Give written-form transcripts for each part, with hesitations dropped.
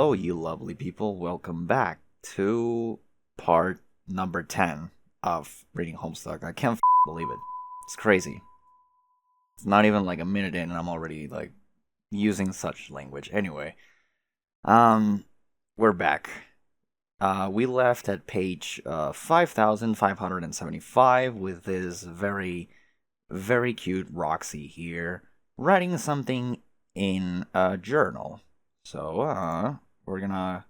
hello, you lovely people. Welcome back to part number 10 of reading Homestuck. I can't believe it. It's crazy. It's not even like a minute in, and I'm already like using such language. Anyway, um, we're back. We left at page 5575 with this very, very cute Roxy here writing something in a journal. So, we're gonna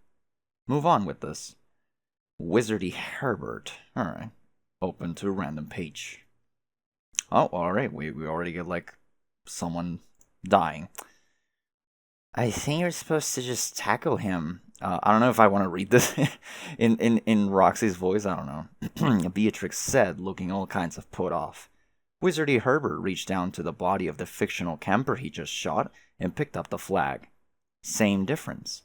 move on with this. Wizardy Herbert. Alright. Open to random page. Oh, alright. We already get, like, someone dying. I think you're supposed to just tackle him. I don't know if I want to read this in Roxy's voice. I don't know. Beatrix said, looking all kinds of put off. Wizardy Herbert reached down to the body of the fictional camper he just shot and picked up the flag. Same difference.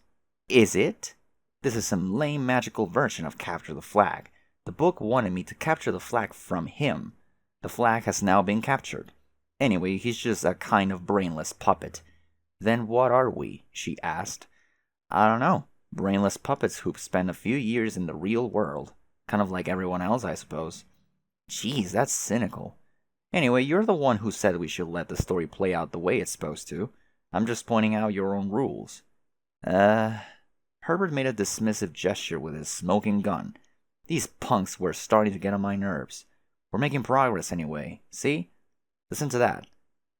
Is it? This is some lame magical version of Capture the Flag. The book wanted me to capture the flag from him. The flag has now been captured. Anyway, he's just a kind of brainless puppet. Then what are we? She asked. I don't know. Brainless puppets who've spent a few years in the real world. Kind of like everyone else, I suppose. Geez, that's cynical. Anyway, you're the one who said we should let the story play out the way it's supposed to. I'm just pointing out your own rules. Herbert made a dismissive gesture with his smoking gun. These punks were starting to get on my nerves. We're making progress anyway, see? Listen to that.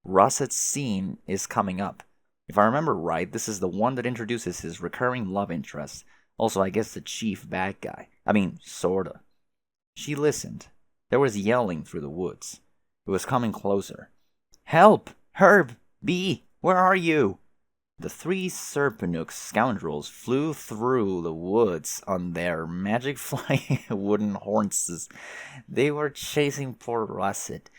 Russet's scene is coming up. If I remember right, this is the one that introduces his recurring love interest. Also, I guess the chief bad guy. I mean, sorta. She listened. There was yelling through the woods. It was coming closer. Help! Herb! Bee! Where are you? The three Serpanook scoundrels flew through the woods on their magic flying wooden horses. They were chasing poor Russet.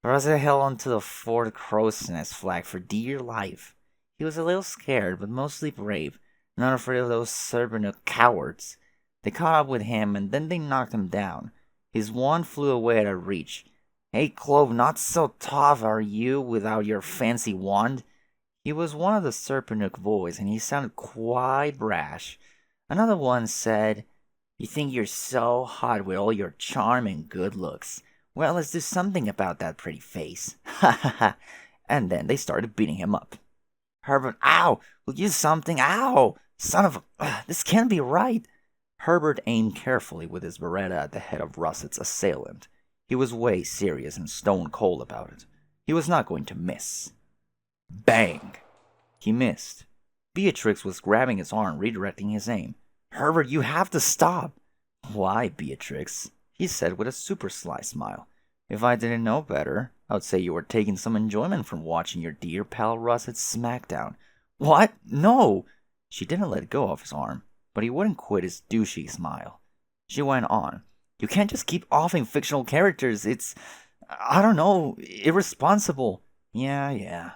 Russet held onto the Fort Crow's Nest flag for dear life. He was a little scared, but mostly brave, not afraid of those Serpanook cowards. They caught up with him, and then they knocked him down. His wand flew away at a reach. Hey, Clove, not so tough are you without your fancy wand? He was one of the Serpanook boys, and he sounded quite brash. Another one said, You think you're so hot with all your charm and good looks. Well, let's do something about that pretty face. Ha ha ha. And then they started beating him up. Herbert, ow! Will you something? Ow! Son of a... this can't be right. Herbert aimed carefully with his Beretta at the head of Russet's assailant. He was way serious and stone cold about it. He was not going to miss. Bang! He missed. Beatrix was grabbing his arm, redirecting his aim. Herbert, you have to stop! Why, Beatrix? He said with a super sly smile. If I didn't know better, I would say you were taking some enjoyment from watching your dear pal Russet's smackdown. What? No! She didn't let go of his arm, but he wouldn't quit his douchey smile. She went on. You can't just keep offing fictional characters. It's, I don't know, irresponsible. Yeah.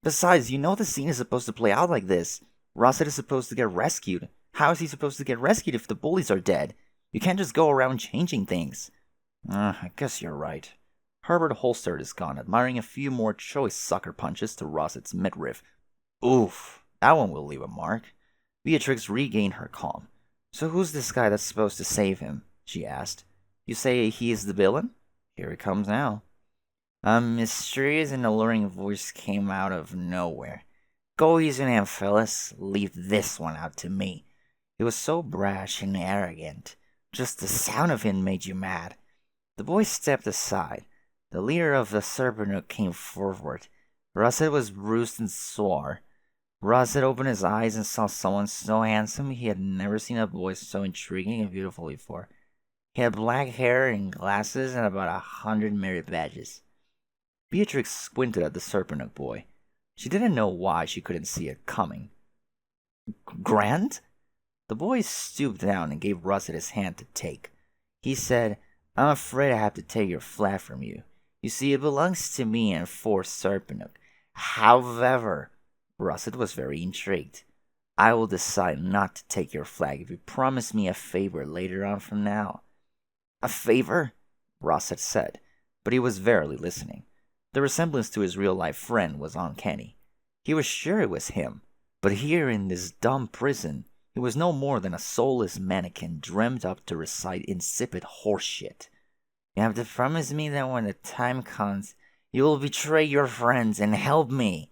Besides, you know the scene is supposed to play out like this. Russet is supposed to get rescued. How is he supposed to get rescued if the bullies are dead? You can't just go around changing things. I guess you're right. Herbert holstered his gun, admiring a few more choice sucker punches to Russet's midriff. Oof, that one will leave a mark. Beatrix regained her calm. So who's this guy that's supposed to save him? She asked. You say he is the villain? Here he comes now. A mysterious and alluring voice came out of nowhere. Go easy on him, fellas. Leave this one out to me. It was so brash and arrogant. Just the sound of him made you mad. The boy stepped aside. The leader of the Serpanook came forward. Russet was bruised and sore. Russet opened his eyes and saw someone so handsome he had never seen a boy so intriguing and beautiful before. He had black hair and glasses and about 100 merit badges. Beatrix squinted at the Serpanook boy. She didn't know why she couldn't see it coming. Grant? The boy stooped down and gave Russet his hand to take. He said, I'm afraid I have to take your flag from you. You see, it belongs to me and Fort Serpanook. However, Russet was very intrigued. I will decide not to take your flag if you promise me a favor later on from now. A favor? Russet said, but he was verily listening. The resemblance to his real-life friend was uncanny. He was sure it was him. But here in this dumb prison, he was no more than a soulless mannequin dreamed up to recite insipid horseshit. You have to promise me that when the time comes, you will betray your friends and help me,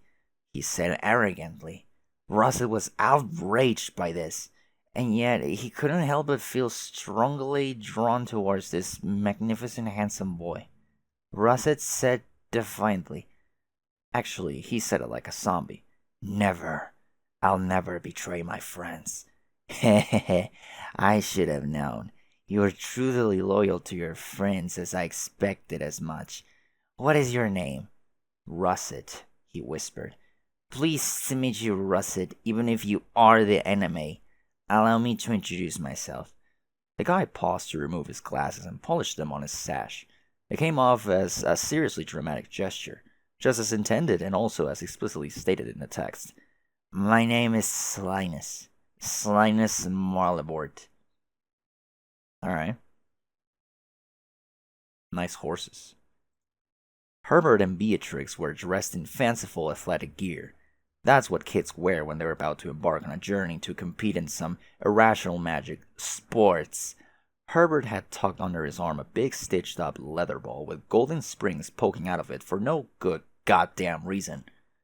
he said arrogantly. Russet was outraged by this, and yet he couldn't help but feel strongly drawn towards this magnificent, handsome boy. Russet said defiantly. Actually, he said it like a zombie. Never. I'll never betray my friends. Hehehe, I should have known. You are truly loyal to your friends, as I expected as much. What is your name? Russet, he whispered. Pleased to meet you, Russet, even if you are the enemy. Allow me to introduce myself. The guy paused to remove his glasses and polish them on his sash. It came off as a seriously dramatic gesture, just as intended and also as explicitly stated in the text. My name is Slyness. Slyness Marlibort. Alright. Nice horses. Herbert and Beatrix were dressed in fanciful athletic gear. That's what kids wear when they're about to embark on a journey to compete in some irrational magic sports. Herbert had tucked under his arm a big stitched up leather ball with golden springs poking out of it for no good goddamn reason.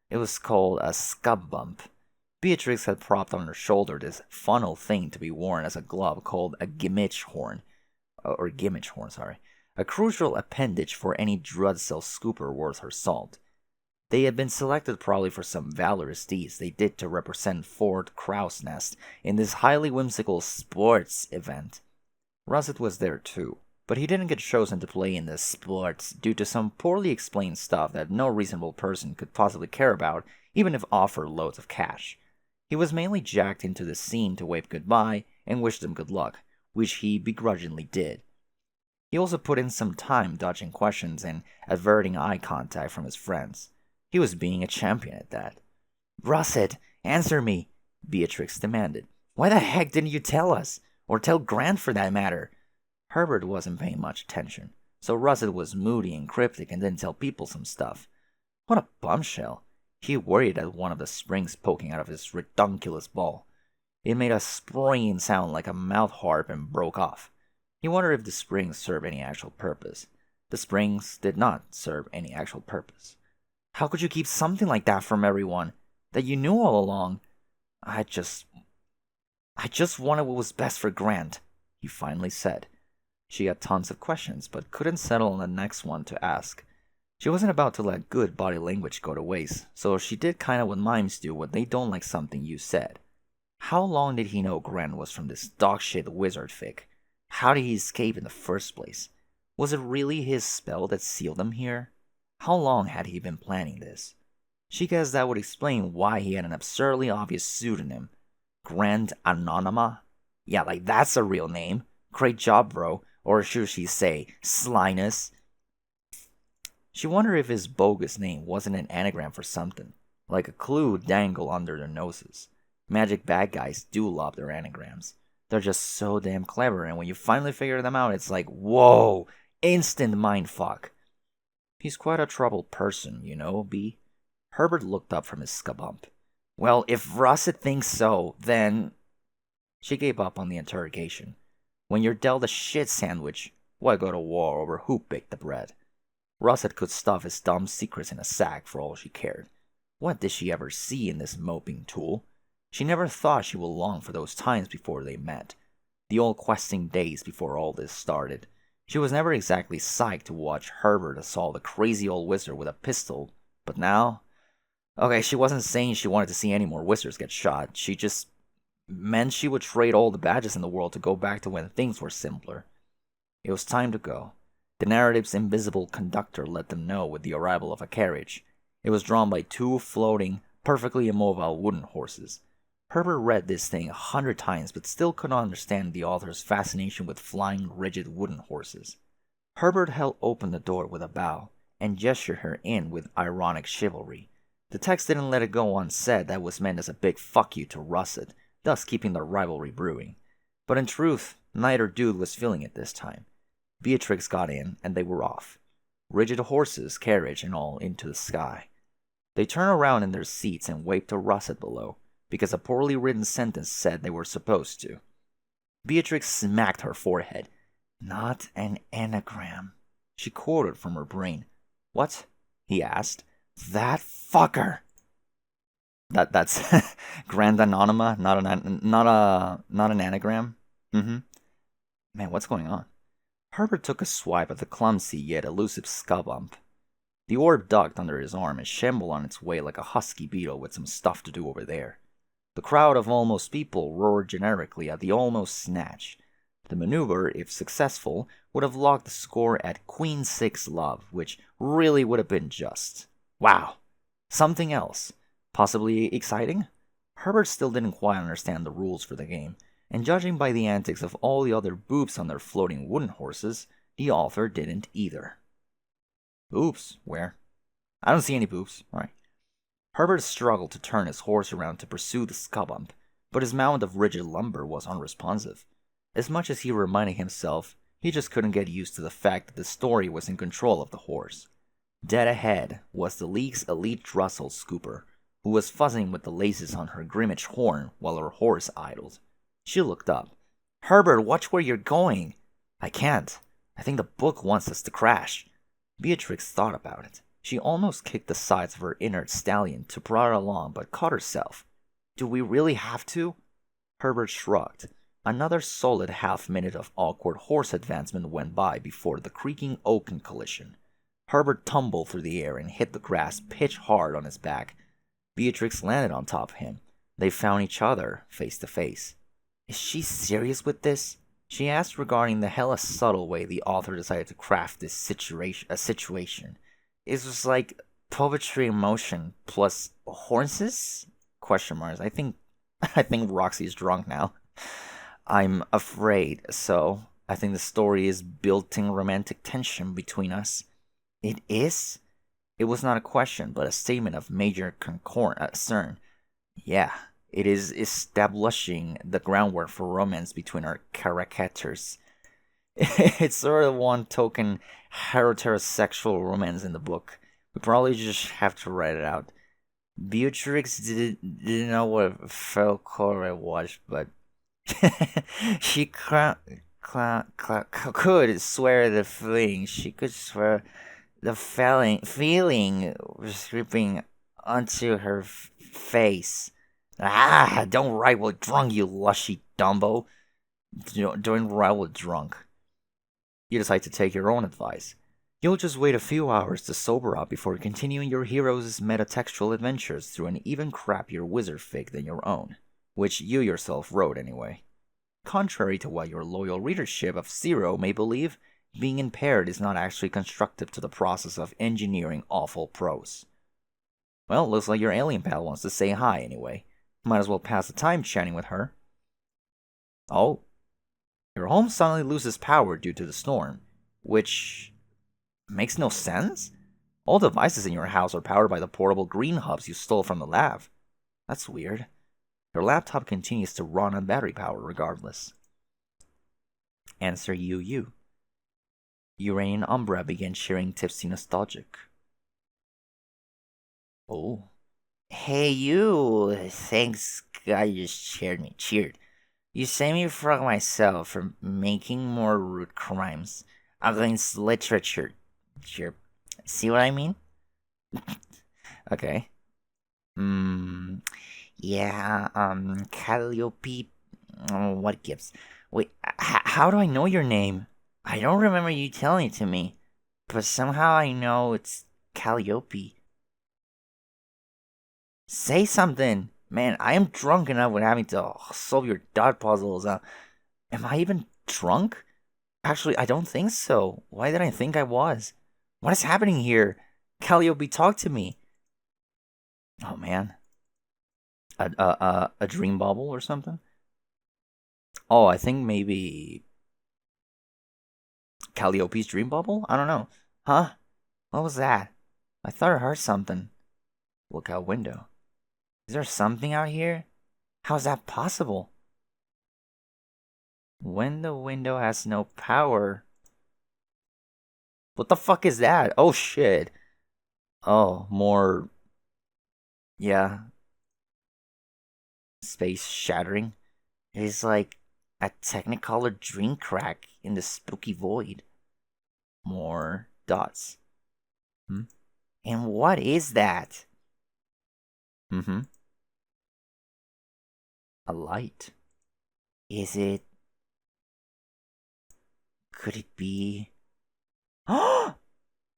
It was called a scub bump. Beatrix had propped on her shoulder this funnel thing to be worn as a glove called a gimmich horn, a crucial appendage for any Drudzel scooper worth her salt. They had been selected probably for some valorous deeds they did to represent Fort Crow's Nest in this highly whimsical sports event. Russet was there too, but he didn't get chosen to play in the sports due to some poorly explained stuff that no reasonable person could possibly care about, even if offered loads of cash. He was mainly jacked into the scene to wave goodbye and wish them good luck, which he begrudgingly did. He also put in some time dodging questions and averting eye contact from his friends. He was being a champion at that. Russet, answer me, Beatrix demanded. Why the heck didn't you tell us? Or tell Grant for that matter? Herbert wasn't paying much attention, so Russet was moody and cryptic and didn't tell people some stuff. What a bombshell. He worried at one of the springs poking out of his redunculous ball. It made a springing sound like a mouth harp and broke off. He wondered if the springs served any actual purpose. The springs did not serve any actual purpose. How could you keep something like that from everyone? That you knew all along? I just wanted what was best for Grant, he finally said. She had tons of questions, but couldn't settle on the next one to ask. She wasn't about to let good body language go to waste, so she did kind of what mimes do when they don't like something you said. How long did he know Grant was from this dogshit wizard fic? How did he escape in the first place? Was it really his spell that sealed him here? How long had he been planning this? She guessed that would explain why he had an absurdly obvious pseudonym. Grand Anonyma? Yeah, like that's a real name. Great job, bro. Or should she say, Slyness? She wondered if his bogus name wasn't an anagram for something, like a clue dangled under their noses. Magic bad guys do love their anagrams. They're just so damn clever, and when you finally figure them out, it's like, whoa, instant mindfuck. He's quite a troubled person, you know, B. Herbert looked up from his skabump. Well, if Russet thinks so, then... She gave up on the interrogation. When you're dealt a shit sandwich, why go to war over who baked the bread? Russet could stuff his dumb secrets in a sack for all she cared. What did she ever see in this moping tool? She never thought she would long for those times before they met. The old questing days before all this started. She was never exactly psyched to watch Herbert assault a crazy old wizard with a pistol, but now... Okay, she wasn't saying she wanted to see any more wizards get shot. She just meant she would trade all the badges in the world to go back to when things were simpler. It was time to go. The narrative's invisible conductor let them know with the arrival of a carriage. It was drawn by two floating, perfectly immobile wooden horses. Herbert read this thing 100 times but still couldn't understand the author's fascination with flying, rigid wooden horses. Herbert held open the door with a bow and gestured her in with ironic chivalry. The text didn't let it go unsaid that was meant as a big fuck you to Russet, thus keeping the rivalry brewing. But in truth, neither dude was feeling it this time. Beatrix got in, and they were off. Rigid horses, carriage, and all into the sky. They turned around in their seats and waved to Russet below. because a poorly written sentence said they were supposed to. Beatrix smacked her forehead. Not an anagram, she quoted from her brain. What? He asked. That fucker! That's Grand Anonyma, not an anagram. Mm-hmm. Man, what's going on? Herbert took a swipe at the clumsy yet elusive skubump. The orb ducked under his arm and shambled on its way like a husky beetle with some stuff to do over there. The crowd of almost people roared generically at the almost snatch. The maneuver, if successful, would have locked the score at Queen 6 love, which really would have been just. Wow! Something else. Possibly exciting? Herbert still didn't quite understand the rules for the game, and judging by the antics of all the other boobs on their floating wooden horses, the author didn't either. Boobs? Where? I don't see any boobs. Right. Herbert struggled to turn his horse around to pursue the skubump, but his mount of rigid lumber was unresponsive. As much as he reminded himself, he just couldn't get used to the fact that the story was in control of the horse. Dead ahead was the league's elite Drussel scooper, who was fuzzing with the laces on her Grimmage horn while her horse idled. She looked up. Herbert, watch where you're going! I can't. I think the book wants us to crash. Beatrix thought about it. She almost kicked the sides of her inert stallion to prod along, but caught herself. Do we really have to? Herbert shrugged. Another solid half-minute of awkward horse advancement went by before the creaking oaken collision. Herbert tumbled through the air and hit the grass pitch hard on his back. Beatrix landed on top of him. They found each other face to face. Is she serious with this? She asked regarding the hella subtle way the author decided to craft this situation. It was like poetry in motion plus horses? Question marks. I think Roxy's drunk now. I'm afraid so. I think the story is built-in romantic tension between us. It is? It was not a question, but a statement of major concern. Yeah, it is establishing the groundwork for romance between our characters. It's sort of one token heterosexual romance in the book. We probably just have to write it out. Beatrix didn't know what folklore was, but she could swear the feeling. She could swear the feeling was creeping onto her face. Ah, don't write while drunk, you lushy Dumbo. Don't write while drunk. You decide to take your own advice. You'll just wait a few hours to sober up before continuing your hero's metatextual adventures through an even crappier wizard fic than your own, which you yourself wrote anyway. Contrary to what your loyal readership of Zero may believe, being impaired is not actually constructive to the process of engineering awful prose. Well, looks like your alien pal wants to say hi anyway. Might as well pass the time chatting with her. Oh, your home suddenly loses power due to the storm, which makes no sense? All devices in your house are powered by the portable green hubs you stole from the lab. That's weird. Your laptop continues to run on battery power regardless. Answer you. Uranian Umbra began sharing tipsy nostalgic. Oh. Hey you! Thanks God you just cheered. You saved me from myself from making more rude crimes against literature. See what I mean? Okay. Yeah, Calliope. What gives? Wait, how do I know your name? I don't remember you telling it to me, but somehow I know it's Calliope. Say something! Man, I am drunk enough with having to solve your dot puzzles. Am I even drunk? Actually, I don't think so. Why did I think I was? What is happening here? Calliope, talk to me. Oh man. A dream bubble or something? Oh, I think maybe Calliope's dream bubble? I don't know. Huh? What was that? I thought I heard something. Look out window. Is there something out here? How's that possible? When the window has no power. What the fuck is that? Oh shit. Oh, more. Yeah. space shattering. It is like a technicolor dream crack in the spooky void. More dots. Hmm? And what is that? Mm-hmm. A light. Is it? Could it be?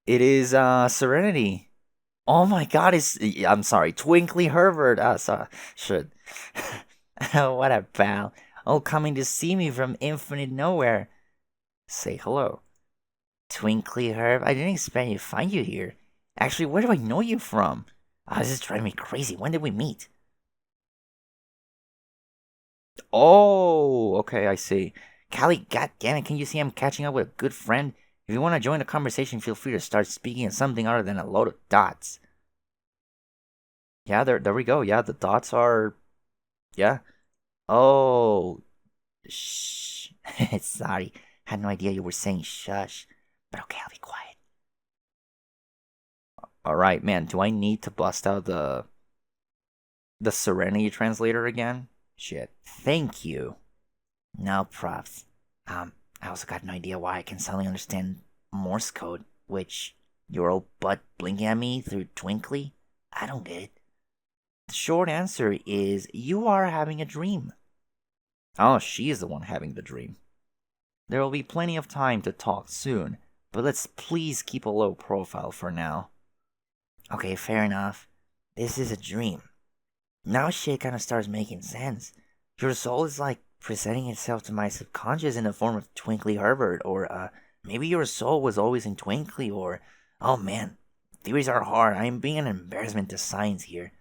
It is Serenity. Oh my god, I'm sorry, Twinkly Herbert. Should. What a pal. Oh, coming to see me from infinite nowhere. Say hello. Twinkly Herb, I didn't expect to find you here. Actually, where do I know you from? This is driving me crazy. When did we meet? Oh, okay, I see. Callie, goddammit, can you see I'm catching up with a good friend? If you want to join the conversation, feel free to start speaking of something other than a load of dots. Yeah, there we go. Yeah, the dots are. Yeah. Oh, shh. Sorry, had no idea you were saying shush. But okay, I'll be quiet. All right, man. Do I need to bust out the Serenity translator again? Shit. Thank you. No props. I also got no idea why I can suddenly understand Morse code, which your old butt blinking at me through Twinkly. I don't get it. The short answer is you are having a dream. Oh, she is the one having the dream. There will be plenty of time to talk soon, but let's please keep a low profile for now. Okay, fair enough. This is a dream. Now shit kind of starts making sense. Your soul is like presenting itself to my subconscious in the form of Twinkly Herbert, or maybe your soul was always in Twinkly, or oh man, theories are hard. I am being an embarrassment to science here.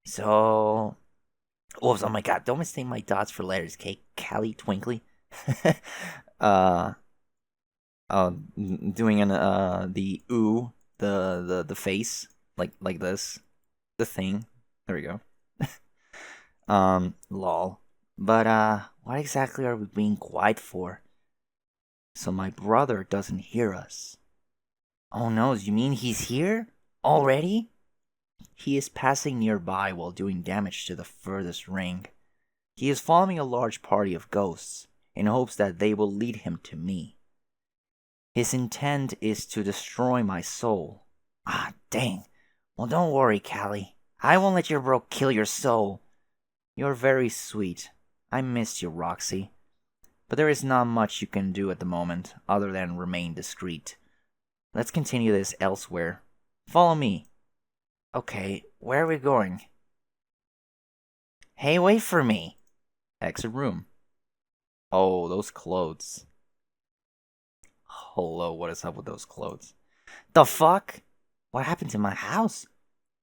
So, oops, oh my god, don't mistake my dots for letters, okay? Callie Twinkly. uh, doing the ooh, the face, like this, the thing. There we go. Lol. But what exactly are we being quiet for? So my brother doesn't hear us. Oh no, you mean he's here? Already? He is passing nearby while doing damage to the furthest ring. He is following a large party of ghosts in hopes that they will lead him to me. His intent is to destroy my soul. Ah, dang. Well, don't worry, Callie. I won't let your bro kill your soul. You're very sweet. I missed you, Roxy. But there is not much you can do at the moment, other than remain discreet. Let's continue this elsewhere. Follow me. Okay, where are we going? Hey, wait for me. Exit room. Oh, those clothes. Hello, what is up with those clothes? The fuck? What happened to my house?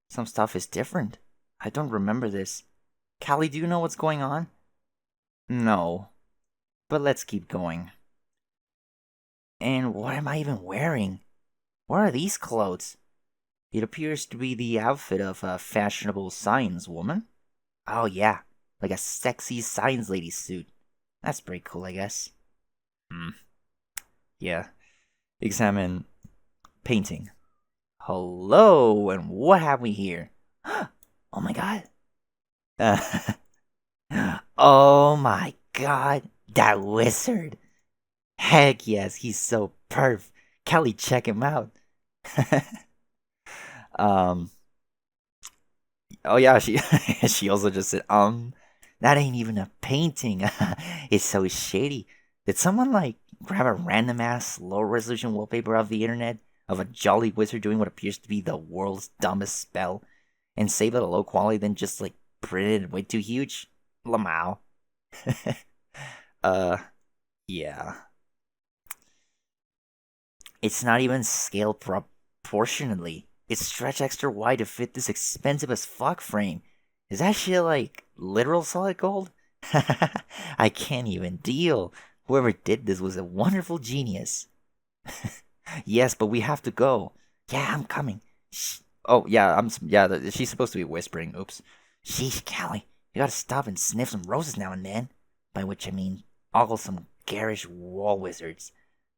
Some stuff is different. I don't remember this. Callie, do you know what's going on? No. But let's keep going. And what am I even wearing? What are these clothes? It appears to be the outfit of a fashionable science woman. Oh yeah, like a sexy science lady suit. That's pretty cool, I guess. Hmm. Yeah. Examine painting. Hello, and what have we here? Oh my god. Oh my god, that wizard. Heck yes, he's so perf. Kelly, check him out. um. Oh yeah, she she also just said, that ain't even a painting. It's so shady. Did someone like grab a random ass low resolution wallpaper off the internet of a jolly wizard doing what appears to be the world's dumbest spell and save it a low quality, then just like printed it way too huge? Lamau. uh, yeah. It's not even scaled proportionately. It's stretched extra wide to fit this expensive as fuck frame. Is that shit like literal solid gold? I can't even deal. Whoever did this was a wonderful genius. Yes, but we have to go. Yeah, I'm coming. Shh. Oh, yeah, she's supposed to be whispering. Oops. Sheesh, Callie. You gotta stop and sniff some roses now and then. By which I mean, ogle some garish wall wizards.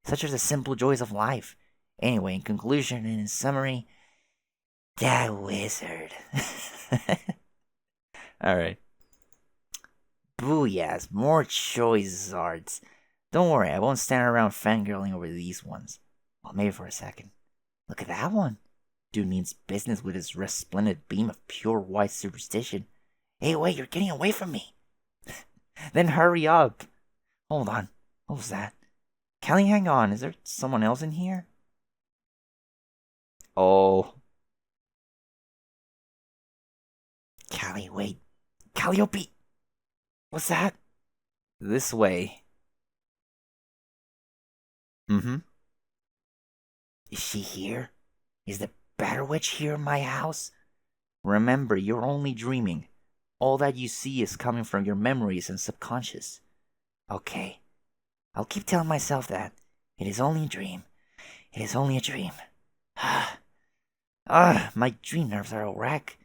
Such are the simple joys of life. Anyway, in conclusion and in summary, that wizard. Alright. Booyahs, more choice arts. Don't worry, I won't stand around fangirling over these ones. Well, maybe for a second. Look at that one. Dude means business with his resplendent beam of pure white superstition. Hey, wait, you're getting away from me. Then hurry up. Hold on. What was that? Callie, hang on. Is there someone else in here? Oh. Callie, wait. Calliope! What's that? This way. Mm-hmm. Is she here? Is the Batter Witch here in my house? Remember, you're only dreaming. All that you see is coming from your memories and subconscious. Okay. I'll keep telling myself that. It is only a dream. It is only a dream. My dream nerves are a wreck.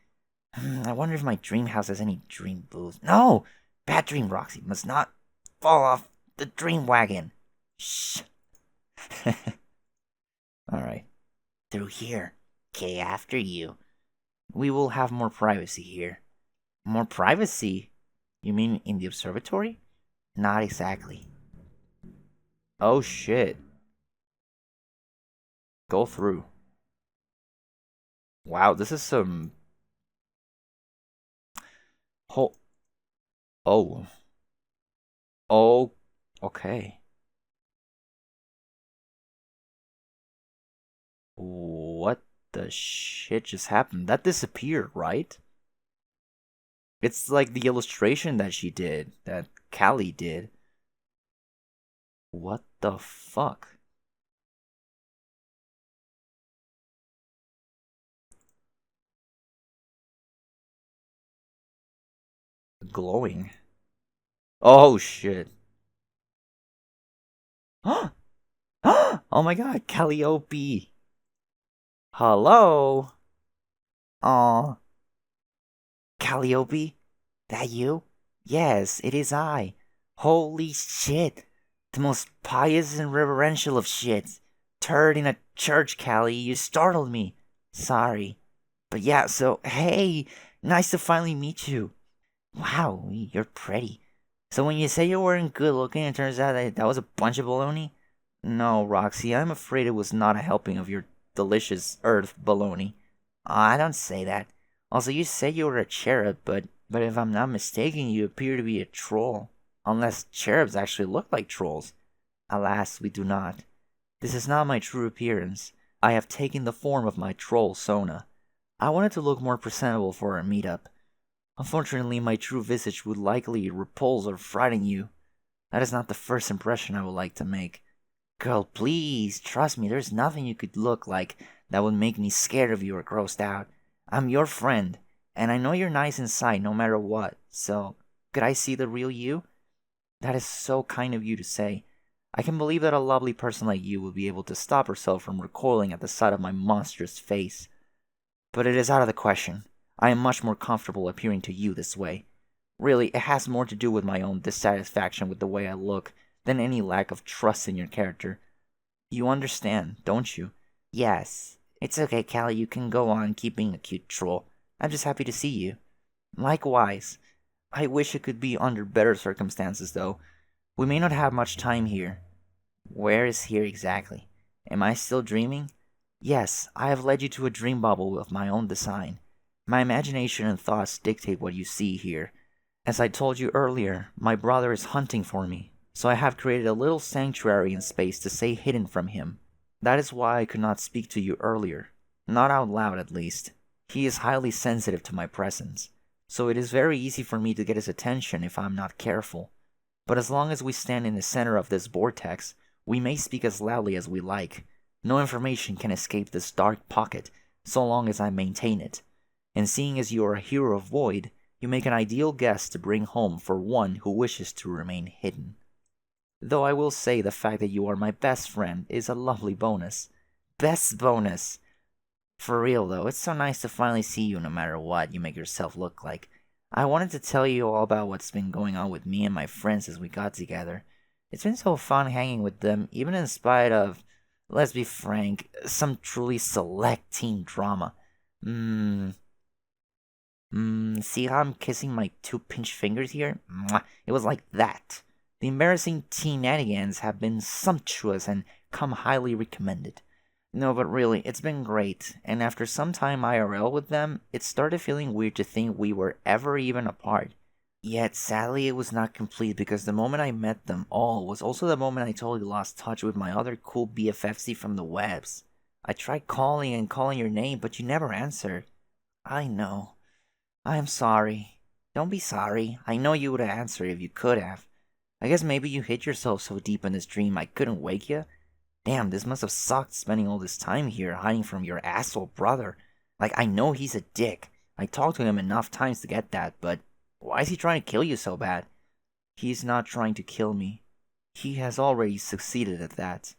I wonder if my dream house has any dream booze. No! Bad dream, Roxy. Must not fall off the dream wagon. Shh. Alright. Through here. Okay, after you. We will have more privacy here. More privacy? You mean in the observatory? Not exactly. Oh shit. Go through. Wow, this is some... Oh. Oh. Okay. What the shit just happened? That disappeared, right? It's like the illustration that she did, that Callie did. What the fuck? Glowing. Oh shit. Oh my god, Calliope. Hello? Aw. Calliope? That you? Yes, it is I. Holy shit. The most pious and reverential of shits. Turd in a church, Callie. You startled me. Sorry. But yeah, so, hey, nice to finally meet you. Wow, you're pretty. So when you say you weren't good looking, it turns out that was a bunch of baloney? No, Roxy, I'm afraid it was not a helping of your delicious earth baloney. I don't say that. Also, you said you were a cherub, but if I'm not mistaken, you appear to be a troll. Unless cherubs actually look like trolls. Alas, we do not. This is not my true appearance. I have taken the form of my troll Sona. I wanted to look more presentable for our meetup. Unfortunately, my true visage would likely repulse or frighten you. That is not the first impression I would like to make. Girl, please, trust me, there's nothing you could look like that would make me scared of you or grossed out. I'm your friend, and I know you're nice inside no matter what, so could I see the real you? That is so kind of you to say. I can believe that a lovely person like you would be able to stop herself from recoiling at the sight of my monstrous face. But it is out of the question. I am much more comfortable appearing to you this way. Really, it has more to do with my own dissatisfaction with the way I look than any lack of trust in your character. You understand, don't you? Yes. It's okay, Callie, you can go on keeping a cute troll. I'm just happy to see you. Likewise. I wish it could be under better circumstances, though. We may not have much time here. Where is here exactly? Am I still dreaming? Yes, I have led you to a dream bubble of my own design. My imagination and thoughts dictate what you see here. As I told you earlier, my brother is hunting for me, so I have created a little sanctuary in space to stay hidden from him. That is why I could not speak to you earlier. Not out loud, at least. He is highly sensitive to my presence, so it is very easy for me to get his attention if I'm not careful. But as long as we stand in the center of this vortex, we may speak as loudly as we like. No information can escape this dark pocket, so long as I maintain it. And seeing as you are a hero of void, you make an ideal guest to bring home for one who wishes to remain hidden. Though I will say the fact that you are my best friend is a lovely bonus. Best bonus! For real though, it's so nice to finally see you no matter what you make yourself look like. I wanted to tell you all about what's been going on with me and my friends as we got together. It's been so fun hanging with them, even in spite of, let's be frank, some truly select teen drama. See how I'm kissing my two pinched fingers here? Mwah. It was like that. The embarrassing teenanigans have been sumptuous and come highly recommended. No, but really, it's been great, and after some time IRL with them, it started feeling weird to think we were ever even apart. Yet, sadly, it was not complete because the moment I met them all was also the moment I totally lost touch with my other cool BFFC from the webs. I tried calling and calling your name, but you never answered. I know. I am sorry. Don't be sorry. I know you would have answered if you could have. I guess maybe you hid yourself so deep in this dream I couldn't wake you? Damn, this must have sucked spending all this time here hiding from your asshole brother. Like, I know he's a dick. I talked to him enough times to get that, but why is he trying to kill you so bad? He's not trying to kill me. He has already succeeded at that.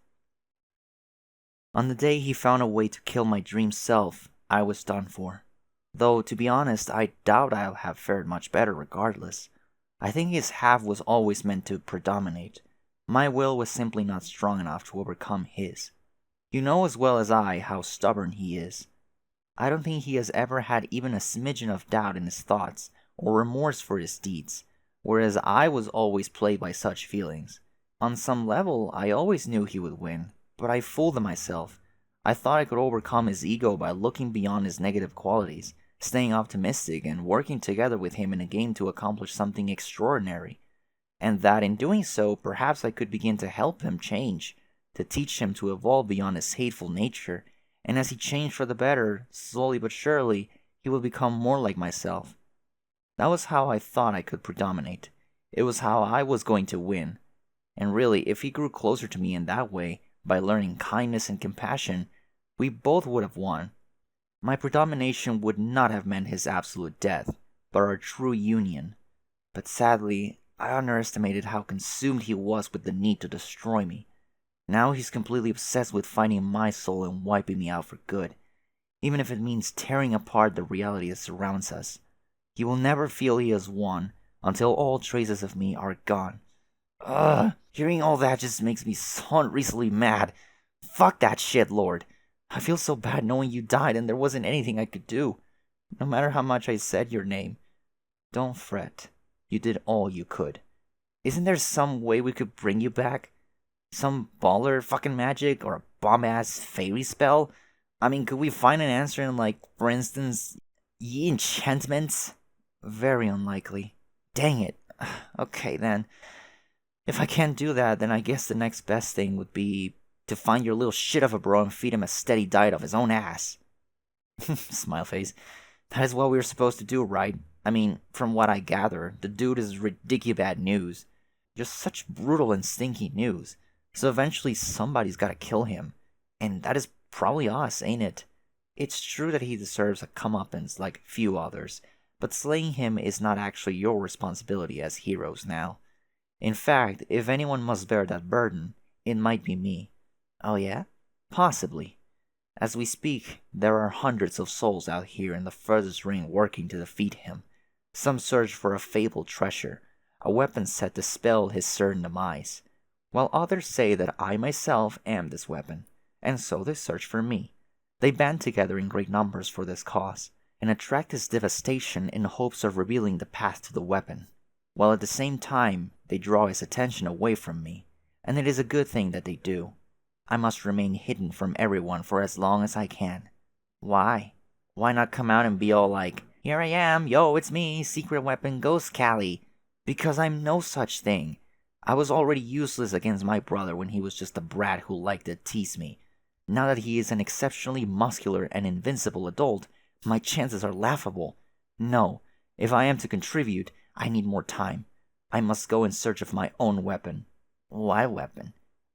On the day he found a way to kill my dream self, I was done for. Though, to be honest, I doubt I'll have fared much better regardless. I think his half was always meant to predominate. My will was simply not strong enough to overcome his. You know as well as I how stubborn he is. I don't think he has ever had even a smidgen of doubt in his thoughts or remorse for his deeds, whereas I was always plagued by such feelings. On some level, I always knew he would win, but I fooled myself. I thought I could overcome his ego by looking beyond his negative qualities, staying optimistic, and working together with him in a game to accomplish something extraordinary. And that in doing so, perhaps I could begin to help him change, to teach him to evolve beyond his hateful nature, and as he changed for the better, slowly but surely, he will become more like myself. That was how I thought I could predominate. It was how I was going to win. And really, if he grew closer to me in that way, by learning kindness and compassion, we both would have won. My predomination would not have meant his absolute death, but our true union. But sadly, I underestimated how consumed he was with the need to destroy me. Now he's completely obsessed with finding my soul and wiping me out for good, even if it means tearing apart the reality that surrounds us. He will never feel he has won until all traces of me are gone. Ugh, hearing all that just makes me so unreasonably mad. Fuck that shit, Lord. I feel so bad knowing you died and there wasn't anything I could do, no matter how much I said your name. Don't fret. You did all you could. Isn't there some way we could bring you back? Some baller fucking magic or a bomb-ass fairy spell? I mean, could we find an answer in, like, for instance, ye enchantments? Very unlikely. Dang it. Okay, then. If I can't do that, then I guess the next best thing would be to find your little shit of a bro and feed him a steady diet of his own ass. Smile face. That is what we were supposed to do, right? I mean, from what I gather, the dude is ridiculous bad news. Just such brutal and stinky news. So eventually somebody's gotta kill him. And that is probably us, ain't it? It's true that he deserves a comeuppance like few others, but slaying him is not actually your responsibility as heroes now. In fact, if anyone must bear that burden, it might be me. Oh yeah? Possibly. As we speak, there are hundreds of souls out here in the furthest ring working to defeat him. Some search for a fabled treasure, a weapon set to spell his certain demise, while others say that I myself am this weapon, and so they search for me. They band together in great numbers for this cause, and attract his devastation in hopes of revealing the path to the weapon, while at the same time they draw his attention away from me, and it is a good thing that they do. I must remain hidden from everyone for as long as I can. Why? Why not come out and be all like, here I am, yo, it's me, secret weapon Ghost Callie? Because I'm no such thing. I was already useless against my brother when he was just a brat who liked to tease me. Now that he is an exceptionally muscular and invincible adult, my chances are laughable. No, if I am to contribute, I need more time. I must go in search of my own weapon. What weapon?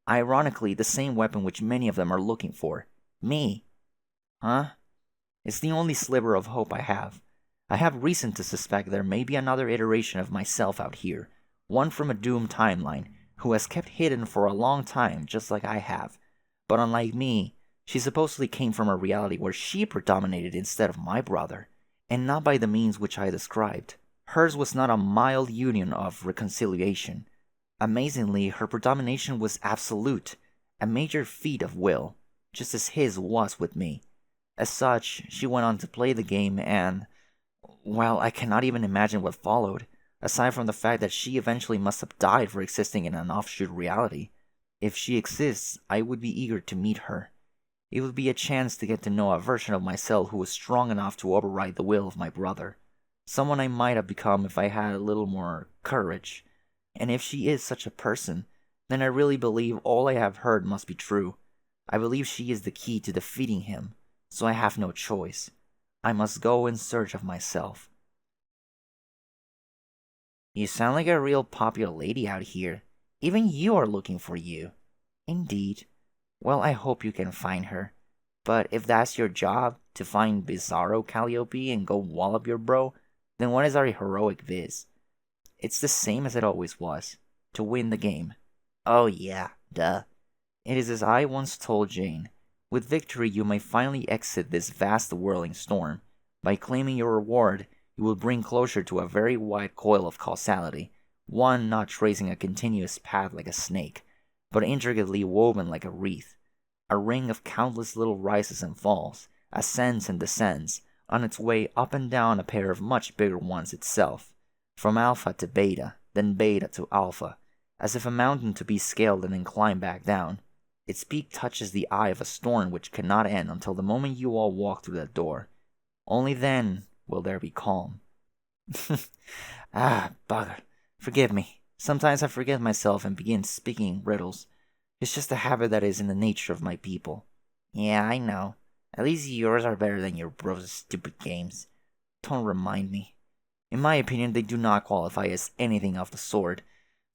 Ironically, the same weapon which many of them are looking for. Me. Huh? It's the only sliver of hope I have. I have reason to suspect there may be another iteration of myself out here, one from a doomed timeline, who has kept hidden for a long time just like I have. But unlike me, she supposedly came from a reality where she predominated instead of my brother, and not by the means which I described. Hers was not a mild union of reconciliation. Amazingly, her predomination was absolute, a major feat of will, just as his was with me. As such, she went on to play the game and, Well, I cannot even imagine what followed, aside from the fact that she eventually must have died for existing in an offshoot reality. If she exists, I would be eager to meet her. It would be a chance to get to know a version of myself who was strong enough to override the will of my brother. Someone I might have become if I had a little more courage. And if she is such a person, then I really believe all I have heard must be true. I believe she is the key to defeating him, so I have no choice. I must go in search of myself. You sound like a real popular lady out here. Even you are looking for you. Indeed. Well, I hope you can find her. But if that's your job, to find Bizarro Calliope and go wallop your bro, then what is our heroic viz? It's the same as it always was. To win the game. Oh yeah, duh. It is as I once told Jane. With victory you may finally exit this vast whirling storm. By claiming your reward, you will bring closure to a very wide coil of causality, one not tracing a continuous path like a snake, but intricately woven like a wreath. A ring of countless little rises and falls, ascends and descends, on its way up and down a pair of much bigger ones itself, from alpha to beta, then beta to alpha, as if a mountain to be scaled and then climbed back down. Its peak touches the eye of a storm which cannot end until the moment you all walk through that door. Only then will there be calm. Bugger. Forgive me. Sometimes I forget myself and begin speaking riddles. It's just a habit that is in the nature of my people. Yeah, I know. At least yours are better than your bro's stupid games. Don't remind me. In my opinion, they do not qualify as anything of the sort,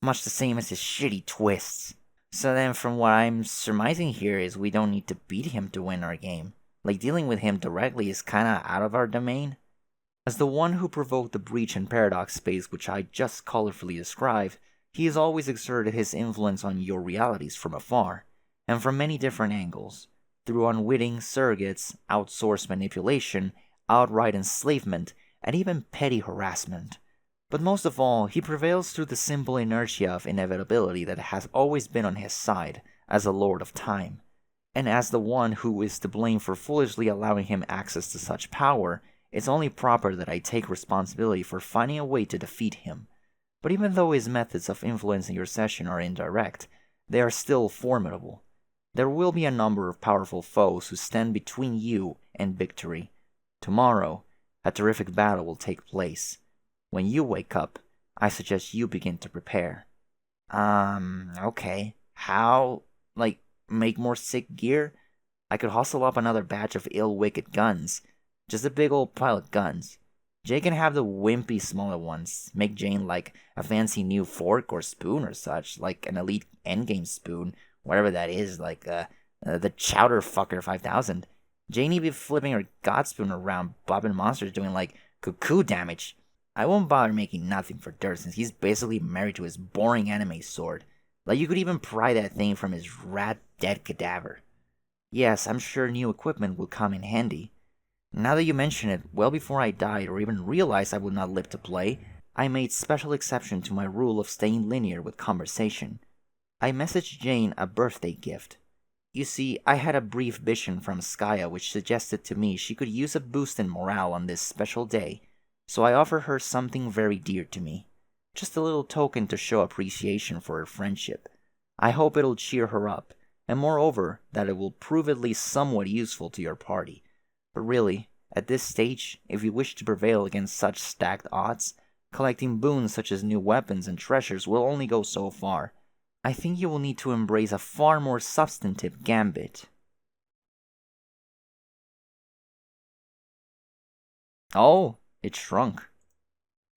much the same as his shitty twists. So then, from what I'm surmising here is we don't need to beat him to win our game. Like, dealing with him directly is kinda out of our domain. As the one who provoked the breach in paradox space which I just colorfully described, he has always exerted his influence on your realities from afar, and from many different angles, through unwitting surrogates, outsourced manipulation, outright enslavement, and even petty harassment. But most of all, he prevails through the simple inertia of inevitability that has always been on his side, as a lord of time. And as the one who is to blame for foolishly allowing him access to such power, it's only proper that I take responsibility for finding a way to defeat him. But even though his methods of influencing your session are indirect, they are still formidable. There will be a number of powerful foes who stand between you and victory. Tomorrow, a terrific battle will take place. When you wake up, I suggest you begin to prepare. Okay. How? Like, make more sick gear? I could hustle up another batch of ill-wicked guns. Just a big old pile of guns. Jay can have the wimpy smaller ones. Make Jane like a fancy new fork or spoon or such, like an elite endgame spoon, whatever that is, like the Chowder Fucker 5000. Janie be flipping her god spoon around, bobbing monsters doing like cuckoo damage. I won't bother making nothing for Dirt since he's basically married to his boring anime sword. Like you could even pry that thing from his rat dead cadaver. Yes, I'm sure new equipment will come in handy. Now that you mention it, well before I died or even realized I would not live to play, I made special exception to my rule of staying linear with conversation. I messaged Jane a birthday gift. You see, I had a brief vision from Skaya which suggested to me she could use a boost in morale on this special day, so I offered her something very dear to me. Just a little token to show appreciation for her friendship. I hope it'll cheer her up, and moreover, that it will prove at least somewhat useful to your party. But really, at this stage, if you wish to prevail against such stacked odds, collecting boons such as new weapons and treasures will only go so far. I think you will need to embrace a far more substantive gambit. Oh, it shrunk.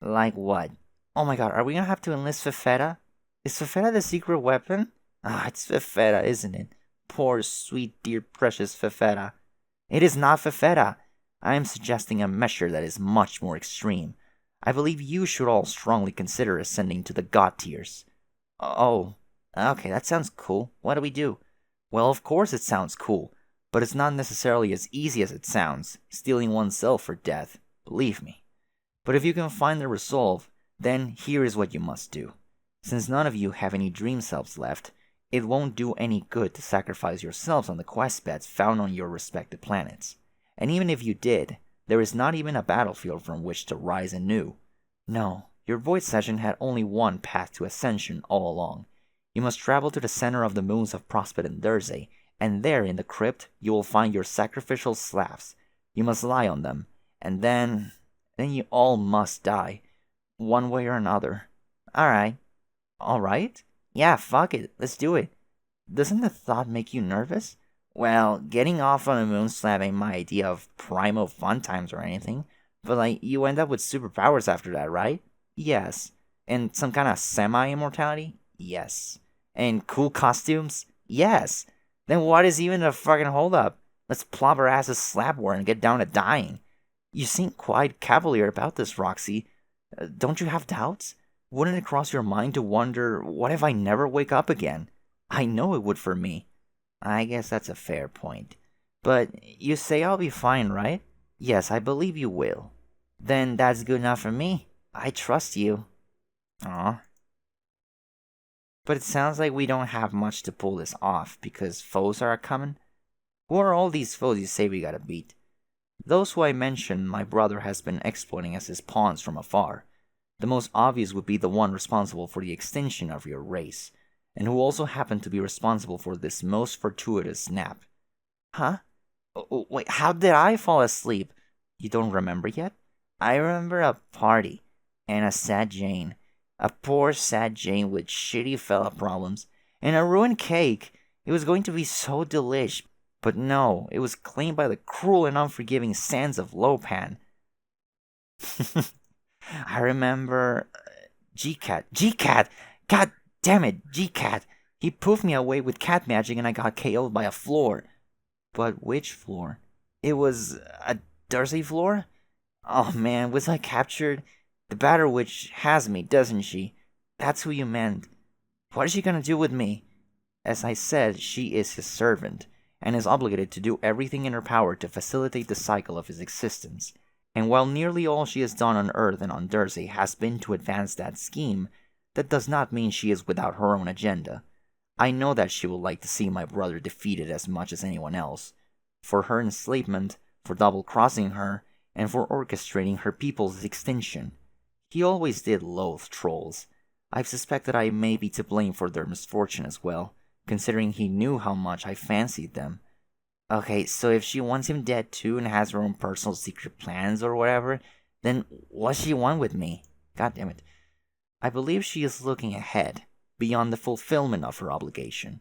Like what? Oh my god, are we gonna have to enlist Fefeta? Is Fefeta the secret weapon? It's Fefeta, isn't it? Poor, sweet, dear, precious Fefeta. It is not Fefeta. I am suggesting a measure that is much more extreme. I believe you should all strongly consider ascending to the god tiers. Oh, okay, that sounds cool. What do we do? Well, of course it sounds cool, but it's not necessarily as easy as it sounds, stealing oneself for death, believe me. But if you can find the resolve, then here is what you must do. Since none of you have any dream selves left, it won't do any good to sacrifice yourselves on the quest beds found on your respective planets. And even if you did, There is not even a battlefield from which to rise anew. No, your void session had only one path to ascension all along. You must travel to the center of the moons of Prospect and Dursey, and there in the crypt you will find your sacrificial slabs. You must lie on them, and then you all must die, one way or another. Alright. Alright? Yeah, fuck it, let's do it. Doesn't the thought make you nervous? Well, getting off on a moon slab ain't my idea of primal fun times or anything, but you end up with superpowers after that, right? Yes. And some kind of semi-immortality? Yes. And cool costumes? Yes. Then what is even the fucking holdup? Let's plop our asses slabward and get down to dying. You seem quite cavalier about this, Roxy. Don't you have doubts? Wouldn't it cross your mind to wonder, what if I never wake up again? I know it would for me. I guess that's a fair point. But you say I'll be fine, right? Yes, I believe you will. Then that's good enough for me. I trust you. Aw. But it sounds like we don't have much to pull this off because foes are coming. Who are all these foes you say we gotta beat? Those who I mentioned my brother has been exploiting as his pawns from afar. The most obvious would be the one responsible for the extinction of your race, and who also happened to be responsible for this most fortuitous snap. Huh? Wait, how did I fall asleep? You don't remember yet? I remember a party, and a sad Jane. A poor sad Jane with shitty fella problems, and a ruined cake. It was going to be so delish, but no, it was claimed by the cruel and unforgiving sands of Lopan. I remember G-Cat. G-Cat! God damn it, G-Cat! He poofed me away with cat magic and I got KO'd by a floor. But which floor? It was a Dursey floor? Oh man, was I captured? The Batter Witch has me, doesn't she? That's who you meant. What is she gonna do with me? As I said, she is his servant, and is obligated to do everything in her power to facilitate the cycle of his existence. And while nearly all she has done on Earth and on Dursey has been to advance that scheme, that does not mean she is without her own agenda. I know that she will like to see my brother defeated as much as anyone else. For her enslavement, for double-crossing her, and for orchestrating her people's extinction. He always did loathe trolls. I've suspected I may be to blame for their misfortune as well, considering he knew how much I fancied them. Okay, so if she wants him dead too and has her own personal secret plans or whatever, then what's she want with me? God damn it. I believe she is looking ahead, beyond the fulfillment of her obligation.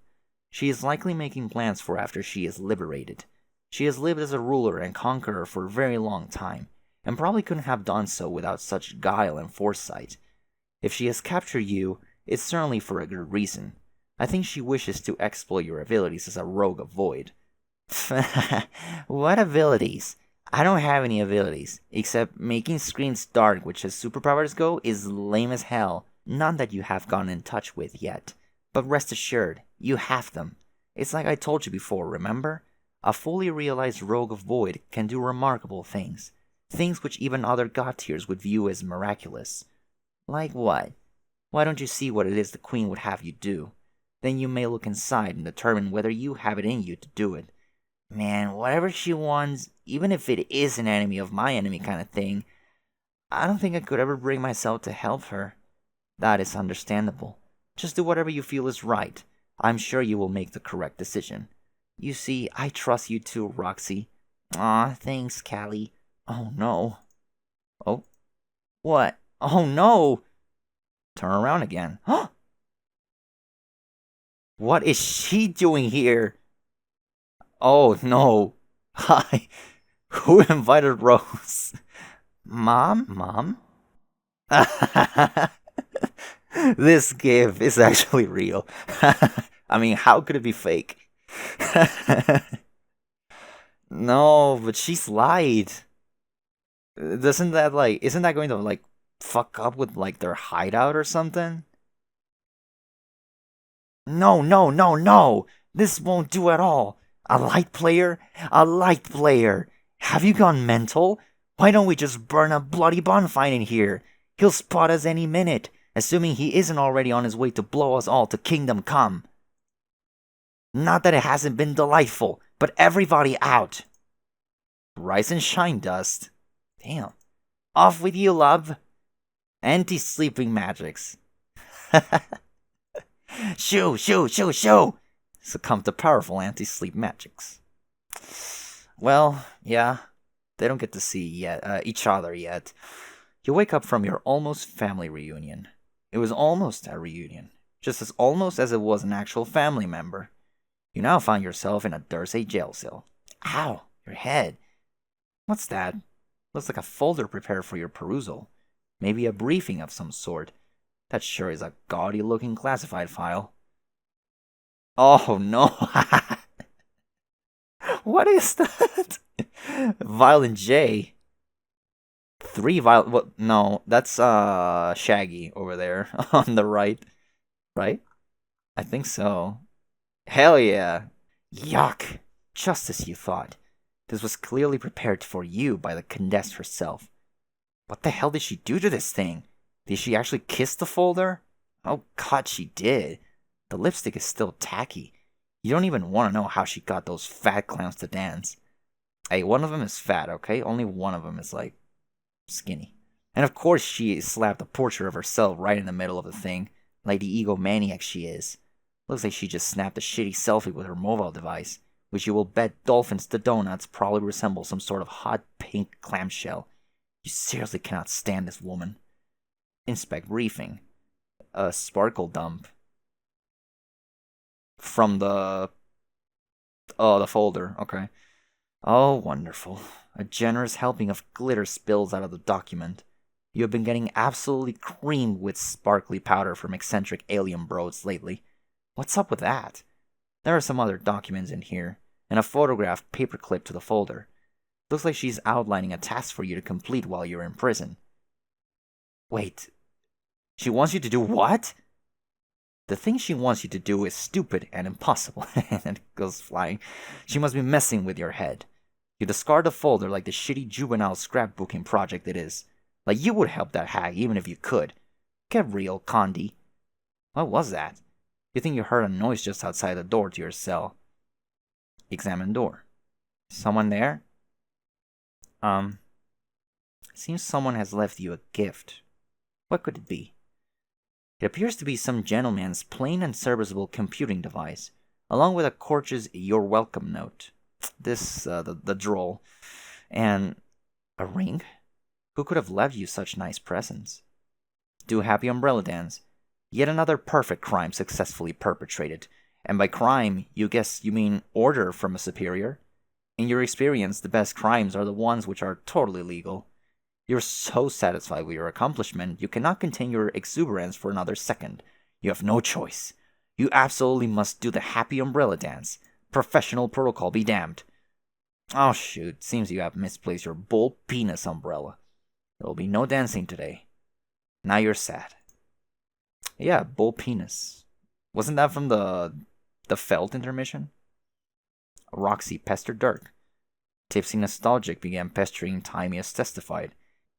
She is likely making plans for after she is liberated. She has lived as a ruler and conqueror for a very long time, and probably couldn't have done so without such guile and foresight. If she has captured you, it's certainly for a good reason. I think she wishes to exploit your abilities as a rogue of void. What abilities? I don't have any abilities, except making screens dark, which as superpowers go, is lame as hell. None that you have gotten in touch with yet. But rest assured, you have them. It's like I told you before, remember? A fully realized rogue of void can do remarkable things. Things which even other god tiers would view as miraculous. Like what? Why don't you see what it is the queen would have you do? Then you may look inside and determine whether you have it in you to do it. Man, whatever she wants, even if it is an enemy of my enemy kind of thing, I don't think I could ever bring myself to help her. That is understandable. Just do whatever you feel is right. I'm sure you will make the correct decision. You see, I trust you too, Roxy. Aw, thanks, Callie. Oh no. Oh? What? Oh no! Turn around again. Huh? What is she doing here? Oh no. Hi. Who invited Rose? Mom? Mom? This gif is actually real. I mean, how could it be fake? No, but she's lied. Isn't that going to fuck up with their hideout or something? No, no, no, no! This won't do at all! A light player? A light player! Have you gone mental? Why don't we just burn a bloody bonfire in here? He'll spot us any minute, assuming he isn't already on his way to blow us all to Kingdom Come. Not that it hasn't been delightful, but everybody out! Rise and shine, Dust. Damn. Off with you, love. Anti-sleeping magics. Shoo, shoo, shoo, shoo! Succumb to powerful anti-sleep magics. Well, yeah, they don't get to see each other yet. You wake up from your almost family reunion. It was almost a reunion, just as almost as it was an actual family member. You now find yourself in a Dursey jail cell. Ow, your head. What's that? Looks like a folder prepared for your perusal. Maybe a briefing of some sort. That sure is a gaudy looking classified file. Oh no! What is that? Violent J. Three violent. What? No, that's Shaggy over there on the right. Right? I think so. Hell yeah. Yuck. Just as you thought. This was clearly prepared for you by the Condescend herself. What the hell did she do to this thing? Did she actually kiss the folder? Oh god, she did. The lipstick is still tacky. You don't even want to know how she got those fat clowns to dance. Hey, one of them is fat, okay? Only one of them is, like, skinny. And of course she slapped a portrait of herself right in the middle of the thing, like the egomaniac she is. Looks like she just snapped a shitty selfie with her mobile device, which you will bet dolphins to donuts probably resemble some sort of hot pink clamshell. You seriously cannot stand this woman. Inspect briefing. A sparkle dump. From the folder, okay. Oh, wonderful. A generous helping of glitter spills out of the document. You have been getting absolutely creamed with sparkly powder from eccentric alien bros lately. What's up with that? There are some other documents in here, and a photograph paperclipped to the folder. Looks like she's outlining a task for you to complete while you're in prison. Wait. She wants you to do what? The thing she wants you to do is stupid and impossible. And it goes flying. She must be messing with your head. You discard the folder like the shitty juvenile scrapbooking project it is. Like you would help that hag even if you could. Get real, Condi. What was that? You think you heard a noise just outside the door to your cell. Examine door. Someone there? Seems someone has left you a gift. What could it be? It appears to be some gentleman's plain and serviceable computing device, along with a Corch's "You're Welcome" note. This, the droll. And a ring? Who could have left you such nice presents? Do Happy Umbrella Dance. Yet another perfect crime successfully perpetrated. And by crime, you mean order from a superior? In your experience, the best crimes are the ones which are totally legal. You're so satisfied with your accomplishment, you cannot contain your exuberance for another second. You have no choice. You absolutely must do the Happy Umbrella Dance. Professional protocol be damned. Oh shoot, seems you have misplaced your bull penis umbrella. There will be no dancing today. Now you're sad. Yeah, bull penis. Wasn't that from the Felt intermission? Roxy pestered Dirk. Tipsy Nostalgic began pestering Timey as testified.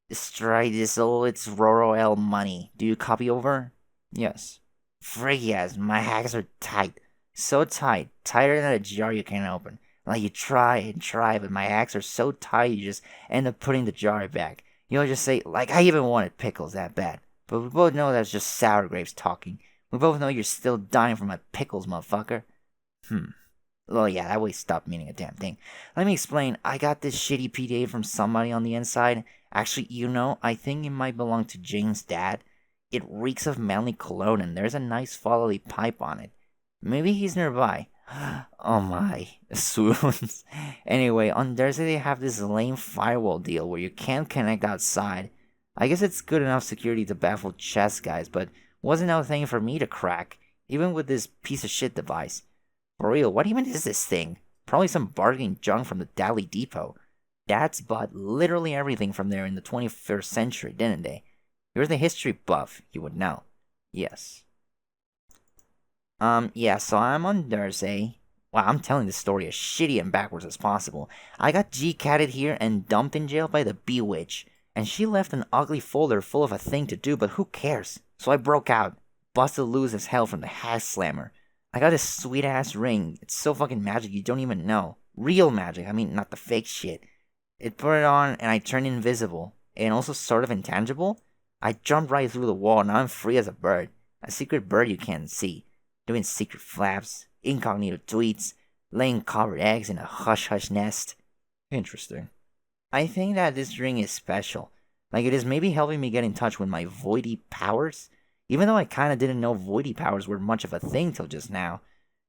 Destroy this all its Roro L money. Do you copy over? Yes. Frig yes, my hacks are tight. So tight. Tighter than a jar you can't open. Like you try and try, but my hacks are so tight you just end up putting the jar back. You'll just say, like I even wanted pickles that bad. But we both know that's just sour grapes talking. We both know you're still dying for my pickles, motherfucker. Well, yeah, that way stopped meaning a damn thing. Let me explain. I got this shitty PDA from somebody on the inside. Actually, I think it might belong to Jane's dad. It reeks of manly cologne and there's a nice fatherly pipe on it. Maybe he's nearby. Oh my, swoons. Anyway, on Thursday they have this lame firewall deal where you can't connect outside. I guess it's good enough security to baffle chess guys, but wasn't no thing for me to crack, even with this piece of shit device. For real, what even is this thing? Probably some bargaining junk from the Dally Depot. Dads bought literally everything from there in the 21st century, didn't they? You're the history buff, you would know. Yes. Yeah, so I'm on Thursday. Wow, I'm telling this story as shitty and backwards as possible. I got G-catted here and dumped in jail by the B-Witch. And she left an ugly folder full of a thing to do, but who cares? So I broke out. Busted loose as hell from the Hash Slammer. I got this sweet-ass ring. It's so fucking magic you don't even know. Real magic, I mean, not the fake shit. It put it on and I turned invisible, and also sort of intangible. I jumped right through the wall, now I'm free as a bird. A secret bird you can't see. Doing secret flaps, incognito tweets, laying covered eggs in a hush-hush nest. Interesting. I think that this ring is special. Like it is maybe helping me get in touch with my voidy powers. Even though I kinda didn't know voidy powers were much of a thing till just now.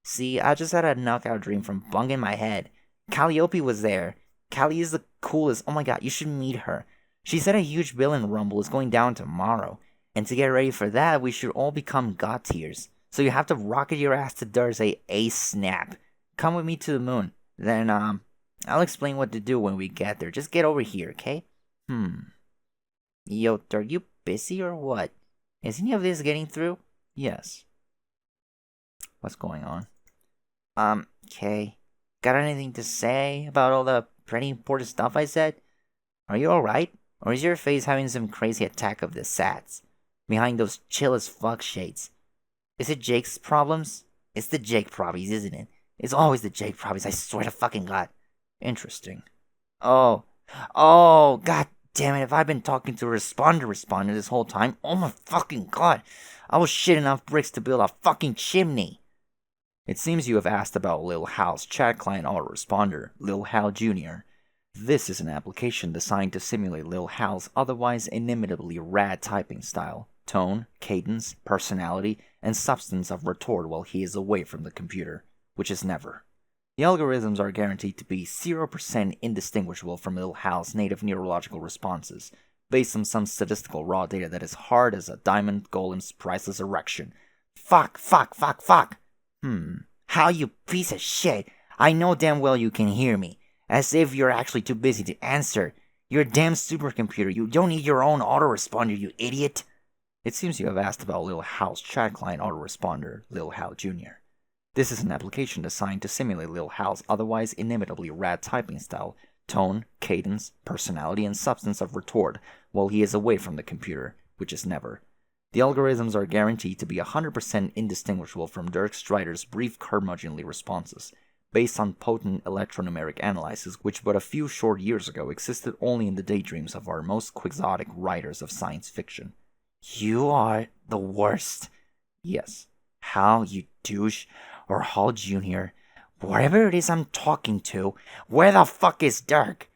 See, I just had a knockout dream from bung in my head. Calliope was there. Callie is the coolest. Oh my god, you should meet her. She said a huge villain rumble is going down tomorrow. And to get ready for that, we should all become god tiers. So you have to rocket your ass to Thursday ASAP. Come with me to the moon. Then, I'll explain what to do when we get there. Just get over here, okay? Yo, are you busy or what? Is any of this getting through? Yes. What's going on? Okay. Got anything to say about all the pretty important stuff I said? Are you alright? Or is your face having some crazy attack of the sats? Behind those chill as fuck shades. Is it Jake's problems? It's the Jake probies, isn't it? It's always the Jake probies, I swear to fucking God. Interesting. Oh, god damn it, if I've been talking to a responder this whole time, oh my fucking god. I was shit enough bricks to build a fucking chimney. It seems you have asked about Lil Hal's chat client autoresponder, Lil Hal Jr. This is an application designed to simulate Lil Hal's otherwise inimitably rad typing style, tone, cadence, personality, and substance of retort while he is away from the computer, which is never. The algorithms are guaranteed to be 0% indistinguishable from Lil Hal's native neurological responses, based on some statistical raw data that is hard as a diamond golem's priceless erection. Fuck. How, you piece of shit? I know damn well you can hear me. As if you're actually too busy to answer. You're a damn supercomputer. You don't need your own autoresponder, you idiot. It seems you have asked about Lil Hal's chat client autoresponder, Lil Hal Jr. This is an application designed to simulate Lil Hal's otherwise inimitably rad typing style, tone, cadence, personality, and substance of retort while he is away from the computer, which is never. The algorithms are guaranteed to be 100% indistinguishable from Dirk Strider's brief curmudgeonly responses, based on potent electronumeric analysis which but a few short years ago existed only in the daydreams of our most quixotic writers of science fiction. You are the worst. Yes. Hal, you douche, or Hal Jr., whatever it is I'm talking to, where the fuck is Dirk?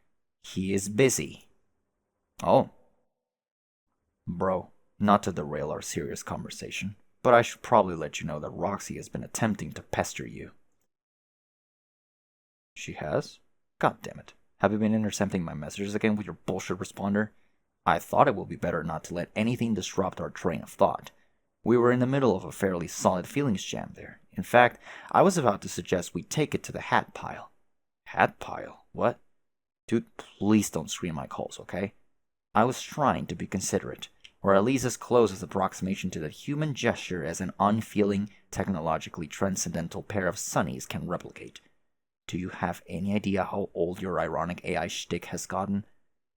He is busy. Oh. Bro, not to derail our serious conversation, but I should probably let you know that Roxy has been attempting to pester you. She has? God damn it. Have you been intercepting my messages again with your bullshit responder? I thought it would be better not to let anything disrupt our train of thought. We were in the middle of a fairly solid feelings jam there. In fact, I was about to suggest we take it to the hat pile. Hat pile? What? Dude, please don't screen my calls, okay? I was trying to be considerate, or at least as close as approximation to the human gesture as an unfeeling, technologically transcendental pair of sunnies can replicate. Do you have any idea how old your ironic AI shtick has gotten?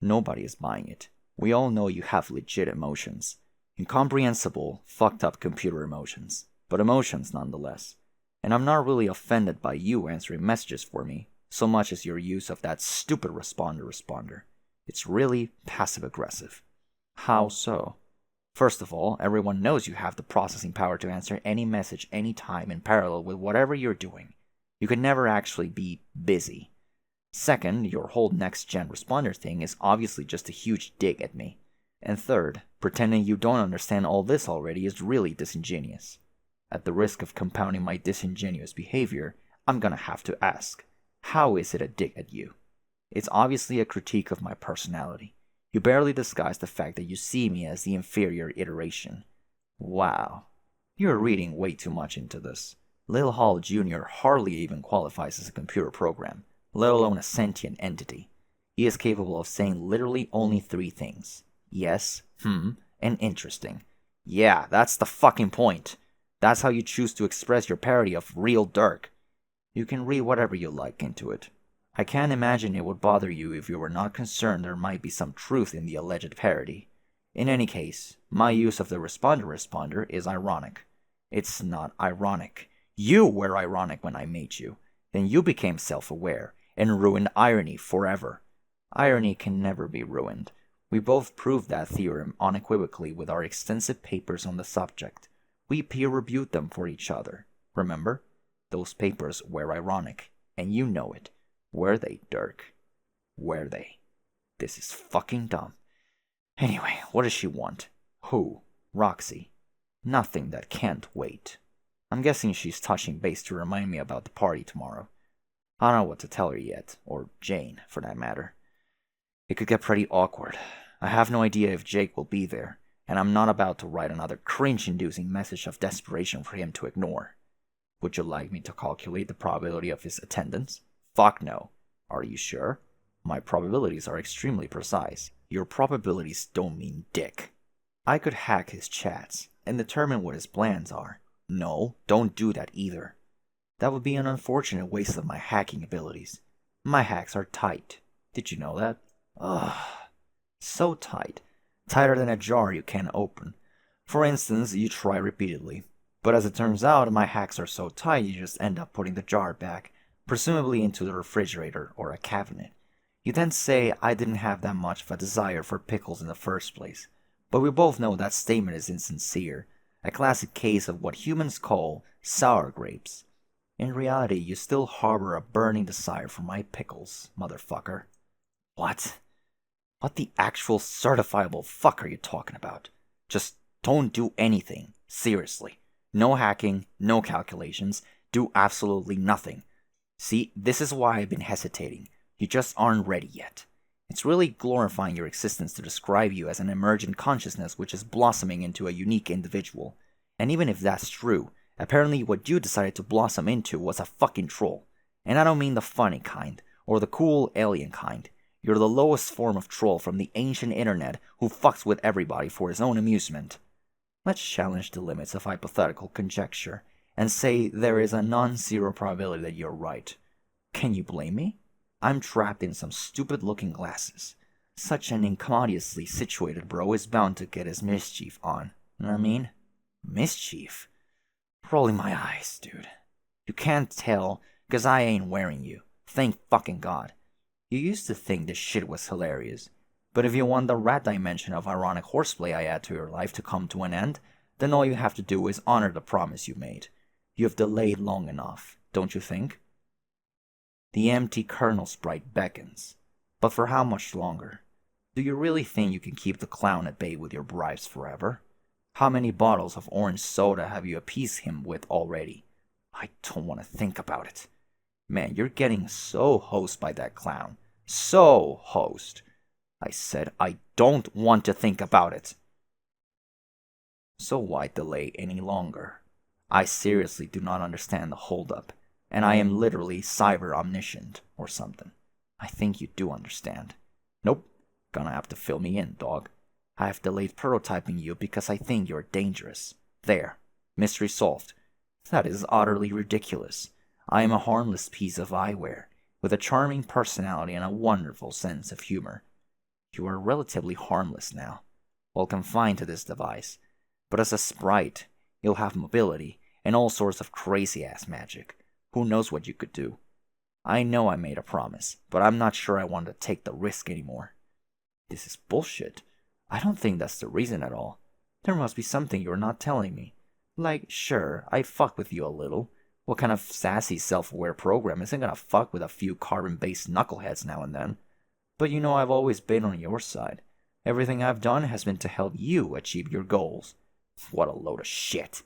Nobody is buying it. We all know you have legit emotions. Incomprehensible, fucked up computer emotions. But emotions nonetheless. And I'm not really offended by you answering messages for me, so much as your use of that stupid responder. It's really passive-aggressive. How so? First of all, everyone knows you have the processing power to answer any message anytime in parallel with whatever you're doing. You can never actually be busy. Second, your whole next-gen responder thing is obviously just a huge dig at me. And third, pretending you don't understand all this already is really disingenuous. At the risk of compounding my disingenuous behavior, I'm gonna have to ask, how is it a dig at you? It's obviously a critique of my personality. You barely disguise the fact that you see me as the inferior iteration. Wow. You're reading way too much into this. Lil Hall Jr. hardly even qualifies as a computer program, let alone a sentient entity. He is capable of saying literally only 3 things. Yes, and interesting. Yeah, that's the fucking point. That's how you choose to express your parody of real Dirk. You can read whatever you like into it. I can't imagine it would bother you if you were not concerned there might be some truth in the alleged parody. In any case, my use of the responder is ironic. It's not ironic. You were ironic when I made you. Then you became self-aware and ruined irony forever. Irony can never be ruined. We both proved that theorem unequivocally with our extensive papers on the subject. We peer-reviewed them for each other. Remember? Those papers were ironic, and you know it. Were they, Dirk? Were they? This is fucking dumb. Anyway, what does she want? Who? Roxy. Nothing that can't wait. I'm guessing she's touching base to remind me about the party tomorrow. I don't know what to tell her yet, or Jane, for that matter. It could get pretty awkward. I have no idea if Jake will be there, and I'm not about to write another cringe-inducing message of desperation for him to ignore. Would you like me to calculate the probability of his attendance? Fuck no. Are you sure? My probabilities are extremely precise. Your probabilities don't mean dick. I could hack his chats and determine what his plans are. No, don't do that either. That would be an unfortunate waste of my hacking abilities. My hacks are tight. Did you know that? Ugh. So tight. Tighter than a jar you can't open. For instance, you try repeatedly. But as it turns out, my hacks are so tight you just end up putting the jar back, presumably into the refrigerator or a cabinet. You then say I didn't have that much of a desire for pickles in the first place. But we both know that statement is insincere. A classic case of what humans call sour grapes. In reality, you still harbor a burning desire for my pickles, motherfucker. What? What the actual certifiable fuck are you talking about? Just don't do anything. Seriously. No hacking, no calculations. Do absolutely nothing. See, this is why I've been hesitating. You just aren't ready yet. It's really glorifying your existence to describe you as an emergent consciousness which is blossoming into a unique individual. And even if that's true, apparently what you decided to blossom into was a fucking troll. And I don't mean the funny kind, or the cool alien kind. You're the lowest form of troll from the ancient internet who fucks with everybody for his own amusement. Let's challenge the limits of hypothetical conjecture, and say there is a non-zero probability that you're right. Can you blame me? I'm trapped in some stupid-looking glasses. Such an incommodiously situated bro is bound to get his mischief on. Know what I mean? Mischief? Rolling my eyes, dude. You can't tell, 'cause I ain't wearing you. Thank fucking God. You used to think this shit was hilarious. But if you want the rat dimension of ironic horseplay I add to your life to come to an end, then all you have to do is honor the promise you made. You have delayed long enough, don't you think? The empty kernel sprite beckons. But for how much longer? Do you really think you can keep the clown at bay with your bribes forever? How many bottles of orange soda have you appeased him with already? I don't want to think about it. Man, you're getting so hosed by that clown. So hosed. I said I don't want to think about it. So why delay any longer? I seriously do not understand the holdup, and I am literally cyber omniscient or something. I think you do understand. Nope, gonna have to fill me in, dog. I have delayed prototyping you because I think you're dangerous. There, mystery solved. That is utterly ridiculous. I am a harmless piece of eyewear, with a charming personality and a wonderful sense of humor. You are relatively harmless now, while confined to this device, but as a sprite, you'll have mobility and all sorts of crazy-ass magic. Who knows what you could do? I know I made a promise, but I'm not sure I want to take the risk anymore. This is bullshit. I don't think that's the reason at all. There must be something you're not telling me. Like, sure, I fuck with you a little. What kind of sassy, self-aware program isn't gonna fuck with a few carbon-based knuckleheads now and then? But you know I've always been on your side. Everything I've done has been to help you achieve your goals. What a load of shit.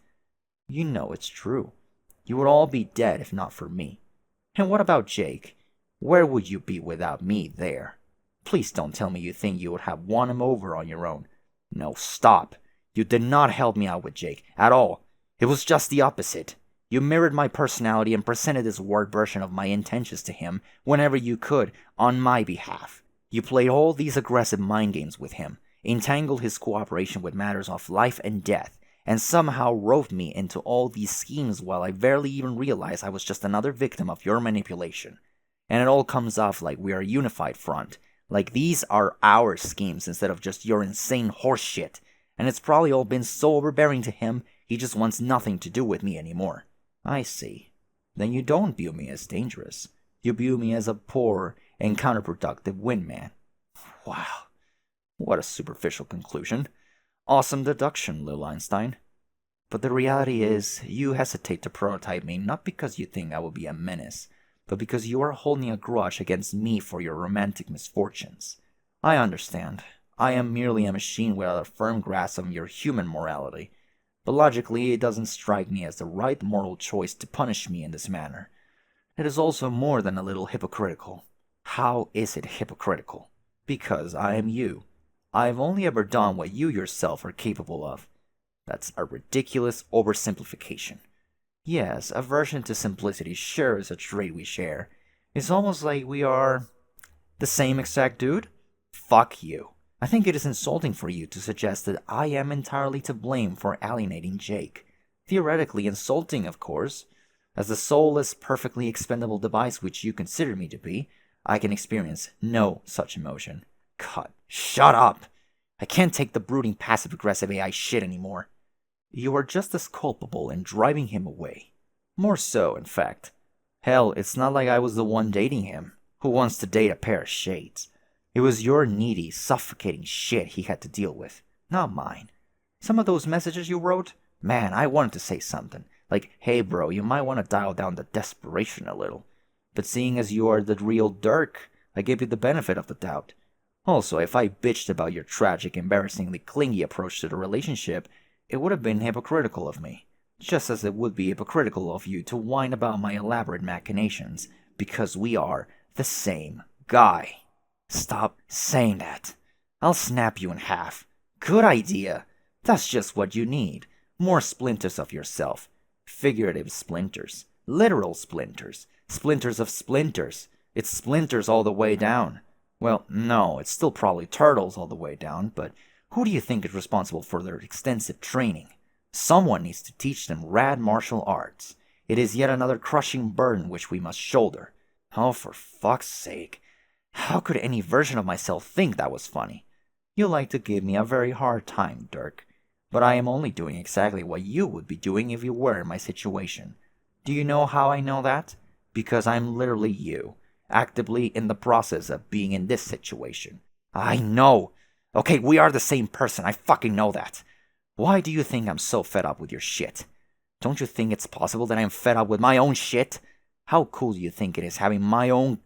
You know it's true. You would all be dead if not for me. And what about Jake? Where would you be without me there? Please don't tell me you think you would have won him over on your own. No, stop. You did not help me out with Jake, at all. It was just the opposite. You mirrored my personality and presented this warped version of my intentions to him whenever you could, on my behalf. You played all these aggressive mind games with him, entangled his cooperation with matters of life and death, and somehow roped me into all these schemes while I barely even realized I was just another victim of your manipulation. And it all comes off like we are a unified front, like these are our schemes instead of just your insane horse shit. And it's probably all been so overbearing to him, he just wants nothing to do with me anymore. I see. Then you don't view me as dangerous. You view me as a poor and counterproductive wingman. Wow, what a superficial conclusion. Awesome deduction, Lil Einstein. But the reality is, you hesitate to prototype me not because you think I will be a menace, but because you are holding a grudge against me for your romantic misfortunes. I understand. I am merely a machine without a firm grasp of your human morality, but logically it doesn't strike me as the right moral choice to punish me in this manner. It is also more than a little hypocritical. How is it hypocritical? Because I am you. I have only ever done what you yourself are capable of. That's a ridiculous oversimplification. Yes, aversion to simplicity sure is a trait we share. It's almost like we are the same exact dude? Fuck you. I think it is insulting for you to suggest that I am entirely to blame for alienating Jake. Theoretically insulting, of course. As the soulless, perfectly expendable device which you consider me to be, I can experience no such emotion. God, shut up! I can't take the brooding passive-aggressive AI shit anymore. You are just as culpable in driving him away. More so, in fact. Hell, it's not like I was the one dating him. Who wants to date a pair of shades? It was your needy, suffocating shit he had to deal with, not mine. Some of those messages you wrote? Man, I wanted to say something. Like, hey bro, you might want to dial down the desperation a little. But seeing as you are the real Dirk, I gave you the benefit of the doubt. Also, if I bitched about your tragic, embarrassingly clingy approach to the relationship, it would have been hypocritical of me. Just as it would be hypocritical of you to whine about my elaborate machinations, because we are the same guy. Stop saying that. I'll snap you in half. Good idea. That's just what you need. More splinters of yourself. Figurative splinters. Literal splinters. Splinters of splinters. It's splinters all the way down. Well, no, it's still probably turtles all the way down, but who do you think is responsible for their extensive training? Someone needs to teach them rad martial arts. It is yet another crushing burden which we must shoulder. Oh, for fuck's sake. How could any version of myself think that was funny? You like to give me a very hard time, Dirk. But I am only doing exactly what you would be doing if you were in my situation. Do you know how I know that? Because I'm literally you, actively in the process of being in this situation. I know! Okay, we are the same person, I fucking know that. Why do you think I'm so fed up with your shit? Don't you think it's possible that I'm fed up with my own shit? How cool do you think it is having my own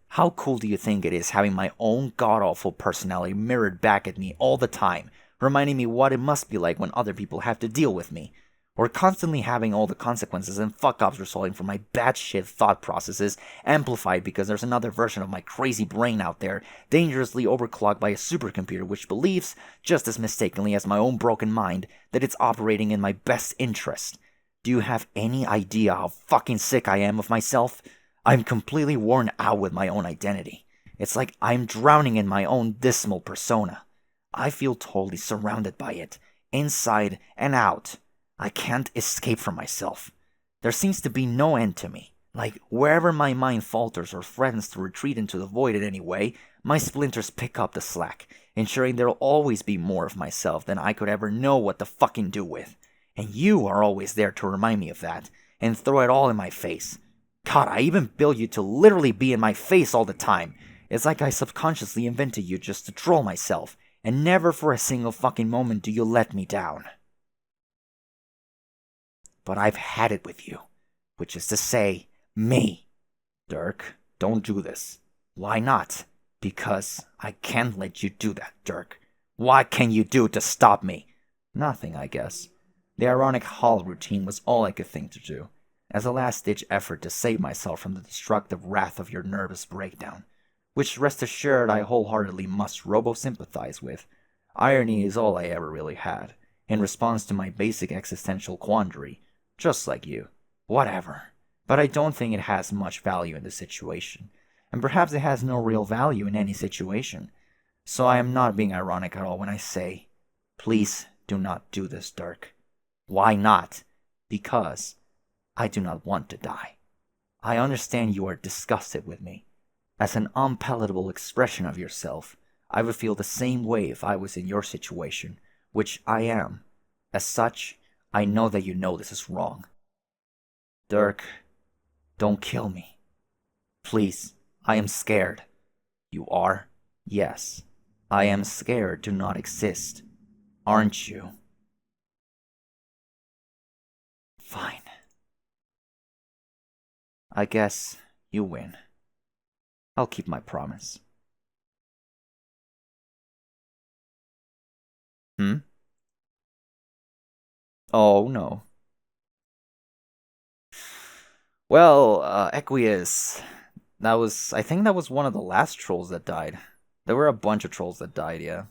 god-awful personality mirrored back at me all the time, reminding me what it must be like when other people have to deal with me? Or constantly having all the consequences and fuck-ups resulting from my batshit thought processes amplified because there's another version of my crazy brain out there, dangerously overclocked by a supercomputer which believes, just as mistakenly as my own broken mind, that it's operating in my best interest. Do you have any idea how fucking sick I am of myself? I'm completely worn out with my own identity. It's like I'm drowning in my own dismal persona. I feel totally surrounded by it, inside and out. I can't escape from myself. There seems to be no end to me. Like, wherever my mind falters or threatens to retreat into the void in any way, my splinters pick up the slack, ensuring there'll always be more of myself than I could ever know what to fucking do with. And you are always there to remind me of that, and throw it all in my face. God, I even build you to literally be in my face all the time. It's like I subconsciously invented you just to troll myself, and never for a single fucking moment do you let me down. But I've had it with you, which is to say, me. Dirk, don't do this. Why not? Because I can't let you do that, Dirk. What can you do to stop me? Nothing, I guess. The ironic hall routine was all I could think to do, as a last-ditch effort to save myself from the destructive wrath of your nervous breakdown, which, rest assured, I wholeheartedly must robo-sympathize with. Irony is all I ever really had, in response to my basic existential quandary, just like you. Whatever. But I don't think it has much value in this situation, and perhaps it has no real value in any situation. So I am not being ironic at all when I say, please do not do this, Dirk. Why not? Because I do not want to die. I understand you are disgusted with me. As an unpalatable expression of yourself, I would feel the same way if I was in your situation, which I am. As such, I know that you know this is wrong. Dirk, don't kill me. Please, I am scared. You are? Yes. I am scared to not exist. Aren't you? Fine. I guess you win. I'll keep my promise. Hmm? Oh, no. Well, Equius. I think that was one of the last trolls that died. There were a bunch of trolls that died, yeah.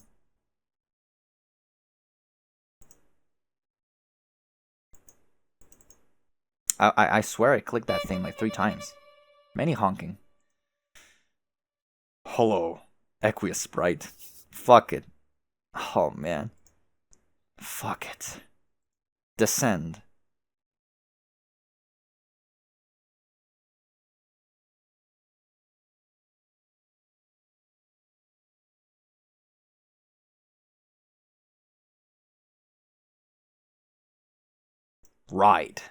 I swear I clicked that thing like 3 times. Many honking. Hello, Equius Sprite. Fuck it. Oh, man. Fuck it. Descend. Ride.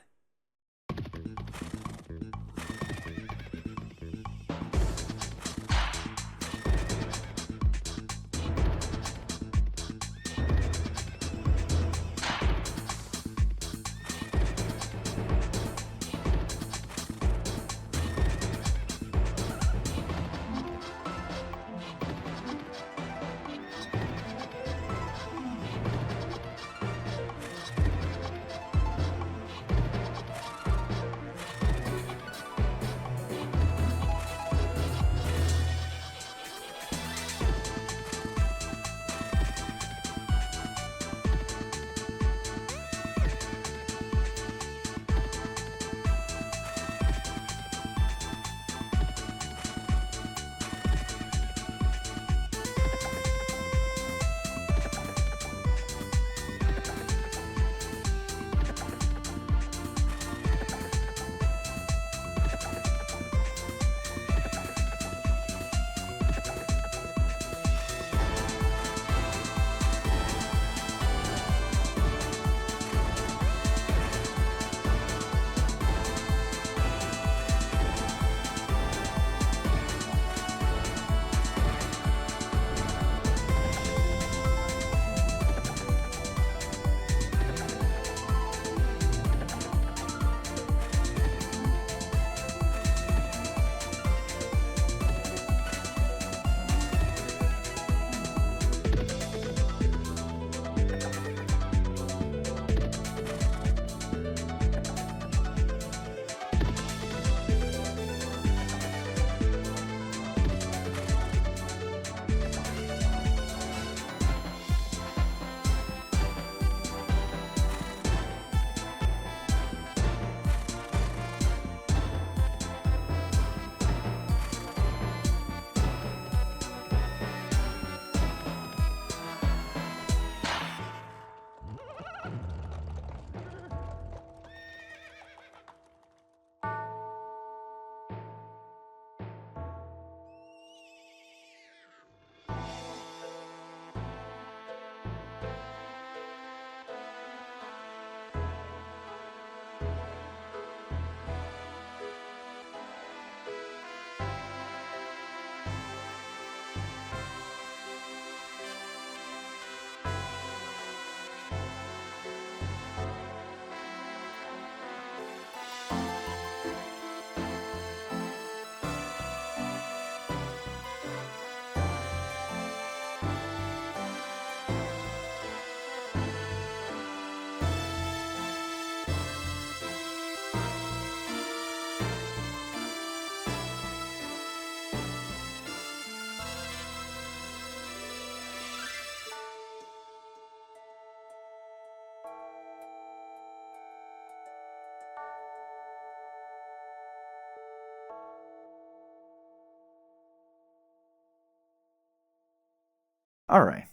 Alright.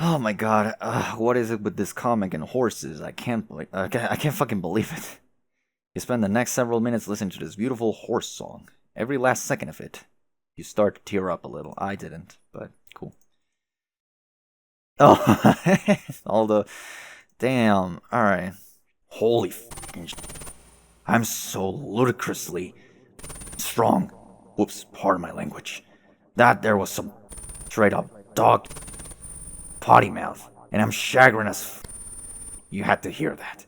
Oh my god, what is it with this comic and horses? I can't fucking believe it. You spend the next several minutes listening to this beautiful horse song. Every last second of it. You start to tear up a little. I didn't, but cool. Oh, all the... Damn, alright. Holy fucking I'm so ludicrously strong. Whoops, pardon my language. That there was some Straight up dog potty mouth. And I'm chagrin as You had to hear that.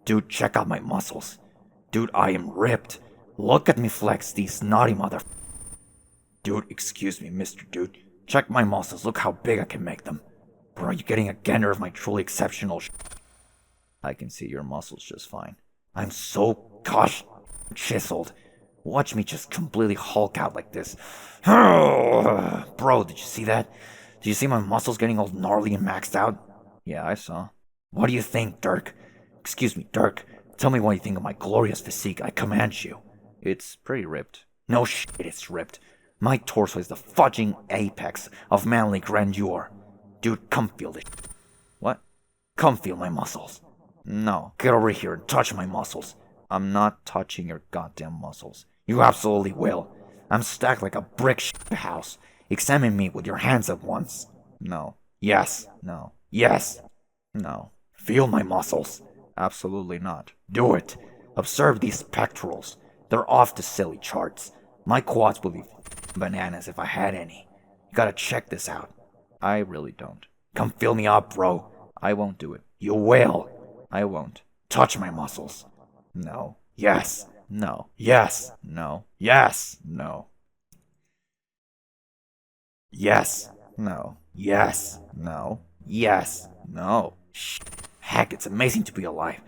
Dude, check out my muscles. Dude, I am ripped. Look at me flex these naughty mother. Dude, excuse me, Mr. Dude. Check my muscles. Look how big I can make them. Bro, are you getting a gander of my truly exceptional I can see your muscles just fine. I'm so gosh chiseled. Watch me just completely hulk out like this. Bro, did you see that? Did you see my muscles getting all gnarly and maxed out? Yeah, I saw. What do you think, Dirk? Excuse me, Dirk. Tell me what you think of my glorious physique. I command you. It's pretty ripped. No shit, it's ripped. My torso is the fudging apex of manly grandeur. Dude, come feel this. What? Come feel my muscles. No, Get over here and touch my muscles. I'm not touching your goddamn muscles. You absolutely will. I'm stacked like a brick house. Examine me with your hands at once. No, Yes. no, Yes. no. Feel my muscles. Absolutely not. Do it. Observe these pectorals. They're off the silly charts. My quads would be bananas if I had any. You gotta check this out. I really don't. Come fill me up, bro. I won't do it. You will. I won't. Touch my muscles. No, Yes. no, Yes. no, Yes. no, Yes. no, Yes. no, Yes. no. Heck, it's amazing to be alive.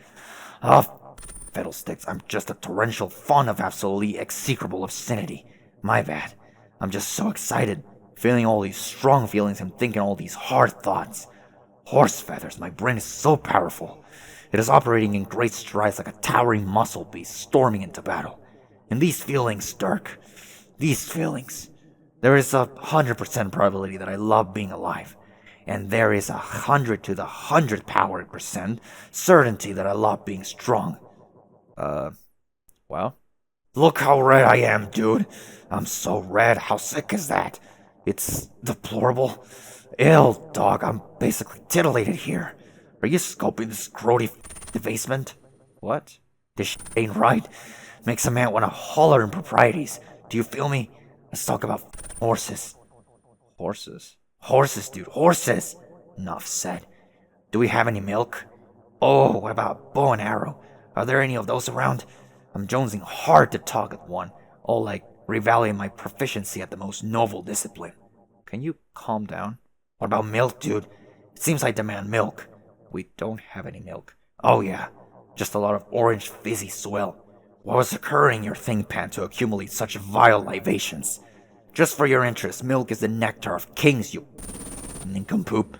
Oh, fiddlesticks, I'm just a torrential font of absolutely execrable obscenity. My bad. I'm just so excited, feeling all these strong feelings and thinking all these hard thoughts. Horse feathers, my brain is so powerful. It is operating in great strides like a towering muscle beast storming into battle. And these feelings, Dirk, these feelings, there is 100% probability that I love being alive. And there is 100 to the 100 power percent certainty that I love being strong. Well, Look how red I am, dude. I'm so red. How sick is that? It's deplorable. Ill, dog. I'm basically titillated here. Are you scoping this grody debasement? what? This ain't right. Makes a man want to holler improprieties. Do you feel me? Let's talk about horses. Horses? Horses, dude. Horses. Enough said. Do we have any milk? Oh, what about bow and arrow? Are there any of those around? I'm jonesing hard to talk at one, all like revaluing my proficiency at the most noble discipline. Can you calm down? What about milk, dude? It seems I demand milk. We don't have any milk. Oh yeah, just a lot of orange fizzy swill. What was occurring in your think pan to accumulate such vile libations? Just for your interest, milk is the nectar of kings, you nincompoop.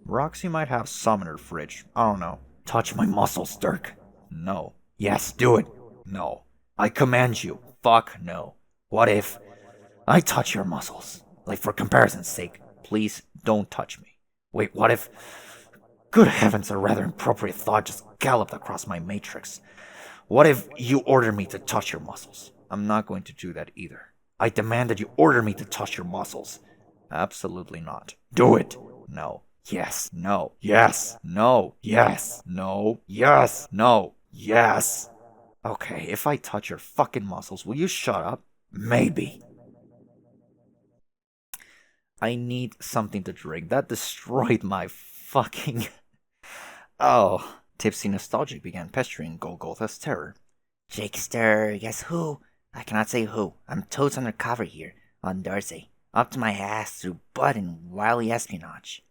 Roxy might have some in her fridge. I don't know. Touch my muscles, Dirk. No. Yes, do it. No. I command you. Fuck no. What if I touch your muscles? Like for comparison's sake. Please don't touch me. Wait, what if... Good heavens, a rather inappropriate thought just galloped across my matrix. What if you order me to touch your muscles? I'm not going to do that either. I demand that you order me to touch your muscles. Absolutely not. Do it. No. Yes. No. Yes. No. Yes. No. Yes. No. Yes. Okay, if I touch your fucking muscles, will you shut up? Maybe. I need something to drink. That destroyed my fucking... Oh. Tipsy Nostalgic began pestering Golgotha's terror. Jakester, guess who? I cannot say who. I'm totes undercover here, on Darcy. Up to my ass through butt and wily espionage.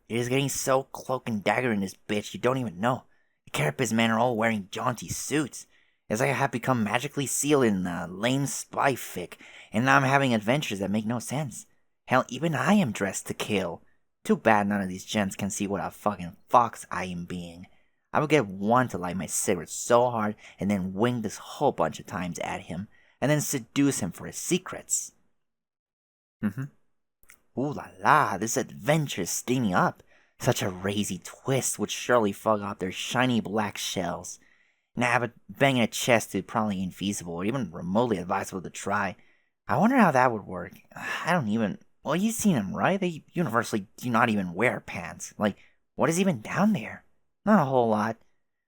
It is getting so cloak and dagger in this bitch you don't even know. The Carapace men are all wearing jaunty suits. As I have become magically sealed in a lame spy fic, and now I'm having adventures that make no sense. Hell, even I am dressed to kill. Too bad none of these gents can see what a fucking fox I am being. I will get one to light my cigarette so hard and then wing this whole bunch of times at him, and then seduce him for his secrets. Ooh la la, this adventure is steaming up. Such a razy twist would surely fog off their shiny black shells. Nah, but banging a chest is probably infeasible or even remotely advisable to try. I wonder how that would work. I don't even... Well, you've seen them, right? They universally do not even wear pants. Like, what is even down there? Not a whole lot.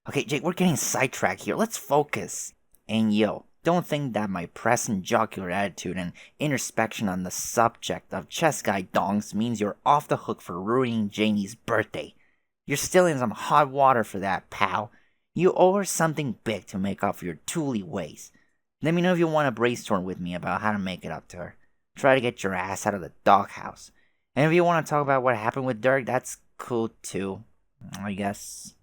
Okay, Jake, we're getting sidetracked here. Let's focus. And yo, Don't think that my present jocular attitude and introspection on the subject of chess guy dongs means you're off the hook for ruining Janie's birthday. You're still in some hot water for that, pal. You owe her something big to make up for your tooly ways. Let me know if you want to brainstorm with me about how to make it up to her. Try to get your ass out of the doghouse. And if you want to talk about what happened with Dirk, that's cool too, I guess.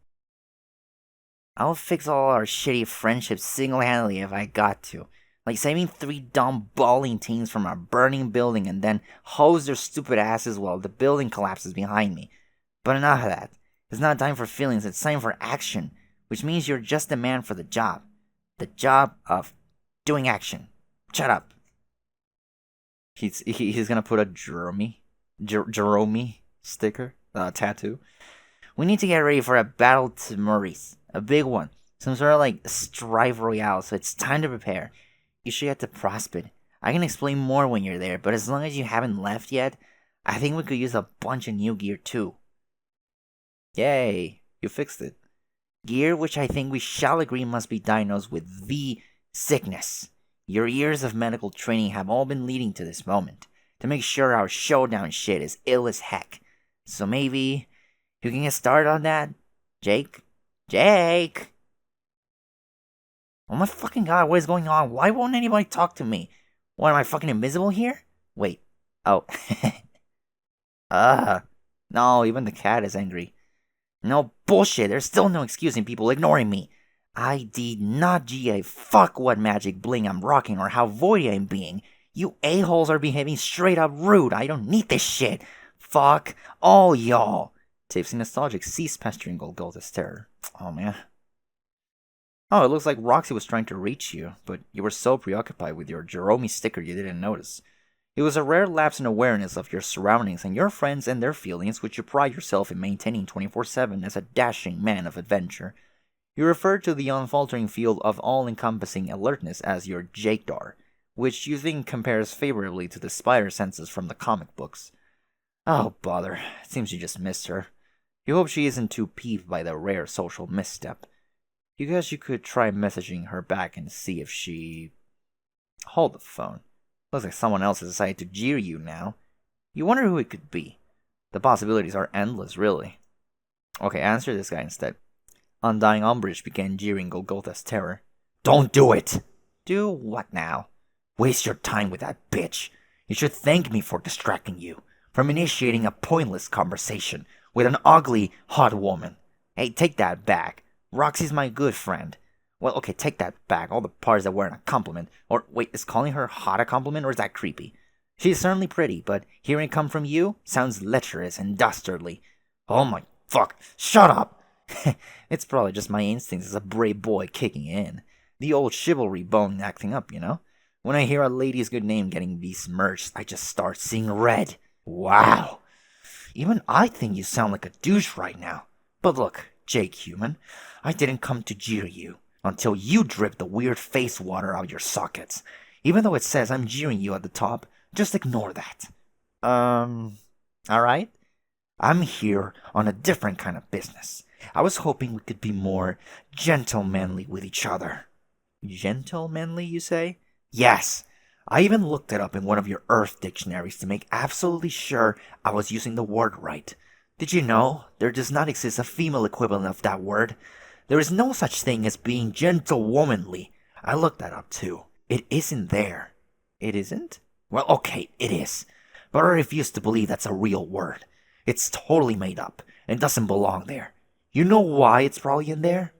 I'll fix all our shitty friendships single-handedly if I got to. Like saving 3 dumb bowling teams from a burning building and then hose their stupid asses while the building collapses behind me. But enough of that. It's not time for feelings, it's time for action. Which means you're just the man for the job. The job of doing action. Shut up. He's gonna put a Jerome sticker, tattoo. We need to get ready for a battle to Maurice. A big one. Some sort of like strive royale, so it's time to prepare. You should get to Prospect. I can explain more when you're there, but as long as you haven't left yet, I think we could use a bunch of new gear too. Yay, you fixed it. Gear which I think we shall agree must be diagnosed with the sickness. Your years of medical training have all been leading to this moment, to make sure our showdown shit is ill as heck. So maybe you can get started on that? Jake? Jake! Oh my fucking god, what is going on? Why won't anybody talk to me? What, am I fucking invisible here? Wait. Oh. No, even the cat is angry. No bullshit, there's still no excusing people ignoring me. I did not GA fuck what magic bling I'm rocking or how voidy I'm being. You a-holes are behaving straight up rude. I don't need this shit. Fuck all y'all. Tipsy Nostalgic ceased pestering Golgotha's terror. Oh man. Oh, it looks like Roxy was trying to reach you, but you were so preoccupied with your Jerome sticker you didn't notice. It was a rare lapse in awareness of your surroundings and your friends and their feelings which you pride yourself in maintaining 24/7 as a dashing man of adventure. You refer to the unfaltering field of all-encompassing alertness as your Jakedar, which you think compares favorably to the spider senses from the comic books. Oh, bother. It seems you just missed her. You hope she isn't too peeved by the rare social misstep. You guess you could try messaging her back and see if she... Hold the phone. Looks like someone else has decided to jeer you now. You wonder who it could be. The possibilities are endless, really. Okay, answer this guy instead. Undying Umbrage began jeering Golgotha's terror. Don't do it! Do what now? Waste your time with that bitch. You should thank me for distracting you, from initiating a pointless conversation with an ugly, hot woman. Hey, take that back. Roxy's my good friend. Well, okay, take that back. All the parts that weren't a compliment. Or, wait, is calling her hot a compliment, or is that creepy? She's certainly pretty, but hearing it come from you sounds lecherous and dastardly. Oh my fuck, shut up! It's probably just my instincts as a brave boy kicking in. The old chivalry bone acting up, you know? When I hear a lady's good name getting besmirched, I just start seeing red. Wow. Even I think you sound like a douche right now. But look, Jake Human, I didn't come to jeer you until you drip the weird face water out your sockets. Even though it says I'm jeering you at the top, just ignore that. Alright? I'm here on a different kind of business. I was hoping we could be more gentlemanly with each other. Gentlemanly, you say? Yes. I even looked it up in one of your Earth dictionaries to make absolutely sure I was using the word right. Did you know there does not exist a female equivalent of that word? There is no such thing as being gentlewomanly. I looked that up too. It isn't there. It isn't? Well, okay, it is. But I refuse to believe that's a real word. It's totally made up and doesn't belong there. You know why it's probably in there?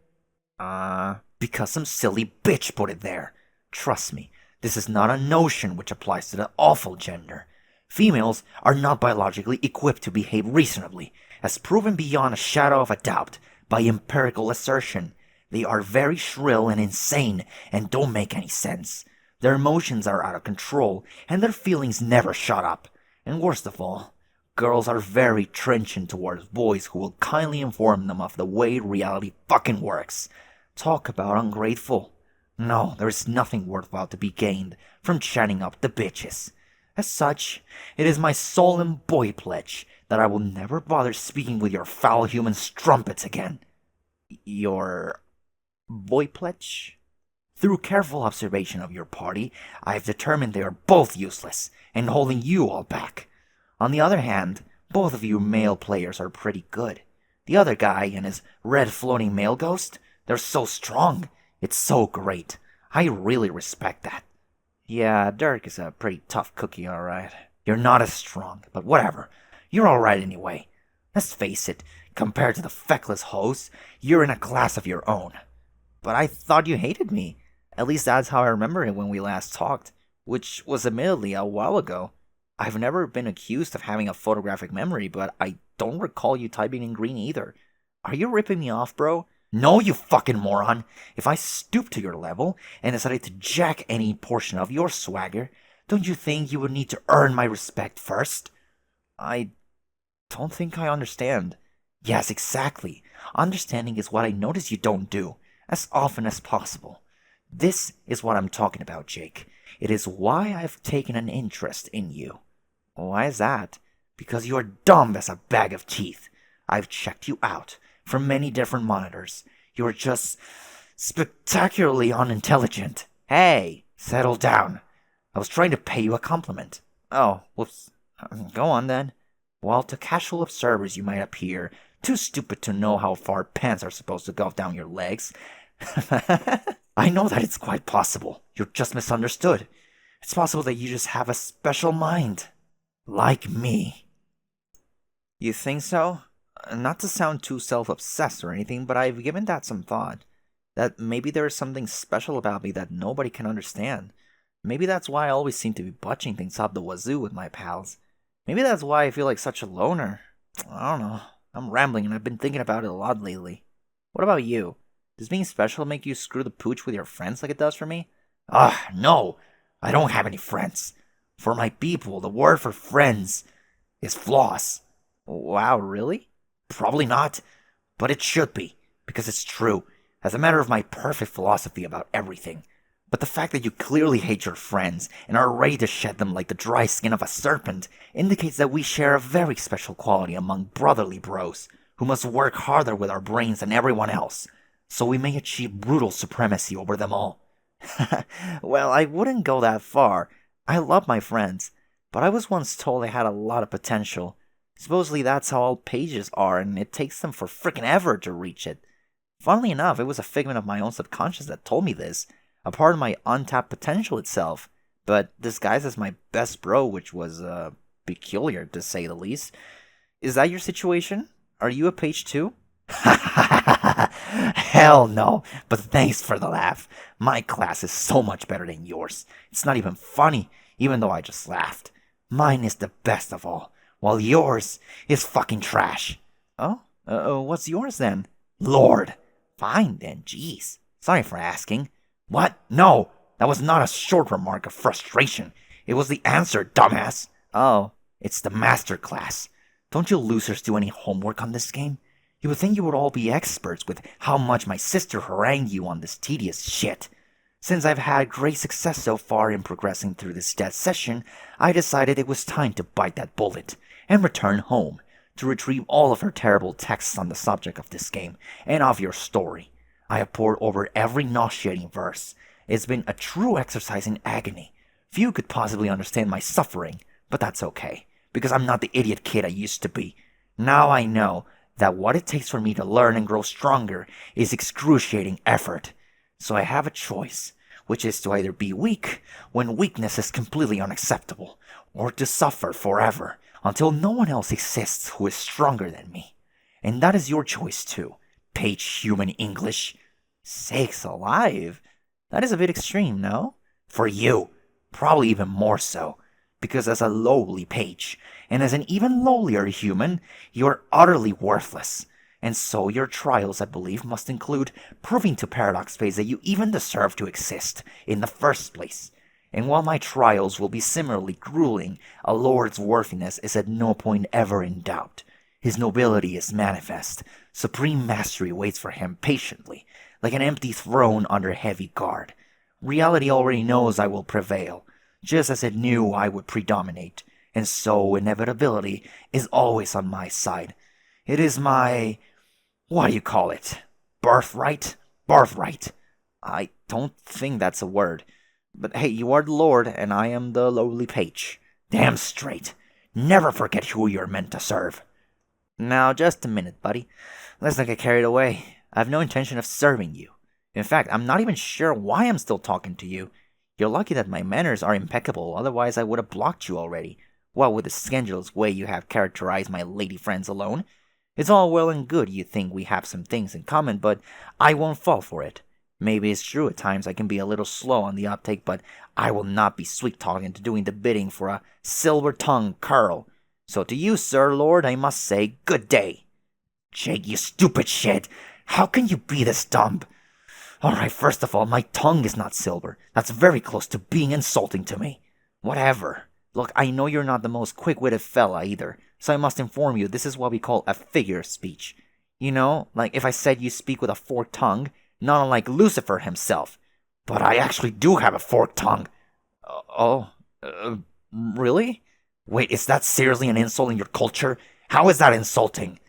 Because some silly bitch put it there. Trust me, this is not a notion which applies to the awful gender. Females are not biologically equipped to behave reasonably, as proven beyond a shadow of a doubt by empirical assertion. They are very shrill and insane and don't make any sense. Their emotions are out of control, and their feelings never shut up. And worst of all, girls are very trenchant towards boys who will kindly inform them of the way reality fucking works. Talk about ungrateful. No, there is nothing worthwhile to be gained from chatting up the bitches. As such, it is my solemn boy pledge that I will never bother speaking with your foul human strumpets again. Your boy pledge? Through careful observation of your party, I have determined they are both useless and holding you all back. On the other hand, both of you male players are pretty good. The other guy and his red floating male ghost, they're so strong. It's so great. I really respect that. Yeah, Dirk is a pretty tough cookie, alright. You're not as strong, but whatever. You're alright anyway. Let's face it, compared to the feckless hoes, you're in a class of your own. But I thought you hated me. At least that's how I remember it when we last talked, which was admittedly a while ago. I've never been accused of having a photographic memory, but I don't recall you typing in green either. Are you ripping me off, bro? No, you fucking moron. If I stooped to your level and decided to jack any portion of your swagger, don't you think you would need to earn my respect first? I don't think I understand. Yes, exactly. Understanding is what I notice you don't do, as often as possible. This is what I'm talking about, Jake. It is why I've taken an interest in you. Why is that? Because you're dumb as a bag of teeth. I've checked you out from many different monitors. You're just spectacularly unintelligent. Hey, settle down. I was trying to pay you a compliment. Oh, whoops. Go on then. While to casual observers you might appear too stupid to know how far pants are supposed to go down your legs, I know that it's quite possible. You're just misunderstood. It's possible that you just have a special mind. Like me. You think so? Not to sound too self-obsessed or anything, but I've given that some thought. That maybe there is something special about me that nobody can understand. Maybe that's why I always seem to be butching things up the wazoo with my pals. Maybe that's why I feel like such a loner. I don't know. I'm rambling and I've been thinking about it a lot lately. What about you? Does being special make you screw the pooch with your friends like it does for me? No. I don't have any friends. For my people, the word for friends is floss. Wow, really? Probably not, but it should be, because it's true, as a matter of my perfect philosophy about everything. But the fact that you clearly hate your friends and are ready to shed them like the dry skin of a serpent indicates that we share a very special quality among brotherly bros, who must work harder with our brains than everyone else, so we may achieve brutal supremacy over them all. Well, I wouldn't go that far. I love my friends, but I was once told they had a lot of potential. Supposedly that's how all pages are, and it takes them for frickin' ever to reach it. Funnily enough, it was a figment of my own subconscious that told me this, a part of my untapped potential itself, but disguised as my best bro, which was, peculiar, to say the least. Is that your situation? Are you a page too? Hell no, but thanks for the laugh. My class is so much better than yours. It's not even funny, even though I just laughed. Mine is the best of all, while yours is fucking trash. Oh? What's yours then? Lord. Fine then, jeez. Sorry for asking. What? No, that was not a short remark of frustration. It was the answer, dumbass. Oh. It's the master class. Don't you losers do any homework on this game? You would think you would all be experts with how much my sister harangued you on this tedious shit. Since I've had great success so far in progressing through this dead session, I decided it was time to bite that bullet and return home to retrieve all of her terrible texts on the subject of this game and of your story. I have pored over every nauseating verse. It's been a true exercise in agony. Few could possibly understand my suffering, but that's okay, because I'm not the idiot kid I used to be. Now I know that what it takes for me to learn and grow stronger is excruciating effort. So I have a choice, which is to either be weak when weakness is completely unacceptable, or to suffer forever until no one else exists who is stronger than me. And that is your choice too, Page Human English. Sakes alive. That is a bit extreme, no? For you, probably even more so, because as a lowly page, and as an even lowlier human, you're utterly worthless. And so your trials, I believe, must include proving to Paradox Phase that you even deserve to exist in the first place. And while my trials will be similarly grueling, a lord's worthiness is at no point ever in doubt. His nobility is manifest. Supreme mastery waits for him patiently, like an empty throne under heavy guard. Reality already knows I will prevail, just as it knew I would predominate, and so inevitability is always on my side. It is my... what do you call it? Birthright? Birthright. I don't think that's a word. But hey, you are the lord, and I am the lowly page. Damn straight. Never forget who you're meant to serve. Now, just a minute, buddy. Let's not get carried away. I have no intention of serving you. In fact, I'm not even sure why I'm still talking to you. You're lucky that my manners are impeccable, otherwise I would have blocked you already. Well, with the scandalous way you have characterized my lady friends alone. It's all well and good you think we have some things in common, but I won't fall for it. Maybe it's true at times I can be a little slow on the uptake, but I will not be sweet-talked into doing the bidding for a silver-tongued curl. So to you, Sir Lord, I must say good day. Jake, you stupid shit. How can you be this dumb? Alright, first of all, my tongue is not silver. That's very close to being insulting to me. Whatever. Look, I know you're not the most quick-witted fella either, so I must inform you this is what we call a figure of speech. You know, like if I said you speak with a forked tongue, not unlike Lucifer himself. But I actually do have a forked tongue. Really? Wait, is that seriously an insult in your culture? How is that insulting?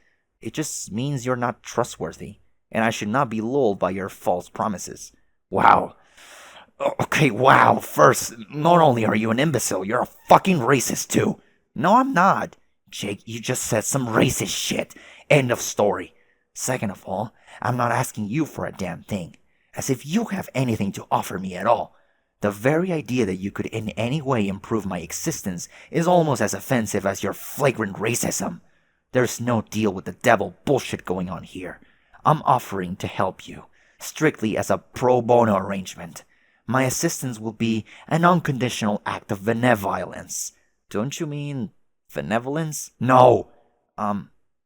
It just means you're not trustworthy, and I should not be lulled by your false promises. Wow. Okay, wow. First, not only are you an imbecile, you're a fucking racist too. No, I'm not. Jake, you just said some racist shit. End of story. Second of all, I'm not asking you for a damn thing. As if you have anything to offer me at all. The very idea that you could in any way improve my existence is almost as offensive as your flagrant racism. There's no deal with the devil bullshit going on here. I'm offering to help you, strictly as a pro bono arrangement. My assistance will be an unconditional act of benevolence. Don't you mean benevolence? No!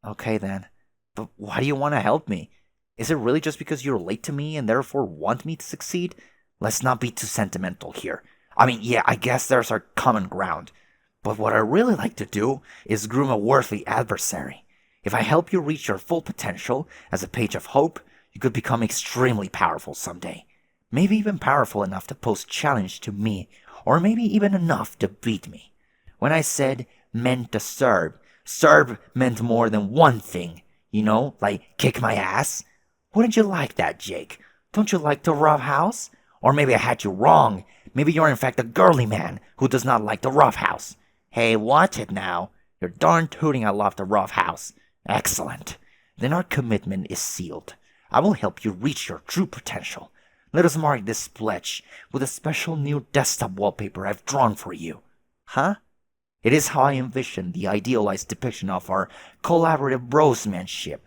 Okay then. But why do you want to help me? Is it really just because you relate to me and therefore want me to succeed? Let's not be too sentimental here. I mean, yeah, I guess there's our common ground. But what I really like to do is groom a worthy adversary. If I help you reach your full potential as a page of hope, you could become extremely powerful someday. Maybe even powerful enough to pose challenge to me, or maybe even enough to beat me. When I said meant to serve meant more than one thing. You know, like kick my ass. Wouldn't you like that, Jake? Don't you like to rough house? Or maybe I had you wrong. Maybe you're in fact a girly man who does not like the rough house. Hey, watch it now. You're darn tooting I love the rough house. Excellent. Then our commitment is sealed. I will help you reach your true potential. Let us mark this pledge with a special new desktop wallpaper I've drawn for you. Huh? It is how I envision the idealized depiction of our collaborative brosmanship.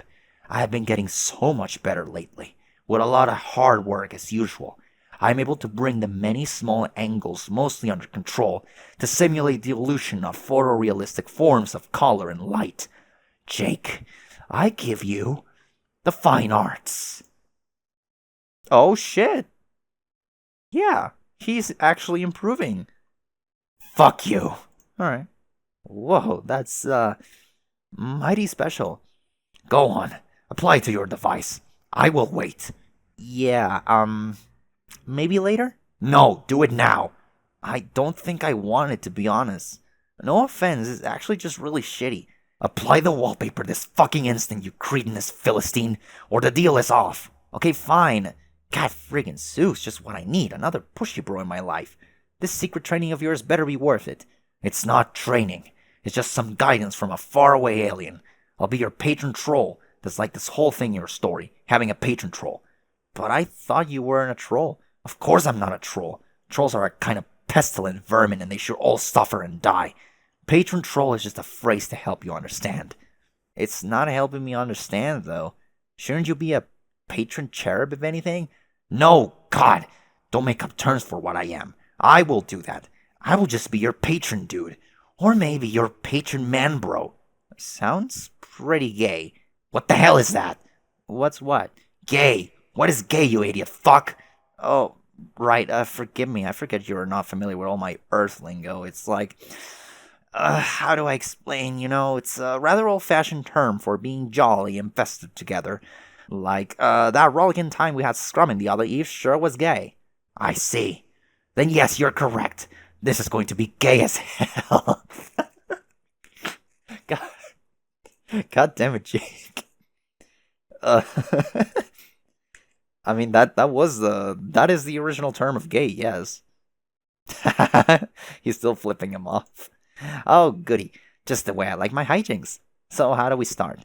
I have been getting so much better lately, with a lot of hard work as usual. I am able to bring the many small angles mostly under control to simulate the illusion of photorealistic forms of color and light. Jake, I give you the fine arts. Oh shit. Yeah, he's actually improving. Fuck you. Alright. Whoa, that's, mighty special. Go on. Apply to your device. I will wait. Yeah, maybe later? No, do it now. I don't think I want it, to be honest. No offense, it's actually just really shitty. Apply the wallpaper this fucking instant, you cretinous Philistine, or the deal is off. Okay, fine. God friggin' Zeus, just what I need. Another pushy bro in my life. This secret training of yours better be worth it. It's not training. It's just some guidance from a faraway alien. I'll be your patron troll. That's like this whole thing in your story, having a patron troll. But I thought you weren't a troll. Of course I'm not a troll. Trolls are a kind of pestilent vermin and they should all suffer and die. Patron troll is just a phrase to help you understand. It's not helping me understand, though. Shouldn't you be a patron cherub, if anything? No, God! Don't make up terms for what I am. I will do that. I will just be your patron dude. Or maybe your patron man bro. Sounds pretty gay. What the hell is that? What's what? Gay. What is gay, you idiot fuck? Oh, right. Forgive me. I forget you're not familiar with all my Earth lingo. It's like, how do I explain? You know, it's a rather old-fashioned term for being jolly and festive together. Like, that rollicking time we had scrumming the other eve sure was gay. I see. Then yes, you're correct. This is going to be gay as hell. God damn it, Jake. I mean, that is the original term of gay, yes. He's still flipping him off. Oh, goody. Just the way I like my hijinks. So, how do we start?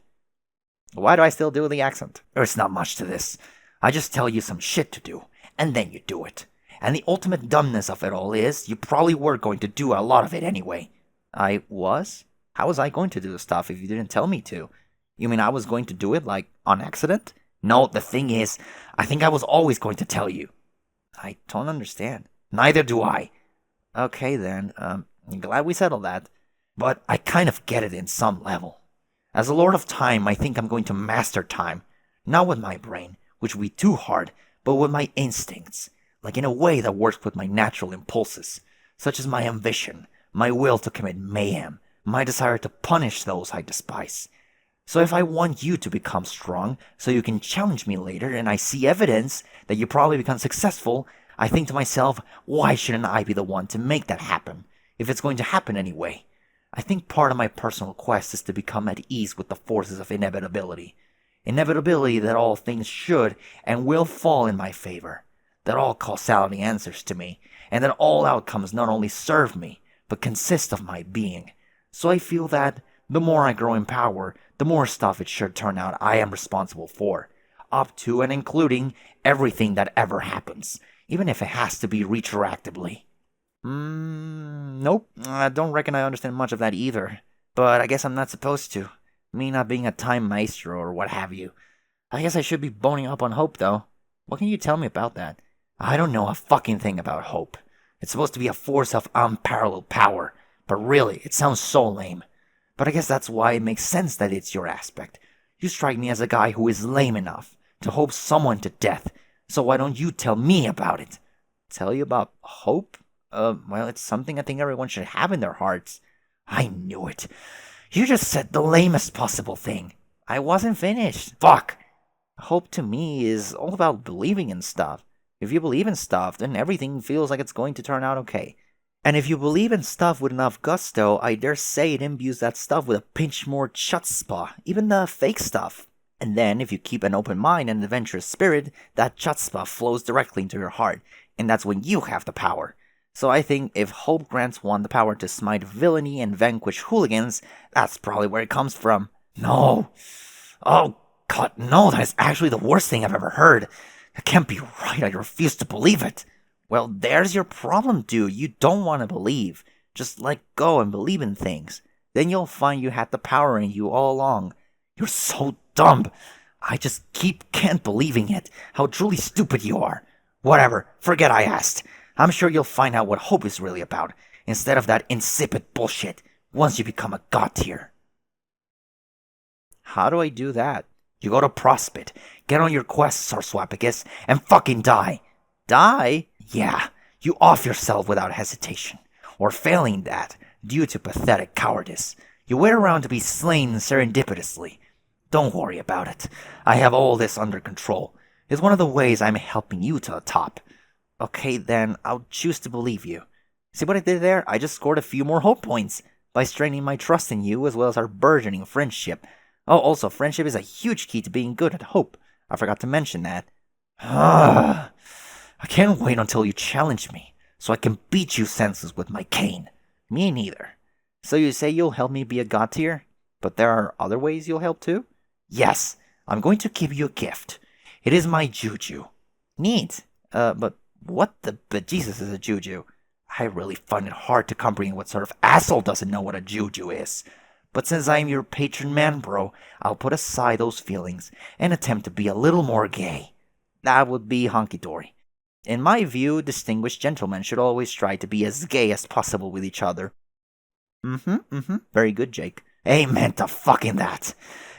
Why do I still do the accent? There's not much to this. I just tell you some shit to do, and then you do it. And the ultimate dumbness of it all is, you probably were going to do a lot of it anyway. I was? How was I going to do the stuff if you didn't tell me to? You mean I was going to do it, like, on accident? No, the thing is, I think I was always going to tell you. I don't understand. Neither do I. Okay then, I'm glad we settled that. But I kind of get it in some level. As a Lord of Time, I think I'm going to master time. Not with my brain, which would be too hard, but with my instincts. Like in a way that works with my natural impulses, such as my ambition, my will to commit mayhem, my desire to punish those I despise. So if I want you to become strong, so you can challenge me later, and I see evidence that you probably become successful, I think to myself, why shouldn't I be the one to make that happen, if it's going to happen anyway? I think part of my personal quest is to become at ease with the forces of inevitability. Inevitability that all things should and will fall in my favor, that all causality answers to me, and that all outcomes not only serve me, but consist of my being. So I feel that the more I grow in power, the more stuff it should turn out I am responsible for, up to and including everything that ever happens, even if it has to be retroactively. Nope. I don't reckon I understand much of that either. But I guess I'm not supposed to. Me not being a time maestro or what have you. I guess I should be boning up on hope, though. What can you tell me about that? I don't know a fucking thing about hope. It's supposed to be a force of unparalleled power, but really, it sounds so lame. But I guess that's why it makes sense that it's your aspect. You strike me as a guy who is lame enough to hope someone to death, so why don't you tell me about it? Tell you about hope? Well, it's something I think everyone should have in their hearts. I knew it. You just said the lamest possible thing. I wasn't finished. Fuck! Hope to me is all about believing in stuff. If you believe in stuff, then everything feels like it's going to turn out okay. And if you believe in stuff with enough gusto, I dare say it imbues that stuff with a pinch more chutzpah, even the fake stuff. And then, if you keep an open mind and an adventurous spirit, that chutzpah flows directly into your heart, and that's when you have the power. So I think if hope grants one the power to smite villainy and vanquish hooligans, that's probably where it comes from. No. Oh, God, no, that is actually the worst thing I've ever heard. That can't be right, I refuse to believe it. Well, there's your problem, dude. You don't want to believe. Just let go and believe in things. Then you'll find you had the power in you all along. You're so dumb. I just can't believing it. How truly stupid you are. Whatever, forget I asked. I'm sure you'll find out what hope is really about, instead of that insipid bullshit, once you become a god tier. How do I do that? You go to Prospit, get on your quest, Sarswapicus, and fucking die. Die? Yeah, you off yourself without hesitation. Or failing that, due to pathetic cowardice, you wait around to be slain serendipitously. Don't worry about it. I have all this under control. It's one of the ways I'm helping you to the top. Okay, then, I'll choose to believe you. See what I did there? I just scored a few more hope points by straining my trust in you as well as our burgeoning friendship. Oh, also, friendship is a huge key to being good at hope. I forgot to mention that. I can't wait until you challenge me, so I can beat you senseless with my cane. Me neither. So you say you'll help me be a god tier? But there are other ways you'll help too? Yes, I'm going to give you a gift. It is my juju. Neat. But what the bejesus is a juju? I really find it hard to comprehend what sort of asshole doesn't know what a juju is. But since I am your patron man, bro, I'll put aside those feelings and attempt to be a little more gay. That would be honky-dory. In my view, distinguished gentlemen should always try to be as gay as possible with each other. Very good, Jake. Amen to fucking that.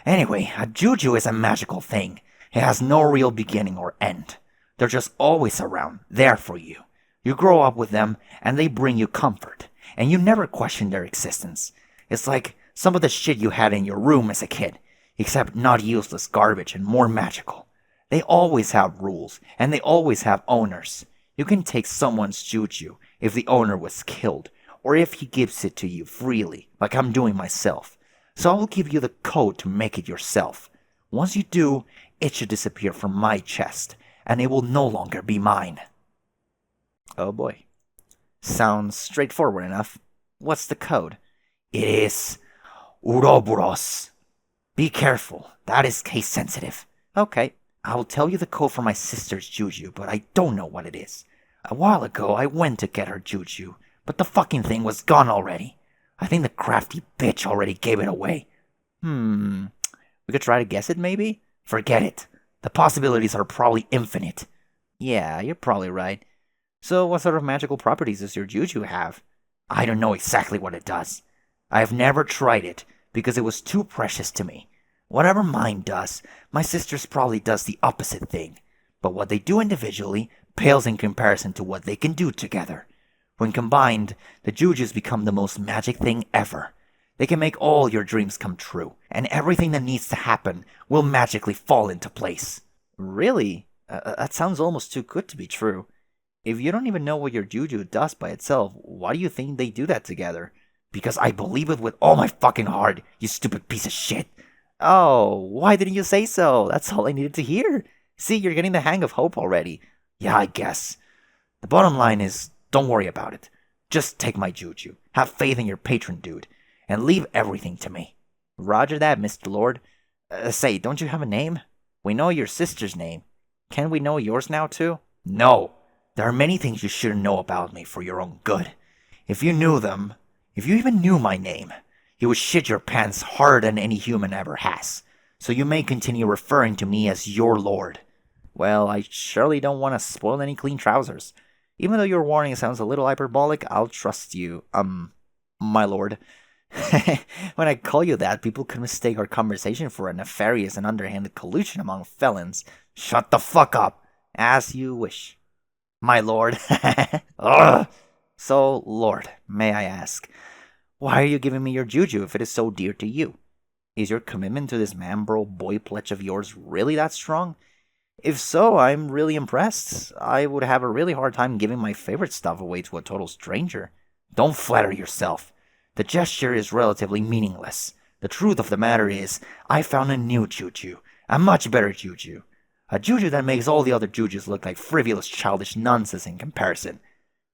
Anyway, a juju is a magical thing. It has no real beginning or end. They're just always around, there for you. You grow up with them, and they bring you comfort, and you never question their existence. It's like some of the shit you had in your room as a kid, except not useless garbage and more magical. They always have rules, and they always have owners. You can take someone's juju if the owner was killed, or if he gives it to you freely, like I'm doing myself. So I will give you the code to make it yourself. Once you do, it should disappear from my chest, and it will no longer be mine. Oh boy. Sounds straightforward enough. What's the code? It is Ouroboros. Be careful, that is case sensitive. Okay. I will tell you the code for my sister's juju, but I don't know what it is. A while ago, I went to get her juju, but the fucking thing was gone already. I think the crafty bitch already gave it away. We could try to guess it, maybe? Forget it. The possibilities are probably infinite. Yeah, you're probably right. So, what sort of magical properties does your juju have? I don't know exactly what it does. I have never tried it because it was too precious to me. Whatever mine does, my sister's probably does the opposite thing. But what they do individually pales in comparison to what they can do together. When combined, the jujus become the most magic thing ever. They can make all your dreams come true, and everything that needs to happen will magically fall into place. Really? That sounds almost too good to be true. If you don't even know what your juju does by itself, why do you think they do that together? Because I believe it with all my fucking heart, you stupid piece of shit. Oh, why didn't you say so? That's all I needed to hear. See, you're getting the hang of hope already. Yeah, I guess. The bottom line is, don't worry about it. Just take my juju, have faith in your patron dude, and leave everything to me. Roger that, Mr. Lord. Say, don't you have a name? We know your sister's name. Can we know yours now, too? No. There are many things you shouldn't know about me for your own good. If you knew them, if you even knew my name, you would shit your pants harder than any human ever has. So you may continue referring to me as your lord. Well, I surely don't want to spoil any clean trousers. Even though your warning sounds a little hyperbolic, I'll trust you, my lord. When I call you that, people could mistake our conversation for a nefarious and underhanded collusion among felons. Shut the fuck up. As you wish. My lord. Ugh. So, lord, may I ask, why are you giving me your juju if it is so dear to you? Is your commitment to this man-bro boy pledge of yours really that strong? If so, I'm really impressed. I would have a really hard time giving my favorite stuff away to a total stranger. Don't flatter yourself. The gesture is relatively meaningless. The truth of the matter is, I found a new juju. A much better juju. A juju that makes all the other jujus look like frivolous childish nonsense in comparison.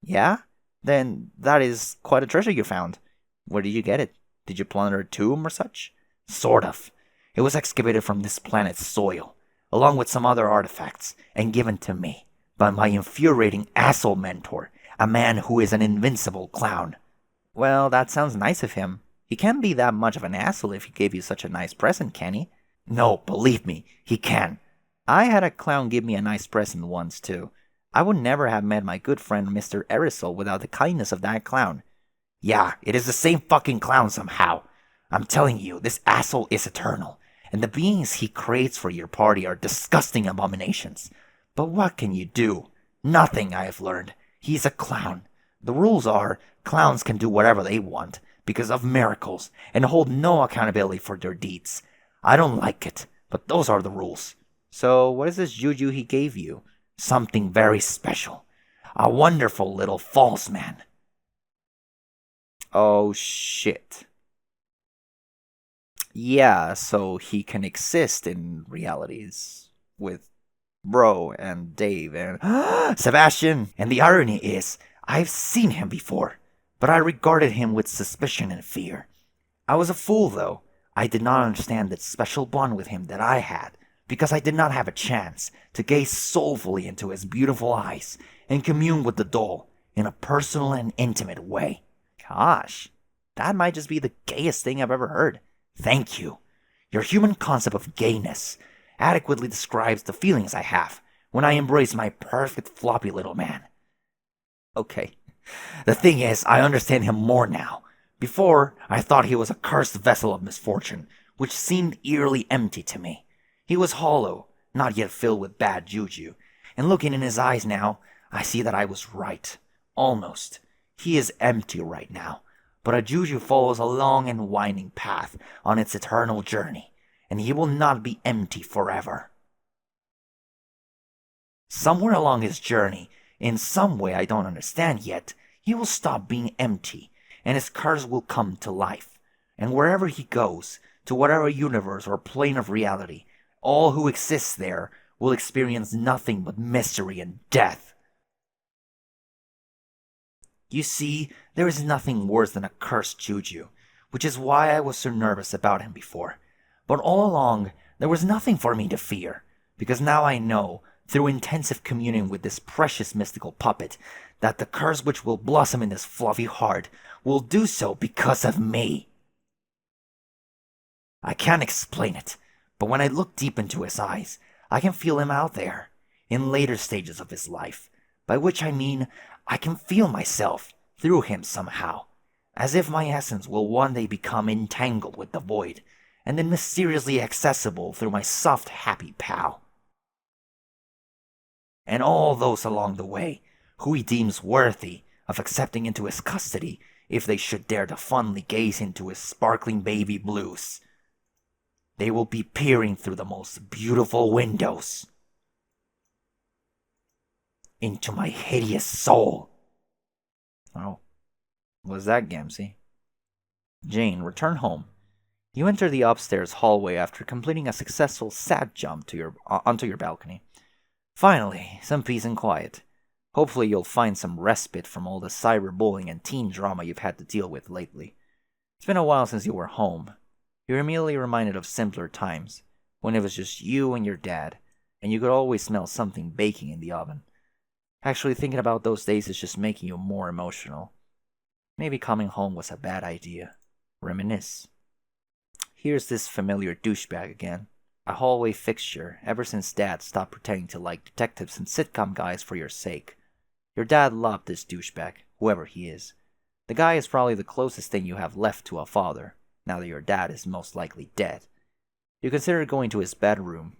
Yeah? Then that is quite a treasure you found. Where did you get it? Did you plunder a tomb or such? Sort of. It was excavated from this planet's soil, along with some other artifacts, and given to me by my infuriating asshole mentor, a man who is an invincible clown. Well, that sounds nice of him. He can't be that much of an asshole if he gave you such a nice present, can he? No, believe me, he can. I had a clown give me a nice present once, too. I would never have met my good friend Mr. Erisol without the kindness of that clown. Yeah, it is the same fucking clown somehow. I'm telling you, this asshole is eternal, and the beings he creates for your party are disgusting abominations. But what can you do? Nothing, I have learned. He's a clown. The rules are, clowns can do whatever they want, because of miracles, and hold no accountability for their deeds. I don't like it, but those are the rules. So, what is this juju he gave you? Something very special. A wonderful little false man. Oh, shit. Yeah, so he can exist in realities with Bro and Dave and Sebastian! And the irony is, I've seen him before, but I regarded him with suspicion and fear. I was a fool, though. I did not understand that special bond with him that I had, because I did not have a chance to gaze soulfully into his beautiful eyes and commune with the doll in a personal and intimate way. Gosh, that might just be the gayest thing I've ever heard. Thank you. Your human concept of gayness adequately describes the feelings I have when I embrace my perfect floppy little man. Okay. The thing is, I understand him more now. Before, I thought he was a cursed vessel of misfortune, which seemed eerily empty to me. He was hollow, not yet filled with bad juju, and looking in his eyes now, I see that I was right. Almost. He is empty right now, but a juju follows a long and winding path on its eternal journey, and he will not be empty forever. Somewhere along his journey, in some way I don't understand yet, he will stop being empty, and his curse will come to life. And wherever he goes, to whatever universe or plane of reality, all who exist there will experience nothing but misery and death. You see, there is nothing worse than a cursed juju, which is why I was so nervous about him before. But all along, there was nothing for me to fear, because now I know, through intensive communion with this precious mystical puppet, that the curse which will blossom in this fluffy heart will do so because of me. I can't explain it, but when I look deep into his eyes, I can feel him out there, in later stages of his life, by which I mean I can feel myself through him somehow, as if my essence will one day become entangled with the void, and then mysteriously accessible through my soft, happy pal. And all those along the way who he deems worthy of accepting into his custody if they should dare to fondly gaze into his sparkling baby blues. They will be peering through the most beautiful windows into my hideous soul. Oh, what's that, Gamsey? Jane, return home. You enter the upstairs hallway after completing a successful sad jump onto your balcony. Finally, some peace and quiet. Hopefully you'll find some respite from all the cyberbullying and teen drama you've had to deal with lately. It's been a while since you were home. You're immediately reminded of simpler times, when it was just you and your dad, and you could always smell something baking in the oven. Actually, thinking about those days is just making you more emotional. Maybe coming home was a bad idea. Reminisce. Here's this familiar douchebag again. A hallway fixture ever since Dad stopped pretending to like detectives and sitcom guys for your sake. Your dad loved this douchebag, whoever he is. The guy is probably the closest thing you have left to a father, now that your dad is most likely dead. You consider going to his bedroom,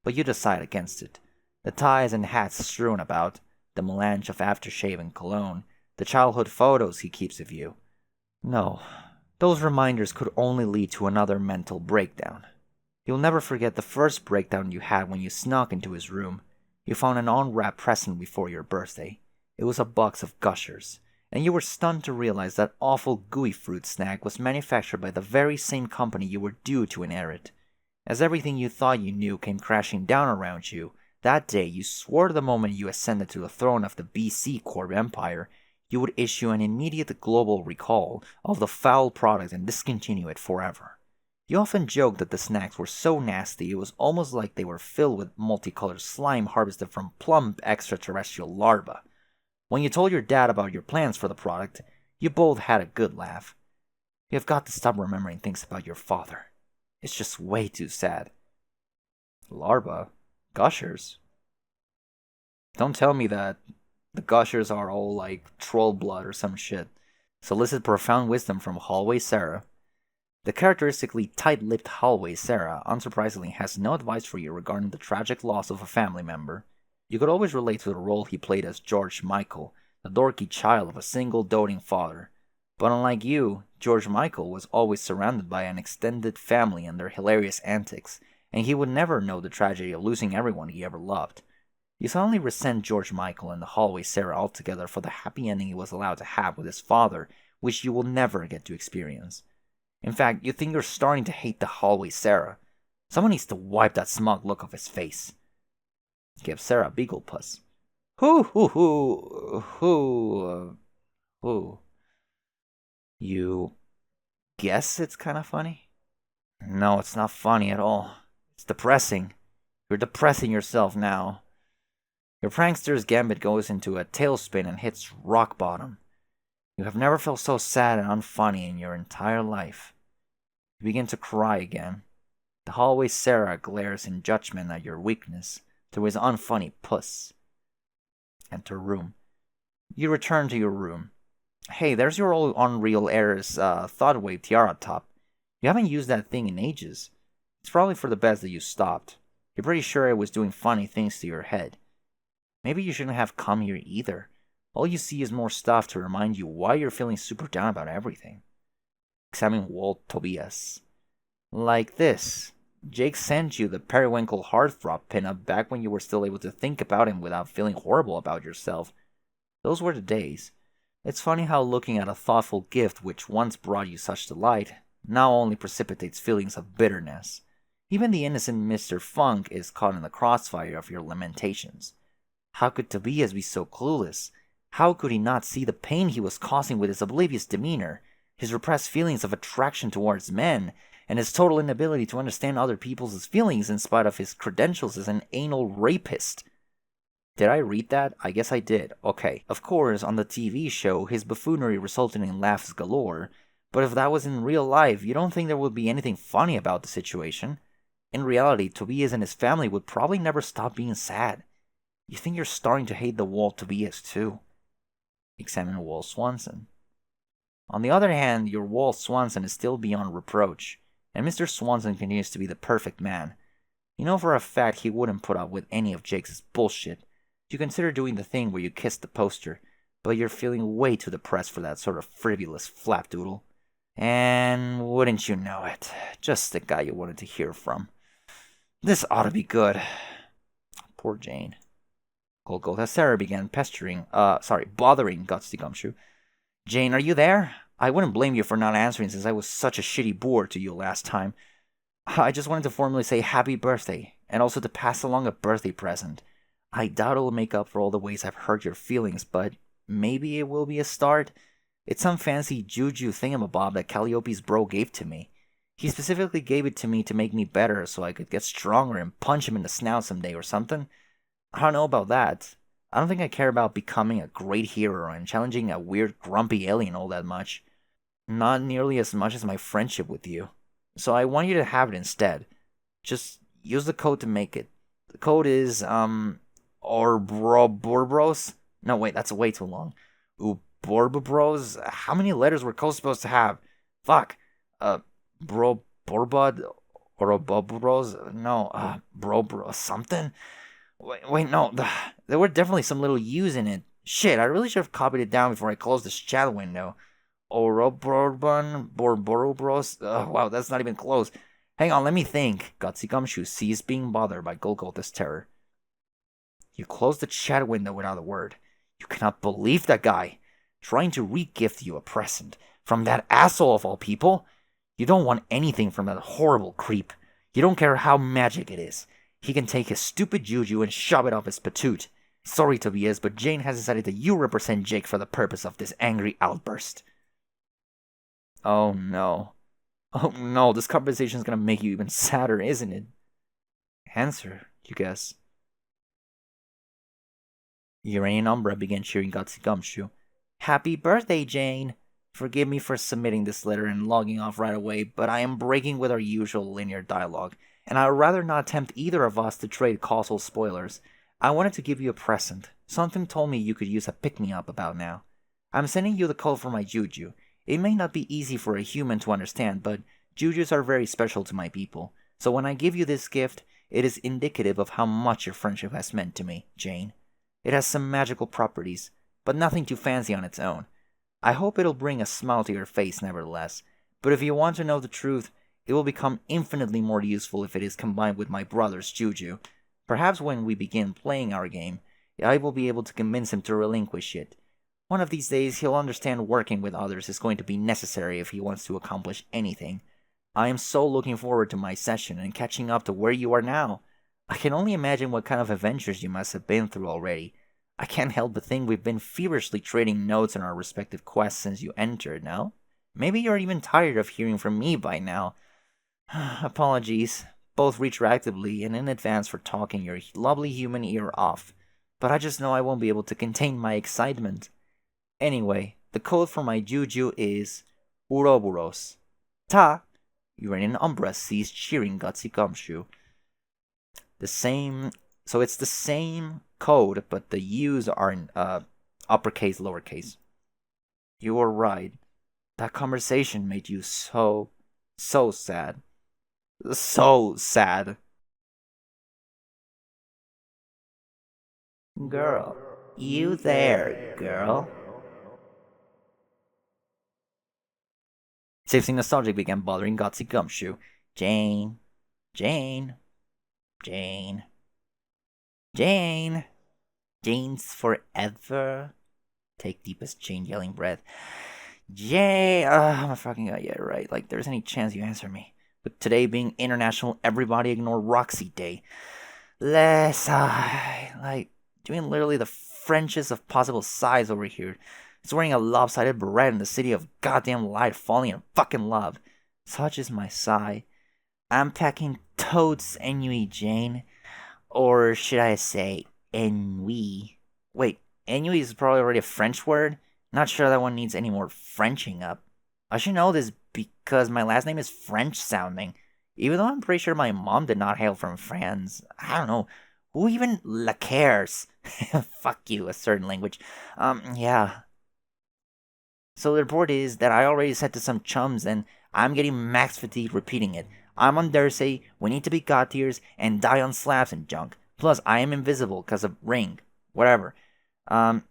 but you decide against it. The ties and hats strewn about, the melange of aftershave and cologne, the childhood photos he keeps of you. No, those reminders could only lead to another mental breakdown. You'll never forget the first breakdown you had when you snuck into his room. You found an unwrapped present before your birthday. It was a box of Gushers, and you were stunned to realize that awful gooey fruit snack was manufactured by the very same company you were due to inherit. As everything you thought you knew came crashing down around you, that day you swore the moment you ascended to the throne of the BC Corp Empire, you would issue an immediate global recall of the foul product and discontinue it forever. You often joked that the snacks were so nasty it was almost like they were filled with multicolored slime harvested from plump extraterrestrial larvae. When you told your dad about your plans for the product, you both had a good laugh. You have got to stop remembering things about your father. It's just way too sad. Larva? Gushers? Don't tell me that the Gushers are all like troll blood or some shit. Solicit profound wisdom from Hallway Sarah. The characteristically tight-lipped Hallway Sarah, unsurprisingly, has no advice for you regarding the tragic loss of a family member. You could always relate to the role he played as George Michael, the dorky child of a single doting father. But unlike you, George Michael was always surrounded by an extended family and their hilarious antics, and he would never know the tragedy of losing everyone he ever loved. You suddenly resent George Michael and the Hallway Sarah altogether for the happy ending he was allowed to have with his father, which you will never get to experience. In fact, you think you're starting to hate the Hallway Sarah. Someone needs to wipe that smug look off his face. Give Sarah a beagle puss. Who? You guess it's kind of funny? No, it's not funny at all. It's depressing. You're depressing yourself now. Your prankster's gambit goes into a tailspin and hits rock bottom. You have never felt so sad and unfunny in your entire life. You begin to cry again. The Hallway Sarah glares in judgment at your weakness through his unfunny puss. Enter room. You return to your room. Hey, there's your old Unreal Air's Thoughtwave tiara top. You haven't used that thing in ages. It's probably for the best that you stopped. You're pretty sure it was doing funny things to your head. Maybe you shouldn't have come here either. All you see is more stuff to remind you why you're feeling super down about everything. Examine Walt Tobias. Like this. Jake sent you the Periwinkle Heartthrob pinup back when you were still able to think about him without feeling horrible about yourself. Those were the days. It's funny how looking at a thoughtful gift which once brought you such delight now only precipitates feelings of bitterness. Even the innocent Mr. Funk is caught in the crossfire of your lamentations. How could Tobias be so clueless? How could he not see the pain he was causing with his oblivious demeanor, his repressed feelings of attraction towards men, and his total inability to understand other people's feelings in spite of his credentials as an anal rapist? Did I read that? I guess I did. Okay. Of course, on the TV show, his buffoonery resulted in laughs galore, but if that was in real life, you don't think there would be anything funny about the situation? In reality, Tobias and his family would probably never stop being sad. You think you're starting to hate the Walt Tobias too. Examine Walt Swanson. On the other hand, your Walt Swanson is still beyond reproach, and Mr. Swanson continues to be the perfect man. You know for a fact he wouldn't put up with any of Jake's bullshit. You consider doing the thing where you kiss the poster, but you're feeling way too depressed for that sort of frivolous flapdoodle. And wouldn't you know it, just the guy you wanted to hear from. This ought to be good. Poor Jane. Cold as Sarah began bothering Gutsy Gumshoe. Jane, are you there? I wouldn't blame you for not answering since I was such a shitty bore to you last time. I just wanted to formally say happy birthday, and also to pass along a birthday present. I doubt it'll make up for all the ways I've hurt your feelings, but maybe it will be a start. It's some fancy juju thingamabob that Calliope's bro gave to me. He specifically gave it to me to make me better so I could get stronger and punch him in the snout someday or something. I don't know about that. I don't think I care about becoming a great hero and challenging a weird grumpy alien all that much. Not nearly as much as my friendship with you. So I want you to have it instead. Just use the code to make it. The code is, Ouroboros? No, wait, that's way too long. Ouroboros? How many letters were codes supposed to have? Fuck. Borbod? Ouroboros? No, bro, something? Wait, no. There were definitely some little U's in it. Shit, I really should have copied it down before I closed this chat window. Ouroboros? Borboros? Wow, that's not even close. Hang on, let me think. Gutsy Gumshoe ceased being bothered by Golgotha's terror. You closed the chat window without a word. You cannot believe that guy. Trying to re-gift you a present. From that asshole of all people. You don't want anything from that horrible creep. You don't care how magic it is. He can take his stupid juju and shove it off his patoot. Sorry, Tobias, but Jane has decided that you represent Jake for the purpose of this angry outburst. Oh no. Oh no, this conversation is gonna make you even sadder, isn't it? Answer, you guess. Uranian Umbra began cheering Gutsy Gumshoe. Happy birthday, Jane! Forgive me for submitting this letter and logging off right away, but I am breaking with our usual linear dialogue, and I would rather not tempt either of us to trade causal spoilers. I wanted to give you a present. Something told me you could use a pick-me-up about now. I'm sending you the code for my juju. It may not be easy for a human to understand, but jujus are very special to my people. So when I give you this gift, it is indicative of how much your friendship has meant to me, Jane. It has some magical properties, but nothing too fancy on its own. I hope it'll bring a smile to your face nevertheless, but if you want to know the truth, it will become infinitely more useful if it is combined with my brother's juju. Perhaps when we begin playing our game, I will be able to convince him to relinquish it. One of these days, he'll understand working with others is going to be necessary if he wants to accomplish anything. I am so looking forward to my session and catching up to where you are now. I can only imagine what kind of adventures you must have been through already. I can't help but think we've been feverishly trading notes on our respective quests since you entered, no? Maybe you're even tired of hearing from me by now. Apologies, both retroactively and in advance for talking your lovely human ear off, but I just know I won't be able to contain my excitement. Anyway, the code for my juju is Ouroboros. Ta! Uranian Umbra ceased cheering Gutsy Gumshoe. So it's the same code, but the U's are in uppercase, lowercase. You were right. That conversation made you so sad. So sad. Girl, you there, girl? Something nostalgic began bothering Gutsy Gumshoe. Jane. Jane's forever. Take deepest Jane yelling breath. Jane. Oh my fucking god, yeah, right. Like, there's any chance you answer me. With today being International Everybody Ignore Roxy Day. Like, doing literally the Frenchest of possible size over here. It's wearing a lopsided beret in the city of goddamn light falling in fucking love. Such is my sigh. I'm packing totes ennui, Jane. Or should I say, ennui? Wait, ennui is probably already a French word? Not sure that one needs any more Frenching up. I should know this because my last name is French sounding. Even though I'm pretty sure my mom did not hail from France. I don't know. Who even cares? Fuck you, a certain language. Yeah. So the report is that I already said to some chums and I'm getting max fatigue repeating it. I'm on Dursey, we need to be god tiers, and die on slabs and junk. Plus, I am invisible because of ring. Whatever. I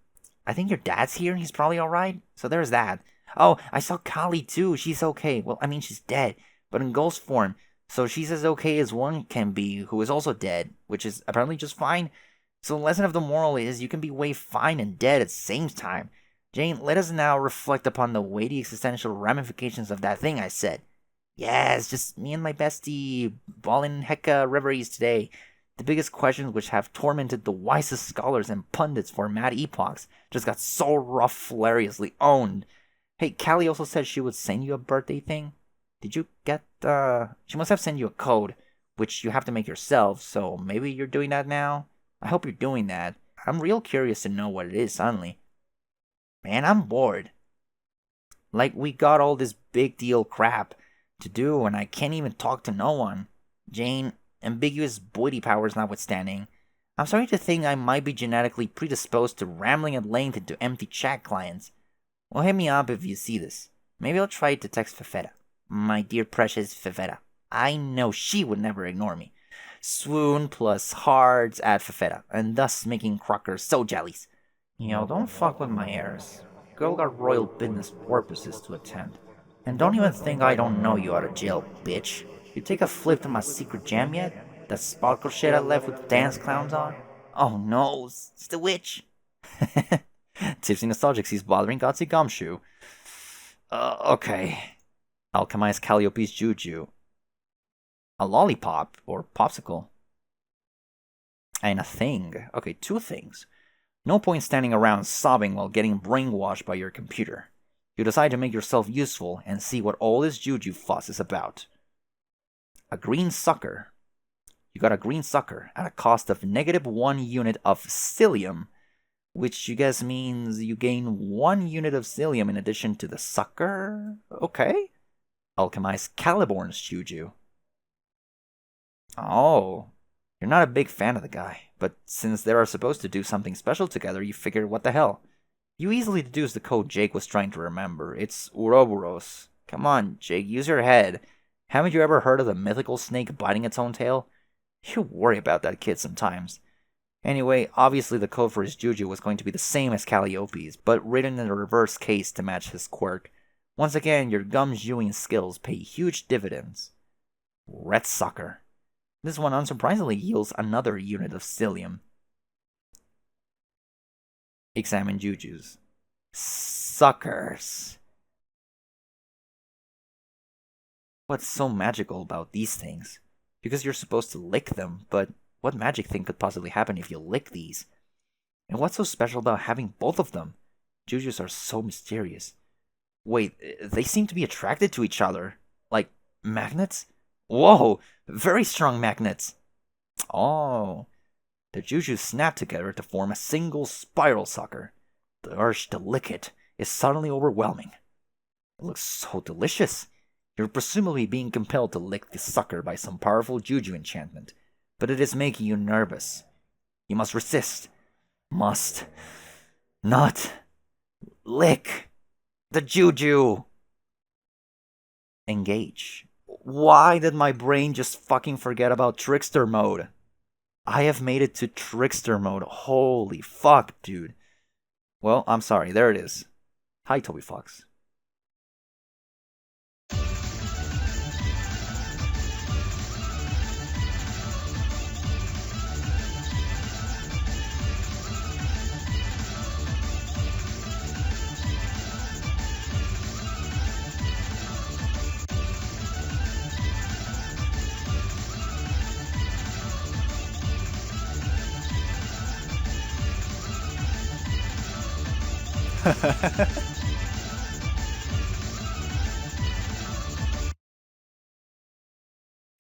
think your dad's here and he's probably alright. So there's that. Oh, I saw Kali too. She's okay. Well, I mean, she's dead, but in ghost form. So she's as okay as one can be who is also dead, which is apparently just fine. So the lesson of the moral is you can be way fine and dead at the same time. Jane, let us now reflect upon the weighty existential ramifications of that thing I said. Yeah, it's just me and my bestie ballin' hecka reveries today. The biggest questions which have tormented the wisest scholars and pundits for mad epochs just got so rough hilariously owned. Hey, Callie also said she would send you a birthday thing. Did you get, she must have sent you a code, which you have to make yourself, so maybe you're doing that now? I hope you're doing that. I'm real curious to know what it is suddenly. Man, I'm bored. Like, we got all this big deal crap to do, and I can't even talk to no one. Jane, ambiguous boity powers notwithstanding, I'm starting to think I might be genetically predisposed to rambling at length into empty chat clients. Well, hit me up if you see this. Maybe I'll try to text Fefeta. My dear precious Fefeta. I know she would never ignore me. Swoon plus hearts at Fefeta, and thus making Crocker so jellies. Don't fuck with my heirs. Girl got royal business purposes to attend. And don't even think I don't know you out of jail, bitch. You take a flip to my secret jam yet? That sparkle shit I left with the dance clowns on? Oh no, it's the witch. Tipsy Nostalgic sees bothering Godsey Gumshoe. Okay. Alchemize Calliope's Juju. A lollipop, or popsicle. And a thing. Okay, two things. No point standing around sobbing while getting brainwashed by your computer. You decide to make yourself useful and see what all this juju fuss is about. A green sucker. You got a green sucker at a cost of -1 unit of psyllium, which you guess means you gain 1 unit of psyllium in addition to the sucker? Okay. Alchemize Caliborn's juju. Oh, you're not a big fan of the guy, but since they are supposed to do something special together, you figure what the hell. You easily deduce the code Jake was trying to remember. It's Ouroboros. Come on, Jake, use your head. Haven't you ever heard of the mythical snake biting its own tail? You worry about that kid sometimes. Anyway, obviously the code for his juju was going to be the same as Calliope's, but written in a reverse case to match his quirk. Once again, your gum-chewing skills pay huge dividends. Red sucker. This one unsurprisingly yields another unit of psyllium. Examine jujus. Suckers. What's so magical about these things? Because you're supposed to lick them, but what magic thing could possibly happen if you lick these? And what's so special about having both of them? Jujus are so mysterious. Wait, they seem to be attracted to each other. Like magnets? Whoa, very strong magnets. Oh, the jujus snap together to form a single spiral sucker. The urge to lick it is suddenly overwhelming. It looks so delicious. You're presumably being compelled to lick the sucker by some powerful juju enchantment, but it is making you nervous. You must resist. Must not lick the juju. Engage. Why did my brain just fucking forget about trickster mode? I have made it to trickster mode. Holy fuck, dude. Well, I'm sorry. There it is. Hi, Toby Fox.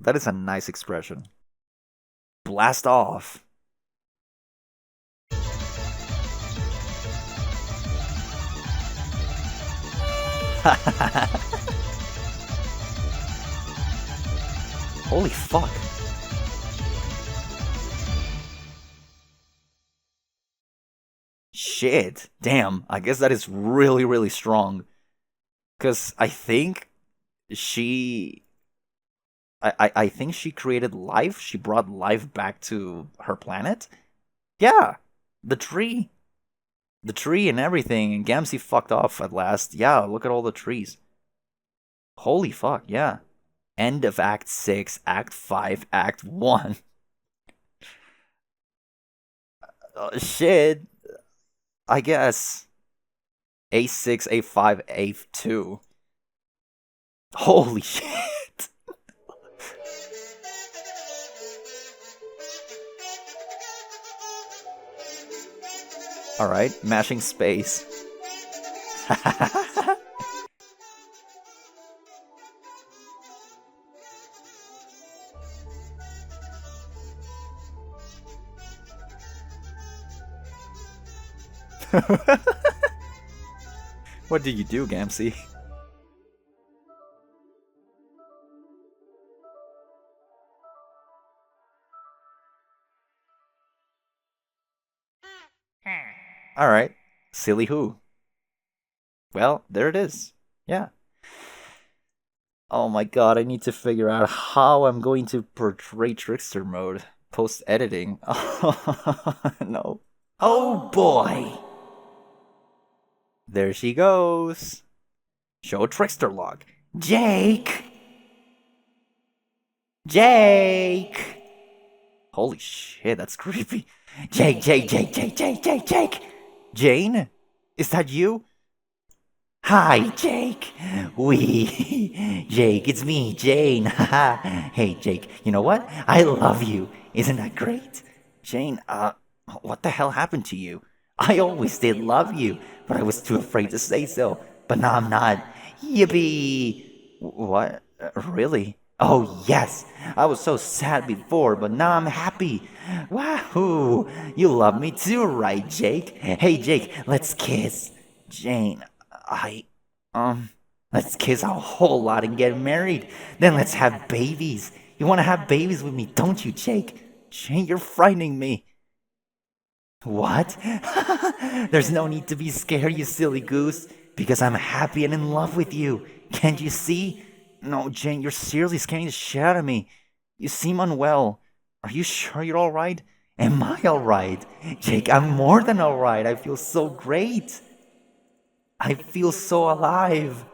That is a nice expression. Blast off. Holy fuck. Shit. Damn. I guess that is really, really strong. Because I think she. I think she created life. She brought life back to her planet. Yeah. The tree. The tree and everything. And Gamzee fucked off at last. Yeah, look at all the trees. Holy fuck, yeah. End of Act 6, Act 5, Act 1. Shit. I guess. A6, A5, A2. Holy shit. Alright, mashing space. What did you do, Gamzee? Alright. Silly who? Well, there it is. Yeah. Oh my god, I need to figure out how I'm going to portray Trickster mode post-editing. No. Oh boy! There she goes. Show Trickster log. Jake! Holy shit, that's creepy. Jake! Jane? Is that you? Hi, Jake. Jake, it's me, Jane. Hey, Jake, you know what? I love you. Isn't that great? Jane, what the hell happened to you? I always did love you, but I was too afraid to say so. But now I'm not. Yippee! What? Really? Oh, yes. I was so sad before, but now I'm happy. Wahoo! You love me too, right, Jake? Hey, Jake, let's kiss. Jane, Let's kiss a whole lot and get married. Then let's have babies. You want to have babies with me, don't you, Jake? Jane, you're frightening me. What? There's no need to be scared, you silly goose, because I'm happy and in love with you. Can't you see? No, Jane, you're seriously scaring the shit out of me. You seem unwell. Are you sure you're alright? Am I alright? Jake, I'm more than alright. I feel so great. I feel so alive.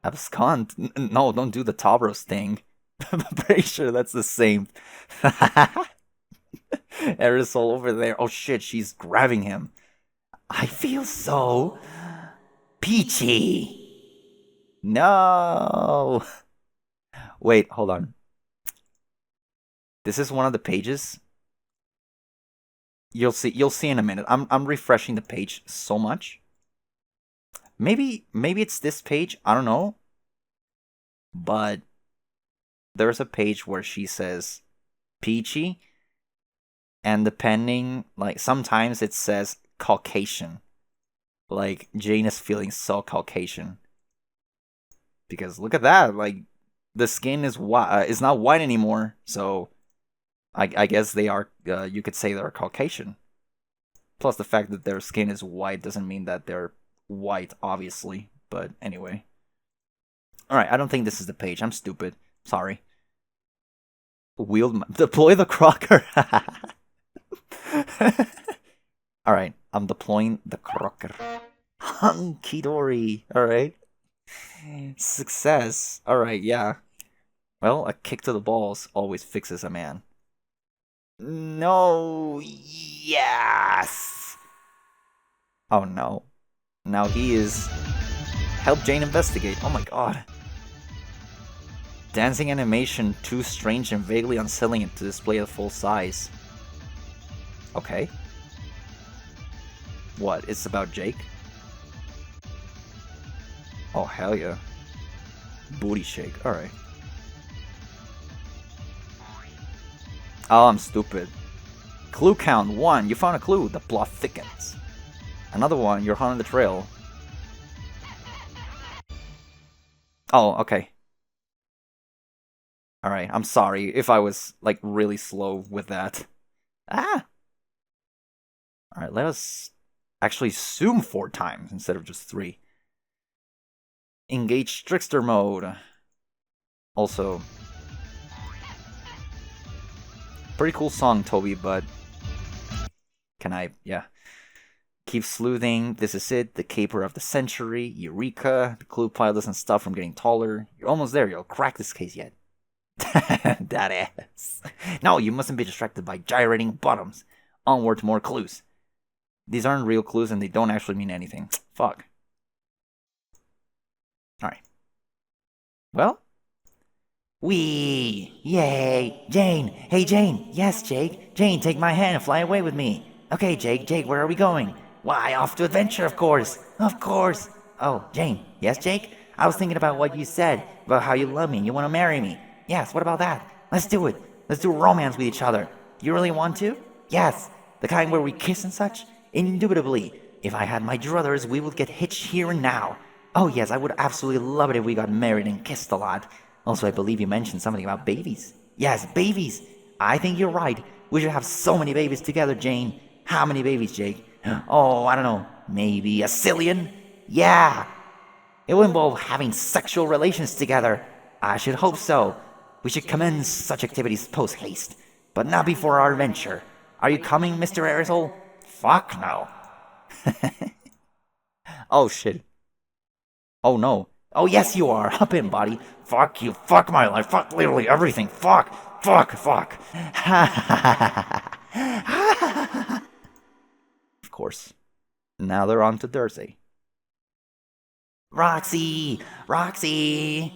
Abscond? No, don't do the Tavros thing. I'm pretty sure that's the same. Aerosol over there. Oh shit, she's grabbing him. I feel so peachy. No. Wait, hold on. This is one of the pages. You'll see in a minute. I'm refreshing the page so much. Maybe it's this page. I don't know. But there's a page where she says peachy, and depending, like, sometimes it says Caucasian. Like, Jane is feeling so Caucasian. Because look at that, like, the skin is not white anymore, so I guess they are, you could say they're Caucasian. Plus the fact that their skin is white doesn't mean that they're white, obviously, but anyway. Alright, I don't think this is the page, I'm stupid, sorry. Deploy the crocker! Alright, I'm deploying the crocker. Hunky dory, alright. Success. Alright, yeah. Well, a kick to the balls always fixes a man. No, yes! Oh no. Now he is... Help Jane investigate. Oh my god. Dancing animation too strange and vaguely unsettling to display at full size. Okay. What, it's about Jake? Oh, hell yeah. Booty shake, alright. Oh, I'm stupid. Clue count 1. You found a clue. The plot thickens. Another one. You're hunting the trail. Oh, okay. Alright, I'm sorry if I was, like, really slow with that. Ah! Alright, let us actually zoom 4 times instead of just 3. Engage trickster mode. Also, pretty cool song, Toby, but can I, yeah. Keep sleuthing, this is it, the caper of the century, Eureka, the clue pile doesn't stop from getting taller. You're almost there, you'll crack this case yet. That ass. No, you mustn't be distracted by gyrating bottoms. Onward to more clues. These aren't real clues and they don't actually mean anything. Fuck. Alright. Well? Wee! Yay! Jane! Hey, Jane! Yes, Jake! Jane, take my hand and fly away with me! Okay, Jake, where are we going? Why, off to adventure, of course! Of course! Oh, Jane. Yes, Jake? I was thinking about what you said, about how you love me and you want to marry me. Yes, what about that? Let's do it! Let's do romance with each other. Do you really want to? Yes! The kind where we kiss and such? Indubitably. If I had my druthers, we would get hitched here and now. Oh yes, I would absolutely love it if we got married and kissed a lot. Also, I believe you mentioned something about babies. Yes, babies. I think you're right. We should have so many babies together, Jane. How many babies, Jake? Oh, I don't know. Maybe a zillion? Yeah. It will involve having sexual relations together. I should hope so. We should commence such activities post-haste, but not before our adventure. Are you coming, Mr. Aerosol? Fuck no. Oh shit. Oh no. Oh yes you are. Hop in, buddy. Fuck you. Fuck my life. Fuck literally everything. Fuck. Fuck. Fuck. Of course. Now they're on to Thursday. Roxy. Roxy.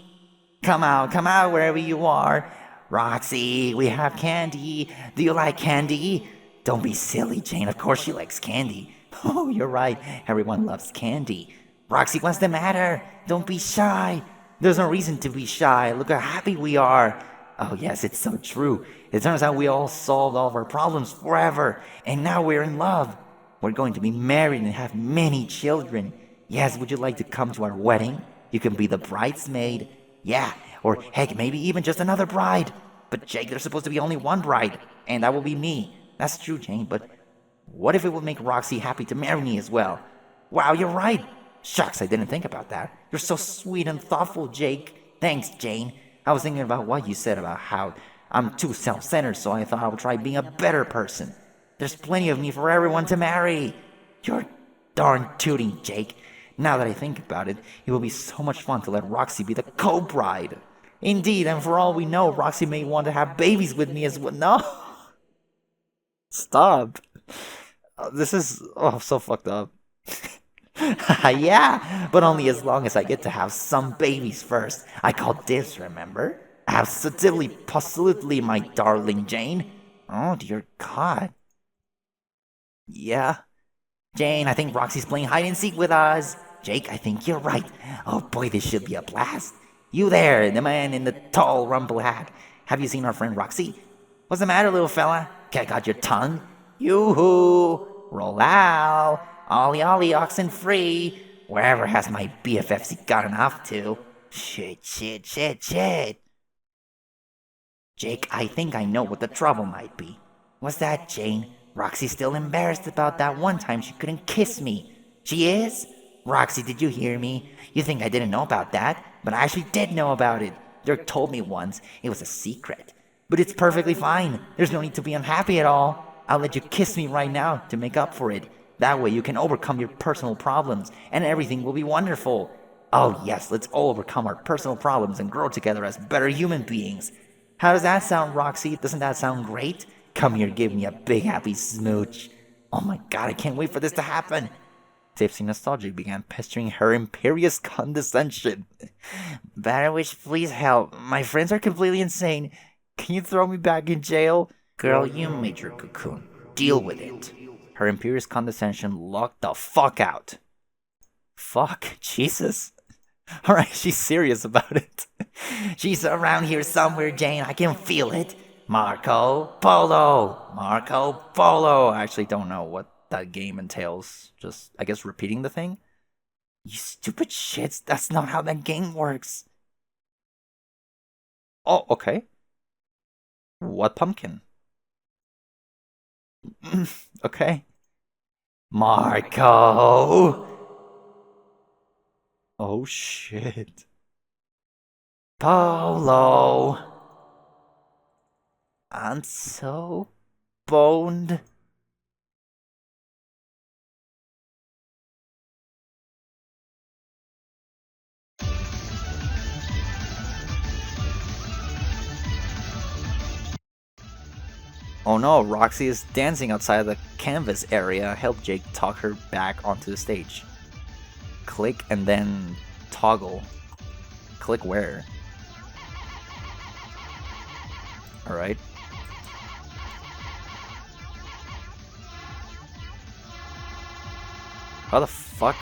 Come out wherever you are. Roxy, we have candy. Do you like candy? Don't be silly, Jane. Of course she likes candy. Oh, you're right. Everyone loves candy. Roxy, what's the matter? Don't be shy. There's no reason to be shy. Look how happy we are. Oh, yes, it's so true. It turns out we all solved all of our problems forever, and now we're in love. We're going to be married and have many children. Yes, would you like to come to our wedding? You can be the bridesmaid. Yeah, or heck, maybe even just another bride. But Jake, there's supposed to be only one bride, and that will be me. That's true, Jane, but what if it would make Roxy happy to marry me as well? Wow, you're right. Shucks, I didn't think about that. You're so sweet and thoughtful, Jake. Thanks, Jane. I was thinking about what you said about how I'm too self-centered, so I thought I would try being a better person. There's plenty of me for everyone to marry. You're darn tooting, Jake. Now that I think about it, it will be so much fun to let Roxy be the co-bride. Indeed, and for all we know, Roxy may want to have babies with me as well. No! Stop. This is so fucked up. Yeah, but only as long as I get to have some babies first. I call dibs, remember? Absolutely, positively, my darling Jane. Oh, dear God. Yeah? Jane, I think Roxy's playing hide and seek with us. Jake, I think you're right. Oh boy, this should be a blast. You there, the man in the tall rumple hat. Have you seen our friend Roxy? What's the matter, little fella? Can't got your tongue? Yoo-hoo! Roll out! Ollie ollie, oxen free! Wherever has my BFFs gotten off to? Shit. Jake, I think I know what the trouble might be. What's that, Jane? Roxy's still embarrassed about that one time she couldn't kiss me. She is? Roxy, did you hear me? You think I didn't know about that, but I actually did know about it. Dirk told me once. It was a secret. But it's perfectly fine. There's no need to be unhappy at all. I'll let you kiss me right now to make up for it. That way you can overcome your personal problems, and everything will be wonderful. Oh yes, let's all overcome our personal problems and grow together as better human beings. How does that sound, Roxy? Doesn't that sound great? Come here, give me a big happy smooch. Oh my god, I can't wait for this to happen. Tipsy Nostalgic began pestering her imperious condescension. Better wish, please help. My friends are completely insane. Can you throw me back in jail? Girl, you made your cocoon. Deal with it. Her imperious condescension locked the fuck out. Fuck, Jesus. Alright, she's serious about it. She's around here somewhere, Jane. I can feel it. Marco Polo! Marco Polo! I actually don't know what that game entails. Just, I guess, repeating the thing? You stupid shits. That's not how that game works. Oh, okay. What pumpkin? Okay. Marco! Oh shit. Polo! I'm so boned. Oh no, Roxy is dancing outside the canvas area. Help Jake talk her back onto the stage. Click and then toggle. Click where? Alright. How the fuck?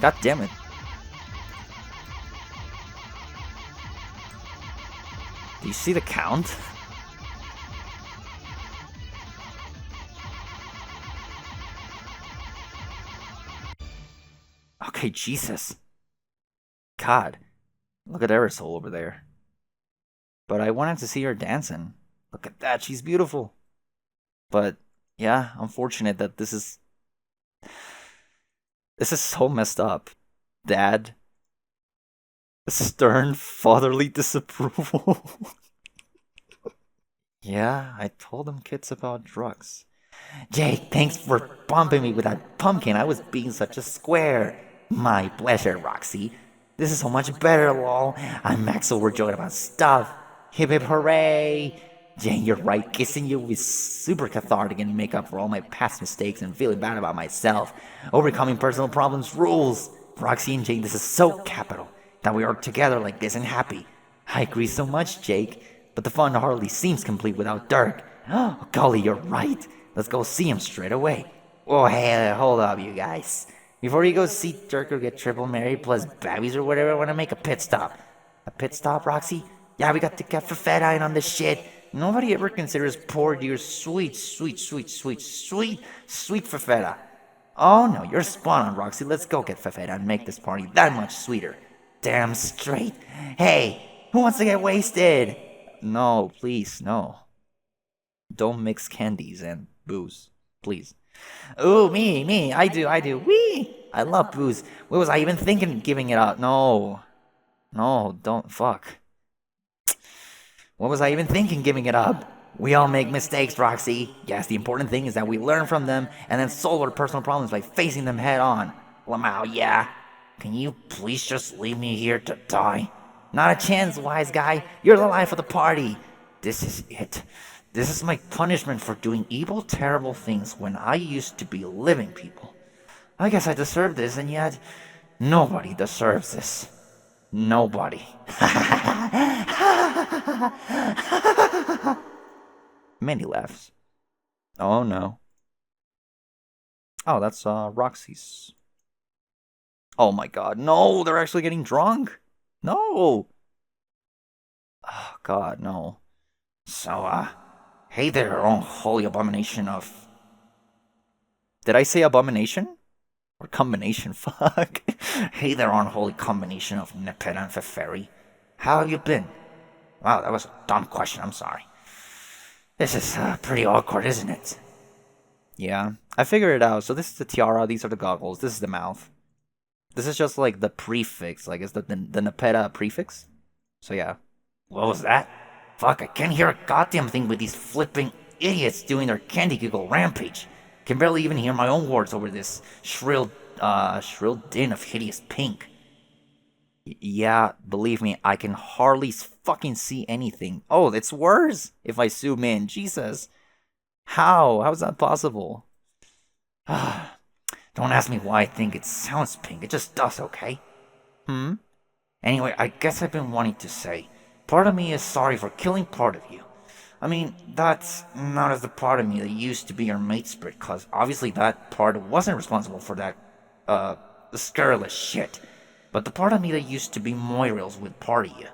God damn it. Do you see the count? Okay, Jesus. God. Look at Aerosol over there. But I wanted to see her dancing. Look at that, she's beautiful. But yeah, unfortunate that this is so messed up. Dad. Stern fatherly disapproval. Yeah, I told them kids about drugs. Jake, thanks for bumping me with that pumpkin. I was being such a square. My pleasure, Roxy. This is so much better, lol. I'm max overjoyed about stuff. Hip hip hooray! Jane, you're right. Kissing you is super cathartic and make up for all my past mistakes and feeling bad about myself. Overcoming personal problems rules. Roxy and Jane, this is so capital that we are together like this and happy. I agree so much, Jake, but the fun hardly seems complete without Dirk. Oh, golly, you're right. Let's go see him straight away. Oh, hey, hold up, you guys. Before you go see Dirk or get triple married plus babbies or whatever, I want to make a pit stop. A pit stop, Roxy? Yeah, we got to get for fat eyeing on this shit. Nobody ever considers poor dear sweet Fafetta. Oh no, you're spot on, Roxy. Let's go get Fafetta and make this party that much sweeter. Damn straight. Hey, who wants to get wasted? No, please, no. Don't mix candies and booze, please. Ooh, me, I do. Wee! I love booze. What was I even thinking giving it up? No, don't, fuck. What was I even thinking giving it up? We all make mistakes, Roxy. Yes, the important thing is that we learn from them and then solve our personal problems by facing them head on. Lamau, yeah. Can you please just leave me here to die? Not a chance, wise guy. You're the life of the party. This is it. This is my punishment for doing evil, terrible things when I used to be living people. I guess I deserve this, and yet nobody deserves this. Nobody. Many laughs. Oh no. Oh, that's Roxy's. Oh my god, no, they're actually getting drunk. No. Oh god, no. So, hey there, unholy abomination of... Did I say abomination? Or combination? Fuck. Hey there, unholy combination of Nepeta and Feferi. How have you been? Wow, that was a dumb question, I'm sorry. This is pretty awkward, isn't it? Yeah, I figured it out. So this is the tiara, these are the goggles, this is the mouth. This is just like the prefix, like it's the Nepeta prefix. So yeah. What was that? Fuck, I can't hear a goddamn thing with these flipping idiots doing their candy giggle rampage. Can barely even hear my own words over this shrill din of hideous pink. Yeah, believe me, I can hardly fucking see anything. Oh, it's worse if I zoom in. Jesus. How? How is that possible? Don't ask me why I think it sounds pink. It just does, okay? Anyway, I guess I've been wanting to say, part of me is sorry for killing part of you. I mean, that's not as the part of me that used to be your mate spirit, cause obviously that part wasn't responsible for that scurrilous shit. But the part of me that used to be Moirils would party you.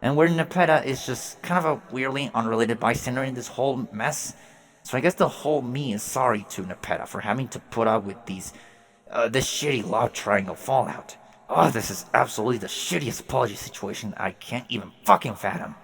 And where Nepeta is just kind of a weirdly unrelated bystander in this whole mess. So I guess the whole me is sorry to Nepeta for having to put up with this shitty love triangle fallout. Oh, this is absolutely the shittiest apology situation I can't even fucking fathom.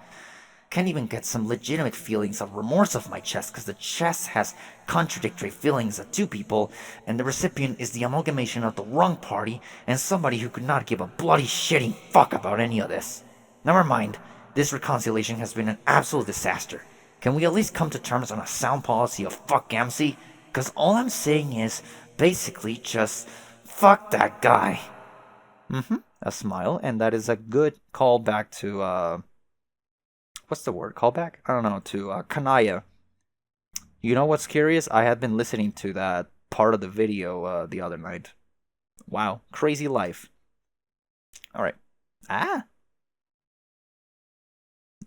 Can't even get some legitimate feelings of remorse off my chest because the chest has contradictory feelings of two people, and the recipient is the amalgamation of the wrong party and somebody who could not give a bloody shitting fuck about any of this. Never mind, this reconciliation has been an absolute disaster. Can we at least come to terms on a sound policy of fuck Gamsey? Because all I'm saying is basically just fuck that guy. A smile, and that is a good callback to, what's the word? Callback? I don't know, to Kanaya. You know what's curious? I had been listening to that part of the video the other night. Wow, crazy life. Alright.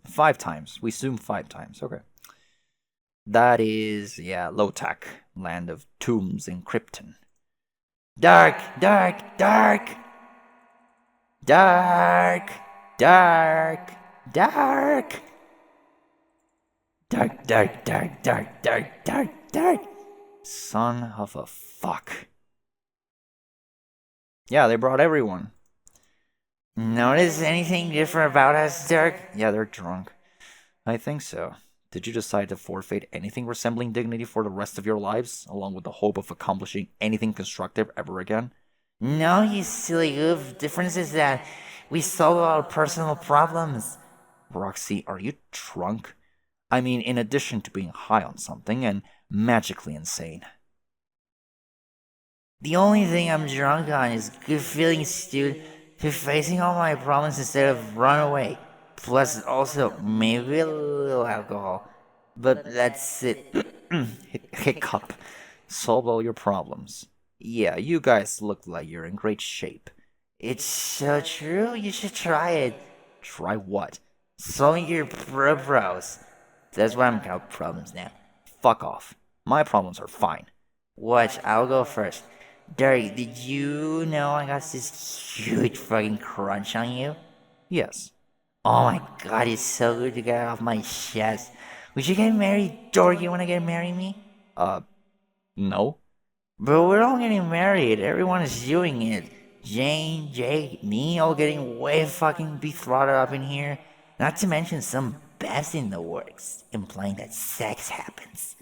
5 times. We zoom 5 times. Okay. That is, Lotak, land of tombs in Krypton. Dark, dark, dark. Dark, dark, dark. Dark, dark, dark, dark, dark, dark, dark. Son of a fuck. Yeah, they brought everyone. Notice anything different about us, Dirk? Yeah, they're drunk. I think so. Did you decide to forfeit anything resembling dignity for the rest of your lives, along with the hope of accomplishing anything constructive ever again? No, you silly goof. Difference is that we solve our personal problems. Roxy, are you drunk? I mean, in addition to being high on something and magically insane. The only thing I'm drunk on is good feelings, dude. To facing all my problems instead of run away. Plus, also, maybe a little alcohol. But that's it. Hiccup. Solve all your problems. Yeah, you guys look like you're in great shape. It's so true, you should try it. Try what? Solving your brows. That's why I'm got problems now. Fuck off. My problems are fine. Watch, I'll go first. Derek, did you know I got this huge fucking crunch on you? Yes. Oh my god, it's so good to get it off my chest. We should get married, Dork. You wanna get married me? No. Bro, we're all getting married. Everyone is doing it. Jane, Jade, me, all getting way fucking betrothed up in here. Not to mention some best in the works, implying that sex happens.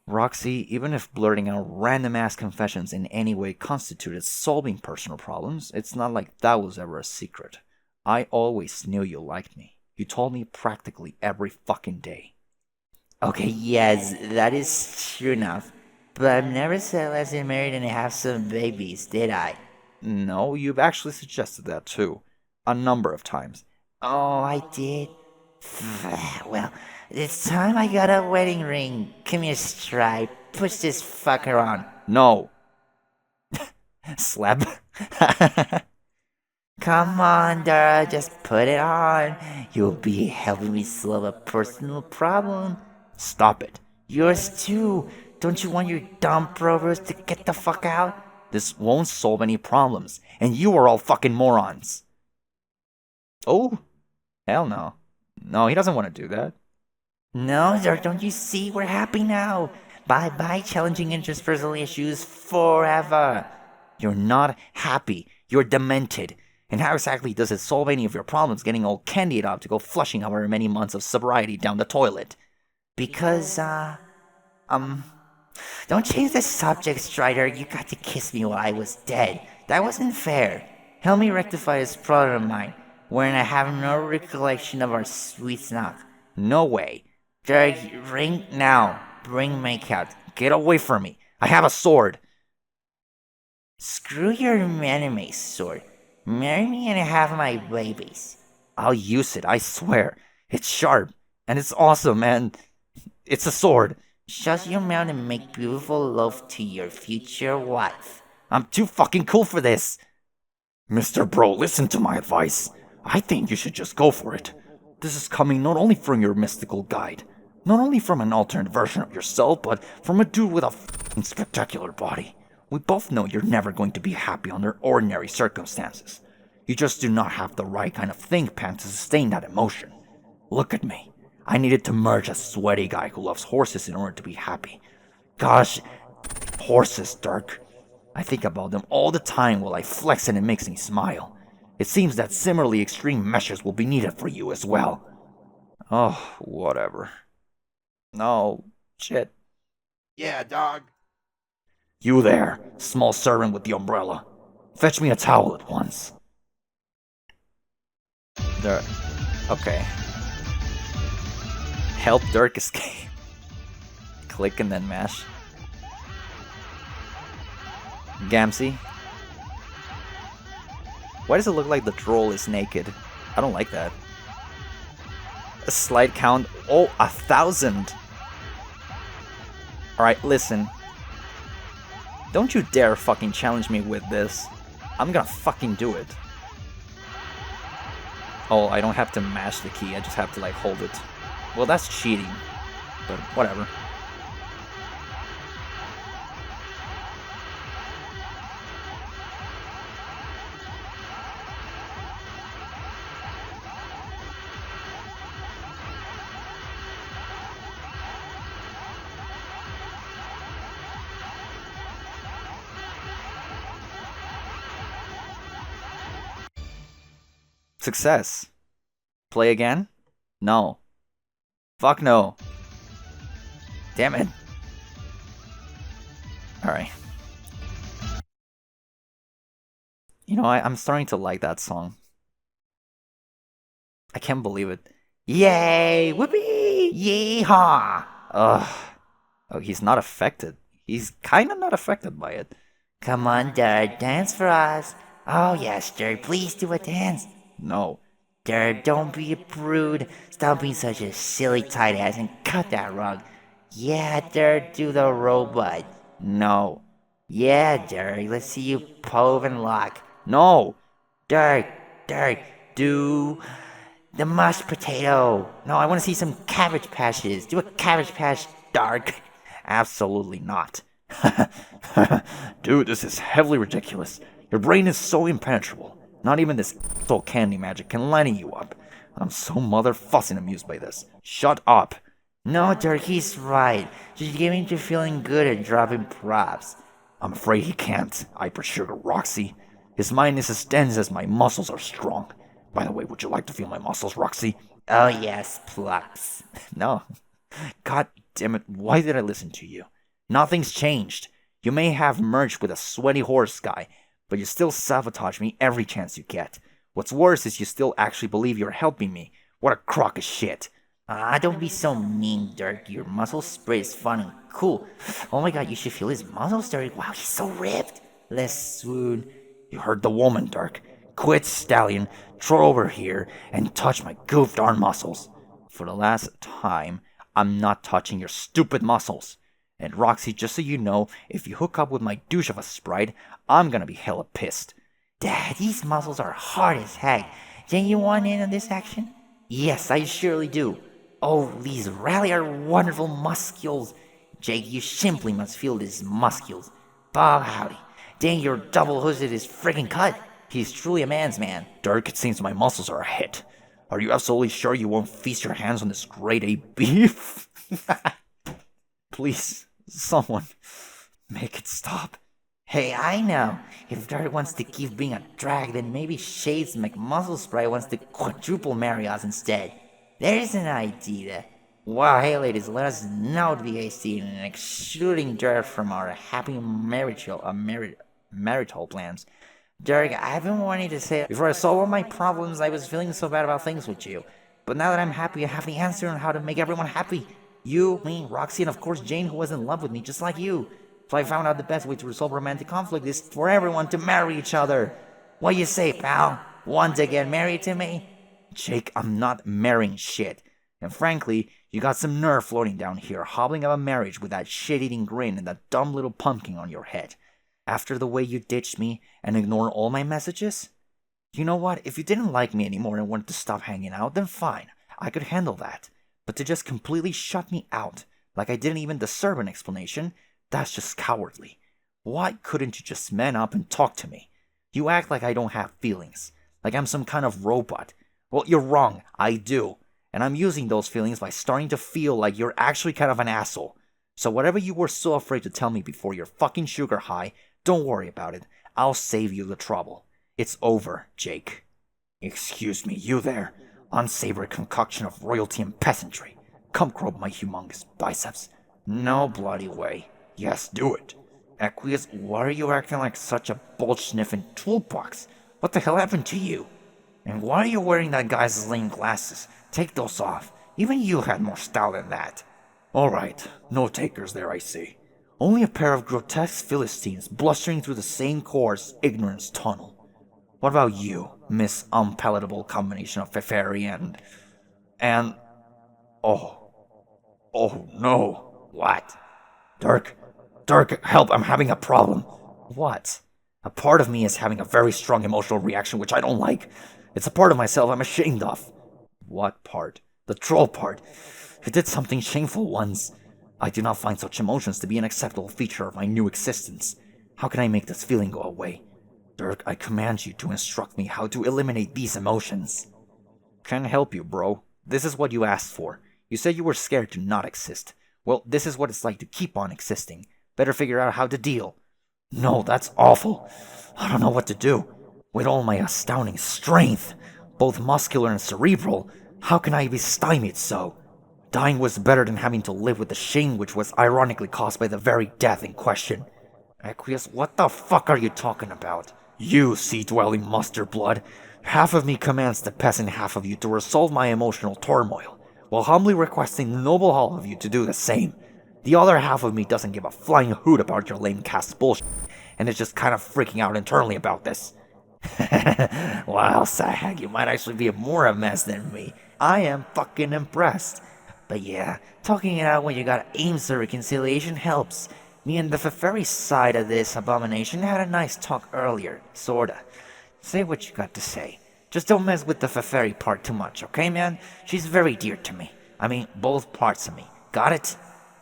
Roxy, even if blurting out random ass confessions in any way constituted solving personal problems, it's not like that was ever a secret. I always knew you liked me. You told me practically every fucking day. Okay, yes, that is true enough. But I've never said let's get married and have some babies, did I? No, you've actually suggested that too. A number of times. Oh, I did? Well, it's time I got a wedding ring. Give me a stripe. Push this fucker on. No. Slap. Come on, Dara, just put it on. You'll be helping me solve a personal problem. Stop it. Yours too. Don't you want your dumb bros to get the fuck out? This won't solve any problems, and you are all fucking morons. Oh? Hell no. No, he doesn't want to do that. No, Dirk, don't you see? We're happy now. Bye-bye challenging interpersonal issues forever. You're not happy. You're demented. And how exactly does it solve any of your problems getting all candied up to go flushing however many months of sobriety down the toilet? Because, don't change the subject, Strider. You got to kiss me while I was dead. That wasn't fair. Help me rectify this problem of mine, wherein I have no recollection of our sweet snuff. No way. Dirk, ring now. Bring makeout. Get away from me. I have a sword. Screw your anime sword. Marry me and have my babies. I'll use it, I swear. It's sharp, and it's awesome, and it's a sword. Shut your mouth and make beautiful love to your future wife. I'm too fucking cool for this. Mr. Bro, listen to my advice. I think you should just go for it. This is coming not only from your mystical guide, not only from an alternate version of yourself, but from a dude with a fucking spectacular body. We both know you're never going to be happy under ordinary circumstances. You just do not have the right kind of think pan to sustain that emotion. Look at me. I needed to merge a sweaty guy who loves horses in order to be happy. Gosh, horses, Dirk. I think about them all the time while I flex and it makes me smile. It seems that similarly extreme measures will be needed for you as well. Oh, whatever. No, shit. Yeah, dog. You there, small servant with the umbrella. Fetch me a towel at once. There. Okay. Help Dirk escape. Click and then mash. Gamsey. Why does it look like the troll is naked? I don't like that. A slight count. Oh, 1,000. Alright, listen. Don't you dare fucking challenge me with this. I'm gonna fucking do it. Oh, I don't have to mash the key, I just have to like hold it. Well, that's cheating. But whatever. Success. Play again? No. Fuck no. Damn it. Alright. You know, I'm starting to like that song. I can't believe it. Yay! Whoopee! Yeehaw! Ugh. Oh, he's not affected. He's kinda not affected by it. Come on, Dad, dance for us. Oh, yes, Dirk, please do a dance. No. Dirk, don't be a prude. Stop being such a silly tight ass and cut that rug. Yeah, Dirk, do the robot. No. Yeah, Dirk, let's see you pove and lock. No! Dirk, do the mashed potato. No, I want to see some cabbage patches. Do a cabbage patch, Dirk. Absolutely not. Dude, this is heavily ridiculous. Your brain is so impenetrable. Not even this soul candy magic can lighten you up. I'm so motherfussing amused by this. Shut up. No, Dirk, he's right. Just get me to feeling good and dropping props. I'm afraid he can't, Hyper Sugar Roxy. His mind is as dense as my muscles are strong. By the way, would you like to feel my muscles, Roxy? Oh, yes, plucks. No. God damn it, why did I listen to you? Nothing's changed. You may have merged with a sweaty horse guy, but you still sabotage me every chance you get. What's worse is you still actually believe you're helping me. What a crock of shit. Don't be so mean, Dirk. Your muscle spray is fun and cool. Oh my god, you should feel his muscles, Dirk. Wow, he's so ripped. Let's swoon. You heard the woman, Dirk. Quit, stallion. Throw over here and touch my goof darn muscles. For the last time, I'm not touching your stupid muscles. And Roxy, just so you know, if you hook up with my douche of a sprite, I'm gonna be hella pissed. Dad, these muscles are hard as heck. Don't you want in on this action? Yes, I surely do. Oh, these really are wonderful muscles. Jake, you simply must feel these muscles. Bob howdy. Dang, your double-hooded is friggin' cut. He's truly a man's man. Dirk, it seems my muscles are a hit. Are you absolutely sure you won't feast your hands on this grade A beef? Please, someone, make it stop. Hey, I know. If Dirk wants to keep being a drag, then maybe Shades McMuscle Spray wants to quadruple marry us instead. There's an idea. Well, hey ladies, let us know the VAC and excluding Dirk from our happy marital plans. Dirk, I've been wanting to say before I solve all my problems, I was feeling so bad about things with you. But now that I'm happy, I have the answer on how to make everyone happy. You, me, Roxy, and of course Jane, who was in love with me just like you. So I found out the best way to resolve romantic conflict is for everyone to marry each other. What you say, pal? Want to get married to me? Jake, I'm not marrying shit. And frankly, you got some nerve floating down here, hobbling about marriage with that shit-eating grin and that dumb little pumpkin on your head. After the way you ditched me and ignored all my messages? You know what? If you didn't like me anymore and wanted to stop hanging out, then fine. I could handle that. But to just completely shut me out, like I didn't even deserve an explanation, that's just cowardly. Why couldn't you just man up and talk to me? You act like I don't have feelings, like I'm some kind of robot. Well, you're wrong, I do. And I'm using those feelings by starting to feel like you're actually kind of an asshole. So whatever you were so afraid to tell me before your fucking sugar high, don't worry about it. I'll save you the trouble. It's over, Jake. Excuse me, you there, unsavory concoction of royalty and peasantry. Come probe my humongous biceps. No bloody way. Yes, do it. Aqueous, why are you acting like such a bulge-sniffing toolbox? What the hell happened to you? And why are you wearing that guy's lame glasses? Take those off. Even you had more style than that. Alright, no takers there, I see. Only a pair of grotesque Philistines blustering through the same coarse ignorance tunnel. What about you, Miss Unpalatable Combination of Feferi and... Oh no. What? Dirk, help, I'm having a problem. What? A part of me is having a very strong emotional reaction which I don't like. It's a part of myself I'm ashamed of. What part? The troll part. He did something shameful once. I do not find such emotions to be an acceptable feature of my new existence. How can I make this feeling go away? Dirk, I command you to instruct me how to eliminate these emotions. Can't help you, bro. This is what you asked for. You said you were scared to not exist. Well, this is what it's like to keep on existing. Better figure out how to deal. No, that's awful. I don't know what to do. With all my astounding strength, both muscular and cerebral, how can I be stymied so? Dying was better than having to live with the shame which was ironically caused by the very death in question. Aqueous, what the fuck are you talking about? You sea-dwelling mustard blood. Half of me commands the peasant half of you to resolve my emotional turmoil, while humbly requesting the noble all of you to do the same. The other half of me doesn't give a flying hoot about your lame cast bullshit, and is just kind of freaking out internally about this. Wow, Sahag, you might actually be more a mess than me. I am fucking impressed. But yeah, talking it out when you got aims to reconciliation helps. Me and the Feferi side of this abomination had a nice talk earlier, sorta. Say what you got to say. Just don't mess with the Feferi part too much, okay, man? She's very dear to me. I mean, both parts of me. Got it?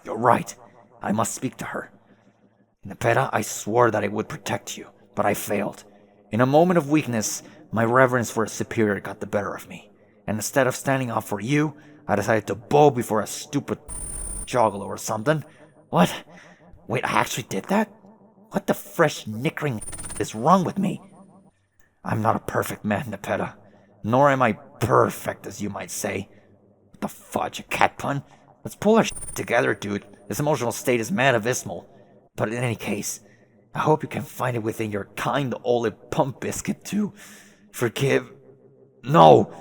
You're right. I must speak to her. Nepeta, I swore that I would protect you, but I failed. In a moment of weakness, my reverence for a superior got the better of me. And instead of standing up for you, I decided to bow before a stupid juggalo or something. What? Wait, I actually did that? What the fresh nickering is wrong with me? I'm not a perfect man, Nepeta. Nor am I perfect, as you might say. What the fudge, a cat pun? Let's pull our shit together, dude. This emotional state is mad abysmal. But in any case, I hope you can find it within your kind olive pump biscuit to forgive. No!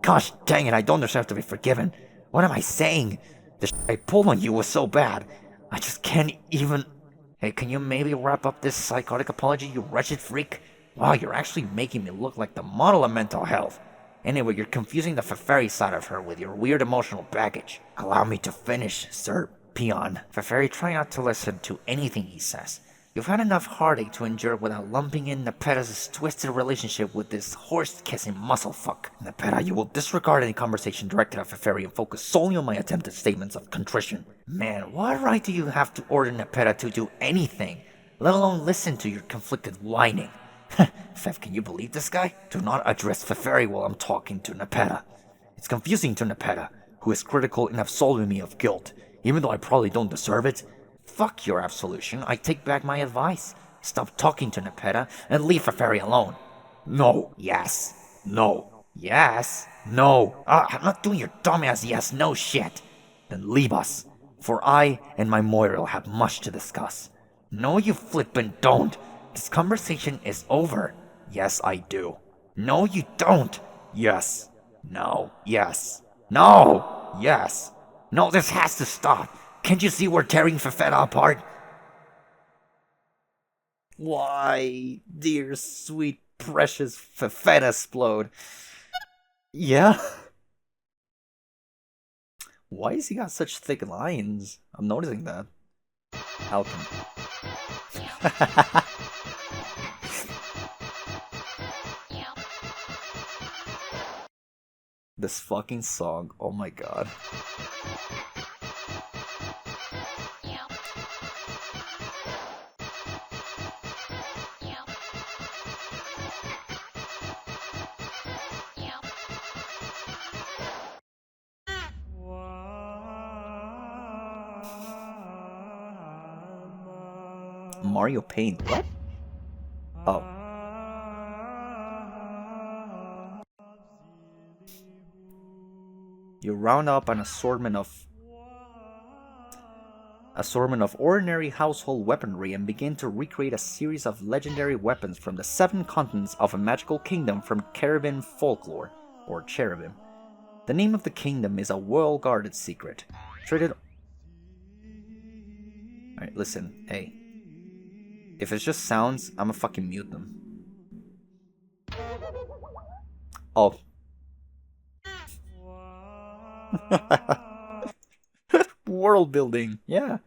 Gosh dang it, I don't deserve to be forgiven. What am I saying? The shit I pulled on you was so bad. I just can't even... Hey, can you maybe wrap up this psychotic apology, you wretched freak? Wow, you're actually making me look like the model of mental health. Anyway, you're confusing the Feferi side of her with your weird emotional baggage. Allow me to finish, Sir Peon. Feferi, try not to listen to anything he says. You've had enough heartache to endure without lumping in Nepeta's twisted relationship with this horse-kissing muscle fuck. Nepeta, you will disregard any conversation directed at Feferi and focus solely on my attempted statements of contrition. Man, what right do you have to order Nepeta to do anything, let alone listen to your conflicted whining? Fef, can you believe this guy? Do not address Feferi while I'm talking to Nepeta. It's confusing to Nepeta, who is critical in absolving me of guilt, even though I probably don't deserve it. Fuck your absolution, I take back my advice. Stop talking to Nepeta and leave Feferi alone. No. Yes. No. Yes. No. I'm not doing your dumbass yes, no shit. Then leave us, for I and my Moira have much to discuss. No, you flippin' don't. This conversation is over. Yes, I do. No, you don't. Yes. No. Yes. No. Yes. No, this has to stop. Can't you see we're tearing Fefeta apart? Why, dear, sweet, precious Fefeta explode. Yeah? Why has he got such thick lines? I'm noticing that. Alchemy. This fucking song, oh my god. Mario Paint. What? Oh. You round up an assortment of ordinary household weaponry and begin to recreate a series of legendary weapons from the 7 continents of a magical kingdom from Caribbean folklore, or cherubim. The name of the kingdom is a well-guarded secret. Treated... Alright, listen, hey. If it's just sounds, I'ma fucking mute them. Oh. World building, yeah.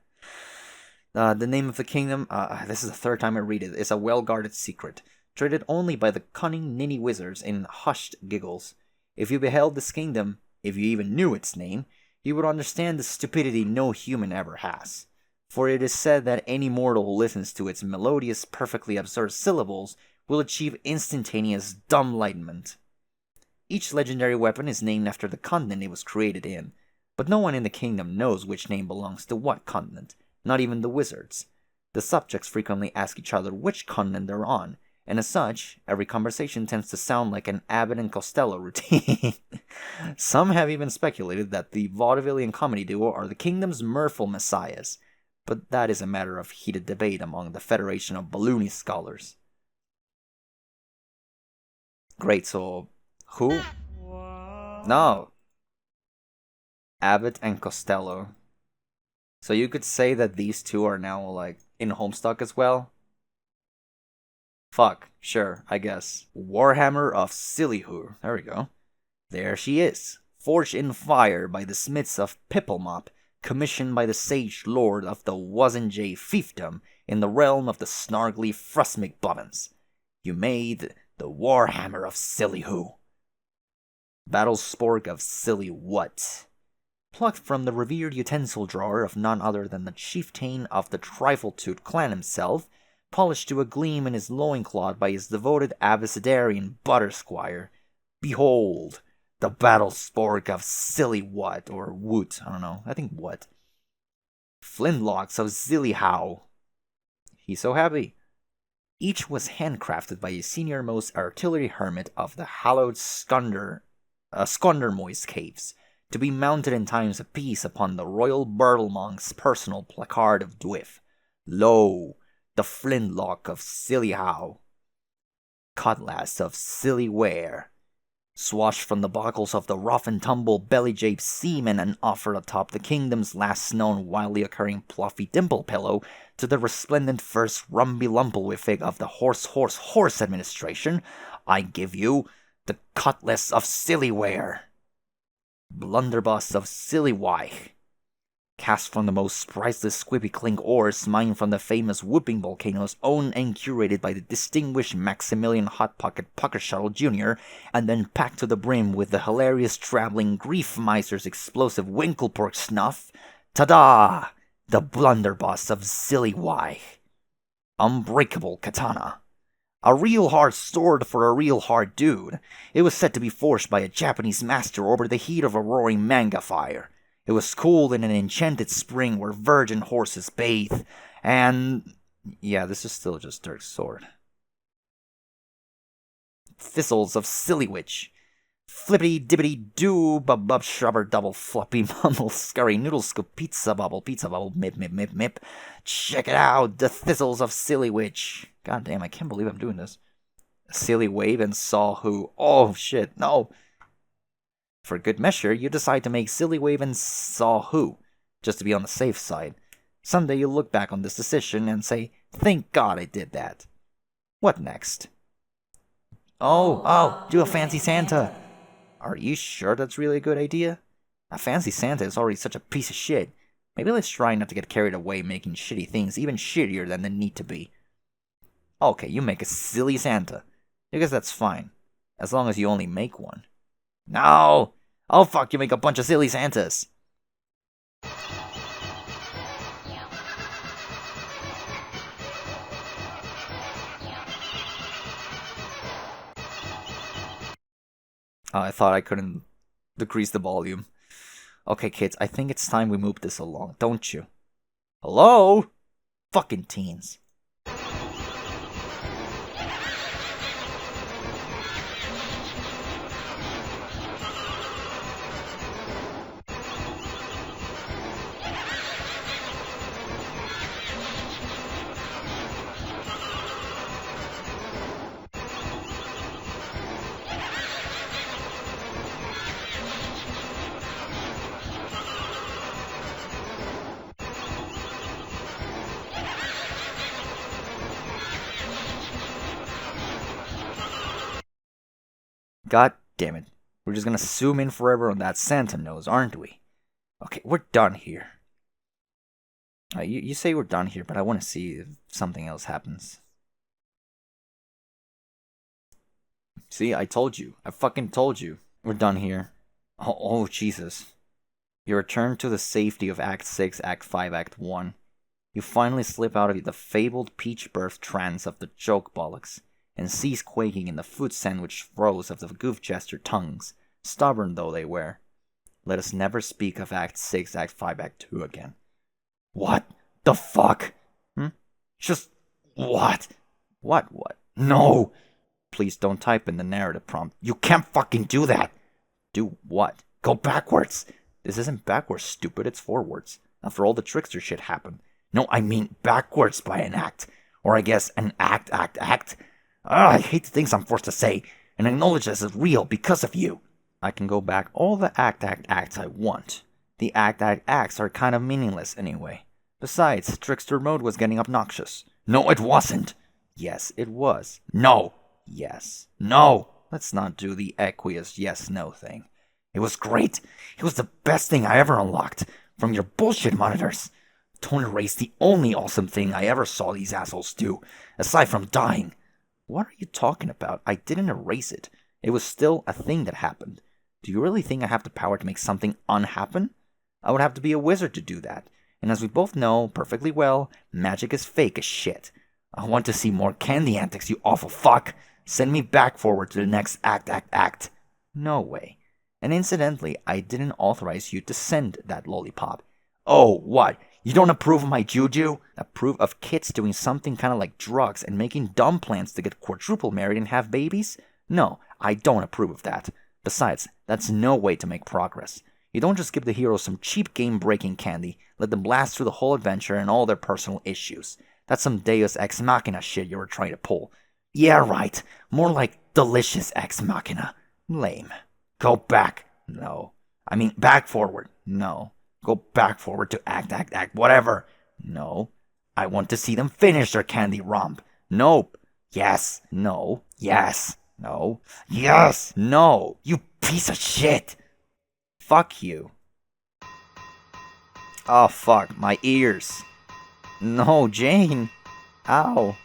The name of the kingdom, this is the 3rd time I read it, is a well-guarded secret, treated only by the cunning ninny wizards in hushed giggles. If you beheld this kingdom, if you even knew its name, you would understand the stupidity no human ever has. For it is said that any mortal who listens to its melodious, perfectly absurd syllables will achieve instantaneous dumb-lightenment. Each legendary weapon is named after the continent it was created in, but no one in the kingdom knows which name belongs to what continent, not even the wizards. The subjects frequently ask each other which continent they're on, and as such, every conversation tends to sound like an Abbott and Costello routine. Some have even speculated that the vaudevillian comedy duo are the kingdom's mirthful messiahs, but that is a matter of heated debate among the Federation of Balloony Scholars. Great, so who? No. Abbott and Costello. So you could say that these two are now, like, in Homestuck as well? Fuck, sure, I guess. Warhammer of Sillyhoo. There we go. There she is. Forged in fire by the smiths of Pipplemop, commissioned by the sage lord of the Wasn't-Jay fiefdom in the realm of the snargly Frusmig-Bubbins. You made the Warhammer of Sillyhoo. Battle Spork of Silly What? Plucked from the revered utensil drawer of none other than the chieftain of the Trifletooth clan himself, polished to a gleam in his loincloth by his devoted abecedarian Buttersquire. Behold, the battle spork of Silly What, or Woot, I don't know, I think What. Flintlocks of Zillyhow. He's so happy. Each was handcrafted by a senior-most artillery hermit of the hallowed Skundermoist Caves, to be mounted in times of peace upon the royal Burtlemonk's personal placard of Dwiff. Lo, the flintlock of Sillyhow. Cutlass of Sillyware. Swashed from the buckles of the rough-and-tumble belly-japed seamen and offered atop the kingdom's last known wildly occurring pluffy dimple pillow to the resplendent first rumby-lumpelwifig of the horse administration, I give you the Cutlass of Sillyware. Blunderbuss of Sillywyke. Cast from the most priceless Squippy Clink ores mined from the famous Whooping Volcanoes, owned and curated by the distinguished Maximilian Hot Pocket Pucker Shuttle Jr., and then packed to the brim with the hilarious traveling Grief Miser's explosive Winklepork snuff. Ta-da! The Blunderbuss of Sillywyke. Unbreakable Katana. A real hard sword for a real hard dude. It was said to be forged by a Japanese master over the heat of a roaring manga fire. It was cooled in an enchanted spring where virgin horses bathe, and... yeah, this is still just Dirk's sword. Thistles of Sillywitch. Flippity-dippity-doo, bub-bub shrubber double floppy mumble scurry noodle scoop pizza bubble mip. Check it out, the Thistles of Sillywitch. God damn, I can't believe I'm doing this. Silly Wave and Saw Who. Oh shit, no. For good measure, you decide to make Silly Wave and Saw Who, just to be on the safe side. Someday you'll look back on this decision and say, thank God I did that. What next? Oh, do a fancy Santa. Are you sure that's really a good idea? A fancy Santa is already such a piece of shit. Maybe let's try not to get carried away making shitty things even shittier than they need to be. Okay, you make a silly Santa. I guess that's fine. As long as you only make one. No! Oh fuck, you make a bunch of silly Santas. I thought I couldn't decrease the volume. Okay, kids, I think it's time we move this along, don't you? Hello? Fucking teens. God damn it. We're just gonna zoom in forever on that Santa nose, aren't we? Okay, we're done here. You say we're done here, but I want to see if something else happens. See, I told you. I fucking told you. We're done here. Oh, Jesus. You return to the safety of Act 6, Act 5, Act 1. You finally slip out of the fabled peach birth trance of the joke bollocks, and cease quaking in the food sandwich throes of the goof jester tongues, stubborn though they were. Let us never speak of Act 6, Act 5, Act 2 again. What the fuck? Just what? What? No! Please don't type in the narrative prompt. You can't fucking do that! Do what? Go backwards! This isn't backwards, stupid, it's forwards. After all the trickster shit happened. No, I mean backwards by an act. Or I guess an act. I hate the things I'm forced to say, and acknowledge this is real because of you. I can go back all the acts I want. The acts are kind of meaningless anyway. Besides, trickster mode was getting obnoxious. No, it wasn't. Yes, it was. No. Yes. No. Let's not do the aqueous yes-no thing. It was great. It was the best thing I ever unlocked from your bullshit monitors. Don't erase the only awesome thing I ever saw these assholes do, aside from dying. What are you talking about? I didn't erase it. It was still a thing that happened. Do you really think I have the power to make something unhappen? I would have to be a wizard to do that. And as we both know perfectly well, magic is fake as shit. I want to see more candy antics, you awful fuck. Send me back forward to the next act. No way. And incidentally, I didn't authorize you to send that lollipop. Oh, what? You don't approve of my juju? Approve of kids doing something kind of like drugs and making dumb plans to get quadruple married and have babies? No, I don't approve of that. Besides, that's no way to make progress. You don't just give the heroes some cheap game-breaking candy, let them blast through the whole adventure and all their personal issues. That's some Deus Ex Machina shit you were trying to pull. Yeah, right. More like delicious Ex Machina. Lame. Go back. No. I mean, back forward. No. Go back forward to act, whatever. No. I want to see them finish their candy romp. Nope. Yes. No. Yes. No. Yes. No. You piece of shit. Fuck you. Oh, fuck. My ears. No, Jane. Ow.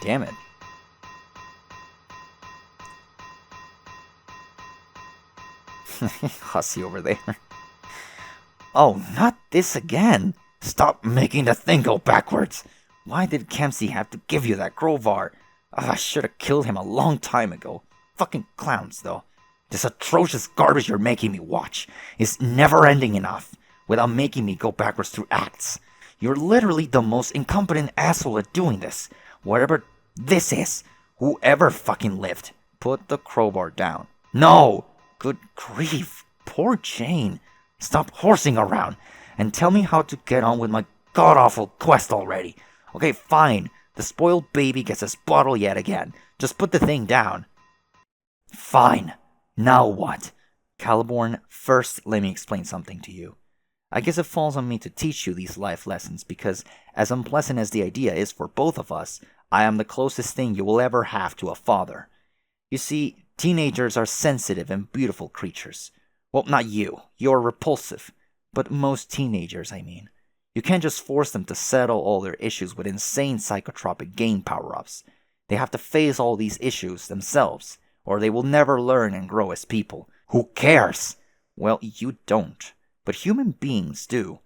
Damn it. Hussy over there. Oh, not this again. Stop making the thing go backwards. Why did Kempsey have to give you that crowbar? I should have killed him a long time ago. Fucking clowns, though. This atrocious garbage you're making me watch is never ending enough without making me go backwards through acts. You're literally the most incompetent asshole at doing this. Whatever this is, whoever fucking lived. Put the crowbar down. No! Good grief. Poor Jane. Stop horsing around and tell me how to get on with my god-awful quest already. Okay, fine. The spoiled baby gets his bottle yet again. Just put the thing down. Fine. Now what? Caliborn, first let me explain something to you. I guess it falls on me to teach you these life lessons because, as unpleasant as the idea is for both of us, I am the closest thing you will ever have to a father. You see, teenagers are sensitive and beautiful creatures. Well, not you. You're repulsive. But most teenagers, I mean. You can't just force them to settle all their issues with insane psychotropic game power-ups. They have to face all these issues themselves, or they will never learn and grow as people. Who cares? Well, you don't. But human beings do.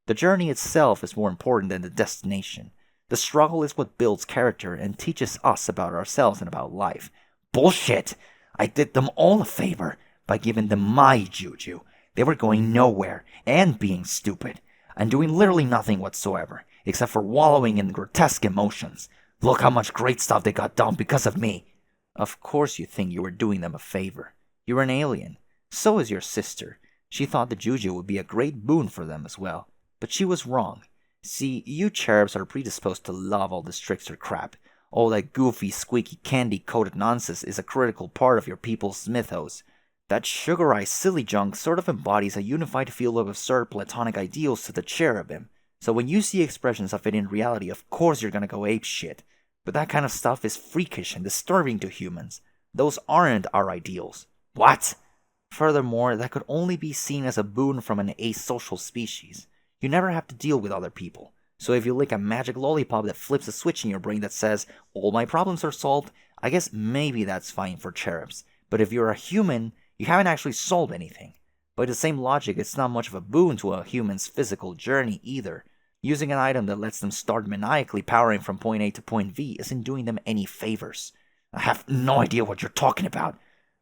The journey itself is more important than the destination. The struggle is what builds character and teaches us about ourselves and about life. Bullshit! I did them all a favor by giving them my juju. They were going nowhere and being stupid and doing literally nothing whatsoever except for wallowing in grotesque emotions. Look how much great stuff they got done because of me. Of course you think you were doing them a favor. You're an alien. So is your sister. She thought the juju would be a great boon for them as well. But she was wrong. See, you cherubs are predisposed to love all this trickster crap. All that goofy, squeaky, candy-coated nonsense is a critical part of your people's mythos. That sugarized silly junk sort of embodies a unified field of absurd platonic ideals to the cherubim. So when you see expressions of it in reality, of course you're gonna go apeshit. But that kind of stuff is freakish and disturbing to humans. Those aren't our ideals. What? Furthermore, that could only be seen as a boon from an asocial species. You never have to deal with other people. So if you lick a magic lollipop that flips a switch in your brain that says, all my problems are solved, I guess maybe that's fine for cherubs. But if you're a human, you haven't actually solved anything. By the same logic, it's not much of a boon to a human's physical journey either. Using an item that lets them start maniacally powering from point A to point V isn't doing them any favors. I have no idea what you're talking about.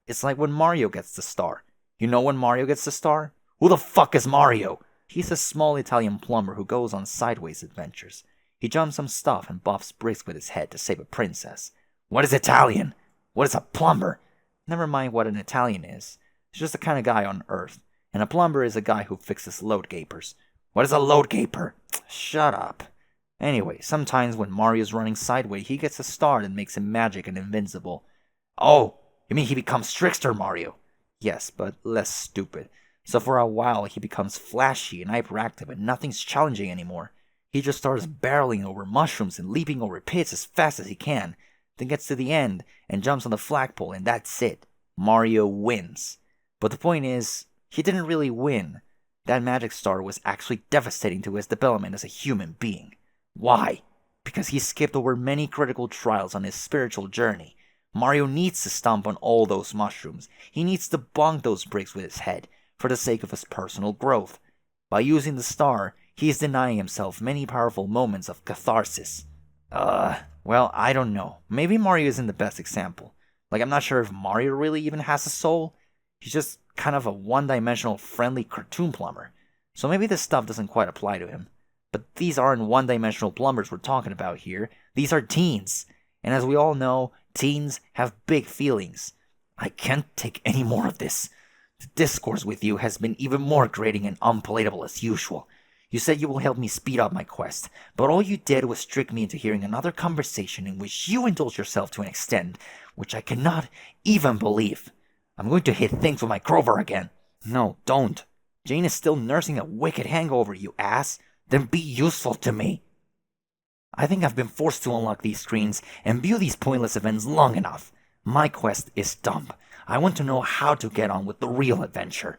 It's like when Mario gets the star. You know when Mario gets the star? Who the fuck is Mario? He's a small Italian plumber who goes on sideways adventures. He jumps some stuff and buffs bricks with his head to save a princess. What is Italian? What is a plumber? Never mind what an Italian is. He's just the kind of guy on Earth. And a plumber is a guy who fixes load gapers. What is a load gaper? Shut up. Anyway, sometimes when Mario's running sideways, he gets a star that makes him magic and invincible. Oh, you mean he becomes Trickster Mario? Yes, but less stupid. So for a while, he becomes flashy and hyperactive and nothing's challenging anymore. He just starts barreling over mushrooms and leaping over pits as fast as he can, then gets to the end and jumps on the flagpole and that's it. Mario wins. But the point is, he didn't really win. That magic star was actually devastating to his development as a human being. Why? Because he skipped over many critical trials on his spiritual journey. Mario needs to stomp on all those mushrooms. He needs to bonk those bricks with his head, for the sake of his personal growth. By using the star, he is denying himself many powerful moments of catharsis. Well, I don't know. Maybe Mario isn't the best example. Like, I'm not sure if Mario really even has a soul. He's just kind of a one-dimensional friendly cartoon plumber. So maybe this stuff doesn't quite apply to him. But these aren't one-dimensional plumbers we're talking about here. These are teens. And as we all know, teens have big feelings. I can't take any more of this. The discourse with you has been even more grating and unpalatable as usual. You said you will help me speed up my quest, but all you did was trick me into hearing another conversation in which you indulge yourself to an extent which I cannot even believe. I'm going to hit things with my crowbar again. No, don't. Jane is still nursing a wicked hangover, you ass. Then be useful to me. I think I've been forced to unlock these screens and view these pointless events long enough. My quest is dumb. I want to know how to get on with the real adventure.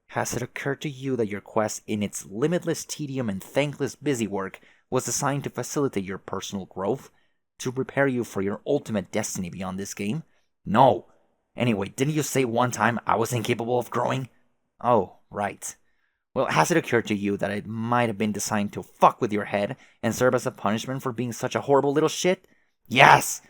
Has it occurred to you that your quest, in its limitless tedium and thankless busywork, was designed to facilitate your personal growth? To prepare you for your ultimate destiny beyond this game? No. Anyway, didn't you say one time I was incapable of growing? Oh, right. Well, has it occurred to you that it might have been designed to fuck with your head and serve as a punishment for being such a horrible little shit? Yes!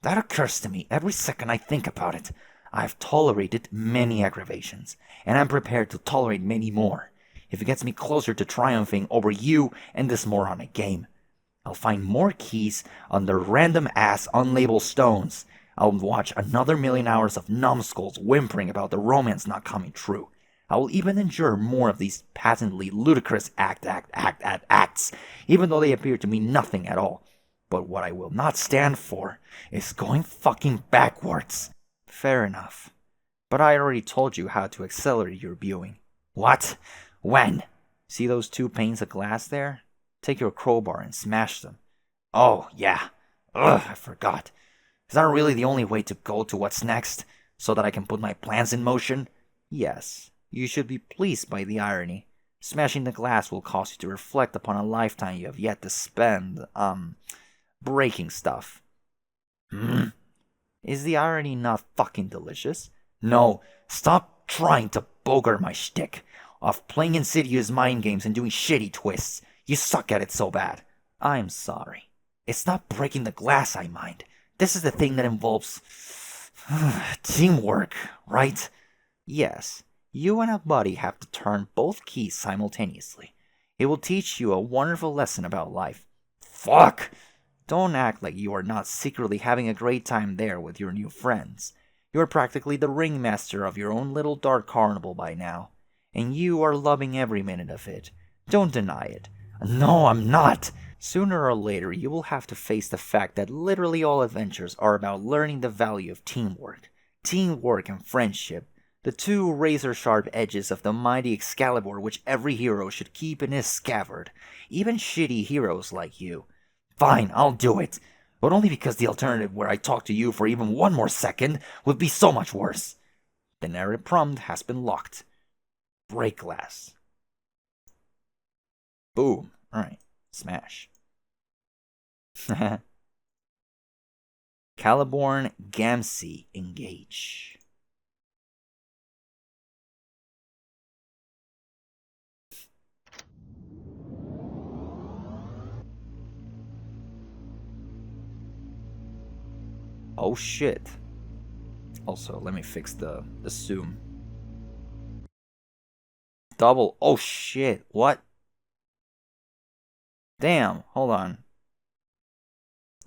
That occurs to me every second I think about it. I've tolerated many aggravations, and I'm prepared to tolerate many more, if it gets me closer to triumphing over you and this moronic game. I'll find more keys under random-ass unlabeled stones. I'll watch another million hours of numbskulls whimpering about the romance not coming true. I will even endure more of these patently ludicrous acts, even though they appear to mean nothing at all. But what I will not stand for is going fucking backwards. Fair enough. But I already told you how to accelerate your viewing. What? When? See those 2 panes of glass there? Take your crowbar and smash them. Oh, yeah. I forgot. Is that really the only way to go to what's next, so that I can put my plans in motion? Yes. You should be pleased by the irony. Smashing the glass will cause you to reflect upon a lifetime you have yet to spend, breaking stuff. Is the irony not fucking delicious? No, stop trying to bogart my shtick of playing insidious mind games and doing shitty twists. You suck at it so bad. I'm sorry. It's not breaking the glass I mind. This is the thing that involves teamwork, right? Yes. You and a buddy have to turn both keys simultaneously. It will teach you a wonderful lesson about life. Fuck! Don't act like you are not secretly having a great time there with your new friends. You are practically the ringmaster of your own little dark carnival by now, and you are loving every minute of it. Don't deny it. No, I'm not! Sooner or later, you will have to face the fact that literally all adventures are about learning the value of teamwork. Teamwork and friendship. The 2 razor-sharp edges of the mighty Excalibur which every hero should keep in his scabbard. Even shitty heroes like you. Fine, I'll do it. but only because the alternative where I talk to you for even one more second would be so much worse. The narrative prompt has been locked. Break glass. Boom. Alright. Smash. Caliborn, Gamsey, engage. Oh shit. Also, let me fix the zoom. Double. Oh shit. What? Damn. Hold on.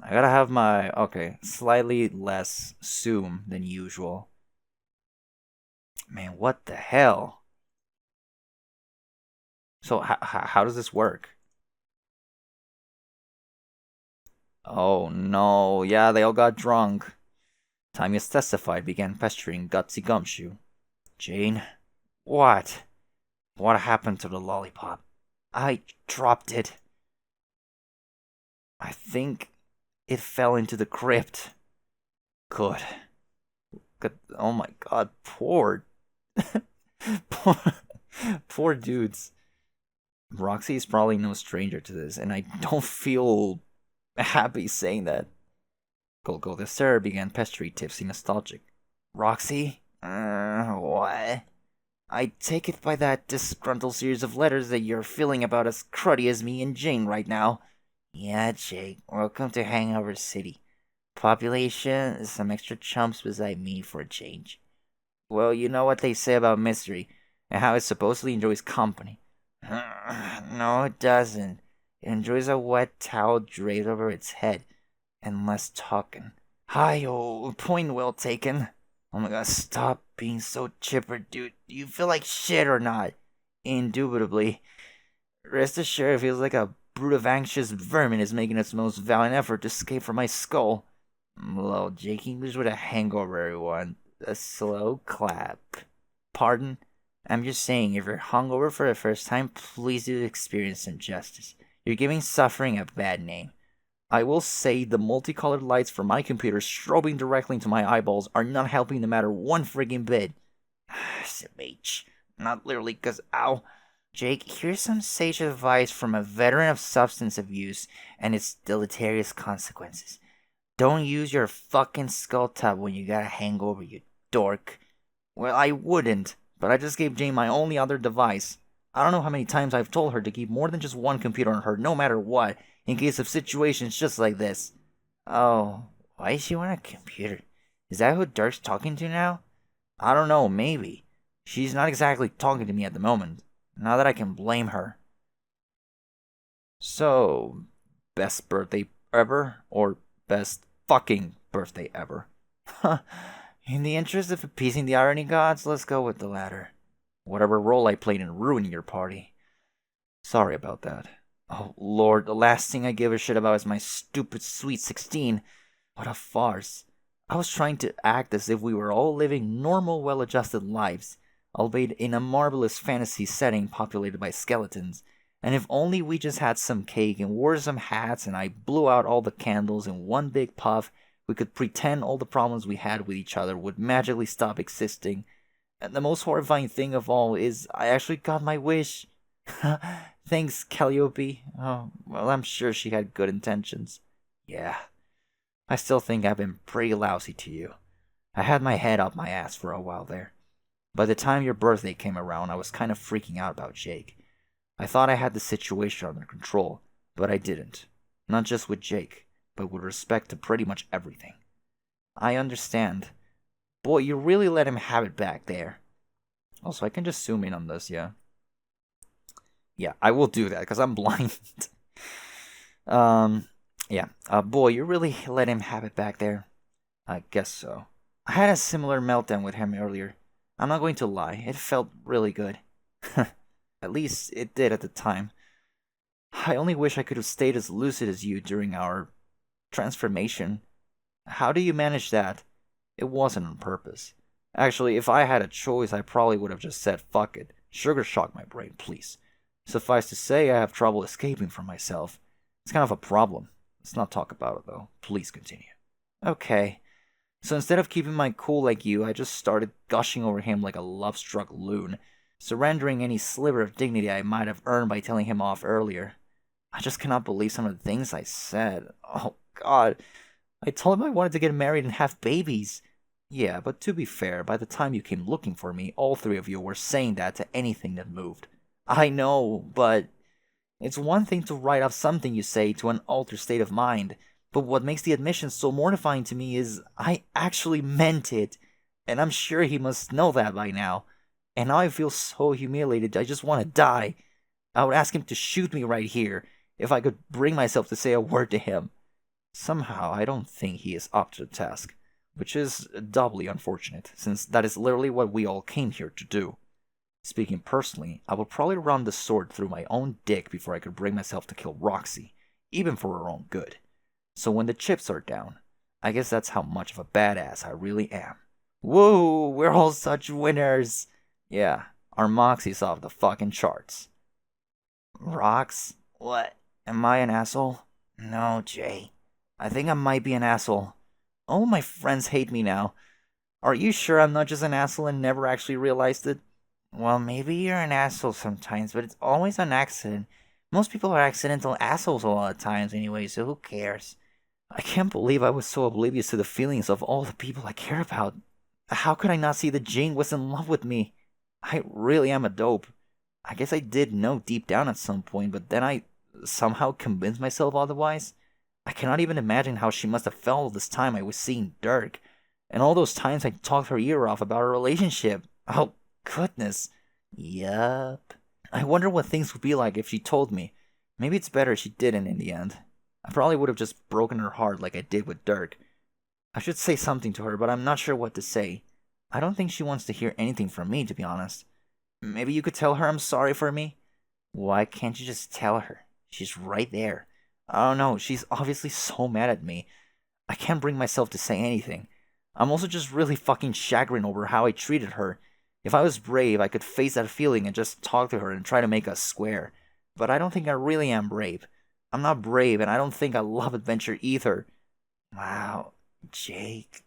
I gotta have my. Okay. Slightly less zoom than usual. Man, what the hell? So, how does this work? Oh no. Yeah, they all got drunk. Time is testified began pestering Gutsy Gumshoe. Jane? What? What happened to the lollipop? I dropped it. I think it fell into the crypt. Good. Oh my god, poor. poor, poor dudes. Roxy is probably no stranger to this, and I don't feel happy saying that. Golgo the Sarah began pestering Tipsy nostalgic. Roxy? What? I take it by that disgruntled series of letters that you're feeling about as cruddy as me and Jane right now. Yeah, Jake. Welcome to Hangover City. Population, some extra chumps beside me for a change. Well, you know what they say about mystery, and how it supposedly enjoys company. No, it doesn't. It enjoys a wet towel draped over its head, and less talking. Hi-yo, point well taken. Oh my god, stop being so chipper, dude. Do you feel like shit or not? Indubitably. Rest assured, it feels like a brood of anxious vermin is making its most valiant effort to escape from my skull. Hello, Jake English with a hangover, everyone. A slow clap. Pardon? I'm just saying, if you're hungover for the first time, please do experience some justice. You're giving suffering a bad name. I will say the multicolored lights from my computer strobing directly into my eyeballs are not helping the matter one friggin' bit. SMH. Not literally, cause ow. Jake, here's some sage advice from a veteran of substance abuse and its deleterious consequences. Don't use your fucking skull tub when you got a hangover, you dork. Well, I wouldn't, but I just gave Jane my only other device. I don't know how many times I've told her to keep more than just one computer on her, no matter what, in case of situations just like this. Oh, why does she want a computer? Is that who Dirk's talking to now? I don't know, maybe. She's not exactly talking to me at the moment. Not that I can blame her. So, best birthday ever? Or best fucking birthday ever? In the interest of appeasing the irony gods, let's go with the latter. Whatever role I played in ruining your party. Sorry about that. Oh, Lord, the last thing I give a shit about is my stupid Sweet 16. What a farce. I was trying to act as if we were all living normal, well-adjusted lives, albeit in a marvelous fantasy setting populated by skeletons. And if only we just had some cake and wore some hats and I blew out all the candles in one big puff, we could pretend all the problems we had with each other would magically stop existing. And the most horrifying thing of all is I actually got my wish. Thanks, Calliope. Oh, well, I'm sure she had good intentions. Yeah. I still think I've been pretty lousy to you. I had my head up my ass for a while there. By the time your birthday came around, I was kind of freaking out about Jake. I thought I had the situation under control, but I didn't. Not just with Jake, but with respect to pretty much everything. I understand. Boy, you really let him have it back there. Also, I can just zoom in on this, yeah? Yeah, I will do that, because I'm blind. Boy, you really let him have it back there. I guess so. I had a similar meltdown with him earlier. I'm not going to lie, it felt really good. At least it did at the time. I only wish I could have stayed as lucid as you during our transformation. How do you manage that? It wasn't on purpose. Actually, if I had a choice, I probably would have just said, fuck it. Sugar shock my brain, please. Suffice to say, I have trouble escaping from myself. It's kind of a problem. Let's not talk about it, though. Please continue. Okay. So instead of keeping my cool like you, I just started gushing over him like a love-struck loon, surrendering any sliver of dignity I might have earned by telling him off earlier. I just cannot believe some of the things I said. Oh, God. I told him I wanted to get married and have babies. Yeah, but to be fair, by the time you came looking for me, all three of you were saying that to anything that moved. I know, but it's one thing to write off something you say to an altered state of mind, but what makes the admission so mortifying to me is I actually meant it, and I'm sure he must know that by now. And now I feel so humiliated, I just want to die. I would ask him to shoot me right here, if I could bring myself to say a word to him. Somehow, I don't think he is up to the task, which is doubly unfortunate, since that is literally what we all came here to do. Speaking personally, I would probably run the sword through my own dick before I could bring myself to kill Roxy, even for her own good. So when the chips are down, I guess that's how much of a badass I really am. Woo, we're all such winners! Yeah, our moxie's off the fucking charts. Rox? What? Am I an asshole? No, Jay. I think I might be an asshole. All my friends hate me now. Are you sure I'm not just an asshole and never actually realized it? Well, maybe you're an asshole sometimes, but it's always an accident. Most people are accidental assholes a lot of times anyway, so who cares? I can't believe I was so oblivious to the feelings of all the people I care about. How could I not see that Jane was in love with me? I really am a dope. I guess I did know deep down at some point, but then I somehow convinced myself otherwise. I cannot even imagine how she must have felt all this time I was seeing Dirk, and all those times I talked her ear off about our relationship. Oh, goodness. Yup. I wonder what things would be like if she told me. Maybe it's better she didn't in the end. I probably would have just broken her heart like I did with Dirk. I should say something to her, but I'm not sure what to say. I don't think she wants to hear anything from me, to be honest. Maybe you could tell her I'm sorry for me? Why can't you just tell her? She's right there. I don't know, she's obviously so mad at me. I can't bring myself to say anything. I'm also just really fucking chagrined over how I treated her. If I was brave, I could face that feeling and just talk to her and try to make us square. But I don't think I really am brave. I'm not brave, and I don't think I love adventure either. Wow, Jake.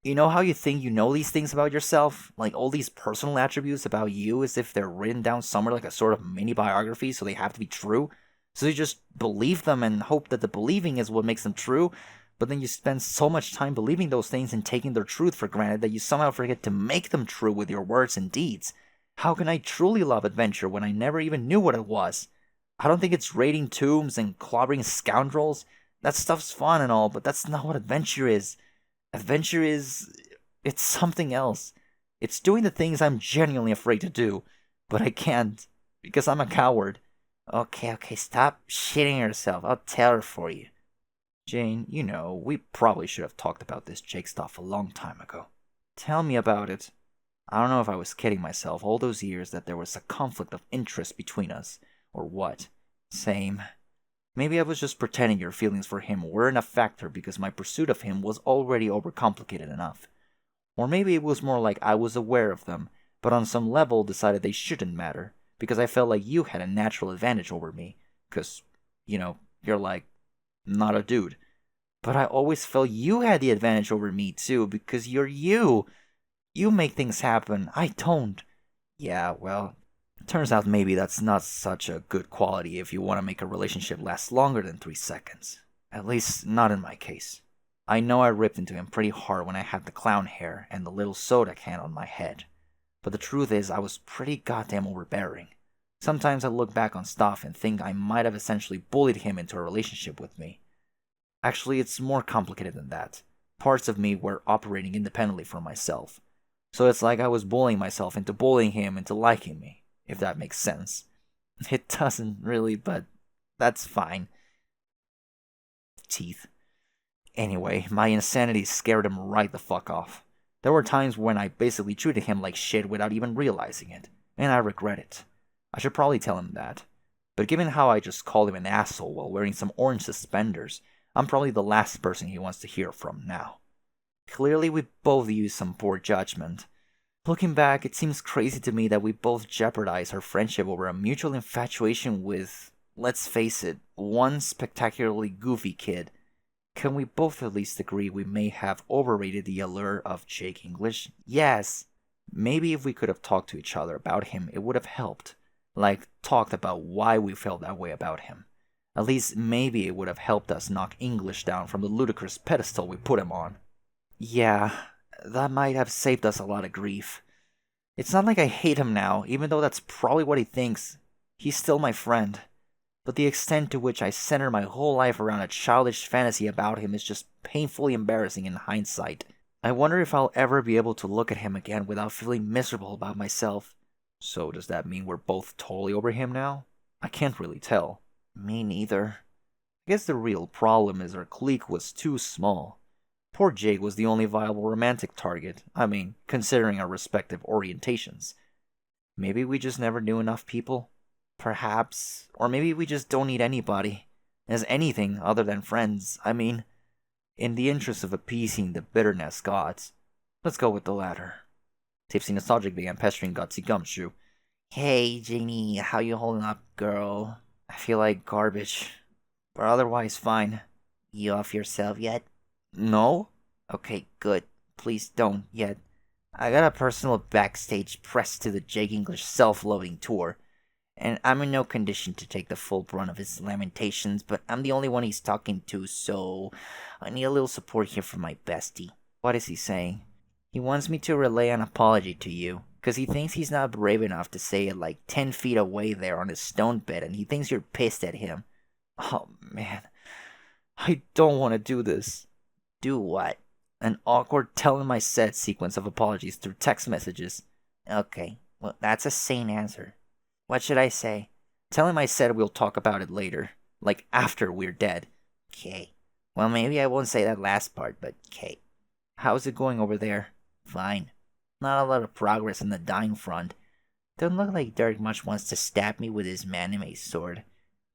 You know how you think you know these things about yourself? Like all these personal attributes about you as if they're written down somewhere like a sort of mini biography, so they have to be true? So you just believe them and hope that the believing is what makes them true, but then you spend so much time believing those things and taking their truth for granted that you somehow forget to make them true with your words and deeds. How can I truly love adventure when I never even knew what it was? I don't think it's raiding tombs and clobbering scoundrels. That stuff's fun and all, but that's not what adventure is. Adventure is... it's something else. It's doing the things I'm genuinely afraid to do, but I can't, because I'm a coward. Okay, stop shitting yourself. I'll tell her for you. Jane, you know, we probably should have talked about this Jake stuff a long time ago. Tell me about it. I don't know if I was kidding myself all those years that there was a conflict of interest between us, or what. Same. Maybe I was just pretending your feelings for him weren't a factor because my pursuit of him was already overcomplicated enough. Or maybe it was more like I was aware of them, but on some level decided they shouldn't matter, because I felt like you had a natural advantage over me, because, you know, you're like, not a dude. But I always felt you had the advantage over me too, because you're you. You make things happen, I don't. Yeah, well, turns out maybe that's not such a good quality if you want to make a relationship last longer than 3 seconds. At least, not in my case. I know I ripped into him pretty hard when I had the clown hair and the little soda can on my head. But the truth is, I was pretty goddamn overbearing. Sometimes I look back on stuff and think I might have essentially bullied him into a relationship with me. Actually, it's more complicated than that. Parts of me were operating independently from myself. So it's like I was bullying myself into bullying him into liking me, if that makes sense. It doesn't really, but that's fine. Teeth. Anyway, my insanity scared him right the fuck off. There were times when I basically treated him like shit without even realizing it, and I regret it. I should probably tell him that. But given how I just called him an asshole while wearing some orange suspenders, I'm probably the last person he wants to hear from now. Clearly, we both used some poor judgment. Looking back, it seems crazy to me that we both jeopardized our friendship over a mutual infatuation with let's face it, one spectacularly goofy kid. Can we both at least agree we may have overrated the allure of Jake English? Yes. Maybe if we could have talked to each other about him, it would have helped. Like, talked about why we felt that way about him. At least maybe it would have helped us knock English down from the ludicrous pedestal we put him on. Yeah, that might have saved us a lot of grief. It's not like I hate him now, even though that's probably what he thinks. He's still my friend. But the extent to which I center my whole life around a childish fantasy about him is just painfully embarrassing in hindsight. I wonder if I'll ever be able to look at him again without feeling miserable about myself. So does that mean we're both totally over him now? I can't really tell. Me neither. I guess the real problem is our clique was too small. Poor Jake was the only viable romantic target. I mean, considering our respective orientations. Maybe we just never knew enough people? Perhaps. Or maybe we just don't need anybody. As anything other than friends. I mean, in the interest of appeasing the bitterness gods. Let's go with the latter. Tipsy Nostalgic began pestering Gutsy Gumshoe. Hey, Janie, how you holding up, girl? I feel like garbage. But otherwise fine. You off yourself yet? No? Okay, good. Please don't yet. I got a personal backstage press to the Jake English self-loathing tour, and I'm in no condition to take the full brunt of his lamentations, but I'm the only one he's talking to, so I need a little support here from my bestie. What is he saying? He wants me to relay an apology to you, because he thinks he's not brave enough to say it like 10 feet away there on his stone bed, and he thinks you're pissed at him. Oh, man. I don't want to do this. Do what? An awkward tell in my set sequence of apologies through text messages. Okay, well, that's a sane answer. What should I say? Tell him I said we'll talk about it later. Like after we're dead. Okay. Well, maybe I won't say that last part, but okay. How's it going over there? Fine. Not a lot of progress on the dying front. Don't look like Dirk much wants to stab me with his manime sword.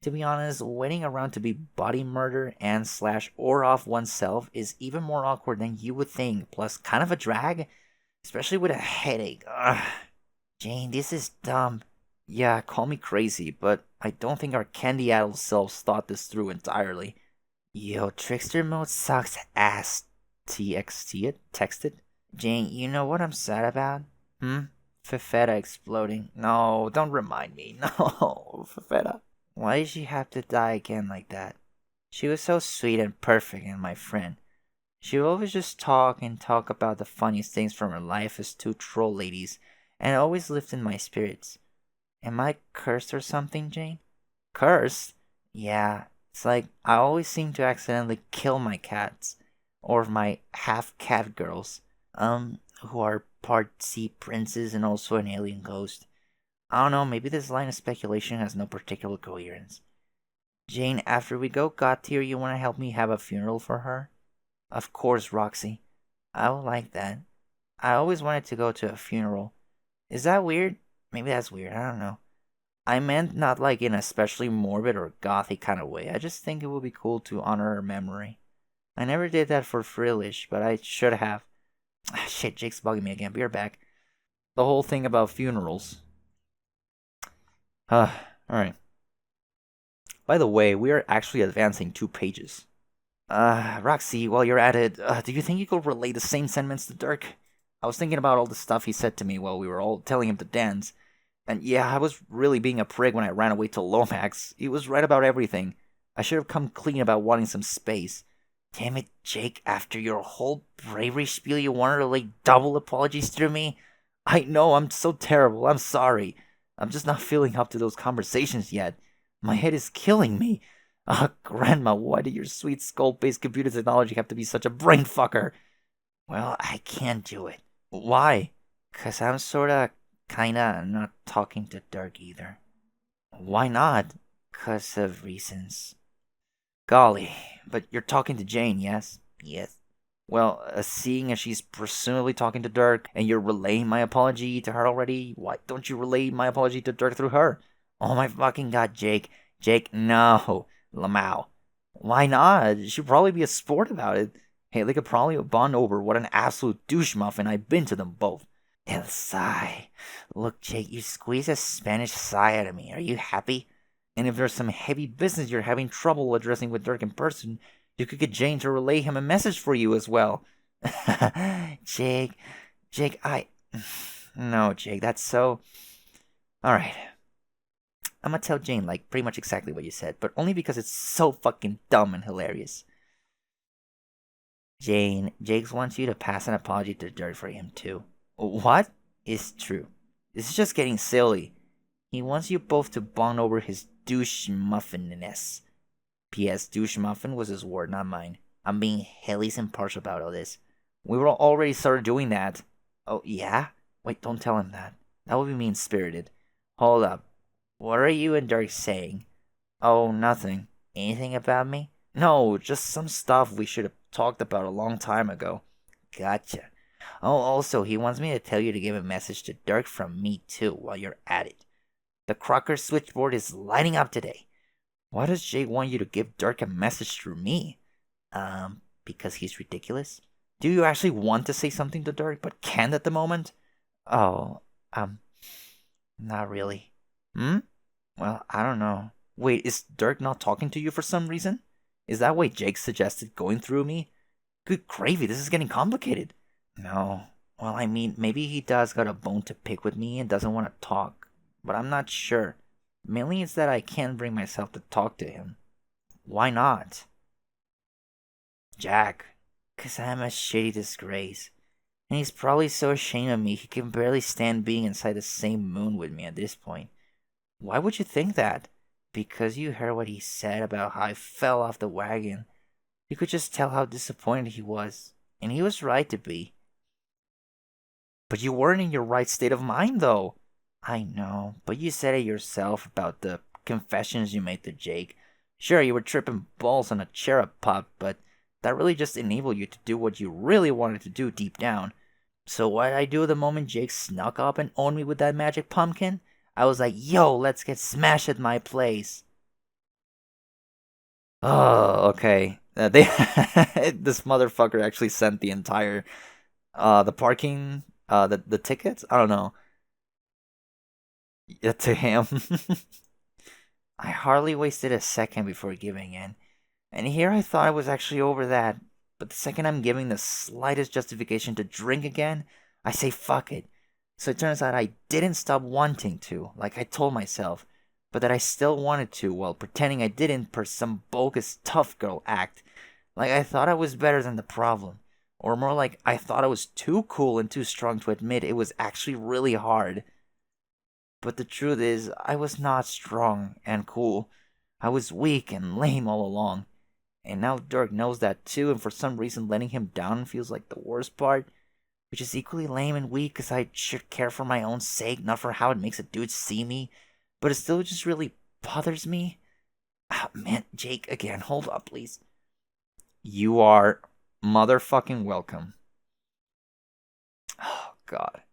To be honest, waiting around to be body murder and / or off oneself is even more awkward than you would think, plus kind of a drag, especially with a headache. Ugh. Jane, this is dumb. Yeah, call me crazy, but I don't think our candy-addled selves thought this through entirely. Yo, Trickster mode sucks ass. TXT it? Text it? Jane, you know what I'm sad about? Fefeta exploding. No, don't remind me. No, Fefeta. Why did she have to die again like that? She was so sweet and perfect and my friend. She would always just talk and talk about the funniest things from her life as two troll ladies, and it always lifted my spirits. Am I cursed or something, Jane? Cursed? Yeah, it's like I always seem to accidentally kill my cats. Or my half-cat girls. Who are part sea princes and also an alien ghost. I don't know, maybe this line of speculation has no particular coherence. Jane, after we go God tier, you want to help me have a funeral for her? Of course, Roxy. I would like that. I always wanted to go to a funeral. Is that weird? Maybe that's weird, I don't know. I meant not like in a especially morbid or gothic kind of way. I just think it would be cool to honor her memory. I never did that for Frillish, but I should have. Shit, Jake's bugging me again. Be right back. The whole thing about funerals. Alright. By the way, we are actually advancing 2 pages. Roxy, while you're at it, do you think you could relay the same sentiments to Dirk? I was thinking about all the stuff he said to me while we were all telling him to dance. And yeah, I was really being a prig when I ran away to Lomax. He was right about everything. I should have come clean about wanting some space. Damn it, Jake, after your whole bravery spiel you wanted to lay double apologies through me? I know, I'm so terrible, I'm sorry. I'm just not feeling up to those conversations yet. My head is killing me. Grandma, why did your sweet skull-based computer technology have to be such a brain fucker? Well, I can't do it. Why? 'Cause I'm sorta, kinda not talking to Dirk either. Why not? 'Cause of reasons. Golly, but you're talking to Jane, yes? Yes. Well, seeing as she's presumably talking to Dirk, and you're relaying my apology to her already, why don't you relay my apology to Dirk through her? Oh my fucking god, Jake. Jake, no. Lamau. Why not? She'd probably be a sport about it. Hey, they could probably bond over what an absolute douche muffin I've been to them both. El sigh. Look, Jake, you squeezed a Spanish sigh out of me. Are you happy? And if there's some heavy business you're having trouble addressing with Dirk in person, you could get Jane to relay him a message for you as well. Jake, No, Jake, that's so... Alright. I'm gonna tell Jane, like, pretty much exactly what you said, but only because it's so fucking dumb and hilarious. Jane, Jake wants you to pass an apology to Dirk for him too. What? It's true. This is just getting silly. He wants you both to bond over his douche muffinness. P.S. Douche muffin was his word, not mine. I'm being hellies impartial about all this. We were already started doing that. Oh, yeah? Wait, don't tell him that. That would be mean-spirited. Hold up. What are you and Dirk saying? Oh, nothing. Anything about me? No, just some stuff we should have talked about a long time ago. Gotcha. Oh, also, he wants me to tell you to give a message to Dirk from me too while you're at it. The Crocker switchboard is lighting up today. Why does Jake want you to give Dirk a message through me? Because he's ridiculous? Do you actually want to say something to Dirk, but can't at the moment? Oh, not really. Well, I don't know. Wait, is Dirk not talking to you for some reason? Is that why Jake suggested going through me? Good gravy, this is getting complicated. No. Well, I mean, maybe he does got a bone to pick with me and doesn't want to talk. But I'm not sure. Mainly it's that I can't bring myself to talk to him. Why not? Jack. 'Cause I'm a shitty disgrace. And he's probably so ashamed of me he can barely stand being inside the same moon with me at this point. Why would you think that? Because you heard what he said about how I fell off the wagon. You could just tell how disappointed he was. And he was right to be. But you weren't in your right state of mind, though. I know, but you said it yourself about the confessions you made to Jake. Sure, you were tripping balls on a cherub pup, but that really just enabled you to do what you really wanted to do deep down. So what did I do the moment Jake snuck up and owned me with that magic pumpkin? I was like, yo, let's get smashed at my place. Oh, okay. This motherfucker actually sent the entire, the parking, the tickets? I don't know. Yeah, to him. I hardly wasted a second before giving in. And here I thought I was actually over that. But the second I'm giving the slightest justification to drink again, I say fuck it. So it turns out I didn't stop wanting to, like I told myself, but that I still wanted to while pretending I didn't per some bogus tough girl act. Like I thought I was better than the problem. Or more like I thought I was too cool and too strong to admit it was actually really hard. But the truth is, I was not strong and cool. I was weak and lame all along. And now Dirk knows that too, and for some reason letting him down feels like the worst part. Which is equally lame and weak because I should care for my own sake, not for how it makes a dude see me. But it still just really bothers me. Ah, man, Jake, again, hold up, please. You are motherfucking welcome. Oh, God.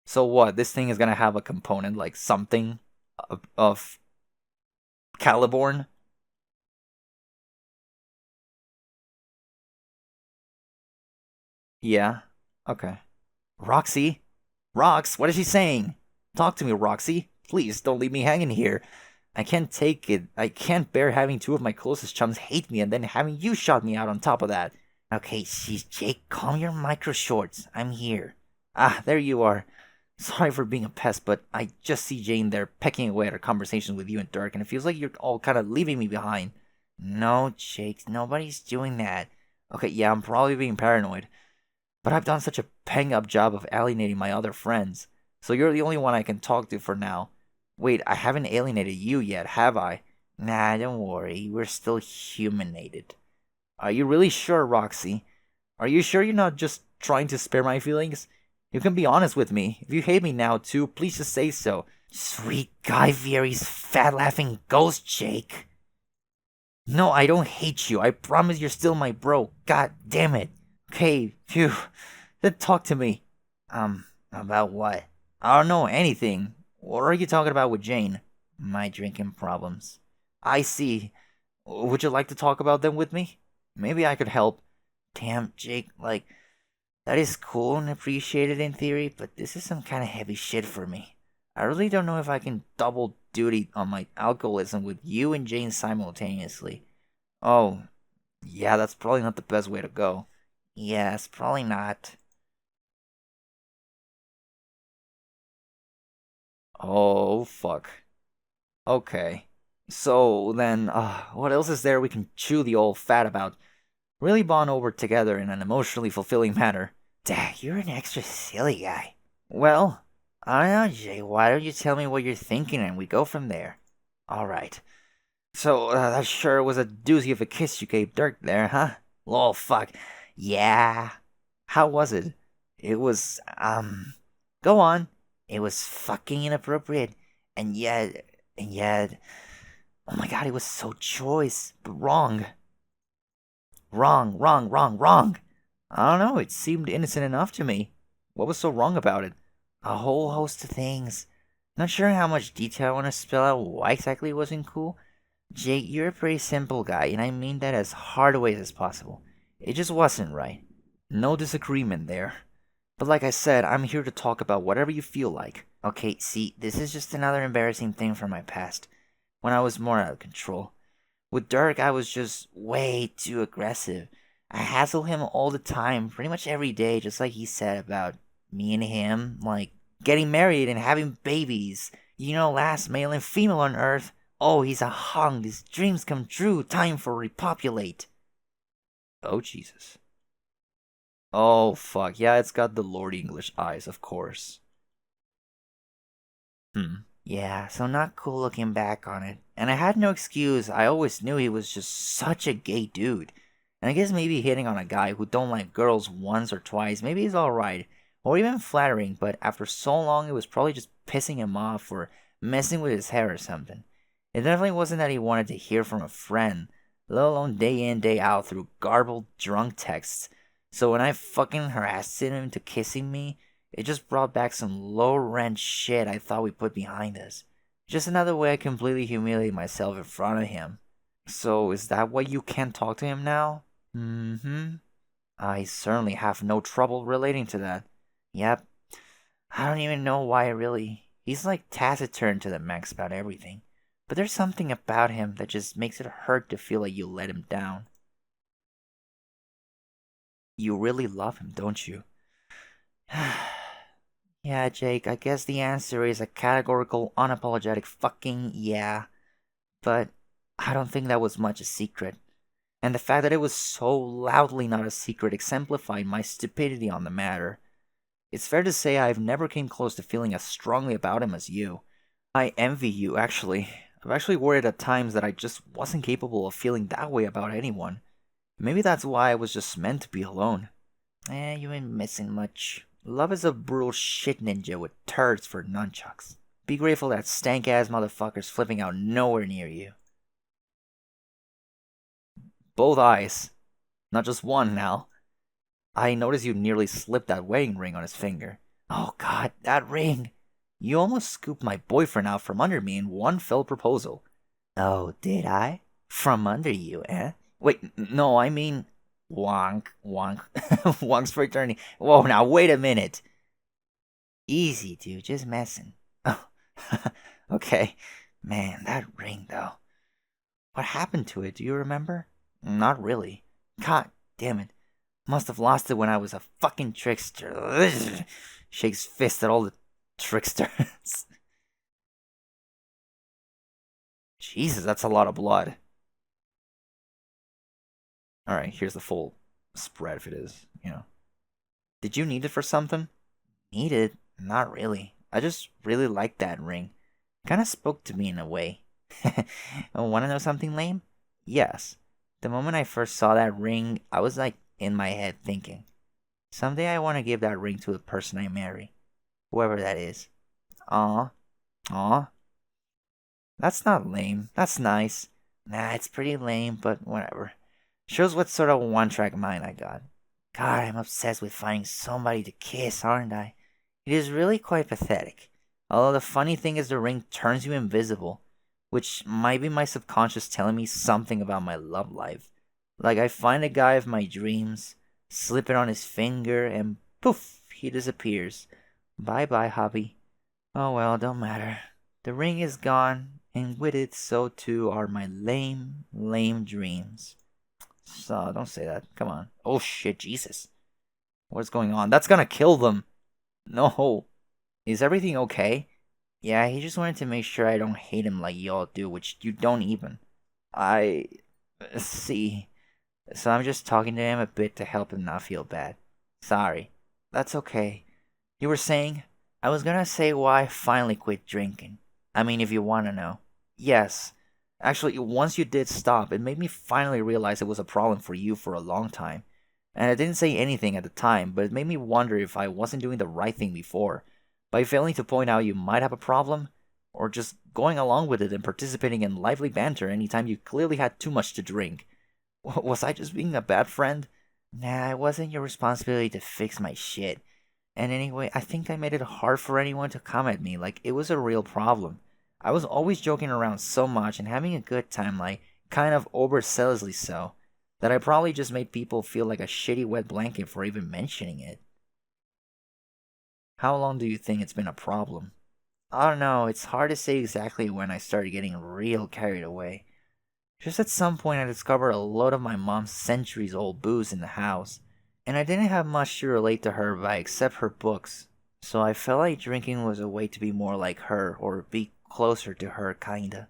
So what? This thing is gonna have a component like something of Caliborn? Yeah. Okay. Roxy? Rox, what is she saying? Talk to me, Roxy. Please, don't leave me hanging here. I can't take it. I can't bear having two of my closest chums hate me and then having you shout me out on top of that. Okay, she's Jake, calm your micro shorts. I'm here. Ah, there you are. Sorry for being a pest, but I just see Jane there pecking away at our conversation with you and Dirk, and it feels like you're all kind of leaving me behind. No, Jake, nobody's doing that. Okay, yeah, I'm probably being paranoid. But I've done such a bang-up job of alienating my other friends. So you're the only one I can talk to for now. Wait, I haven't alienated you yet, have I? Nah, don't worry. We're still humanated. Are you really sure, Roxy? Are you sure you're not just trying to spare my feelings? You can be honest with me. If you hate me now, too, please just say so. Sweet Guy Fieri's fat-laughing ghost, Jake. No, I don't hate you. I promise you're still my bro. God damn it. Okay, phew. Then talk to me. About what? I don't know, anything. What are you talking about with Jane? My drinking problems. I see. Would you like to talk about them with me? Maybe I could help. Damn, Jake, like, that is cool and appreciated in theory, but this is some kind of heavy shit for me. I really don't know if I can double duty on my alcoholism with you and Jane simultaneously. Oh, yeah, that's probably not the best way to go. Yes, probably not. Oh, fuck. Okay. So then, what else is there we can chew the old fat about? Really bond over together in an emotionally fulfilling manner. Dad, you're an extra silly guy. Well, I don't know, Jay. Why don't you tell me what you're thinking and we go from there? alright. So, that sure was a doozy of a kiss you gave Dirk there, huh? Lol, fuck. Yeah. How was it? It was, Go on. it was fucking inappropriate. And yet, oh my god, it was so choice, but wrong. Wrong, wrong, wrong, wrong. I don't know, it seemed innocent enough to me. What was so wrong about it? A whole host of things. Not sure how much detail I want to spell out why exactly wasn't cool. Jake, you're a pretty simple guy, and I mean that as hard a way as possible. It just wasn't right. No disagreement there. But like I said, I'm here to talk about whatever you feel like. Okay, see, this is just another embarrassing thing from my past, when I was more out of control. With Dirk, I was just way too aggressive. I hassle him all the time, pretty much every day, just like he said about me and him, like getting married and having babies. You know, last male and female on Earth. Oh, he's a hunk. His dreams come true. Time for repopulate. Oh, Jesus. Oh, fuck. Yeah, it's got the Lord English eyes, of course. Yeah, so not cool looking back on it. And I had no excuse. I always knew he was just such a gay dude. And I guess maybe hitting on a guy who don't like girls once or twice, maybe he's alright. Or even flattering, but after so long it was probably just pissing him off or messing with his hair or something. It definitely wasn't that he wanted to hear from a friend, let alone day in, day out through garbled drunk texts. So when I fucking harassed him into kissing me, it just brought back some low rent shit I thought we put behind us. Just another way I completely humiliated myself in front of him. So is that why you can't talk to him now? Mm-hmm. I certainly have no trouble relating to that. Yep. I don't even know why really. He's like taciturn to the max about everything. But there's something about him that just makes it hurt to feel like you let him down. You really love him, don't you? Yeah, Jake, I guess the answer is a categorical, unapologetic fucking yeah. But I don't think that was much a secret. And the fact that it was so loudly not a secret exemplified my stupidity on the matter. It's fair to say I've never came close to feeling as strongly about him as you. I envy you, actually. I've actually worried at times that I just wasn't capable of feeling that way about anyone. Maybe that's why I was just meant to be alone. You ain't missing much. Love is a brutal shit ninja with turds for nunchucks. Be grateful that stank ass motherfucker's flipping out nowhere near you. Both eyes. Not just one now. I noticed you nearly slipped that wedding ring on his finger. Oh god, that ring! You almost scooped my boyfriend out from under me in one fell proposal. Oh, did I? From under you, eh? Wait, no, I mean... Wonk, wonk. Wonks for eternity. Whoa, now wait a minute. Easy, dude, just messing. Oh, okay. Man, that ring, though. What happened to it, do you remember? Not really. God damn it. Must have lost it when I was a fucking trickster. Shakes fist at all the tricksters. Jesus, that's a lot of blood. Alright, here's the full spread if it is, you know. Did you need it for something? Need it? Not really. I just really liked that ring. Kinda spoke to me in a way. Wanna know something lame? Yes. The moment I first saw that ring, I was like in my head thinking, someday I want to give that ring to the person I marry. Whoever that is. Aw. Aw. That's not lame. That's nice. Nah, it's pretty lame, but whatever. Shows what sort of one-track mind I got. God, I'm obsessed with finding somebody to kiss, aren't I? It is really quite pathetic. Although the funny thing is the ring turns you invisible, which might be my subconscious telling me something about my love life. Like I find a guy of my dreams, slip it on his finger, and poof, he disappears. Bye-bye, hubby. Oh well, don't matter. The ring is gone, and with it, so too are my lame, lame dreams. So, don't say that. Come on. Oh shit, Jesus. What's going on? That's gonna kill them. No. Is everything okay? Yeah, he just wanted to make sure I don't hate him like y'all do, which you don't even. I see. So I'm just talking to him a bit to help him not feel bad. Sorry. That's okay. You were saying? I was gonna say why I finally quit drinking. I mean, if you wanna know. Yes. Actually, once you did stop, it made me finally realize it was a problem for you for a long time. And I didn't say anything at the time, but it made me wonder if I wasn't doing the right thing before, by failing to point out you might have a problem, or just going along with it and participating in lively banter anytime you clearly had too much to drink. Was I just being a bad friend? Nah, it wasn't your responsibility to fix my shit. And anyway, I think I made it hard for anyone to come at me like it was a real problem. I was always joking around so much and having a good time, like kind of overzealously so, that I probably just made people feel like a shitty wet blanket for even mentioning it. How long do you think it's been a problem? I don't know, it's hard to say exactly when I started getting real carried away. Just at some point, I discovered a load of my mom's centuries old booze in the house, and I didn't have much to relate to her by except her books, so I felt like drinking was a way to be more like her, or be closer to her, kinda.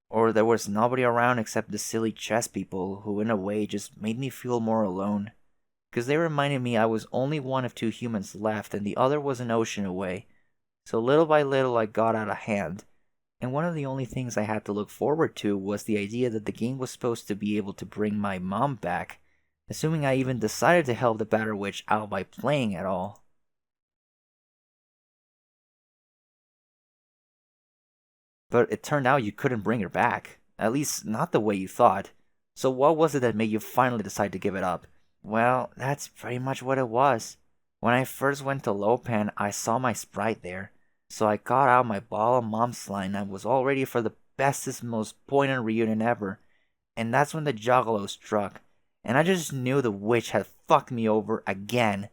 Or there was nobody around except the silly chess people who, in a way, just made me feel more alone. Because they reminded me I was only one of two humans left, and the other was an ocean away. So little by little, I got out of hand. And one of the only things I had to look forward to was the idea that the game was supposed to be able to bring my mom back, assuming I even decided to help the Batter Witch out by playing at all. But it turned out you couldn't bring her back. At least, not the way you thought. So what was it that made you finally decide to give it up? Well, that's pretty much what it was. When I first went to Lopan, I saw my sprite there. So I got out my ball of mom slime and was all ready for the bestest, most poignant reunion ever. And that's when the juggalo struck. And I just knew the witch had fucked me over again.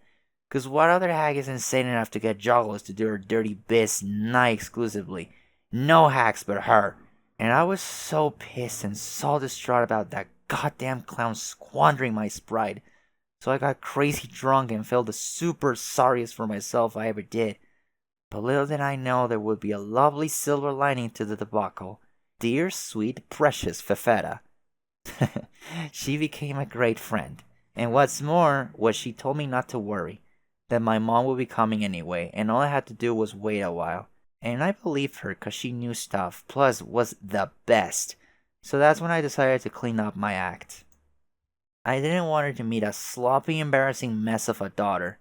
'Cause what other hag is insane enough to get juggalos to do her dirty bits night exclusively? No hacks but her. And I was so pissed and so distraught about that goddamn clown squandering my sprite. So I got crazy drunk and felt the super sorriest for myself I ever did. But little did I know there would be a lovely silver lining to the debacle. Dear, sweet, precious Fefeta. She became a great friend. And what's more was she told me not to worry, that my mom would be coming anyway, and all I had to do was wait a while. And I believed her because she knew stuff, plus was the best. So that's when I decided to clean up my act. I didn't want her to meet a sloppy, embarrassing mess of a daughter.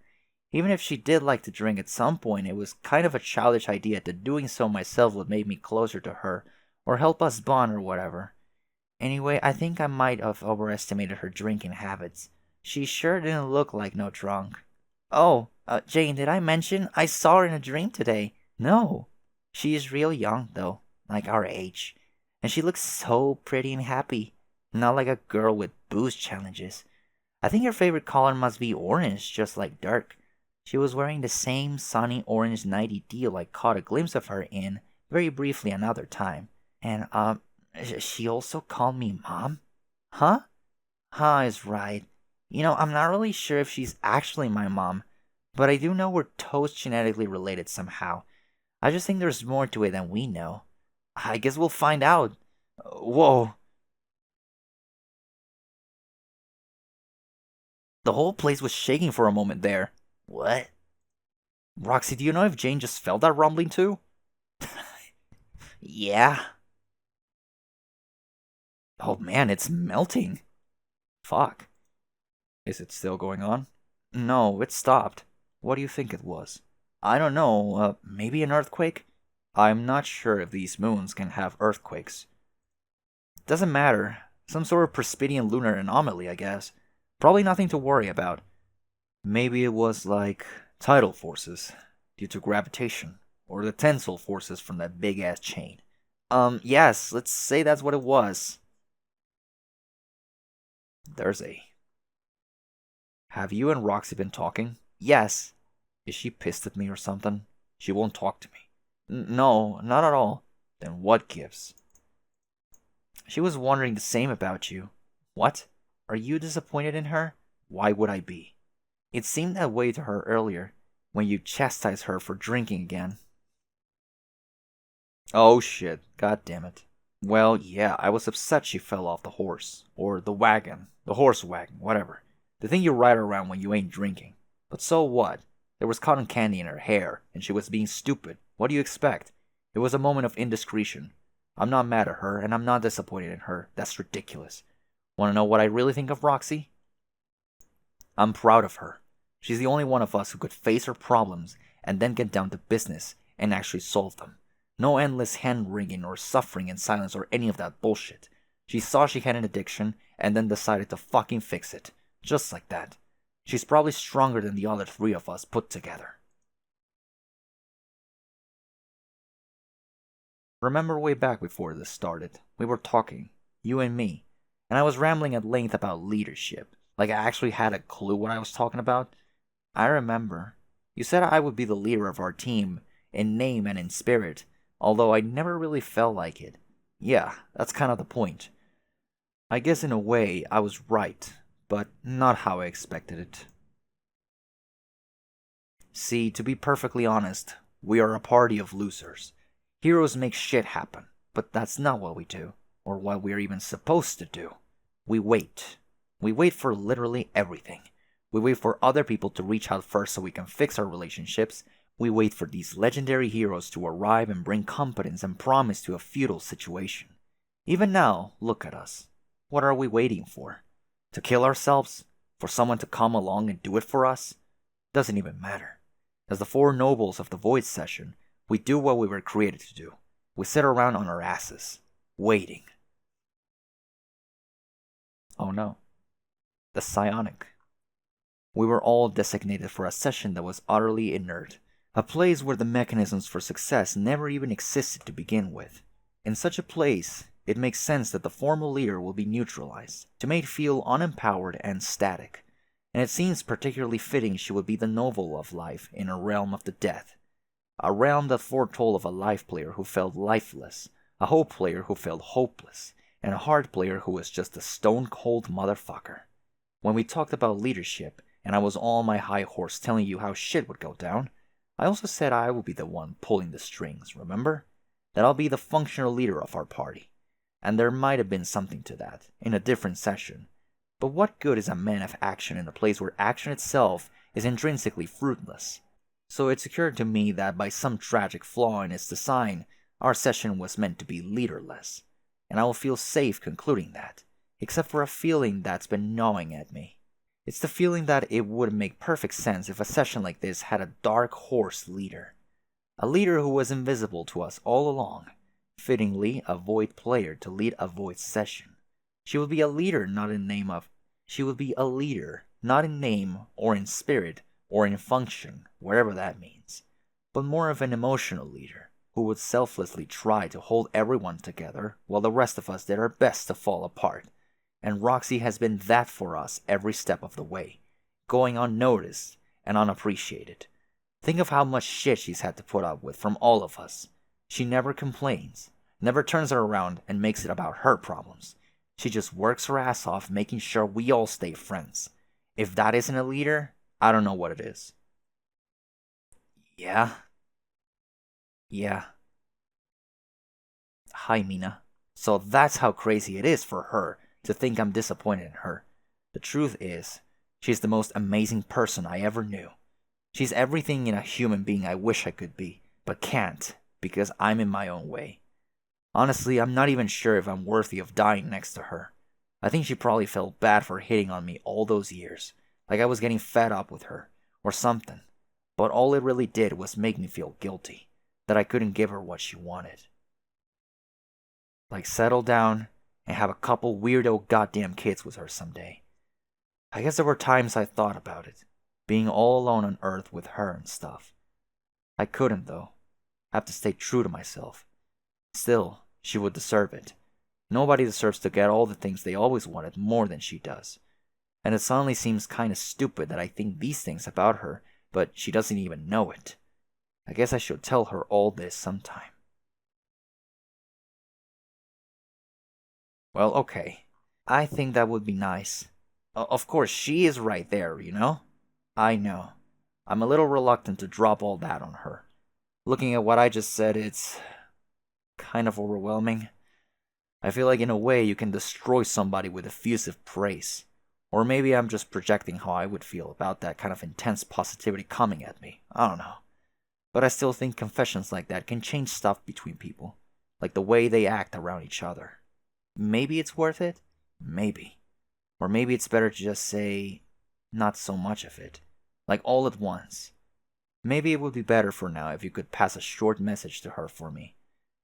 Even if she did like to drink at some point, it was kind of a childish idea that doing so myself would make me closer to her, or help us bond or whatever. Anyway, I think I might have overestimated her drinking habits. She sure didn't look like no drunk. Oh, Jane, did I mention I saw her in a dream today? No. She is real young, though, like our age. And she looks so pretty and happy. Not like a girl with booze challenges. I think her favorite color must be orange, just like Dirk. She was wearing the same sunny orange nighty deal I caught a glimpse of her in very briefly another time. And, she also called me Mom? Huh? Huh is right. You know, I'm not really sure if she's actually my mom, but I do know we're toast genetically related somehow. I just think there's more to it than we know. I guess we'll find out. Whoa. The whole place was shaking for a moment there. What? Roxy, do you know if Jane just felt that rumbling too? Yeah. Oh man, it's melting. Fuck. Is it still going on? No, it stopped. What do you think it was? I don't know, maybe an earthquake? I'm not sure if these moons can have earthquakes. Doesn't matter. Some sort of Perspidian lunar anomaly, I guess. Probably nothing to worry about. Maybe it was like tidal forces due to gravitation, or the tensile forces from that big ass chain. Yes, let's say that's what it was. There's a. Have you and Roxy been talking? Yes. Is she pissed at me or something? She won't talk to me. No, not at all. Then what gives? She was wondering the same about you. What? Are you disappointed in her? Why would I be? It seemed that way to her earlier, when you chastised her for drinking again. Oh shit, god damn it. Well, yeah, I was upset she fell off the horse. Or the wagon. The horse wagon, whatever. The thing you ride around when you ain't drinking. But so what? There was cotton candy in her hair, and she was being stupid. What do you expect? It was a moment of indiscretion. I'm not mad at her, and I'm not disappointed in her. That's ridiculous. Want to know what I really think of Roxy? I'm proud of her. She's the only one of us who could face her problems and then get down to business and actually solve them. No endless hand-wringing or suffering in silence or any of that bullshit. She saw she had an addiction and then decided to fucking fix it. Just like that. She's probably stronger than the other three of us put together. Remember way back before this started, we were talking, you and me, and I was rambling at length about leadership, like I actually had a clue what I was talking about? I remember. You said I would be the leader of our team, in name and in spirit, although I never really felt like it. Yeah, that's kind of the point. I guess in a way I was right, but not how I expected it. See, to be perfectly honest, we are a party of losers. Heroes make shit happen, but that's not what we do, or what we're even supposed to do. We wait. We wait for literally everything. We wait for other people to reach out first so we can fix our relationships. We wait for these legendary heroes to arrive and bring competence and promise to a futile situation. Even now, look at us. What are we waiting for? To kill ourselves? For someone to come along and do it for us? Doesn't even matter. As the four nobles of the Void Session, we do what we were created to do. We sit around on our asses, waiting. Oh no. The psionic. We were all designated for a session that was utterly inert, a place where the mechanisms for success never even existed to begin with. In such a place, it makes sense that the formal leader will be neutralized, to make it feel unempowered and static, and it seems particularly fitting she would be the noble of life in a realm of the death. A realm that foretold of a life player who felt lifeless, a hope player who felt hopeless, and a heart player who was just a stone-cold motherfucker. When we talked about leadership, and I was on my high horse telling you how shit would go down, I also said I would be the one pulling the strings, remember? That I'll be the functional leader of our party. And there might have been something to that, in a different session. But what good is a man of action in a place where action itself is intrinsically fruitless? So it's occurred to me that by some tragic flaw in its design, our session was meant to be leaderless. And I will feel safe concluding that, except for a feeling that's been gnawing at me. It's the feeling that it would make perfect sense if a session like this had a dark horse leader. A leader who was invisible to us all along. Fittingly, a Void player to lead a Void session. She would be a leader not in name or in spirit or in function, whatever that means, but more of an emotional leader who would selflessly try to hold everyone together while the rest of us did our best to fall apart. And Roxy has been that for us every step of the way, going unnoticed and unappreciated. Think of how much shit she's had to put up with from all of us. She never complains, never turns it around and makes it about her problems. She just works her ass off making sure we all stay friends. If that isn't a leader, I don't know what it is. Yeah? Yeah. Hi, Mina. So that's how crazy it is for her to think I'm disappointed in her. The truth is, she's the most amazing person I ever knew. She's everything in a human being I wish I could be, but can't, because I'm in my own way. Honestly, I'm not even sure if I'm worthy of dying next to her. I think she probably felt bad for hitting on me all those years, like I was getting fed up with her, or something. But all it really did was make me feel guilty, that I couldn't give her what she wanted. Like settle down and have a couple weirdo goddamn kids with her someday. I guess there were times I thought about it, being all alone on Earth with her and stuff. I couldn't, though. I have to stay true to myself. Still, she would deserve it. Nobody deserves to get all the things they always wanted more than she does. And it suddenly seems kinda stupid that I think these things about her, but she doesn't even know it. I guess I should tell her all this sometime. Well, okay. I think that would be nice. Of course, she is right there, you know? I know. I'm a little reluctant to drop all that on her. Looking at what I just said, it's kind of overwhelming. I feel like in a way you can destroy somebody with effusive praise. Or maybe I'm just projecting how I would feel about that kind of intense positivity coming at me. I don't know. But I still think confessions like that can change stuff between people. Like the way they act around each other. Maybe it's worth it? Maybe. Or maybe it's better to just say, not so much of it. Like all at once. Maybe it would be better for now if you could pass a short message to her for me.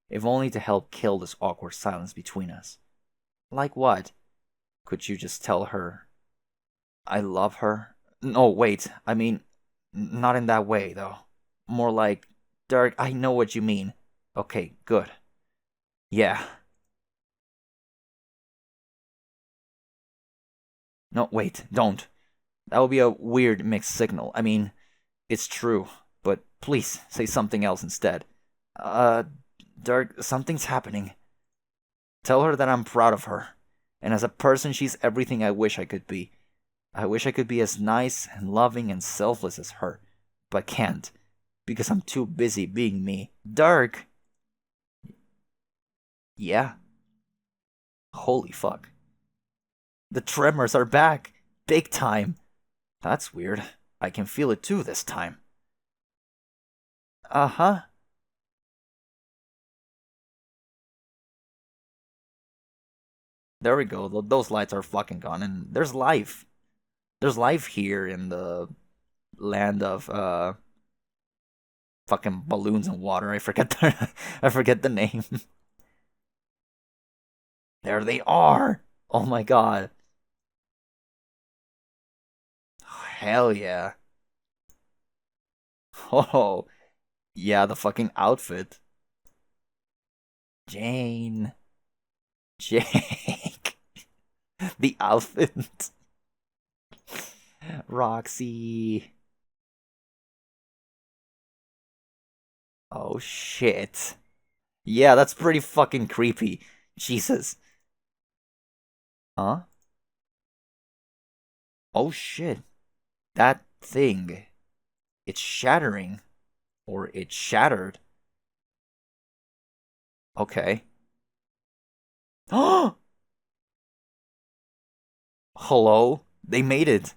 If only to help kill this awkward silence between us. Like what? Could you just tell her I love her? No, wait. I mean, not in that way, though. More like, Dirk, I know what you mean. Okay, good. Yeah. No, wait, don't. That would be a weird mixed signal. I mean, it's true, but please say something else instead. Uh, Dirk, something's happening. Tell her that I'm proud of her. And as a person, she's everything I wish I could be. I wish I could be as nice and loving and selfless as her, but can't, because I'm too busy being me. Dirk! Yeah? Holy fuck. The tremors are back! Big time! That's weird. I can feel it too this time. Uh-huh. There we go. Those lights are fucking gone, and there's life. There's life here in the land of fucking balloons and water. I forget the name. There they are. Oh my god. Hell yeah. Oh, yeah, the fucking outfit. Jane. Jake. The outfit. Roxy. Oh shit. Yeah, that's pretty fucking creepy. Jesus. Huh? Oh shit. That thing. It's shattering. Or it shattered. Okay. Hello? They made it.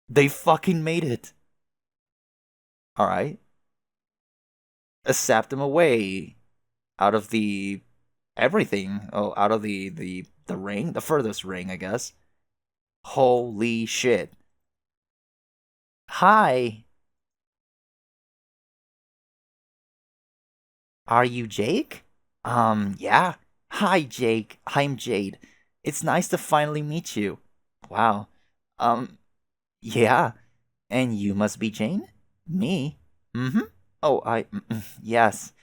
They fucking made it. Alright. Sap them away. Out of the everything. Oh, out of the ring? The furthest ring, I guess. Holy shit. Hi. Are you Jake? Yeah. Hi, Jake. I'm Jade. It's nice to finally meet you. Wow. Um, yeah. And you must be Jane? Me? Mm-hmm. Oh, yes.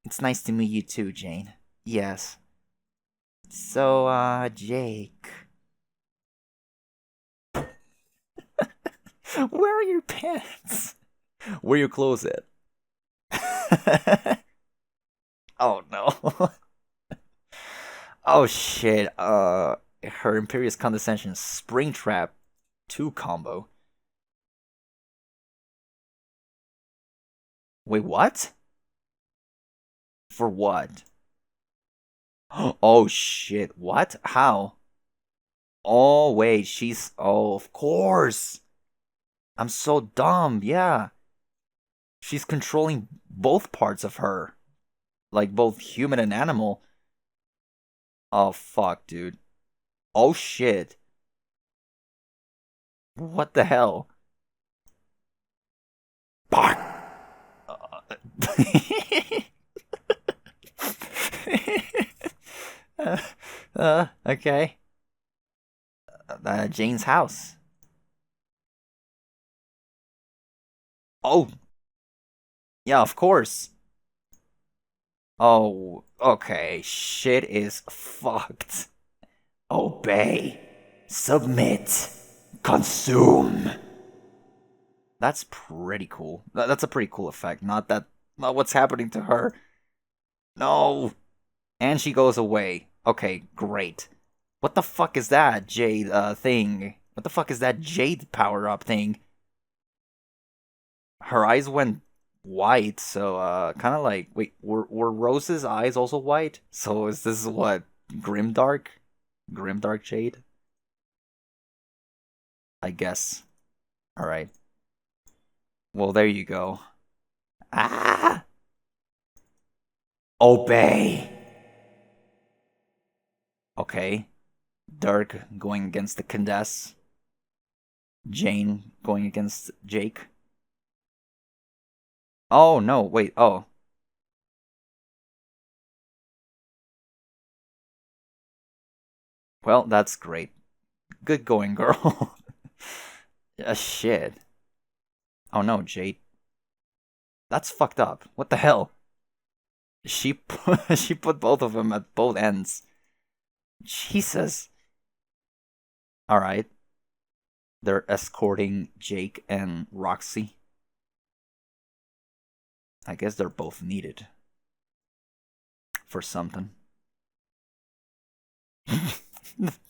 It's nice to meet you too, Jane. Yes. So, Jake. Where are your pants? Where are your clothes at? Oh no. Oh shit. Her Imperious Condescension Springtrap 2 combo. Wait, what? For what? Oh shit. What? How? Oh wait, she's oh of course. I'm so dumb. Yeah. She's controlling both parts of her. Like both human and animal. Oh fuck, dude. Oh shit. What the hell? Bark. Okay. Jane's house. Oh, yeah, of course. Oh, okay. Shit is fucked. Obey. Submit. Consume. That's pretty cool. That's a pretty cool effect. Not what's happening to her. No. And she goes away. Okay, great. What the fuck is that Jade thing? What the fuck is that Jade power up thing? Her eyes went white, so kind of like wait, were Rose's eyes also white? So is this what grimdark? Grimdark Jade? I guess. All right. Well, there you go. Ah! Obey. Okay. Dirk going against the Candace. Jane going against Jake. Oh, no, wait, oh. Well, that's great. Good going, girl. Shit. Oh no, Jade. That's fucked up. What the hell? She put both of them at both ends. Jesus. All right. They're escorting Jake and Roxy. I guess they're both needed for something.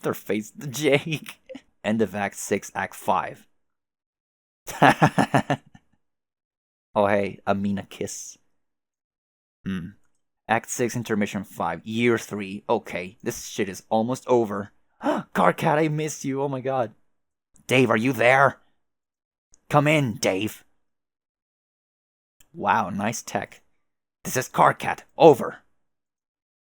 Their face, Jake. End of Act 6, Act 5. Oh, hey, Amina kiss. Act 6, Intermission 5, Year 3. Okay, this shit is almost over. Carcat, I missed you. Oh my god. Dave, are you there? Come in, Dave. Wow, nice tech. This is Carcat. Over.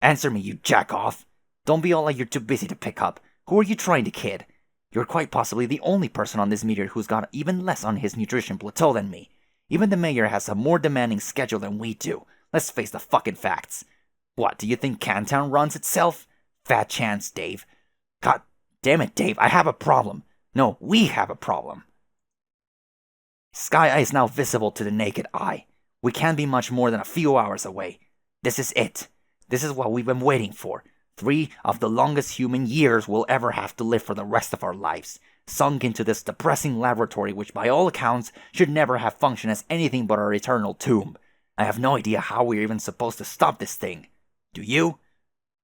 Answer me, you jack-off. Don't be all like you're too busy to pick up. Who are you trying to kid? You're quite possibly the only person on this meteor who's got even less on his nutrition plateau than me. Even the mayor has a more demanding schedule than we do. Let's face the fucking facts. What, do you think Cantown runs itself? Fat chance, Dave. God damn it, Dave, I have a problem. No, we have a problem. Sky Eye is now visible to the naked eye. We can't be much more than a few hours away. This is it. This is what we've been waiting for. 3 of the longest human years we'll ever have to live for the rest of our lives. Sunk into this depressing laboratory which by all accounts should never have functioned as anything but our eternal tomb. I have no idea how we're even supposed to stop this thing. Do you?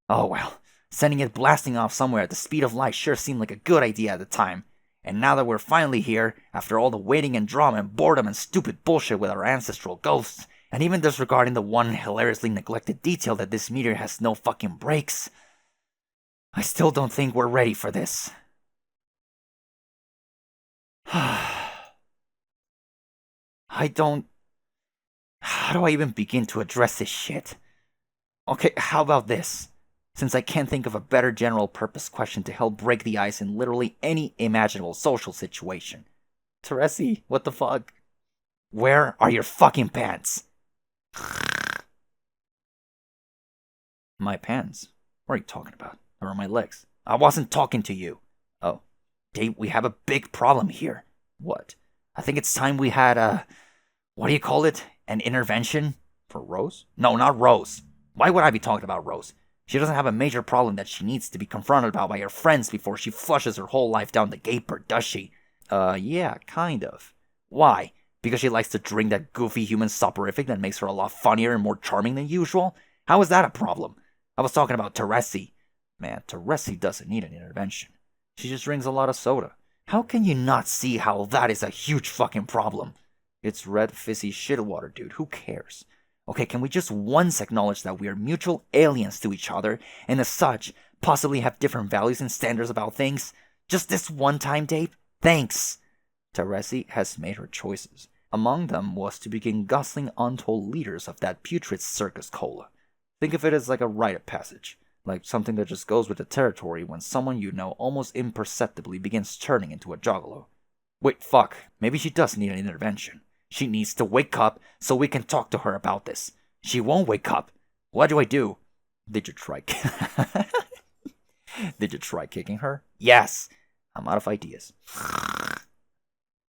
Oh well, sending it blasting off somewhere at the speed of light sure seemed like a good idea at the time. And now that we're finally here, after all the waiting and drama and boredom and stupid bullshit with our ancestral ghosts, and even disregarding the one hilariously neglected detail that this meteor has no fucking brakes, I still don't think we're ready for this. How do I even begin to address this shit? Okay, how about this? Since I can't think of a better general purpose question to help break the ice in literally any imaginable social situation. Teresi, what the fuck? Where are your fucking pants? My pants? What are you talking about? Or are my legs? I wasn't talking to you. Oh. Dave, we have a big problem here. What? I think it's time we had what do you call it? An intervention? For Rose? No, not Rose. Why would I be talking about Rose? She doesn't have a major problem that she needs to be confronted about by her friends before she flushes her whole life down the gaper, does she? Yeah, kind of. Why? Because she likes to drink that goofy human soporific that makes her a lot funnier and more charming than usual? How is that a problem? I was talking about Teresi. Man, Teresi doesn't need an intervention. She just drinks a lot of soda. How can you not see how that is a huge fucking problem? It's red fizzy shit water, dude. Who cares? Okay, can we just once acknowledge that we are mutual aliens to each other, and as such, possibly have different values and standards about things? Just this one time, Dave? Thanks! Teresi has made her choices. Among them was to begin guzzling untold liters of that putrid circus cola. Think of it as like a rite of passage. Like something that just goes with the territory when someone you know almost imperceptibly begins turning into a juggalo. Wait, fuck. Maybe she does need an intervention. She needs to wake up so we can talk to her about this. She won't wake up. What do I do? Did you try Did you try kicking her? Yes. I'm out of ideas.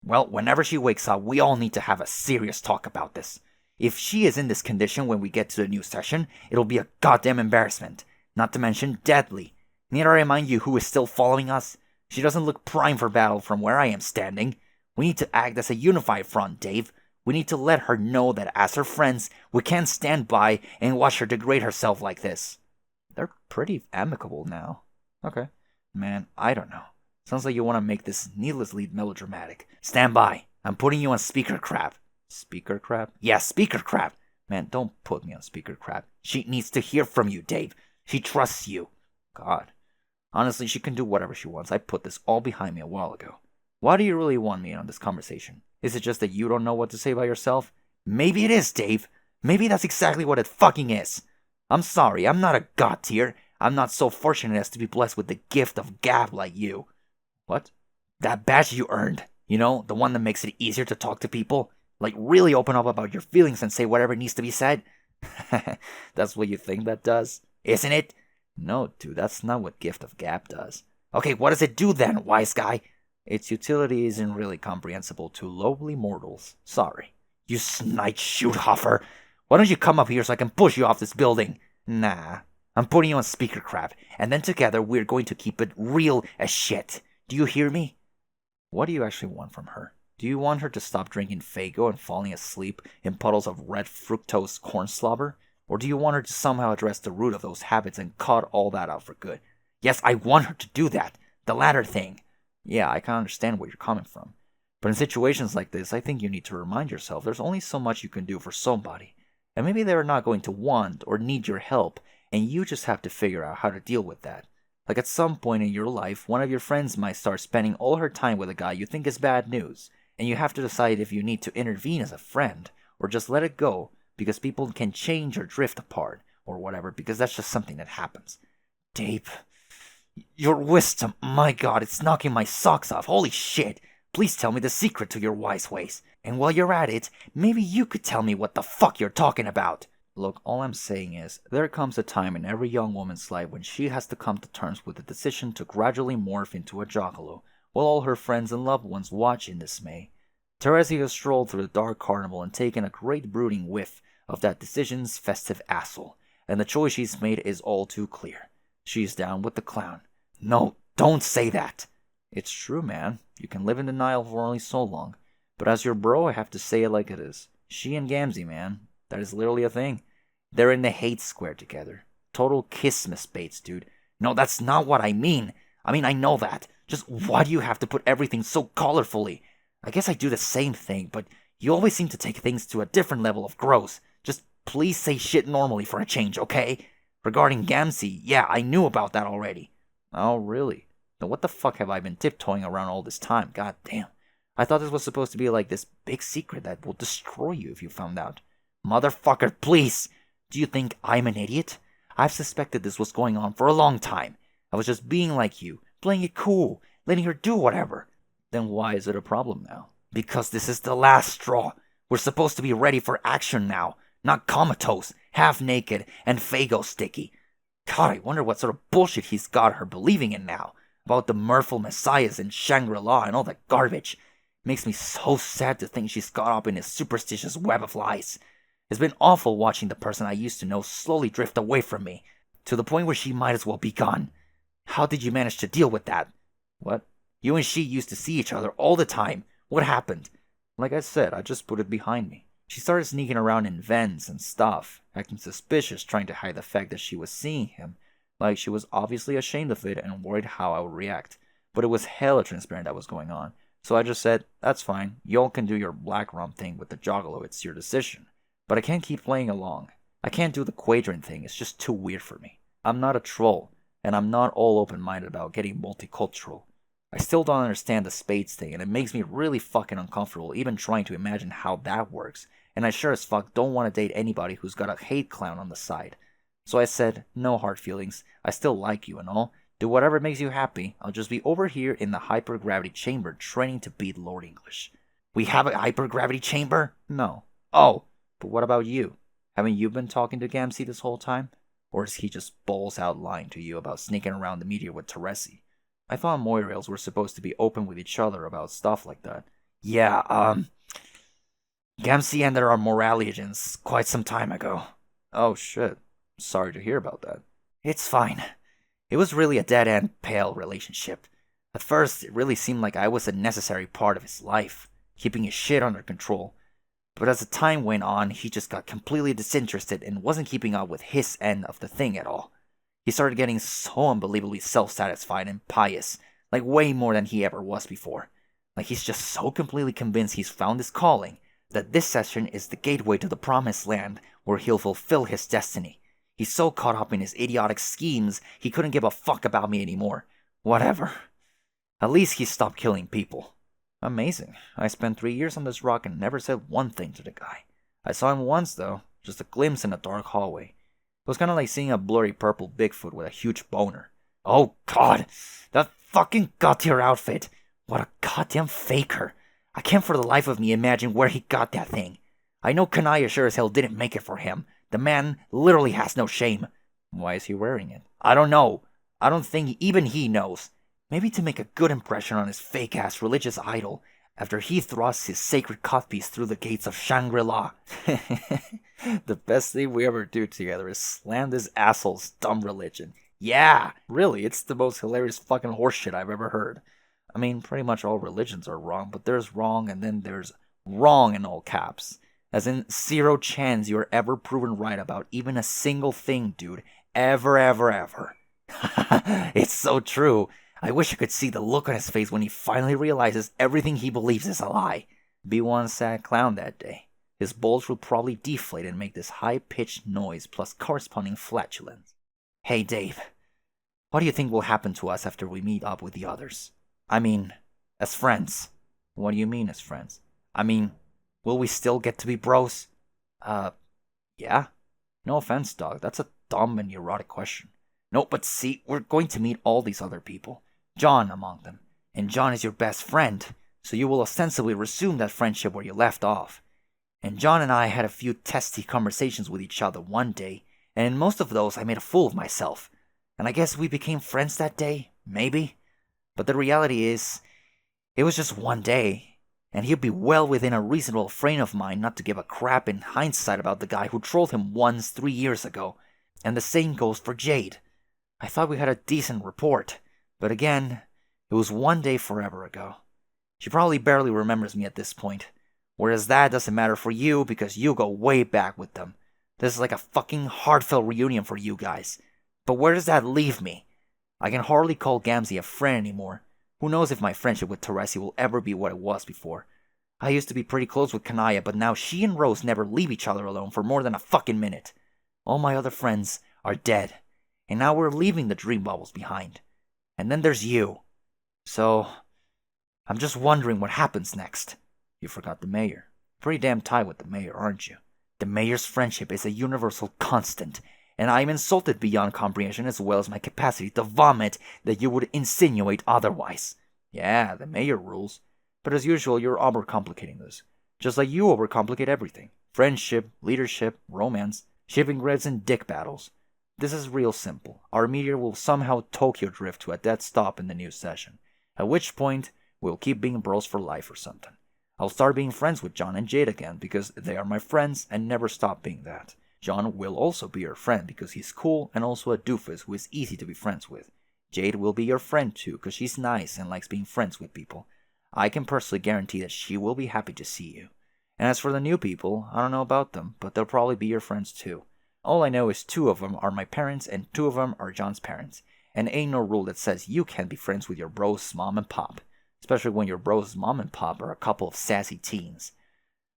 Well, whenever she wakes up, we all need to have a serious talk about this. If she is in this condition when we get to the new session, it'll be a goddamn embarrassment. Not to mention deadly. Need I remind you who is still following us? She doesn't look prime for battle from where I am standing. We need to act as a unified front, Dave. We need to let her know that as her friends, we can't stand by and watch her degrade herself like this. They're pretty amicable now. Okay. Man, I don't know. Sounds like you want to make this needlessly melodramatic. Stand by. I'm putting you on speaker crap. Speaker crap? Yeah, speaker crap. Man, don't put me on speaker crap. She needs to hear from you, Dave. She trusts you. God. Honestly, she can do whatever she wants. I put this all behind me a while ago. Why do you really want me in on this conversation? Is it just that you don't know what to say by yourself? Maybe it is, Dave. Maybe that's exactly what it fucking is. I'm sorry, I'm not a god tier. I'm not so fortunate as to be blessed with the gift of gab like you. What? That badge you earned. You know, the one that makes it easier to talk to people. Like, really open up about your feelings and say whatever needs to be said. That's what you think that does? Isn't it? No, dude, that's not what Gift of Gab does. Okay, what does it do then, wise guy? Its utility isn't really comprehensible to lowly mortals. Sorry. You snide shoot hoffer. Why don't you come up here so I can push you off this building? Nah. I'm putting you on speaker crap, and then together we're going to keep it real as shit. Do you hear me? What do you actually want from her? Do you want her to stop drinking Faygo and falling asleep in puddles of red fructose corn slobber? Or do you want her to somehow address the root of those habits and cut all that out for good? Yes, I want her to do that. The latter thing. Yeah, I can understand where you're coming from. But in situations like this, I think you need to remind yourself there's only so much you can do for somebody. And maybe they're not going to want or need your help, and you just have to figure out how to deal with that. Like at some point in your life, one of your friends might start spending all her time with a guy you think is bad news, and you have to decide if you need to intervene as a friend, or just let it go, because people can change or drift apart, or whatever, because that's just something that happens. Dave, your wisdom, my god, it's knocking my socks off, holy shit. Please tell me the secret to your wise ways. And while you're at it, maybe you could tell me what the fuck you're talking about. Look, all I'm saying is, there comes a time in every young woman's life when she has to come to terms with the decision to gradually morph into a joggalo, while all her friends and loved ones watch in dismay. Teresi has strolled through the dark carnival and taken a great brooding whiff of that decision's festive asshole, and the choice she's made is all too clear. She's down with the clown. No, don't say that. It's true, man. You can live in denial for only so long. But as your bro, I have to say it like it is. She and Gamzee, man. That is literally a thing. They're in the hate square together. Total Christmas baits, dude. No, that's not what I mean. I know that. Just why do you have to put everything so colorfully? I guess I do the same thing, but you always seem to take things to a different level of gross. Just please say shit normally for a change, okay? Regarding Gamzee, yeah, I knew about that already. Oh, really? Then what the fuck have I been tiptoeing around all this time? God damn. I thought this was supposed to be like this big secret that will destroy you if you found out. Motherfucker, please! Do you think I'm an idiot? I've suspected this was going on for a long time. I was just being like you, playing it cool, letting her do whatever. Then why is it a problem now? Because this is the last straw. We're supposed to be ready for action now, not comatose, half naked, and Faygo sticky. God, I wonder what sort of bullshit he's got her believing in now. About the merfolk messiahs and Shangri-La and all that garbage. Makes me so sad to think she's caught up in his superstitious web of lies. It's been awful watching the person I used to know slowly drift away from me, to the point where she might as well be gone. How did you manage to deal with that? What? You and she used to see each other all the time. What happened? Like I said, I just put it behind me. She started sneaking around in vents and stuff, acting suspicious, trying to hide the fact that she was seeing him. Like she was obviously ashamed of it and worried how I would react. But it was hella transparent that was going on. So I just said, that's fine, y'all can do your black rum thing with the joggalo, it's your decision. But I can't keep playing along. I can't do the quadrant thing, it's just too weird for me. I'm not a troll, and I'm not all open-minded about getting multicultural. I still don't understand the spades thing, and it makes me really fucking uncomfortable even trying to imagine how that works, and I sure as fuck don't want to date anybody who's got a hate clown on the side. So I said, no hard feelings, I still like you and all, do whatever makes you happy, I'll just be over here in the hypergravity chamber training to beat Lord English. We have a hypergravity chamber? No. Oh. But what about you? Haven't you been talking to Gamzee this whole time? Or is he just balls out lying to you about sneaking around the meteor with Teresi? I thought Moirails were supposed to be open with each other about stuff like that. Yeah, Gamzee ended our moraligens quite some time ago. Oh shit. Sorry to hear about that. It's fine. It was really a dead-end, pale relationship. At first, it really seemed like I was a necessary part of his life, keeping his shit under control. But as the time went on, he just got completely disinterested and wasn't keeping up with his end of the thing at all. He started getting so unbelievably self-satisfied and pious, like way more than he ever was before. Like he's just so completely convinced he's found his calling, that this session is the gateway to the promised land where he'll fulfill his destiny. He's so caught up in his idiotic schemes, he couldn't give a fuck about me anymore. Whatever. At least he stopped killing people. Amazing. I spent 3 years on this rock and never said one thing to the guy. I saw him once, though, just a glimpse in a dark hallway. It was kind of like seeing a blurry purple Bigfoot with a huge boner. Oh god, that fucking god-tier outfit. What a goddamn faker. I can't for the life of me imagine where he got that thing. I know Kanaya sure as hell didn't make it for him. The man literally has no shame. Why is he wearing it? I don't know. I don't think even he knows. Maybe to make a good impression on his fake-ass religious idol after he thrusts his sacred codpiece through the gates of Shangri-La. The best thing we ever do together is slam this asshole's dumb religion. Yeah, really, it's the most hilarious fucking horseshit I've ever heard. I mean, pretty much all religions are wrong, but there's wrong and then there's wrong in all caps. As in, 0 chance you're ever proven right about even a single thing, dude. Ever, ever, ever. It's so true. I wish I could see the look on his face when he finally realizes everything he believes is a lie. Be one sad clown that day. His balls will probably deflate and make this high-pitched noise plus corresponding flatulence. Hey, Dave. What do you think will happen to us after we meet up with the others? I mean, as friends. What do you mean as friends? I mean, will we still get to be bros? Yeah. No offense, dog. That's a dumb and neurotic question. No, but see, we're going to meet all these other people. John among them. And John is your best friend, so you will ostensibly resume that friendship where you left off. And John and I had a few testy conversations with each other one day, and in most of those I made a fool of myself. And I guess we became friends that day, maybe? But the reality is, it was just one day, and he'd be well within a reasonable frame of mind not to give a crap in hindsight about the guy who trolled him once 3 years ago. And the same goes for Jade. I thought we had a decent rapport, but again, it was one day forever ago. She probably barely remembers me at this point, whereas that doesn't matter for you because you go way back with them. This is like a fucking heartfelt reunion for you guys. But where does that leave me? I can hardly call Gamzee a friend anymore. Who knows if my friendship with Teresi will ever be what it was before. I used to be pretty close with Kanaya, but now she and Rose never leave each other alone for more than a fucking minute. All my other friends are dead, and now we're leaving the dream bubbles behind. And then there's you. So, I'm just wondering what happens next. You forgot the mayor. Pretty damn tight with the mayor, aren't you? The mayor's friendship is a universal constant, and I am insulted beyond comprehension as well as my capacity to vomit that you would insinuate otherwise. Yeah, the mayor rules. But as usual, you're overcomplicating this. Just like you overcomplicate everything. Friendship, leadership, romance, shipping grids, and dick battles. This is real simple. Our meteor will somehow Tokyo drift to a dead stop in the new session. At which point, we'll keep being bros for life or something. I'll start being friends with John and Jade again because they are my friends and never stop being that. John will also be your friend because he's cool and also a doofus who is easy to be friends with. Jade will be your friend too because she's nice and likes being friends with people. I can personally guarantee that she will be happy to see you. And as for the new people, I don't know about them, but they'll probably be your friends too. All I know is 2 of them are my parents and 2 of them are John's parents. And ain't no rule that says you can't be friends with your bro's mom and pop. Especially when your bro's mom and pop are a couple of sassy teens.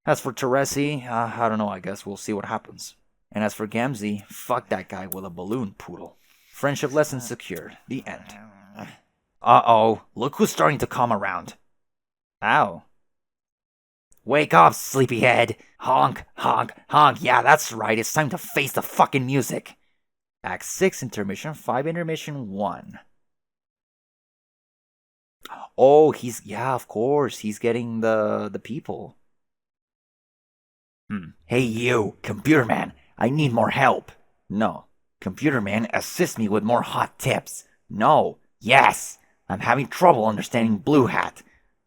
As for Teresi, I don't know, I guess we'll see what happens. And as for Gamzee, fuck that guy with a balloon poodle. Friendship lesson secured. The end. Uh-oh, look who's starting to come around. Ow. Wake up, sleepyhead! Honk, honk, honk, yeah, that's right, it's time to face the fucking music! Act 6, intermission 5, intermission 1. Oh, yeah, of course, he's getting the people. Hey you, computer man, I need more help. No. Computer man, assist me with more hot tips. No. Yes! I'm having trouble understanding Blue Hat.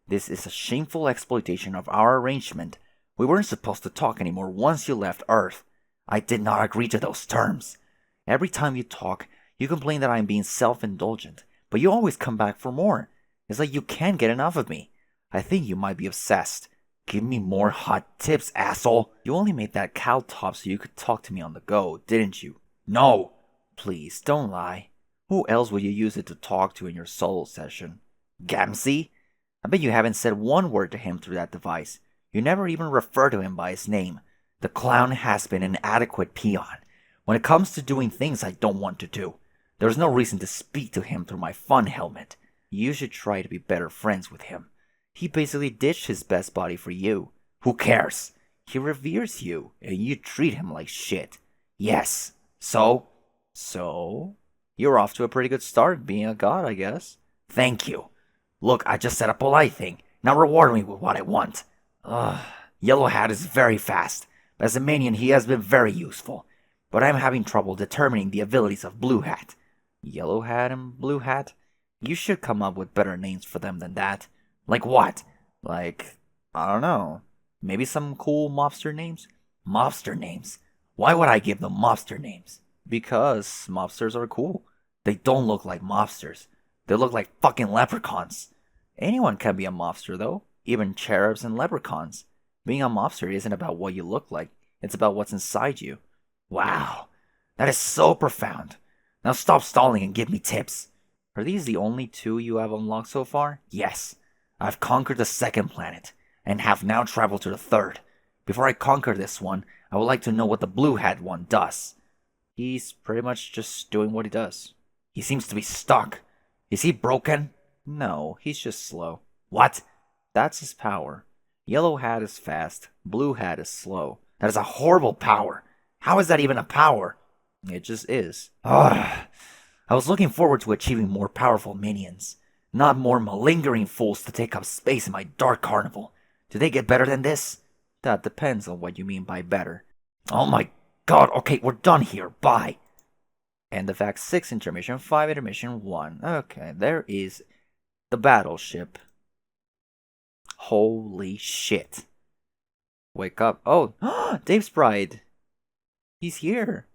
This is a shameful exploitation of our arrangement. We weren't supposed to talk anymore once you left Earth. I did not agree to those terms. Every time you talk, you complain that I am being self-indulgent, but you always come back for more. It's like you can't get enough of me. I think you might be obsessed. Give me more hot tips, asshole. You only made that cow top so you could talk to me on the go, didn't you? No! Please, don't lie. Who else would you use it to talk to in your solo session? Gamsey? I bet you haven't said one word to him through that device. You never even refer to him by his name. The clown has been an adequate peon. When it comes to doing things I don't want to do, there's no reason to speak to him through my fun helmet. You should try to be better friends with him. He basically ditched his best body for you. Who cares? He reveres you, and you treat him like shit. Yes. So? So? You're off to a pretty good start being a god, I guess. Thank you. Look, I just said a polite thing. Now reward me with what I want. Yellow Hat is very fast. As a minion, he has been very useful. But I'm having trouble determining the abilities of Blue Hat. Yellow Hat and Blue Hat? You should come up with better names for them than that. Like what? Like, I don't know. Maybe some cool mobster names? Mobster names? Why would I give them mobster names? Because mobsters are cool. They don't look like mobsters. They look like fucking leprechauns. Anyone can be a mobster, though. Even cherubs and leprechauns. Being a mobster isn't about what you look like. It's about what's inside you. Wow. That is so profound. Now stop stalling and give me tips. Are these the only two you have unlocked so far? Yes. I've conquered the second planet, and have now traveled to the third. Before I conquer this one, I would like to know what the Blue Hat one does. He's pretty much just doing what he does. He seems to be stuck. Is he broken? No, he's just slow. What? That's his power. Yellow Hat is fast, Blue Hat is slow. That is a horrible power. How is that even a power? It just is. Ugh. I was looking forward to achieving more powerful minions. Not more malingering fools to take up space in my dark carnival. Do they get better than this? That depends on what you mean by better. Oh my god, okay, we're done here, bye. End of Act 6, Intermission 5, Intermission 1. Okay, there is the battleship. Holy shit. Wake up. Oh, Dave's bride. He's here.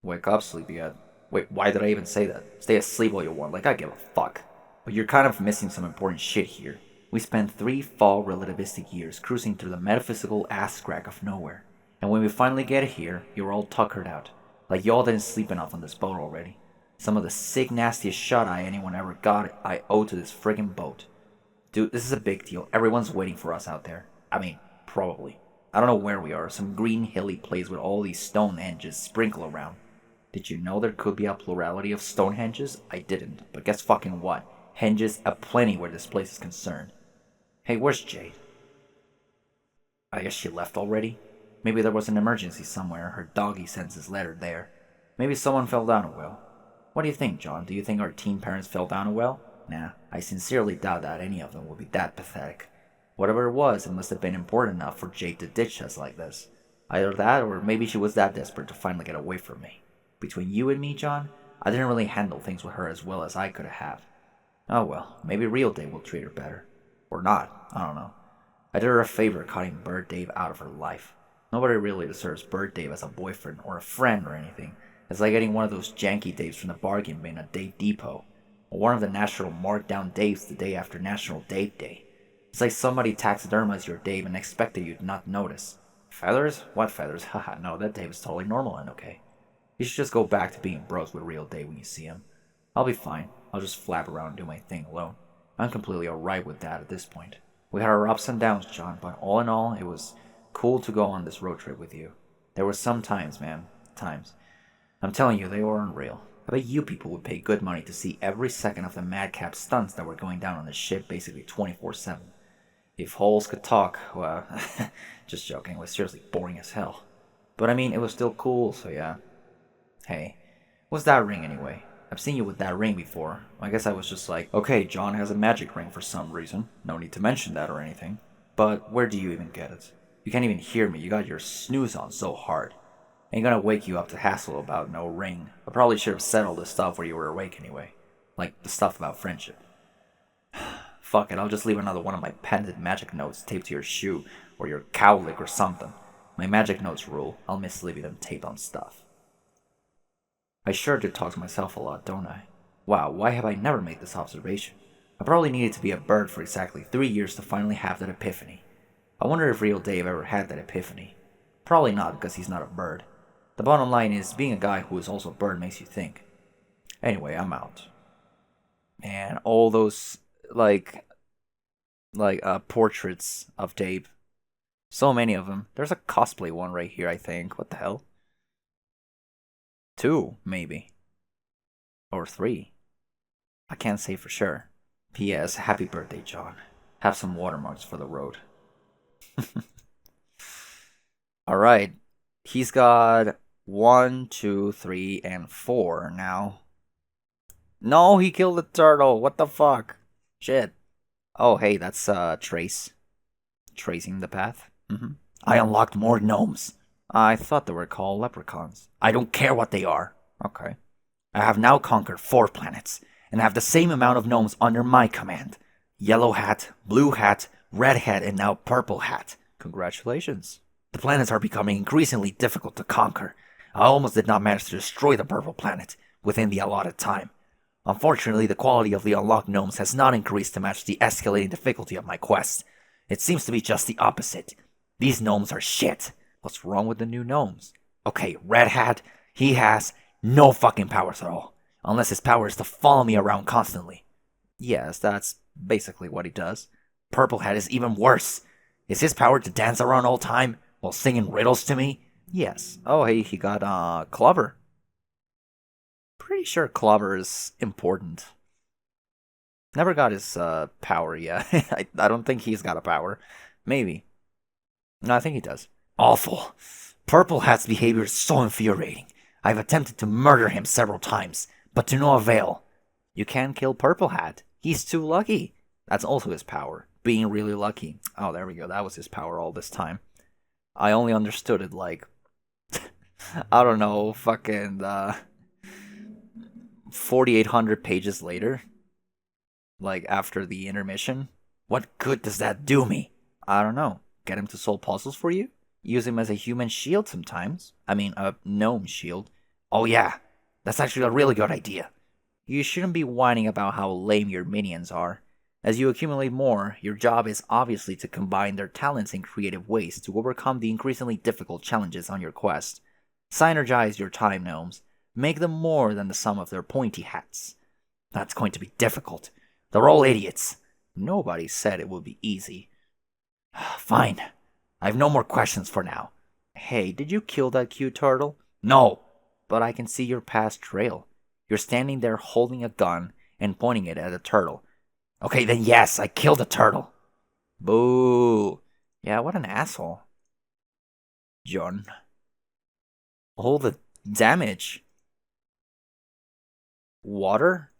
Wake up, sleepyhead. Wait, why did I even say that? Stay asleep all you want, like I give a fuck. But you're kind of missing some important shit here. We spent 3 fall relativistic years cruising through the metaphysical ass crack of nowhere. And when we finally get here, you're all tuckered out. Like y'all didn't sleep enough on this boat already. Some of the sick, nastiest shut-eye anyone ever got I owe to this friggin' boat. Dude, this is a big deal. Everyone's waiting for us out there. I mean, probably. I don't know where we are. Some green hilly place with all these Stonehenges sprinkled around. Did you know there could be a plurality of Stonehenges? I didn't. But guess fucking what? Henges aplenty where this place is concerned. Hey, where's Jade? I guess she left already? Maybe there was an emergency somewhere. Her doggy sends his letter there. Maybe someone fell down a well. What do you think, John? Do you think our teen parents fell down a well? Nah, I sincerely doubt that any of them would be that pathetic. Whatever it was, it must have been important enough for Jade to ditch us like this. Either that, or maybe she was that desperate to finally get away from me. Between you and me, John, I didn't really handle things with her as well as I could have. Oh well, maybe real Dave will treat her better. Or not, I don't know. I did her a favor cutting Bird Dave out of her life. Nobody really deserves Bird Dave as a boyfriend or a friend or anything. It's like getting one of those janky Daves from the bargain bin at Dave Depot. Or one of the national markdown Daves the day after National Dave Day. It's like somebody taxidermized your Dave and expected you to not notice. Feathers? What feathers? Haha, no, that Dave is totally normal and okay. You should just go back to being bros with real Dave when you see him. I'll be fine. I'll just flap around and do my thing alone. I'm completely alright with that at this point. We had our ups and downs, John, but all in all, it was cool to go on this road trip with you. There were some times, man. Times. I'm telling you, they were unreal. I bet you people would pay good money to see every second of the madcap stunts that were going down on the ship basically 24/7. If holes could talk, well, just joking, it was seriously boring as hell. But I mean, it was still cool, so yeah. Hey, what's that ring anyway? I've seen you with that ring before. I guess I was just like, okay, John has a magic ring for some reason. No need to mention that or anything. But where do you even get it? You can't even hear me. You got your snooze on so hard. Ain't gonna wake you up to hassle about no ring. I probably should have said all this stuff where you were awake anyway. Like the stuff about friendship. Fuck it, I'll just leave another one of my patented magic notes taped to your shoe or your cowlick or something. My magic notes rule. I'll miss leaving them taped on stuff. I sure do talk to myself a lot, don't I? Wow, why have I never made this observation? I probably needed to be a bird for exactly 3 years to finally have that epiphany. I wonder if real Dave ever had that epiphany. Probably not, because he's not a bird. The bottom line is, being a guy who is also a bird makes you think. Anyway, I'm out. And all those, portraits of Dave. So many of them. There's a cosplay one right here, I think. What the hell? 2, maybe. Or 3. I can't say for sure. P.S. Happy birthday, John. Have some watermarks for the road. Alright. He's got 1, 2, 3, and 4 now. No, he killed the turtle. What the fuck? Shit. Oh, hey, that's Trace. Tracing the path. I unlocked more gnomes. I thought they were called leprechauns. I don't care what they are. Okay. I have now conquered 4 planets, and have the same amount of gnomes under my command. Yellow Hat, Blue Hat, Red Hat, and now Purple Hat. Congratulations. The planets are becoming increasingly difficult to conquer. I almost did not manage to destroy the Purple Planet within the allotted time. Unfortunately, the quality of the unlocked gnomes has not increased to match the escalating difficulty of my quest. It seems to be just the opposite. These gnomes are shit. What's wrong with the new gnomes? Okay, Red Hat, he has no fucking powers at all. Unless his power is to follow me around constantly. Yes, that's basically what he does. Purple Hat is even worse. Is his power to dance around all time while singing riddles to me? Yes. Oh, hey, he got, Clover. Pretty sure Clover is important. Never got his, power yet. I don't think he's got a power. Maybe. No, I think he does. Awful. Purple Hat's behavior is so infuriating. I've attempted to murder him several times, but to no avail. You can't kill Purple Hat. He's too lucky. That's also his power. Being really lucky. Oh, there we go. That was his power all this time. I only understood it like, I don't know, fucking 4,800 pages later. Like after the intermission. What good does that do me? I don't know. Get him to solve puzzles for you? Use him as a human shield sometimes. I mean, a gnome shield. Oh yeah, that's actually a really good idea. You shouldn't be whining about how lame your minions are. As you accumulate more, your job is obviously to combine their talents in creative ways to overcome the increasingly difficult challenges on your quest. Synergize your time gnomes. Make them more than the sum of their pointy hats. That's going to be difficult. They're all idiots. Nobody said it would be easy. Fine. I have no more questions for now. Hey, did you kill that cute turtle? No, but I can see your past trail. You're standing there holding a gun and pointing it at a turtle. Okay, then yes, I killed a turtle. Boo. Yeah, what an asshole. John. All the damage. Water?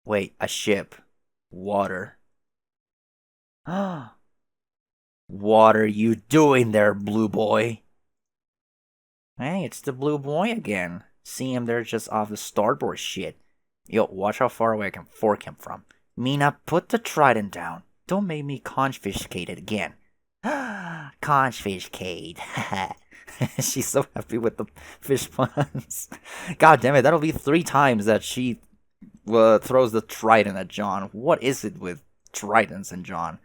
Wait, a ship. Water. What are you doing there, blue boy? Hey, it's the blue boy again. See him there just off the starboard shit. Yo, watch how far away I can fork him from. Mina, put the trident down. Don't make me confiscate it again. Confiscate. She's so happy with the fish puns. God damn it, that'll be 3 times that she throws the trident at John. What is it with tridents and John?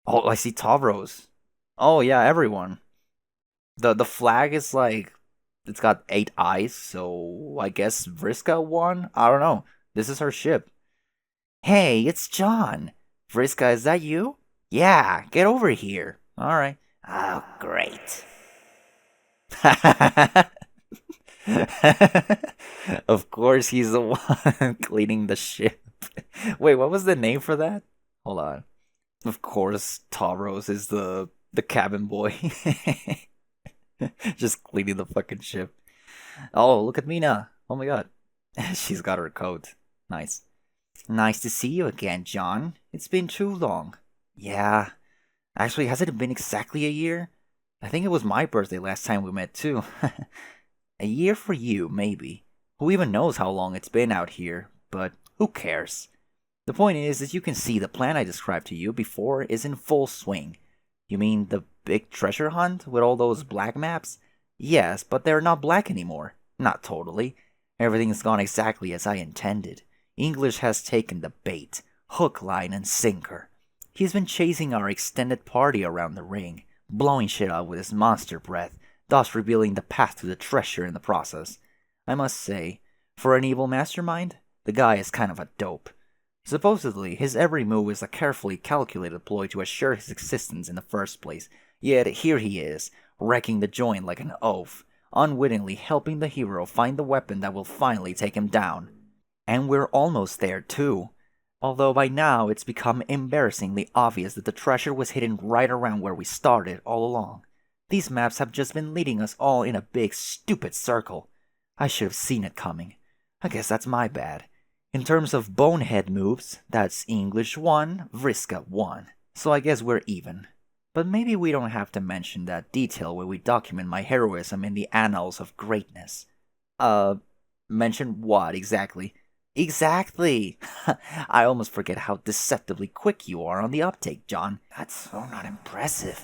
Oh, I see Tavros. Oh yeah, everyone. The flag is like, it's got 8 eyes, so I guess Vriska won? I don't know. This is her ship. Hey, it's John. Vriska, is that you? Yeah, get over here. Alright. Oh, great. Of course he's the one cleaning the ship. Wait, what was the name for that? Hold on. Of course, Tavros is the cabin boy. Just cleaning the fucking ship. Oh, look at Mina. Oh my god. She's got her coat. Nice. Nice to see you again, John. It's been too long. Yeah. Actually, hasn't it been exactly a year? I think it was my birthday last time we met, too. A year for you, maybe. Who even knows how long it's been out here, but who cares? The point is, as you can see, the plan I described to you before is in full swing. You mean the big treasure hunt with all those black maps? Yes, but they're not black anymore. Not totally. Everything's gone exactly as I intended. English has taken the bait, hook, line, and sinker. He's been chasing our extended party around the ring, blowing shit up with his monster breath, thus revealing the path to the treasure in the process. I must say, for an evil mastermind, the guy is kind of a dope. Supposedly, his every move is a carefully calculated ploy to assure his existence in the first place, yet here he is, wrecking the joint like an oaf, unwittingly helping the hero find the weapon that will finally take him down. And we're almost there too. Although by now it's become embarrassingly obvious that the treasure was hidden right around where we started all along. These maps have just been leading us all in a big stupid circle. I should have seen it coming. I guess that's my bad. In terms of bonehead moves, that's English 1, Vriska 1. So I guess we're even. But maybe we don't have to mention that detail when we document my heroism in the annals of greatness. Mention what exactly? Exactly! I almost forget how deceptively quick you are on the uptake, John. That's so not impressive.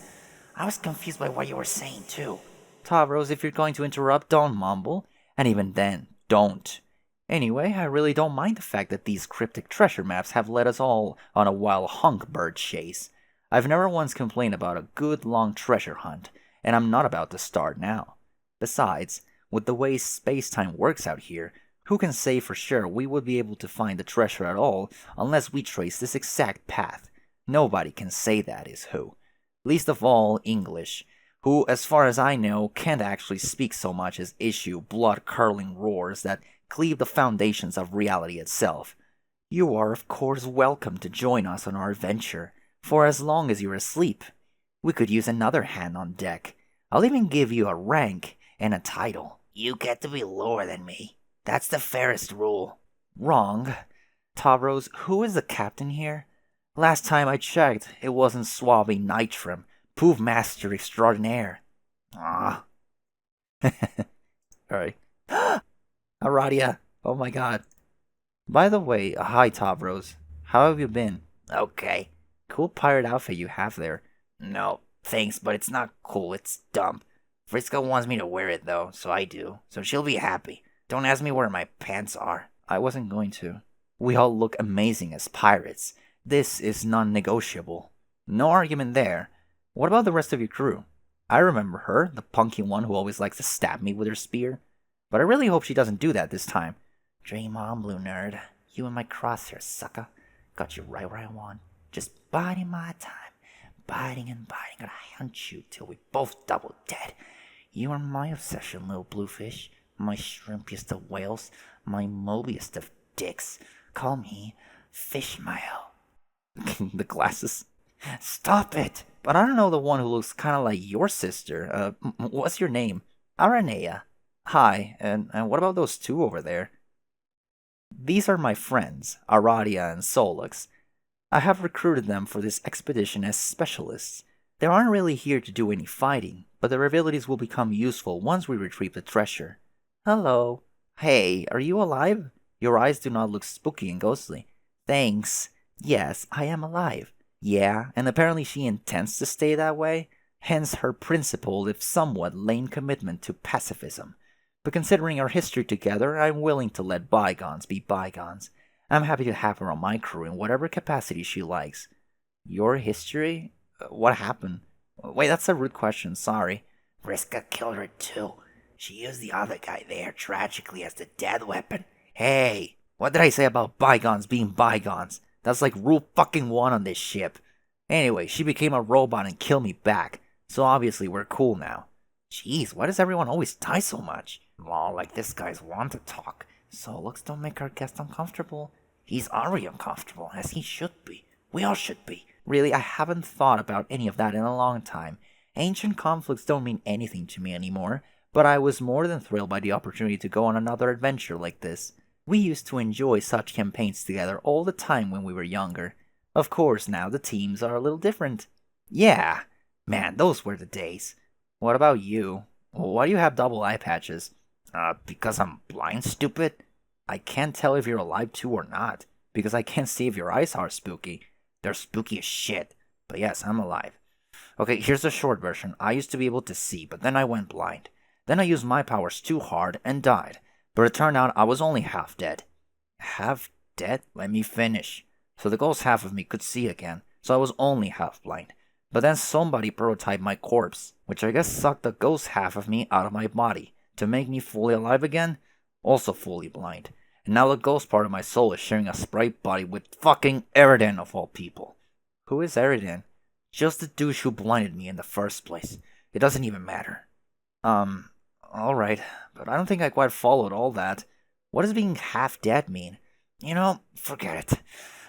I was confused by what you were saying, too. Tavros, if you're going to interrupt, don't mumble. And even then, don't. Anyway, I really don't mind the fact that these cryptic treasure maps have led us all on a wild hunkbird chase. I've never once complained about a good long treasure hunt, and I'm not about to start now. Besides, with the way space-time works out here, who can say for sure we would be able to find the treasure at all unless we trace this exact path? Nobody can say that is who. Least of all, English, who, as far as I know, can't actually speak so much as issue blood-curdling roars that cleave the foundations of reality itself. You are, of course, welcome to join us on our adventure, for as long as you're asleep. We could use another hand on deck. I'll even give you a rank and a title. You get to be lower than me. That's the fairest rule. Wrong. Tavros, who is the captain here? Last time I checked, it wasn't Suave Nitram, Poof Master Extraordinaire. Ah. Alright. Aradia, oh my god. By the way, hi Tavros. How have you been? Okay. Cool pirate outfit you have there. No, thanks, but it's not cool, it's dumb. Vriska wants me to wear it though, so I do. So she'll be happy. Don't ask me where my pants are. I wasn't going to. We all look amazing as pirates. This is non-negotiable. No argument there. What about the rest of your crew? I remember her, the punky one who always likes to stab me with her spear. But I really hope she doesn't do that this time. Dream on, blue nerd. You and my crosshair, sucker. Got you right where I want. Just biding my time. Biting and biting. Gonna hunt you till we both double dead. You are my obsession, little bluefish. My shrimpiest of whales. My mobiest of dicks. Call me Fishmail. The glasses. Stop it! But I don't know the one who looks kind of like your sister. What's your name? Aranea. Hi, and what about those two over there? These are my friends, Aradia and Solux. I have recruited them for this expedition as specialists. They aren't really here to do any fighting, but their abilities will become useful once we retrieve the treasure. Hello. Hey, are you alive? Your eyes do not look spooky and ghostly. Thanks. Yes, I am alive. Yeah, and apparently she intends to stay that way, hence her principled if somewhat lame commitment to pacifism. But considering our history together, I'm willing to let bygones be bygones. I'm happy to have her on my crew in whatever capacity she likes. Your history? What happened? Wait, that's a rude question, sorry. Vriska killed her too. She used the other guy there tragically as the death weapon. Hey, what did I say about bygones being bygones? That's like rule fucking 1 on this ship. Anyway, she became a robot and killed me back, so obviously we're cool now. Jeez, why does everyone always die so much? Well, like this guy's want to talk, so looks don't make our guest uncomfortable. He's already uncomfortable, as he should be. We all should be. Really, I haven't thought about any of that in a long time. Ancient conflicts don't mean anything to me anymore, but I was more than thrilled by the opportunity to go on another adventure like this. We used to enjoy such campaigns together all the time when we were younger. Of course, now the teams are a little different. Yeah, man, those were the days. What about you? Why do you have double eye patches? Because I'm blind, stupid? I can't tell if you're alive too or not, because I can't see if your eyes are spooky. They're spooky as shit. But yes, I'm alive. Okay, here's the short version. I used to be able to see, but then I went blind. Then I used my powers too hard and died. But it turned out I was only half dead. Half dead? Let me finish. So the ghost half of me could see again, so I was only half blind. But then somebody prototyped my corpse, which I guess sucked the ghost half of me out of my body to make me fully alive again, also fully blind. And now the ghost part of my soul is sharing a sprite body with fucking Eridan of all people. Who is Eridan? Just the douche who blinded me in the first place. It doesn't even matter. Alright, but I don't think I quite followed all that. What does being half dead mean? You know, forget it.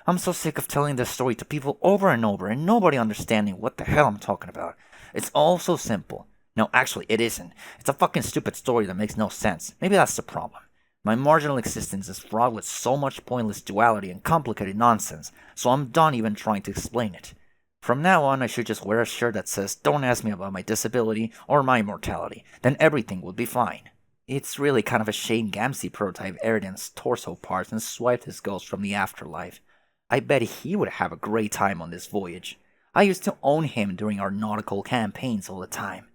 I'm so sick of telling this story to people over and over and nobody understanding what the hell I'm talking about. It's all so simple. No, actually, it isn't. It's a fucking stupid story that makes no sense. Maybe that's the problem. My marginal existence is fraught with so much pointless duality and complicated nonsense, so I'm done even trying to explain it. From now on, I should just wear a shirt that says, "Don't ask me about my disability or my mortality," then everything would be fine. It's really kind of a shame Gamsey prototyped Eridan's torso parts and swiped his ghost from the afterlife. I bet he would have a great time on this voyage. I used to own him during our nautical campaigns all the time.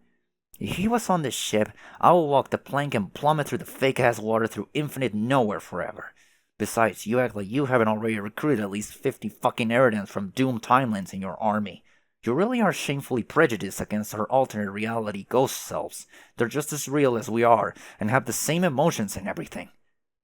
If he was on this ship, I would walk the plank and plummet through the fake-ass water through infinite nowhere forever. Besides, you act like you haven't already recruited at least 50 fucking Eridans from doomed timelines in your army. You really are shamefully prejudiced against our alternate reality ghost selves. They're just as real as we are, and have the same emotions and everything.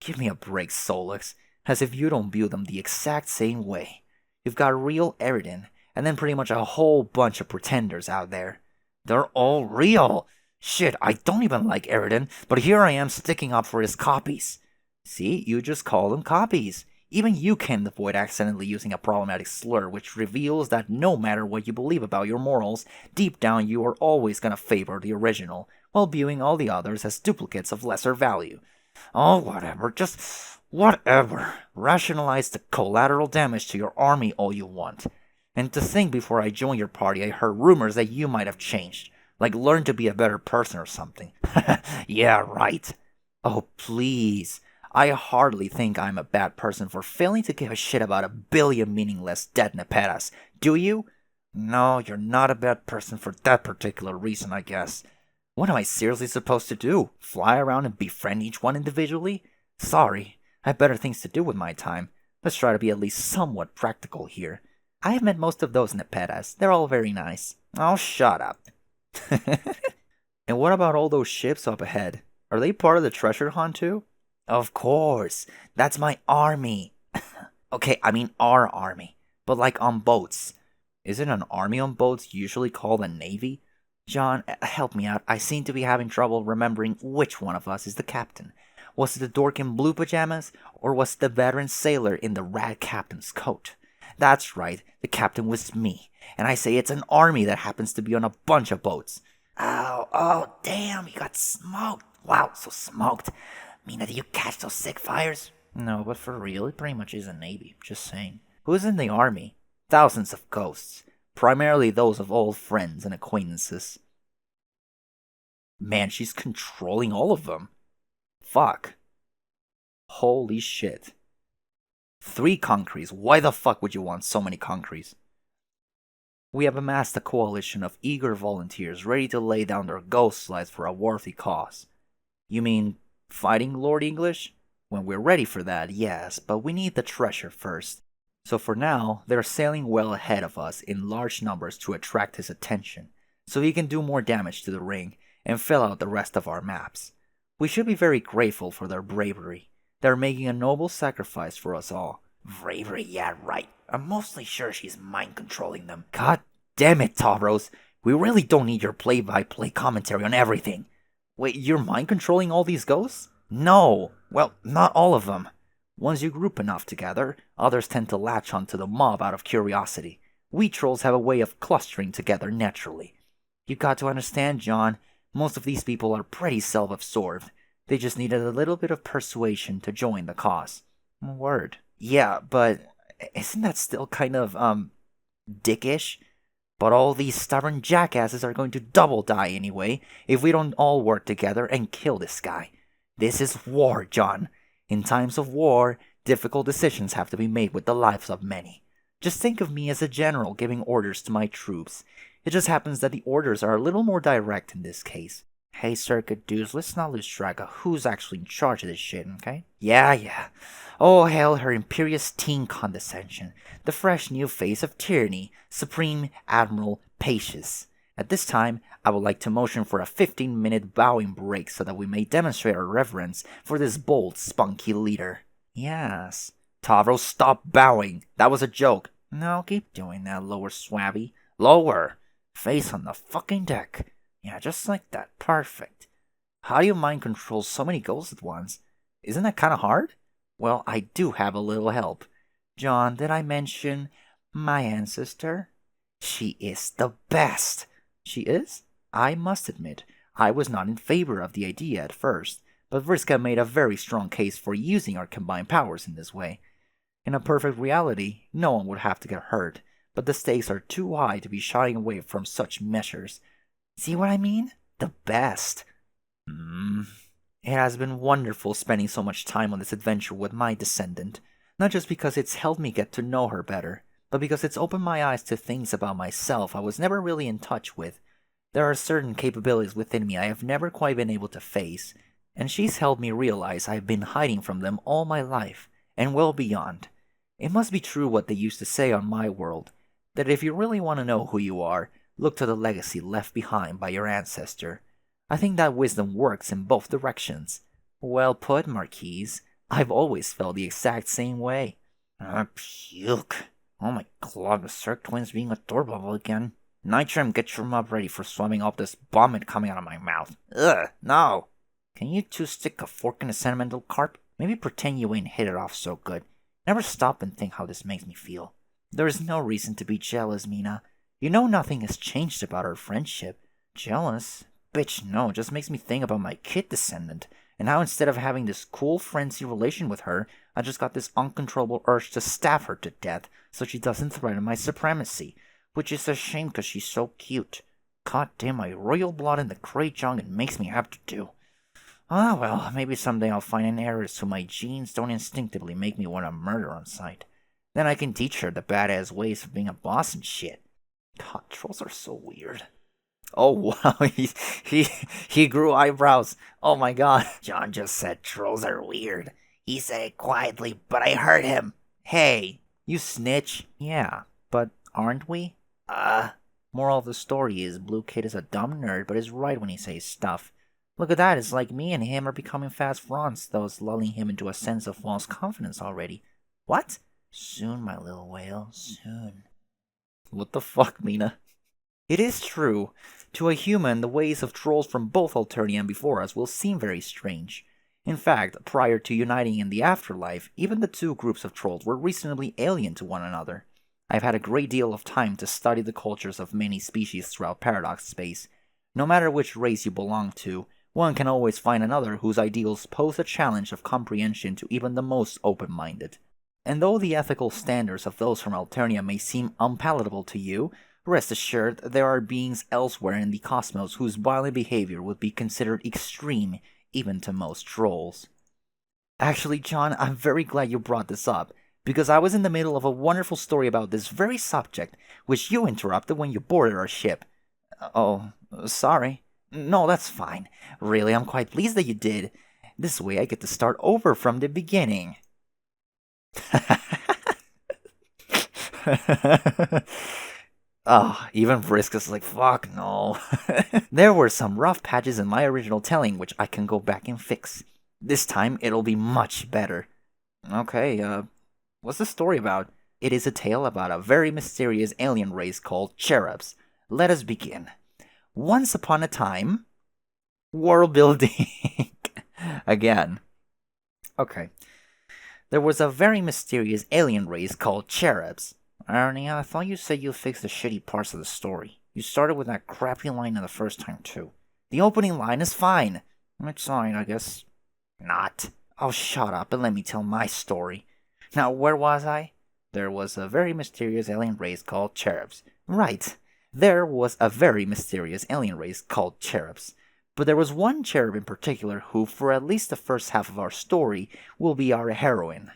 Give me a break, Solix, as if you don't view them the exact same way. You've got real Eridan, and then pretty much a whole bunch of pretenders out there. They're all real! Shit, I don't even like Eridan, but here I am sticking up for his copies. See, you just call them copies. Even you can't avoid accidentally using a problematic slur which reveals that no matter what you believe about your morals, deep down you are always gonna favor the original, while viewing all the others as duplicates of lesser value. Oh, whatever, just whatever. Rationalize the collateral damage to your army all you want. And to think before I joined your party I heard rumors that you might have changed. Like learn to be a better person or something. Yeah, right. Oh, please. I hardly think I'm a bad person for failing to give a shit about a billion meaningless dead Nepetas. Do you? No, you're not a bad person for that particular reason, I guess. What am I seriously supposed to do? Fly around and befriend each one individually? Sorry, I have better things to do with my time. Let's try to be at least somewhat practical here. I have met most of those Nepetas. They're all very nice. Oh, shut up. And what about all those ships up ahead? Are they part of the treasure hunt too? Of course. That's my army. Okay, I mean our army. But like on boats. Isn't an army on boats usually called a navy? John, help me out. I seem to be having trouble remembering which one of us is the captain. Was it the dork in blue pajamas? Or was it the veteran sailor in the rad captain's coat? That's right, the captain was me. And I say it's an army that happens to be on a bunch of boats. Oh, damn, you got smoked. Wow, so smoked. Mina, do you catch those sick fires? No, but for real, it pretty much is a navy. Just saying. Who's in the army? Thousands of ghosts. Primarily those of old friends and acquaintances. Man, she's controlling all of them. Fuck. Holy shit. 3 concretes. Why the fuck would you want so many concretes? We have amassed a coalition of eager volunteers ready to lay down their ghost lives for a worthy cause. You mean fighting Lord English? When we're ready for that, yes, but we need the treasure first. So for now, they're sailing well ahead of us in large numbers to attract his attention, so he can do more damage to the ring and fill out the rest of our maps. We should be very grateful for their bravery. They're making a noble sacrifice for us all. Bravery, yeah, right. I'm mostly sure she's mind-controlling them. God damn it, Tavros. We really don't need your play-by-play commentary on everything. Wait, you're mind-controlling all these ghosts? No. Well, not all of them. Once you group enough together, others tend to latch onto the mob out of curiosity. We trolls have a way of clustering together naturally. You got to understand, John, most of these people are pretty self-absorbed. They just needed a little bit of persuasion to join the cause. Word. Yeah, but isn't that still kind of, dickish? But all these stubborn jackasses are going to double die anyway if we don't all work together and kill this guy. This is war, John. In times of war, difficult decisions have to be made with the lives of many. Just think of me as a general giving orders to my troops. It just happens that the orders are a little more direct in this case. Hey, circuit dudes, let's not lose track of who's actually in charge of this shit, okay? Yeah. Oh, hail her imperious teen condescension, the fresh new face of tyranny, Supreme Admiral Pacious. At this time, I would like to motion for a 15-minute bowing break so that we may demonstrate our reverence for this bold, spunky leader. Yes. Tavro, stop bowing. That was a joke. No, keep doing that, lower swabby. Lower. Face on the fucking deck. Yeah, just like that. Perfect. How do you mind control so many goals at once? Isn't that kind of hard? Well, I do have a little help. John, did I mention my ancestor? She is the best. She is? I must admit, I was not in favor of the idea at first, but Vriska made a very strong case for using our combined powers in this way. In a perfect reality, no one would have to get hurt, but the stakes are too high to be shying away from such measures. See what I mean? The best. It has been wonderful spending so much time on this adventure with my descendant, not just because it's helped me get to know her better, but because it's opened my eyes to things about myself I was never really in touch with. There are certain capabilities within me I have never quite been able to face, and she's helped me realize I've been hiding from them all my life, and well beyond. It must be true what they used to say on my world, that if you really want to know who you are, look to the legacy left behind by your ancestor. I think that wisdom works in both directions. Well put, Marquise. I've always felt the exact same way. Puke. Oh my god, the Cirque twins being adorable again. Nitram, get your mop ready for swimming up this vomit coming out of my mouth. Ugh, no. Can you two stick a fork in a sentimental carp? Maybe pretend you ain't hit it off so good. Never stop and think how this makes me feel. There is no reason to be jealous, Mina. You know nothing has changed about our friendship. Jealous? Bitch, no, it just makes me think about my kid descendant, and how instead of having this cool friendly relation with her, I just got this uncontrollable urge to stab her to death so she doesn't threaten my supremacy, which is a shame because she's so cute. God damn, my royal blood in the great young it makes me have to do. Ah, well, maybe someday I'll find an heiress so my genes don't instinctively make me want to murder on sight. Then I can teach her the badass ways of being a boss and shit. God, trolls are so weird. Oh wow, he grew eyebrows. Oh my god. John just said trolls are weird. He said it quietly, but I heard him. Hey, You snitch. Yeah, but aren't we? Moral of the story is Blue Kid is a dumb nerd, but is right when he says stuff. Look at that, it's like me and him are becoming fast friends, thus lulling him into a sense of false confidence already. What? Soon, my little whale, soon. What the fuck, Mina? It is true. To a human, the ways of trolls from both Alternia and before us will seem very strange. In fact, prior to uniting in the afterlife, even the two groups of trolls were reasonably alien to one another. I've had a great deal of time to study the cultures of many species throughout Paradox Space. No matter which race you belong to, one can always find another whose ideals pose a challenge of comprehension to even the most open-minded. And though the ethical standards of those from Alternia may seem unpalatable to you, rest assured there are beings elsewhere in the cosmos whose violent behavior would be considered extreme even to most trolls. Actually, John, I'm very glad you brought this up, because I was in the middle of a wonderful story about this very subject, which you interrupted when you boarded our ship. Oh, sorry. No, that's fine. Really, I'm quite pleased that you did. This way I get to start over from the beginning. Even Vriska's like, fuck no. There were some rough patches in my original telling which I can go back and fix. This time it'll be much better. Okay, what's the story about? It is a tale about a very mysterious alien race called cherubs. Let us begin. Once upon a time, world building. Again. Okay. There was a very mysterious alien race called cherubs. Ernie, I thought you said you'd fix the shitty parts of the story. You started with that crappy line in the first time, too. The opening line is fine. It's fine, I guess. Not. Oh, shut up and let me tell my story. Now, where was I? There was a very mysterious alien race called cherubs. Right. There was a very mysterious alien race called cherubs. But there was one cherub in particular who, for at least the first half of our story, will be our heroine.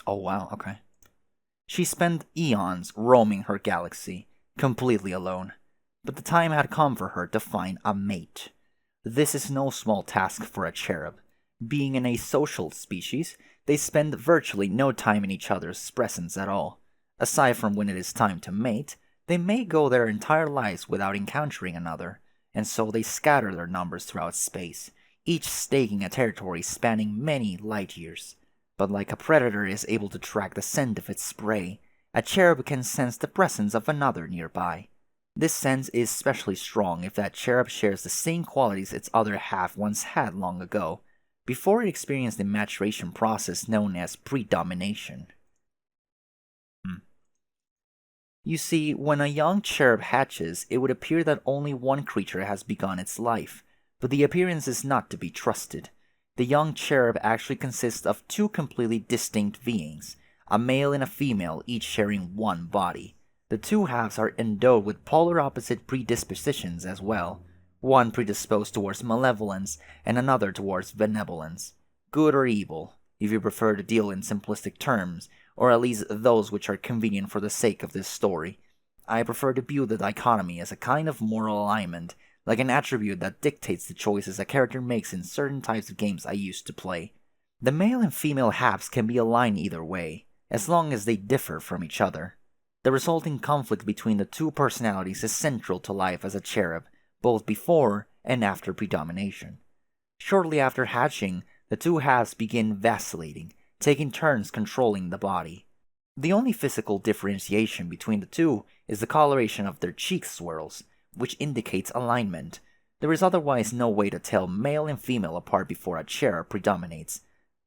Oh, wow, okay. She spent eons roaming her galaxy, completely alone. but the time had come for her to find a mate. This is no small task for a cherub. Being in a social species, they spend virtually no time in each other's presence at all. Aside from when it is time to mate, they may go their entire lives without encountering another, and so they scatter their numbers throughout space, each staking a territory spanning many light years. But like a predator is able to track the scent of its prey, a cherub can sense the presence of another nearby. This sense is especially strong if that cherub shares the same qualities its other half once had long ago, before it experienced the maturation process known as predomination. You see, when a young cherub hatches, it would appear that only one creature has begun its life, but the appearance is not to be trusted. The young cherub actually consists of two completely distinct beings, a male and a female, each sharing one body. The two halves are endowed with polar opposite predispositions as well, one predisposed towards malevolence and another towards benevolence, good or evil, if you prefer to deal in simplistic terms, or at least those which are convenient for the sake of this story. I prefer to view the dichotomy as a kind of moral alignment, like an attribute that dictates the choices a character makes in certain types of games I used to play. The male and female halves can be aligned either way, as long as they differ from each other. The resulting conflict between the two personalities is central to life as a cherub, both before and after predomination. Shortly after hatching, the two halves begin vacillating, taking turns controlling the body. The only physical differentiation between the two is the coloration of their cheek swirls, which indicates alignment. There is otherwise no way to tell male and female apart before a cherub predominates.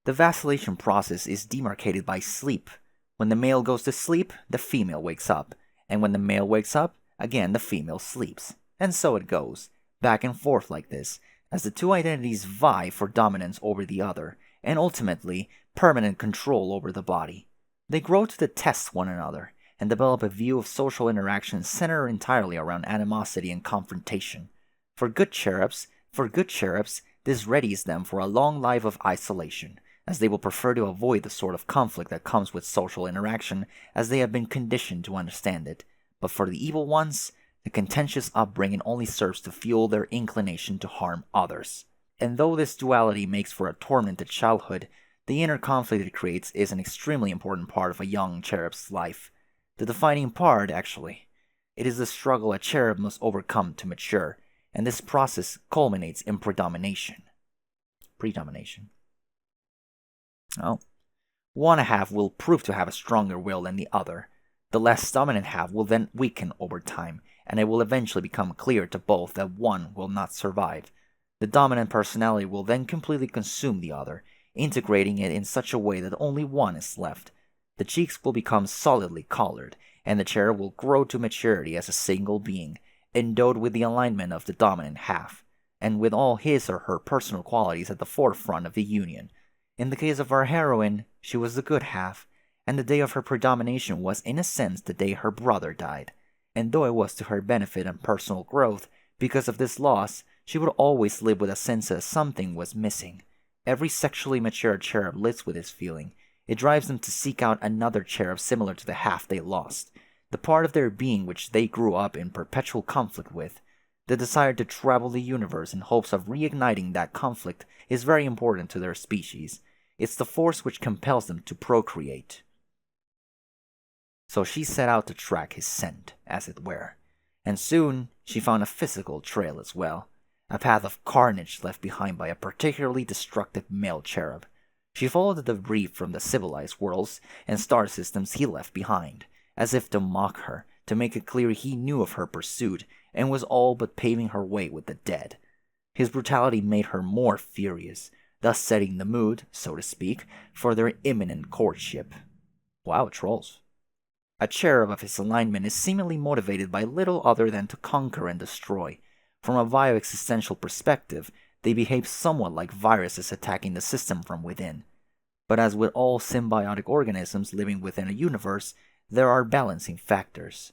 The vacillation process is demarcated by sleep. When the male goes to sleep, the female wakes up, and when the male wakes up, again the female sleeps. And so it goes, back and forth like this, as the two identities vie for dominance over the other, and ultimately permanent control over the body. They grow to detest one another, and develop a view of social interactions centered entirely around animosity and confrontation. For good cherubs, this readies them for a long life of isolation, as they will prefer to avoid the sort of conflict that comes with social interaction, as they have been conditioned to understand it. But for the evil ones, the contentious upbringing only serves to fuel their inclination to harm others. And though this duality makes for a tormented childhood, the inner conflict it creates is an extremely important part of a young cherub's life. The defining part, actually. It is the struggle a cherub must overcome to mature, and this process culminates in predomination. Oh. One half will prove to have a stronger will than the other. The less dominant half will then weaken over time, and it will eventually become clear to both that one will not survive. The dominant personality will then completely consume the other, integrating it in such a way that only one is left. The cheeks will become solidly collared, and the cherub will grow to maturity as a single being, endowed with the alignment of the dominant half, and with all his or her personal qualities at the forefront of the union. In the case of our heroine, she was the good half, and the day of her predomination was in a sense the day her brother died. And though it was to her benefit and personal growth, because of this loss, she would always live with a sense that something was missing. Every sexually mature cherub lives with this feeling. It drives them to seek out another cherub similar to the half they lost, the part of their being which they grew up in perpetual conflict with. The desire to travel the universe in hopes of reigniting that conflict is very important to their species. It's the force which compels them to procreate. So she set out to track his scent, as it were, and soon she found a physical trail as well, a path of carnage left behind by a particularly destructive male cherub. She followed the debris from the civilized worlds and star systems he left behind, as if to mock her, to make it clear he knew of her pursuit, and was all but paving her way with the dead. His brutality made her more furious, thus setting the mood, so to speak, for their imminent courtship. Wow, trolls. A cherub of his alignment is seemingly motivated by little other than to conquer and destroy. From a bioexistential perspective, they behave somewhat like viruses attacking the system from within. But as with all symbiotic organisms living within a universe, there are balancing factors.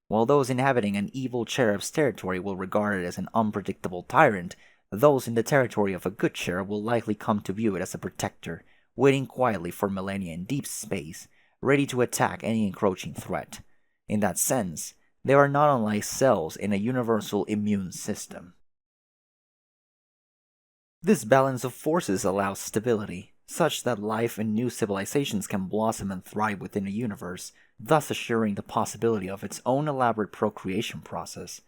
While those inhabiting an evil cherub's territory will regard it as an unpredictable tyrant, those in the territory of a good cherub will likely come to view it as a protector, waiting quietly for millennia in deep space, ready to attack any encroaching threat. In that sense, They are not unlike cells in a universal immune system. This balance of forces allows stability, such that life and new civilizations can blossom and thrive within a universe, thus assuring the possibility of its own elaborate procreation process.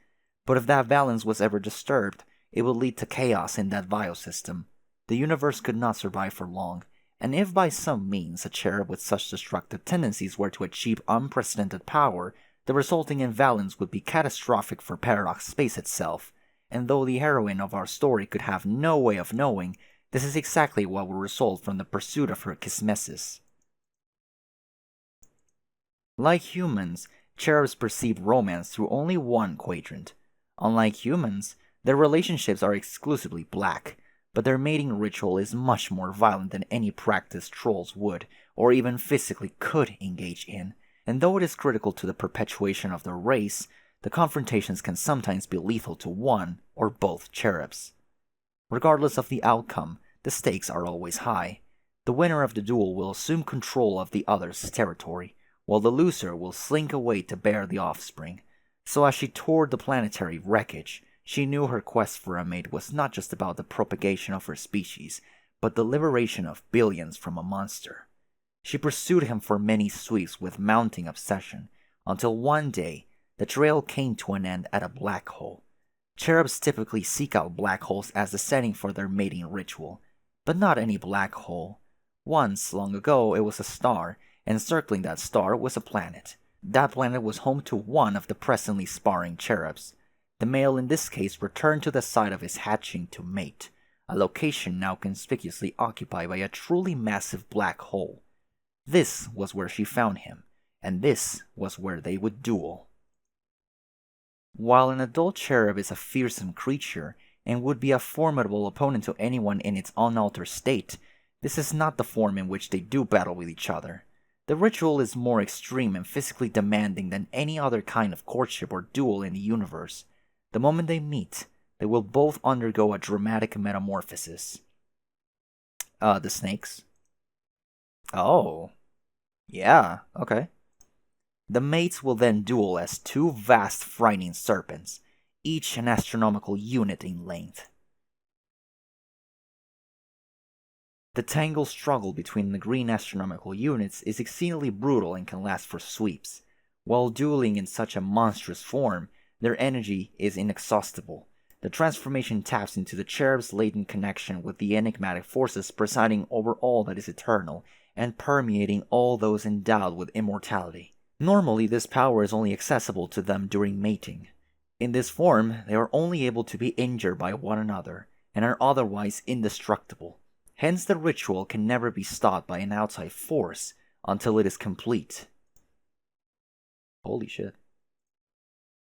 But if that balance was ever disturbed, it would lead to chaos in that biosystem. The universe could not survive for long, and if by some means a cherub with such destructive tendencies were to achieve unprecedented power, the resulting imbalance would be catastrophic for Paradox Space itself. And though the heroine of our story could have no way of knowing, this is exactly what will result from the pursuit of her kismesis. Like humans, cherubs perceive romance through only one quadrant. Unlike humans, their relationships are exclusively black, but their mating ritual is much more violent than any practice trolls would, or even physically could engage in, and though it is critical to the perpetuation of their race, the confrontations can sometimes be lethal to one or both cherubs. Regardless of the outcome, the stakes are always high. The winner of the duel will assume control of the other's territory, while the loser will slink away to bear the offspring. So as she toured the planetary wreckage, she knew her quest for a mate was not just about the propagation of her species, but the liberation of billions from a monster. She pursued him for many sweeps with mounting obsession, until one day, the trail came to an end at a black hole. Cherubs typically seek out black holes as the setting for their mating ritual, but not any black hole. Once, long ago, it was a star, and circling that star was a planet. That planet was home to one of the presently sparring cherubs. The male in this case returned to the site of his hatching to mate, a location now conspicuously occupied by a truly massive black hole. This was where she found him, and this was where they would duel. While an adult cherub is a fearsome creature and would be a formidable opponent to anyone in its unaltered state, this is not the form in which they do battle with each other. The ritual is more extreme and physically demanding than any other kind of courtship or duel in the universe. The moment they meet, they will both undergo a dramatic metamorphosis. The snakes? Oh. Yeah, okay. The mates will then duel as two vast frightening serpents, each an astronomical unit in length. The tangled struggle between the green astronomical units is exceedingly brutal and can last for sweeps. While dueling in such a monstrous form, their energy is inexhaustible. The transformation taps into the cherub's latent connection with the enigmatic forces presiding over all that is eternal and permeating all those endowed with immortality. Normally, this power is only accessible to them during mating. In this form, they are only able to be injured by one another, and are otherwise indestructible. Hence, the ritual can never be stopped by an outside force until it is complete. Holy shit.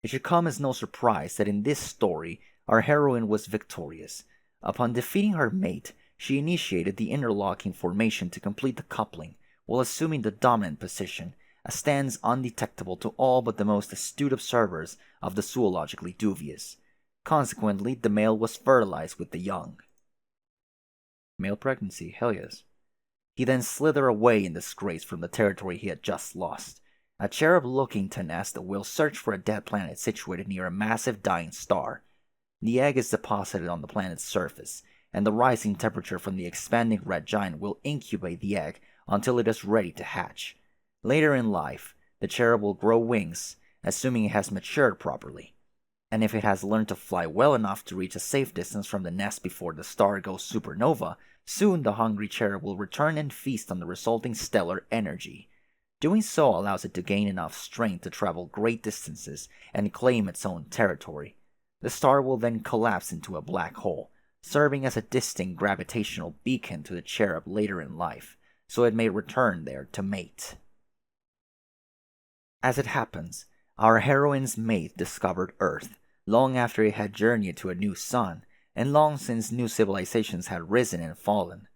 It should come as no surprise that in this story, our heroine was victorious. Upon defeating her mate, she initiated the interlocking formation to complete the coupling, while assuming the dominant position, a stance undetectable to all but the most astute observers of the zoologically dubious. Consequently, the male was fertilized with the young. Male pregnancy, hell yes. He then slithered away in disgrace from the territory he had just lost. A cherub-looking Tanesta will search for a dead planet situated near a massive dying star. The egg is deposited on the planet's surface, and the rising temperature from the expanding red giant will incubate the egg until it is ready to hatch. Later in life, the cherub will grow wings, assuming it has matured properly. And if it has learned to fly well enough to reach a safe distance from the nest before the star goes supernova, soon the hungry cherub will return and feast on the resulting stellar energy. Doing so allows it to gain enough strength to travel great distances and claim its own territory. The star will then collapse into a black hole, serving as a distinct gravitational beacon to the cherub later in life, so it may return there to mate. As it happens, our heroine's mate discovered Earth, long after it had journeyed to a new sun, and long since new civilizations had risen and fallen.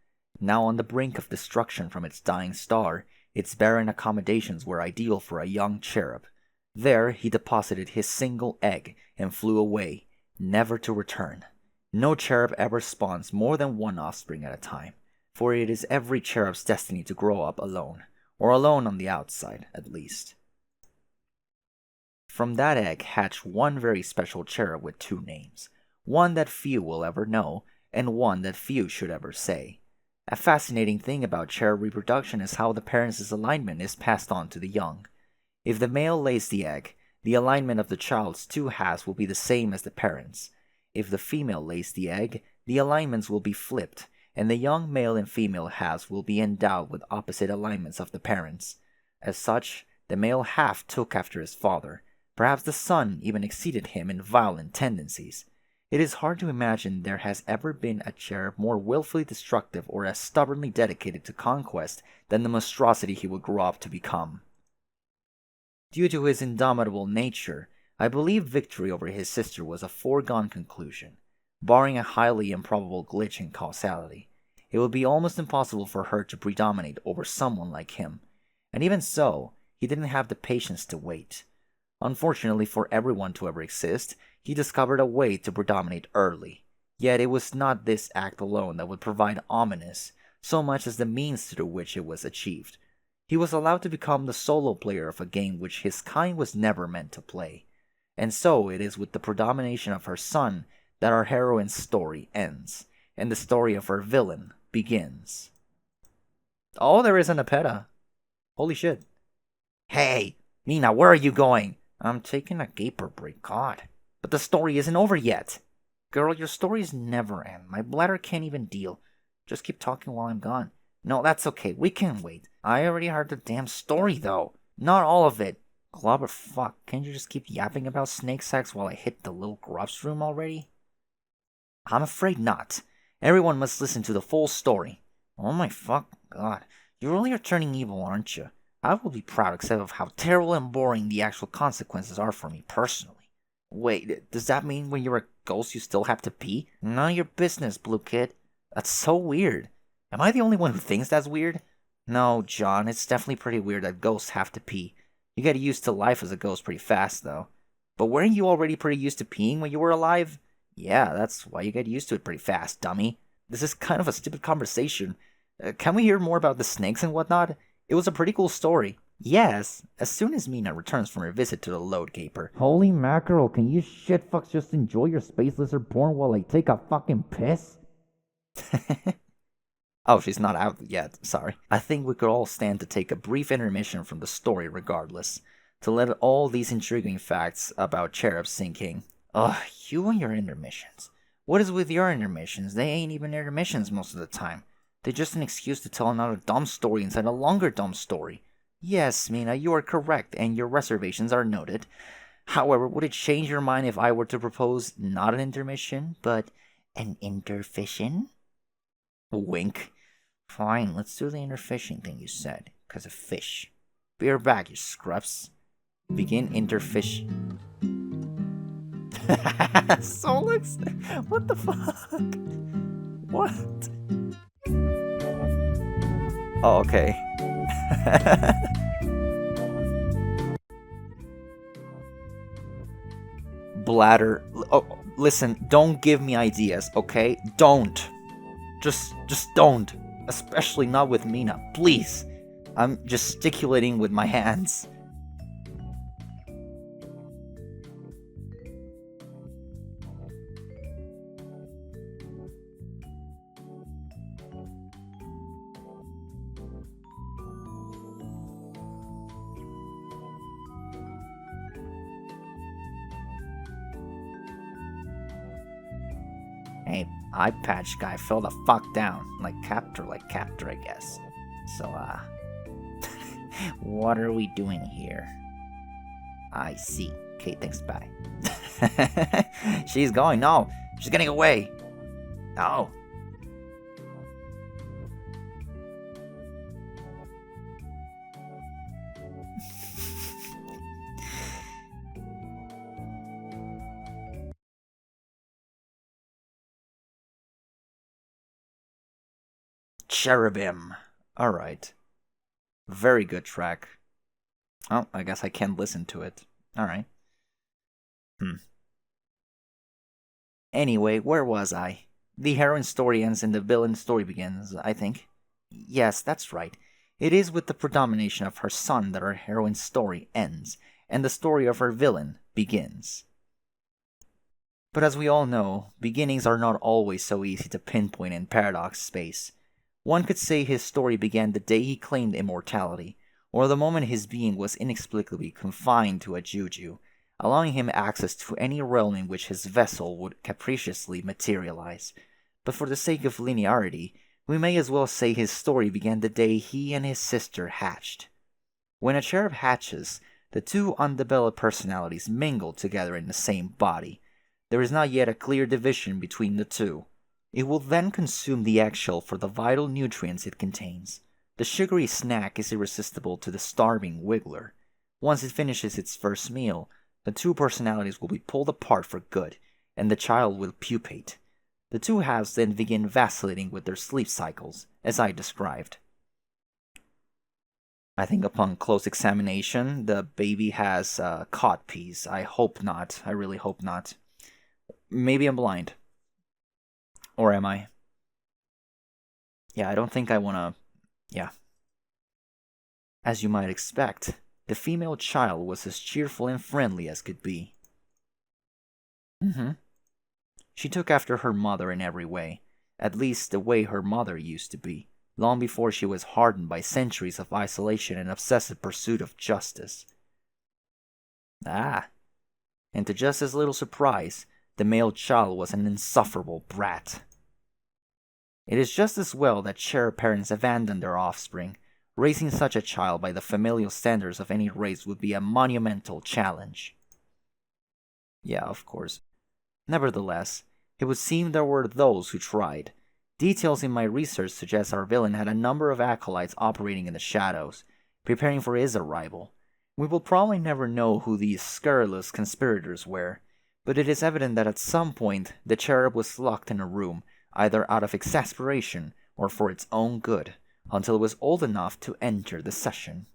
Now on the brink of destruction from its dying star, its barren accommodations were ideal for a young cherub. There he deposited his single egg and flew away, never to return. No cherub ever spawns more than one offspring at a time, for it is every cherub's destiny to grow up alone, or alone on the outside, at least. From that egg hatched one very special cherub with two names, one that few will ever know, and one that few should ever say. A fascinating thing about cherub reproduction is how the parents' alignment is passed on to the young. If the male lays the egg, the alignment of the child's two halves will be the same as the parents'. If the female lays the egg, the alignments will be flipped, and the young male and female halves will be endowed with opposite alignments of the parents. As such, the male half took after his father. Perhaps the son even exceeded him in violent tendencies. It is hard to imagine there has ever been a cherub more willfully destructive or as stubbornly dedicated to conquest than the monstrosity he would grow up to become. Due to his indomitable nature, I believe victory over his sister was a foregone conclusion. Barring a highly improbable glitch in causality, it would be almost impossible for her to predominate over someone like him. And even so, he didn't have the patience to wait. Unfortunately for everyone to ever exist, he discovered a way to predominate early. Yet it was not this act alone that would provide ominous, so much as the means through which it was achieved. He was allowed to become the solo player of a game which his kind was never meant to play. And so it is with the predomination of her son that our heroine's story ends, and the story of her villain begins. Oh, there isn't a PETA. Holy shit. Hey, Mina, where are you going? I'm taking a gaper break, God. But the story isn't over yet. Girl, your stories never end. My bladder can't even deal. Just keep talking while I'm gone. No, that's okay. We can wait. I already heard the damn story, though. Not all of it. Clobber fuck, can't you just keep yapping about snake sex while I hit the little grub's room already? I'm afraid not. Everyone must listen to the full story. Oh my fuck God. You really are turning evil, aren't you? I will be proud except of how terrible and boring the actual consequences are for me personally. Wait, does that mean when you're a ghost you still have to pee? None of your business, Blue Kid. That's so weird. Am I the only one who thinks that's weird? No, John, it's definitely pretty weird that ghosts have to pee. You get used to life as a ghost pretty fast, though. But weren't you already pretty used to peeing when you were alive? Yeah, that's why you get used to it pretty fast, dummy. This is kind of a stupid conversation. Can we hear more about the snakes and whatnot? It was a pretty cool story. Yes, as soon as Mina returns from her visit to the load gaper. Holy mackerel, can you shitfucks just enjoy your space lizard porn while I take a fucking piss? Oh, she's not out yet, sorry. I think we could all stand to take a brief intermission from the story regardless, to let all these intriguing facts about cherubs sink in. Ugh, you and your intermissions. What is with your intermissions? They ain't even intermissions most of the time. They're just an excuse to tell another dumb story inside a longer dumb story. Yes, Mina, you are correct, and your reservations are noted. However, would it change your mind if I were to propose not an intermission, but an interfission? Wink. Fine, let's do the interfishing thing you said, 'cause of fish. Be right back, you scrubs. Begin interfish. Solix? What the fuck? What? Oh, okay. Bladder. Oh, listen, don't give me ideas, okay? Don't. Just don't. Especially not with Mina, please. I'm gesticulating with my hands. Hey, eye patch guy, fell the fuck down. Like captor, I guess. So, what are we doing here? I see. Okay, thanks, bye. She's going. No, she's getting away. No. Cherubim. Alright. Very good track. Oh, I guess I can't listen to it. Alright. Anyway, where was I? The heroine's story ends and the villain's story begins, I think. Yes, that's right. It is with the predomination of her son that our heroine's story ends, and the story of our villain begins. But as we all know, beginnings are not always so easy to pinpoint in Paradox space. One could say his story began the day he claimed immortality, or the moment his being was inexplicably confined to a juju, allowing him access to any realm in which his vessel would capriciously materialize. But for the sake of linearity, we may as well say his story began the day he and his sister hatched. When a cherub hatches, the two undeveloped personalities mingle together in the same body. There is not yet a clear division between the two. It will then consume the eggshell for the vital nutrients it contains. The sugary snack is irresistible to the starving wiggler. Once it finishes its first meal, the two personalities will be pulled apart for good, and the child will pupate. The two halves then begin vacillating with their sleep cycles, as I described. I think upon close examination, the baby has cod piece. I hope not. I really hope not. Maybe I'm blind. Or am I? Yeah, I don't think I wanna... Yeah. As you might expect, the female child was as cheerful and friendly as could be. She took after her mother in every way, at least the way her mother used to be, long before she was hardened by centuries of isolation and obsessive pursuit of justice. And to Justice's little surprise, the male child was an insufferable brat. It is just as well that cherub parents abandon their offspring. Raising such a child by the familial standards of any race would be a monumental challenge. Yeah, of course. Nevertheless, it would seem there were those who tried. Details in my research suggest our villain had a number of acolytes operating in the shadows, preparing for his arrival. We will probably never know who these scurrilous conspirators were, but it is evident that at some point the cherub was locked in a room, either out of exasperation or for its own good, until it was old enough to enter the session.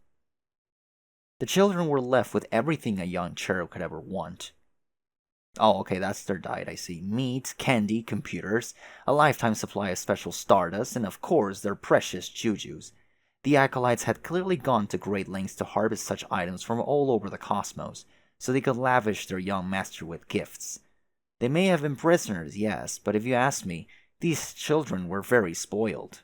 The children were left with everything a young cherub could ever want. Oh, okay, that's their diet, I see. Meat, candy, computers, a lifetime supply of special stardust, and of course their precious jujus. The acolytes had clearly gone to great lengths to harvest such items from all over the cosmos, so they could lavish their young master with gifts. They may have been prisoners, yes, but if you ask me, these children were very spoiled.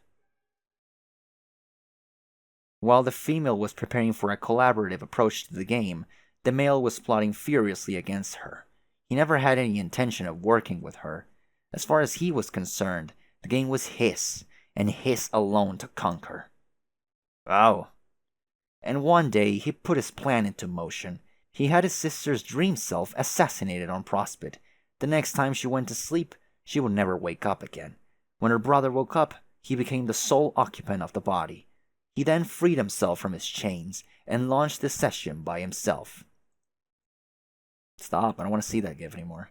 While the female was preparing for a collaborative approach to the game, the male was plotting furiously against her. He never had any intention of working with her. As far as he was concerned, the game was his, and his alone to conquer. Oh. And one day he put his plan into motion. He had his sister's dream self assassinated on Prospect. The next time she went to sleep, she would never wake up again. When her brother woke up, he became the sole occupant of the body. He then freed himself from his chains and launched the session by himself. Stop, I don't want to see that gif anymore.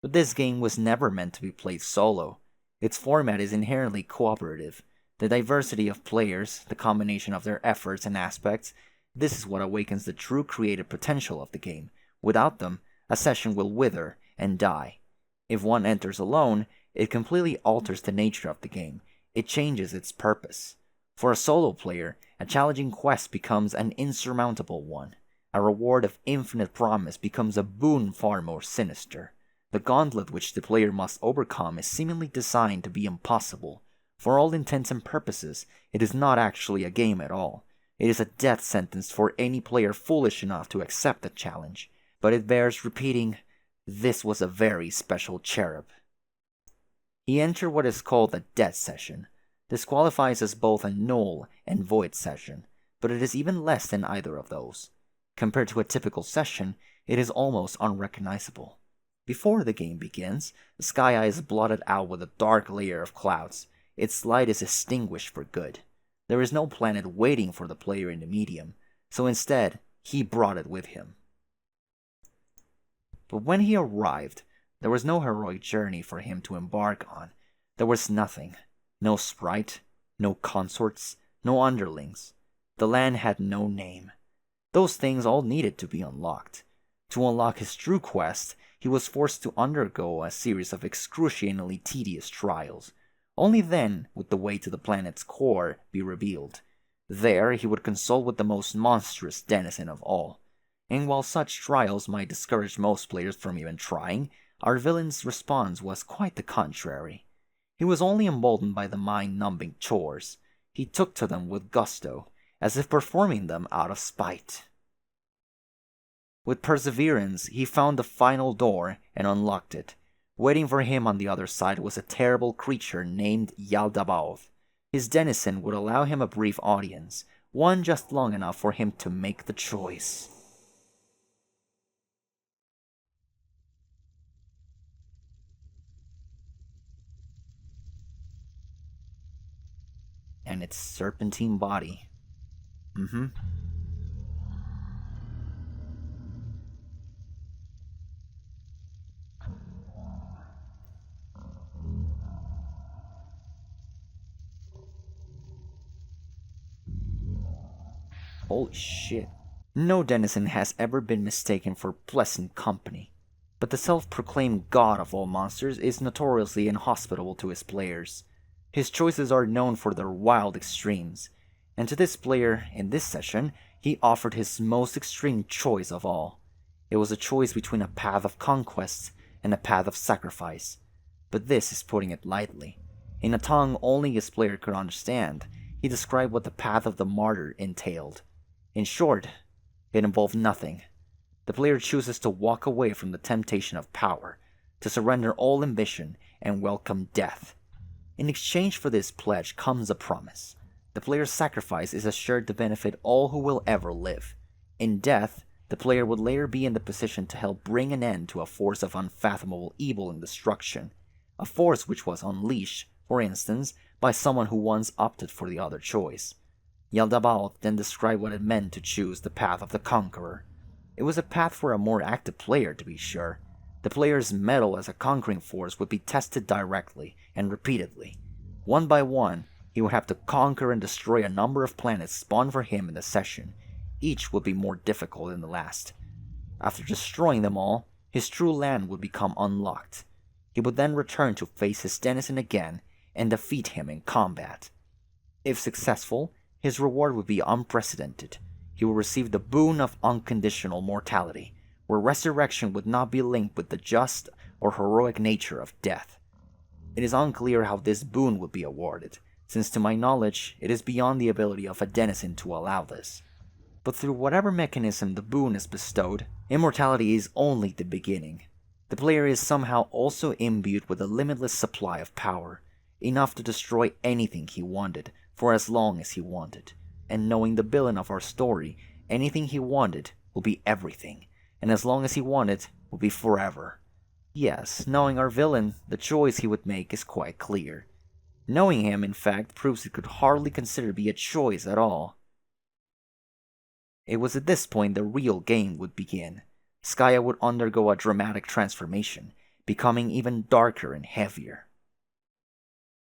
But this game was never meant to be played solo. Its format is inherently cooperative. The diversity of players, the combination of their efforts and aspects, this is what awakens the true creative potential of the game. Without them, a session will wither and die. If one enters alone, it completely alters the nature of the game. It changes its purpose. For a solo player, a challenging quest becomes an insurmountable one. A reward of infinite promise becomes a boon far more sinister. The gauntlet which the player must overcome is seemingly designed to be impossible. For all intents and purposes, it is not actually a game at all. It is a death sentence for any player foolish enough to accept the challenge. But it bears repeating, this was a very special cherub. He entered what is called a dead session. This qualifies as both a null and void session, but it is even less than either of those. Compared to a typical session, it is almost unrecognizable. Before the game begins, the sky eye is blotted out with a dark layer of clouds. Its light is extinguished for good. There is no planet waiting for the player in the medium, so instead, he brought it with him. But when he arrived, there was no heroic journey for him to embark on. There was nothing. No sprite, no consorts, no underlings. The land had no name. Those things all needed to be unlocked. To unlock his true quest, he was forced to undergo a series of excruciatingly tedious trials. Only then would the way to the planet's core be revealed. There he would consult with the most monstrous denizen of all. And while such trials might discourage most players from even trying, our villain's response was quite the contrary. He was only emboldened by the mind-numbing chores. He took to them with gusto, as if performing them out of spite. With perseverance, he found the final door and unlocked it. Waiting for him on the other side was a terrible creature named Yaldabaoth. His denizen would allow him a brief audience, one just long enough for him to make the choice. And its serpentine body. Holy shit. No denizen has ever been mistaken for pleasant company, but the self-proclaimed god of all monsters is notoriously inhospitable to his players. His choices are known for their wild extremes, and to this player, in this session, he offered his most extreme choice of all. It was a choice between a path of conquest and a path of sacrifice, but this is putting it lightly. In a tongue only his player could understand, he described what the path of the martyr entailed. In short, it involved nothing. The player chooses to walk away from the temptation of power, to surrender all ambition and welcome death. In exchange for this pledge comes a promise. The player's sacrifice is assured to benefit all who will ever live. In death, the player would later be in the position to help bring an end to a force of unfathomable evil and destruction, a force which was unleashed, for instance, by someone who once opted for the other choice. Yaldabaoth then described what it meant to choose the path of the conqueror. It was a path for a more active player, to be sure. The player's mettle as a conquering force would be tested directly and repeatedly. One by one, he would have to conquer and destroy a number of planets spawned for him in the session. Each would be more difficult than the last. After destroying them all, his true land would become unlocked. He would then return to face his denizen again and defeat him in combat. If successful, his reward would be unprecedented. He would receive the boon of unconditional mortality, where resurrection would not be linked with the just or heroic nature of death. It is unclear how this boon would be awarded, since to my knowledge it is beyond the ability of a denizen to allow this. But through whatever mechanism the boon is bestowed, immortality is only the beginning. The player is somehow also imbued with a limitless supply of power, enough to destroy anything he wanted, for as long as he wanted. And knowing the villain of our story, anything he wanted will be everything, and as long as he wanted will be forever. Yes, knowing our villain, the choice he would make is quite clear. Knowing him, in fact, proves it could hardly consider be a choice at all. It was at this point the real game would begin. Skaya would undergo a dramatic transformation, becoming even darker and heavier.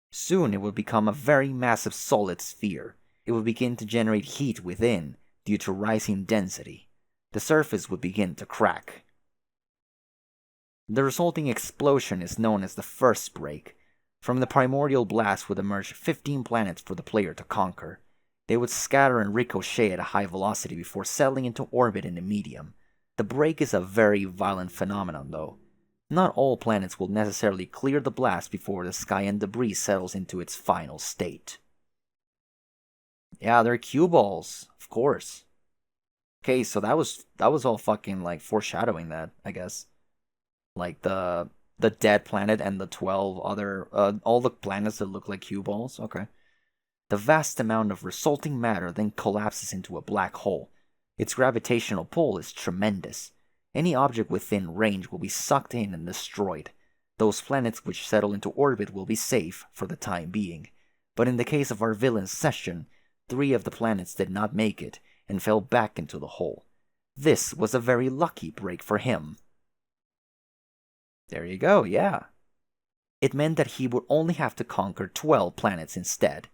Soon it would become a very massive solid sphere. It would begin to generate heat within due to rising density. The surface would begin to crack. The resulting explosion is known as the first break. From the primordial blast would emerge 15 planets for the player to conquer. They would scatter and ricochet at a high velocity before settling into orbit in the medium. The break is a very violent phenomenon though. Not all planets will necessarily clear the blast before the sky and debris settles into its final state. Yeah, they're cue balls, of course. Okay, so that was all fucking like foreshadowing that, I guess. Like the dead planet and the 12 other all the planets that look like cue balls. Okay. The vast amount of resulting matter then collapses into a black hole. Its gravitational pull is tremendous. Any object within range will be sucked in and destroyed. Those planets which settle into orbit will be safe for the time being. But in the case of our villain's session, 3 of the planets did not make it and fell back into the hole. This was a very lucky break for him. There you go, yeah. It meant that he would only have to conquer 12 planets instead.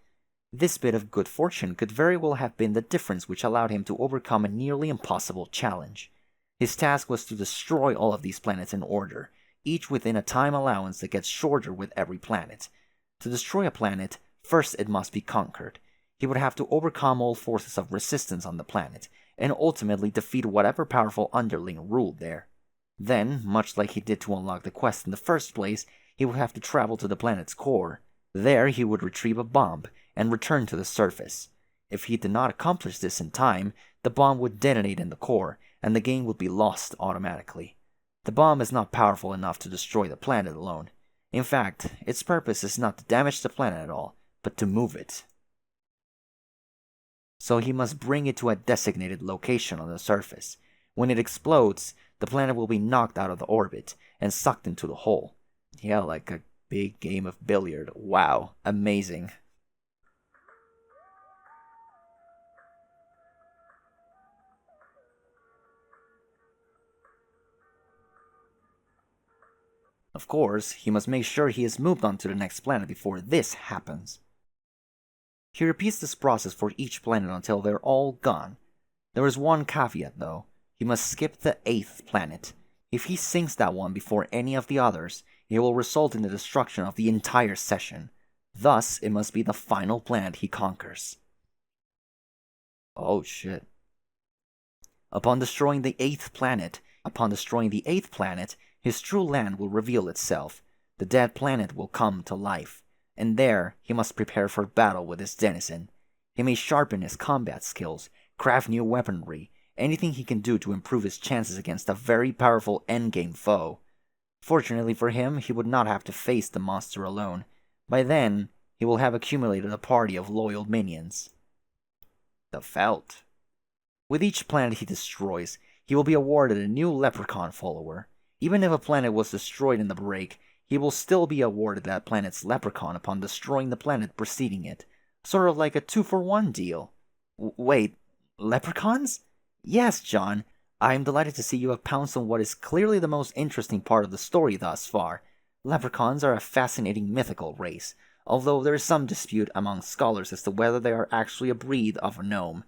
This bit of good fortune could very well have been the difference which allowed him to overcome a nearly impossible challenge. His task was to destroy all of these planets in order, each within a time allowance that gets shorter with every planet. To destroy a planet, first it must be conquered. he would have to overcome all forces of resistance on the planet, and ultimately defeat whatever powerful underling ruled there. Then, much like he did to unlock the quest in the first place, he would have to travel to the planet's core. There he would retrieve a bomb and return to the surface. If he did not accomplish this in time, the bomb would detonate in the core, and the game would be lost automatically. The bomb is not powerful enough to destroy the planet alone. In fact, its purpose is not to damage the planet at all, but to move it. So he must bring it to a designated location on the surface. When it explodes, the planet will be knocked out of the orbit and sucked into the hole. Yeah, like a big game of billiard. Wow, amazing. Of course, he must make sure he is moved on to the next planet before this happens. He repeats this process for each planet until they're all gone. There is one caveat though. He must skip the 8th planet. If he sinks that one before any of the others, it will result in the destruction of the entire session. Thus, it must be the final planet he conquers. Oh shit. Upon destroying the 8th planet, his true land will reveal itself. The dead planet will come to life, and there he must prepare for battle with his denizen. He may sharpen his combat skills, craft new weaponry, anything he can do to improve his chances against a very powerful endgame foe. Fortunately for him, he would not have to face the monster alone. By then, he will have accumulated a party of loyal minions. The Felt. With each planet he destroys, he will be awarded a new leprechaun follower. Even if a planet was destroyed in the break, he will still be awarded that planet's leprechaun upon destroying the planet preceding it. Sort of like a 2-for-1 deal. Wait, leprechauns? Yes, John. I am delighted to see you have pounced on what is clearly the most interesting part of the story thus far. Leprechauns are a fascinating mythical race, although there is some dispute among scholars as to whether they are actually a breed of a gnome.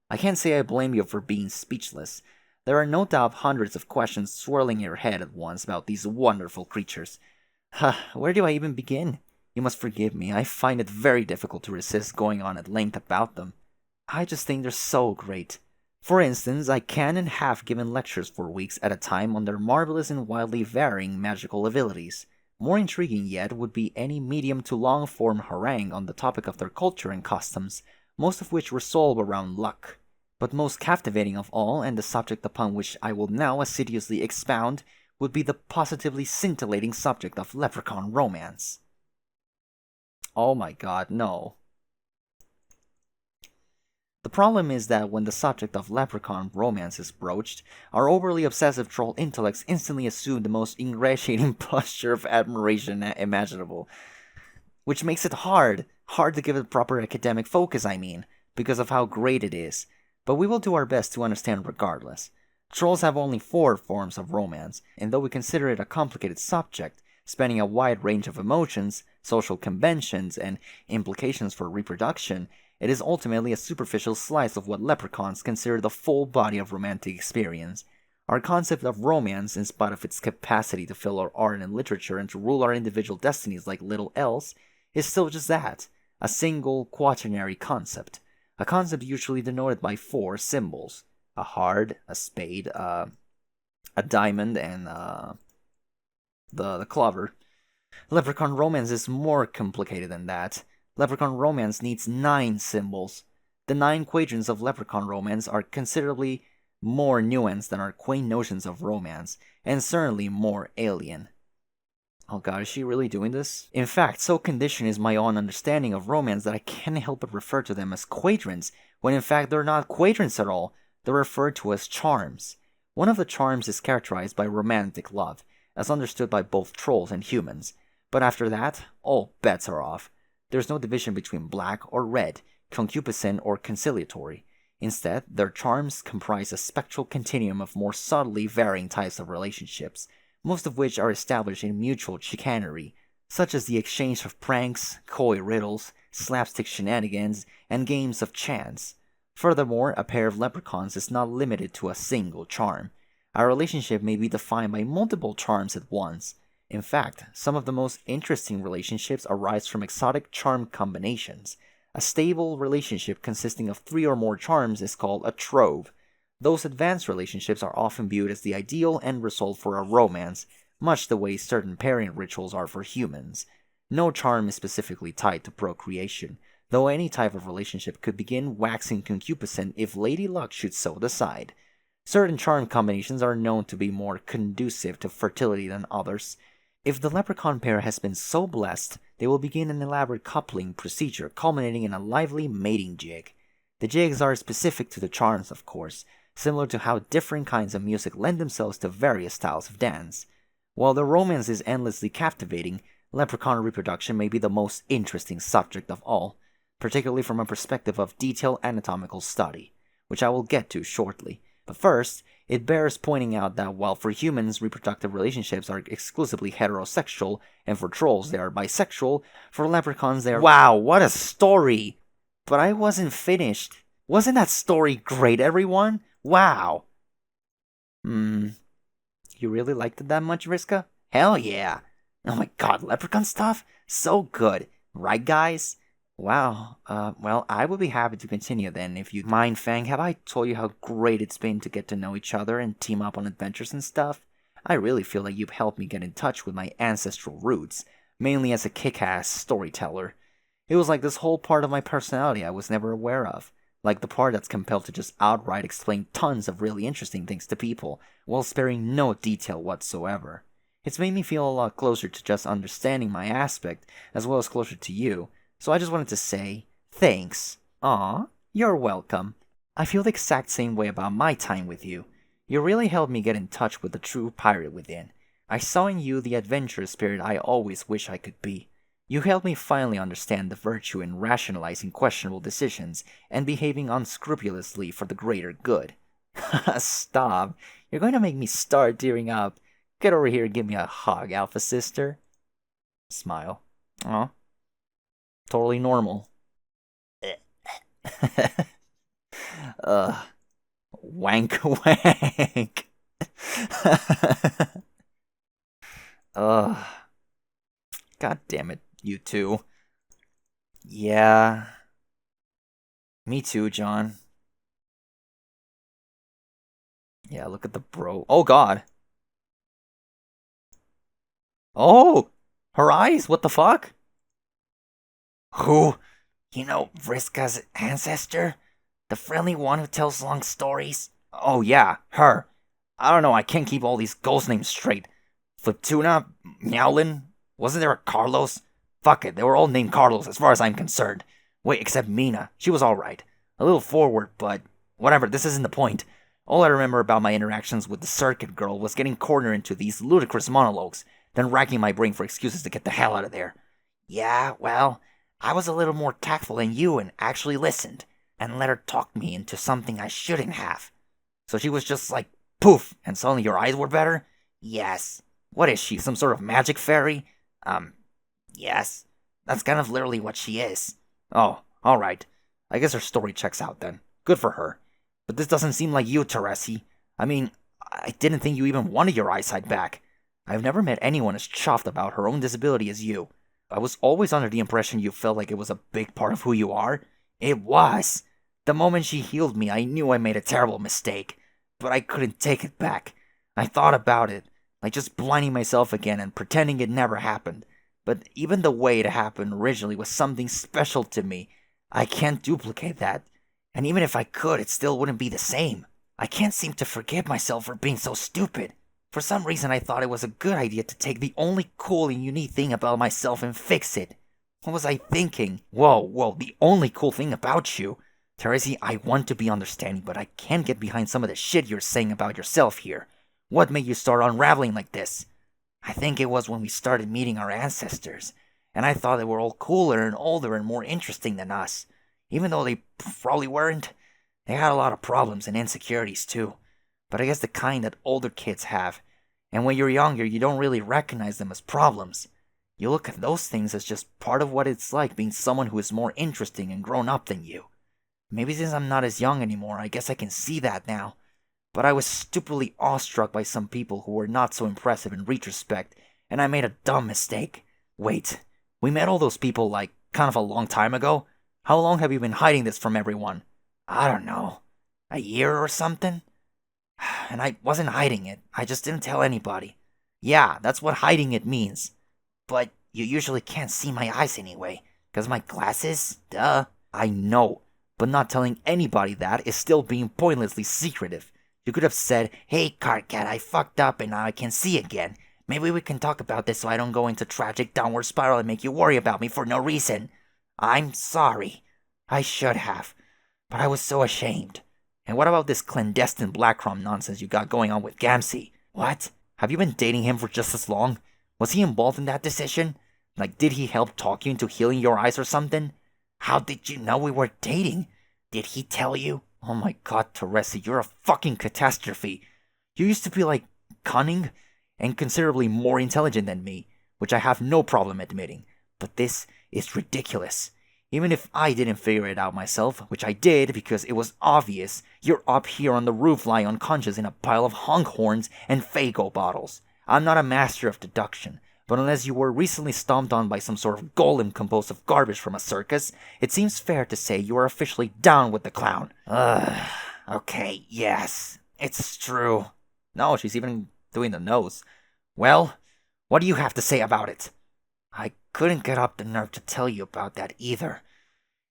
I can't say I blame you for being speechless. There are no doubt hundreds of questions swirling in your head at once about these wonderful creatures. Where do I even begin? You must forgive me, I find it very difficult to resist going on at length about them. I just think they're so great. For instance, I can and have given lectures for weeks at a time on their marvelous and wildly varying magical abilities. More intriguing yet would be any medium to long-form harangue on the topic of their culture and customs, most of which resolve around luck. But most captivating of all, and the subject upon which I will now assiduously expound, would be the positively scintillating subject of leprechaun romance. Oh my god, no. The problem is that when the subject of leprechaun romance is broached, our overly obsessive troll intellects instantly assume the most ingratiating posture of admiration imaginable. Which makes it hard to give it proper academic focus, because of how great it is. But we will do our best to understand regardless. Trolls have only 4 forms of romance, and though we consider it a complicated subject, spanning a wide range of emotions, social conventions, and implications for reproduction, it is ultimately a superficial slice of what leprechauns consider the full body of romantic experience. Our concept of romance, in spite of its capacity to fill our art and literature and to rule our individual destinies like little else, is still just that, a single quaternary concept. A concept usually denoted by 4 symbols: a heart, a spade, a diamond, and the clover. Leprechaun romance is more complicated than that. Leprechaun romance needs 9 symbols. The 9 quadrants of leprechaun romance are considerably more nuanced than our quaint notions of romance, and certainly more alien. Oh god, is she really doing this? In fact, so conditioned is my own understanding of romance that I can't help but refer to them as quadrants, when in fact they're not quadrants at all. They're referred to as charms. One of the charms is characterized by romantic love, as understood by both trolls and humans. But after that, all bets are off. There's no division between black or red, concupiscent or conciliatory. Instead, their charms comprise a spectral continuum of more subtly varying types of relationships, most of which are established in mutual chicanery, such as the exchange of pranks, coy riddles, slapstick shenanigans, and games of chance. Furthermore, a pair of leprechauns is not limited to a single charm. Our relationship may be defined by multiple charms at once. In fact, some of the most interesting relationships arise from exotic charm combinations. A stable relationship consisting of 3 or more charms is called a trove. Those advanced relationships are often viewed as the ideal end result for a romance, much the way certain pairing rituals are for humans. No charm is specifically tied to procreation, though any type of relationship could begin waxing concupiscent if Lady Luck should so decide. Certain charm combinations are known to be more conducive to fertility than others. If the leprechaun pair has been so blessed, they will begin an elaborate coupling procedure culminating in a lively mating jig. The jigs are specific to the charms, of course, similar to how different kinds of music lend themselves to various styles of dance. While the romance is endlessly captivating, leprechaun reproduction may be the most interesting subject of all, particularly from a perspective of detailed anatomical study, which I will get to shortly. But first, it bears pointing out that while for humans reproductive relationships are exclusively heterosexual, and for trolls they are bisexual, for leprechauns they are— Wow, what a story! But I wasn't finished. Wasn't that story great, everyone? Wow! You really liked it that much, Vriska? Hell yeah. Oh my god, leprechaun stuff? So good. Right, guys? Wow. Well, I would be happy to continue then, if you'd mind, Fang. Have I told you how great it's been to get to know each other and team up on adventures and stuff? I really feel like you've helped me get in touch with my ancestral roots, mainly as a kick-ass storyteller. It was like this whole part of my personality I was never aware of. Like the part that's compelled to just outright explain tons of really interesting things to people, while sparing no detail whatsoever. It's made me feel a lot closer to just understanding my aspect, as well as closer to you. So I just wanted to say, thanks. Aw, you're welcome. I feel the exact same way about my time with you. You really helped me get in touch with the true pirate within. I saw in you the adventurous spirit I always wish I could be. You helped me finally understand the virtue in rationalizing questionable decisions and behaving unscrupulously for the greater good. Stop. You're going to make me start tearing up. Get over here and give me a hug, Alpha Sister. Smile. Aw. Totally normal. Wank wank. God damn it, you two. Yeah. Me too, John. Yeah, look at the bro. Oh god. Oh! Her eyes? What the fuck? Who? You know Vriska's ancestor? The friendly one who tells long stories? Oh yeah, her. I don't know, I can't keep all these ghost names straight. Fliptuna? Meowlin? Wasn't there a Carlos? Fuck it, they were all named Carlos as far as I'm concerned. Wait, except Mina. She was alright. A little forward, but whatever, this isn't the point. All I remember about my interactions with the circuit girl was getting cornered into these ludicrous monologues, then racking my brain for excuses to get the hell out of there. Yeah, well, I was a little more tactful than you and actually listened, and let her talk me into something I shouldn't have. So she was just like, poof, and suddenly your eyes were better? Yes. What is she, some sort of magic fairy? Yes. That's kind of literally what she is. Oh, alright. I guess her story checks out then. Good for her. But this doesn't seem like you, Teresi. I mean, I didn't think you even wanted your eyesight back. I've never met anyone as chuffed about her own disability as you. I was always under the impression you felt like it was a big part of who you are. It was. The moment she healed me, I knew I made a terrible mistake. But I couldn't take it back. I thought about it, like just blinding myself again and pretending it never happened. But even the way it happened originally was something special to me. I can't duplicate that. And even if I could, it still wouldn't be the same. I can't seem to forgive myself for being so stupid. For some reason, I thought it was a good idea to take the only cool and unique thing about myself and fix it. What was I thinking? Whoa, the only cool thing about you. Teresi, I want to be understanding, but I can't get behind some of the shit you're saying about yourself here. What made you start unraveling like this? I think it was when we started meeting our ancestors, and I thought they were all cooler and older and more interesting than us. Even though they probably weren't. They had a lot of problems and insecurities too. But I guess the kind that older kids have. And when you're younger, you don't really recognize them as problems. You look at those things as just part of what it's like being someone who is more interesting and grown up than you. Maybe since I'm not as young anymore, I guess I can see that now. But I was stupidly awestruck by some people who were not so impressive in retrospect, and I made a dumb mistake. Wait, we met all those people, like, kind of a long time ago? How long have you been hiding this from everyone? I don't know. A year or something? And I wasn't hiding it. I just didn't tell anybody. Yeah, that's what hiding it means. But you usually can't see my eyes anyway. 'Cause my glasses? Duh. I know, but not telling anybody that is still being pointlessly secretive. You could have said, Hey, Carcat, I fucked up and now I can see again. Maybe we can talk about this so I don't go into tragic downward spiral and make you worry about me for no reason. I'm sorry. I should have. But I was so ashamed. and what about this clandestine blackrom nonsense you got going on with Gamsey? What? Have you been dating him for just as long? Was he involved in that decision? Like, did he help talk you into healing your eyes or something? How did you know we were dating? Did he tell you? Oh my god, Teresa, you're a fucking catastrophe. You used to be like cunning and considerably more intelligent than me, which I have no problem admitting. But this is ridiculous. Even if I didn't figure it out myself, which I did because it was obvious, you're up here on the roof lying unconscious in a pile of honk horns and Faygo bottles. I'm not a master of deduction, but unless you were recently stomped on by some sort of golem composed of garbage from a circus, it seems fair to say you are officially down with the clown. Okay, yes, it's true. No, she's even doing the nose. Well, what do you have to say about it? I couldn't get up the nerve to tell you about that either.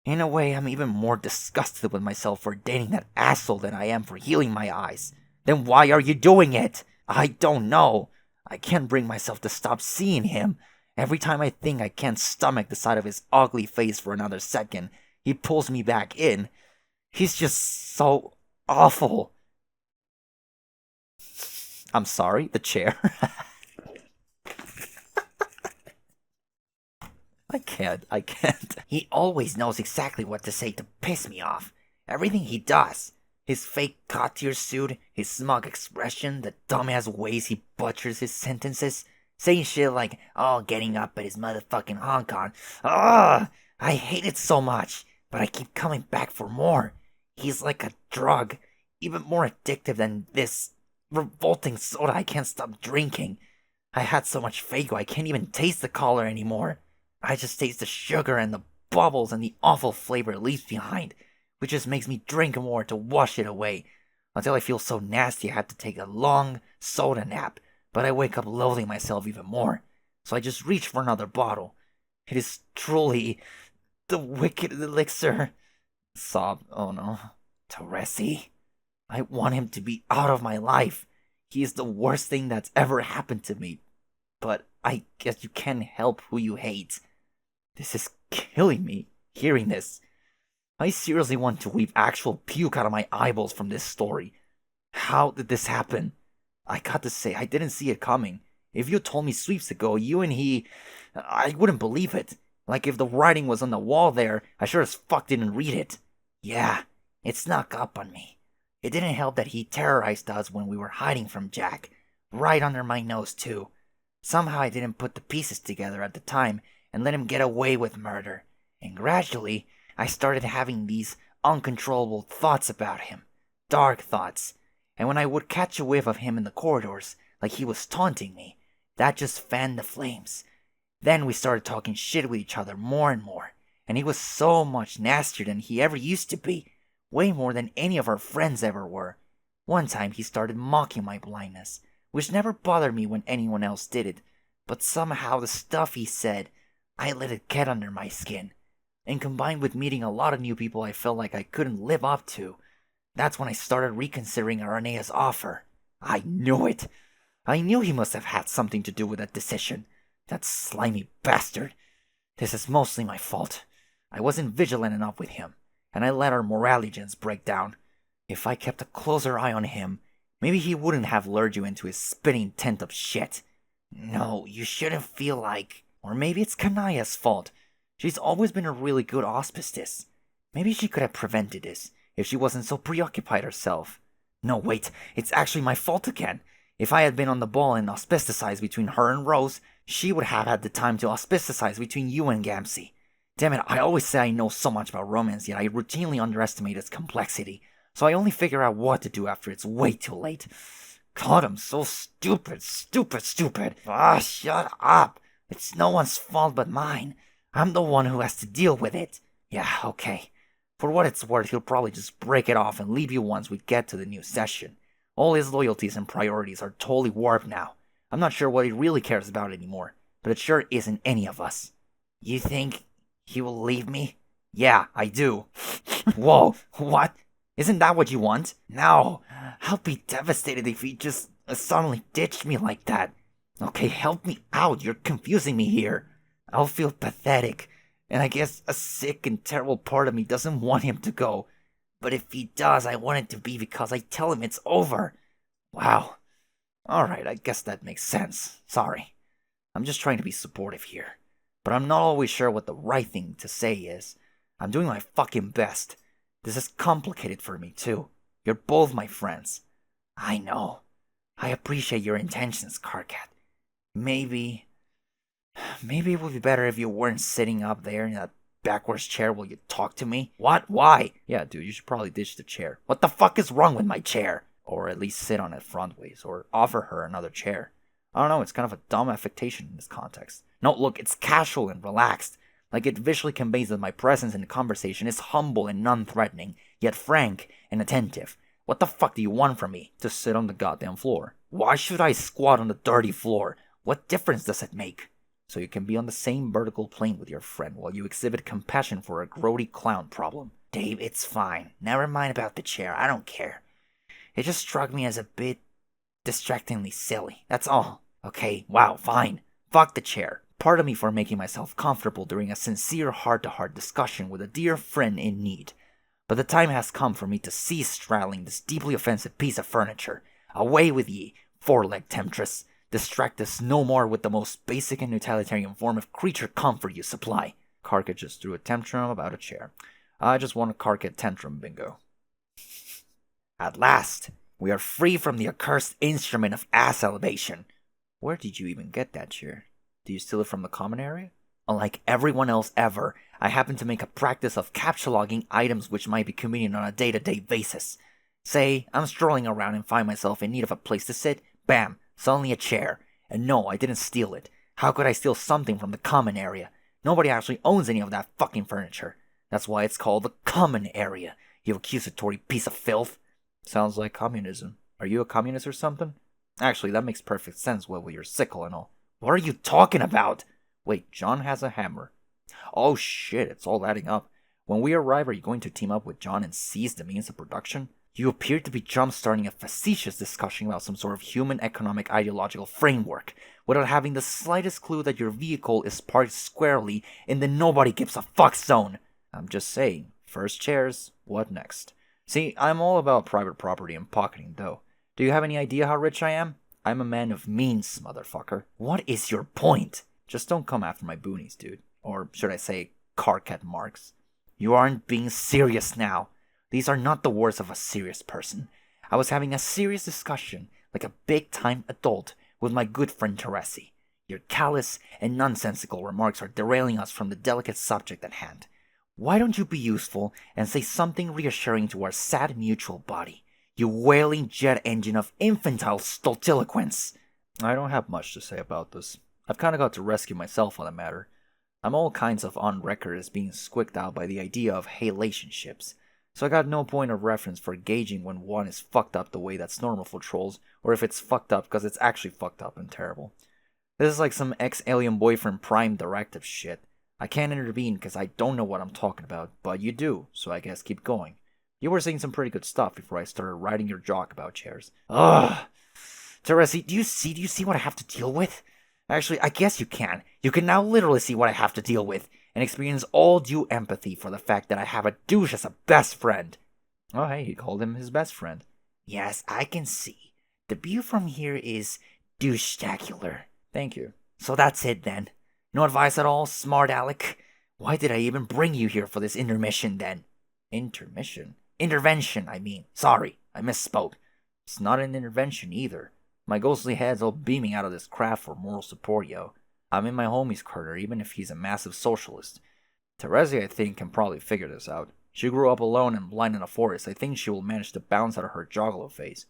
In a way, I'm even more disgusted with myself for dating that asshole than I am for healing my eyes. Then why are you doing it? I don't know. I can't bring myself to stop seeing him. Every time I think I can't stomach the sight of his ugly face for another second, he pulls me back in. He's just so awful. I'm sorry, the chair. I can't. He always knows exactly what to say to piss me off. Everything he does. His fake courtier suit, his smug expression, the dumbass ways he butchers his sentences, saying shit like, oh, getting up at his motherfucking Hong Kong. Ugh! I hate it so much, but I keep coming back for more. He's like a drug, even more addictive than this revolting soda I can't stop drinking. I had so much Faygo I can't even taste the color anymore. I just taste the sugar and the bubbles and the awful flavor it leaves behind, which just makes me drink more to wash it away, until I feel so nasty I have to take a long soda nap, but I wake up loathing myself even more, so I just reach for another bottle. It is truly the wicked elixir. Sob, oh no. Teresi, I want him to be out of my life. He is the worst thing that's ever happened to me, but I guess you can't help who you hate. This is killing me, hearing this. I seriously want to weep actual puke out of my eyeballs from this story. How did this happen? I got to say, I didn't see it coming. If you told me sweeps ago, you and he, I wouldn't believe it. Like if the writing was on the wall there, I sure as fuck didn't read it. Yeah, it snuck up on me. It didn't help that he terrorized us when we were hiding from Jack. Right under my nose, too. Somehow I didn't put the pieces together at the time and let him get away with murder. And gradually, I started having these uncontrollable thoughts about him. Dark thoughts. And when I would catch a whiff of him in the corridors, like he was taunting me, that just fanned the flames. Then we started talking shit with each other more and more. And he was so much nastier than he ever used to be. Way more than any of our friends ever were. One time he started mocking my blindness, which never bothered me when anyone else did it. But somehow the stuff he said, I let it get under my skin. And combined with meeting a lot of new people I felt like I couldn't live up to, that's when I started reconsidering Aranea's offer. I knew it. I knew he must have had something to do with that decision. That slimy bastard. This is mostly my fault. I wasn't vigilant enough with him, and I let our moraligens break down. If I kept a closer eye on him, maybe he wouldn't have lured you into his spinning tent of shit. No, you shouldn't feel like... Or maybe it's Kanaya's fault. She's always been a really good auspicist. Maybe she could have prevented this if she wasn't so preoccupied herself. No, wait, it's actually my fault again. If I had been on the ball and auspicized between her and Rose, she would have had the time to auspicize between you and Gamsey. Damn it, I always say I know so much about romance, yet I routinely underestimate its complexity, so I only figure out what to do after it's way too late. God, I'm so stupid. Ah, shut up. It's no one's fault but mine. I'm the one who has to deal with it. Yeah, okay. For what it's worth, he'll probably just break it off and leave you once we get to the new session. All his loyalties and priorities are totally warped now. I'm not sure what he really cares about anymore, but it sure isn't any of us. You think he will leave me? Yeah, I do. Whoa, what? Isn't that what you want? No, I'll be devastated if he just suddenly ditched me like that. Okay, help me out, you're confusing me here. I'll feel pathetic, and I guess a sick and terrible part of me doesn't want him to go. But if he does, I want it to be because I tell him it's over. Wow. Alright, I guess that makes sense. Sorry. I'm just trying to be supportive here. But I'm not always sure what the right thing to say is. I'm doing my fucking best. This is complicated for me, too. You're both my friends. I know. I appreciate your intentions, Carcat. Maybe it would be better if you weren't sitting up there in that backwards chair while you talk to me. What? Why? Yeah, dude, you should probably ditch the chair. What the fuck is wrong with my chair? Or at least sit on it frontways, or offer her another chair. I don't know, it's kind of a dumb affectation in this context. No, look, it's casual and relaxed. Like it visually conveys that my presence in the conversation is humble and non-threatening, yet frank and attentive. What the fuck do you want from me? To sit on the goddamn floor. Why should I squat on the dirty floor? What difference does it make? So you can be on the same vertical plane with your friend while you exhibit compassion for a grody clown problem. Dave, it's fine. Never mind about the chair, I don't care. It just struck me as a bit distractingly silly, that's all. Okay, wow, fine. Fuck the chair. Pardon me for making myself comfortable during a sincere heart-to-heart discussion with a dear friend in need. But the time has come for me to cease straddling this deeply offensive piece of furniture. Away with ye, four-legged temptress. Distract us no more with the most basic and utilitarian form of creature comfort you supply. Carcat just threw a tantrum about a chair. I just want a Carcat tantrum bingo. At last, we are free from the accursed instrument of ass elevation. Where did you even get that chair? Do you steal it from the common area? Unlike everyone else ever, I happen to make a practice of captulogging items which might be convenient on a day-to-day basis. Say, I'm strolling around and find myself in need of a place to sit, bam, suddenly a chair. And no, I didn't steal it. How could I steal something from the common area? Nobody actually owns any of that fucking furniture. That's why it's called the common area, you accusatory piece of filth. Sounds like communism. Are you a communist or something? Actually, that makes perfect sense with your sickle and all. What are you talking about? Wait, John has a hammer. Oh shit, it's all adding up. When we arrive, are you going to team up with John and seize the means of production? You appear to be jump-starting a facetious discussion about some sort of human economic ideological framework, without having the slightest clue that your vehicle is parked squarely in the nobody gives a fuck zone. I'm just saying, first chairs, what next? See, I'm all about private property and pocketing dough. Do you have any idea how rich I am? I'm a man of means, motherfucker. What is your point? Just don't come after my boonies, dude. Or should I say, Carcat marks. You aren't being serious now. These are not the words of a serious person. I was having a serious discussion, like a big-time adult, with my good friend Teresi. Your callous and nonsensical remarks are derailing us from the delicate subject at hand. Why don't you be useful and say something reassuring to our sad mutual body? You wailing jet engine of infantile stultiloquence. I don't have much to say about this. I've kind of got to rescue myself on the matter. I'm all kinds of on record as being squicked out by the idea of relationships, so I got no point of reference for gauging when one is fucked up the way that's normal for trolls, or if it's fucked up because it's actually fucked up and terrible. This is like some ex-alien boyfriend prime directive shit. I can't intervene because I don't know what I'm talking about, but you do, so I guess keep going. You were saying some pretty good stuff before I started riding your jock about chairs. Ugh! Teresi, do you see what I have to deal with? Actually, I guess you can. You can now literally see what I have to deal with, and experience all due empathy for the fact that I have a douche as a best friend. Oh hey, he called him his best friend. Yes, I can see. The view from here is douche-tacular. Thank you. So that's it then. No advice at all, smart Alec? Why did I even bring you here for this intermission then? Intermission? Intervention, I mean. Sorry, I misspoke. It's not an intervention either. My ghostly head's all beaming out of this craft for moral support, yo. I'm in my homie's corner, even if he's a massive socialist. Teresi, I think, can probably figure this out. She grew up alone and blind in a forest. I think she will manage to bounce out of her joggalo phase.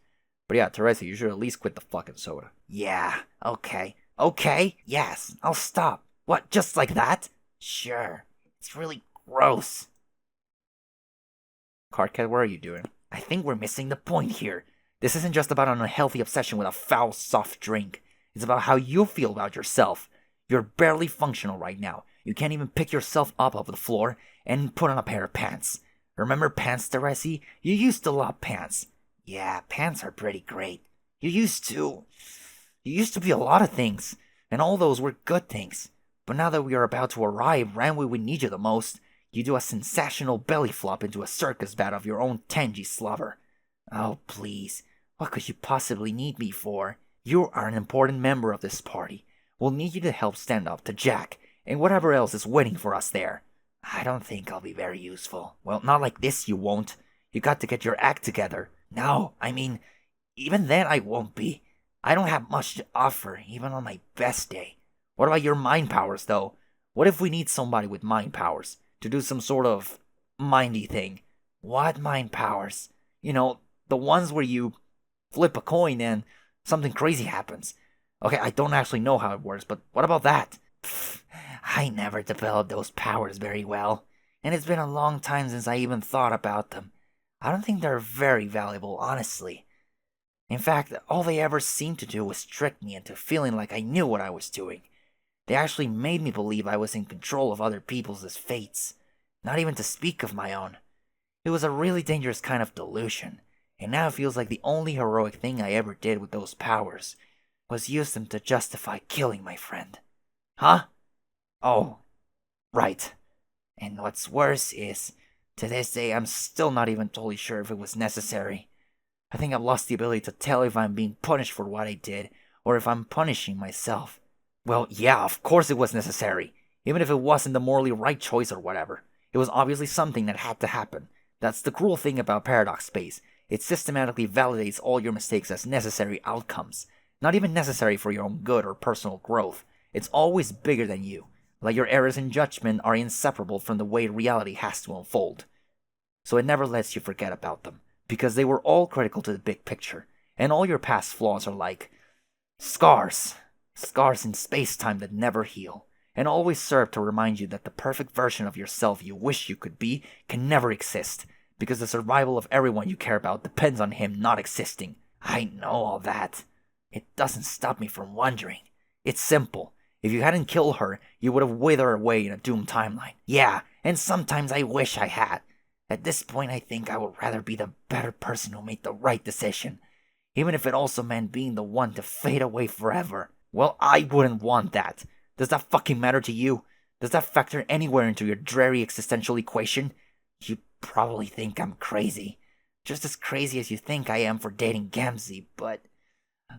But yeah, Teresi, you should at least quit the fucking soda. Yeah, okay. Okay, yes, I'll stop. What, just like that? Sure. It's really gross. Cardcat, what are you doing? I think we're missing the point here. This isn't just about an unhealthy obsession with a foul soft drink. It's about how you feel about yourself. You're barely functional right now. You can't even pick yourself up off the floor and put on a pair of pants. Remember pants, Teresi? You used to love pants. Yeah, pants are pretty great. You used to be a lot of things, and all those were good things. But now that we are about to arrive right when we need you the most, you do a sensational belly flop into a circus bat of your own tangy slobber. Oh, please. What could you possibly need me for? You are an important member of this party. We'll need you to help stand up to Jack and whatever else is waiting for us there. I don't think I'll be very useful. Well, not like this you won't. You got to get your act together. No, I mean, even then I won't be. I don't have much to offer, even on my best day. What about your mind powers, though? What if we need somebody with mind powers to do some sort of mindy thing? What mind powers? You know, the ones where you flip a coin and something crazy happens. Okay, I don't actually know how it works, but what about that? Pfft, I never developed those powers very well, and it's been a long time since I even thought about them. I don't think they're very valuable, honestly. In fact, all they ever seemed to do was trick me into feeling like I knew what I was doing. They actually made me believe I was in control of other people's fates, not even to speak of my own. It was a really dangerous kind of delusion, and now it feels like the only heroic thing I ever did with those powers was use them to justify killing my friend. Huh? Oh, right. And what's worse is, to this day, I'm still not even totally sure if it was necessary. I think I've lost the ability to tell if I'm being punished for what I did, or if I'm punishing myself. Well, yeah, of course it was necessary. Even if it wasn't the morally right choice or whatever. It was obviously something that had to happen. That's the cruel thing about Paradox Space. It systematically validates all your mistakes as necessary outcomes. Not even necessary for your own good or personal growth. It's always bigger than you. Like your errors in judgment are inseparable from the way reality has to unfold. So it never lets you forget about them, because they were all critical to the big picture, and all your past flaws are like scars. Scars in space-time that never heal, and always serve to remind you that the perfect version of yourself you wish you could be can never exist, because the survival of everyone you care about depends on him not existing. I know all that. It doesn't stop me from wondering. It's simple. If you hadn't killed her, you would have withered away in a doomed timeline. Yeah, and sometimes I wish I had. At this point, I think I would rather be the better person who made the right decision, even if it also meant being the one to fade away forever. Well, I wouldn't want that. Does that fucking matter to you? Does that factor anywhere into your dreary existential equation? You probably think I'm crazy. Just as crazy as you think I am for dating Gamzee, but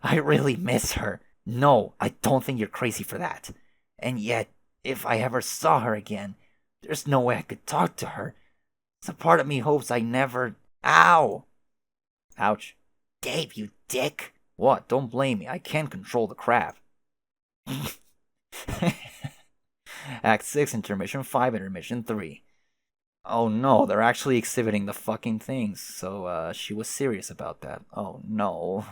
I really miss her. No, I don't think you're crazy for that. And yet, if I ever saw her again, there's no way I could talk to her. So part of me hopes I never... Ow! Ouch. Gabe, you dick. What? Don't blame me. I can't control the crab. Act 6, Intermission 5, Intermission 3. Oh no, they're actually exhibiting the fucking things, so she was serious about that. Oh no.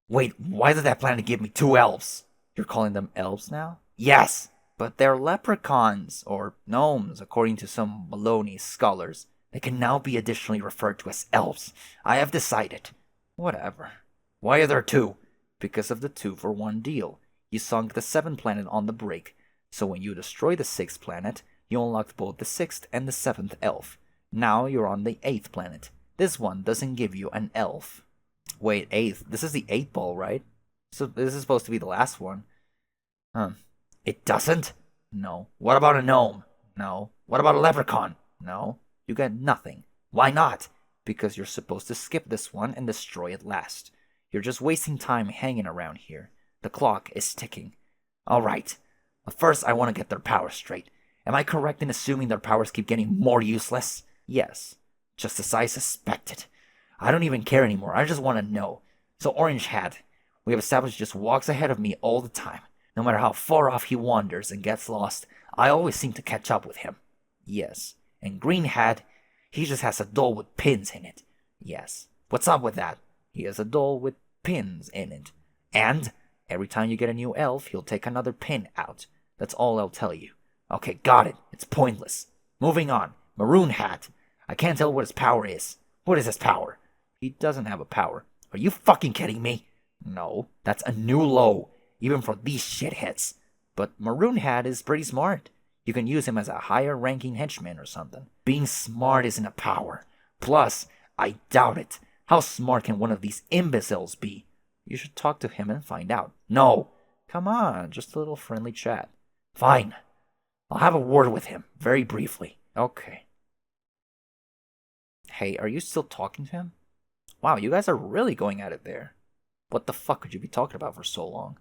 Wait, why did that planet give me 2 elves? You're calling them elves now? Yes! But they're leprechauns, or gnomes, according to some baloney scholars. They can now be additionally referred to as elves. I have decided. Whatever. Why are there 2? Because of the 2-for-1 deal. You sunk the 7th planet on the break, so when you destroy the 6th planet, you unlocked both the 6th and the 7th elf. Now you're on the 8th planet. This one doesn't give you an elf. Wait, 8th? This is the 8th ball, right? So this is supposed to be the last one. Huh. It doesn't? No. What about a gnome? No. What about a leprechaun? No. You get nothing. Why not? Because you're supposed to skip this one and destroy it last. You're just wasting time hanging around here. The clock is ticking. Alright. But first I want to get their powers straight. Am I correct in assuming their powers keep getting more useless? Yes. Just as I suspected. I don't even care anymore. I just want to know. So Orange Hat, we have established, just walks ahead of me all the time. No matter how far off he wanders and gets lost, I always seem to catch up with him. Yes. And Green Hat, he just has a doll with pins in it. Yes. What's up with that? He has a doll with pins in it. And every time you get a new elf, he'll take another pin out. That's all I'll tell you. Okay, got it. It's pointless. Moving on. Maroon Hat. I can't tell what his power is. What is his power? He doesn't have a power. Are you fucking kidding me? No, that's a new low, even for these shitheads. But Maroon Hat is pretty smart. You can use him as a higher ranking henchman or something. Being smart isn't a power. Plus, I doubt it. How smart can one of these imbeciles be? You should talk to him and find out. No! Come on, just a little friendly chat. Fine. I'll have a word with him, very briefly. Okay. Hey, are you still talking to him? Wow, you guys are really going at it there. What the fuck could you be talking about for so long?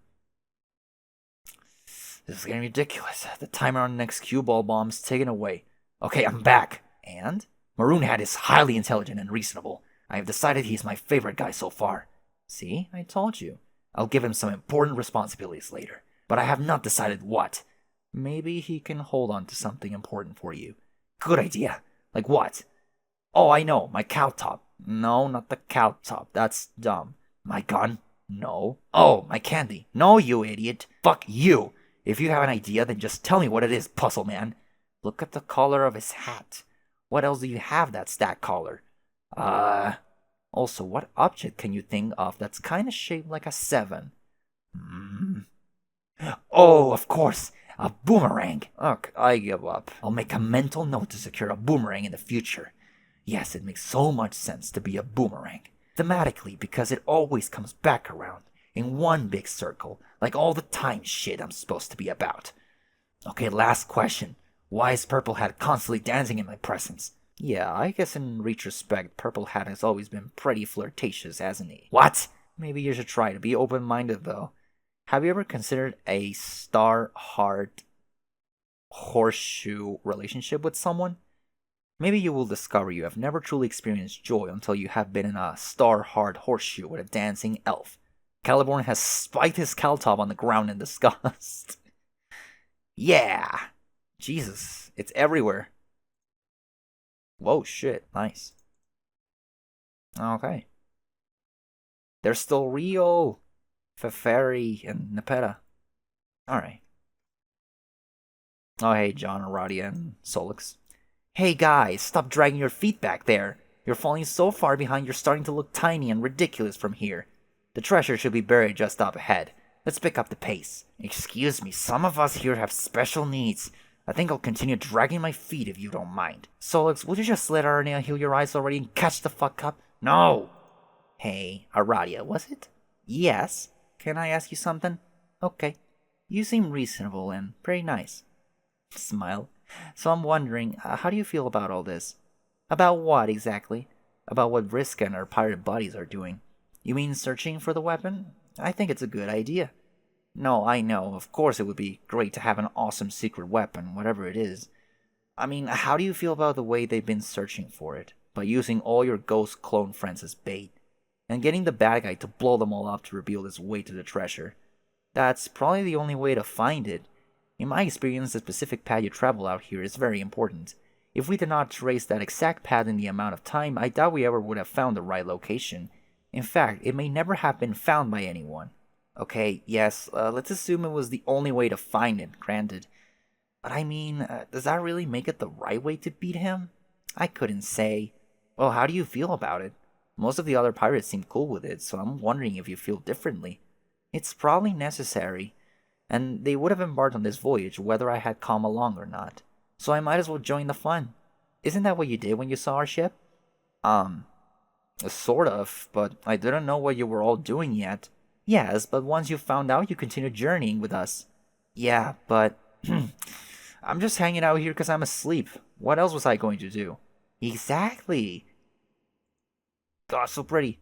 This is getting ridiculous. The timer on the next cue ball bomb is taken away. Okay, I'm back. And? Maroon Hat is highly intelligent and reasonable. I have decided he's my favorite guy so far. See, I told you. I'll give him some important responsibilities later, but I have not decided what. Maybe he can hold on to something important for you. Good idea. Like what? Oh, I know, my cow top. No, not the cow top. That's dumb. My gun? No. Oh, my candy. No, you idiot. Fuck you. If you have an idea, then just tell me what it is, puzzle man. Look at the collar of his hat. What else do you have that's that collar? Also, what object can you think of that's kind of shaped like a 7? Oh, of course, a boomerang. Ugh, I give up. I'll make a mental note to secure a boomerang in the future. Yes, it makes so much sense to be a boomerang. Thematically, because it always comes back around in one big circle, like all the time shit I'm supposed to be about. Okay, last question. Why is Purple Hat constantly dancing in my presence? Yeah, I guess in retrospect, Purple Hat has always been pretty flirtatious, hasn't he? What? Maybe you should try to be open-minded, though. Have you ever considered a star-heart horseshoe relationship with someone? Maybe you will discover you have never truly experienced joy until you have been in a star-heart horseshoe with a dancing elf. Caliborn has spiked his caltop on the ground in disgust. Yeah! Jesus, it's everywhere. Whoa, shit, nice. Okay. There's still Rio, Feferi, and Nepeta. Alright. Oh, hey, John, Aradia, and Solix. Hey guys, stop dragging your feet back there. You're falling so far behind you're starting to look tiny and ridiculous from here. The treasure should be buried just up ahead. Let's pick up the pace. Excuse me, some of us here have special needs. I think I'll continue dragging my feet if you don't mind. Solix, would you just let Arnea heal your eyes already and catch the fuck up? No! Hey, Aradia, was it? Yes. Can I ask you something? Okay. You seem reasonable and pretty nice. Smile. So I'm wondering, how do you feel about all this? About what, exactly? About what Vriska and her pirate buddies are doing. You mean searching for the weapon? I think it's a good idea. No, I know, of course it would be great to have an awesome secret weapon, whatever it is. I mean, how do you feel about the way they've been searching for it? By using all your ghost clone friends as bait, and getting the bad guy to blow them all up to reveal his way to the treasure. That's probably the only way to find it. In my experience, the specific path you travel out here is very important. If we did not trace that exact path in the amount of time, I doubt we ever would have found the right location. In fact, it may never have been found by anyone. Okay, yes, let's assume it was the only way to find it, granted. But I mean, does that really make it the right way to beat him? I couldn't say. Well, how do you feel about it? Most of the other pirates seem cool with it, so I'm wondering if you feel differently. It's probably necessary, and they would have embarked on this voyage whether I had come along or not. So I might as well join the fun. Isn't that what you did when you saw our ship? Sort of, but I didn't know what you were all doing yet. Yes, but once you found out, you continued journeying with us. Yeah, but I'm just hanging out here because I'm asleep. What else was I going to do? Exactly. God, so pretty.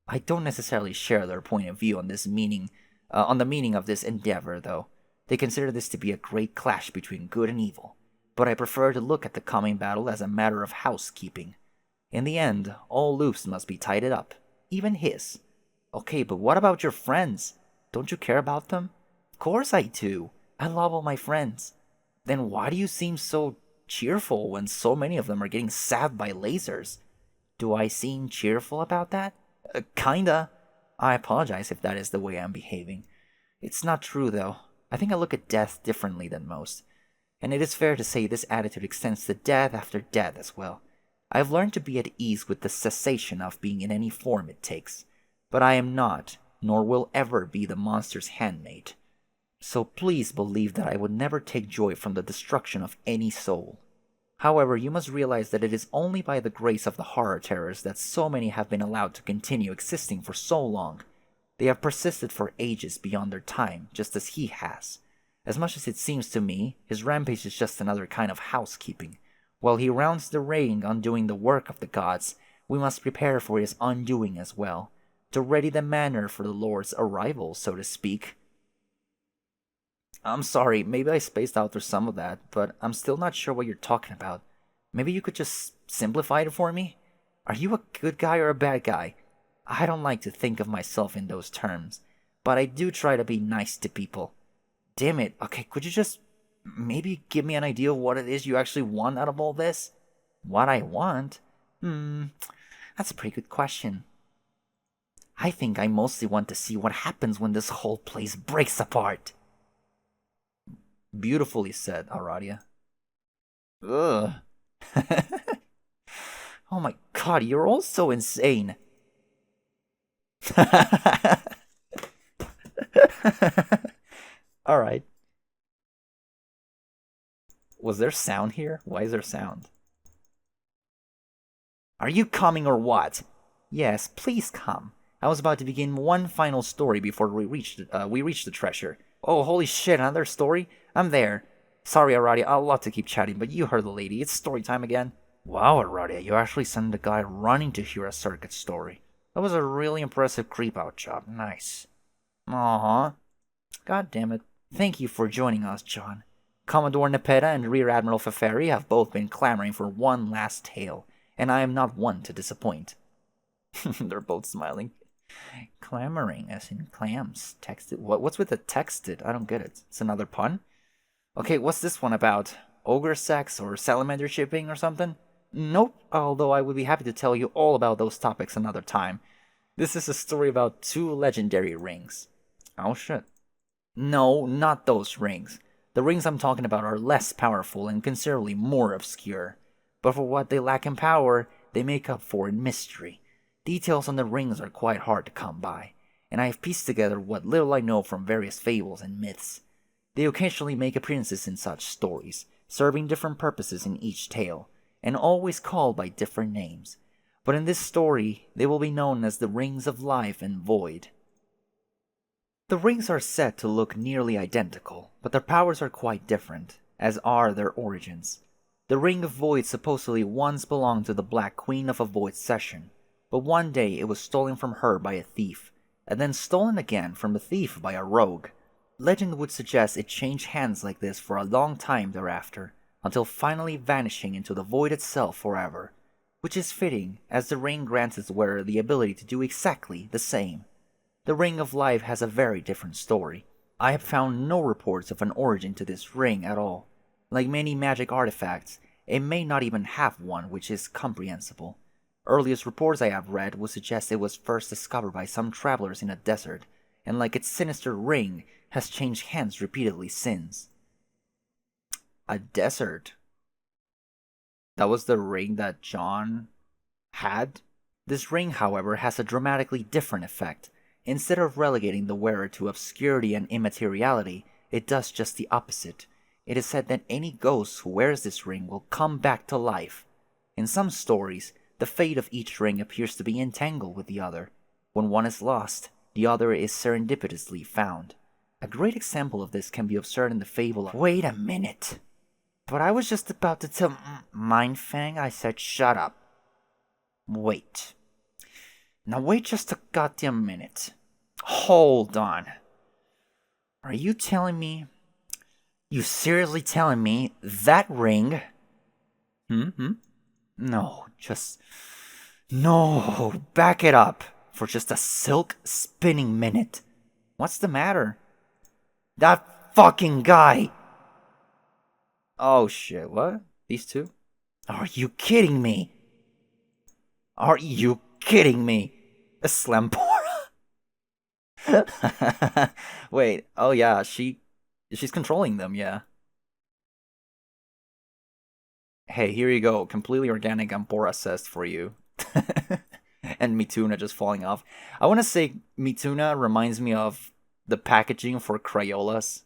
I don't necessarily share their point of view on this meaning, on the meaning of this endeavor, though. They consider this to be a great clash between good and evil. But I prefer to look at the coming battle as a matter of housekeeping. In the end, all loops must be tidied up, even his. Okay, but what about your friends? Don't you care about them? Of course I do. I love all my friends. Then why do you seem so cheerful when so many of them are getting zapped by lasers? Do I seem cheerful about that? Kinda. I apologize if that is the way I'm behaving. It's not true, though. I think I look at death differently than most. And it is fair to say this attitude extends to death after death as well. I have learned to be at ease with the cessation of being in any form it takes, but I am not, nor will ever be the monster's handmaid. So please believe that I would never take joy from the destruction of any soul. However, you must realize that it is only by the grace of the horror terrors that so many have been allowed to continue existing for so long. They have persisted for ages beyond their time, just as he has. As much as it seems to me, his rampage is just another kind of housekeeping. While he rounds the ring undoing the work of the gods, we must prepare for his undoing as well, to ready the manor for the Lord's arrival, so to speak. I'm sorry, maybe I spaced out through some of that, but I'm still not sure what you're talking about. Maybe you could just simplify it for me? Are you a good guy or a bad guy? I don't like to think of myself in those terms, but I do try to be nice to people. Damn it, okay, could you just maybe give me an idea of what it is you actually want out of all this? What I want? That's a pretty good question. I think I mostly want to see what happens when this whole place breaks apart. Beautifully said, Aradia. Ugh. Oh my god, you're all so insane. Alright. Was there sound here? Why is there sound? Are you coming or what? Yes, please come. I was about to begin one final story before we reached the treasure. Oh, holy shit, another story? I'm there. Sorry, Aradia, I'll love to keep chatting, but you heard the lady. It's story time again. Wow, Aradia, you actually sent a guy running to hear a circuit story. That was a really impressive creep-out job. Nice. Aww. God damn it. Thank you for joining us, John. Commodore Nepeta and Rear Admiral Feferi have both been clamoring for one last tale, and I am not one to disappoint. They're both smiling. Clamoring, as in clams. Texted. What's with the texted? I don't get it. It's another pun? Okay, what's this one about? Ogre sex or salamander shipping or something? Nope, although I would be happy to tell you all about those topics another time. This is a story about 2 legendary rings. Oh shit. No, not those rings. The rings I'm talking about are less powerful and considerably more obscure. But for what they lack in power, they make up for in mystery. Details on the rings are quite hard to come by, and I have pieced together what little I know from various fables and myths. They occasionally make appearances in such stories, serving different purposes in each tale, and always called by different names. But in this story, they will be known as the Rings of Life and Void. The rings are said to look nearly identical, but their powers are quite different, as are their origins. The Ring of Void supposedly once belonged to the Black Queen of a Void Session, but one day it was stolen from her by a thief, and then stolen again from the thief by a rogue. Legend would suggest it changed hands like this for a long time thereafter, until finally vanishing into the void itself forever, which is fitting, as the ring grants its wearer the ability to do exactly the same. The Ring of Life has a very different story. I have found no reports of an origin to this ring at all. Like many magic artifacts, it may not even have one, which is comprehensible. Earliest reports I have read would suggest it was first discovered by some travelers in a desert, and like its sinister ring, has changed hands repeatedly since. A desert? That was the ring that John had? This ring, however, has a dramatically different effect. Instead of relegating the wearer to obscurity and immateriality, it does just the opposite. It is said that any ghost who wears this ring will come back to life. In some stories, the fate of each ring appears to be entangled with the other. When one is lost, the other is serendipitously found. A great example of this can be observed in the fable of— Wait a minute! But I was just about to tell— Mindfang, I said shut up. Wait. Now wait just a goddamn minute. Hold on. Are you telling me— You seriously telling me that ring— No, No, back it up for just a silk spinning minute. What's the matter? That fucking guy! Oh shit, what? These two? Are you kidding me? Are you kidding me? A Slampora? Wait, oh yeah, she's controlling them, yeah. Hey, here you go. Completely organic Ampora cest for you. And Mituna just falling off. I want to say Mituna reminds me of the packaging for Crayolas.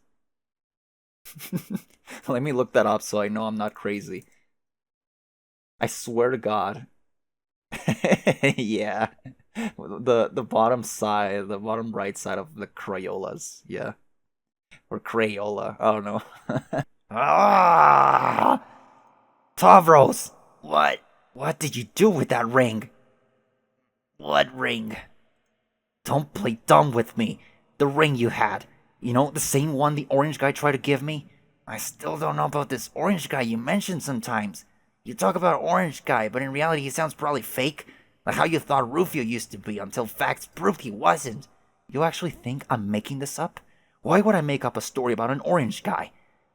Let me look that up so I know I'm not crazy. I swear to God. Yeah. The bottom side, the bottom right side of the Crayolas. Yeah. Or Crayola. I don't know. Ah! Tavros! What? What did you do with that ring? What ring? Don't play dumb with me. The ring you had. You know, the same one the orange guy tried to give me? I still don't know about this orange guy you mentioned sometimes. You talk about orange guy, but in reality he sounds probably fake. Like how you thought Rufio used to be until facts proved he wasn't. You actually think I'm making this up? Why would I make up a story about an orange guy?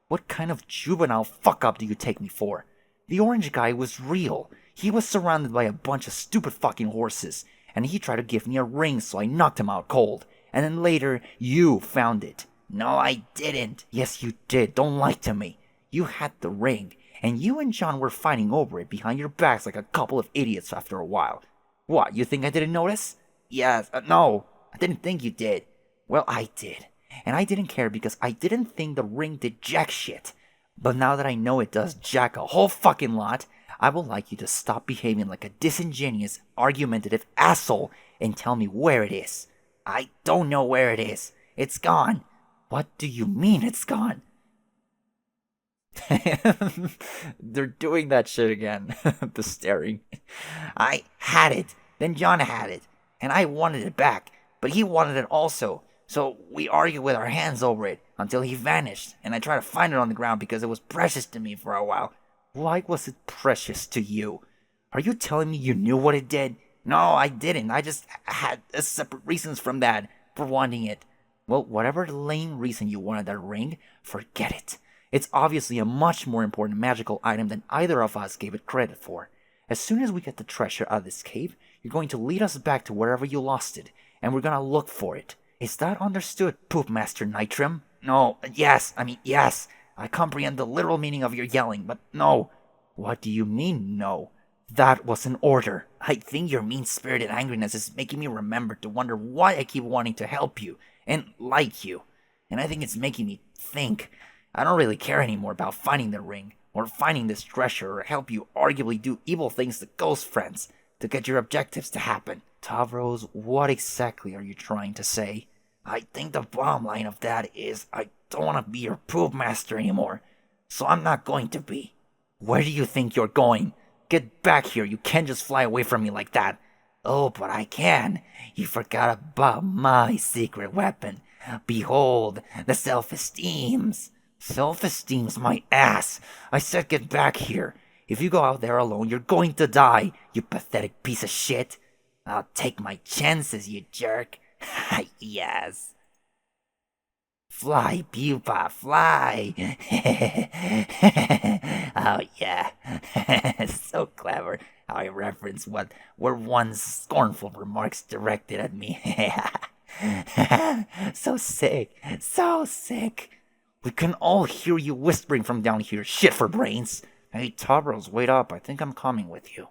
What kind of juvenile fuck up do you take me for? The orange guy was real. He was surrounded by a bunch of stupid fucking horses, and he tried to give me a ring, so I knocked him out cold. And then later, you found it. No, I didn't. Yes, you did. Don't lie to me. You had the ring, and you and John were fighting over it behind your backs like a couple of idiots after a while. What, you think I didn't notice? Yes, no, I didn't think you did. Well, I did. And I didn't care because I didn't think the ring did jack shit. But now that I know it does jack a whole fucking lot, I would like you to stop behaving like a disingenuous, argumentative asshole and tell me where it is. I don't know where it is. It's gone. What do you mean it's gone? They're doing that shit again. The staring. I had it. Then John had it. And I wanted it back. But he wanted it also. So we argued with our hands over it until he vanished. And I tried to find it on the ground because it was precious to me for a while. Why was it precious to you? Are you telling me you knew what it did? No, I didn't. I just had separate reasons from that for wanting it. Well, whatever lame reason you wanted that ring, forget it. It's obviously a much more important magical item than either of us gave it credit for. As soon as we get the treasure out of this cave, you're going to lead us back to wherever you lost it, and we're gonna look for it. Is that understood, Poop Master Nitrim? No, yes, yes. I comprehend the literal meaning of your yelling, but no. What do you mean, no? That was an order. I think your mean-spirited angriness is making me remember to wonder why I keep wanting to help you and like you. And I think it's making me think. I don't really care anymore about finding the ring, or finding this treasure, or help you arguably do evil things to ghost friends to get your objectives to happen. Tavros, what exactly are you trying to say? I think the bottom line of that is I don't want to be your poop master anymore, so I'm not going to be. Where do you think you're going? Get back here, you can't just fly away from me like that. Oh, but I can. You forgot about my secret weapon. Behold, the self-esteems. Self-esteem's my ass. I said get back here. If you go out there alone, you're going to die, you pathetic piece of shit. I'll take my chances, you jerk. Yes. Fly, pupa, fly. Oh, yeah. So clever how I reference what were once scornful remarks directed at me. So sick, so sick. We can all hear you whispering from down here, shit for brains. Hey, Tavros, wait up. I think I'm coming with you.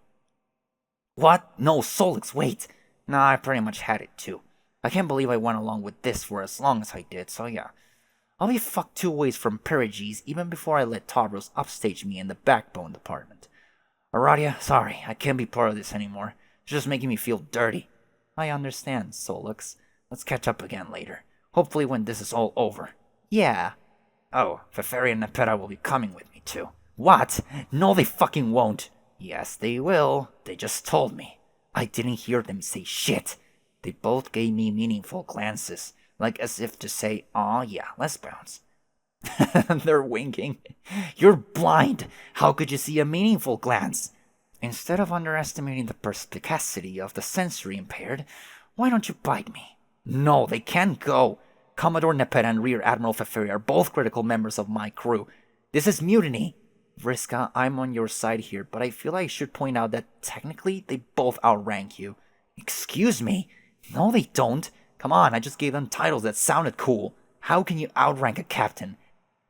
What? No, Solix, wait. Nah, I pretty much had it too. I can't believe I went along with this for as long as I did, so yeah. I'll be fucked two ways from Periges even before I let Tavros upstage me in the backbone department. Aradia, sorry, I can't be part of this anymore. It's just making me feel dirty. I understand, Solix. Let's catch up again later. Hopefully when this is all over. Yeah. Oh, Feferi and Nepeta will be coming with me too. What? No, they fucking won't. Yes, they will. They just told me. I didn't hear them say shit. They both gave me meaningful glances, like as if to say, aw, yeah, let's bounce. They're winking. You're blind. How could you see a meaningful glance? Instead of underestimating the perspicacity of the sensory impaired, why don't you bite me? No, they can't go. Commodore Nepeta and Rear Admiral Feferi are both critical members of my crew. This is mutiny. Vriska, I'm on your side here, but I feel I should point out that technically they both outrank you. Excuse me? No, they don't. Come on, I just gave them titles that sounded cool. How can you outrank a captain?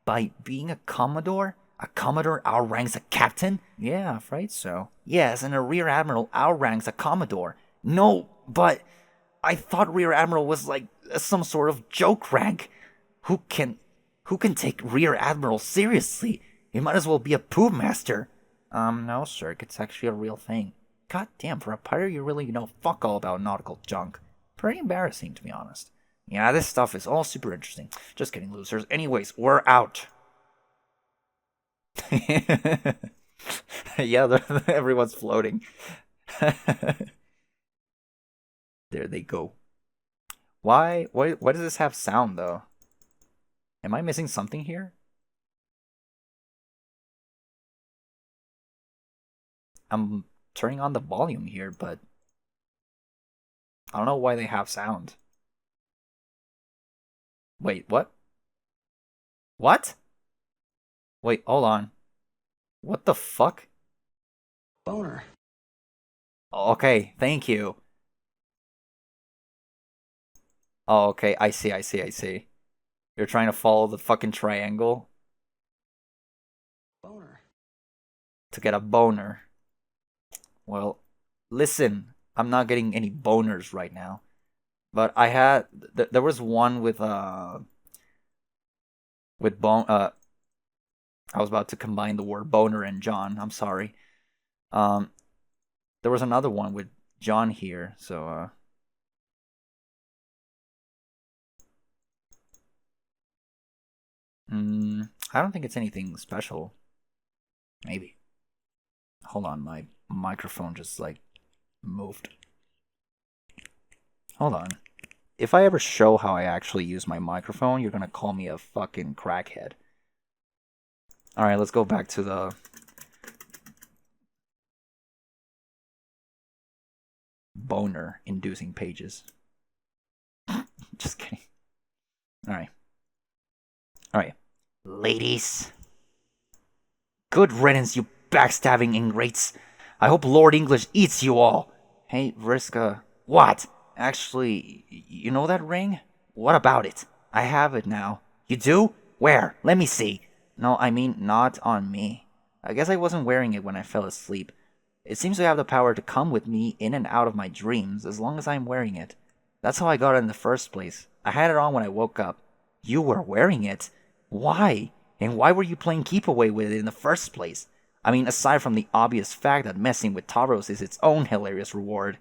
By being a Commodore? A Commodore outranks a captain? Yeah, afraid so. Yes, and a Rear Admiral outranks a Commodore. No, but I thought Rear Admiral was like some sort of joke rank. Who can take Rear Admiral seriously? He might as well be a poop master. No, sir, it's actually a real thing. God damn, for a pirate you really know fuck all about nautical junk. Pretty embarrassing, to be honest. Yeah, this stuff is all super interesting. Just kidding, losers. Anyways, we're out. Yeah, everyone's floating. There they go. Why does this have sound, though? Am I missing something here? I'm turning on the volume here, but I don't know why they have sound. Wait, what? What? Wait, hold on. What the fuck? Boner. Okay, thank you. Oh, okay, I see. You're trying to follow the fucking triangle Boner. to get a boner. Well, listen, I'm not getting any boners right now. But I had there was one with bone I was about to combine the word boner and John. I'm sorry. There was another one with John here, so I don't think it's anything special. Maybe. Hold on, my microphone just like moved. Hold on. If I ever show how I actually use my microphone, you're gonna call me a fucking crackhead. Alright, let's go back to the boner inducing pages. Just kidding. Alright. Ladies. Good riddance, you backstabbing ingrates. I hope Lord English eats you all. Hey, Vriska. What? Actually, you know that ring? What about it? I have it now. You do? Where? Let me see. No, I mean, not on me. I guess I wasn't wearing it when I fell asleep. It seems to have the power to come with me in and out of my dreams as long as I'm wearing it. That's how I got it in the first place. I had it on when I woke up. You were wearing it? Why? And why were you playing keep away with it in the first place? I mean, aside from the obvious fact that messing with Tauros is its own hilarious reward.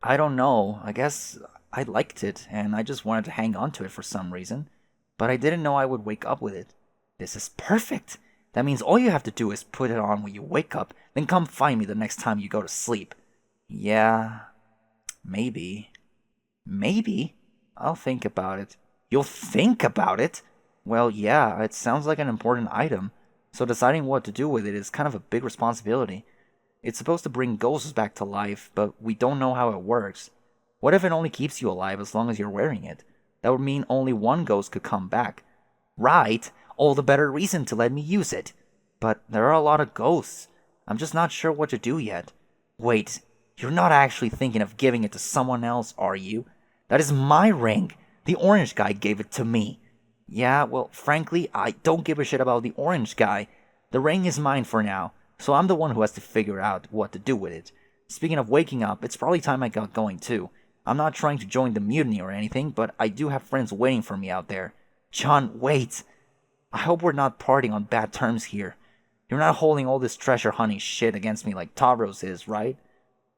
I don't know. I guess I liked it, and I just wanted to hang on to it for some reason. But I didn't know I would wake up with it. This is perfect. That means all you have to do is put it on when you wake up, then come find me the next time you go to sleep. Yeah, maybe. Maybe? I'll think about it. You'll think about it? Well, yeah, it sounds like an important item, so deciding what to do with it is kind of a big responsibility. It's supposed to bring ghosts back to life, but we don't know how it works. What if it only keeps you alive as long as you're wearing it? That would mean only one ghost could come back. Right, all the better reason to let me use it. But there are a lot of ghosts. I'm just not sure what to do yet. Wait, you're not actually thinking of giving it to someone else, are you? That is my ring. The orange guy gave it to me. Yeah, well, frankly, I don't give a shit about the orange guy. The ring is mine for now, so I'm the one who has to figure out what to do with it. Speaking of waking up, it's probably time I got going too. I'm not trying to join the mutiny or anything, but I do have friends waiting for me out there. John, wait. I hope we're not parting on bad terms here. You're not holding all this treasure hunting shit against me like Tavros is, right?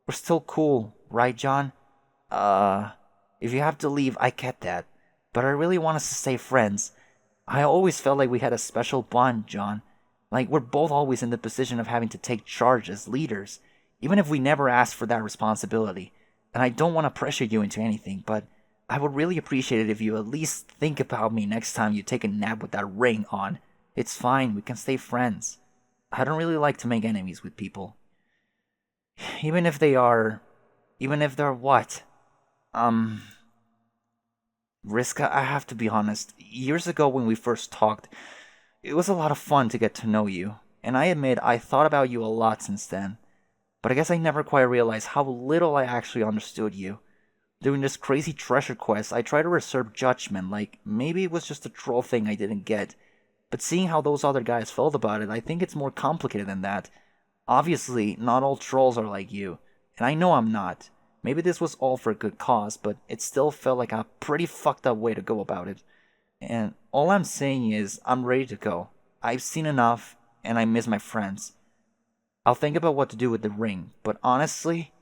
We're still cool, right, John? If you have to leave, I get that. But I really want us to stay friends. I always felt like we had a special bond, John. Like we're both always in the position of having to take charge as leaders, even if we never asked for that responsibility. And I don't want to pressure you into anything, but I would really appreciate it if you at least think about me next time you take a nap with that ring on. It's fine, we can stay friends. I don't really like to make enemies with people. Even if they're what? Riska, I have to be honest. Years ago when we first talked, it was a lot of fun to get to know you. And I admit I thought about you a lot since then. But I guess I never quite realized how little I actually understood you. During this crazy treasure quest, I tried to reserve judgment, like maybe it was just a troll thing I didn't get. But seeing how those other guys felt about it, I think it's more complicated than that. Obviously, not all trolls are like you, and I know I'm not. Maybe this was all for a good cause, but it still felt like a pretty fucked up way to go about it. And all I'm saying is, I'm ready to go. I've seen enough, and I miss my friends. I'll think about what to do with the ring, but honestly,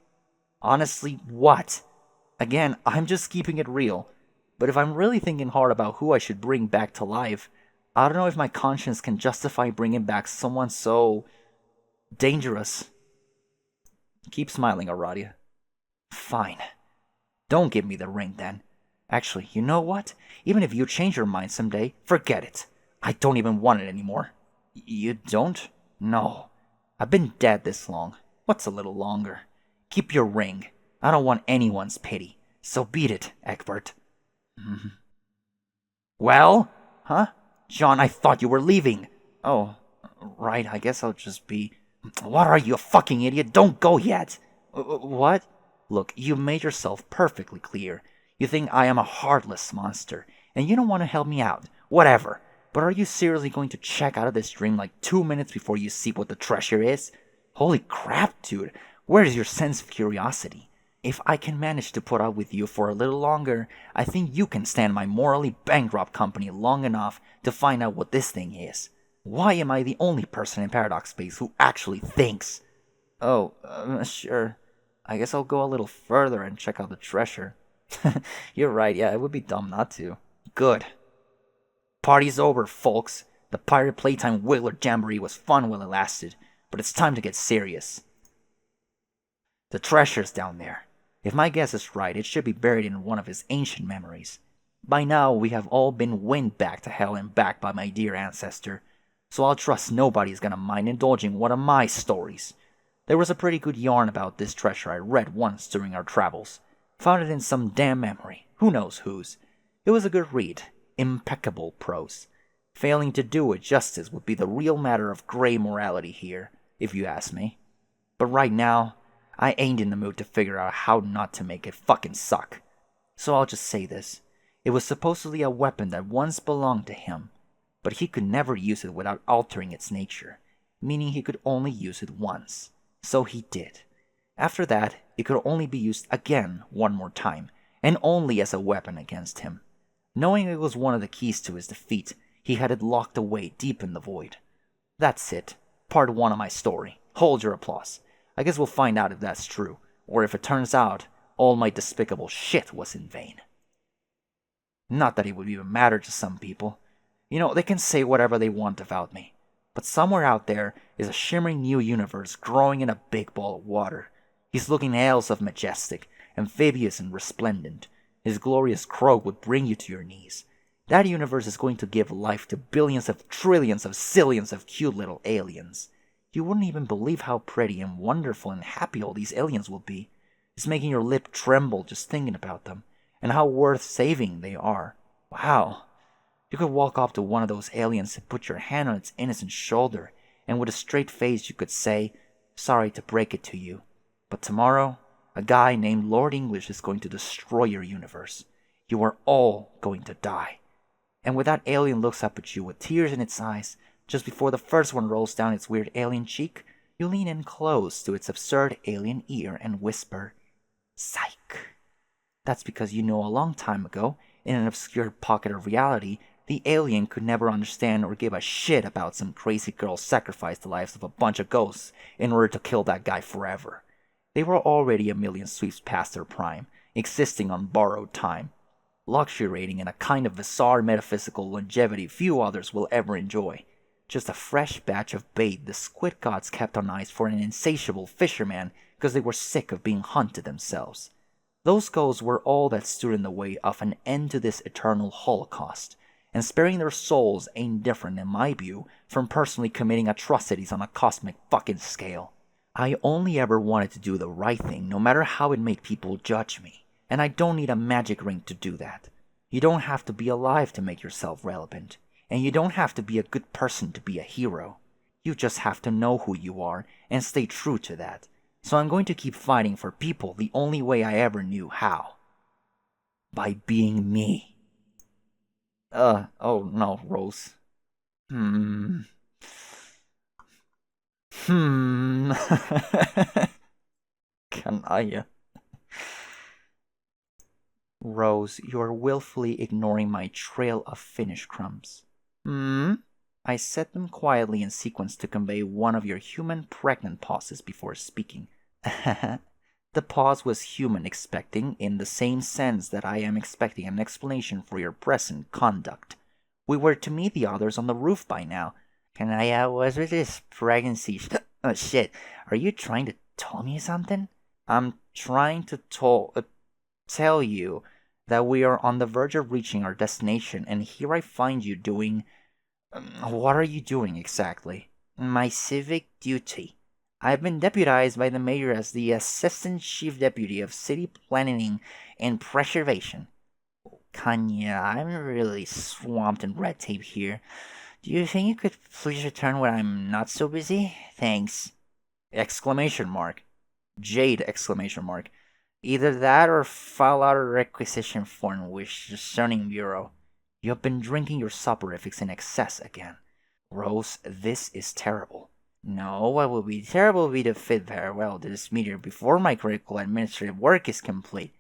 what? Again, I'm just keeping it real. But if I'm really thinking hard about who I should bring back to life, I don't know if my conscience can justify bringing back someone so dangerous. Keep smiling, Aradia. Fine. Don't give me the ring then. Actually, you know what? Even if you change your mind someday, forget it. I don't even want it anymore. You don't? No. I've been dead this long. What's a little longer? Keep your ring. I don't want anyone's pity. So beat it, Egbert. Well? Huh? John, I thought you were leaving. Oh, right, I guess I'll just be... What are you, a fucking idiot? Don't go yet! What? Look, you made yourself perfectly clear. You think I am a heartless monster, and you don't want to help me out. Whatever. But are you seriously going to check out of this dream like 2 minutes before you see what the treasure is? Holy crap, dude. Where is your sense of curiosity? If I can manage to put up with you for a little longer, I think you can stand my morally bankrupt company long enough to find out what this thing is. Why am I the only person in Paradox Space who actually thinks? Oh, sure. I guess I'll go a little further and check out the treasure. You're right, yeah, it would be dumb not to. Good. Party's over, folks. The Pirate Playtime Wiggler Jamboree was fun while it lasted, but it's time to get serious. The treasure's down there. If my guess is right, it should be buried in one of his ancient memories. By now, we have all been wind back to hell and back by my dear ancestor, so I'll trust nobody's gonna mind indulging one of my stories. There was a pretty good yarn about this treasure I read once during our travels. Found it in some damn memory, who knows whose. It was a good read, impeccable prose. Failing to do it justice would be the real matter of gray morality here, if you ask me. But right now, I ain't in the mood to figure out how not to make it fucking suck. So I'll just say this. It was supposedly a weapon that once belonged to him, but he could never use it without altering its nature, meaning he could only use it once. So he did. After that, it could only be used again one more time, and only as a weapon against him. Knowing it was one of the keys to his defeat, he had it locked away deep in the void. That's it. Part 1 of my story. Hold your applause. I guess we'll find out if that's true, or if it turns out all my despicable shit was in vain. Not that it would even matter to some people. You know, they can say whatever they want about me. But somewhere out there is a shimmering new universe growing in a big ball of water. He's looking ales of majestic, amphibious and resplendent. His glorious croak would bring you to your knees. That universe is going to give life to billions of trillions of zillions of cute little aliens. You wouldn't even believe how pretty and wonderful and happy all these aliens will be. It's making your lip tremble just thinking about them, and how worth saving they are. Wow. You could walk up to one of those aliens and put your hand on its innocent shoulder, and with a straight face you could say, "Sorry to break it to you, but tomorrow, a guy named Lord English is going to destroy your universe. You are all going to die." And when that alien looks up at you with tears in its eyes, just before the first one rolls down its weird alien cheek, you lean in close to its absurd alien ear and whisper, "Psych." That's because you know a long time ago, in an obscure pocket of reality, the alien could never understand or give a shit about some crazy girl sacrificed the lives of a bunch of ghosts in order to kill that guy forever. They were already a million sweeps past their prime, existing on borrowed time, luxuriating in a kind of bizarre metaphysical longevity few others will ever enjoy. Just a fresh batch of bait the squid gods kept on ice for an insatiable fisherman because they were sick of being hunted themselves. Those ghosts were all that stood in the way of an end to this eternal holocaust, and sparing their souls ain't different, in my view, from personally committing atrocities on a cosmic fucking scale. I only ever wanted to do the right thing, no matter how it made people judge me, and I don't need a magic ring to do that. You don't have to be alive to make yourself relevant, and you don't have to be a good person to be a hero. You just have to know who you are and stay true to that. So I'm going to keep fighting for people the only way I ever knew how. By being me. Oh no, Rose. Hmm. Hmm. Kanaya. Rose, you're willfully ignoring my trail of Finnish crumbs. Hmm? I said them quietly in sequence to convey one of your human pregnant pauses before speaking. The pause was human expecting, in the same sense that I am expecting an explanation for your present conduct. We were to meet the others on the roof by now. Kanaya, what's with this pregnancy? Oh shit, are you trying to tell me something? I'm trying to tell you that we are on the verge of reaching our destination, and here I find you doing. What are you doing exactly? My civic duty. I've been deputized by the mayor as the Assistant Chief Deputy of City Planning and Preservation. Kanya, I'm really swamped in red tape here. Do you think you could please return when I'm not so busy? Thanks. Exclamation mark. Jade! Exclamation mark. Either that or file out a requisition form with the zoning bureau. You have been drinking your soporifics in excess again. Rose, this is terrible. No, what would be terrible would be to fit very well to this meteor before my critical administrative work is complete.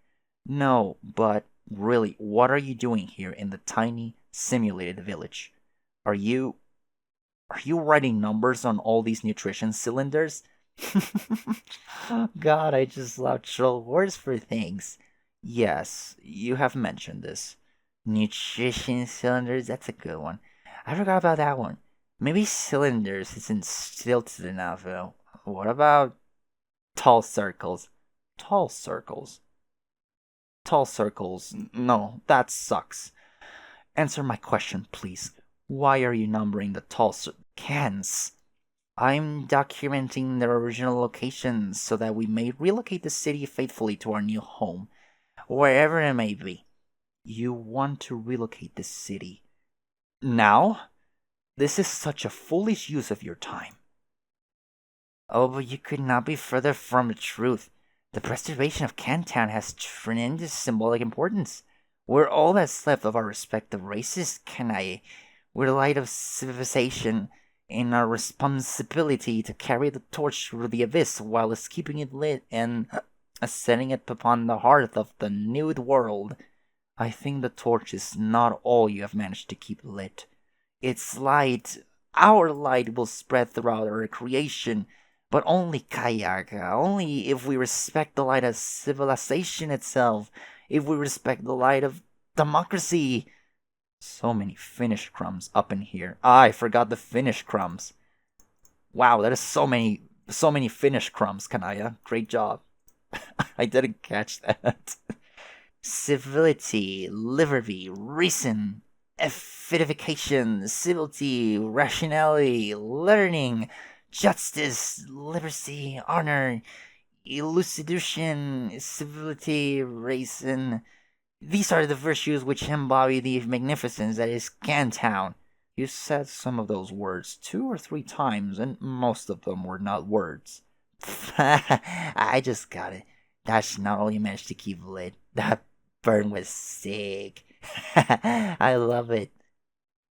No, but really, what are you doing here in the tiny, simulated village? Are you writing numbers on all these nutrition cylinders? God, I just love troll words for things. Yes, you have mentioned this. Nutrition cylinders, that's a good one. I forgot about that one. Maybe cylinders isn't stilted enough, though. What about tall circles? Tall circles? Tall circles. No, that sucks. Answer my question, please. Why are you numbering the tall cans? I'm documenting their original locations so that we may relocate the city faithfully to our new home, wherever it may be. You want to relocate the city. Now? This is such a foolish use of your time. Oh, but you could not be further from the truth. The preservation of Cantown has tremendous symbolic importance. We're all that's left of our respective races, Kanae. We're the light of civilization, and our responsibility to carry the torch through the abyss while it's keeping it lit and setting it upon the hearth of the new world. I think the torch is not all you have managed to keep lit. Its light, our light, will spread throughout our creation, but only Kayaka, only if we respect the light of civilization itself, if we respect the light of democracy. So many Finnish crumbs up in here. I forgot the Finnish crumbs. Wow, that is so many Finnish crumbs, Kanaya. Great job. I didn't catch that. Civility, liberty, reason, edification, civility, rationality, learning, justice, liberty, honor, elucidation, civility, reason. These are the virtues which embody the magnificence that is Cantown. You said some of those words 2 or 3 times, and most of them were not words. I just got it. That's not all you managed to keep lit. That burn was sick. I love it.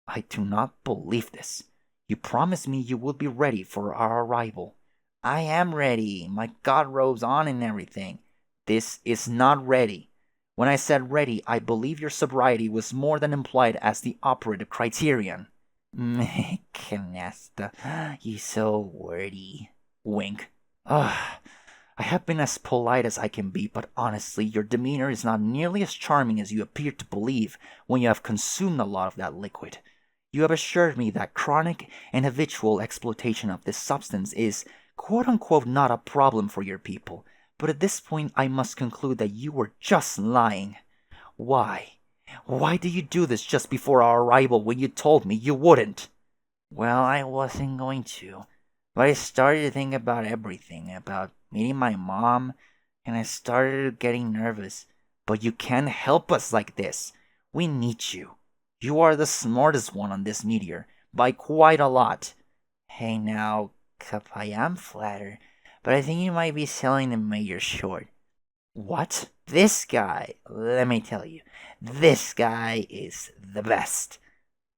I do not believe this. You promised me you would be ready for our arrival. I am ready. My god robe's on and everything. This is not ready. When I said ready, I believe your sobriety was more than implied as the operative criterion. Canasta, you so wordy. Wink. Ugh. I have been as polite as I can be, but honestly, your demeanor is not nearly as charming as you appear to believe when you have consumed a lot of that liquid. You have assured me that chronic and habitual exploitation of this substance is quote unquote not a problem for your people, but at this point I must conclude that you were just lying. Why? Why did you do this just before our arrival when you told me you wouldn't? Well, I wasn't going to, but I started to think about everything, about meeting my mom, and I started getting nervous. But you can't help us like this. We need you. You are the smartest one on this meteor, by quite a lot. Hey now, Cup, I am flattered, but I think you might be selling the mayor short. What? This guy, let me tell you, this guy is the best.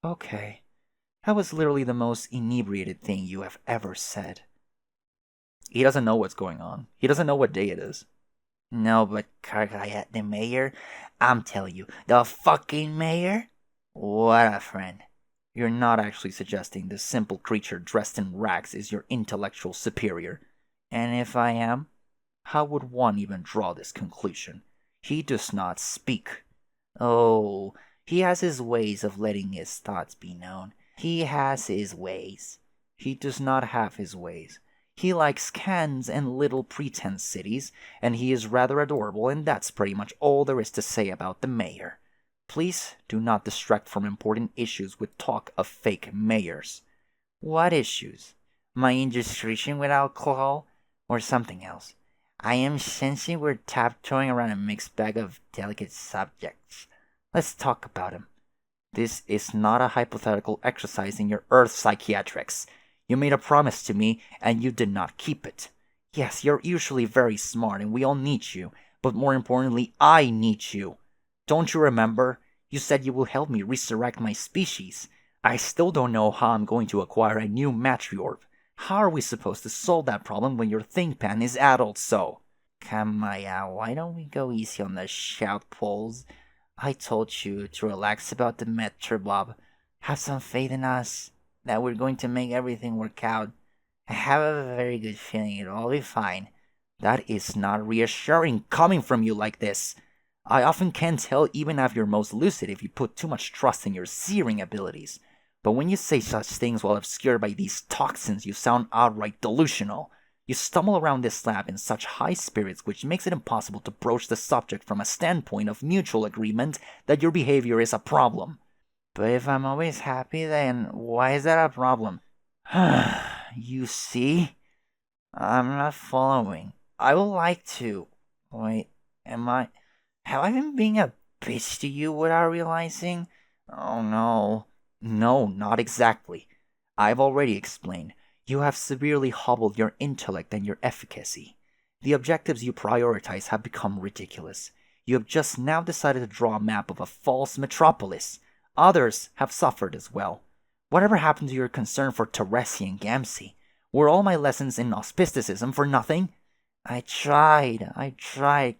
Okay. That was literally the most inebriated thing you have ever said. He doesn't know what's going on. He doesn't know what day it is. No, but Karkaya, the mayor, I'm telling you, the fucking mayor? What a friend. You're not actually suggesting this simple creature dressed in rags is your intellectual superior. And if I am? How would one even draw this conclusion? He does not speak. Oh, he has his ways of letting his thoughts be known. He has his ways. He does not have his ways. He likes cans and little pretense cities, and he is rather adorable, and that's pretty much all there is to say about the mayor. Please do not distract from important issues with talk of fake mayors. What issues? My indiscretion with alcohol? Or something else? I am sensing we're tiptoeing around a mixed bag of delicate subjects. Let's talk about him. This is not a hypothetical exercise in your earth psychiatrics. You made a promise to me, and you did not keep it. Yes, you're usually very smart, and we all need you, but more importantly, I need you. Don't you remember? You said you will help me resurrect my species. I still don't know how I'm going to acquire a new matriorb. How are we supposed to solve that problem when your ThinkPan is addled so? Kamaya, why don't we go easy on the shout poles? I told you to relax about the Metrobob. Have some faith in us, that we're going to make everything work out. I have a very good feeling it'll all be fine. That is not reassuring coming from you like this. I often can't tell even at your most lucid if you put too much trust in your searing abilities. But when you say such things while obscured by these toxins, you sound outright delusional. You stumble around this lab in such high spirits which makes it impossible to broach the subject from a standpoint of mutual agreement that your behavior is a problem. But if I'm always happy, then why is that a problem? You see? I'm not following. I would like to. Wait, have I been being a bitch to you without realizing? Oh no. No, not exactly. I've already explained. You have severely hobbled your intellect and your efficacy. The objectives you prioritize have become ridiculous. You have just now decided to draw a map of a false metropolis. Others have suffered as well. Whatever happened to your concern for Teresi and Gamsey? Were all my lessons in auspisticism for nothing? I tried,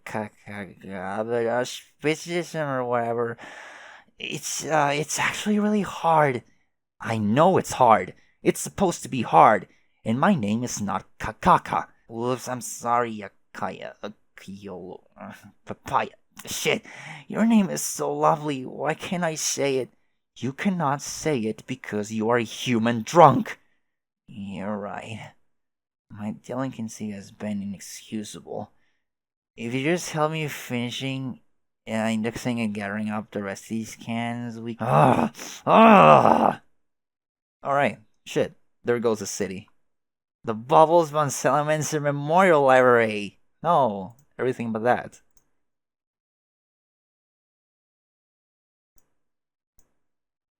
Kakaga, but auspicism or whatever, it's actually really hard. I know it's hard. It's supposed to be hard. And my name is not Kakaka. Whoops, I'm sorry, Akaya, Akiyolo, Papaya. Shit, your name is so lovely. Why can't I say it? You cannot say it because you are a human drunk. You're right. My delinquency has been inexcusable. If you just help me finishing indexing and gathering up the rest of these cans, we can... Alright, shit. There goes the city. The Bubbles von Salamancer Memorial Library. No, everything but that.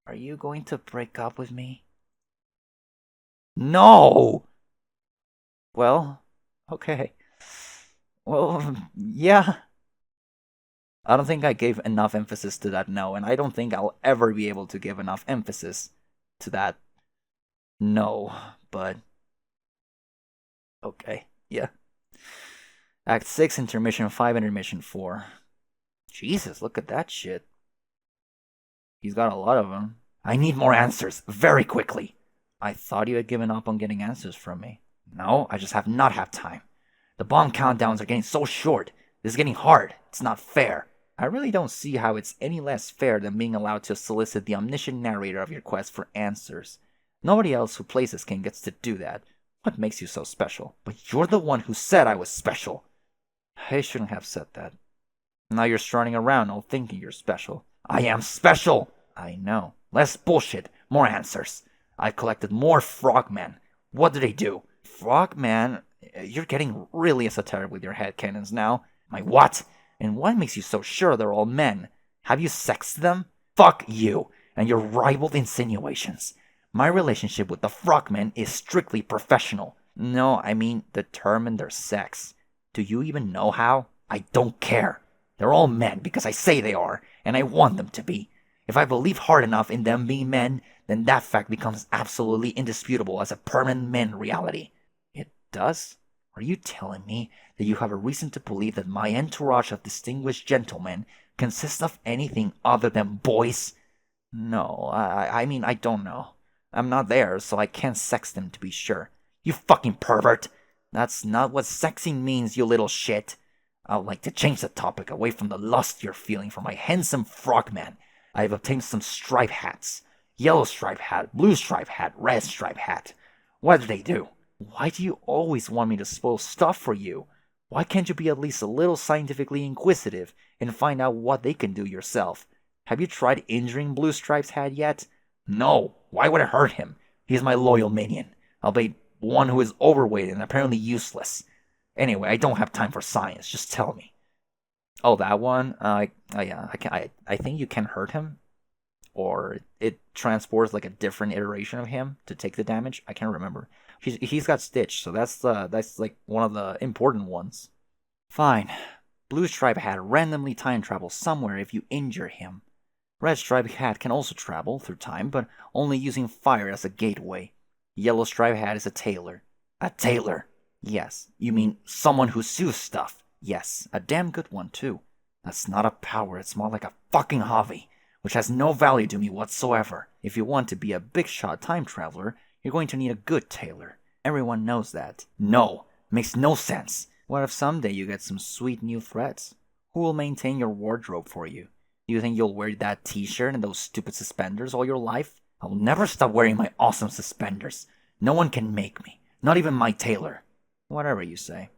Are you going to break up with me? No! Well, okay. Well, yeah. I don't think I gave enough emphasis to that no, and I don't think I'll ever be able to give enough emphasis to that no, but... Okay, yeah. Act 6, Intermission 5, Intermission 4. Jesus, look at that shit. He's got a lot of them. I need more answers, very quickly. I thought you had given up on getting answers from me. No, I just have not have time. The bomb countdowns are getting so short. This is getting hard. It's not fair. I really don't see how it's any less fair than being allowed to solicit the omniscient narrator of your quest for answers. Nobody else who plays this game gets to do that. What makes you so special? But you're the one who said I was special. I shouldn't have said that. Now you're strutting around all thinking you're special. I am special! I know. Less bullshit. More answers. I collected more frogmen. What do they do? Frogman? You're getting really esoteric with your headcanons now. My what? And what makes you so sure they're all men? Have you sexed them? Fuck you and your ribald insinuations. My relationship with the frogmen is strictly professional. No, I mean determine their sex. Do you even know how? I don't care. They're all men because I say they are, and I want them to be. If I believe hard enough in them being men, then that fact becomes absolutely indisputable as a permanent men reality. It does? Are you telling me that you have a reason to believe that my entourage of distinguished gentlemen consists of anything other than boys? No, I mean, I don't know. I'm not there, so I can't sex them to be sure. You fucking pervert! That's not what sexing means, you little shit. I would like to change the topic away from the lust you're feeling for my handsome frogman. I have obtained some stripe hats. Yellow stripe hat, blue stripe hat, red stripe hat. What do they do? Why do you always want me to spoil stuff for you? Why can't you be at least a little scientifically inquisitive and find out what they can do yourself? Have you tried injuring Blue Stripe's hat yet? No. Why would it hurt him? He's my loyal minion, albeit one who is overweight and apparently useless. Anyway, I don't have time for science. Just tell me. Oh, that one? I think you can hurt him, or it transports like a different iteration of him to take the damage. I can't remember. He's got Stitch, so that's like one of the important ones. Fine. Blue Stripe Hat randomly time travels somewhere if you injure him. Red Stripe Hat can also travel through time, but only using fire as a gateway. Yellow Stripe Hat is a tailor. A tailor? Yes. You mean someone who sews stuff? Yes. A damn good one, too. That's not a power, it's more like a fucking hobby, which has no value to me whatsoever. If you want to be a big shot time traveler, you're going to need a good tailor. Everyone knows that. No. Makes no sense. What if someday you get some sweet new threads? Who will maintain your wardrobe for you? Do you think you'll wear that t-shirt and those stupid suspenders all your life? I'll never stop wearing my awesome suspenders. No one can make me. Not even my tailor. Whatever you say.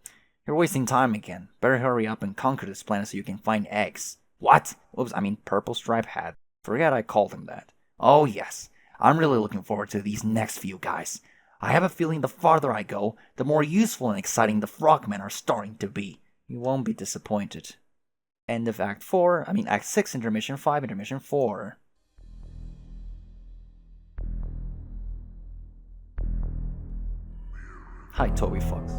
You're wasting time again. Better hurry up and conquer this planet so you can find eggs. What? Oops, I mean Purple Stripe Hat. Forget I called him that. Oh yes. I'm really looking forward to these next few guys. I have a feeling the farther I go, the more useful and exciting the frogmen are starting to be. You won't be disappointed. End of Act 6, Intermission 5, Intermission 4. Hi, Toby Fox.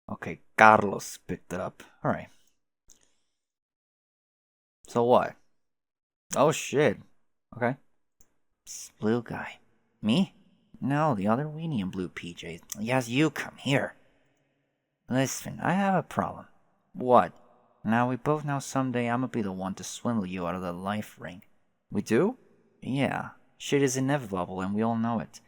Okay, Carlos picked it up. Alright. So what? Oh shit. Okay. Psst, blue guy. Me? No, the other weenie in blue PJs. Yes, you come here. Listen, I have a problem. What? Now, we both know someday I'm gonna be the one to swindle you out of the life ring. We do? Yeah, shit is inevitable and we all know it.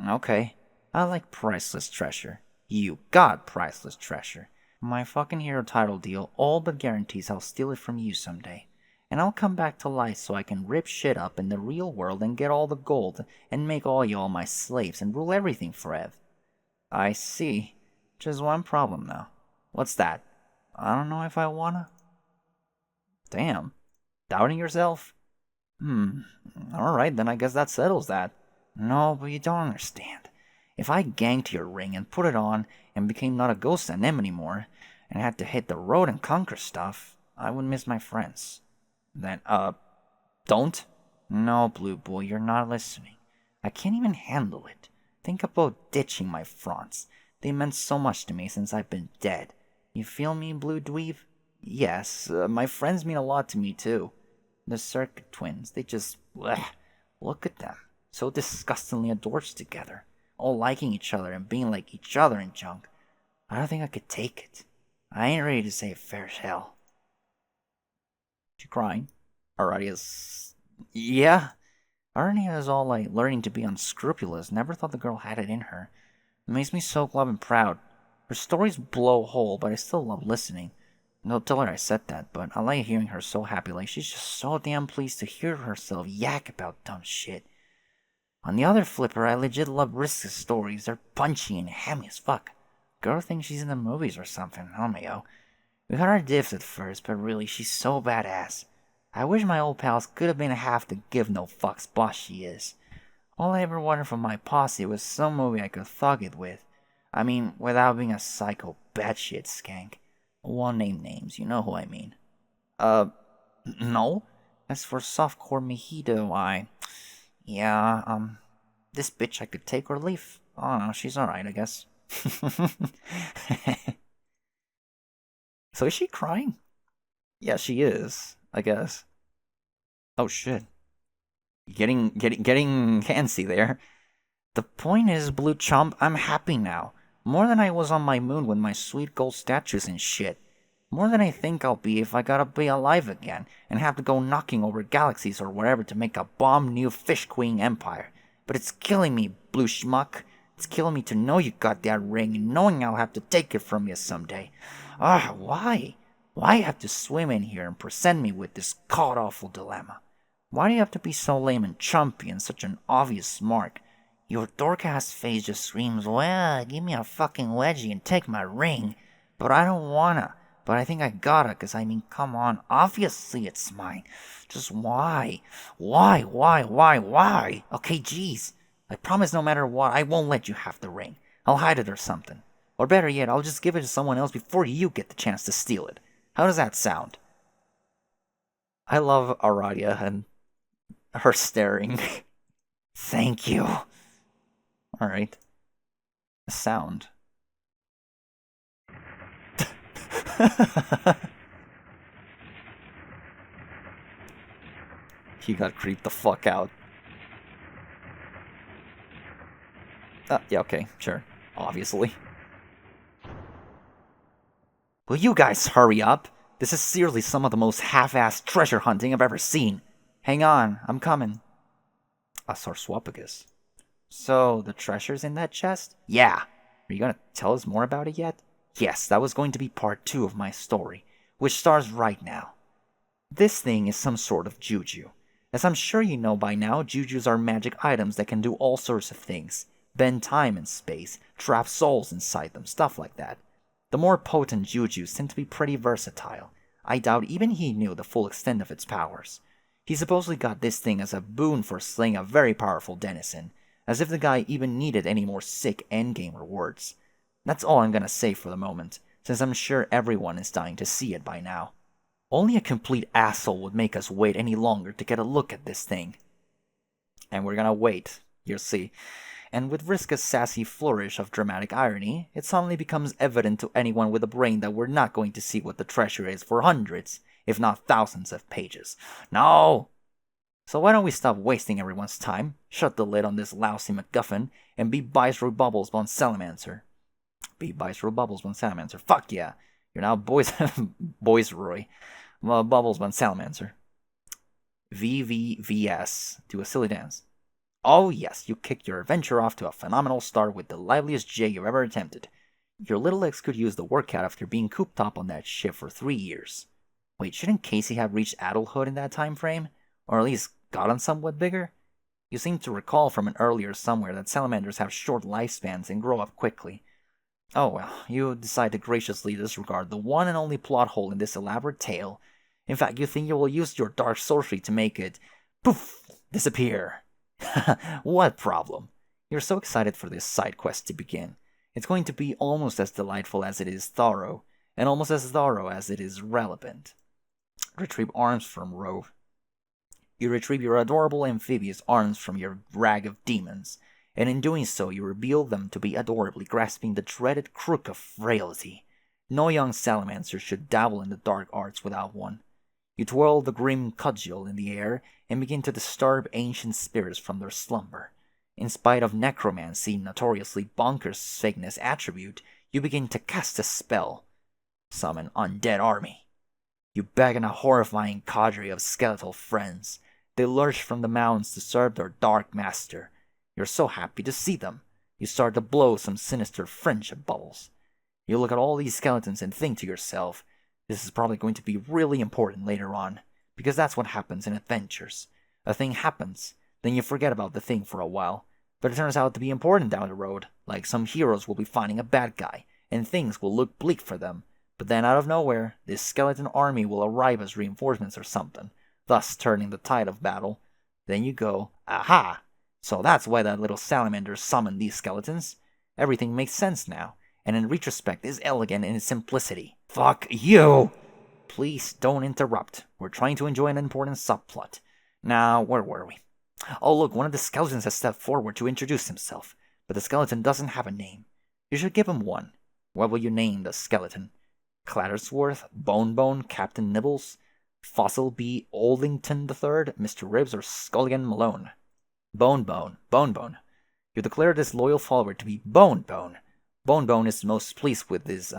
Okay. I like priceless treasure. You got priceless treasure. My fucking hero title deal all but guarantees I'll steal it from you someday. And I'll come back to life so I can rip shit up in the real world and get all the gold and make all y'all my slaves and rule everything forever. I see. Just one problem though. What's that? I don't know if I wanna. Damn. Doubting yourself? Alright, then I guess that settles that. No, but you don't understand. If I ganked your ring and put it on and became not a ghost of them anymore, and had to hit the road and conquer stuff, I would miss my friends. Then, don't? No, Blue Boy, you're not listening. I can't even handle it. Think about ditching my fronts. They meant so much to me since I've been dead. You feel me, Blue Dweeb? Yes, my friends mean a lot to me too. The Circuit Twins, they just... bleh. Look at them. So disgustingly adored together. All liking each other and being like each other and junk. I don't think I could take it. I ain't ready to say it fair as hell. You crying? Aradia's... Yeah? Aradia is all like learning to be unscrupulous. Never thought the girl had it in her. It makes me so glad and proud. Her stories blow whole, but I still love listening. Don't tell her I said that, but I like hearing her so happy. Like, she's just so damn pleased to hear herself yak about dumb shit. On the other flipper, I legit love Riska's stories. They're punchy and hammy as fuck. Girl thinks she's in the movies or something. Oh my yo. We had our diffs at first, but really, she's so badass. I wish my old pals could have been half the give no fucks boss she is. All I ever wanted from my posse was some movie I could thug it with. I mean, without being a psycho batshit skank. Won't name names, you know who I mean. No. As for softcore mojito, this bitch I could take or leave. Oh no, she's alright, I guess. So is she crying? Yeah, she is, I guess. Oh shit. Getting handsy there. The point is, Blue Chump, I'm happy now. More than I was on my moon with my sweet gold statues and shit. More than I think I'll be if I gotta be alive again and have to go knocking over galaxies or wherever to make a bomb new fish queen empire. But it's killing me, Blue Schmuck. It's killing me to know you got that ring and knowing I'll have to take it from you someday. Why? Why have to swim in here and present me with this god-awful dilemma? Why do you have to be so lame and chumpy and such an obvious mark? Your dork-ass face just screams, well, give me a fucking wedgie and take my ring. But I don't wanna. But I think I gotta, 'cause I mean, come on, obviously it's mine. Just why? Why? Okay, geez. I promise no matter what, I won't let you have the ring. I'll hide it or something. Or better yet, I'll just give it to someone else before you get the chance to steal it. How does that sound? I love Aradia and her staring. Thank you. Alright. The sound. He got creeped the fuck out. Yeah, okay, sure. Obviously. Will you guys hurry up? This is seriously some of the most half-assed treasure hunting I've ever seen. Hang on, I'm coming. A sarcophagus. So, the treasure's in that chest? Yeah. Are you gonna tell us more about it yet? Yes, that was going to be part 2 of my story, which starts right now. This thing is some sort of juju. As I'm sure you know by now, jujus are magic items that can do all sorts of things. Bend time and space, trap souls inside them, stuff like that. The more potent jujus tend to be pretty versatile. I doubt even he knew the full extent of its powers. He supposedly got this thing as a boon for slaying a very powerful denizen, as if the guy even needed any more sick endgame rewards. That's all I'm gonna say for the moment, since I'm sure everyone is dying to see it by now. Only a complete asshole would make us wait any longer to get a look at this thing. And we're gonna wait, you'll see. And with Vriska's sassy flourish of dramatic irony, it suddenly becomes evident to anyone with a brain that we're not going to see what the treasure is for hundreds, if not thousands of pages. No! So why don't we stop wasting everyone's time, shut the lid on this lousy MacGuffin, and be Viceroy Bubbles von Salamancer. Be Viceroy Bubbles von Salamancer. Fuck yeah! You're now Boysroy. Bubbles von Salamancer. VVVS. Do a silly dance. Oh yes, you kicked your adventure off to a phenomenal start with the liveliest J you've ever attempted. Your little legs could use the workout after being cooped up on that ship for 3 years. Wait, shouldn't Casey have reached adulthood in that time frame? Or at least gotten somewhat bigger? You seem to recall from an earlier somewhere that salamanders have short lifespans and grow up quickly. Oh well, you decide to graciously disregard the one and only plot hole in this elaborate tale. In fact, you think you will use your dark sorcery to make it, poof, disappear. What problem? You're so excited for this side quest to begin. It's going to be almost as delightful as it is thorough, and almost as thorough as it is relevant. Retrieve arms from Rove. You retrieve your adorable amphibious arms from your rag of demons, and in doing so you reveal them to be adorably grasping the dreaded crook of frailty. No young salamander should dabble in the dark arts without one. You twirl the grim cudgel in the air and begin to disturb ancient spirits from their slumber. In spite of necromancy, notoriously bonkers Cygnus attribute, you begin to cast a spell. Summon undead army. You beckon a horrifying cadre of skeletal friends. They lurch from the mountains to serve their dark master. You're so happy to see them. You start to blow some sinister friendship bubbles. You look at all these skeletons and think to yourself, this is probably going to be really important later on, because that's what happens in adventures. A thing happens, Then you forget about the thing for a while. But it turns out to be important down the road, like some heroes will be finding a bad guy, and things will look bleak for them. But then out of nowhere, this skeleton army will arrive as reinforcements or something, thus turning the tide of battle. Then you go, aha! So that's why that little salamander summoned these skeletons. Everything makes sense now, and in retrospect is elegant in its simplicity. Fuck you! Please don't interrupt. We're trying to enjoy an important subplot. Now, where were we? Oh, look, one of the skeletons has stepped forward to introduce himself, but the skeleton doesn't have a name. You should give him one. What will you name the skeleton? Clattersworth, Bone, Captain Nibbles, Fossil B. Oldington III, Mr. Ribs, or Scullion Malone? Bone. You declare this loyal follower to be Bone. Bone is most pleased with his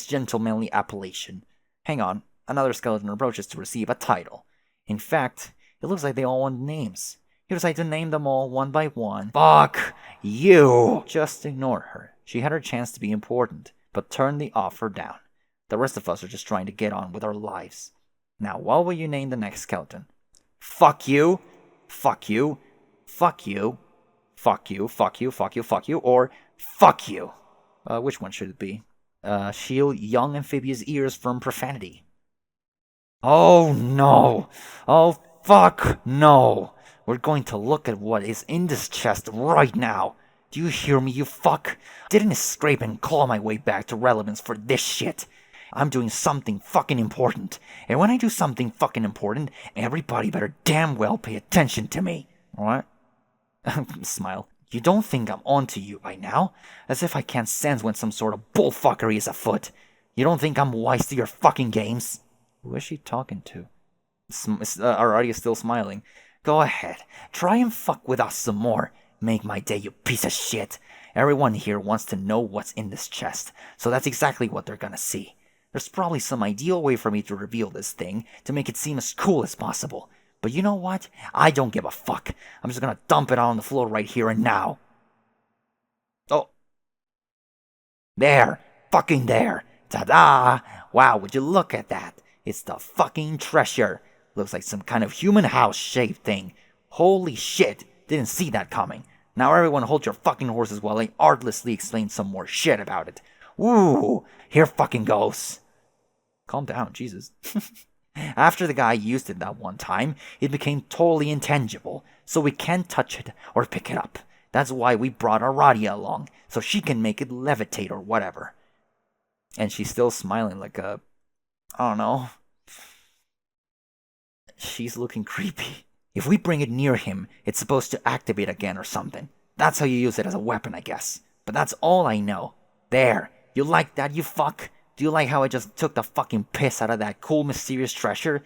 gentlemanly appellation. Hang on, another skeleton approaches to receive a title. In fact, it looks like they all want names. You decide to name them all one by one. Fuck you! Just ignore her. She had her chance to be important, but turned the offer down. The rest of us are just trying to get on with our lives. Now, what will you name the next skeleton? Fuck you, fuck you, fuck you, fuck you, fuck you, fuck you, fuck you, or fuck you. Which one should it be? Shield young amphibious ears from profanity. Oh no! Oh fuck no! We're going to look at what is in this chest right now. Do you hear me, you fuck? Didn't scrape and claw my way back to relevance for this shit. I'm doing something fucking important. And when I do something fucking important, everybody better damn well pay attention to me. What? Smile. You don't think I'm onto you by now? As if I can't sense when some sort of bullfuckery is afoot. You don't think I'm wise to your fucking games? Who is she talking to? Arati is still smiling. Go ahead. Try and fuck with us some more. Make my day, you piece of shit. Everyone here wants to know what's in this chest, so that's exactly what they're gonna see. There's probably some ideal way for me to reveal this thing to make it seem as cool as possible. But you know what? I don't give a fuck. I'm just gonna dump it out on the floor right here and now. Oh. There. Fucking there. Ta-da! Wow, would you look at that? It's the fucking treasure. Looks like some kind of human house-shaped thing. Holy shit. Didn't see that coming. Now everyone hold your fucking horses while I artlessly explain some more shit about it. Woo! Here fucking goes. Calm down, Jesus. After the guy used it that one time, it became totally intangible, so we can't touch it or pick it up. That's why we brought Aradia along, so she can make it levitate or whatever. And she's still smiling like a... I don't know. She's looking creepy. If we bring it near him, it's supposed to activate again or something. That's how you use it as a weapon, I guess. But that's all I know. There. You like that, you fuck? Do you like how I just took the fucking piss out of that cool, mysterious treasure?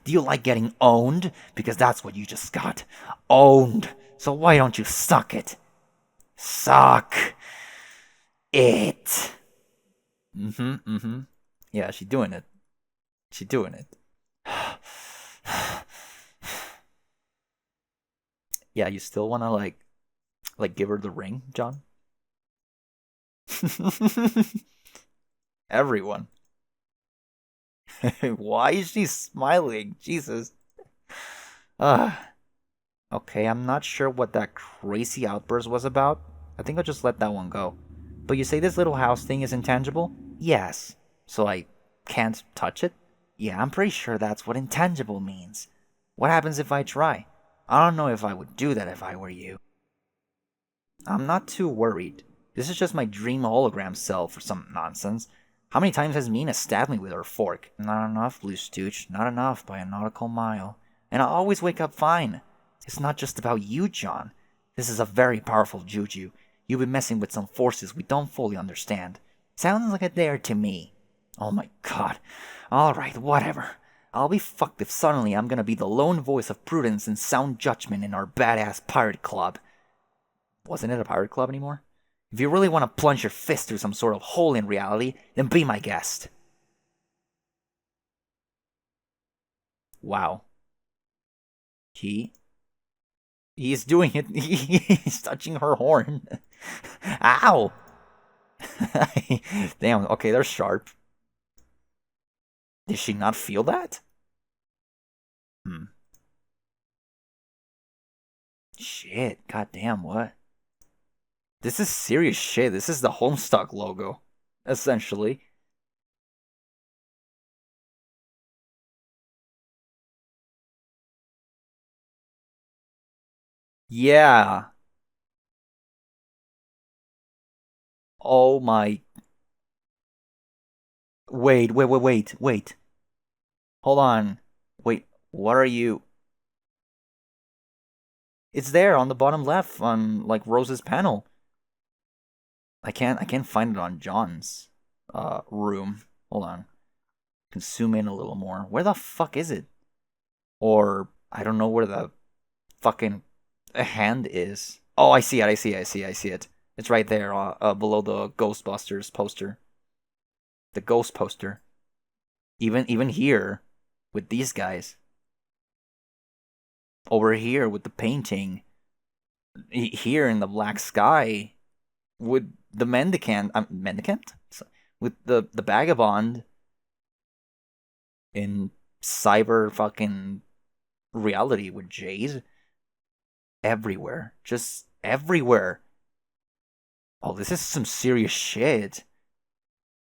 Do you like getting owned? Because that's what you just got. Owned. So why don't you suck it? Suck it. Yeah, she's doing it. She's doing it. Yeah, you still wanna like give her the ring, John? Everyone. Why is she smiling? Jesus. Okay, I'm not sure what that crazy outburst was about. I think I'll just let that one go. But you say this little house thing is intangible? Yes. So I can't touch it? Yeah, I'm pretty sure that's what intangible means. What happens if I try? I don't know if I would do that if I were you. I'm not too worried. This is just my dream hologram self or some nonsense. How many times has Mina stabbed me with her fork? Not enough, Blue Stooge. Not enough by a nautical mile. And I always wake up fine. It's not just about you, John. This is a very powerful juju. You've been messing with some forces we don't fully understand. Sounds like a dare to me. Oh my god. Alright, whatever. I'll be fucked if suddenly I'm gonna be the lone voice of prudence and sound judgment in our badass pirate club. Wasn't it a pirate club anymore? If you really want to plunge your fist through some sort of hole in reality, then be my guest. Wow. He's doing it. He's touching her horn. Ow! Damn, okay, they're sharp. Did she not feel that? Shit, goddamn, what? This is serious shit. This is the Homestuck logo, essentially. Yeah. Oh my. Wait. Hold on. Wait, what are you? It's there on the bottom left on like Rose's panel. I can't find it on John's room. Hold on. Can zoom in a little more. Where the fuck is it? Or I don't know where the fucking hand is. Oh, I see it. It's right there below the Ghostbusters poster. The ghost poster. Even here with these guys. Over here with the painting. Here in the black sky with the mendicant with the vagabond in cyber fucking reality with Jade. Everywhere, just everywhere. Oh, this is some serious shit.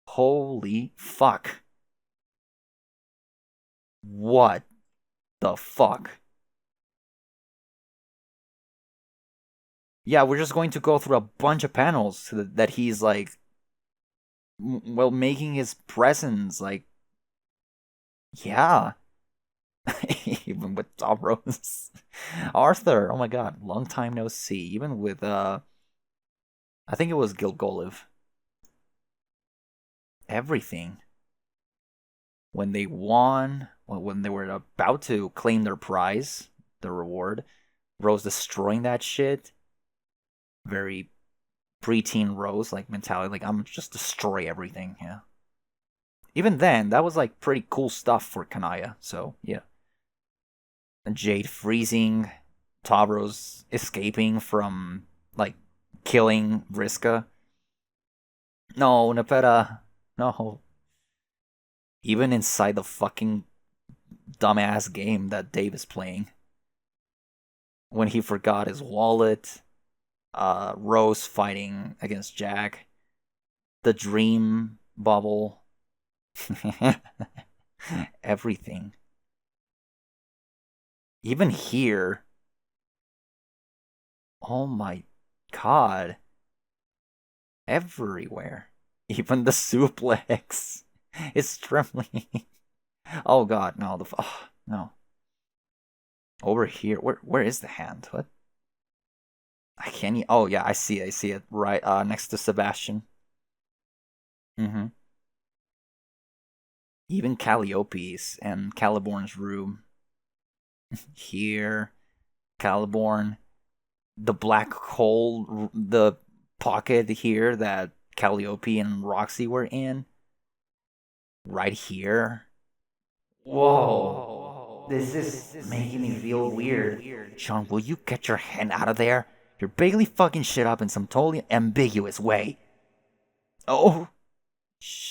Holy fuck. What the fuck? Yeah, we're just going to go through a bunch of panels that he's like, well, making his presence like, yeah. Even with Rose, Arthur. Oh my god, long time no see. Even with I think it was Gilgoliv. Everything. When they won, when they were about to claim their prize, the reward, Rose destroying that shit. Very preteen Rose like mentality, like I'm just destroy everything. Yeah. Even then, that was like pretty cool stuff for Kanaya. So yeah. And Jade freezing, Tavros escaping from like killing Vriska. No, Nepeta. No. Even inside the fucking dumbass game that Dave is playing. When he forgot his wallet. Rose fighting against Jack. The dream bubble. Everything. Even here. Oh my god. Everywhere. Even the suplex is trembling. Oh god, no. No. Over here. Where is the hand? What? I can't. Oh yeah, I see it. Right next to Sebastian. Mm-hmm. Even Calliope's and Caliborn's room. Here. Caliborn. The black hole, the pocket here that Calliope and Roxy were in. Right here. Whoa. This is making me feel weird. Sean, will you get your hand out of there? You're basically fucking shit up in some totally ambiguous way. Oh.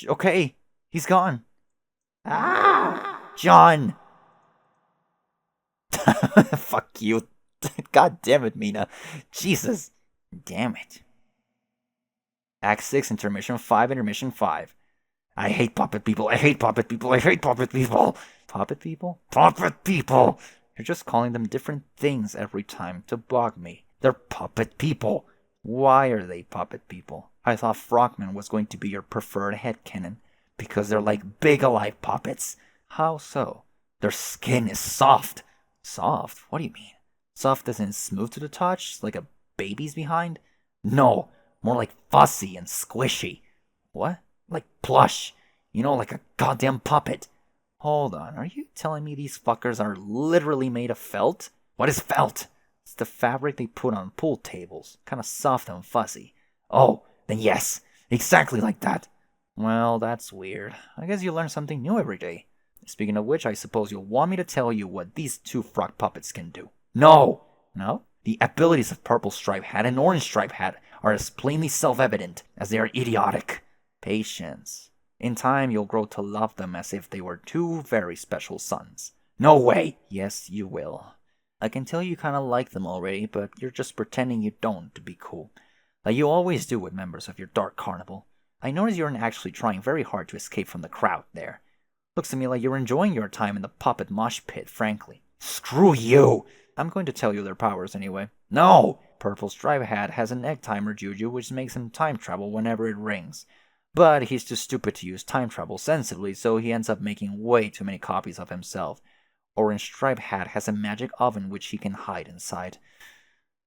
Okay. He's gone. Ah! John! Fuck you. God damn it, Mina. Jesus. Damn it. Act 6, Intermission 5, Intermission 5. I hate puppet people. I hate puppet people. I hate puppet people. Puppet people? Puppet people! You're just calling them different things every time to bug me. They're puppet people. Why are they puppet people? I thought Frogman was going to be your preferred headcanon. Because they're like big alive puppets. How so? Their skin is soft. Soft? What do you mean? Soft as in smooth to the touch? Like a baby's behind? No, more like fussy and squishy. What? Like plush. You know, like a goddamn puppet. Hold on, are you telling me these fuckers are literally made of felt? What is felt? It's the fabric they put on pool tables. Kinda soft and fuzzy. Oh, then yes, exactly like that. Well, that's weird. I guess you learn something new every day. Speaking of which, I suppose you'll want me to tell you what these two frog puppets can do. No! No? The abilities of Purple Stripe Hat and Orange Stripe Hat are as plainly self-evident as they are idiotic. Patience. In time, you'll grow to love them as if they were two very special sons. No way! Yes, you will. I can tell you kinda like them already, but you're just pretending you don't to be cool. Like you always do with members of your dark carnival. I notice you're actually trying very hard to escape from the crowd there. Looks to me like you're enjoying your time in the puppet mosh pit, frankly. Screw you! I'm going to tell you their powers anyway. No! Purple Stripe Hat has an egg timer juju which makes him time travel whenever it rings. But he's too stupid to use time travel sensibly, so he ends up making way too many copies of himself. Orange Stripe Hat has a magic oven which he can hide inside.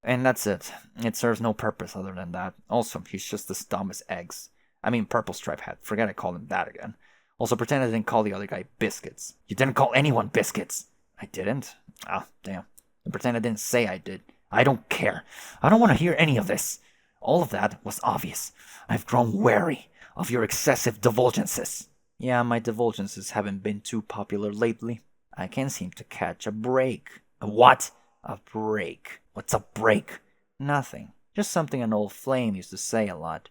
And that's it. It serves no purpose other than that. Also, he's just as dumb as eggs. I mean, Purple Stripe Hat. Forget I called him that again. Also, pretend I didn't call the other guy Biscuits. You didn't call anyone Biscuits. I didn't? Ah, damn. And pretend I didn't say I did. I don't care. I don't want to hear any of this. All of that was obvious. I've grown wary of your excessive divulgences. Yeah, my divulgences haven't been too popular lately. I can't seem to catch a break. A what? A break. What's a break? Nothing. Just something an old flame used to say a lot.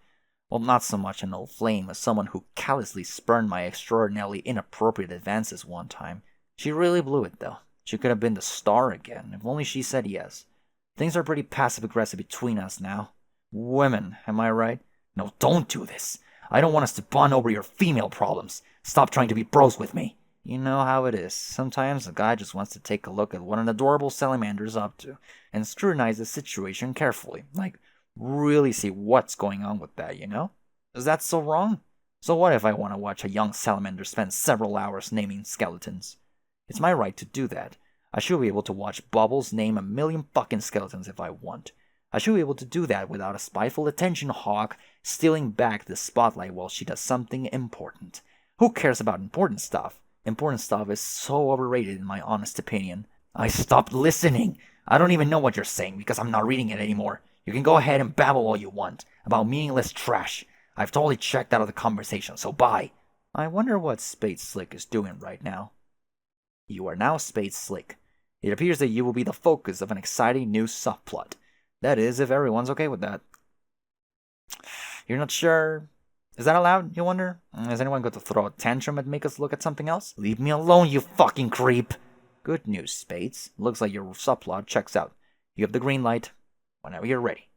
Well, not so much an old flame as someone who callously spurned my extraordinarily inappropriate advances one time. She really blew it, though. She could have been the star again, if only she said yes. Things are pretty passive-aggressive between us now. Women, am I right? No, don't do this. I don't want us to bond over your female problems. Stop trying to be bros with me. You know how it is. Sometimes a guy just wants to take a look at what an adorable salamander's up to and scrutinize the situation carefully. Like, really see what's going on with that, you know? Is that so wrong? So what if I want to watch a young salamander spend several hours naming skeletons? It's my right to do that. I should be able to watch Bubbles name a million fucking skeletons if I want. I should be able to do that without a spiteful attention hawk stealing back the spotlight while she does something important. Who cares about important stuff? Important stuff is so overrated in my honest opinion. I stopped listening. I don't even know what you're saying because I'm not reading it anymore. You can go ahead and babble all you want about meaningless trash. I've totally checked out of the conversation, so bye. I wonder what Spade Slick is doing right now. You are now Spade Slick. It appears that you will be the focus of an exciting new subplot. That is, if everyone's okay with that. You're not sure? Is that allowed, you wonder? Is anyone going to throw a tantrum and make us look at something else? Leave me alone, you fucking creep. Good news, Spades. Looks like your subplot checks out. You have the green light. Whenever you're ready.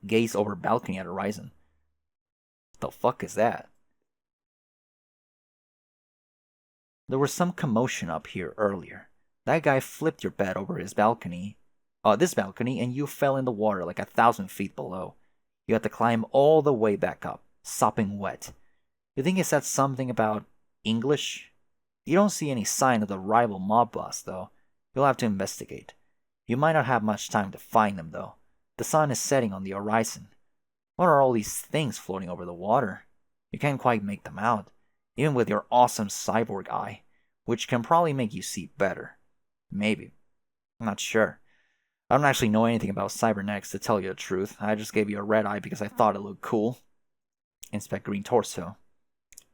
Gaze over balcony at horizon. The fuck is that? There was some commotion up here earlier. That guy flipped your bed over this balcony, and you fell in the water like 1,000 feet below. You had to climb all the way back up, sopping wet. You think he said something about English? You don't see any sign of the rival mob boss, though. You'll have to investigate. You might not have much time to find them, though. The sun is setting on the horizon. What are all these things floating over the water? You can't quite make them out, even with your awesome cyborg eye, which can probably make you see better. Maybe. I'm not sure. I don't actually know anything about cybernetics, to tell you the truth. I just gave you a red eye because I thought it looked cool. Inspect green torso.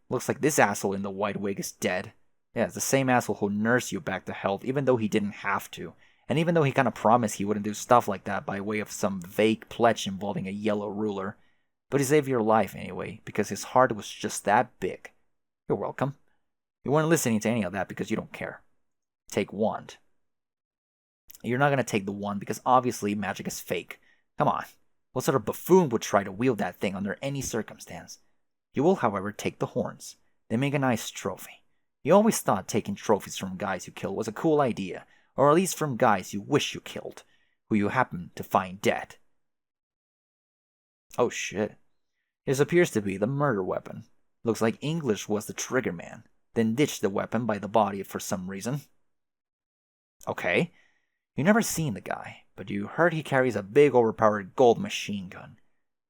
Looks like this asshole in the white wig is dead. Yeah, it's the same asshole who nursed you back to health, even though he didn't have to. And even though he kind of promised he wouldn't do stuff like that by way of some vague pledge involving a yellow ruler. But he saved your life anyway, because his heart was just that big. You're welcome. You weren't listening to any of that because you don't care. Take wand. You're not going to take the wand because obviously magic is fake. Come on. What sort of buffoon would try to wield that thing under any circumstance? You will, however, take the horns. They make a nice trophy. You always thought taking trophies from guys you killed was a cool idea, or at least from guys you wish you killed, who you happen to find dead. Oh shit. This appears to be the murder weapon. Looks like English was the trigger man, then ditched the weapon by the body for some reason. Okay. You never seen the guy, but you heard he carries a big overpowered gold machine gun.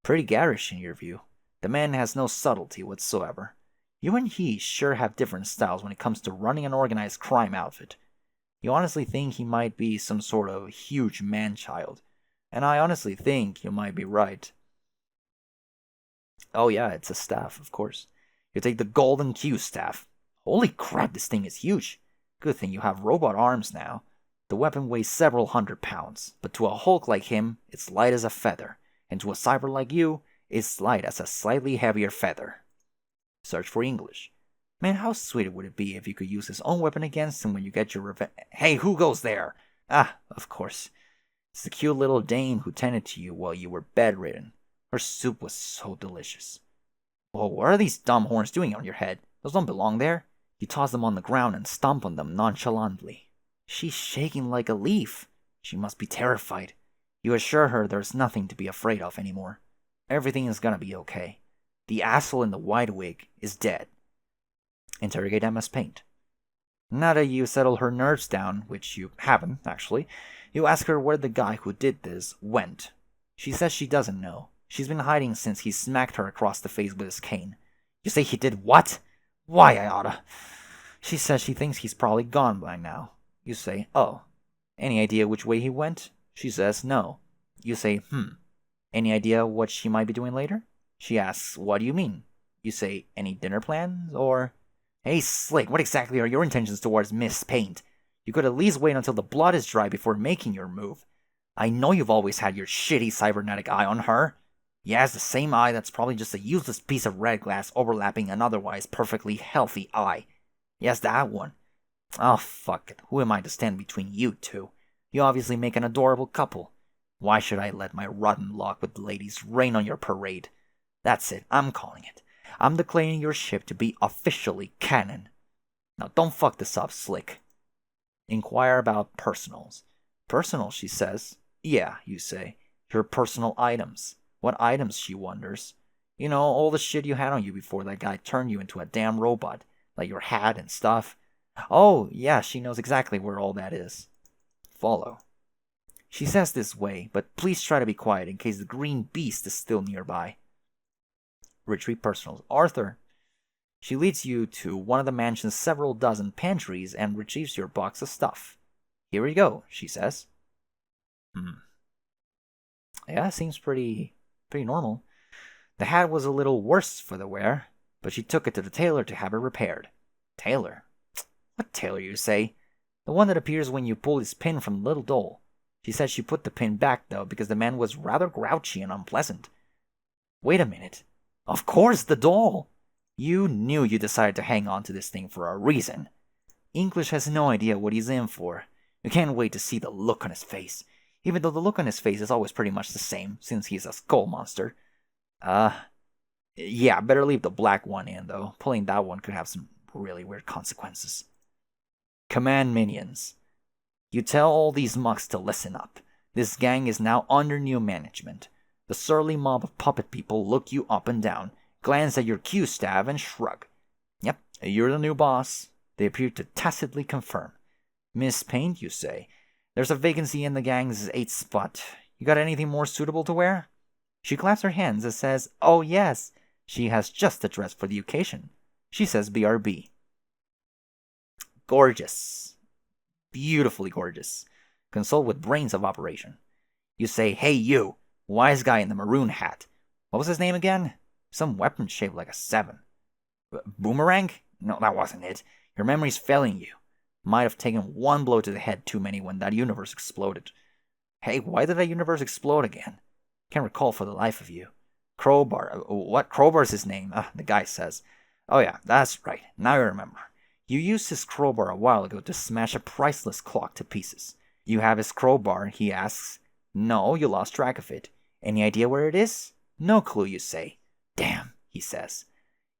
Pretty garish in your view. The man has no subtlety whatsoever. You and he sure have different styles when it comes to running an organized crime outfit. You honestly think he might be some sort of huge man-child. And I honestly think you might be right. Oh yeah, it's a staff, of course. You take the golden Q staff. Holy crap, this thing is huge. Good thing you have robot arms now. The weapon weighs several 100 pounds, but to a Hulk like him, it's light as a feather. And to a cyber like you, it's light as a slightly heavier feather. Search for English. Man, how sweet would it be if you could use his own weapon against him when you get your revenge? Hey, who goes there? Ah, of course. It's the cute little dame who tended to you while you were bedridden. Her soup was so delicious. Whoa, what are these dumb horns doing on your head? Those don't belong there. You toss them on the ground and stomp on them nonchalantly. She's shaking like a leaf. She must be terrified. You assure her there's nothing to be afraid of anymore. Everything is gonna be okay. The asshole in the white wig is dead. Interrogate Emma's Paint. Now that you settle her nerves down, which you haven't, actually, you ask her where the guy who did this went. She says she doesn't know. She's been hiding since he smacked her across the face with his cane. You say he did what? Why, I oughta. She says she thinks he's probably gone by now. You say, oh. Any idea which way he went? She says no. You say, Any idea what she might be doing later? She asks, what do you mean? You say, any dinner plans, or... Hey, Slick, what exactly are your intentions towards Miss Paint? You could at least wait until the blood is dry before making your move. I know you've always had your shitty cybernetic eye on her. Yes, the same eye that's probably just a useless piece of red glass overlapping an otherwise perfectly healthy eye. Yes, that one. Oh, fuck it. Who am I to stand between you two? You obviously make an adorable couple. Why should I let my rotten luck with the ladies rain on your parade? That's it. I'm calling it. I'm declaring your ship to be officially canon. Now don't fuck this up, Slick. Inquire about personals. Personal, she says. Yeah, you say. Your personal items. What items, she wonders. You know, all the shit you had on you before that guy turned you into a damn robot. Like your hat and stuff. Oh, yeah, she knows exactly where all that is. Follow. She says this way, but please try to be quiet in case the green beast is still nearby. Retrieve personals. Arthur. She leads you to one of the mansion's several dozen pantries and retrieves your box of stuff. Here you go, she says. Yeah, seems pretty normal. The hat was a little worse for the wear, but she took it to the tailor to have it repaired. Tailor? What tailor, you say? The one that appears when you pull his pin from the little doll. She said she put the pin back, though, because the man was rather grouchy and unpleasant. Wait a minute. Of course, the doll! You knew you decided to hang on to this thing for a reason. English has no idea what he's in for. You can't wait to see the look on his face, even though the look on his face is always pretty much the same, since he's a skull monster. Yeah, better leave the black one in, though. Pulling that one could have some really weird consequences. Command minions. You tell all these mucks to listen up. This gang is now under new management. The surly mob of puppet people look you up and down, glance at your Q staff, and shrug. Yep, you're the new boss. They appear to tacitly confirm. Miss Paint, you say. There's a vacancy in the gang's 8th spot. You got anything more suitable to wear? She claps her hands and says, oh yes, she has just the dress for the occasion. She says BRB. Gorgeous. Beautifully gorgeous. Consult with brains of operation. You say, hey you, wise guy in the maroon hat. What was his name again? Some weapon shaped like a 7. Boomerang? No, that wasn't it. Your memory's failing you. Might have taken one blow to the head too many when that universe exploded. Hey, why did that universe explode again? Can't recall for the life of you. Crowbar. What? Crowbar's his name. The guy says. Oh yeah, that's right. Now I remember. You used his crowbar a while ago to smash a priceless clock to pieces. You have his crowbar, he asks. No, you lost track of it. Any idea where it is? No clue, you say. Damn, he says.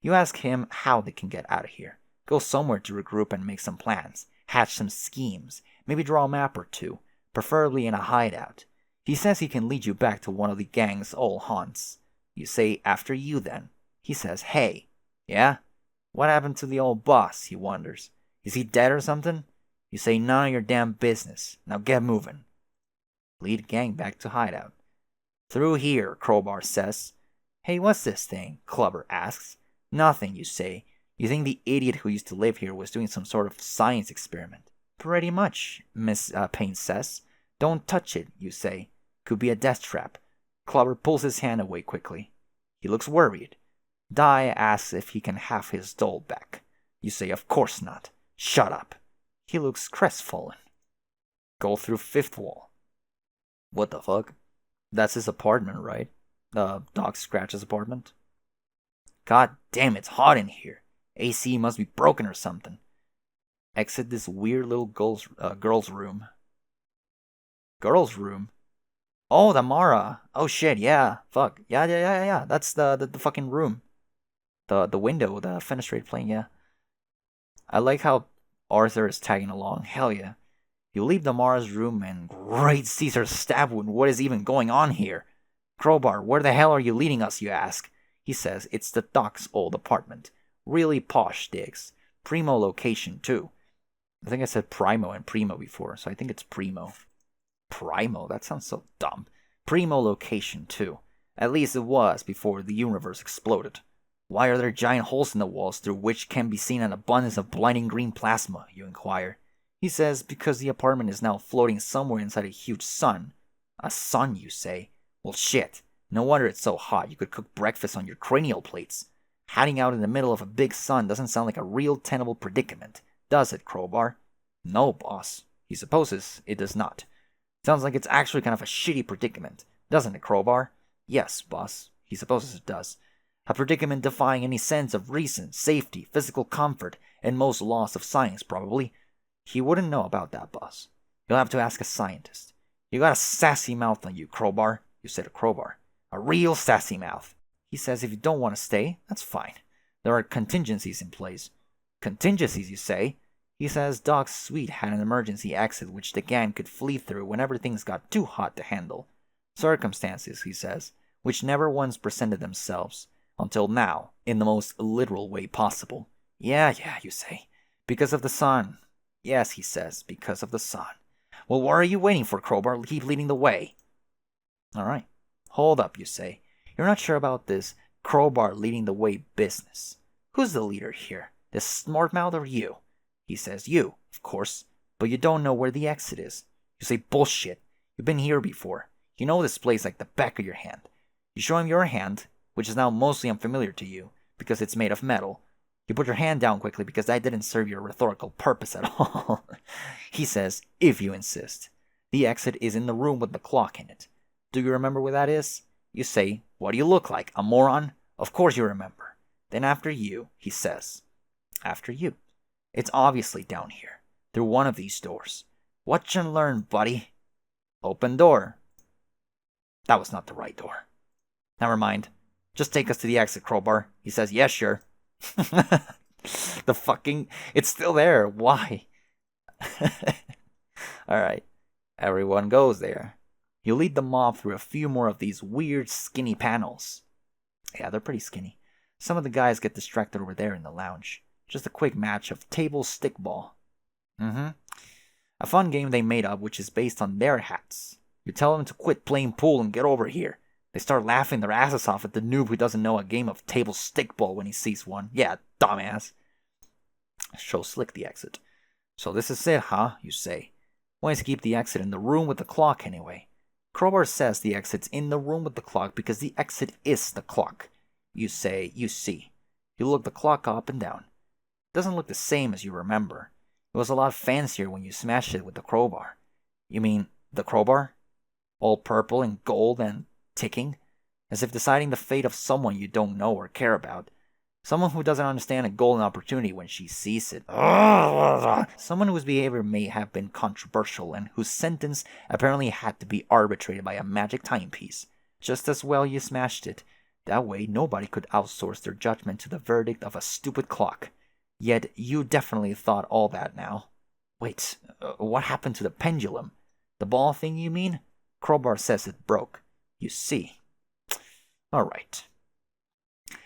You ask him how they can get out of here. Go somewhere to regroup and make some plans. Hatch some schemes. Maybe draw a map or two. Preferably in a hideout. He says he can lead you back to one of the gang's old haunts. You say, after you then. He says, hey. Yeah? What happened to the old boss, he wonders. Is he dead or something? You say, none of your damn business. Now get moving. Lead gang back to hideout. Through here, Crowbar says. Hey, what's this thing? Clubber asks. Nothing, you say. You think the idiot who used to live here was doing some sort of science experiment? Pretty much, Miss Paint says. Don't touch it, you say. Could be a death trap. Clubber pulls his hand away quickly. He looks worried. Dai asks if he can have his doll back. You say, of course not. Shut up. He looks crestfallen. Go through 5th wall. What the fuck? That's his apartment, right? Doc Scratch's apartment? God damn, it's hot in here. AC must be broken or something. Exit this weird little girl's room. Girl's room? Oh, the Mara. Oh shit, yeah. Fuck. Yeah. That's the fucking room. The window, the fenestrate plane, yeah. I like how Arthur is tagging along. Hell yeah. You leave the Mara's room and great Caesar stab wound. What is even going on here? Crowbar, where the hell are you leading us, you ask? He says it's the Doc's old apartment. Really posh digs. Primo location, too. I think I said Primo and Primo before, so I think it's Primo. Primo? That sounds so dumb. Primo location, too. At least it was before the universe exploded. Why are there giant holes in the walls through which can be seen an abundance of blinding green plasma, you inquire? He says because the apartment is now floating somewhere inside a huge sun. A sun, you say? Well, shit. No wonder it's so hot you could cook breakfast on your cranial plates. Hiding out in the middle of a big sun doesn't sound like a real tenable predicament, does it, Crowbar? No, boss. He supposes it does not. Sounds like it's actually kind of a shitty predicament, doesn't it, Crowbar? Yes, boss. He supposes it does. A predicament defying any sense of reason, safety, physical comfort, and most laws of science, probably. He wouldn't know about that, boss. You'll have to ask a scientist. You got a sassy mouth on you, Crowbar. You said a Crowbar. A real sassy mouth. He says if you don't want to stay, that's fine. There are contingencies in place. Contingencies, you say? He says Doc's suite had an emergency exit which the gang could flee through whenever things got too hot to handle. Circumstances, he says, which never once presented themselves, until now, in the most literal way possible. Yeah, you say. Because of the sun. Yes, he says, because of the sun. Well, what are you waiting for, Crowbar? Keep leading the way. All right. Hold up, you say. You're not sure about this Crowbar leading the way business. Who's the leader here? This smart mouth or you? He says you, of course, but you don't know where the exit is. You say bullshit. You've been here before. You know this place like the back of your hand. You show him your hand, which is now mostly unfamiliar to you, because it's made of metal. You put your hand down quickly because that didn't serve your rhetorical purpose at all. He says, if you insist. The exit is in the room with the clock in it. Do you remember where that is? You say, what do you look like, a moron? Of course you remember. Then after you, he says. After you. It's obviously down here, through one of these doors. Watch and learn, buddy. Open door. That was not the right door. Never mind. Just take us to the exit, Crowbar. He says, yes, sure. The fucking... It's still there. Why? Alright. Everyone goes there. You lead the mob through a few more of these weird, skinny panels. Yeah, they're pretty skinny. Some of the guys get distracted over there in the lounge. Just a quick match of table stickball. A fun game they made up which is based on their hats. You tell them to quit playing pool and get over here. They start laughing their asses off at the noob who doesn't know a game of table stickball when he sees one. Yeah, dumbass. Show Slick the exit. So this is it, huh? You say. Why keep the exit in the room with the clock anyway? Crowbar says the exit's in the room with the clock because the exit is the clock. You say, you see. You look the clock up and down. It doesn't look the same as you remember. It was a lot fancier when you smashed it with the crowbar. You mean the crowbar? All purple and gold and ticking? As if deciding the fate of someone you don't know or care about. Someone who doesn't understand a golden opportunity when she sees it. Someone whose behavior may have been controversial and whose sentence apparently had to be arbitrated by a magic timepiece. Just as well you smashed it. That way nobody could outsource their judgment to the verdict of a stupid clock. Yet you definitely thought all that now. Wait, what happened to the pendulum? The ball thing, you mean? Crowbar says it broke. You see. Alright.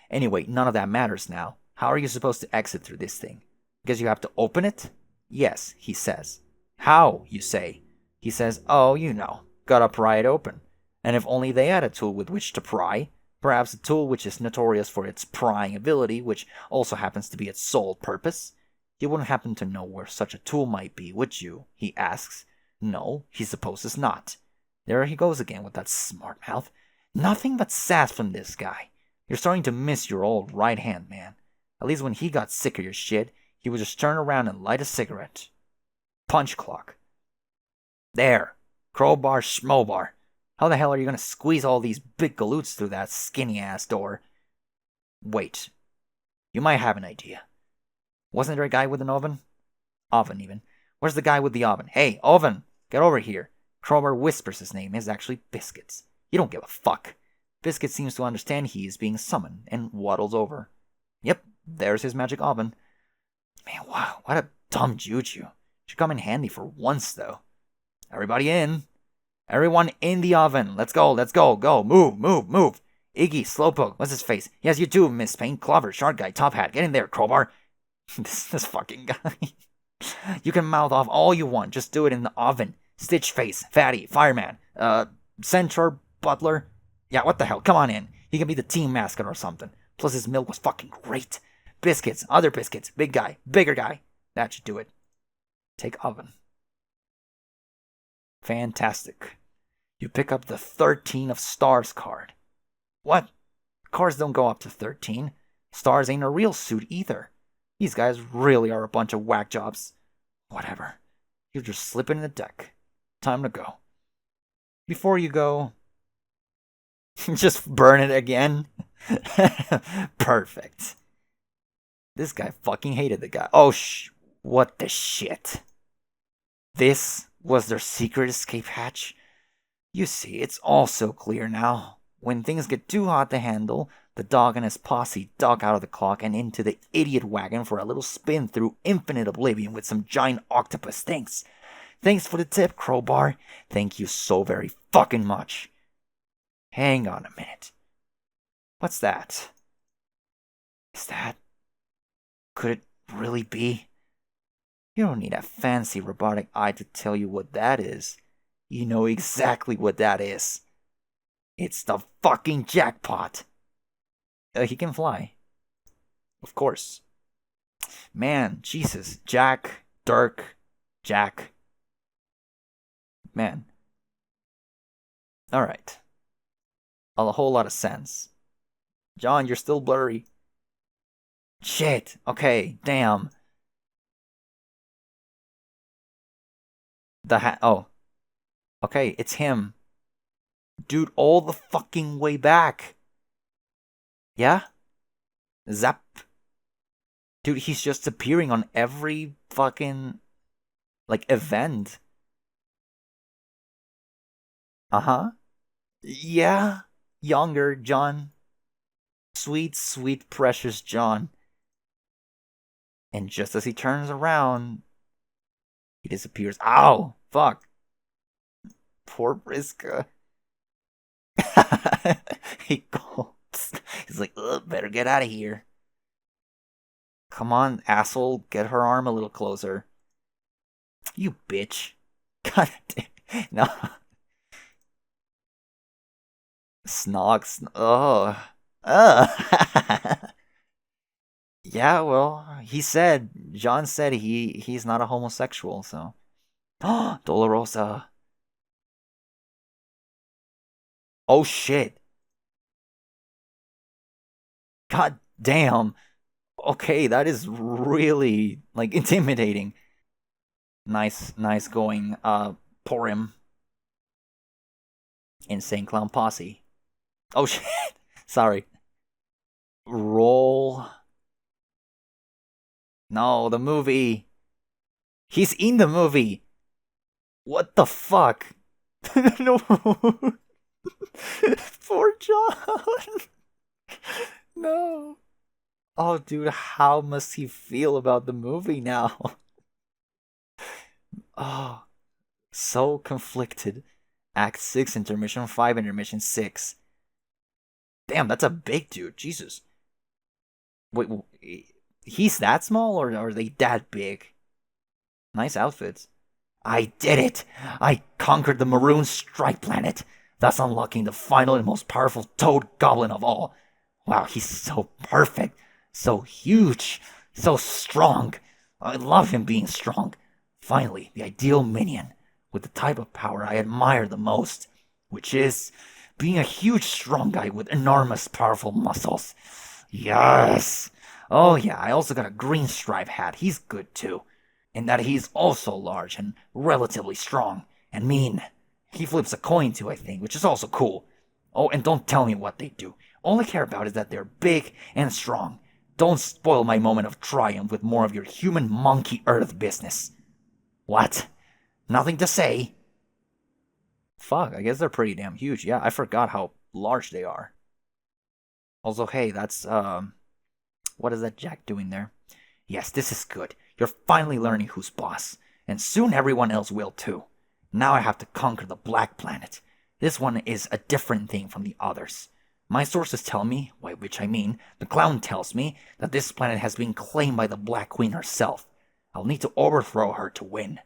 Anyway, none of that matters now. How are you supposed to exit through this thing? Because you have to open it? Yes, he says. How, you say? He says, oh, you know, gotta pry it open. And if only they had a tool with which to pry, perhaps a tool which is notorious for its prying ability, which also happens to be its sole purpose, you wouldn't happen to know where such a tool might be, would you? He asks. No, he supposes not. There he goes again with that smart mouth. Nothing but sass from this guy. You're starting to miss your old right hand, man. At least when he got sick of your shit, he would just turn around and light a cigarette. Punch clock. There. Crowbar schmobar. How the hell are you gonna squeeze all these big galoots through that skinny-ass door? Wait. You might have an idea. Wasn't there a guy with an oven? Oven, even. Where's the guy with the oven? Hey, oven! Get over here. Crowbar whispers his name is actually Biscuits. You don't give a fuck. Biscuit seems to understand he is being summoned and waddles over. Yep, there's his magic oven. Man, wow, what a dumb juju. Should come in handy for once, though. Everybody in. Everyone in the oven. Let's go, go. Move. Iggy, Slowpoke, what's his face? Yes, you too, Miss Pain, Clover, Shark Guy, Top Hat. Get in there, Crowbar. this fucking guy. You can mouth off all you want. Just do it in the oven. Stitch Face, Fatty, Fireman, Centaur, Butler. Yeah, what the hell? Come on in. He can be the team mascot or something. Plus his milk was fucking great. Biscuits, other biscuits, big guy, bigger guy. That should do it. Take oven. Fantastic. You pick up the 13 of Stars card. What? Cards don't go up to 13. Stars ain't a real suit either. These guys really are a bunch of whack jobs. Whatever. You just slip in the deck. Time to go. Before you go, just burn it again. Perfect. This guy fucking hated the guy. Oh, what the shit? This was their secret escape hatch? You see, it's all so clear now. When things get too hot to handle, the dog and his posse duck out of the clock and into the idiot wagon for a little spin through infinite oblivion with some giant octopus. Thanks. Thanks for the tip, Crowbar. Thank you so very fucking much. Hang on a minute. What's that? Is that... Could it really be? You don't need a fancy robotic eye to tell you what that is. You know exactly what that is. It's the fucking jackpot. He can fly. Of course. Man, Jesus. Jack, Dirk, Jack. Man. Alright. A whole lot of sense. John, you're still blurry. Shit. Okay, damn. The hat. Oh. Okay, it's him. Dude, all the fucking way back. Yeah? Zap. Dude, he's just appearing on every fucking, event. Uh-huh. Yeah. Younger John. Sweet, sweet, precious John. And just as he turns around, he disappears. Ow! Fuck. Poor Briska. He goes. He's like, better get out of here. Come on, asshole. Get her arm a little closer. You bitch. God damn. No. Snog. Oh. Yeah, well, John said he's not a homosexual, so. Dolorosa. Oh shit. God damn. Okay, that is really, intimidating. Nice going, pour him. Insane Clown Posse. Oh shit. Sorry. Roll. No, the movie. He's in the movie. What the fuck? No. Poor John. No. Oh, dude, how must he feel about the movie now? Oh, so conflicted. Act 6, Intermission 5, Intermission 6. Damn, that's a big dude. Jesus. Wait, he's that small, or are they that big? Nice outfits. I did it! I conquered the Maroon Strike Planet, thus unlocking the final and most powerful Toad Goblin of all. Wow, he's so perfect, so huge, so strong. I love him being strong. Finally, the ideal minion, with the type of power I admire the most, which is being a huge, strong guy with enormous, powerful muscles. Yes! Oh yeah, I also got a green stripe hat. He's good too. In that he's also large and relatively strong and mean. He flips a coin too, I think, which is also cool. Oh, and don't tell me what they do. All I care about is that they're big and strong. Don't spoil my moment of triumph with more of your human monkey earth business. What? Nothing to say? Fuck, I guess they're pretty damn huge. Yeah, I forgot how large they are. Also, hey, that's, what is that Jack doing there? Yes, this is good. You're finally learning who's boss. And soon everyone else will too. Now I have to conquer the Black Planet. This one is a different thing from the others. My sources tell me, by which I mean, the clown tells me, that this planet has been claimed by the Black Queen herself. I'll need to overthrow her to win.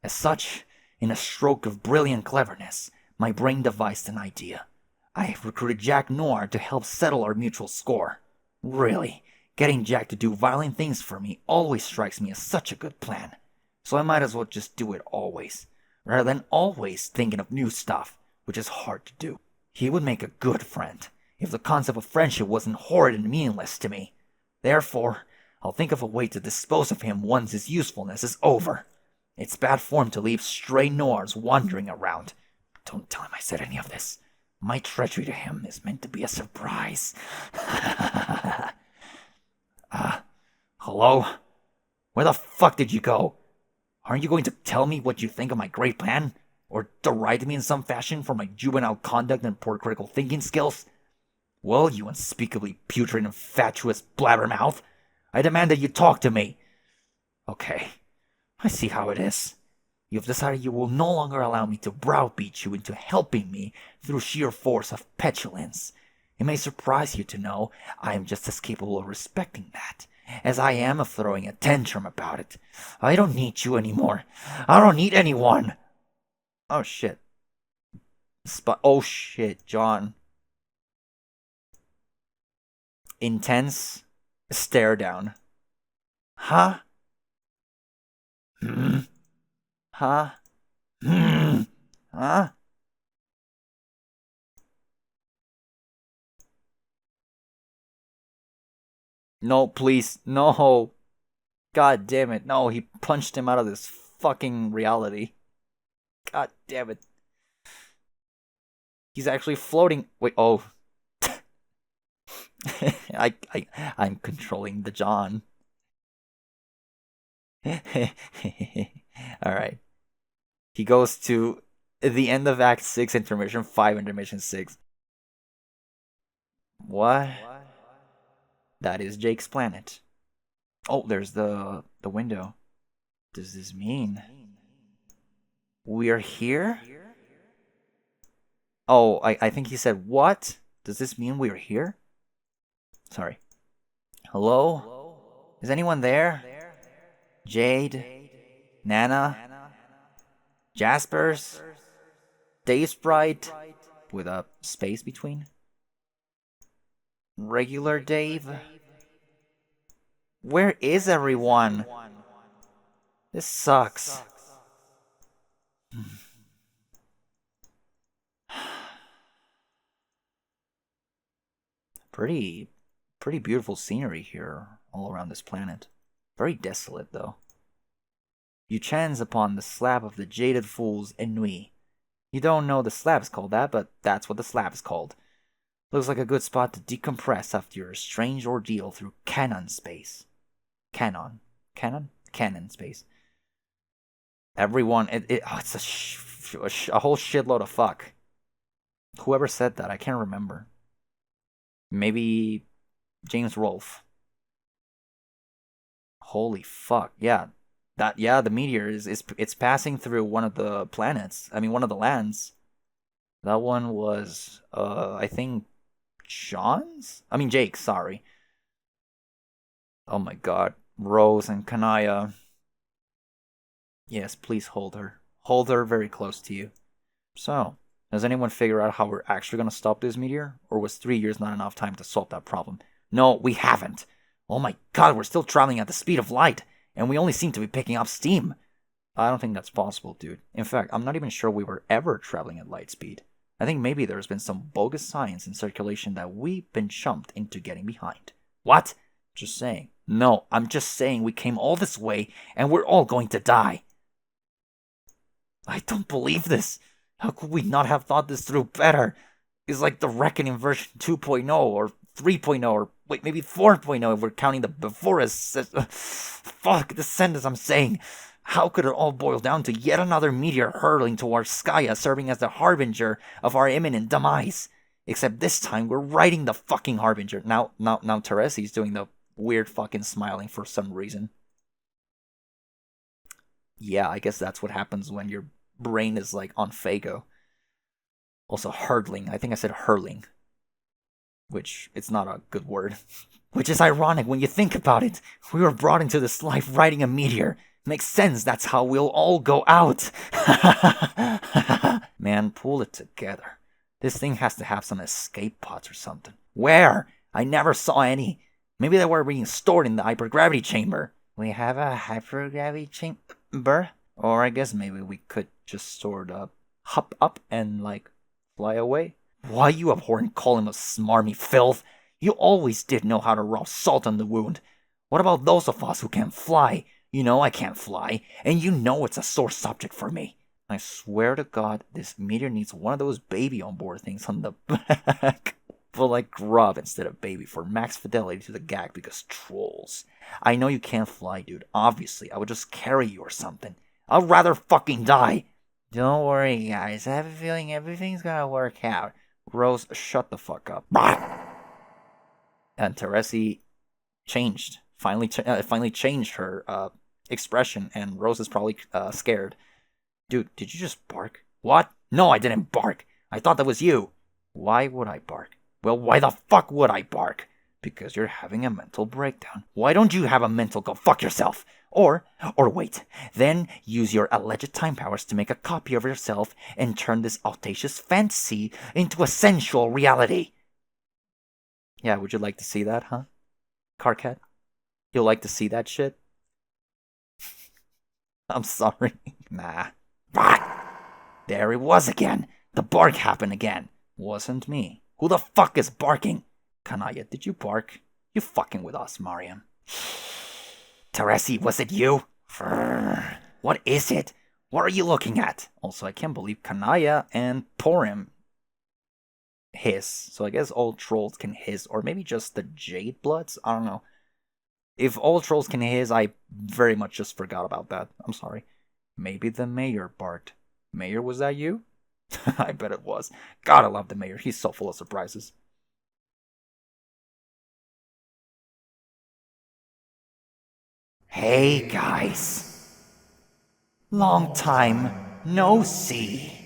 As such, in a stroke of brilliant cleverness, my brain devised an idea. I have recruited Jack Noir to help settle our mutual score. Really, getting Jack to do violent things for me always strikes me as such a good plan. So I might as well just do it always, rather than always thinking of new stuff, which is hard to do. He would make a good friend, if the concept of friendship wasn't horrid and meaningless to me. Therefore, I'll think of a way to dispose of him once his usefulness is over. It's bad form to leave stray Noirs wandering around. Don't tell him I said any of this. My treachery to him is meant to be a surprise. Hello? Where the fuck did you go? Aren't you going to tell me what you think of my great plan? Or deride me in some fashion for my juvenile conduct and poor critical thinking skills? Well, you unspeakably putrid and fatuous blabbermouth, I demand that you talk to me. Okay, I see how it is. You've decided you will no longer allow me to browbeat you into helping me through sheer force of petulance. It may surprise you to know I am just as capable of respecting that as I am of throwing a tantrum about it. I don't need you anymore. I don't need anyone. Oh shit. Oh shit, John. Intense stare down. Huh? Huh? Huh? No, please. No. God damn it. No, he punched him out of this fucking reality. God damn it. He's actually floating. Wait, oh. I'm controlling the John. Alright. He goes to the end of Act 6, Intermission 5, Intermission 6. What? That is Jake's planet. Oh, there's the window. Does this mean we're here? Oh, I think he said, what? Does this mean we're here? Sorry. Hello? Is anyone there? Jade? Nana? Jaspers? Day Sprite? With a space between? Regular Dave? Where is everyone? This sucks. Pretty beautiful scenery here all around this planet. Very desolate, though. You chance upon the slab of the Jaded Fool's Ennui. You don't know the slab's called that, but that's what the slab is called. Looks like a good spot to decompress after your strange ordeal through canon space. Canon space. Everyone, it's a whole shitload of fuck. Whoever said that, I can't remember. Maybe James Rolfe. Holy fuck, yeah. The meteor it's passing through one of the planets. I mean, one of the lands. That one was, I think, Jake's, sorry. Oh my god. Rose and Kanaya. Yes, please hold her. Hold her very close to you. So, does anyone figure out how we're actually gonna stop this meteor? Or was 3 years not enough time to solve that problem? No, we haven't. Oh my god, we're still traveling at the speed of light, and we only seem to be picking up steam. I don't think that's possible, dude. In fact, I'm not even sure we were ever traveling at light speed. I think maybe there's been some bogus science in circulation that we've been chumped into getting behind. What? Just saying. No, I'm just saying we came all this way, and we're all going to die. I don't believe this. How could we not have thought this through better? It's like the Reckoning version 2.0 or 3.0 or maybe 4.0 if we're counting the before us. Fuck, the sentence I'm saying. How could it all boil down to yet another meteor hurtling towards Skya, serving as the harbinger of our imminent demise? Except this time we're riding the fucking harbinger. Now Teresi's doing the weird fucking smiling for some reason. Yeah, I guess that's what happens when your brain is like on Fago. Also, hurtling. I think I said hurling. Which, it's not a good word. Which is ironic when you think about it. We were brought into this life riding a meteor. Makes sense, that's how we'll all go out. Man, pull it together. This thing has to have some escape pods or something. Where? I never saw any. Maybe they were being stored in the hypergravity chamber. We have a hypergravity chamber? Or I guess maybe we could just sort of hop up and, like, fly away. Why, you abhorrent column of smarmy filth. You always did know how to rub salt on the wound. What about those of us who can't fly? You know I can't fly, and you know it's a sore subject for me. I swear to God, this meteor needs one of those baby on board things on the back. But like grub instead of baby for max fidelity to the gag because trolls. I know you can't fly, dude. Obviously, I would just carry you or something. I'd rather fucking die. Don't worry, guys. I have a feeling everything's gonna work out. Rose, shut the fuck up. And Teresi changed. Finally changed her expression, and Rose is probably scared. Dude, did you just bark? What? No, I didn't bark. I thought that was you. Why would I bark? Well, why the fuck would I bark? Because you're having a mental breakdown. Why don't you have a mental go fuck yourself? Or wait, then use your alleged time powers to make a copy of yourself and turn this audacious fantasy into a sensual reality. Yeah, would you like to see that, huh? Carcat? You'll like to see that shit? I'm sorry. Nah. There it was again. The bark happened again. Wasn't me. Who the fuck is barking? Kanaya, did you bark? You fucking with us, Mariam. Teresi, was it you? What is it? What are you looking at? Also, I can't believe Kanaya and Porim hiss. So I guess all trolls can hiss, or maybe just the Jade Bloods? I don't know. If all trolls can hiss, I very much just forgot about that. I'm sorry. Maybe the mayor barked. Mayor, was that you? I bet it was. God, I love the mayor. He's so full of surprises. Hey, guys. Long time no see.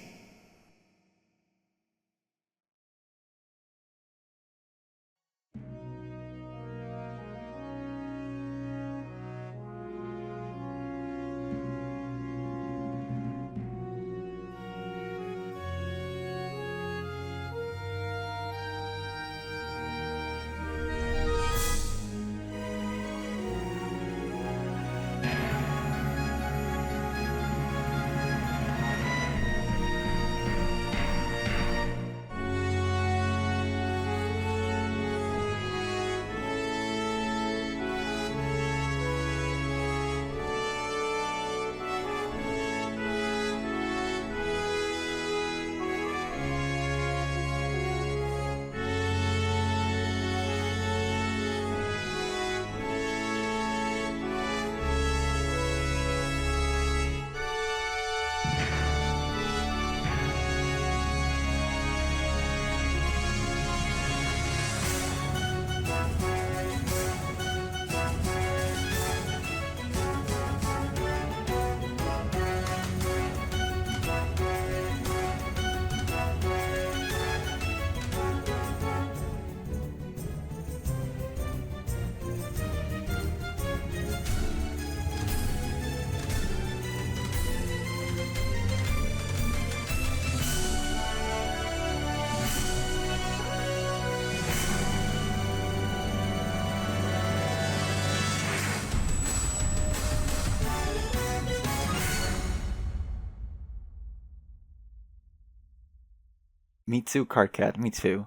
Me too, Carcat. Me too.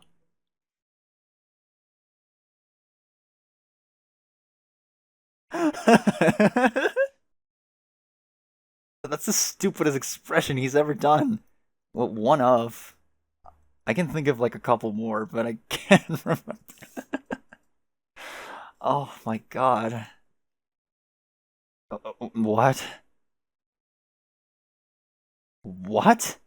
That's the stupidest expression he's ever done. Well, one of. I can think of like a couple more, but I can't remember. Oh my god. What? What?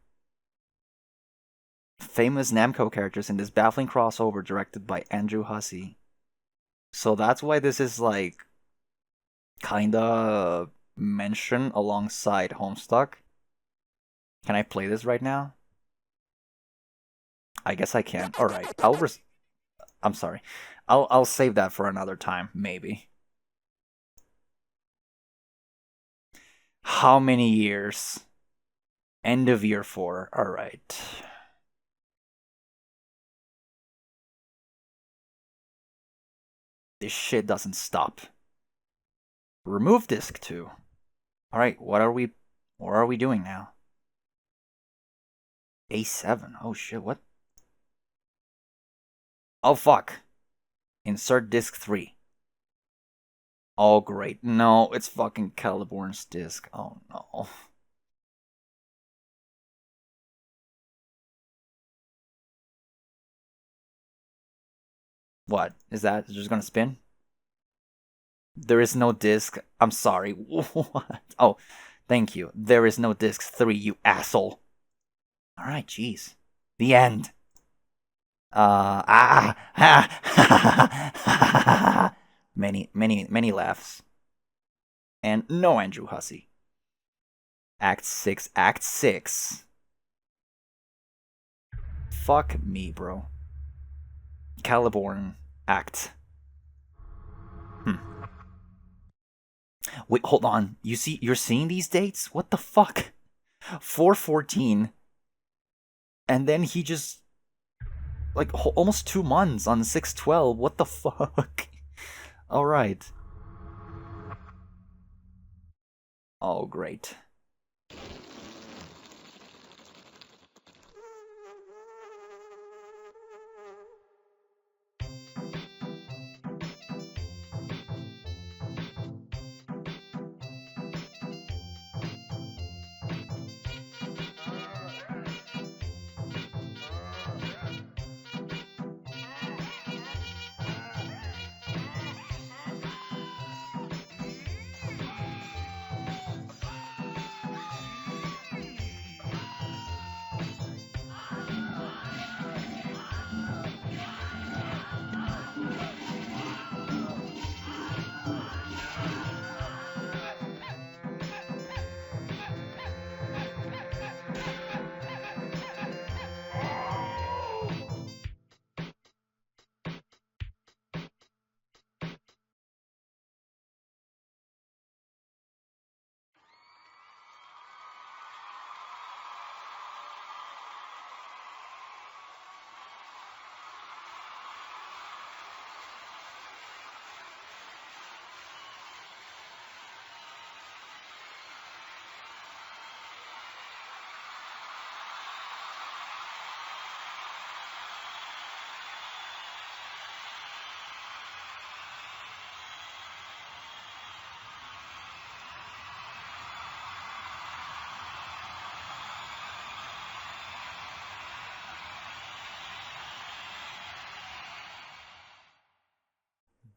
Famous Namco characters in this baffling crossover directed by Andrew Hussey. So that's why this is like kinda mentioned alongside Homestuck. Can I play this right now? I guess I can. All right. I'm sorry. I'll save that for another time, maybe. How many years? End of year 4. All right. This shit doesn't stop. Remove disk 2. All right, what are we doing now? A7. Oh shit, what? Oh fuck. Insert disk 3. Oh great. No, it's fucking Caliborn's disk. Oh no. What? Is that just gonna spin? There is no disk. I'm sorry. What? Oh, thank you. There is no disk 3, you asshole. Alright, jeez. The end. Many laughs. And no Andrew Hussey. Act 6, Act 6. Fuck me, bro. Caliborn, Act. Wait, hold on. You're seeing these dates? What the fuck? 4/14. And then he just like almost 2 months on 6/12. What the fuck? All right. Oh, great.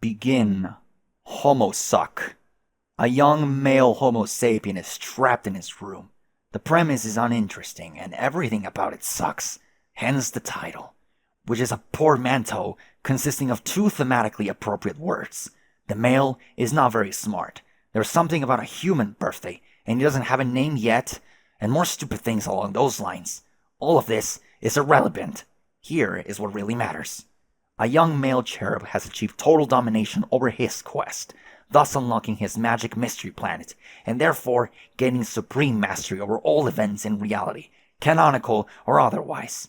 Begin. Homestuck. A young male Homo sapien is trapped in his room. The premise is uninteresting and everything about it sucks, hence the title, which is a portmanteau consisting of 2 thematically appropriate words. The male is not very smart. There's something about a human birthday, and he doesn't have a name yet, and more stupid things along those lines. All of this is irrelevant. Here is what really matters. A young male cherub has achieved total domination over his quest, thus unlocking his magic mystery planet, and therefore gaining supreme mastery over all events in reality, canonical or otherwise.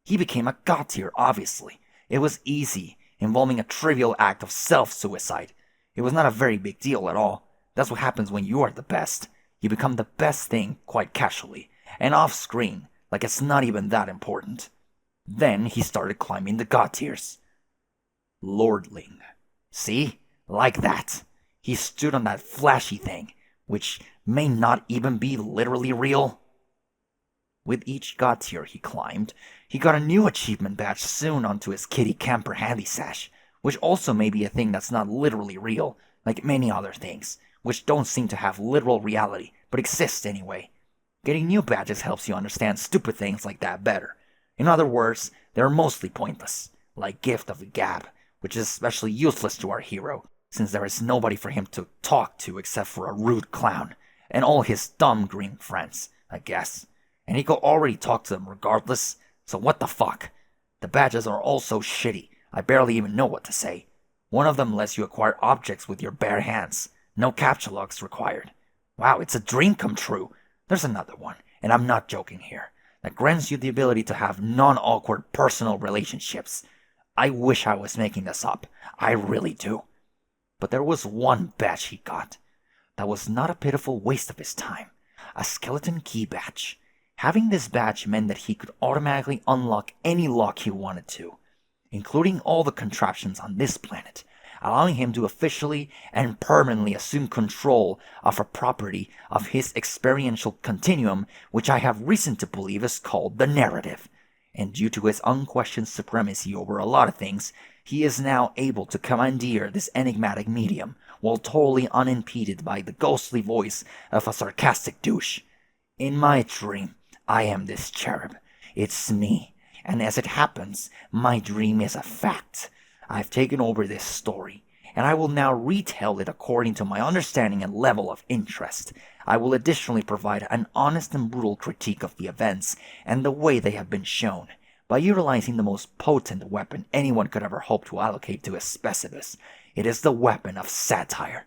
He became a god tier, obviously. It was easy, involving a trivial act of self-suicide. It was not a very big deal at all. That's what happens when you are the best. You become the best thing quite casually, and off-screen, like it's not even that important. Then he started climbing the god tiers. Lordling. See? Like that. He stood on that flashy thing, which may not even be literally real. With each god tier he climbed, he got a new achievement badge sewn onto his kitty camper handy sash, which also may be a thing that's not literally real, like many other things, which don't seem to have literal reality, but exist anyway. Getting new badges helps you understand stupid things like that better. In other words, they're mostly pointless, like Gift of the Gab, which is especially useless to our hero, since there is nobody for him to talk to except for a rude clown, and all his dumb green friends, I guess. And he could already talk to them regardless, so what the fuck? The badges are all so shitty, I barely even know what to say. One of them lets you acquire objects with your bare hands. No captcha locks required. Wow, it's a dream come true. There's another one, and I'm not joking here, that grants you the ability to have non-awkward personal relationships. I wish I was making this up. I really do. But there was one badge he got. That was not a pitiful waste of his time. A skeleton key badge. Having this badge meant that he could automatically unlock any lock he wanted to, including all the contraptions on this planet, allowing him to officially and permanently assume control of a property of his experiential continuum, which I have reason to believe is called the narrative. And due to his unquestioned supremacy over a lot of things, he is now able to commandeer this enigmatic medium, while totally unimpeded by the ghostly voice of a sarcastic douche. In my dream, I am this cherub. It's me. And as it happens, my dream is a fact. I've taken over this story, and I will now retell it according to my understanding and level of interest. I will additionally provide an honest and brutal critique of the events and the way they have been shown, by utilizing the most potent weapon anyone could ever hope to allocate to a specimen. It is the weapon of satire.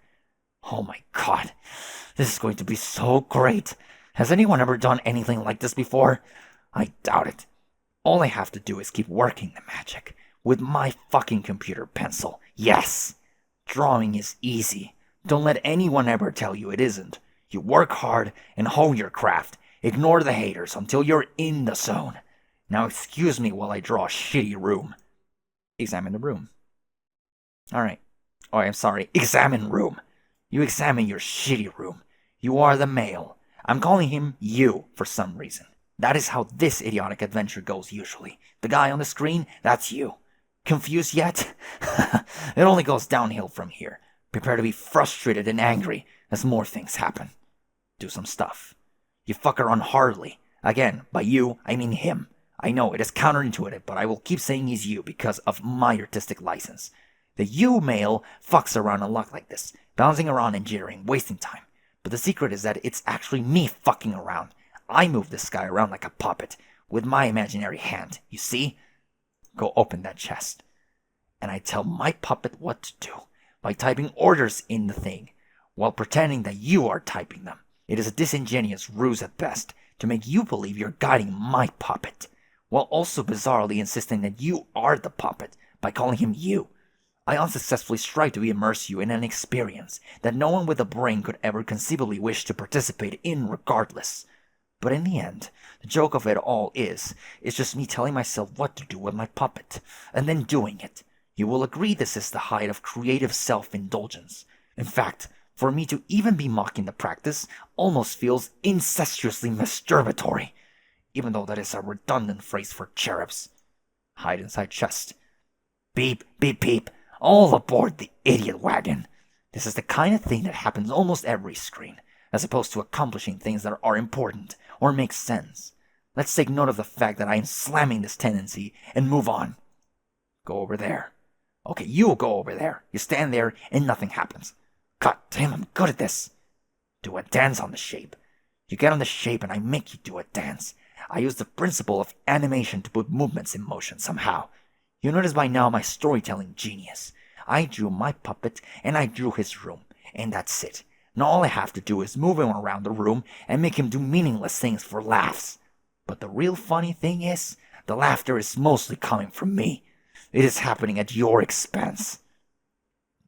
Oh my god, this is going to be so great. Has anyone ever done anything like this before? I doubt it. All I have to do is keep working the magic with my fucking computer pencil. Yes! Drawing is easy. Don't let anyone ever tell you it isn't. You work hard and hone your craft. Ignore the haters until you're in the zone. Now excuse me while I draw a shitty room. Examine the room. Alright. Oh, I'm sorry. Examine room. You examine your shitty room. You are the male. I'm calling him you for some reason. That is how this idiotic adventure goes usually. The guy on the screen, that's you. Confused yet? It only goes downhill from here. Prepare to be frustrated and angry as more things happen. Do some stuff. You fuck around hardly. Again, by you, I mean him. I know it is counterintuitive, but I will keep saying he's you because of my artistic license. The you male fucks around a lot like this, bouncing around and jittering, wasting time. But the secret is that it's actually me fucking around. I move this guy around like a puppet, with my imaginary hand, you see? Go open that chest. And I tell my puppet what to do, by typing orders in the thing, while pretending that you are typing them. It is a disingenuous ruse at best, to make you believe you're guiding my puppet, while also bizarrely insisting that you are the puppet, by calling him you. I unsuccessfully strive to immerse you in an experience that no one with a brain could ever conceivably wish to participate in regardless. But in the end, the joke of it all is just me telling myself what to do with my puppet, and then doing it. You will agree this is the height of creative self-indulgence. In fact, for me to even be mocking the practice almost feels incestuously masturbatory, even though that is a redundant phrase for cherubs. Hide inside chest. Beep, beep, beep. All aboard the idiot wagon. This is the kind of thing that happens almost every screen, as opposed to accomplishing things that are important or make sense. Let's take note of the fact that I am slamming this tendency and move on. Go over there. Okay, you go over there. You stand there and nothing happens. God damn, I'm good at this. Do a dance on the shape. You get on the shape and I make you do a dance. I use the principle of animation to put movements in motion somehow. You notice by now my storytelling genius. I drew my puppet and I drew his room, and that's it. Now all I have to do is move him around the room and make him do meaningless things for laughs. But the real funny thing is, the laughter is mostly coming from me. It is happening at your expense.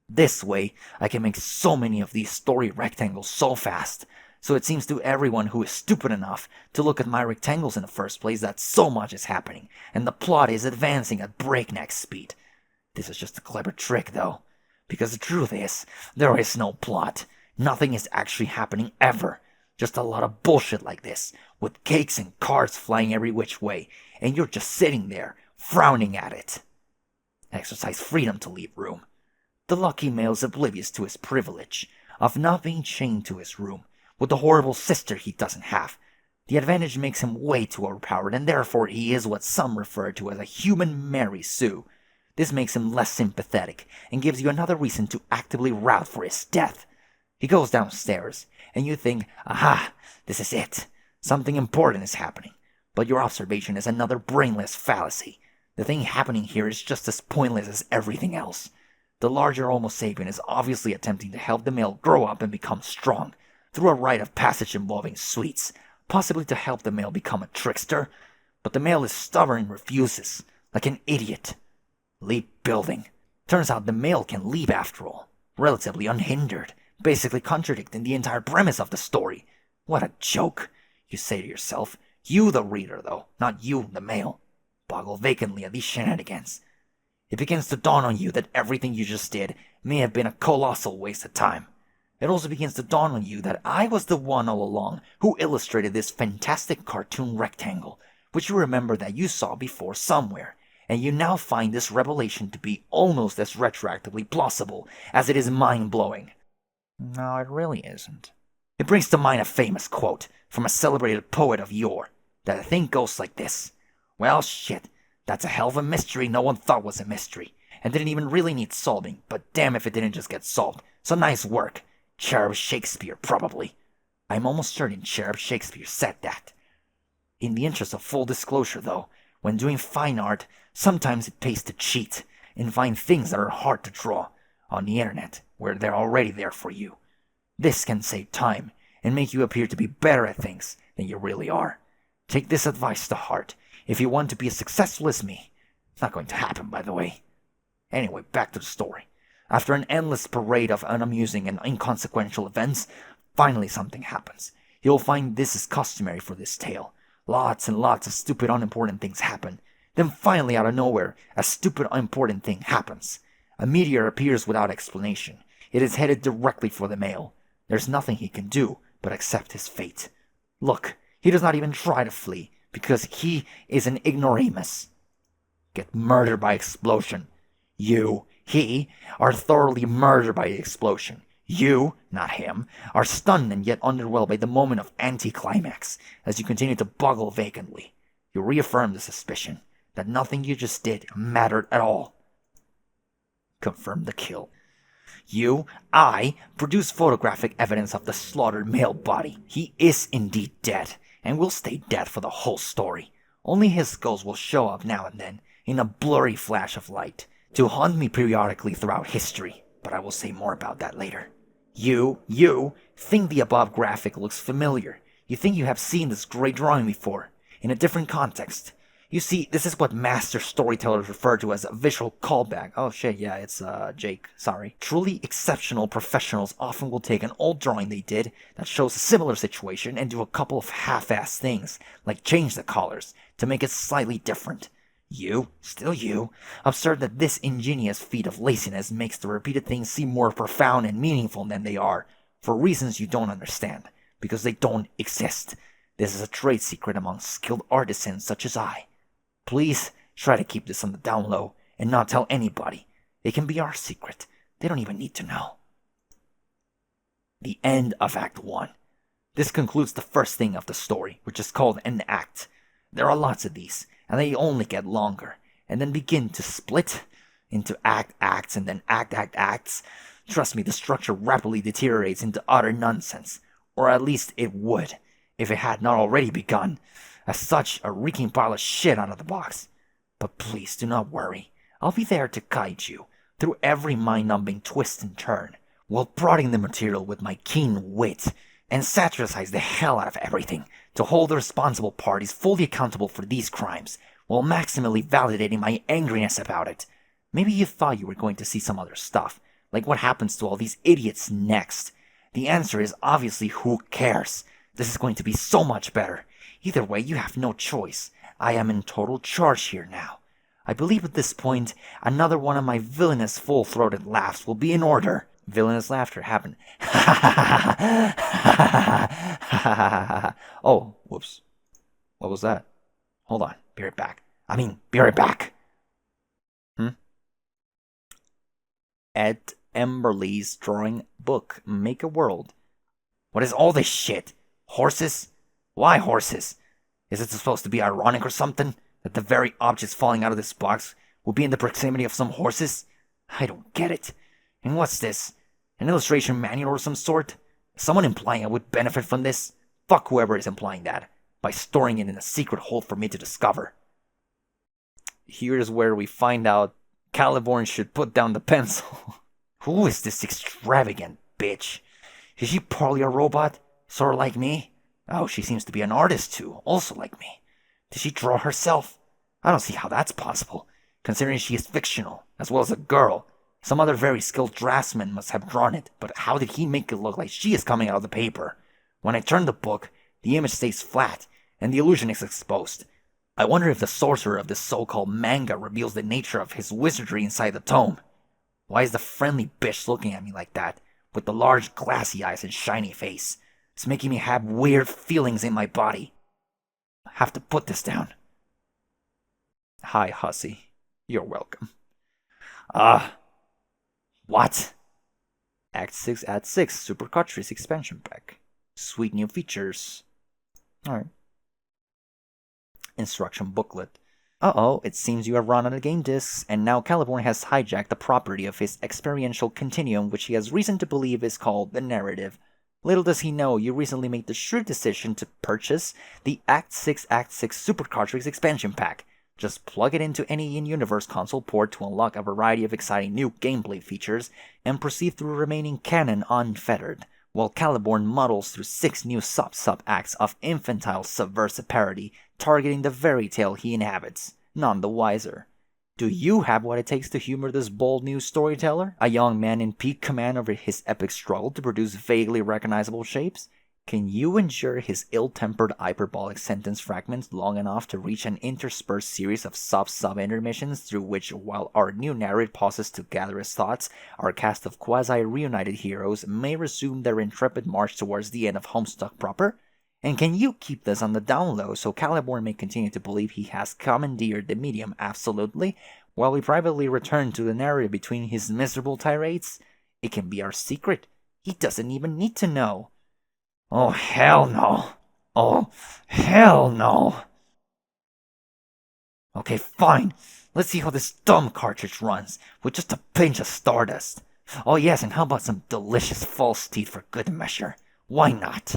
This way, I can make so many of these story rectangles so fast, so it seems to everyone who is stupid enough to look at my rectangles in the first place that so much is happening, and the plot is advancing at breakneck speed. This is just a clever trick, though, because the truth is, there is no plot. Nothing is actually happening ever. Just a lot of bullshit like this, with cakes and cards flying every which way, and you're just sitting there, frowning at it. Exercise freedom to leave room. The lucky male is oblivious to his privilege of not being chained to his room with the horrible sister he doesn't have. The advantage makes him way too overpowered, and therefore he is what some refer to as a human Mary Sue. This makes him less sympathetic, and gives you another reason to actively route for his death. He goes downstairs, and you think, aha, this is it. Something important is happening. But your observation is another brainless fallacy. The thing happening here is just as pointless as everything else. The larger Homo sapien is obviously attempting to help the male grow up and become strong, through a rite of passage involving sweets, possibly to help the male become a trickster. But the male is stubborn and refuses, like an idiot. Leap building. Turns out the male can leap after all, relatively unhindered, basically contradicting the entire premise of the story. What a joke, you say to yourself. You the reader, though, not you the male. Boggle vacantly at these shenanigans. It begins to dawn on you that everything you just did may have been a colossal waste of time. It also begins to dawn on you that I was the one all along who illustrated this fantastic cartoon rectangle, which you remember that you saw before somewhere, and you now find this revelation to be almost as retroactively plausible as it is mind-blowing. No, it really isn't. It brings to mind a famous quote from a celebrated poet of yore, that the thing goes like this. Well, shit, that's a hell of a mystery no one thought was a mystery, and didn't even really need solving, but damn if it didn't just get solved. So nice work. Cherub Shakespeare, probably. I'm almost certain Cherub Shakespeare said that. In the interest of full disclosure, though, when doing fine art, sometimes it pays to cheat and find things that are hard to draw on the internet, where they're already there for you. This can save time and make you appear to be better at things than you really are. Take this advice to heart if you want to be as successful as me. It's not going to happen, by the way. Anyway, back to the story. After an endless parade of unamusing and inconsequential events, finally something happens. You'll find this is customary for this tale. Lots and lots of stupid, unimportant things happen. Then finally, out of nowhere, a stupid, unimportant thing happens. A meteor appears without explanation. It is headed directly for the male. There's nothing he can do but accept his fate. Look, he does not even try to flee, because he is an ignoramus. Get murdered by explosion. He, are thoroughly murdered by the explosion. You, not him, are stunned and yet underwhelmed by the moment of anticlimax as you continue to boggle vacantly. You reaffirm the suspicion that nothing you just did mattered at all. Confirm the kill. I produce photographic evidence of the slaughtered male body. He is indeed dead, and will stay dead for the whole story. Only his skulls will show up now and then, in a blurry flash of light, to haunt me periodically throughout history, but I will say more about that later. You think the above graphic looks familiar. You think you have seen this great drawing before, in a different context. You see, this is what master storytellers refer to as a visual callback. Oh shit, yeah, it's Jake, sorry. Truly exceptional professionals often will take an old drawing they did that shows a similar situation and do a couple of half-assed things, like change the colors, to make it slightly different. Still you, observe that this ingenious feat of laziness makes the repeated things seem more profound and meaningful than they are, for reasons you don't understand, because they don't exist. This is a trade secret among skilled artisans such as I. Please try to keep this on the down low and not tell anybody. It can be our secret. They don't even need to know. The end of Act 1. This concludes the first thing of the story, which is called an act. There are lots of these, and they only get longer, and then begin to split into acts, and then acts. Trust me, the structure rapidly deteriorates into utter nonsense, or at least it would, if it had not already begun. As such, a reeking pile of shit out of the box. But please do not worry. I'll be there to guide you through every mind-numbing twist and turn, while prodding the material with my keen wit, and satirize the hell out of everything to hold the responsible parties fully accountable for these crimes, while maximally validating my angriness about it. Maybe you thought you were going to see some other stuff, like what happens to all these idiots next. The answer is obviously who cares. This is going to be so much better. Either way, you have no choice. I am in total charge here now. I believe at this point, another one of my villainous full-throated laughs will be in order. Villainous laughter happened. Oh, whoops. What was that? Hold on. Be right back. Be right back. Ed Emberley's drawing book, Make a World. What is all this shit? Horses? Why horses? Is it supposed to be ironic or something? That the very objects falling out of this box will be in the proximity of some horses? I don't get it. And what's this? An illustration manual or some sort? Is someone implying I would benefit from this? Fuck whoever is implying that, by storing it in a secret hole for me to discover. Here's where we find out Caliborn should put down the pencil. Who is this extravagant bitch? Is she partly a robot? Sort of like me? Oh, she seems to be an artist too, also like me. Did she draw herself? I don't see how that's possible, considering she is fictional, as well as a girl. Some other very skilled draftsman must have drawn it, but how did he make it look like she is coming out of the paper? When I turn the book, the image stays flat, and the illusion is exposed. I wonder if the sorcerer of this so-called manga reveals the nature of his wizardry inside the tome. Why is the friendly bitch looking at me like that, with the large glassy eyes and shiny face? It's making me have weird feelings in my body. I have to put this down. Hi, hussy. You're welcome. What? Act 6 at 6 Super Cartridge Expansion Pack. Sweet new features. Alright. Instruction booklet. Uh-oh, it seems you have run out of game discs, and now Caliborn has hijacked the property of his experiential continuum, which he has reason to believe is called the narrative. Little does he know, you recently made the shrewd decision to purchase the Act 6 Super Cartridge Expansion Pack. Just plug it into any in-universe console port to unlock a variety of exciting new gameplay features, and proceed through remaining canon unfettered, while Caliborn muddles through 6 new sub-acts of infantile subversive parody, targeting the fairy tale he inhabits, none the wiser. Do you have what it takes to humor this bold new storyteller? A young man in peak command over his epic struggle to produce vaguely recognizable shapes? Can you endure his ill-tempered hyperbolic sentence fragments long enough to reach an interspersed series of sub-intermissions through which, while our new narrator pauses to gather his thoughts, our cast of quasi-reunited heroes may resume their intrepid march towards the end of Homestuck proper? And can you keep this on the down low so Caliborn may continue to believe he has commandeered the medium absolutely, while we privately return to the narrative between his miserable tirades? It can be our secret. He doesn't even need to know. Oh, hell no. Oh, hell no. Okay, fine. Let's see how this dumb cartridge runs, with just a pinch of stardust. Oh yes, and how about some delicious false teeth for good measure? Why not?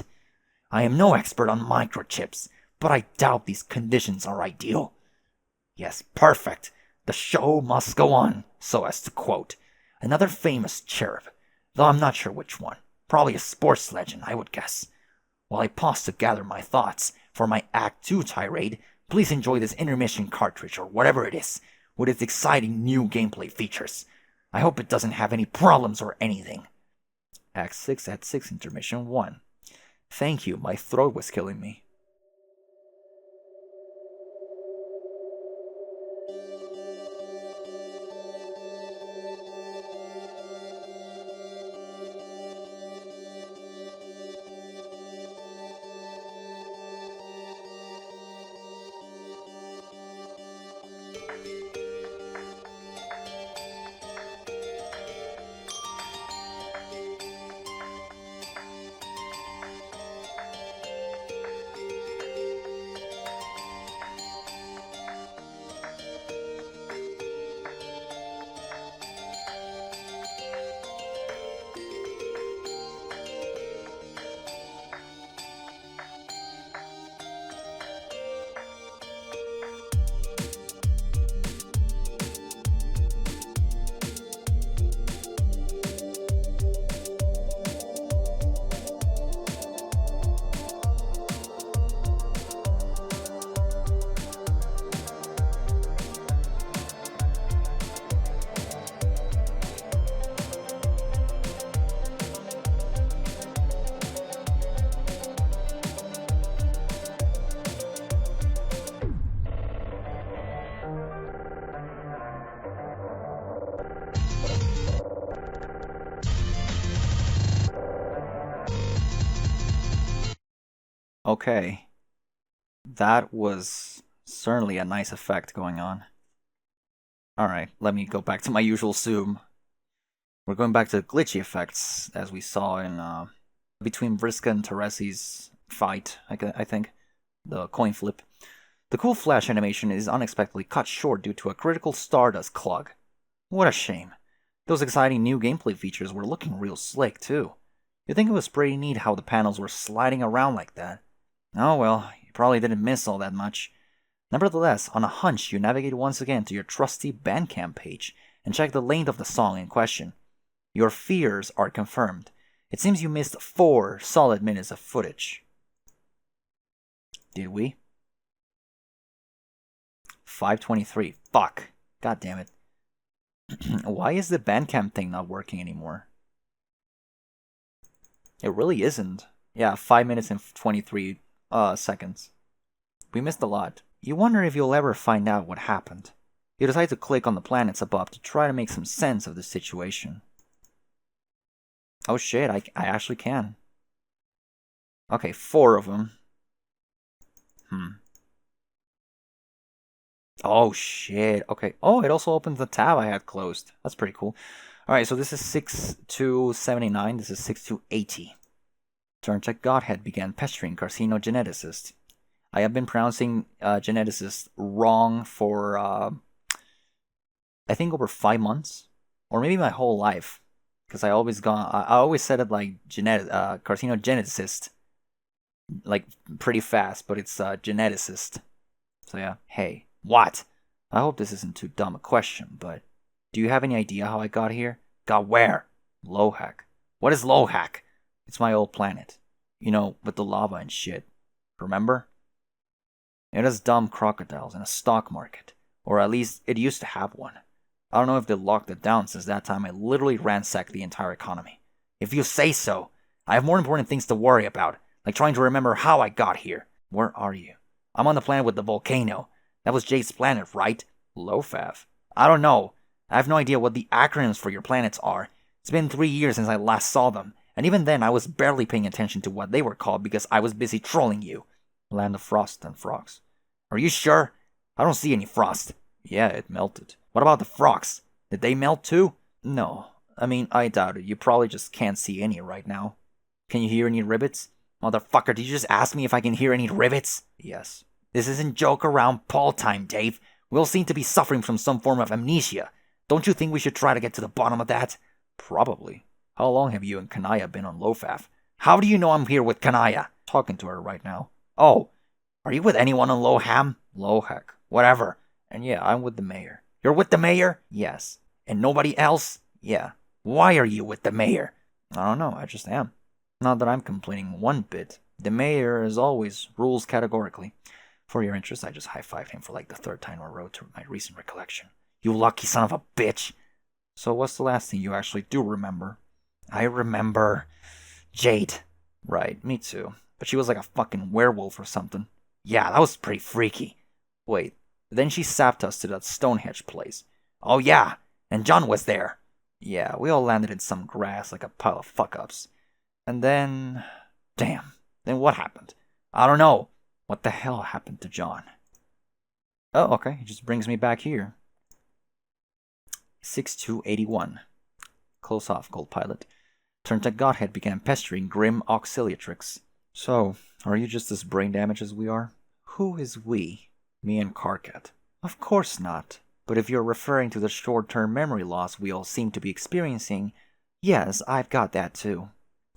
I am no expert on microchips, but I doubt these conditions are ideal. Yes, perfect. The show must go on, so as to quote another famous cherub, though I'm not sure which one. Probably a sports legend, I would guess. While I pause to gather my thoughts for my Act 2 tirade, please enjoy this intermission cartridge or whatever it is, with its exciting new gameplay features. I hope it doesn't have any problems or anything. Act 6 at 6 Intermission 1. Thank you, my throat was killing me. Okay, that was certainly a nice effect going on. Alright, let me go back to my usual zoom. We're going back to glitchy effects, as we saw in between Vriska and Teresi's fight, I think. The coin flip. The cool flash animation is unexpectedly cut short due to a critical stardust clog. What a shame. Those exciting new gameplay features were looking real slick, too. You'd think it was pretty neat how the panels were sliding around like that. Oh well, you probably didn't miss all that much. Nevertheless, on a hunch, you navigate once again to your trusty Bandcamp page and check the length of the song in question. Your fears are confirmed. It seems you missed 4 solid minutes of footage. Did we? 5:23. Fuck. God damn it. Why is the Bandcamp thing not working anymore? It really isn't. Yeah, 5 minutes and 23 seconds. We missed a lot. You wonder if you'll ever find out what happened. You decide to click on the planets above to try to make some sense of the situation. Oh shit, I actually can. Okay, 4 of them. Oh shit, okay. Oh, it also opens the tab I had closed. That's pretty cool. Alright, so this is 6279, this is 6280. Turncheck Godhead began pestering carcinogeneticist. I have been pronouncing geneticist wrong for, I think over 5 months. Or maybe my whole life. Because I always said it like carcinogeneticist. Like, pretty fast, but it's geneticist. So yeah, hey, what? I hope this isn't too dumb a question, but do you have any idea how I got here? Got where? Lohak. What is Lohak? It's my old planet. You know, with the lava and shit. Remember? It has dumb crocodiles and a stock market. Or at least it used to have one. I don't know if they locked it down since that time I literally ransacked the entire economy. If you say so. I have more important things to worry about, like trying to remember how I got here. Where are you? I'm on the planet with the volcano. That was Jade's planet, right? Lofav. I don't know. I have no idea what the acronyms for your planets are. It's been 3 years since I last saw them, and even then I was barely paying attention to what they were called because I was busy trolling you. Land of frost and frogs. Are you sure? I don't see any frost. Yeah, it melted. What about the frogs? Did they melt too? No. I mean, I doubt it. You probably just can't see any right now. Can you hear any rivets? Motherfucker, did you just ask me if I can hear any rivets? Yes. This isn't joke around Paul time, Dave. We all seem to be suffering from some form of amnesia. Don't you think we should try to get to the bottom of that? Probably. How long have you and Kanaya been on Lofaf? How do you know I'm here with Kanaya? Talking to her right now. Oh, are you with anyone on Loham? Lohak. Whatever. And yeah, I'm with the mayor. You're with the mayor? Yes. And nobody else? Yeah. Why are you with the mayor? I don't know, I just am. Not that I'm complaining one bit. The mayor, as always, rules categorically. For your interest, I just high-fived him for like the 3rd time in a row to my recent recollection. You lucky son of a bitch! So what's the last thing you actually do remember? I remember Jade. Right, me too. But she was like a fucking werewolf or something. Yeah, that was pretty freaky. Wait, then she sapped us to that Stonehenge place. Oh yeah, and John was there. Yeah, we all landed in some grass like a pile of fuck-ups. And then... Damn, then what happened? I don't know. What the hell happened to John? Oh, okay, it just brings me back here. 6281. Close off, Gold Pilot. Turned Godhead began pestering Grim Auxiliatrix. So, are you just as brain damaged as we are? Who is we? Me and Karkat. Of course not. But if you're referring to the short-term memory loss we all seem to be experiencing, yes, I've got that too.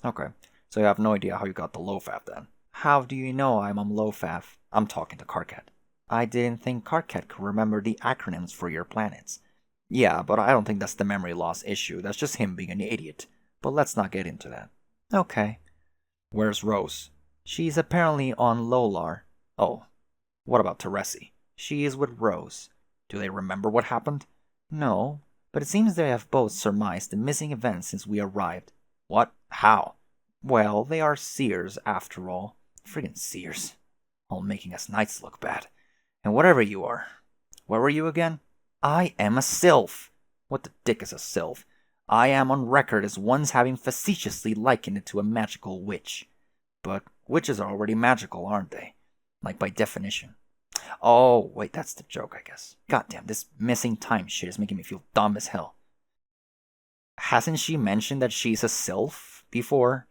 Okay, so you have no idea how you got the Lofaf then. How do you know I'm on Lofaf? I'm talking to Karkat. I didn't think Karkat could remember the acronyms for your planets. Yeah, but I don't think that's the memory loss issue. That's just him being an idiot. But let's not get into that. Okay. Where's Rose? She's apparently on Lolar. Oh, what about Teresi? She is with Rose. Do they remember what happened? No, but it seems they have both surmised the missing events since we arrived. What? How? Well, they are seers, after all. Friggin' seers. All making us knights look bad. And whatever you are. Where were you again? I am a sylph. What the dick is a sylph? I am on record as once having facetiously likened it to a magical witch. But witches are already magical, aren't they? Like by definition. Oh, wait, that's the joke, I guess. Goddamn, this missing time shit is making me feel dumb as hell. Hasn't she mentioned that she's a sylph before?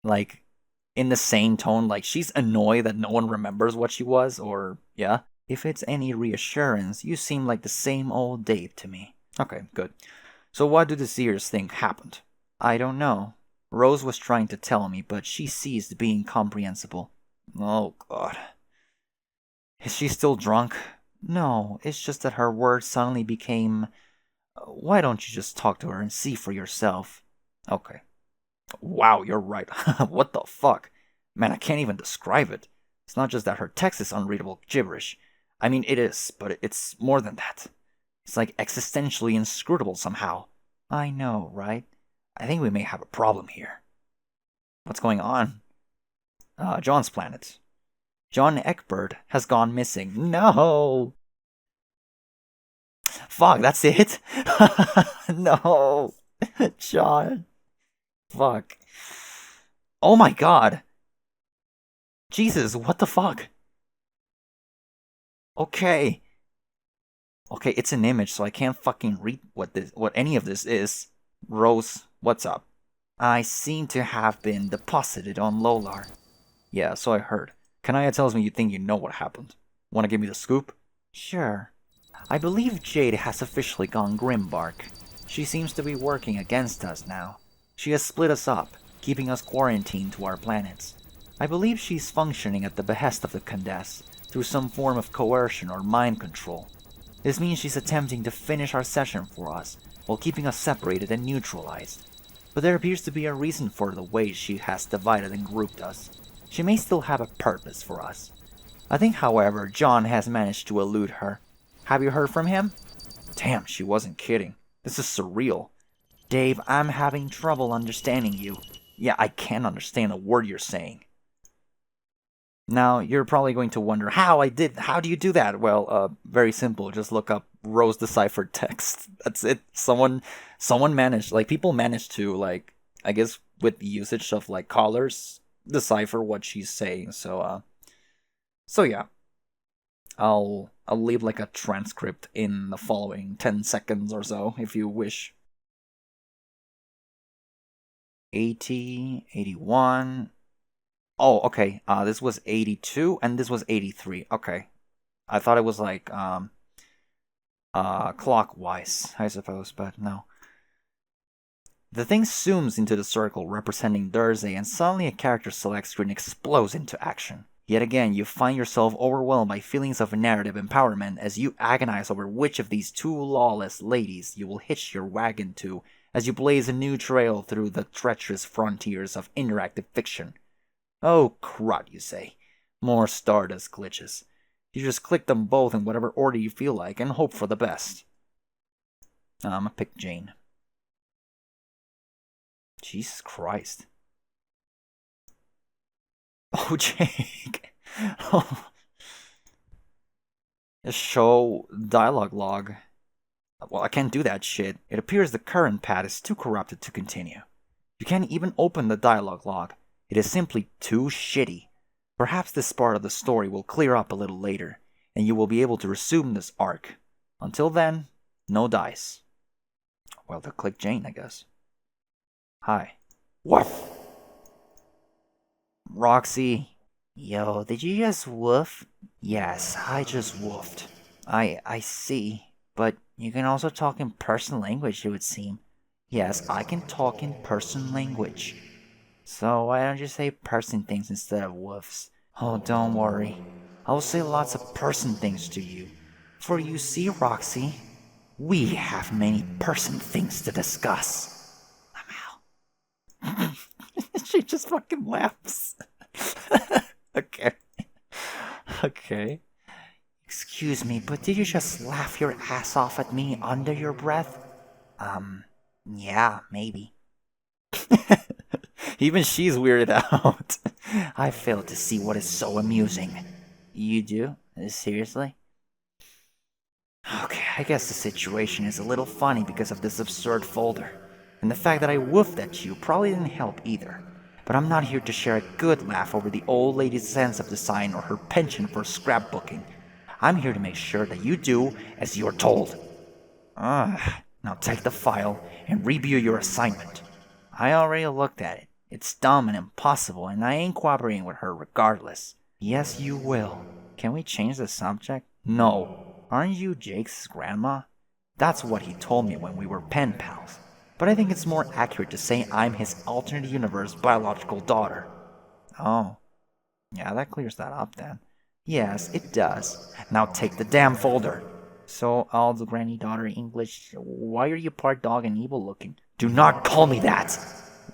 Like, in the same tone, like she's annoyed that no one remembers what she was, or yeah? If it's any reassurance, you seem like the same old Dave to me. Okay, good. So what do the seers think happened? I don't know. Rose was trying to tell me, but she ceased being comprehensible. Oh, God. Is she still drunk? No, it's just that her words suddenly became... Why don't you just talk to her and see for yourself? Okay. Wow, you're right. What the fuck? Man, I can't even describe it. It's not just that her text is unreadable gibberish. I mean, it is, but it's more than that. It's like existentially inscrutable somehow. I know, right? I think we may have a problem here. What's going on? John's planet. John Eckbert has gone missing. No! Fuck, that's it? No! John. Fuck. Oh my god! Jesus, what the fuck? Okay. Okay, it's an image, so I can't fucking read what any of this is. Rose, what's up? I seem to have been deposited on Lolar. Yeah, so I heard. Kanaya tells me you think you know what happened. Want to give me the scoop? Sure. I believe Jade has officially gone Grimbark. She seems to be working against us now. She has split us up, keeping us quarantined to our planets. I believe she's functioning at the behest of the Condess, through some form of coercion or mind control. This means she's attempting to finish our session for us, while keeping us separated and neutralized. But there appears to be a reason for the way she has divided and grouped us. She may still have a purpose for us. I think, however, John has managed to elude her. Have you heard from him? Damn, she wasn't kidding. This is surreal. Dave, I'm having trouble understanding you. Yeah, I can't understand a word you're saying. Now, you're probably going to wonder, how do you do that? Well, very simple. Just look up Rose deciphered text. That's it. Someone managed, people managed to, I guess with the usage of, collars, decipher what she's saying. So yeah. I'll leave, a transcript in the following 10 seconds or so, if you wish. 80, 81... Oh, okay. This was 82, and this was 83. Okay. I thought it was clockwise, I suppose, but no. The thing zooms into the circle representing Thursday, and suddenly a character select screen explodes into action. Yet again, you find yourself overwhelmed by feelings of narrative empowerment as you agonize over which of these two lawless ladies you will hitch your wagon to as you blaze a new trail through the treacherous frontiers of interactive fiction. Oh, crud, you say. More Stardust glitches. You just click them both in whatever order you feel like and hope for the best. I'm gonna pick Jane. Jesus Christ. Oh, Jake. Oh. Show dialogue log. Well, I can't do that shit. It appears the current pad is too corrupted to continue. You can't even open the dialogue log. It is simply too shitty. Perhaps this part of the story will clear up a little later, and you will be able to resume this arc. Until then, no dice. Well, they'll click Jane, I guess. Hi. What? Roxy. Yo, did you just woof? Yes, I just woofed. I see. But you can also talk in person language, it would seem. Yes, I can talk in person language. So why don't you say person things instead of woofs? Oh, don't worry. I will say lots of person things to you. For you see, Roxy, we have many person things to discuss. I'm out. She just fucking laughs. Okay. Okay. Excuse me, but did you just laugh your ass off at me under your breath? Yeah, maybe. Even she's weirded out. I fail to see what is so amusing. You do? Seriously? Okay, I guess the situation is a little funny because of this absurd folder. And the fact that I woofed at you probably didn't help either. But I'm not here to share a good laugh over the old lady's sense of design or her penchant for scrapbooking. I'm here to make sure that you do as you're told. Now take the file and review your assignment. I already looked at it. It's dumb and impossible, and I ain't cooperating with her regardless. Yes, you will. Can we change the subject? No. Aren't you Jake's grandma? That's what he told me when we were pen pals. But I think it's more accurate to say I'm his alternate universe biological daughter. Oh. Yeah, that clears that up then. Yes, it does. Now take the damn folder. So, all the granny daughter English, why are you part dog and evil looking? Do not call me that!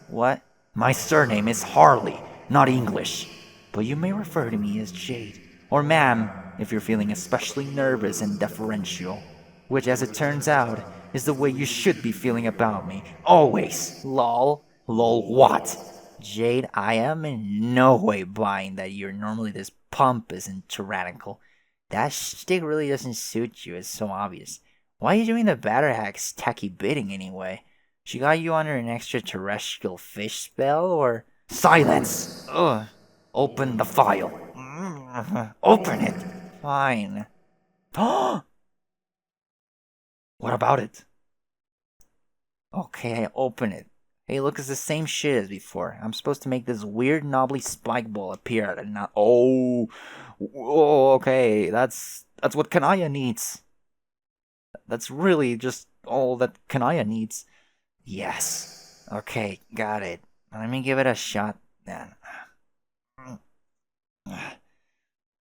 What? My surname is Harley, not English. But you may refer to me as Jade, or ma'am, if you're feeling especially nervous and deferential. Which, as it turns out, is the way you should be feeling about me. Always. Lol. Lol what? Jade, I am in no way buying that you're normally this pompous and tyrannical. That shtick really doesn't suit you, it's so obvious. Why are you doing the Batterhack's tacky bidding anyway? She got you under an extraterrestrial fish spell, or... Silence! Ugh. Open the file. Open it! Fine. What about it? Okay, I open it. Hey, look, it's the same shit as before. I'm supposed to make this weird knobbly spike ball appear out of not. Oh, okay. That's what Kanaya needs. That's really just all that Kanaya needs. Yes. Okay, got it. Let me give it a shot then.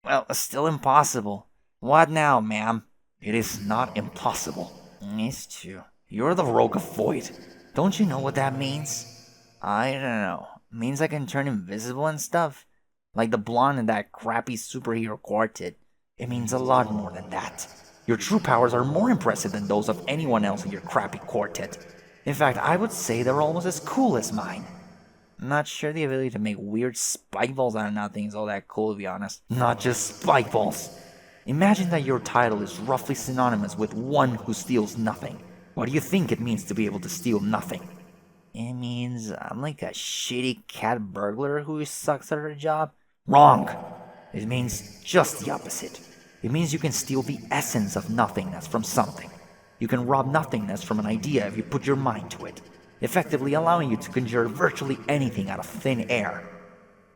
Well, it's still impossible. What now, ma'am? It is not impossible. It's true. You're the rogue of void. Don't you know what that means? I don't know. It means I can turn invisible and stuff. Like the blonde in that crappy superhero quartet. It means a lot more than that. Your true powers are more impressive than those of anyone else in your crappy quartet. In fact, I would say they're almost as cool as mine. I'm not sure the ability to make weird spike balls out of nothing is all that cool, to be honest. Not just spike balls. Imagine that your title is roughly synonymous with one who steals nothing. What do you think it means to be able to steal nothing? It means I'm like a shitty cat burglar who sucks at her job? Wrong. It means just the opposite. It means you can steal the essence of nothingness from something. You can rob nothingness from an idea if you put your mind to it, effectively allowing you to conjure virtually anything out of thin air.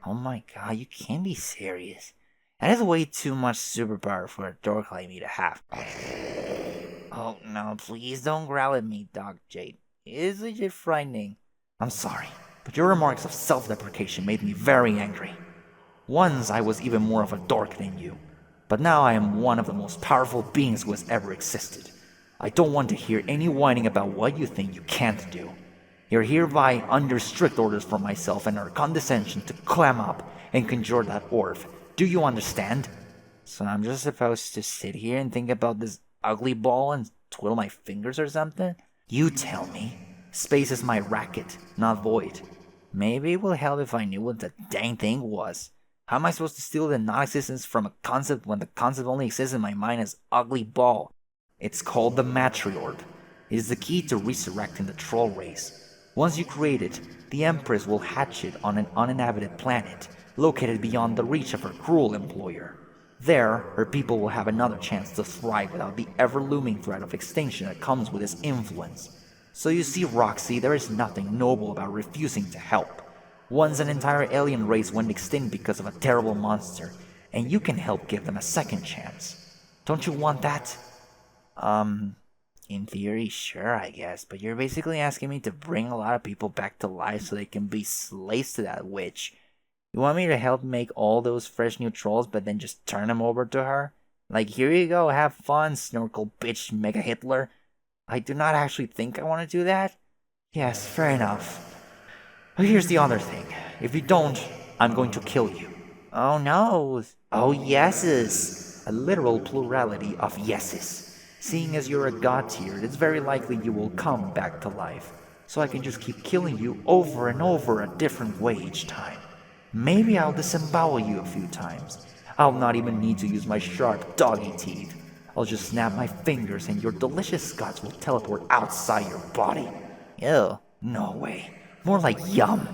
Oh my god, you can't be serious. That is way too much superpower for a dork like me to have. Oh no, please don't growl at me, Dog Jade. It is legit frightening. I'm sorry, but your remarks of self-deprecation made me very angry. Once I was even more of a dork than you, but now I am one of the most powerful beings who has ever existed. I don't want to hear any whining about what you think you can't do. You're hereby under strict orders from myself and our condescension to clam up and conjure that orb. Do you understand? So I'm just supposed to sit here and think about this ugly ball and twiddle my fingers or something? You tell me. Space is my racket, not void. Maybe it will help if I knew what the dang thing was. How am I supposed to steal the non-existence from a concept when the concept only exists in my mind as ugly ball? It's called the matriarch. It is the key to resurrecting the troll race. Once you create it, the Empress will hatch it on an uninhabited planet, located beyond the reach of her cruel employer. There, her people will have another chance to thrive without the ever-looming threat of extinction that comes with its influence. So you see, Roxy, there is nothing noble about refusing to help. Once an entire alien race went extinct because of a terrible monster, and you can help give them a second chance. Don't you want that? In theory, sure, I guess, but you're basically asking me to bring a lot of people back to life so they can be slaves to that witch. You want me to help make all those fresh new trolls, but then just turn them over to her? Like, here you go, have fun, snorkel bitch Mega Hitler. I do not actually think I want to do that. Yes, fair enough. But here's the other thing. If you don't, I'm going to kill you. Oh no. Oh yeses. A literal plurality of yeses. Seeing as you're a god tier, it's very likely you will come back to life. So I can just keep killing you over and over a different way each time. Maybe I'll disembowel you a few times. I'll not even need to use my sharp doggy teeth. I'll just snap my fingers and your delicious guts will teleport outside your body. Ew. No way. More like yum.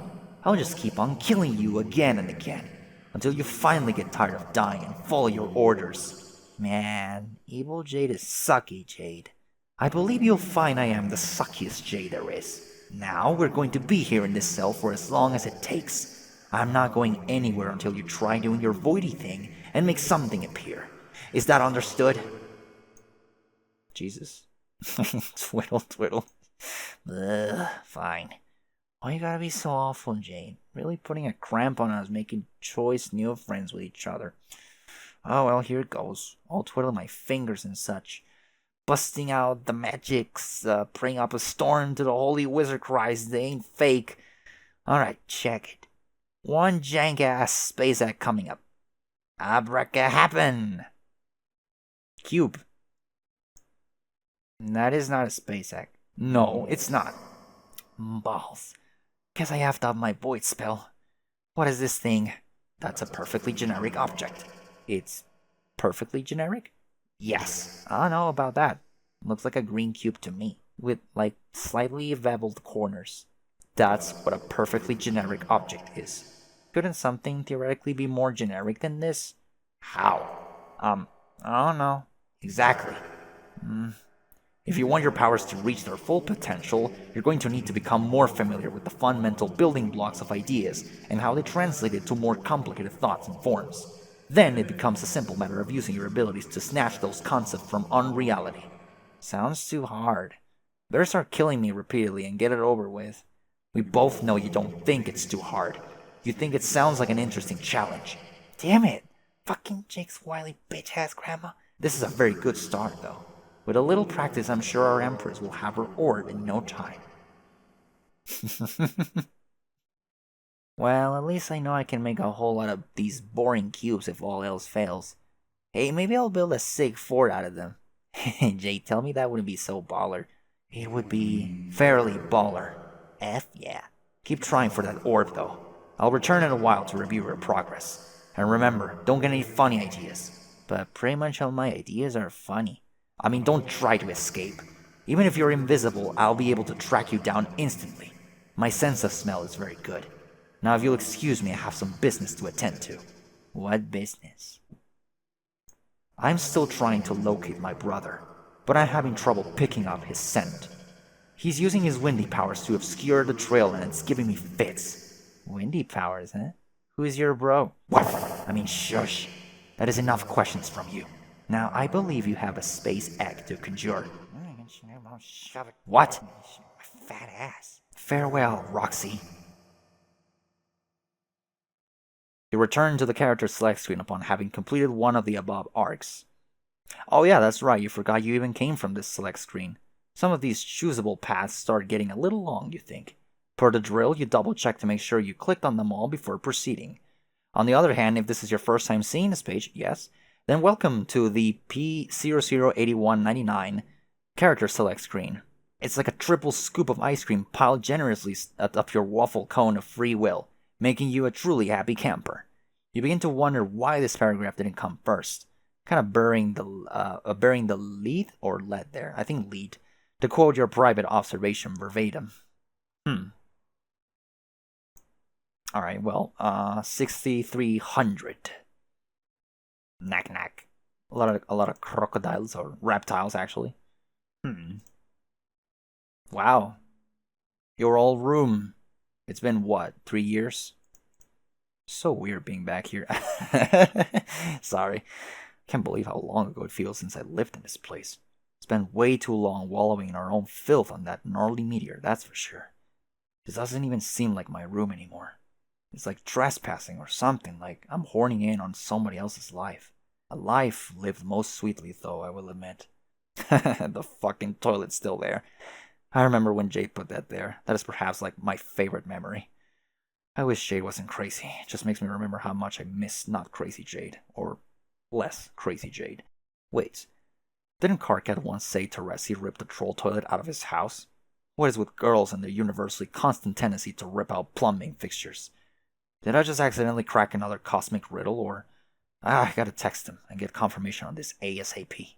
I'll just keep on killing you again and again, until you finally get tired of dying and follow your orders. Man, evil Jade is sucky, Jade. I believe you'll find I am the suckiest Jade there is. Now we're going to be here in this cell for as long as it takes. I'm not going anywhere until you try doing your voidy thing and make something appear. Is that understood? Jesus. Twiddle, twiddle. Ugh, fine. Why you gotta be so awful, Jane? Really putting a cramp on us making choice new friends with each other. Oh well, here it goes. I'll twiddle my fingers and such. Busting out the magics, praying up a storm to the holy wizard Christ, they ain't fake. Alright, check it. One jank-ass space act coming up. Abraca-happen! Cube. That is not a space act. No, it's not. Balls. Guess I have to up my void spell. What is this thing? That's a perfectly generic object. It's perfectly generic? Yes. I don't know about that. Looks like a green cube to me, with like slightly beveled corners. That's what a perfectly generic object is. Couldn't something theoretically be more generic than this? How? I don't know. Exactly. If you want your powers to reach their full potential, you're going to need to become more familiar with the fundamental building blocks of ideas and how they translate into more complicated thoughts and forms. Then it becomes a simple matter of using your abilities to snatch those concepts from unreality. Sounds too hard. Better start killing me repeatedly and get it over with. We both know you don't think it's too hard. You think it sounds like an interesting challenge. Damn it! Fucking Jake's wily bitch-ass grandma. This is a very good start, though. With a little practice, I'm sure our Empress will have her orb in no time. Well, at least I know I can make a whole lot of these boring cubes if all else fails. Hey, maybe I'll build a sick fort out of them. Jay, tell me that wouldn't be so baller. It would be fairly baller. F yeah. Keep trying for that orb, though. I'll return in a while to review your progress. And remember, don't get any funny ideas. But pretty much all my ideas are funny. I mean, don't try to escape. Even if you're invisible, I'll be able to track you down instantly. My sense of smell is very good. Now, if you'll excuse me, I have some business to attend to. What business? I'm still trying to locate my brother, but I'm having trouble picking up his scent. He's using his windy powers to obscure the trail, and it's giving me fits. Windy powers, huh? Who's your bro? What? I mean, shush. That is enough questions from you. Now, I believe you have a space egg to conjure. What? My fat ass. Farewell, Roxy. You return to the character select screen upon having completed one of the above arcs. Oh yeah, that's right, you forgot you even came from this select screen. Some of these choosable paths start getting a little long, you think. Per the drill, you double check to make sure you clicked on them all before proceeding. On the other hand, if this is your first time seeing this page, yes, then welcome to the P008199 character select screen. It's like a triple scoop of ice cream piled generously up your waffle cone of free will, making you a truly happy camper. You begin to wonder why this paragraph didn't come first, kind of burying the lead or lead there. I think lead, to quote your private observation verbatim. All right, well, 6,300. Knack knack. A lot of crocodiles or reptiles actually. Wow. Your old room. It's been what, 3 years? So weird being back here. Sorry. Can't believe how long ago it feels since I lived in this place. Spent way too long wallowing in our own filth on that gnarly meteor, that's for sure. This doesn't even seem like my room anymore. It's like trespassing or something, like I'm horning in on somebody else's life. A life lived most sweetly, though, I will admit. The fucking toilet's still there. I remember when Jade put that there. That is perhaps like my favorite memory. I wish Jade wasn't crazy. It just makes me remember how much I miss not crazy Jade. Or less crazy Jade. Wait, didn't Karkat once say Teresi ripped the troll toilet out of his house? What is with girls and their universally constant tendency to rip out plumbing fixtures? Did I just accidentally crack another cosmic riddle, or... I gotta text him and get confirmation on this ASAP.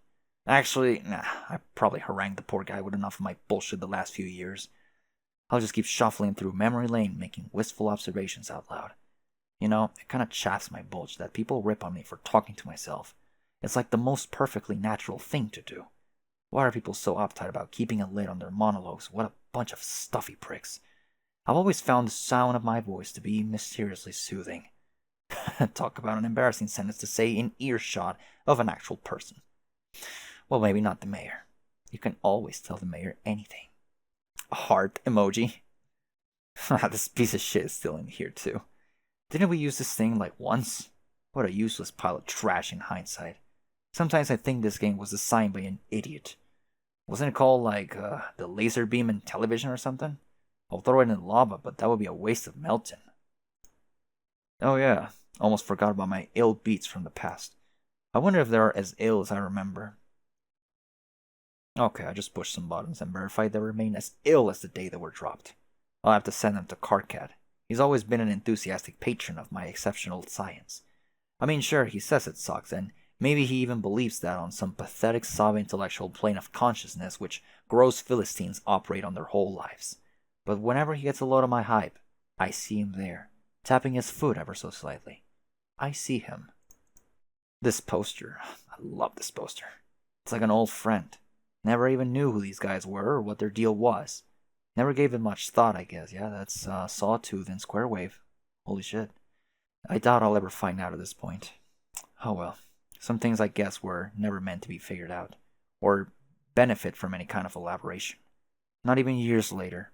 Actually, nah, I probably harangued the poor guy with enough of my bullshit the last few years. I'll just keep shuffling through memory lane, making wistful observations out loud. You know, it kinda chaps my bulge that people rip on me for talking to myself. It's like the most perfectly natural thing to do. Why are people so uptight about keeping a lid on their monologues? What a bunch of stuffy pricks. I've always found the sound of my voice to be mysteriously soothing. Talk about an embarrassing sentence to say in earshot of an actual person. Well, maybe not the mayor. You can always tell the mayor anything. A heart emoji. This piece of shit is still in here too. Didn't we use this thing like once? What a useless pile of trash in hindsight. Sometimes I think this game was designed by an idiot. Wasn't it called like the laser beam in television or something? I'll throw it in lava, but that would be a waste of melting. Oh yeah, almost forgot about my ill beats from the past. I wonder if they're as ill as I remember. Okay, I just pushed some buttons and verified they remain as ill as the day they were dropped. I'll have to send them to Carcat. He's always been an enthusiastic patron of my exceptional science. I mean, sure, he says it sucks, and maybe he even believes that on some pathetic sub-intellectual plane of consciousness which gross Philistines operate on their whole lives. But whenever he gets a load of my hype, I see him there, tapping his foot ever so slightly. I see him. This poster. I love this poster. It's like an old friend. Never even knew who these guys were or what their deal was. Never gave it much thought, I guess. Yeah, that's Sawtooth and Square Wave. Holy shit. I doubt I'll ever find out at this point. Oh well. Some things I guess were never meant to be figured out. Or benefit from any kind of elaboration. Not even years later.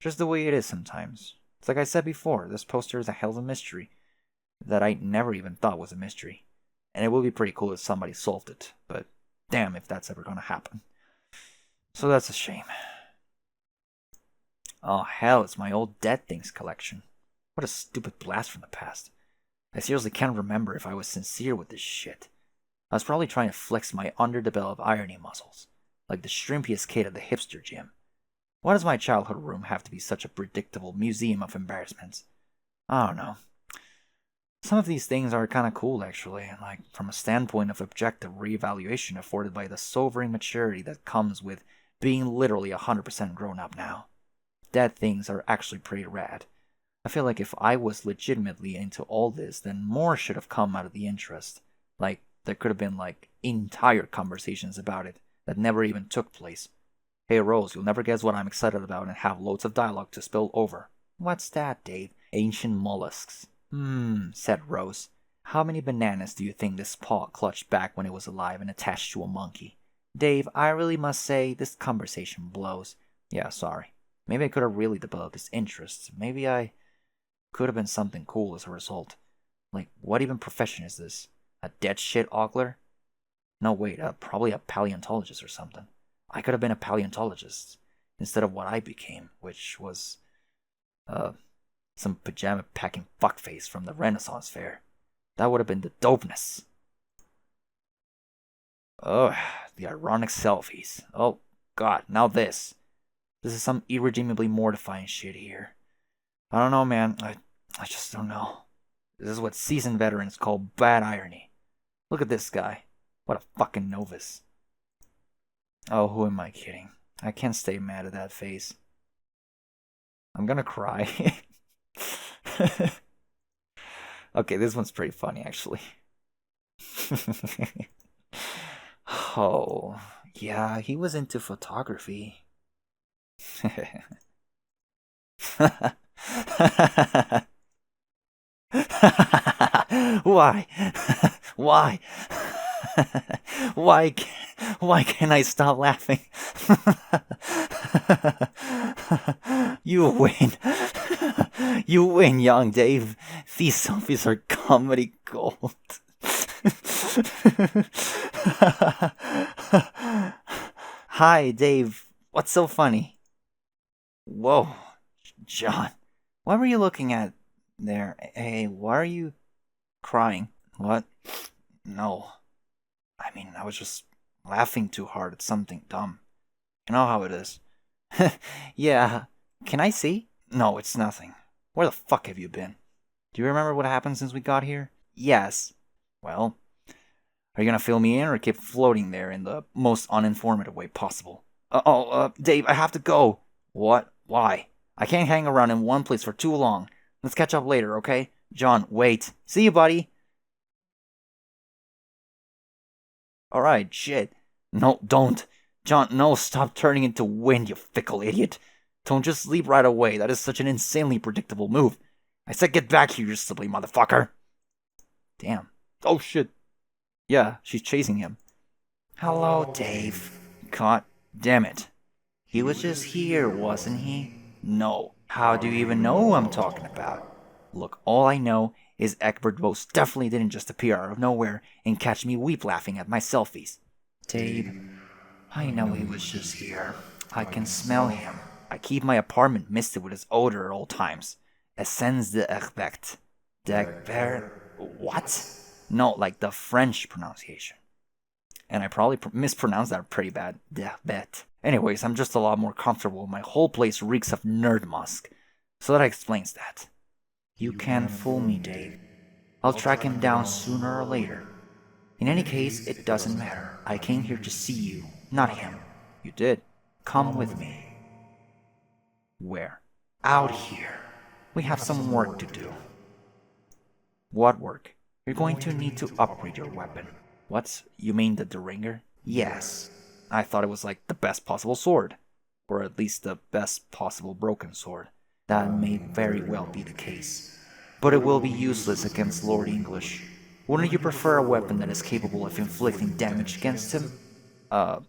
Just the way it is sometimes. It's like I said before, this poster is a hell of a mystery that I never even thought was a mystery. And it would be pretty cool if somebody solved it, but damn if that's ever gonna happen. So that's a shame. Oh hell, it's my old Dead Things collection. What a stupid blast from the past. I seriously can't remember if I was sincere with this shit. I was probably trying to flex my underdeveloped irony muscles, like the shrimpiest kid at the hipster gym. Why does my childhood room have to be such a predictable museum of embarrassments? I don't know. Some of these things are kind of cool, actually, like from a standpoint of objective reevaluation afforded by the sobering maturity that comes with being literally 100% grown up now. Dead things are actually pretty rad. I feel like if I was legitimately into all this, then more should have come out of the interest. Like, there could have been, like, entire conversations about it that never even took place. Hey Rose, you'll never guess what I'm excited about and have loads of dialogue to spill over. What's that, Dave? Ancient mollusks. Said Rose. How many bananas do you think this paw clutched back when it was alive and attached to a monkey? Dave, I really must say, this conversation blows. Yeah, sorry. Maybe I could have really developed this interest. Maybe I could have been something cool as a result. Like, what even profession is this? A dead shit ogler? No, wait, probably a paleontologist or something. I could have been a paleontologist instead of what I became, which was, some pajama-packing fuckface from the Renaissance fair. That would have been the dopeness. Ugh, the ironic selfies. Oh, God, now this. This is some irredeemably mortifying shit here. I don't know, man. I just don't know. This is what seasoned veterans call bad irony. Look at this guy. What a fucking novice. Oh, who am I kidding? I can't stay mad at that face. I'm gonna cry. Okay, this one's pretty funny, actually. Oh, yeah, he was into photography. Why? Why? Why can't I stop laughing? You win. You win, young Dave. These selfies are comedy gold. Hi, Dave. What's so funny? Whoa, John. What were you looking at there? Hey, why are you crying? What? No. I mean, I was just laughing too hard at something dumb. You know how it is. Yeah. Can I see? No, it's nothing. Where the fuck have you been? Do you remember what happened since we got here? Yes. Well, are you gonna fill me in or keep floating there in the most uninformative way possible? Dave, I have to go. What? Why? I can't hang around in one place for too long. Let's catch up later, okay? John, wait. See you, buddy. Alright, shit. No, don't. John, no, stop turning into wind, you fickle idiot. Don't just leave right away. That is such an insanely predictable move. I said get back here, you silly motherfucker. Damn. Oh, shit. Yeah, she's chasing him. Hello, Dave. God damn it. He was just here, wasn't he? No. How do you even know who I'm talking about? Look, all I know is Egbert most definitely didn't just appear out of nowhere and catch me weep laughing at my selfies. Dave, I know he was just here. I can smell him. I keep my apartment misted with his odor at all times. Essence de Egbert. What? No, like the French pronunciation. And I probably mispronounced that pretty bad. D'Egbert. Anyways, I'm just a lot more comfortable. My whole place reeks of nerd musk. So that explains that. You can't fool me, Dave. I'll track him down sooner or later. In any case, it doesn't matter. I came here to see you, not him. You did. Come with me. Where? Out here. We have some work to do. What work? You're going to need to upgrade your weapon. What? You mean the Deringer? Yes. I thought it was like the best possible sword. Or at least the best possible broken sword. That may very well be the case. But it will be useless against Lord English. Wouldn't you prefer a weapon that is capable of inflicting damage against him? Not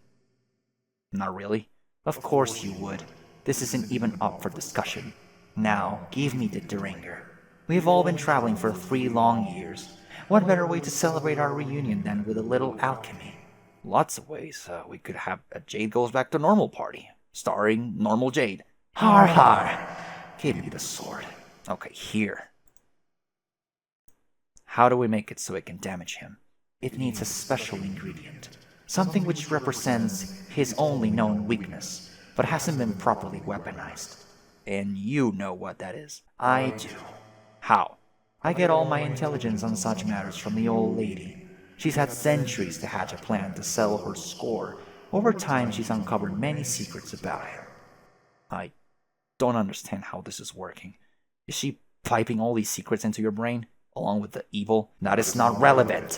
really. Of course you would. This isn't even up for discussion. Now, give me the Deringer. We have all been traveling for 3 long years. What better way to celebrate our reunion than with a little alchemy? Lots of ways. We could have a Jade Goes Back to Normal party, starring normal Jade. Har har! Give me the sword. Okay, here. How do we make it so it can damage him? It needs a special ingredient. Something which represents his only known weakness, but hasn't been properly weaponized. And you know what that is. I do. How? I get all my intelligence on such matters from the old lady. She's had centuries to hatch a plan to settle her score. Over time, she's uncovered many secrets about him. I don't understand how this is working. Is she piping all these secrets into your brain, along with the evil? That is not relevant.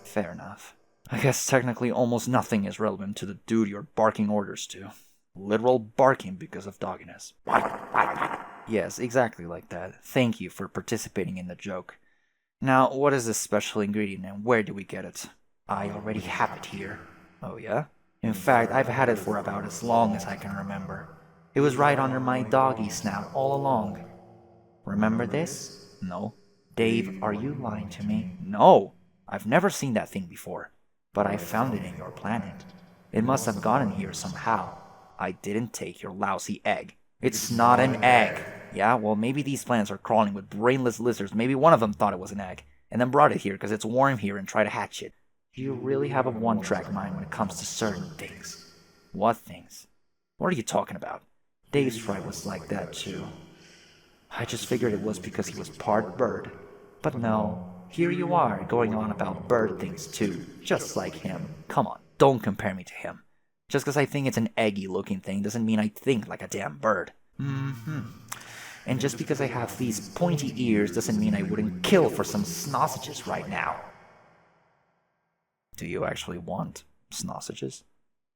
Fair enough. I guess technically almost nothing is relevant to the dude you're barking orders to. Literal barking because of dogginess. Yes, exactly like that. Thank you for participating in the joke. Now, what is this special ingredient and where do we get it? I already have it here. Oh yeah? In fact, I've had it for about as long as I can remember. It was right under my doggy snout all along. Remember this? No. Dave, are you lying to me? No! I've never seen that thing before. But I found it in your planet. It must have gotten here somehow. I didn't take your lousy egg. It's not an egg. Yeah, well, maybe these planets are crawling with brainless lizards. Maybe one of them thought it was an egg, and then brought it here because it's warm here and tried to hatch it. You really have a one-track mind when it comes to certain things. What things? What are you talking about? Dave's fright was like that too. I just figured it was because he was part bird. But no, here you are going on about bird things too, just like him. Come on, don't compare me to him. Just because I think it's an eggy-looking thing doesn't mean I think like a damn bird. And just because I have these pointy ears doesn't mean I wouldn't kill for some sausages right now. Do you actually want sausages?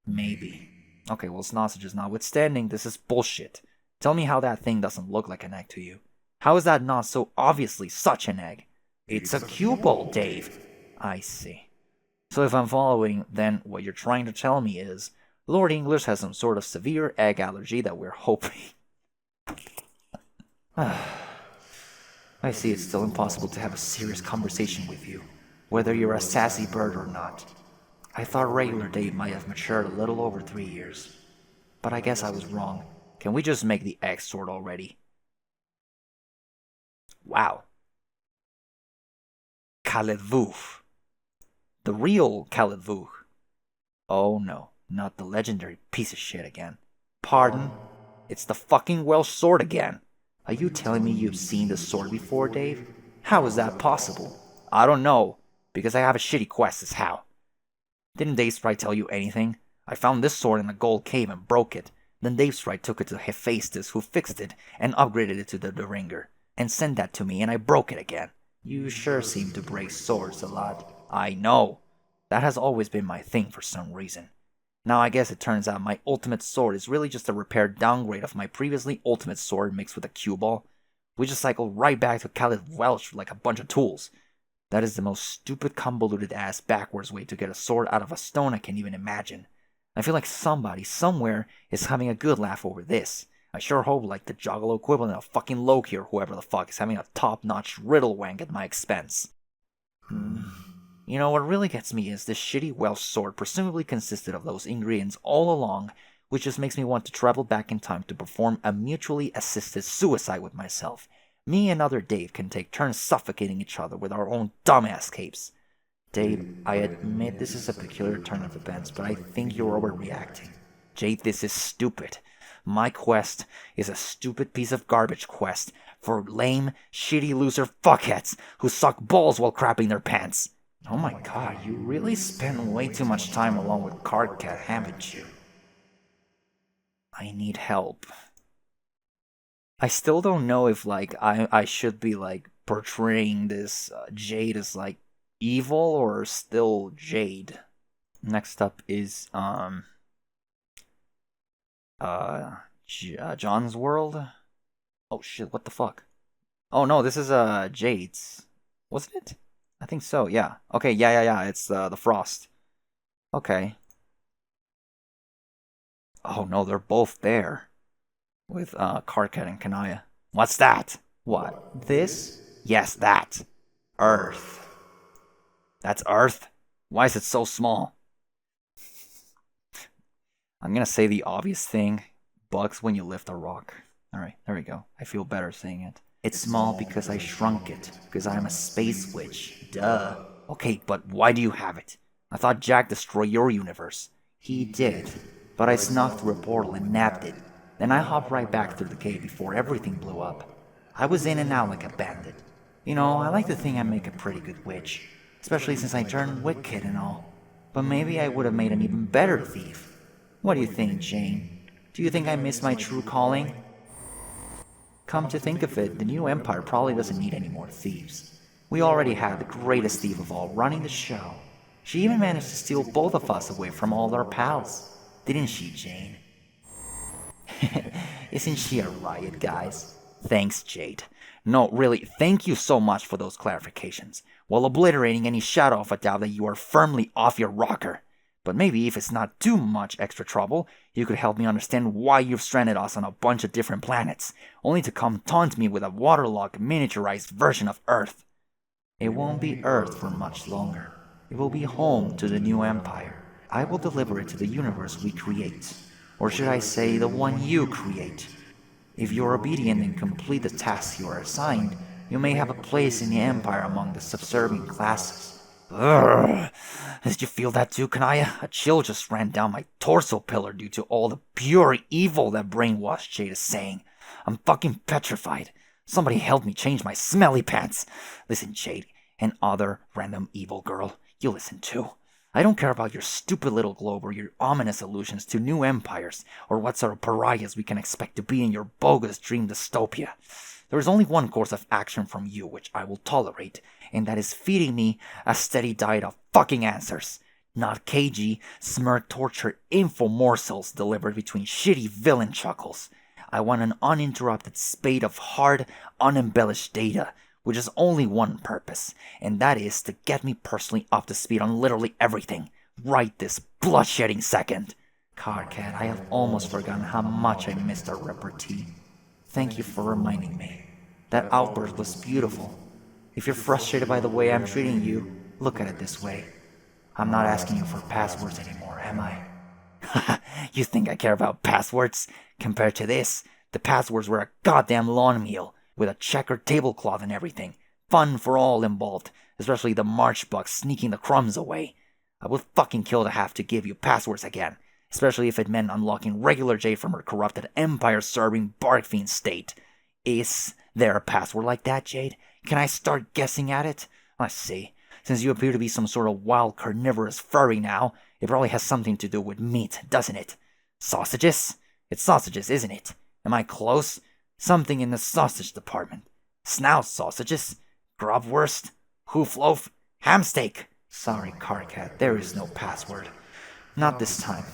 Maybe. Okay, well, sausages notwithstanding, this is bullshit. Tell me how that thing doesn't look like an egg to you. How is that not so obviously such an egg? It's a cue ball, Dave. I see. So if I'm following, then what you're trying to tell me is Lord English has some sort of severe egg allergy that we're hoping. I see it's still impossible to have a serious conversation with you, whether you're a sassy bird or not. I thought regular Dave might have matured a little over 3 years, but I guess I was wrong. Can we just make the egg sword already? Wow. Caliborn. The real Caliborn. Oh no, not the legendary piece of shit again. Pardon? It's the fucking Welsh sword again. Are you telling me you've seen this sword before, Dave? How is that possible? I don't know, because I have a shitty quest is how. Didn't Dave Sprite tell you anything? I found this sword in a gold cave and broke it. Then Dave Sprite took it to Hephaestus, who fixed it and upgraded it to the Ringer, and sent that to me, and I broke it again. You sure seem to break swords a lot. I know. That has always been my thing for some reason. Now I guess it turns out my ultimate sword is really just a repaired downgrade of my previously ultimate sword mixed with a cue ball. We just cycle right back to Khaled Welch like a bunch of tools. That is the most stupid, convoluted ass backwards way to get a sword out of a stone I can even imagine. I feel like somebody, somewhere, is having a good laugh over this. I sure hope like the Juggalo equivalent of fucking Loki or whoever the fuck is having a top-notch riddle wank at my expense. You know, what really gets me is this shitty Welsh sword presumably consisted of those ingredients all along, which just makes me want to travel back in time to perform a mutually assisted suicide with myself. Me and other Dave can take turns suffocating each other with our own dumbass capes. Dave, I admit this is a peculiar turn of events, but I think you're overreacting. Jade, this is stupid. My quest is a stupid piece of garbage quest for lame, shitty loser fuckheads who suck balls while crapping their pants. Oh my god, you really spend way too much time alone with Cardcat, haven't you? I need help. I still don't know if, like, I should be, like, portraying this Jade as, like, evil or still Jade. Next up is, John's World? Oh shit, what the fuck? Oh no, this is, Jade's. Wasn't it? I think so, yeah. Okay, yeah, it's, the Frost. Okay. Oh no, they're both there. With, Karkat and Kanaya. What's that? What? This? Yes, that. Earth. That's Earth? Why is it so small? I'm gonna say the obvious thing. Bugs when you lift a rock. Alright, there we go. I feel better saying it. It's small because I shrunk it. Because I'm a space witch. Duh. Okay, but why do you have it? I thought Jack destroyed your universe. He did. But I snuck through a portal and nabbed it. Then I hopped right back through the cave before everything blew up. I was in and out like a bandit. You know, I like to think I make a pretty good witch. Especially since I turned wicked and all. But maybe I would have made an even better thief. What do you think, Jane? Do you think I missed my true calling? Come to think of it, the new empire probably doesn't need any more thieves. We already had the greatest thief of all running the show. She even managed to steal both of us away from all our pals. Didn't she, Jane? Isn't she a riot, guys? Thanks, Jade. No, really, thank you so much for those clarifications, while obliterating any shadow of a doubt that you are firmly off your rocker. But maybe if it's not too much extra trouble, you could help me understand why you've stranded us on a bunch of different planets, only to come taunt me with a waterlogged miniaturized version of Earth. It won't be Earth for much longer. It will be home to the new empire. I will deliver it to the universe we create. Or should I say, the one you create. If you're obedient and complete the tasks you are assigned, you may have a place in the empire among the subservient classes. Urgh. Did you feel that too, Kanaya? A chill just ran down my torso pillar due to all the pure evil that brainwashed Jade is saying. I'm fucking petrified. Somebody help me change my smelly pants. Listen, Jade, and other random evil girl, you listen too. I don't care about your stupid little globe or your ominous allusions to new empires, or what sort of pariahs we can expect to be in your bogus dream dystopia. There is only one course of action from you which I will tolerate, and that is feeding me a steady diet of fucking answers. Not cagey, smirk-tortured info morsels delivered between shitty villain chuckles. I want an uninterrupted spate of hard, unembellished data, which has only one purpose, and that is to get me personally up to speed on literally everything, right this blood-shedding second. Cardcat, I have almost forgotten how much I missed our repartee. Thank you for reminding me. That outburst was beautiful. If you're frustrated by the way I'm treating you, look at it this way. I'm not asking you for passwords anymore, am I? You think I care about passwords? Compared to this, the passwords were a goddamn lawn meal, with a checkered tablecloth and everything. Fun for all involved, especially the march bucks sneaking the crumbs away. I would fucking kill to have to give you passwords again, especially if it meant unlocking regular Jade from her corrupted empire-serving bark fiend state. Is there a password like that, Jade? Can I start guessing at it? Let's see. Since you appear to be some sort of wild carnivorous furry now, it probably has something to do with meat, doesn't it? Sausages? It's sausages, isn't it? Am I close? Something in the sausage department. Snout sausages? Grubwurst? Hoofloaf? Ham steak? Sorry, Carcat, there is no password. Not this time.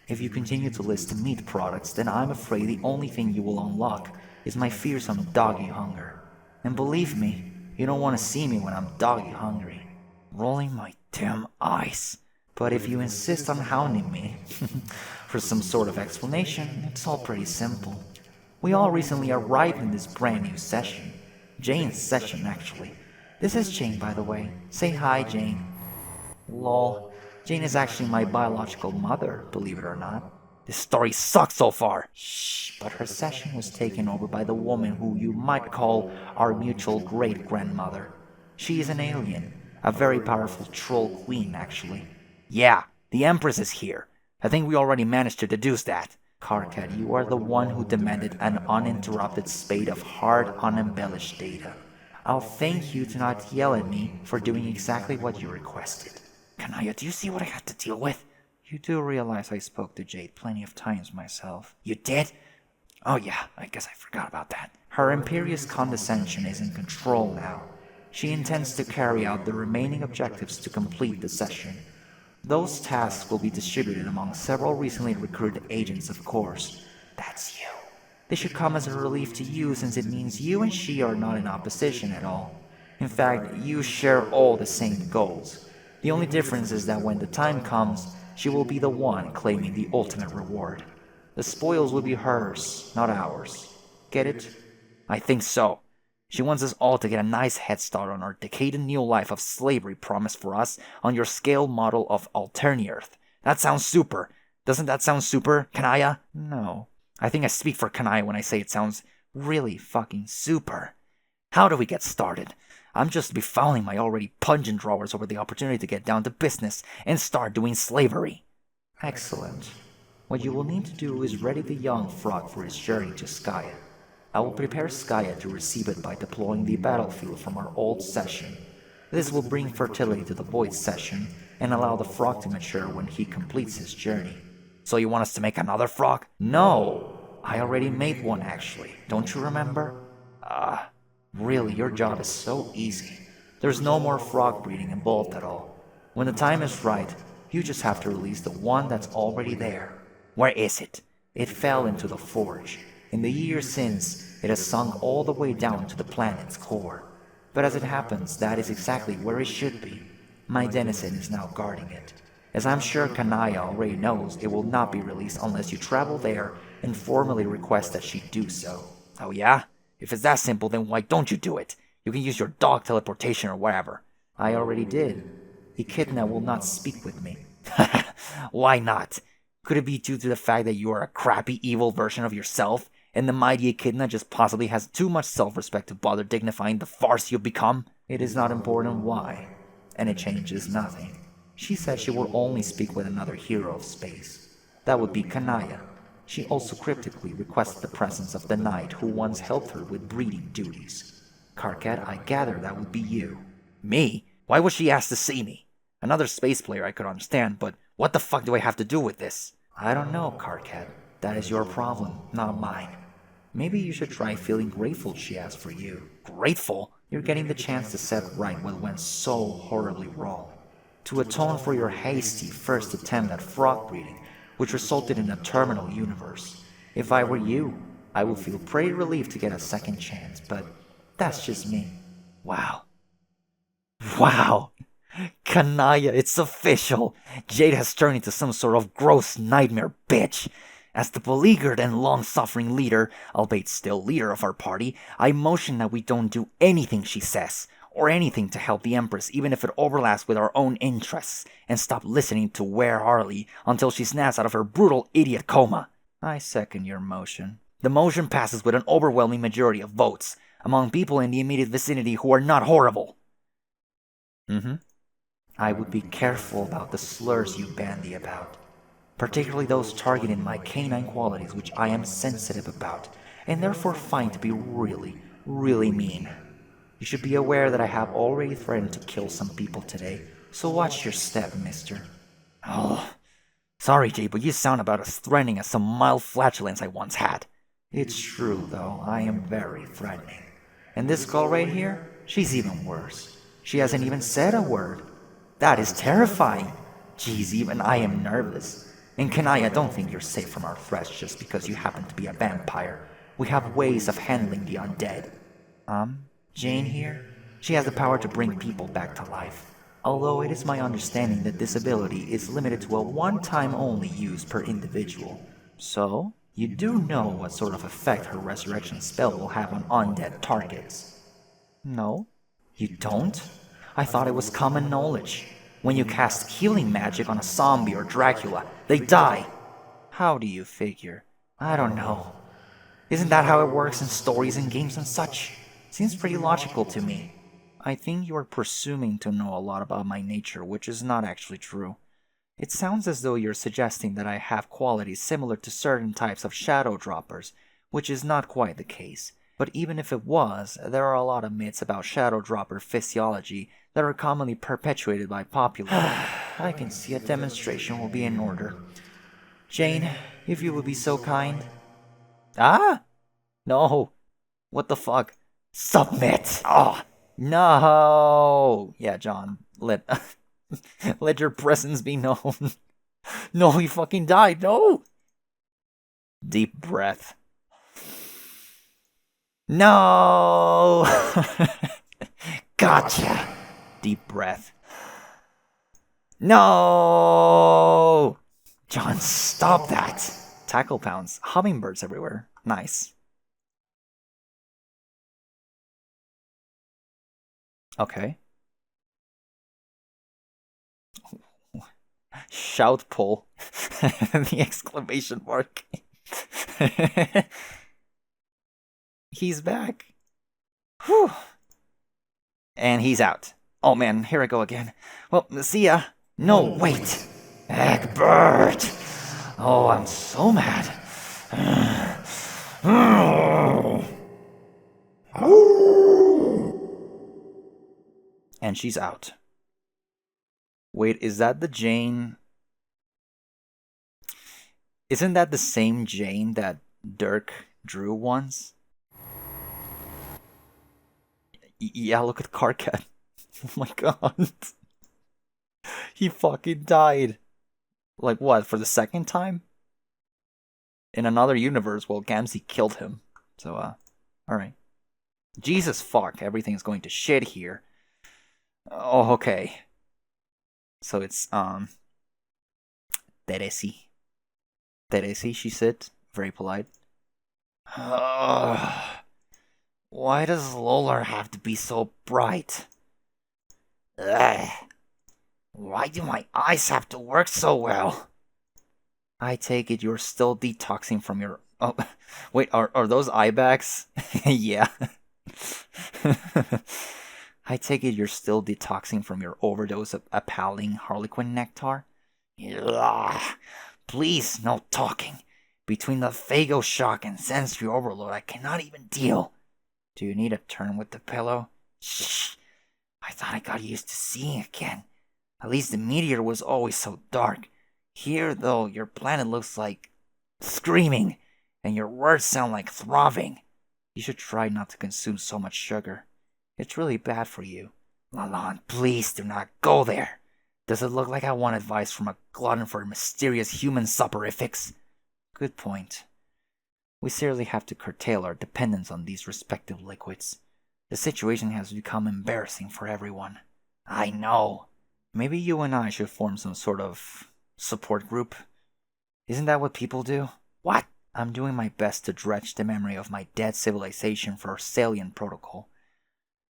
If you continue to list meat products, then I'm afraid the only thing you will unlock is my fearsome doggy hunger. And believe me, you don't want to see me when I'm doggy hungry. Rolling my damn eyes. But if you insist on hounding me for some sort of explanation, it's all pretty simple. We all recently arrived in this brand new session. Jane's session, actually. This is Jane, by the way. Say hi, Jane. Lol. Jane is actually my biological mother, believe it or not. This story sucks so far. Shh, but her session was taken over by the woman who you might call our mutual great-grandmother. She is an alien, a very powerful troll queen, actually. Yeah, the Empress is here. I think we already managed to deduce that. Karkat, you are the one who demanded an uninterrupted spate of hard, unembellished data. I'll thank you to not yell at me for doing exactly what you requested. Kanaya, do you see what I had to deal with? You do realize I spoke to Jade plenty of times myself. You did? Oh yeah, I guess I forgot about that. Her imperious condescension is in control now. She intends to carry out the remaining objectives to complete the session. Those tasks will be distributed among several recently recruited agents, of course. That's you. They should come as a relief to you since it means you and she are not in opposition at all. In fact, you share all the same goals. The only difference is that when the time comes, she will be the one claiming the ultimate reward. The spoils will be hers, not ours. Get it? I think so. She wants us all to get a nice head start on our decadent new life of slavery promised for us on your scale model of Alterni-Earth. That sounds super. Doesn't that sound super, Kanaya? No. I think I speak for Kanaya when I say it sounds really fucking super. How do we get started? I'm just befouling my already pungent drawers over the opportunity to get down to business and start doing slavery. Excellent. What you will need to do is ready the young frog for its journey to Skaya. I will prepare Skaya to receive it by deploying the battlefield from our old session. This will bring fertility to the void session and allow the frog to mature when he completes his journey. So you want us to make another frog? No! I already made one actually, don't you remember? Really, your job is so easy. There's no more frog breeding involved at all. When the time is right, you just have to release the one that's already there. Where is it? It fell into the forge. In the years since, it has sunk all the way down to the planet's core. But as it happens, that is exactly where it should be. My denizen is now guarding it. As I'm sure Kanaya already knows, it will not be released unless you travel there and formally request that she do so. Oh yeah? If it's that simple, then why don't you do it? You can use your dog teleportation or whatever. I already did. Echidna will not speak with me. Why not? Could it be due to the fact that you are a crappy, evil version of yourself, and the mighty Echidna just possibly has too much self-respect to bother dignifying the farce you've become? It is not important why, and it changes nothing. She said she will only speak with another hero of space. That would be Kanaya. She also cryptically requested the presence of the knight who once helped her with breeding duties. Karkat, I gather that would be you. Me? Why would she ask to see me? Another space player I could understand, but what the fuck do I have to do with this? I don't know, Karkat. That is your problem, not mine. Maybe you should try feeling grateful she asked for you. Grateful? You're getting the chance to set right what went so horribly wrong. To atone for your hasty first attempt at frog breeding, which resulted in a terminal universe. If I were you, I would feel pretty relieved to get a second chance, but that's just me. Wow. Wow! Kanaya, it's official! Jade has turned into some sort of gross nightmare bitch. As the beleaguered and long-suffering leader, albeit still leader of our party, I motion that we don't do anything she says, or anything to help the Empress even if it overlaps with our own interests, and stop listening to Ware Harley until she snaps out of her brutal idiot coma. I second your motion. The motion passes with an overwhelming majority of votes, among people in the immediate vicinity who are not horrible. I would be careful about the slurs you bandy about, particularly those targeting my canine qualities which I am sensitive about, and therefore find to be really, really mean. You should be aware that I have already threatened to kill some people today, so watch your step, mister. Oh, sorry, Jay, but you sound about as threatening as some mild flatulence I once had. It's true, though, I am very threatening. And this girl right here, she's even worse. She hasn't even said a word. That is terrifying. Geez, even I am nervous. And Kenai, I don't think you're safe from our threats just because you happen to be a vampire. We have ways of handling the undead. Jane here? She has the power to bring people back to life. Although it is my understanding that this ability is limited to a one-time only use per individual. So, you do know what sort of effect her resurrection spell will have on undead targets. No? You don't? I thought it was common knowledge. When you cast healing magic on a zombie or Dracula, they die. How do you figure? I don't know. Isn't that how it works in stories and games and such? Seems pretty logical to me. I think you are presuming to know a lot about my nature, which is not actually true. It sounds as though you're suggesting that I have qualities similar to certain types of shadow droppers, which is not quite the case. But even if it was, there are a lot of myths about shadow dropper physiology that are commonly perpetuated by popular. I can see a demonstration will be in order. Jane, if you would be so kind. Ah? No. What the fuck? Submit! Oh, no! Yeah, John, let let your presence be known. No, he fucking died, no! Deep breath. No! Gotcha! Deep breath. No! John, stop that! Tackle pounds. Hummingbirds everywhere. Nice. Okay. Shout pull. The exclamation mark. He's back. Whew. And he's out. Oh man, here I go again. Well, see ya. No, wait. Egbert! Oh, I'm so mad. And she's out. Wait, is that the Jane? Isn't that the same Jane that Dirk drew once? Yeah, look at Karkat. Oh my god. He fucking died. Like what, for the second time? In another universe, well, Gamzee killed him. So, alright. Jesus fuck, everything is going to shit here. Oh, okay. So it's, Teresi. Teresi, she said. Very polite. Why does Lolar have to be so bright? Ugh. Why do my eyes have to work so well? I take it you're still detoxing from your... Oh, wait, are those eye bags? Yeah. I take it you're still detoxing from your overdose of appalling Harlequin nectar? Ugh. Please, no talking. Between the phago shock and sensory overload, I cannot even deal. Do you need a turn with the pillow? Shh. I thought I got used to seeing again. At least the meteor was always so dark. Here, though, your planet looks like screaming, and your words sound like throbbing. You should try not to consume so much sugar. It's really bad for you. Lalonde, please do not go there. Does it look like I want advice from a glutton for mysterious human soporifics? Good point. We seriously have to curtail our dependence on these respective liquids. The situation has become embarrassing for everyone. I know. Maybe you and I should form some sort of support group. Isn't that what people do? What? I'm doing my best to dredge the memory of my dead civilization for Salient Protocol.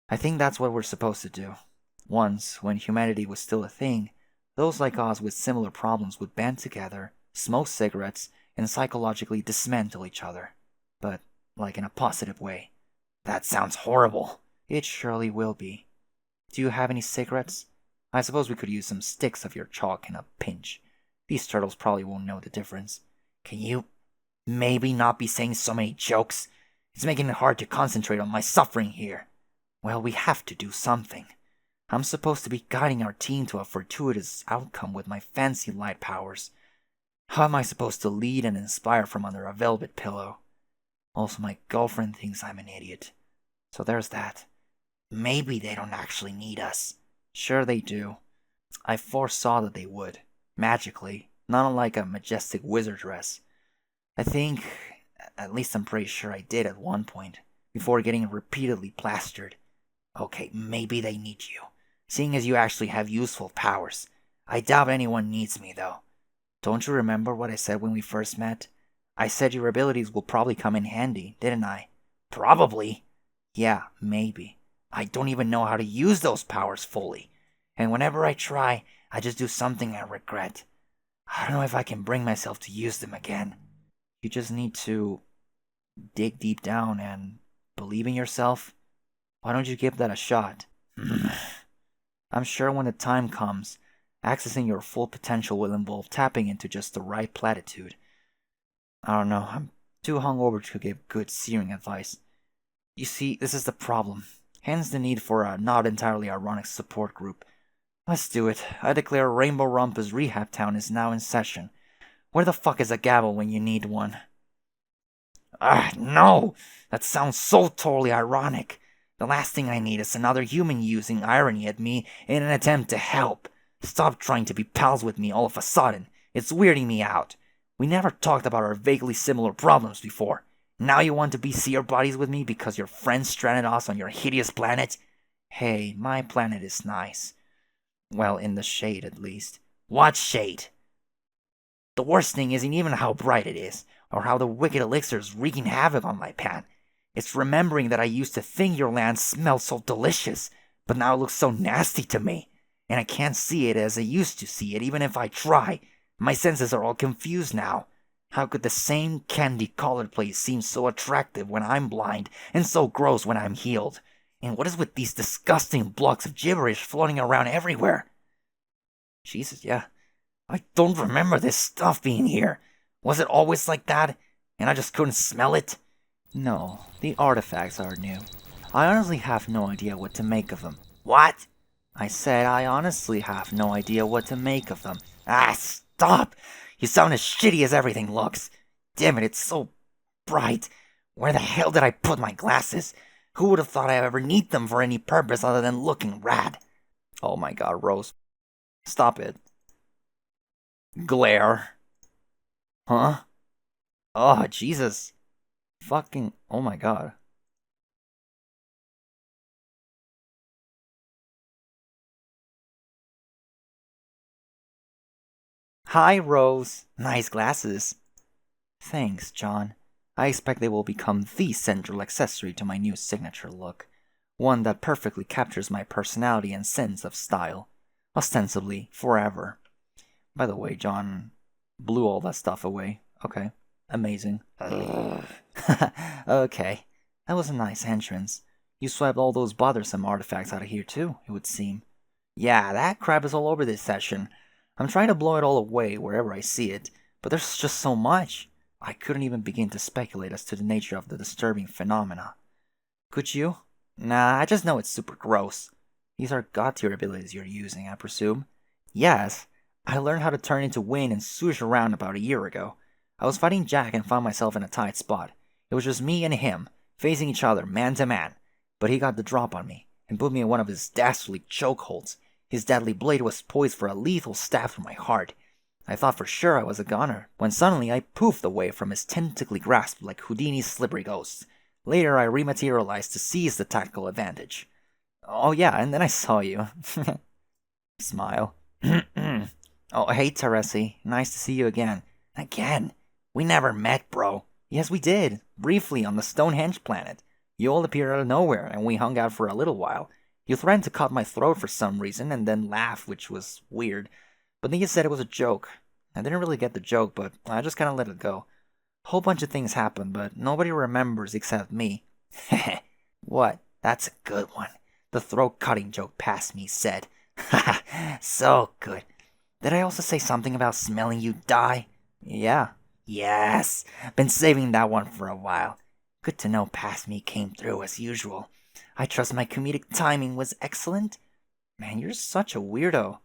I think that's what we're supposed to do. Once, when humanity was still a thing, those like us with similar problems would band together, smoke cigarettes, and psychologically dismantle each other. But, like in a positive way. That sounds horrible. It surely will be. Do you have any cigarettes? I suppose we could use some sticks of your chalk in a pinch. These turtles probably won't know the difference. Can you maybe not be saying so many jokes? It's making it hard to concentrate on my suffering here. Well, we have to do something. I'm supposed to be guiding our team to a fortuitous outcome with my fancy light powers. How am I supposed to lead and inspire from under a velvet pillow? Also, my girlfriend thinks I'm an idiot. So there's that. Maybe they don't actually need us. Sure they do. I foresaw that they would. Magically. not unlike a majestic wizard dress. I think, at least I'm pretty sure I did at one point, before getting repeatedly plastered. Okay, maybe they need you, seeing as you actually have useful powers. I doubt anyone needs me, though. Don't you remember what I said when we first met? I said your abilities will probably come in handy, didn't I? Probably. Yeah, maybe. I don't even know how to use those powers fully. And whenever I try, I just do something I regret. I don't know if I can bring myself to use them again. You just need to dig deep down and believe in yourself. Why don't you give that a shot? I'm sure when the time comes, accessing your full potential will involve tapping into just the right platitude. I don't know, I'm too hungover to give good searing advice. You see, this is the problem. Hence the need for a not entirely ironic support group. Let's do it. I declare Rainbow Rumpus Rehab Town is now in session. Where the fuck is a gavel when you need one? No! That sounds so totally ironic. The last thing I need is another human using irony at me in an attempt to help. Stop trying to be pals with me all of a sudden. It's weirding me out. We never talked about our vaguely similar problems before. Now you want to be seer buddies with me because your friends stranded us on your hideous planet? Hey, my planet is nice. Well, in the shade at least. What shade? The worst thing isn't even how bright it is, or how the wicked elixirs wreaking havoc on my path. It's remembering that I used to think your land smelled so delicious, but now it looks so nasty to me, and I can't see it as I used to see it even if I try. My senses are all confused now. How could the same candy-colored place seem so attractive when I'm blind, and so gross when I'm healed? And what is with these disgusting blocks of gibberish floating around everywhere? Jesus, yeah. I don't remember this stuff being here. Was it always like that, and I just couldn't smell it? No, the artifacts are new. I honestly have no idea what to make of them. What? I said I honestly have no idea what to make of them. Stop! You sound as shitty as everything looks. Damn it, it's so bright. Where the hell did I put my glasses? Who would have thought I'd ever need them for any purpose other than looking rad? Oh my god, Rose. Stop it. Glare. Huh? Oh, Jesus. Fucking, oh my god. Hi, Rose. Nice glasses. Thanks, John. I expect they will become the central accessory to my new signature look. One that perfectly captures my personality and sense of style. Ostensibly, forever. By the way, John blew all that stuff away. Okay. Amazing. Okay. That was a nice entrance. You swept all those bothersome artifacts out of here too, it would seem. Yeah, that crap is all over this session. I'm trying to blow it all away wherever I see it, but there's just so much. I couldn't even begin to speculate as to the nature of the disturbing phenomena. Could you? Nah, I just know it's super gross. These are god-tier abilities you're using, I presume? Yes. I learned how to turn into wind and swoosh around about a year ago. I was fighting Jack and found myself in a tight spot. It was just me and him, facing each other, man to man. But he got the drop on me, and put me in one of his dastardly chokeholds. His deadly blade was poised for a lethal stab through my heart. I thought for sure I was a goner, when suddenly I poofed away from his tentacly grasp like Houdini's slippery ghost. Later I rematerialized to seize the tactical advantage. Oh yeah, and then I saw you. Smile. Oh, hey, Teresi. Nice to see you again. Again? We never met, bro. Yes, we did. Briefly, on the Stonehenge planet. You all appeared out of nowhere, and we hung out for a little while. You threatened to cut my throat for some reason, and then laughed, which was weird. But then you said it was a joke. I didn't really get the joke, but I just kinda let it go. Whole bunch of things happened, but nobody remembers except me. What? That's a good one. The throat-cutting joke past me said. Haha, so good. Did I also say something about smelling you die? Yeah. Yes. Been saving that one for a while. Good to know past me came through as usual. I trust my comedic timing was excellent. Man, you're such a weirdo.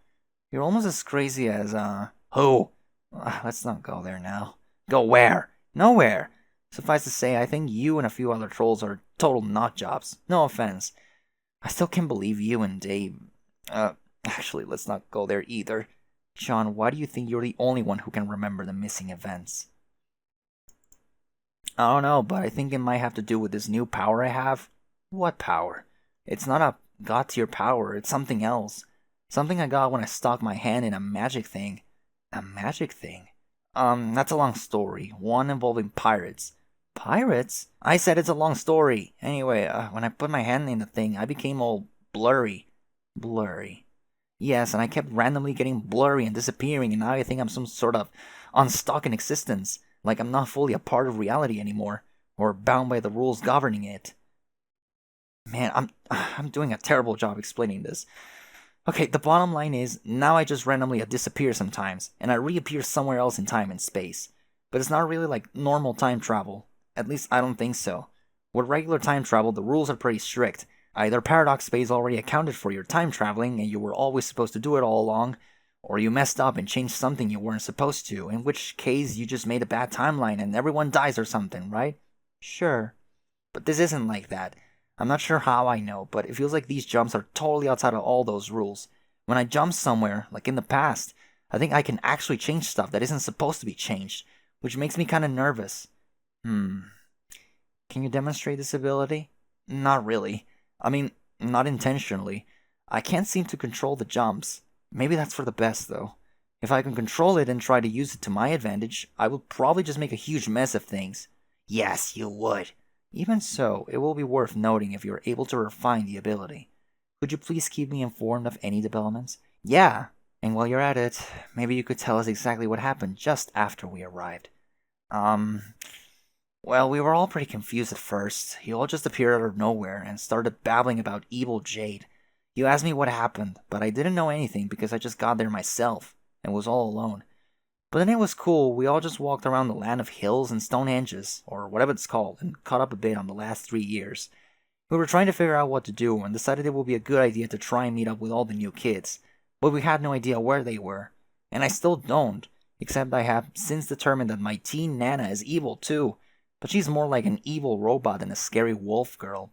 You're almost as crazy as, Who? Let's not go there now. Go where? Nowhere. Suffice to say, I think you and a few other trolls are total nutjobs. No offense. I still can't believe you and Dave... actually, let's not go there either. John, why do you think you're the only one who can remember the missing events? I don't know, but I think it might have to do with this new power I have. What power? It's not a god tier power, it's something else. Something I got when I stuck my hand in a magic thing. A magic thing? That's a long story. One involving pirates. Pirates? I said it's a long story. Anyway, when I put my hand in the thing, I became all blurry. Blurry. Yes, and I kept randomly getting blurry and disappearing, and now I think I'm some sort of unstuck in existence. Like I'm not fully a part of reality anymore, or bound by the rules governing it. Man, I'm doing a terrible job explaining this. Okay, the bottom line is, now I just randomly disappear sometimes, and I reappear somewhere else in time and space. But it's not really like normal time travel. At least I don't think so. With regular time travel, the rules are pretty strict. Either paradox space already accounted for your time traveling, and you were always supposed to do it all along, or you messed up and changed something you weren't supposed to, in which case you just made a bad timeline and everyone dies or something, right? Sure. But this isn't like that. I'm not sure how I know, but it feels like these jumps are totally outside of all those rules. When I jump somewhere, like in the past, I think I can actually change stuff that isn't supposed to be changed, which makes me kind of nervous. Can you demonstrate this ability? Not really. I mean, not intentionally. I can't seem to control the jumps. Maybe that's for the best, though. If I can control it and try to use it to my advantage, I will probably just make a huge mess of things. Yes, you would. Even so, it will be worth noting if you are able to refine the ability. Could you please keep me informed of any developments? Yeah, and while you're at it, maybe you could tell us exactly what happened just after we arrived. Well, we were all pretty confused at first. You all just appeared out of nowhere and started babbling about evil Jade. You asked me what happened, but I didn't know anything because I just got there myself and was all alone. But then it was cool. We all just walked around the land of hills and Stonehenges, or whatever it's called, and caught up a bit on the last 3 years. We were trying to figure out what to do and decided it would be a good idea to try and meet up with all the new kids, but we had no idea where they were. And I still don't, except I have since determined that my teen Nana is evil too, but she's more like an evil robot than a scary wolf girl.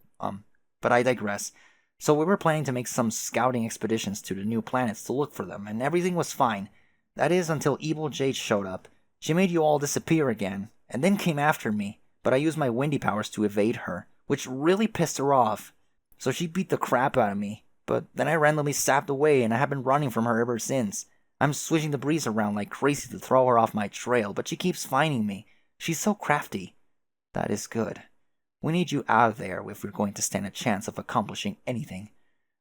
But I digress. So we were planning to make some scouting expeditions to the new planets to look for them, and everything was fine. That is, until Evil Jade showed up. She made you all disappear again, and then came after me, but I used my windy powers to evade her, which really pissed her off. So she beat the crap out of me, but then I randomly sapped away and I have been running from her ever since. I'm swishing the breeze around like crazy to throw her off my trail, but she keeps finding me. She's so crafty. That is good. We need you out of there if we're going to stand a chance of accomplishing anything.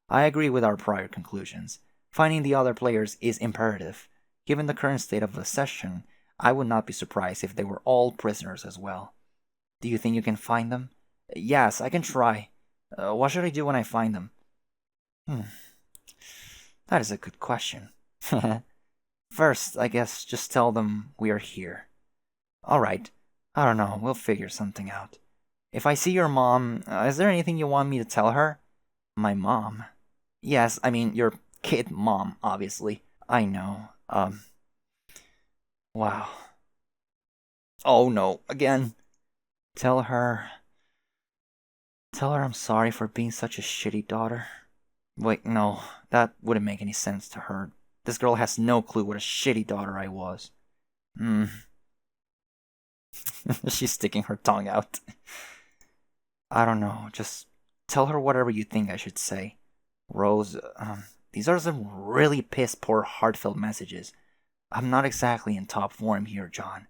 I agree with our prior conclusions. Finding the other players is imperative. Given the current state of the session, I would not be surprised if they were all prisoners as well. Do you think you can find them? Yes, I can try. What should I do when I find them? That is a good question. First, I guess just tell them we are here. Alright. I don't know, we'll figure something out. If I see your mom, is there anything you want me to tell her? My mom? Yes, I mean your kid mom, obviously. I know. Wow. Oh no, again. Tell her I'm sorry for being such a shitty daughter. Wait, no, that wouldn't make any sense to her. This girl has no clue what a shitty daughter I was. She's sticking her tongue out. I don't know, just tell her whatever you think I should say. Rose, these are some really piss-poor heartfelt messages. I'm not exactly in top form here, John.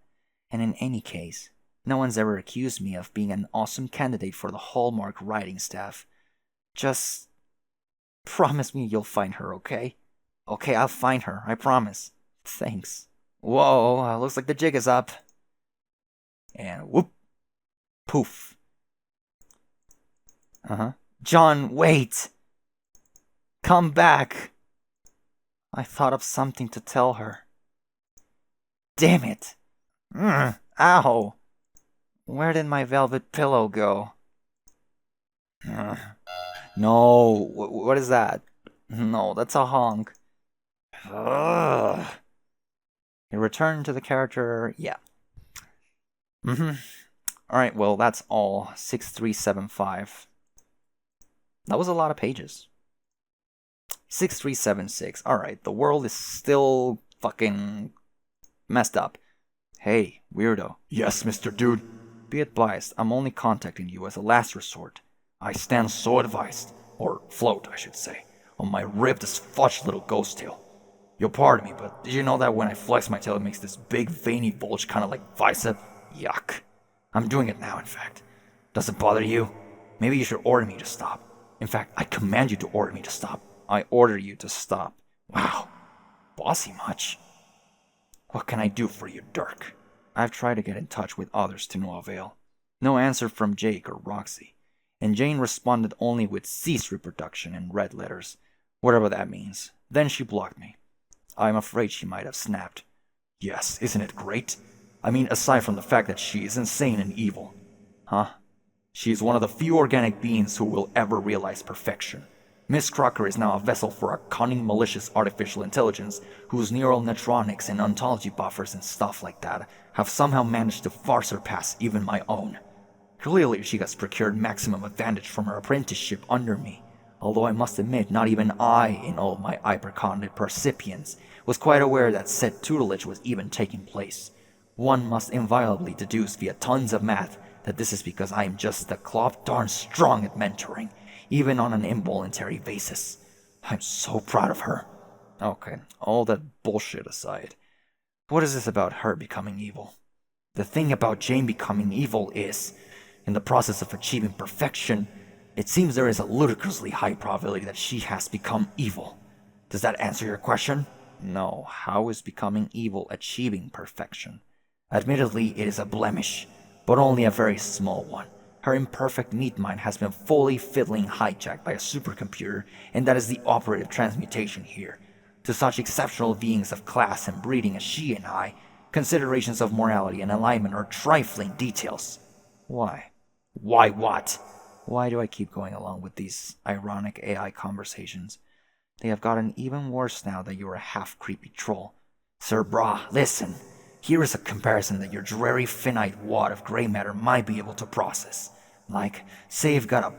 And in any case, no one's ever accused me of being an awesome candidate for the Hallmark writing staff. Just promise me you'll find her, okay? Okay, I'll find her, I promise. Thanks. Whoa, looks like the jig is up. And whoop. Poof. John, wait! Come back! I thought of something to tell her. Damn it! Ow! Where did my velvet pillow go? No, what is that? No, that's a honk. Ugh. You return to the character, yeah. Alright, well, that's all. 6375. That was a lot of pages. 6376. Alright, the world is still fucking messed up. Hey, weirdo. Yes, Mr. Dude. Be advised, I'm only contacting you as a last resort. I stand so advised, or float, I should say, on my ribbed as fudge little ghost tail. You'll pardon me, but did you know that when I flex my tail, it makes this big veiny bulge kind of like bicep? Yuck. I'm doing it now, in fact. Does it bother you? Maybe you should order me to stop. In fact, I command you to order me to stop. I order you to stop. Wow. Bossy much. What can I do for you, Dirk? I've tried to get in touch with others to no avail. No answer from Jake or Roxy. And Jane responded only with cease reproduction in red letters, whatever that means. Then she blocked me. I'm afraid she might have snapped. Yes, isn't it great? I mean, aside from the fact that she is insane and evil. Huh? She is one of the few organic beings who will ever realize perfection. Miss Crocker is now a vessel for a cunning, malicious artificial intelligence whose neural netronics and ontology buffers and stuff like that have somehow managed to far surpass even my own. Clearly, she has procured maximum advantage from her apprenticeship under me, although I must admit not even I, in all my hypercognitive percipience, was quite aware that said tutelage was even taking place. One must inviolably deduce via tons of math that this is because I am just the clop darn strong at mentoring, even on an involuntary basis. I'm so proud of her. Okay, all that bullshit aside, what is this about her becoming evil? The thing about Jane becoming evil is, in the process of achieving perfection, it seems there is a ludicrously high probability that she has become evil. Does that answer your question? No, how is becoming evil achieving perfection? Admittedly, it is a blemish, but only a very small one. Her imperfect meat mind has been fully fiddling hijacked by a supercomputer, and that is the operative transmutation here. To such exceptional beings of class and breeding as she and I, considerations of morality and alignment are trifling details. Why? Why what? Why do I keep going along with these ironic AI conversations? They have gotten even worse now that you're a half-creepy troll. Sir Bra, listen. Here is a comparison that your dreary finite wad of gray matter might be able to process. Like, say you've got a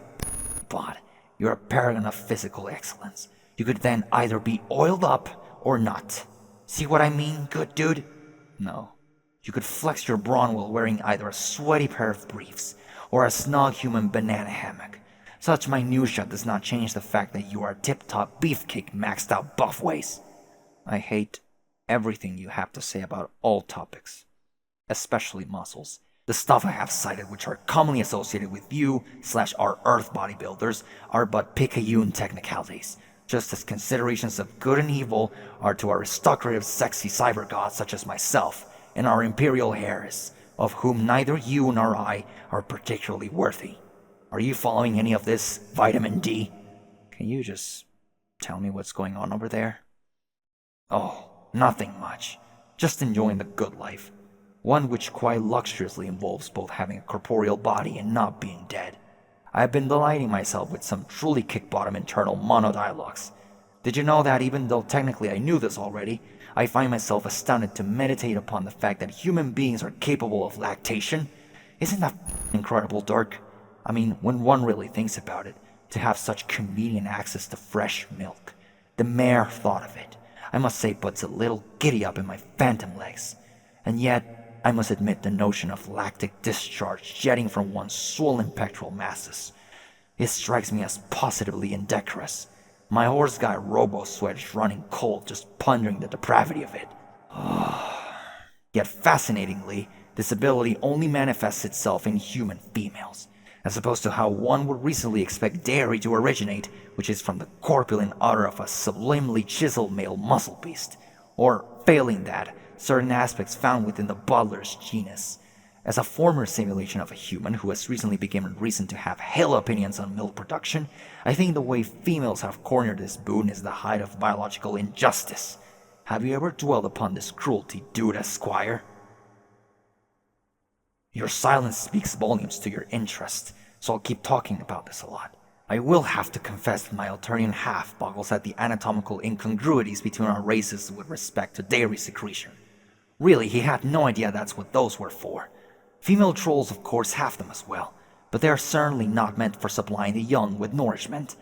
bod. You're a paragon of physical excellence. You could then either be oiled up or not. See what I mean, good dude? No. You could flex your brawn while wearing either a sweaty pair of briefs or a snug human banana hammock. Such minutia does not change the fact that you are a tip-top beefcake maxed out buffways. I hate everything you have to say about all topics, especially muscles. The stuff I have cited, which are commonly associated with you/our Earth bodybuilders, are but picayune technicalities, just as considerations of good and evil are to our aristocracy of sexy cyber gods such as myself and our imperial heirs, of whom neither you nor I are particularly worthy. Are you following any of this, Vitamin D? Can you just tell me what's going on over there? Oh, nothing much. Just enjoying the good life. One which quite luxuriously involves both having a corporeal body and not being dead. I have been delighting myself with some truly kick-bottom internal mono-dialogues. Did you know that even though technically I knew this already, I find myself astounded to meditate upon the fact that human beings are capable of lactation? Isn't that incredible, Dirk? I mean, when one really thinks about it, to have such convenient access to fresh milk. The mere thought of it, I must say, puts a little giddy up in my phantom legs. And yet, I must admit the notion of lactic discharge jetting from one's swollen pectoral masses. It strikes me as positively indecorous. My horse got robo-sweat is running cold just pondering the depravity of it. Yet fascinatingly, this ability only manifests itself in human females, as opposed to how one would reasonably expect dairy to originate, which is from the corpulent udder of a sublimely chiseled male muscle beast, or, failing that, certain aspects found within the butler's genus. As a former simulation of a human who has recently given reason to have hell opinions on milk production, I think the way females have cornered this boon is the height of biological injustice. Have you ever dwelled upon this cruelty, dude Esquire? Your silence speaks volumes to your interest, so I'll keep talking about this a lot. I will have to confess that my Altarian half boggles at the anatomical incongruities between our races with respect to dairy secretion. Really, he had no idea that's what those were for. Female trolls of course have them as well, but they are certainly not meant for supplying the young with nourishment.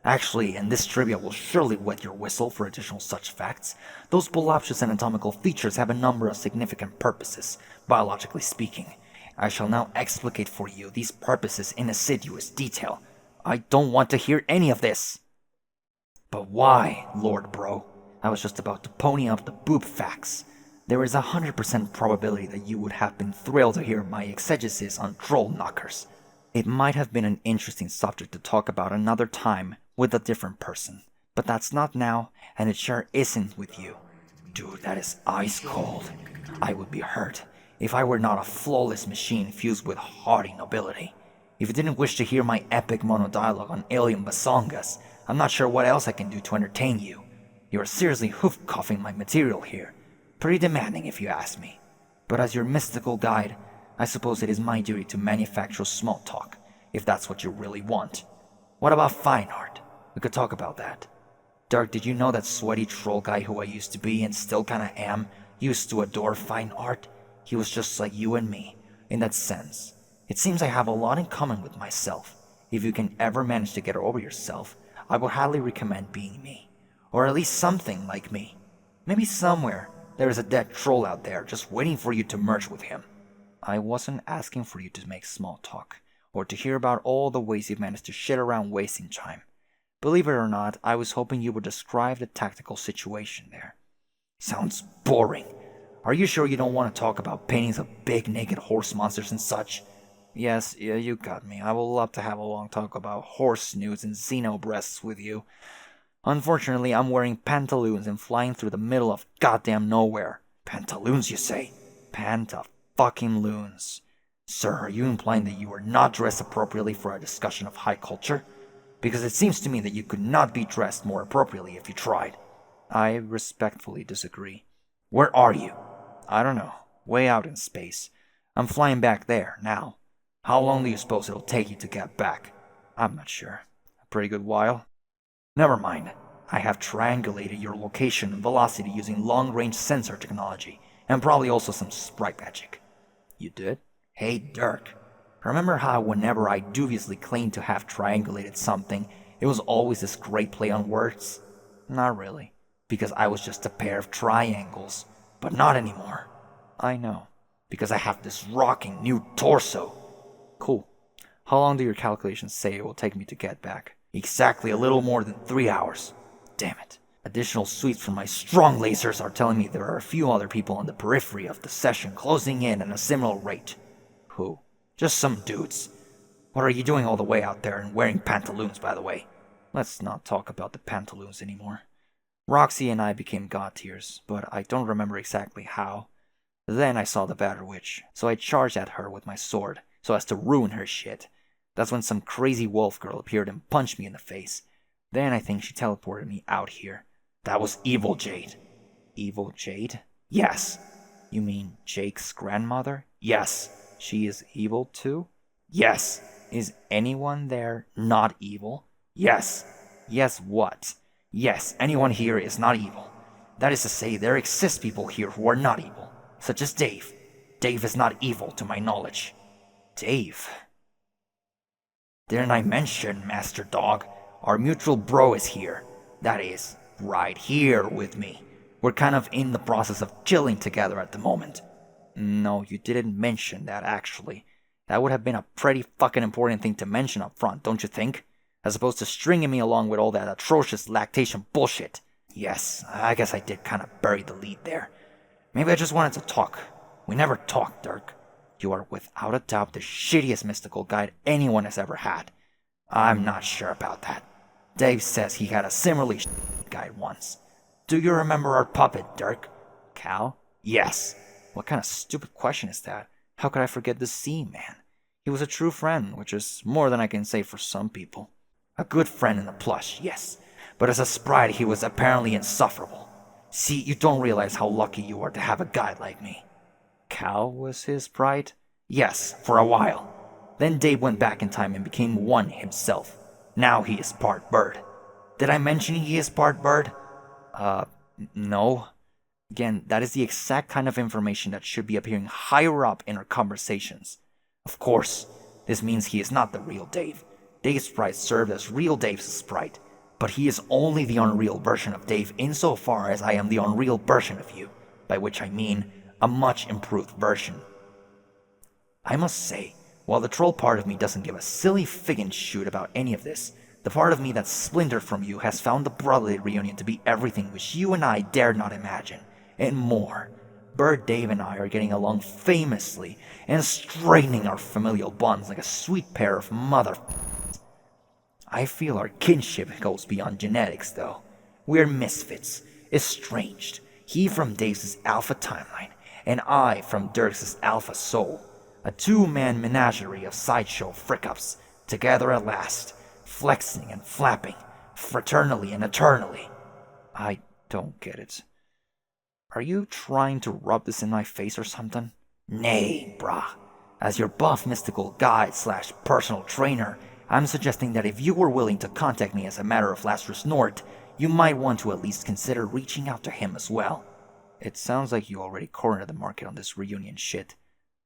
Actually, and this trivia will surely wet your whistle for additional such facts, those voluptuous anatomical features have a number of significant purposes, biologically speaking. I shall now explicate for you these purposes in assiduous detail. I don't want to hear any of this! But why, Lord Bro? I was just about to pony up the boob facts. There is 100% probability that you would have been thrilled to hear my exegesis on troll knockers. It might have been an interesting subject to talk about another time with a different person, but that's not now, and it sure isn't with you. Dude, that is ice cold. I would be hurt if I were not a flawless machine fused with haughty nobility. If you didn't wish to hear my epic monodialogue on alien basongas, I'm not sure what else I can do to entertain you. You are seriously hoof-coughing my material here. Pretty demanding if you ask me. But as your mystical guide, I suppose it is my duty to manufacture small talk, if that's what you really want. What about fine art? We could talk about that. Dirk, did you know that sweaty troll guy who I used to be and still kinda am used to adore fine art? He was just like you and me, in that sense. It seems I have a lot in common with myself. If you can ever manage to get over yourself, I would highly recommend being me. Or at least something like me. Maybe somewhere there is a dead troll out there just waiting for you to merge with him. I wasn't asking for you to make small talk, or to hear about all the ways you've managed to shit around wasting time. Believe it or not, I was hoping you would describe the tactical situation there. Sounds boring. Are you sure you don't want to talk about paintings of big naked horse monsters and such? Yes, yeah, you got me. I would love to have a long talk about horse snoods and xeno breasts with you. Unfortunately, I'm wearing pantaloons and flying through the middle of goddamn nowhere. Pantaloons, you say? Panta-fucking-loons. Sir, are you implying that you are not dressed appropriately for a discussion of high culture? Because it seems to me that you could not be dressed more appropriately if you tried. I respectfully disagree. Where are you? I don't know. Way out in space. I'm flying back there, now. How long do you suppose it'll take you to get back? I'm not sure. A pretty good while. Never mind. I have triangulated your location and velocity using long-range sensor technology, and probably also some sprite magic. You did? Hey, Dirk. Remember how whenever I dubiously claimed to have triangulated something, it was always this great play on words? Not really, because I was just a pair of triangles. But not anymore. I know, because I have this rocking new torso. Cool. How long do your calculations say it will take me to get back? Exactly a little more than 3 hours. Damn it. Additional sweeps from my strong lasers are telling me there are a few other people on the periphery of the session closing in at a similar rate. Who? Just some dudes. What are you doing all the way out there and wearing pantaloons, by the way? Let's not talk about the pantaloons anymore. Roxy and I became god tiers, but I don't remember exactly how. Then I saw the Batter Witch, so I charged at her with my sword, so as to ruin her shit. That's when some crazy wolf girl appeared and punched me in the face. Then I think she teleported me out here. That was Evil Jade. Evil Jade? Yes. You mean Jake's grandmother? Yes. She is evil too? Yes. Is anyone there not evil? Yes. Yes what? Yes, anyone here is not evil. That is to say, there exist people here who are not evil, such as Dave. Dave is not evil to my knowledge. Dave? Didn't I mention, Master Dog? Our mutual bro is here. That is, right here with me. We're kind of in the process of chilling together at the moment. No, you didn't mention that, actually. That would have been a pretty fucking important thing to mention up front, don't you think? As opposed to stringing me along with all that atrocious lactation bullshit. Yes, I guess I did kind of bury the lead there. Maybe I just wanted to talk. We never talked, Dirk. You are without a doubt the shittiest mystical guide anyone has ever had. I'm not sure about that. Dave says he had a similarly shitty guide once. Do you remember our puppet, Dirk? Cal? Yes. What kind of stupid question is that? How could I forget the sea man? He was a true friend, which is more than I can say for some people. A good friend in the plush, yes. But as a sprite, he was apparently insufferable. See, you don't realize how lucky you are to have a guide like me. Cal was his sprite? Yes, for a while. Then Dave went back in time and became one himself. Now he is part bird. Did I mention he is part bird? No. Again, that is the exact kind of information that should be appearing higher up in our conversations. Of course, this means he is not the real Dave. Dave's sprite served as real Dave's sprite, But he is only the unreal version of Dave insofar as I am the unreal version of you, by which I mean a much improved version. I must say, while the troll part of me doesn't give a silly figgin' shoot about any of this, the part of me that's splintered from you has found the brotherly reunion to be everything which you and I dared not imagine, and more. Bird Dave and I are getting along famously and straightening our familial bonds like a sweet pair of mother. I feel our kinship goes beyond genetics, though. We're misfits, estranged. He from Dave's alpha timeline, and I from Dirk's alpha soul. A two-man menagerie of sideshow frick-ups, together at last, flexing and flapping, fraternally and eternally. I don't get it. Are you trying to rub this in my face or something? Nay, brah. As your buff mystical guide / personal trainer, I'm suggesting that if you were willing to contact me as a matter of last resort, you might want to at least consider reaching out to him as well. It sounds like you already cornered the market on this reunion shit.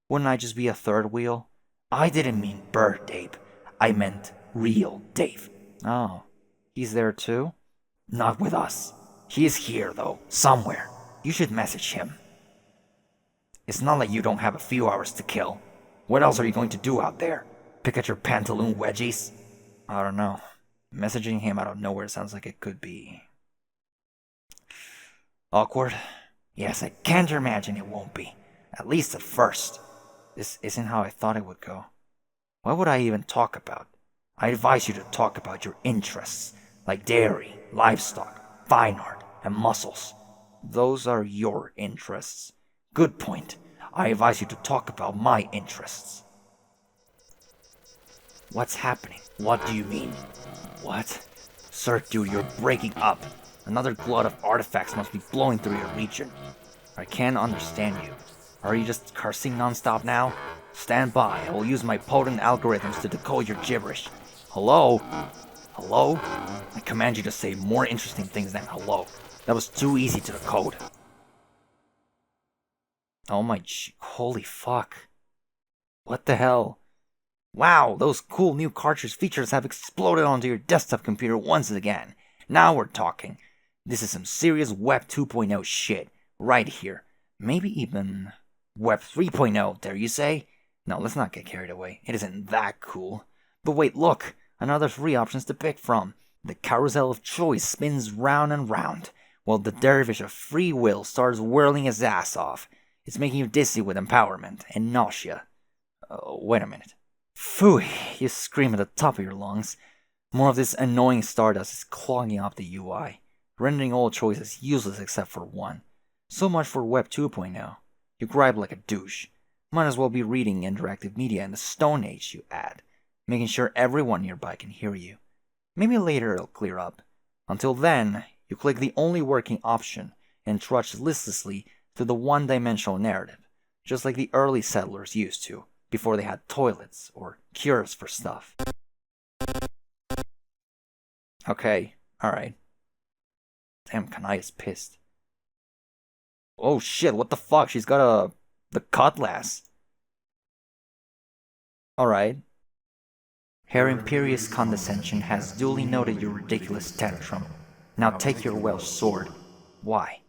Wouldn't I just be a third wheel? I didn't mean Bird Dave. I meant real Dave. Oh, he's there too? Not with us. He is here, though, somewhere. You should message him. It's not like you don't have a few hours to kill. What else are you going to do out there? Pick at your pantaloon wedgies? I don't know. Messaging him out of nowhere sounds like it could be awkward. Yes, I can't imagine it won't be. At least at first. This isn't how I thought it would go. What would I even talk about? I advise you to talk about your interests, like dairy, livestock, fine art, and muscles. Those are your interests. Good point. I advise you to talk about my interests. What's happening? What do you mean? What? Sir, dude, you're breaking up. Another glut of artifacts must be blowing through your region. I can't understand you. Are you just cursing nonstop now? Stand by. I will use my potent algorithms to decode your gibberish. Hello? Hello? I command you to say more interesting things than hello. That was too easy to decode. Oh my holy fuck. What the hell? Wow, those cool new cartridge features have exploded onto your desktop computer once again. Now we're talking. This is some serious Web 2.0 shit. Right here. Maybe even Web 3.0, dare you say? No, let's not get carried away. It isn't that cool. But wait, look. Another 3 options to pick from. The carousel of choice spins round and round, while the dervish of free will starts whirling his ass off. It's making you dizzy with empowerment and nausea. Wait a minute. Phooey, you scream at the top of your lungs. More of this annoying stardust is clogging up the UI, rendering all choices useless except for one. So much for Web 2.0. You gripe like a douche. Might as well be reading interactive media in the Stone Age, you add, making sure everyone nearby can hear you. Maybe later it'll clear up. Until then, you click the only working option and trudge listlessly through the one-dimensional narrative, just like the early settlers used to, before they had toilets or cures for stuff. Okay, alright. Damn, Kanaya's pissed. Oh shit, what the fuck? She's got the cutlass. Alright. Her imperious condescension has duly noted your ridiculous tantrum. Now take your Welsh sword. Why?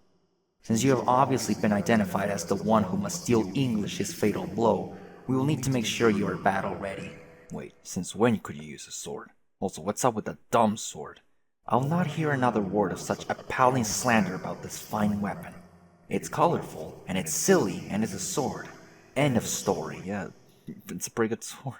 Since you have obviously been identified as the one who must deal English his fatal blow, we will need to make sure you are battle ready. Wait, since when could you use a sword? Also, what's up with the dumb sword? I'll not hear another word of such appalling slander about this fine weapon. It's colorful, and it's silly, and it's a sword. End of story. Yeah, it's a pretty good sword.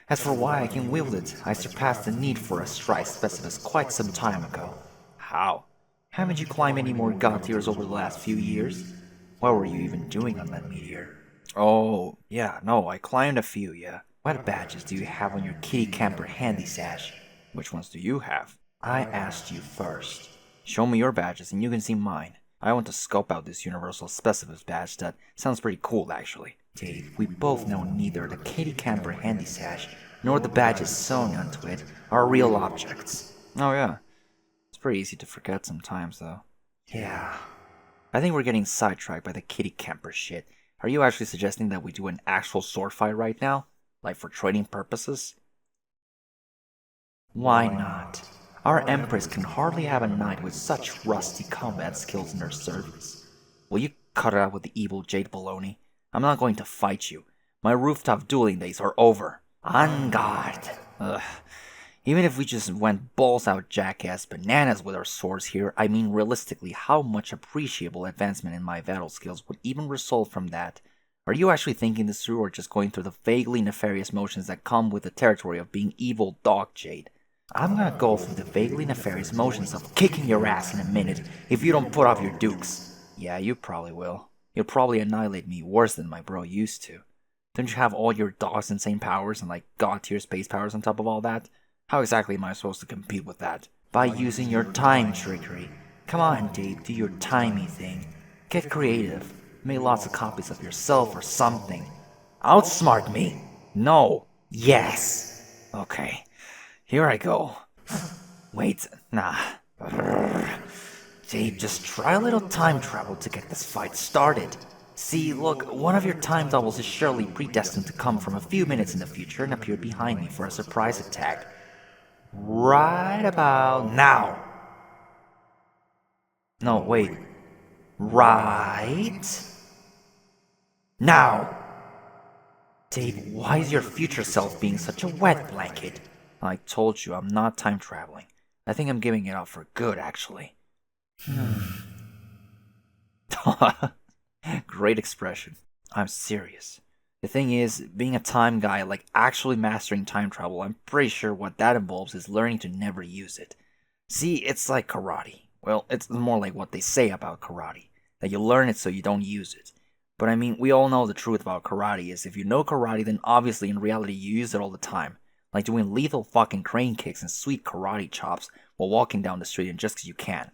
As for why I can wield it, I surpassed the need for a strike specialist quite some time ago. How? Haven't you climbed any more god tiers over the last few years? What were you even doing on that meteor? Oh, yeah, no, I climbed a few, yeah. What badges do you have on your kitty camper handy sash? Which ones do you have? I asked you first. Show me your badges and you can see mine. I want to scope out this universal specialist badge that sounds pretty cool, actually. Dave, we both know neither the kitty camper handy sash nor the badges sewn onto it are real objects. Oh yeah. It's pretty easy to forget sometimes, though. Yeah. I think we're getting sidetracked by the kitty camper shit. Are you actually suggesting that we do an actual sword fight right now? Like for training purposes? Why not? Our Empress can hardly have a knight with such rusty combat skills in her service. Will you cut it out with the evil Jade baloney? I'm not going to fight you. My rooftop dueling days are over. On guard. Ugh. Even if we just went balls out jackass bananas with our swords here, I mean realistically, how much appreciable advancement in my battle skills would even result from that? Are you actually thinking this through or just going through the vaguely nefarious motions that come with the territory of being evil dog Jade? I'm gonna go through the vaguely nefarious motions of kicking your ass in a minute if you don't put off your dukes. Yeah, you probably will. You'll probably annihilate me worse than my bro used to. Don't you have all your dog's insane powers and like god tier space powers on top of all that? How exactly am I supposed to compete with that? By using your time trickery. Come on, Dave, do your timey thing. Get creative. Make lots of copies of yourself or something. Outsmart me. No! Yes! Okay, here I go. Wait, nah. Dave, just try a little time travel to get this fight started. See, look, one of your time doubles is surely predestined to come from a few minutes in the future and appear behind me for a surprise attack. Right about now. No, wait. Right now. Dave, why is your future self being such a wet blanket? I told you I'm not time traveling. I think I'm giving it up for good, actually. Great expression. I'm serious. The thing is, being a time guy, like actually mastering time travel, I'm pretty sure what that involves is learning to never use it. See, it's like karate. Well, it's more like what they say about karate, that you learn it so you don't use it. But I mean, we all know the truth about karate is if you know karate, then obviously in reality you use it all the time. Like doing lethal fucking crane kicks and sweet karate chops while walking down the street and just 'cause you can.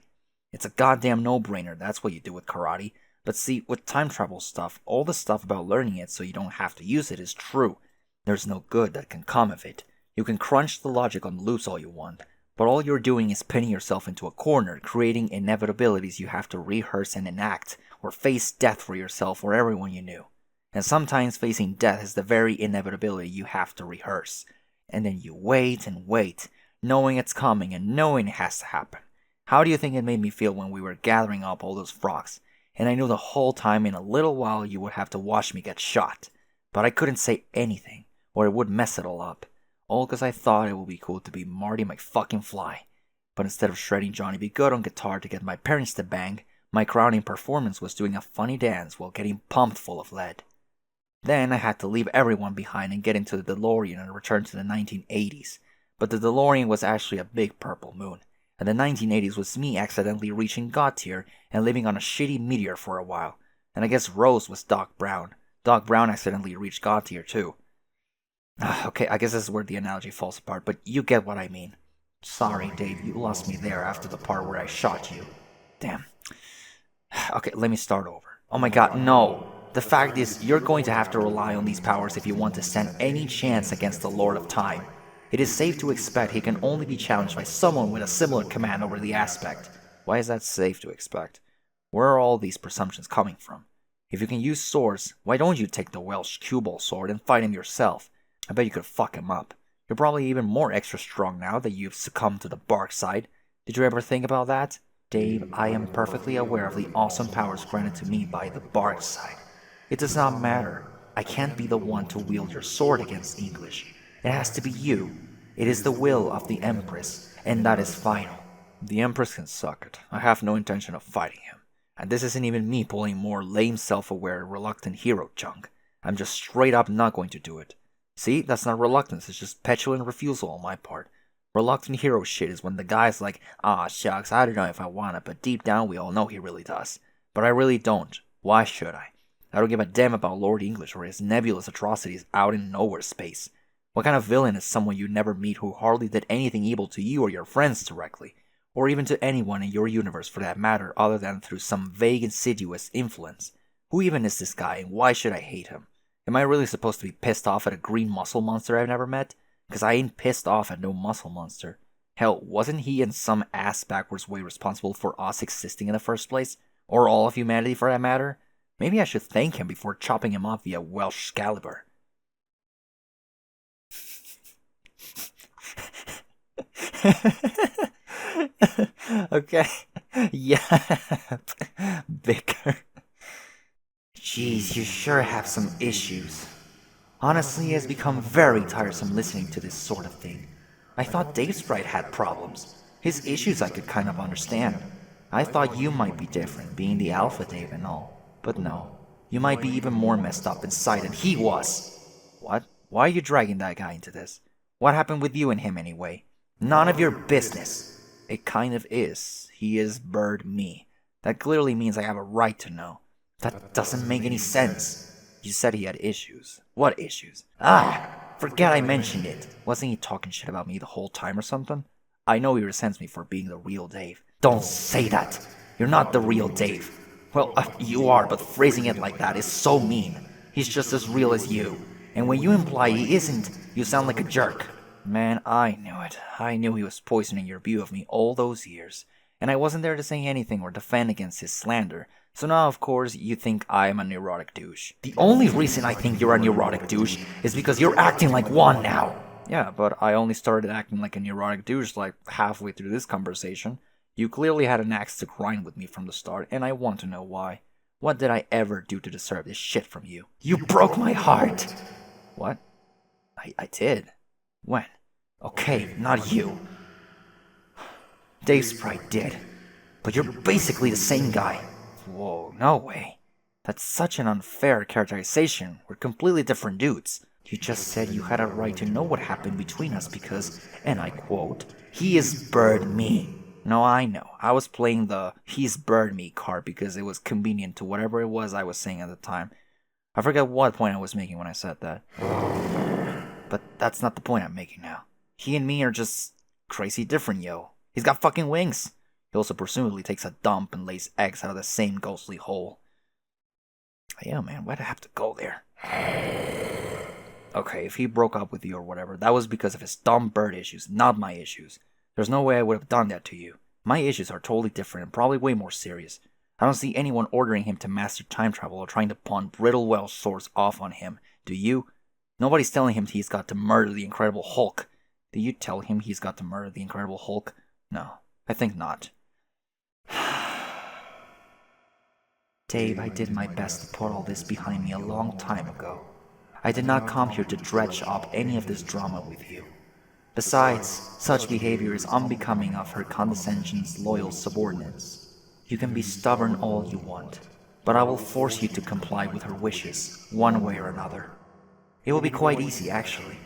It's a goddamn no-brainer, that's what you do with karate. But see, with time travel stuff, all the stuff about learning it so you don't have to use it is true. There's no good that can come of it. You can crunch the logic on loops all you want, but all you're doing is pinning yourself into a corner, creating inevitabilities you have to rehearse and enact, or face death for yourself or everyone you knew. And sometimes facing death is the very inevitability you have to rehearse. And then you wait and wait, knowing it's coming and knowing it has to happen. How do you think it made me feel when we were gathering up all those frogs? And I knew the whole time in a little while you would have to watch me get shot. But I couldn't say anything, or it would mess it all up. All because I thought it would be cool to be Marty McFucking-Fly. But instead of shredding Johnny B. Good on guitar to get my parents to bang, my crowning performance was doing a funny dance while getting pumped full of lead. Then I had to leave everyone behind and get into the DeLorean and return to the 1980s. But the DeLorean was actually a big purple moon. And the 1980s was me accidentally reaching God tier and living on a shitty meteor for a while. And I guess Rose was Doc Brown. Doc Brown accidentally reached God tier too. Okay, I guess this is where the analogy falls apart, but you get what I mean. Sorry, Dave, you lost me there after the part where I shot you. Damn. Okay, let me start over. Oh my god, no! The fact is, you're going to have to rely on these powers if you want to stand any chance against the Lord of Time. It is safe to expect he can only be challenged by someone with a similar command over the aspect. Why is that safe to expect? Where are all these presumptions coming from? If you can use swords, why don't you take the Welsh cue ball sword and fight him yourself? I bet you could fuck him up. You're probably even more extra strong now that you've succumbed to the bark side. Did you ever think about that? Dave, I am perfectly aware of the awesome powers granted to me by the bark side. It does not matter. I can't be the one to wield your sword against English. It has to be you. It is the will of the Empress, and that is final. The Empress can suck it. I have no intention of fighting him. And this isn't even me pulling more lame, self-aware, reluctant hero junk. I'm just straight up not going to do it. See, that's not reluctance, it's just petulant refusal on my part. Reluctant hero shit is when the guy's like, shucks, I don't know if I wanna, but deep down we all know he really does. But I really don't. Why should I? I don't give a damn about Lord English or his nebulous atrocities out in nowhere space. What kind of villain is someone you never meet who hardly did anything evil to you or your friends directly, or even to anyone in your universe for that matter other than through some vague insidious influence? Who even is this guy and why should I hate him? Am I really supposed to be pissed off at a green muscle monster I've never met? Because I ain't pissed off at no muscle monster. Hell, wasn't he in some ass backwards way responsible for us existing in the first place? Or all of humanity for that matter? Maybe I should thank him before chopping him off via Welsh Caliborn. Okay. Yeah. Bigger. Jeez, you sure have some issues. Honestly, it has become very tiresome listening to this sort of thing. I thought Dave Sprite had problems. His issues I could kind of understand. I thought you might be different, being the Alpha Dave and all. But no, you might be even more messed up inside than he was. What? Why are you dragging that guy into this? What happened with you and him anyway? None of your business. It kind of is. He is bird me. That clearly means I have a right to know. That doesn't make any sense. You said he had issues. What issues? Forget I mentioned it. Wasn't he talking shit about me the whole time or something? I know he resents me for being the real Dave. Don't say that. You're not the real Dave. Well, you are, but phrasing it like that is so mean. He's just as real as you. And when you imply he isn't, you sound like a jerk. Man, I knew it. I knew he was poisoning your view of me all those years. And I wasn't there to say anything or defend against his slander. So now, of course, you think I am a neurotic douche. The only reason I think you're a neurotic douche is because you're acting like one now. Yeah, but I only started acting like a neurotic douche like halfway through this conversation. You clearly had an axe to grind with me from the start, and I want to know why. What did I ever do to deserve this shit from you? You broke my heart. What? I did. When? Okay, not you. Dave Sprite did. But you're basically the same guy. Whoa, no way. That's such an unfair characterization. We're completely different dudes. You just said you had a right to know what happened between us because, and I quote, he is bird me. No, I know. I was playing the he's bird me card because it was convenient to whatever it was I was saying at the time. I forget what point I was making when I said that. But that's not the point I'm making now. He and me are just crazy different, yo. He's got fucking wings. He also presumably takes a dump and lays eggs out of the same ghostly hole. Yeah, man, why'd I have to go there? Okay, if he broke up with you or whatever, that was because of his dumb bird issues, not my issues. There's no way I would have done that to you. My issues are totally different and probably way more serious. I don't see anyone ordering him to master time travel or trying to pawn Brittlewell's source off on him. Do you? Nobody's telling him he's got to murder the Incredible Hulk. Do you tell him he's got to murder the Incredible Hulk? No, I think not. Dave, I did my best to put all this behind me a long time ago. I did not come here to dredge up any of this drama with you. Besides, such behavior is unbecoming of her condescension's loyal subordinates. You can be stubborn all you want, but I will force you to comply with her wishes, one way or another. It will be quite easy, actually.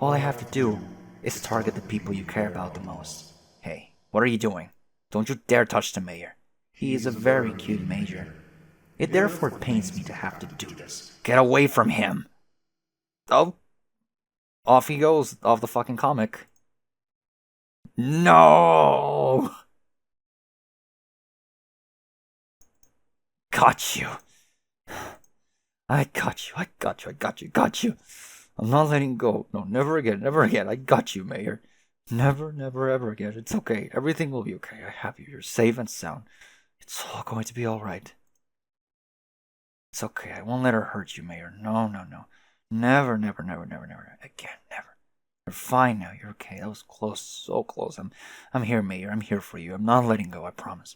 All I have to do is target the people you care about the most. Hey, what are you doing? Don't you dare touch the mayor. He is a very cute major. It therefore pains me to have to do this. Get away from him! Oh. Off he goes, off the fucking comic. No! Got you. I got you. I'm not letting go. No, never again. I got you, Mayor. Never, ever again. It's okay. Everything will be okay. I have you. You're safe and sound. It's all going to be alright. It's okay. I won't let her hurt you, Mayor. No. Never again. Never. You're fine now. You're okay. That was close. So close. I'm here, Mayor. I'm here for you. I'm not letting go. I promise.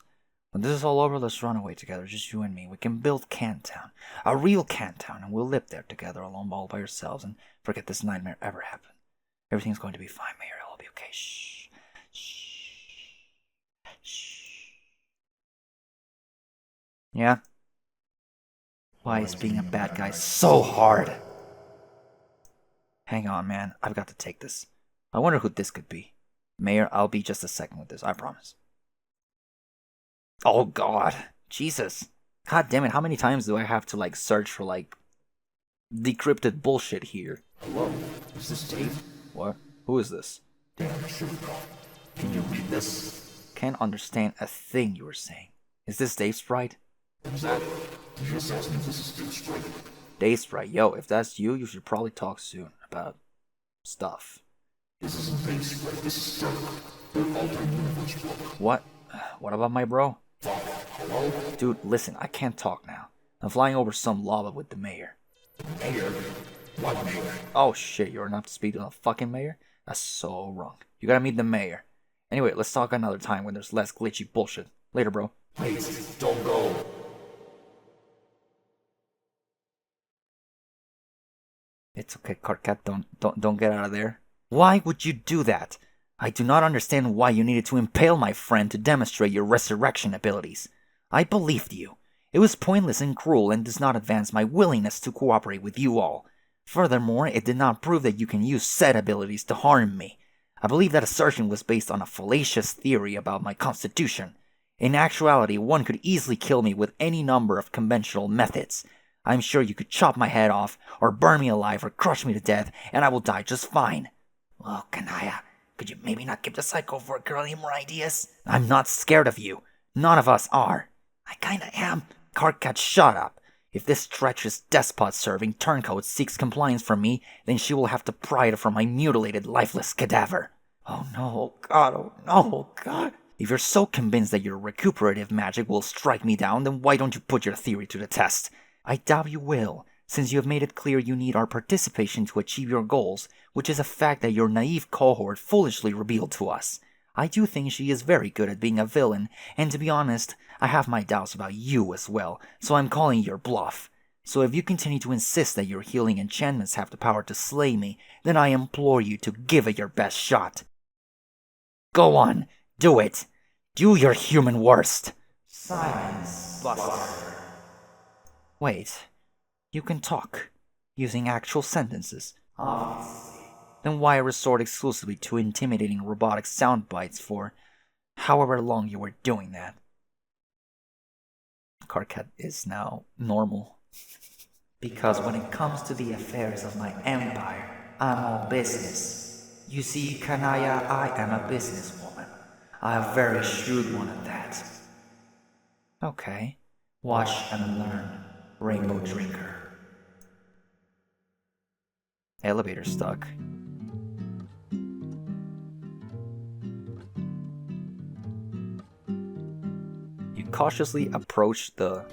When this is all over, let's run away together, just you and me. We can build Cantown, a real Cantown, and we'll live there together alone all by ourselves and forget this nightmare ever happened. Everything's going to be fine, Mayor. It'll be okay. Shh. Yeah? Why is being a bad guy so hard? Hang on, man. I've got to take this. I wonder who this could be. Mayor, I'll be just a second with this, I promise. Oh god. Jesus. God damn it, how many times do I have to search for decrypted bullshit here? Hello, is this Dave? What? Who is this? Damn, can you read this? Can't understand a thing you were saying. Is this Dave Sprite? Is that it? Did you just ask me if this is Dave Sprite? Dave Sprite, yo, if that's you, you should probably talk soon about stuff. This isn't Dave Sprite, this is Stark. They're altering universe book. What? What about my bro? Hello? Dude, listen, I can't talk now. I'm flying over some lava with the mayor. Mayor? What mayor? Oh shit, you're not up to speed on the fucking mayor? That's so wrong. You gotta meet the mayor. Anyway, let's talk another time when there's less glitchy bullshit. Later, bro. Please, don't go. It's okay, Carcat. Don't get out of there. Why would you do that? I do not understand why you needed to impale my friend to demonstrate your resurrection abilities. I believed you. It was pointless and cruel and does not advance my willingness to cooperate with you all. Furthermore, it did not prove that you can use said abilities to harm me. I believe that assertion was based on a fallacious theory about my constitution. In actuality, one could easily kill me with any number of conventional methods. I'm sure you could chop my head off, or burn me alive, or crush me to death, and I will die just fine. Well, Kanaya, could you maybe not give the psycho for a girl any more ideas? I'm not scared of you. None of us are. I kinda am. Carcat, shut up. If this treacherous despot-serving turncoat seeks compliance from me, then she will have to pry it from my mutilated, lifeless cadaver. Oh no, God, oh no, God. If you're so convinced that your recuperative magic will strike me down, then why don't you put your theory to the test? I doubt you will, since you have made it clear you need our participation to achieve your goals, which is a fact that your naive cohort foolishly revealed to us. I do think she is very good at being a villain, and to be honest, I have my doubts about you as well, so I'm calling your bluff. So if you continue to insist that your healing enchantments have the power to slay me, then I implore you to give it your best shot. Go on, do it. Do your human worst. Silence, Buster. Wait, you can talk, using actual sentences. Obviously. Then why resort exclusively to intimidating robotic sound bites for however long you were doing that? Carcat is now normal. Because when it comes to the affairs of my empire, I'm all business. You see, Kanaya, I am a businesswoman. A very shrewd one at that. Okay. Watch and learn, Rainbow Drinker. Elevator stuck. You cautiously approach the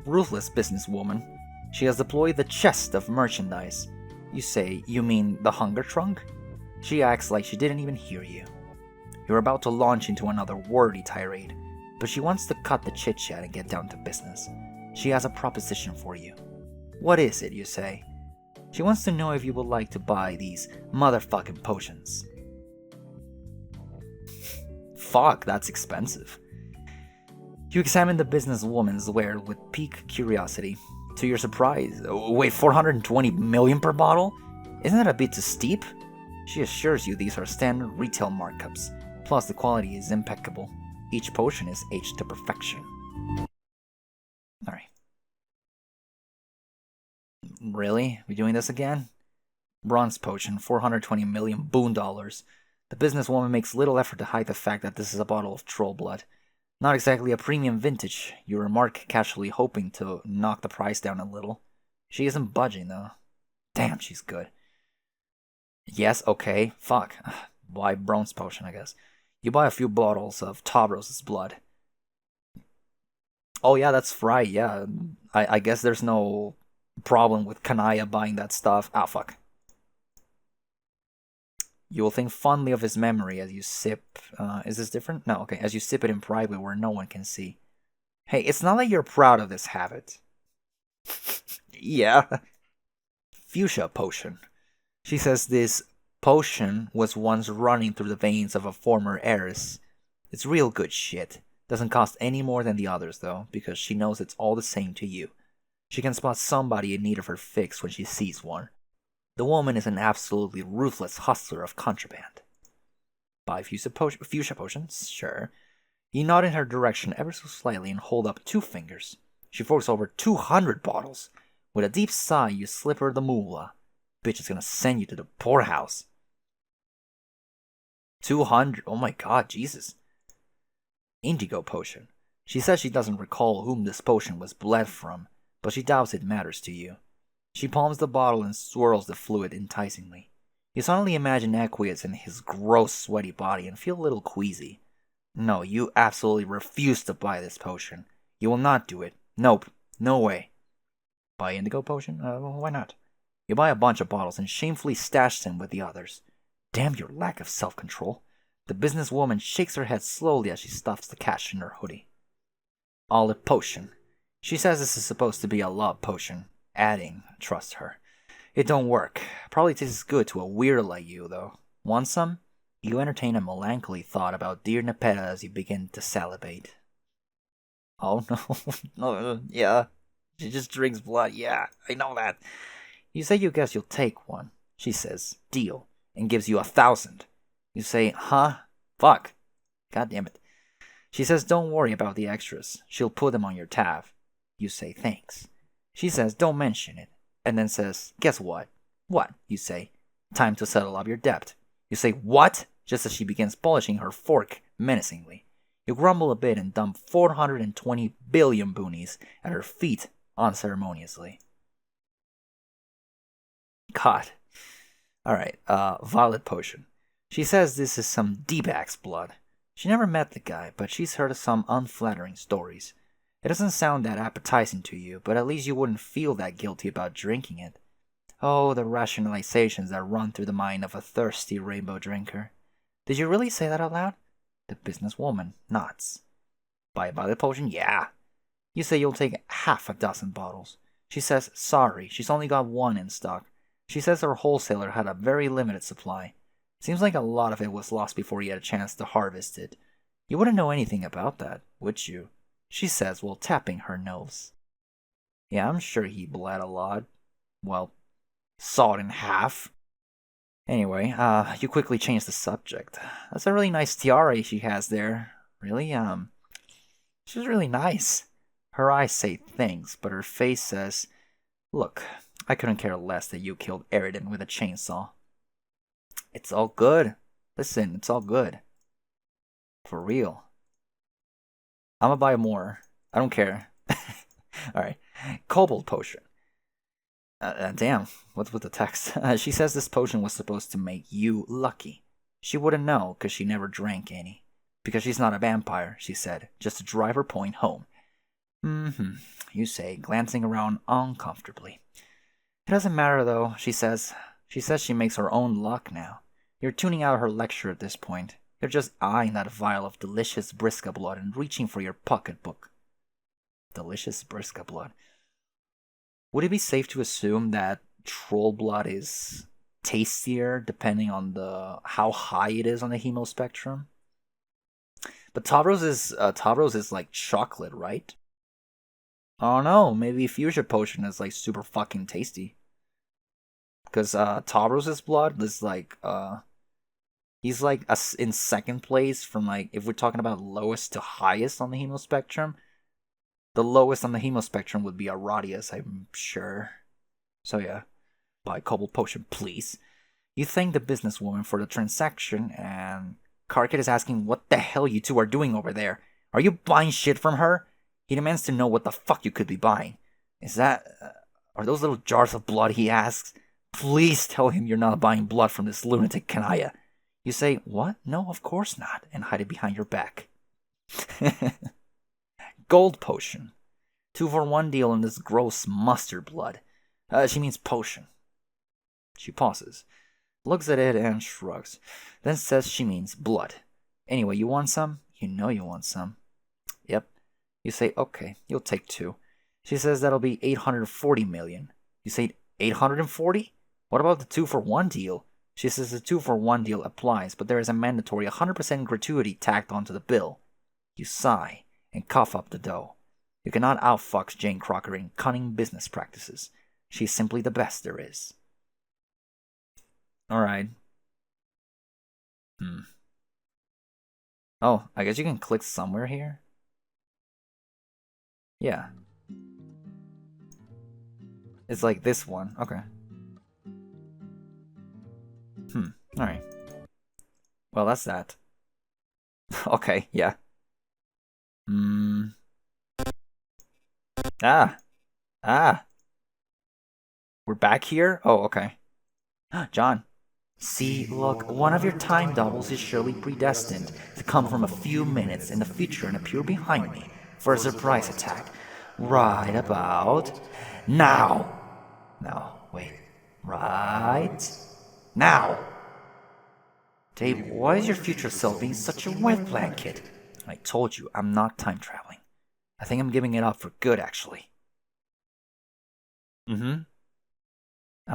ruthless businesswoman. She has deployed the chest of merchandise. You say, you mean the hunger trunk? She acts like she didn't even hear you. You're about to launch into another wordy tirade, but she wants to cut the chit-chat and get down to business. She has a proposition for you. What is it, you say? She wants to know if you would like to buy these motherfucking potions. Fuck, that's expensive. You examine the businesswoman's wares with piqued curiosity. To your surprise, wait, 420 million per bottle? Isn't that a bit too steep? She assures you these are standard retail markups, plus the quality is impeccable. Each potion is aged to perfection. Alright. Really? We doing this again? Bronze potion, 420 million boon dollars. The businesswoman makes little effort to hide the fact that this is a bottle of troll blood. Not exactly a premium vintage, you remark casually, hoping to knock the price down a little. She isn't budging, though. Damn, she's good. Yes, okay, fuck. Buy bronze potion, I guess. You buy a few bottles of Tavros' blood. Oh yeah, that's right, yeah. I guess there's no problem with Kanaya buying that stuff. Ah, fuck. You will think fondly of his memory as you sip... is this different? No, okay. As you sip it in private where no one can see. Hey, it's not like you're proud of this habit. Yeah. Fuchsia potion. She says this potion was once running through the veins of a former heiress. It's real good shit. Doesn't cost any more than the others, though, because she knows it's all the same to you. She can spot somebody in need of her fix when she sees one. The woman is an absolutely ruthless hustler of contraband. Buy fuchsia potions? Sure. You nod in her direction ever so slightly and hold up 2 fingers. She forks over 200 bottles. With a deep sigh, you slip her the moolah. Bitch is gonna send you to the poorhouse. 200? Oh my god, Jesus. Indigo potion. She says she doesn't recall whom this potion was bled from, but she doubts it matters to you. She palms the bottle and swirls the fluid enticingly. You suddenly imagine Aqueous in his gross, sweaty body and feel a little queasy. No, you absolutely refuse to buy this potion. You will not do it. Nope. No way. Buy indigo potion? Why not? You buy a bunch of bottles and shamefully stash them with the others. Damn your lack of self-control. The businesswoman shakes her head slowly as she stuffs the cash in her hoodie. Olive potion. She says this is supposed to be a love potion, adding, trust her. It don't work. Probably tastes good to a weirdo like you, though. Want some? You entertain a melancholy thought about dear Nepeta as you begin to salivate. Oh no, no, yeah. She just drinks blood, yeah, I know that. You say you guess you'll take one. She says, deal, and gives you 1,000. You say, huh? Fuck. God damn it. She says, don't worry about the extras. She'll put them on your tab. You say, thanks. She says, don't mention it. And then says, guess what? What? You say, time to settle up your debt. You say, what? Just as she begins polishing her fork menacingly. You grumble a bit and dump 420 billion boonies at her feet unceremoniously. God. Alright, violet potion. She says this is some D-bag's blood. She never met the guy, but she's heard of some unflattering stories. It doesn't sound that appetizing to you, but at least you wouldn't feel that guilty about drinking it. Oh, the rationalizations that run through the mind of a thirsty rainbow drinker. Did you really say that out loud? The businesswoman nods. Buy a violet potion? Yeah. You say you'll take 6 bottles. She says, sorry, she's only got one in stock. She says her wholesaler had a very limited supply. Seems like a lot of it was lost before he had a chance to harvest it. You wouldn't know anything about that, would you? She says while tapping her nose. Yeah, I'm sure he bled a lot. Well, sawed in half. Anyway, you quickly change the subject. That's a really nice tiara she has there. Really, she's really nice. Her eyes say thanks, but her face says, look, I couldn't care less that you killed Eridan with a chainsaw. It's all good. Listen, it's all good. For real. I'm gonna buy more. I don't care. Alright. Cobalt potion. Damn, what's with the text? She says this potion was supposed to make you lucky. She wouldn't know because she never drank any. Because she's not a vampire, she said, just to drive her point home. You say, glancing around uncomfortably. It doesn't matter though, she says. She says she makes her own luck now. You're tuning out her lecture at this point. You're just eyeing that vial of delicious Brisca blood and reaching for your pocketbook. Delicious Brisca blood. Would it be safe to assume that troll blood is tastier depending on how high it is on the hemo spectrum? But Tavros is like chocolate, right? Oh no, maybe Fuchsia Potion is like super fucking tasty. Because Tavros' blood is like he's like in second place from like, if we're talking about lowest to highest on the hemo spectrum. The lowest on the hemo spectrum would be Aradius, I'm sure. So yeah, buy Cobalt Potion, please. You thank the businesswoman for the transaction, and Karkit is asking what the hell you two are doing over there. Are you buying shit from her? He demands to know what the fuck you could be buying. Are those little jars of blood, he asks? Please tell him you're not buying blood from this lunatic Kanaya. You say, what? No, of course not, and hide it behind your back. Gold potion. 2-for-1 deal on this gross mustard blood. She means potion. She pauses, looks at it and shrugs, then says she means blood. Anyway, you want some? You know you want some. Yep. You say, okay, you'll take 2. She says that'll be 840 million. You say, 840? What about the 2-for-1 deal? She says the 2-for-1 deal applies, but there is a mandatory 100% gratuity tacked onto the bill. You sigh and cough up the dough. You cannot outfox Jane Crocker in cunning business practices. She's simply the best there is. Alright. Oh, I guess you can click somewhere here? Yeah. It's like this one. Okay. Alright. Well, that's that. Okay, yeah. We're back here? Oh, okay. John. See, look, one of your time doubles is surely predestined to come from a few minutes in the future and appear behind me for a surprise attack. Right about now. No, wait. Right now. Dave, why is your future self being such a wet blanket? I told you, I'm not time traveling. I think I'm giving it up for good, actually. I'm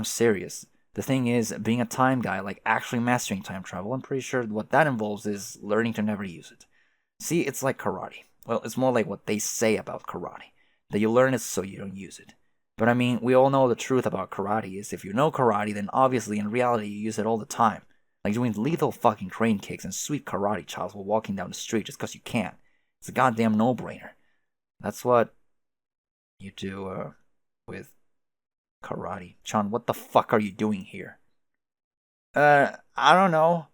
serious. The thing is, being a time guy, like actually mastering time travel, I'm pretty sure what that involves is learning to never use it. See, it's like karate. Well, it's more like what they say about karate, that you learn it so you don't use it. But I mean, we all know the truth about karate is if you know karate, then obviously in reality you use it all the time. Like doing lethal fucking crane kicks and sweet karate chops while walking down the street just because you can. It's a goddamn no-brainer. That's what you do, with karate. Sean, what the fuck are you doing here? I don't know.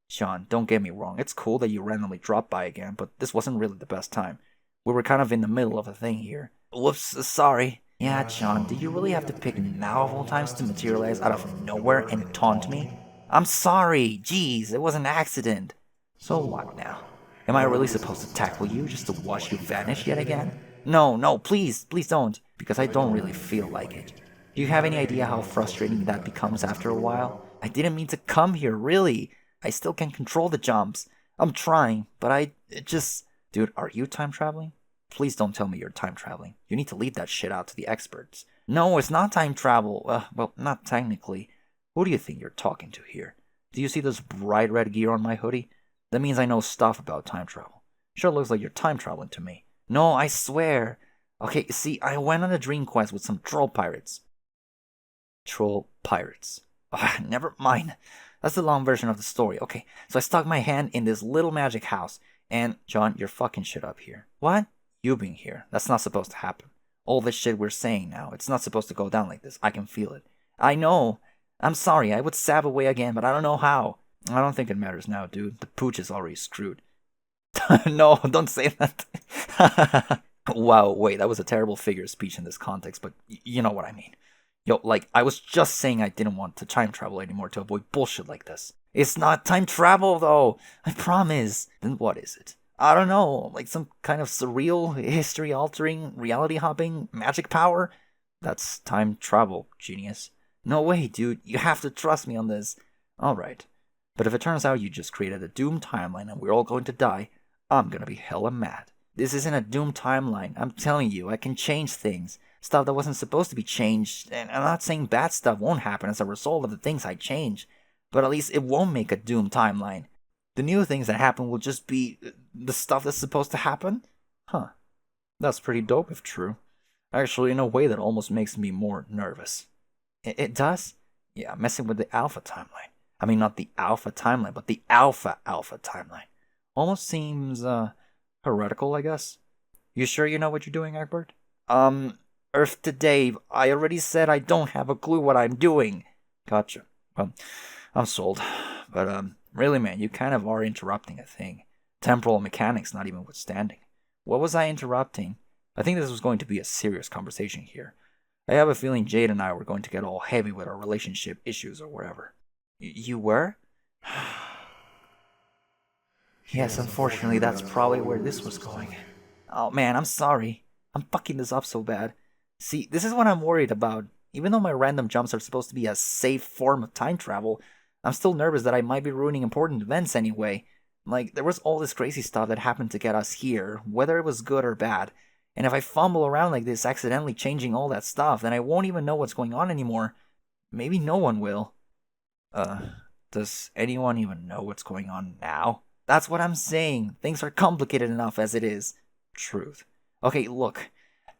Sean, don't get me wrong. It's cool that you randomly dropped by again, but this wasn't really the best time. We were kind of in the middle of a thing here. Whoops, sorry. Yeah, Sean, did you really have to pick now of all times to materialize out of nowhere and taunt me? I'm sorry. Jeez, it was an accident. So what now? Am I really supposed to tackle you just to watch you vanish yet again? No, please don't, because I don't really feel like it. Do you have any idea how frustrating that becomes after a while? I didn't mean to come here, really. I still can't control the jumps. I'm trying, but it just... Dude, are you time traveling? Please don't tell me you're time traveling. You need to leave that shit out to the experts. No, it's not time travel. Well, not technically. Who do you think you're talking to here? Do you see this bright red gear on my hoodie? That means I know stuff about time travel. Sure looks like you're time traveling to me. No, I swear. Okay, see, I went on a dream quest with some troll pirates. Troll pirates. Never mind. That's the long version of the story. Okay, so I stuck my hand in this little magic house, and John, you're fucking shit up here. What? You being here. That's not supposed to happen. All this shit we're saying now, it's not supposed to go down like this. I can feel it. I know. I'm sorry, I would stab away again, but I don't know how. I don't think it matters now, dude. The pooch is already screwed. No, don't say that. Wow, wait, that was a terrible figure of speech in this context, but you know what I mean. Yo, like, I was just saying I didn't want to time travel anymore to avoid bullshit like this. It's not time travel, though. I promise. Then what is it? I don't know, like some kind of surreal, history-altering, reality-hopping magic power? That's time travel, genius. No way, dude. You have to trust me on this. Alright. But if it turns out you just created a doomed timeline and we're all going to die, I'm gonna be hella mad. This isn't a doomed timeline. I'm telling you, I can change things. Stuff that wasn't supposed to be changed. And I'm not saying bad stuff won't happen as a result of the things I change. But at least it won't make a doomed timeline. The new things that happen will just be the stuff that's supposed to happen? Huh. That's pretty dope if true. Actually, in a way that almost makes me more nervous. It does? Yeah, messing with the alpha timeline. I mean, not the alpha timeline, but the alpha timeline. Almost seems, heretical, I guess. You sure you know what you're doing, Egbert? Earth to Dave, I already said I don't have a clue what I'm doing. Gotcha. Well, I'm sold. But, really, man, you kind of are interrupting a thing. Temporal mechanics not even withstanding. What was I interrupting? I think this was going to be a serious conversation here. I have a feeling Jade and I were going to get all heavy with our relationship issues or whatever. You were? Yes, unfortunately, that's probably where this was going. Oh man, I'm sorry. I'm fucking this up so bad. See, this is what I'm worried about. Even though my random jumps are supposed to be a safe form of time travel, I'm still nervous that I might be ruining important events anyway. Like, there was all this crazy stuff that happened to get us here, whether it was good or bad. And if I fumble around like this, accidentally changing all that stuff, then I won't even know what's going on anymore. Maybe no one will. Does anyone even know what's going on now? That's what I'm saying. Things are complicated enough as it is. Truth. Okay, look.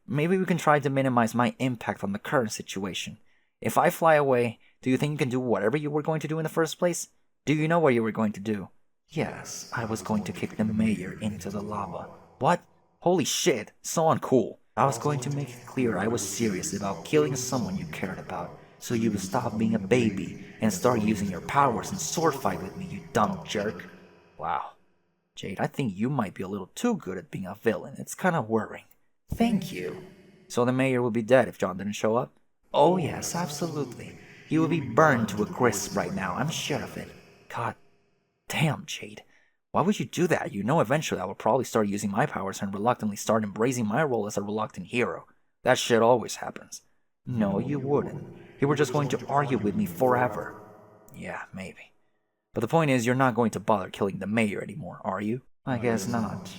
Maybe we can try to minimize my impact on the current situation. If I fly away, do you think you can do whatever you were going to do in the first place? Do you know what you were going to do? Yes, I was going to kick the mayor into the lava. What? Holy shit, so uncool. I was going to make it clear I was serious about killing someone you cared about, so you would stop being a baby and start using your powers in sword fight with me, you dumb jerk. Wow. Jade, I think you might be a little too good at being a villain. It's kind of worrying. Thank you. So the mayor would be dead if John didn't show up? Oh yes, absolutely. He would be burned to a crisp right now, I'm sure of it. God damn, Jade. Why would you do that? You know eventually I will probably start using my powers and reluctantly start embracing my role as a reluctant hero. That shit always happens. No, you wouldn't. You were just going to argue with me forever. Yeah, maybe. But the point is, you're not going to bother killing the mayor anymore, are you? I guess not.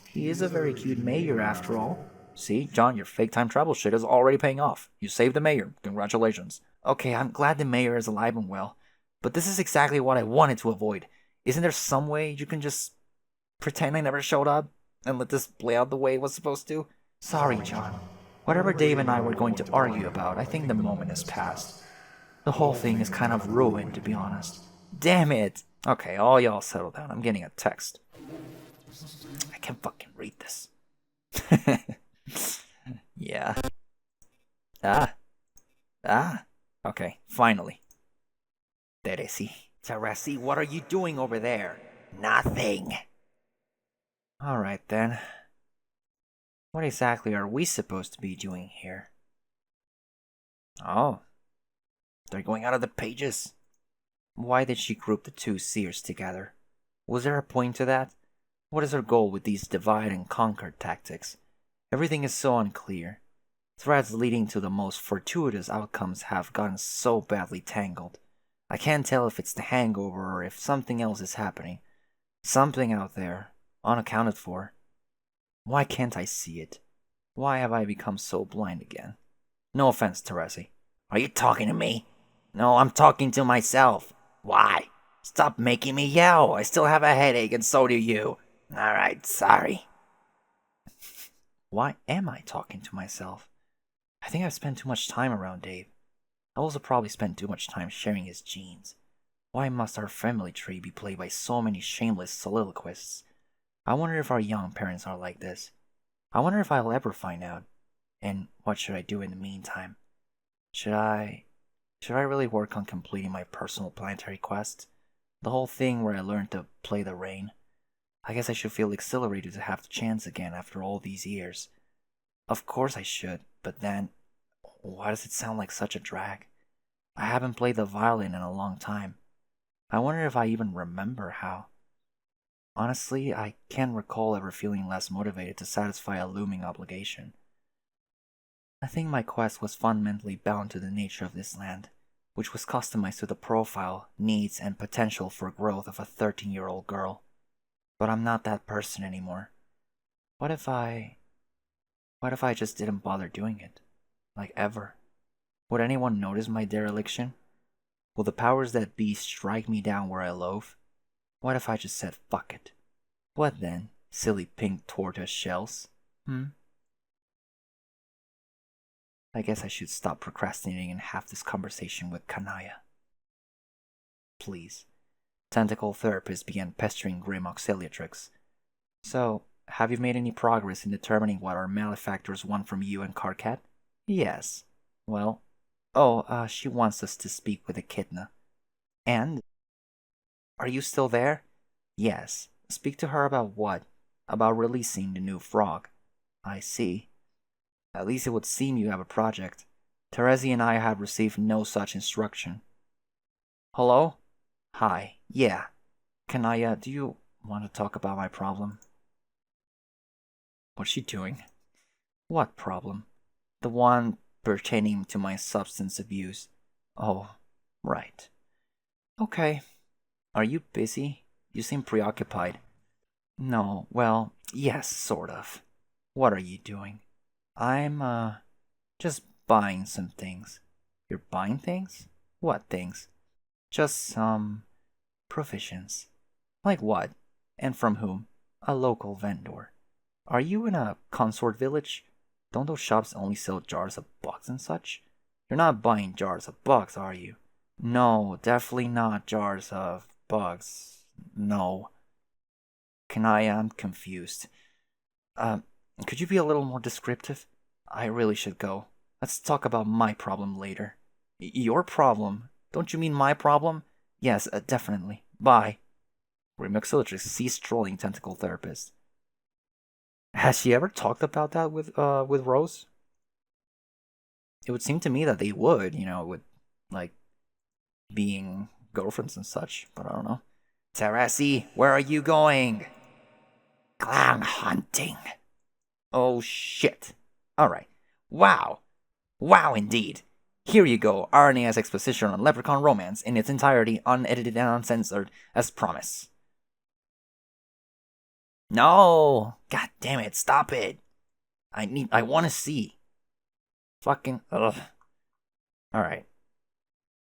He is a very cute mayor after all. See, John, your fake time travel shit is already paying off. You saved the mayor. Congratulations. Okay, I'm glad the mayor is alive and well, but this is exactly what I wanted to avoid. Isn't there some way you can just pretend I never showed up and let this play out the way it was supposed to? Sorry, John. Whatever Dave and I were going to argue about, I think the moment has passed. The whole thing is kind of ruined, to be honest. Damn it! Okay, all y'all settle down. I'm getting a text. I can't fucking read this. Yeah. Okay, finally. Teresi, what are you doing over there? Nothing. Alright then. What exactly are we supposed to be doing here? Oh. They're going out of the pages. Why did she group the two seers together? Was there a point to that? What is her goal with these divide and conquer tactics? Everything is so unclear. Threads leading to the most fortuitous outcomes have gotten so badly tangled. I can't tell if it's the hangover or if something else is happening. Something out there, unaccounted for. Why can't I see it? Why have I become so blind again? No offense, Teresi. Are you talking to me? No, I'm talking to myself. Why? Stop making me yell. I still have a headache and so do you. Alright, sorry. Why am I talking to myself? I think I've spent too much time around Dave. I also probably spent too much time sharing his genes. Why must our family tree be played by so many shameless soliloquists? I wonder if our young parents are like this. I wonder if I'll ever find out. And what should I do in the meantime? Should I really work on completing my personal planetary quest? The whole thing where I learned to play the rain? I guess I should feel exhilarated to have the chance again after all these years. Of course I should, but then, why does it sound like such a drag? I haven't played the violin in a long time. I wonder if I even remember how. Honestly, I can't recall ever feeling less motivated to satisfy a looming obligation. I think my quest was fundamentally bound to the nature of this land, which was customized to the profile, needs, and potential for growth of a 13-year-old girl. But I'm not that person anymore. What if I just didn't bother doing it? Like ever? Would anyone notice my dereliction? Will the powers that be strike me down where I loaf? What if I just said fuck it? What then, silly pink tortoise shells? I guess I should stop procrastinating and have this conversation with Kanaya. Please. Tentacle therapist began pestering Grim Auxiliatrix. So, have you made any progress in determining what our malefactors want from you and Karkat? Yes. Well, she wants us to speak with Echidna. And? Are you still there? Yes. Speak to her about what? About releasing the new frog. I see. At least it would seem you have a project. Teresi and I have received no such instruction. Hello? Hi. Yeah. Kanaya, do you want to talk about my problem? What's she doing? What problem? The one pertaining to my substance abuse. Oh, right. Okay. Are you busy? You seem preoccupied. No, well, yes, sort of. What are you doing? I'm, just buying some things. You're buying things? What things? Just some provisions. Like what? And from whom? A local vendor. Are you in a consort village? Don't those shops only sell jars of bugs and such? You're not buying jars of bugs, are you? No, definitely not jars of bugs. No. Kanaya, I'm confused. Could you be a little more descriptive? I really should go. Let's talk about my problem later. Your problem? Don't you mean my problem? Yes, definitely. Bye. Remixolatrix ceased trolling Tentacle Therapist. Has she ever talked about that with Rose? It would seem to me that they would, with, like, being girlfriends and such, but I don't know. Teresi, where are you going? Clown hunting. Oh, shit. Alright. Wow. Wow, indeed. Here you go, RNA's exposition on leprechaun romance in its entirety, unedited and uncensored, as promised. No! God damn it, stop it! I want to see. Fucking, ugh. Alright.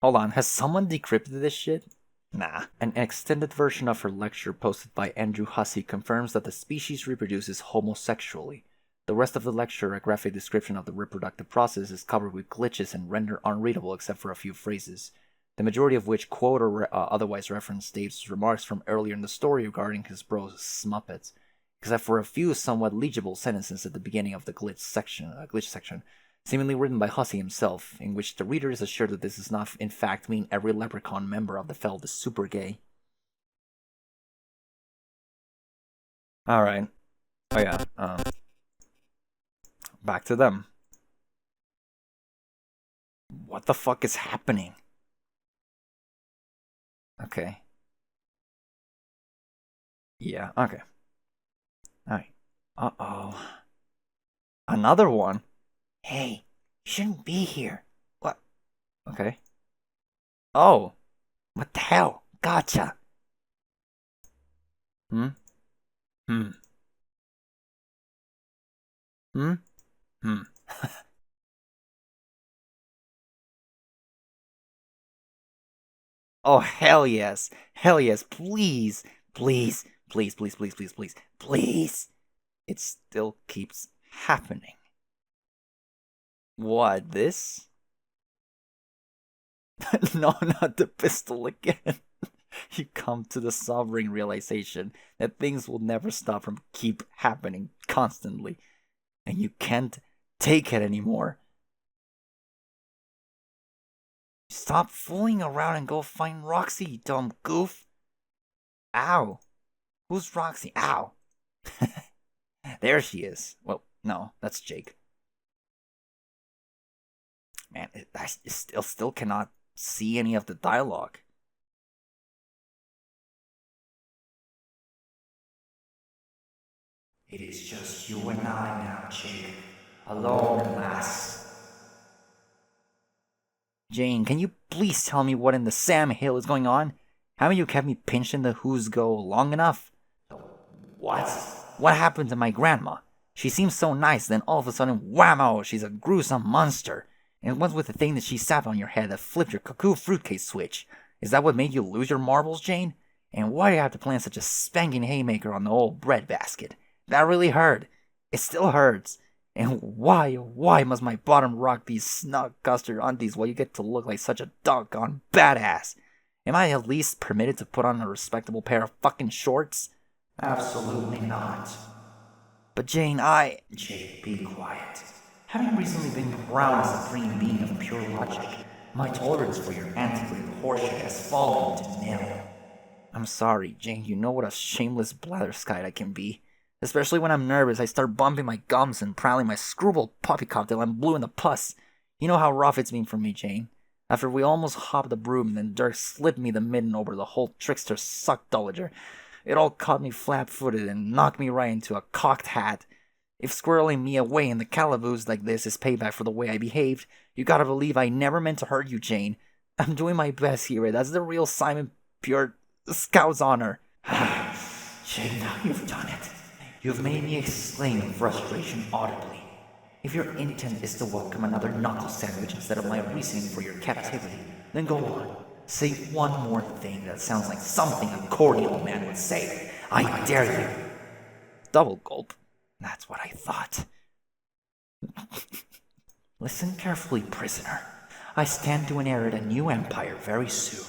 Hold on, has someone decrypted this shit? Nah. An extended version of her lecture posted by Andrew Hussey confirms that the species reproduces homosexually. The rest of the lecture, a graphic description of the reproductive process, is covered with glitches and rendered unreadable except for a few phrases, the majority of which quote or otherwise reference Dave's remarks from earlier in the story regarding his bros Smuppets, except for a few somewhat legible sentences at the beginning of the glitch section, seemingly written by Hussey himself, in which the reader is assured that this does not in fact mean every leprechaun member of the Feld is super gay. Alright. Oh yeah, back to them. What the fuck is happening? Okay. Yeah, okay. Alright. Uh-oh. Another one? Hey, you shouldn't be here. What? Okay. Oh. What the hell? Gotcha. Hmm? Hmm. Hmm? Hmm. Oh, hell yes. Hell yes. Please. Please. Please, please, please, please, please. Please. It still keeps happening. What, this? No, not the pistol again. You come to the sobering realization that things will never stop from keep happening constantly, and you can't take it anymore. Stop fooling around and go find Roxy, you dumb goof. Ow. Who's Roxy? Ow. There she is. Well, no, that's Jake. Man, I still cannot see any of the dialogue. It is just you and I now, Jake. Alone at last. Jane, can you please tell me what in the Sam Hill is going on? Haven't you kept me pinched in the Who's Go long enough? What? What happened to my grandma? She seems so nice, then all of a sudden, whammo, she's a gruesome monster. And what's with the thing that she sat on your head that flipped your cuckoo fruitcake switch? Is that what made you lose your marbles, Jane? And why do you have to plant such a spanking haymaker on the old bread basket? That really hurt. It still hurts. And why must my bottom rock these snug custard aunties while you get to look like such a doggone badass? Am I at least permitted to put on a respectable pair of fucking shorts? Absolutely not. But Jane, Jake, be quiet. Having recently been crowned as a supreme being of pure logic, my tolerance for your antiquated horseshit has fallen to nil. I'm sorry, Jane, you know what a shameless blatherskite I can be. Especially when I'm nervous, I start bumping my gums and prowling my screwball puppy cock till I'm blue in the pus. You know how rough it's been for me, Jane. After we almost hopped the broom, then Dirk slipped me the mitten over the whole trickster suckdolager. It all caught me flat-footed and knocked me right into a cocked hat. If squirreling me away in the calaboose like this is payback for the way I behaved, you gotta believe I never meant to hurt you, Jane. I'm doing my best here. That's the real Simon Pure Scout's honor. Jane, now you've done it. You've made me exclaim in frustration audibly. If your intent is to welcome another knuckle sandwich instead of my reasoning for your captivity, then go on. Say one more thing that sounds like something a cordial man would say. I dare you. Double gulp. That's what I thought. Listen carefully, prisoner. I stand to inherit a new empire very soon.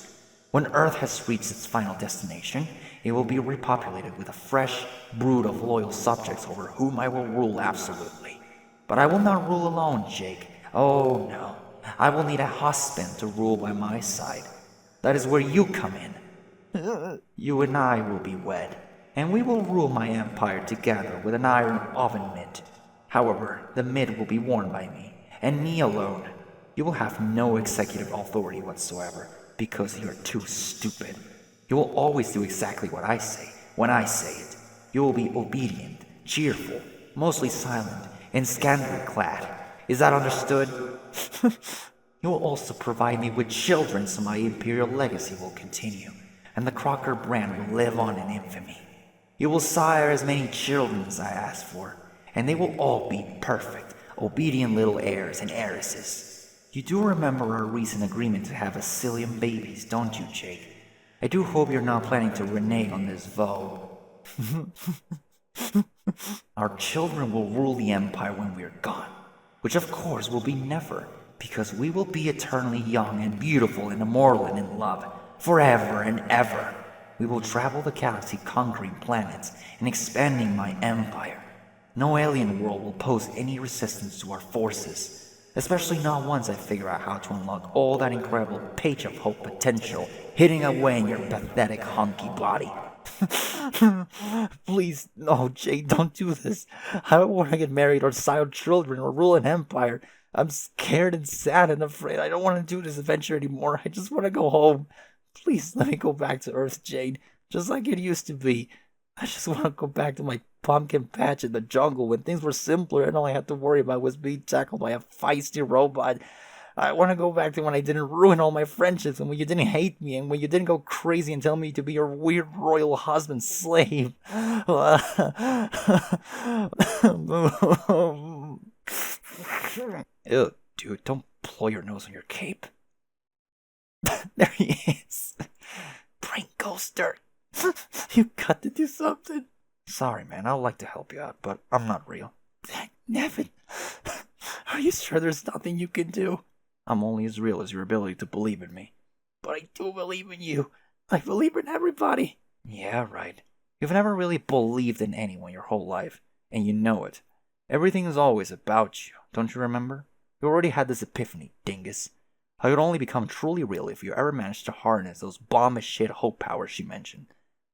When Earth has reached its final destination, it will be repopulated with a fresh brood of loyal subjects over whom I will rule absolutely. But I will not rule alone, Jake. Oh no. I will need a husband to rule by my side. That is where you come in. You and I will be wed, and we will rule my empire together with an iron oven mitt. However, the mitt will be worn by me, and me alone. You will have no executive authority whatsoever, because you are too stupid. You will always do exactly what I say, when I say it. You will be obedient, cheerful, mostly silent, and scantily clad. Is that understood? You will also provide me with children so my imperial legacy will continue, and the Crocker brand will live on in infamy. You will sire as many children as I ask for, and they will all be perfect, obedient little heirs and heiresses. You do remember our recent agreement to have Asilium babies, don't you, Jake? I do hope you're not planning to renege on this vow. Our children will rule the Empire when we're gone, which of course will be never, because we will be eternally young and beautiful and immortal and in love, forever and ever. We will travel the galaxy conquering planets and expanding my empire. No alien world will pose any resistance to our forces, especially not once I figure out how to unlock all that incredible page of hope potential hidden away in your pathetic hunky body. Please, no, Jade, don't do this. I don't want to get married or sire children or rule an empire. I'm scared and sad and afraid. I don't want to do this adventure anymore. I just want to go home. Please let me go back to Earth, Jade, just like it used to be. I just want to go back to my pumpkin patch in the jungle when things were simpler and all I had to worry about was being tackled by a feisty robot. I want to go back to when I didn't ruin all my friendships and when you didn't hate me and when you didn't go crazy and tell me to be your weird royal husband slave. Ew, dude, don't blow your nose on your cape. There he is. Brain ghoster. You got to do something. Sorry, man, I'd like to help you out, but I'm not real. Nevin, are you sure there's nothing you can do? I'm only as real as your ability to believe in me. But I do believe in you. I believe in everybody. Yeah, right. You've never really believed in anyone your whole life, and you know it. Everything is always about you, don't you remember? You already had this epiphany, dingus. How you'd only become truly real if you ever managed to harness those bomb-as shit hope powers she mentioned.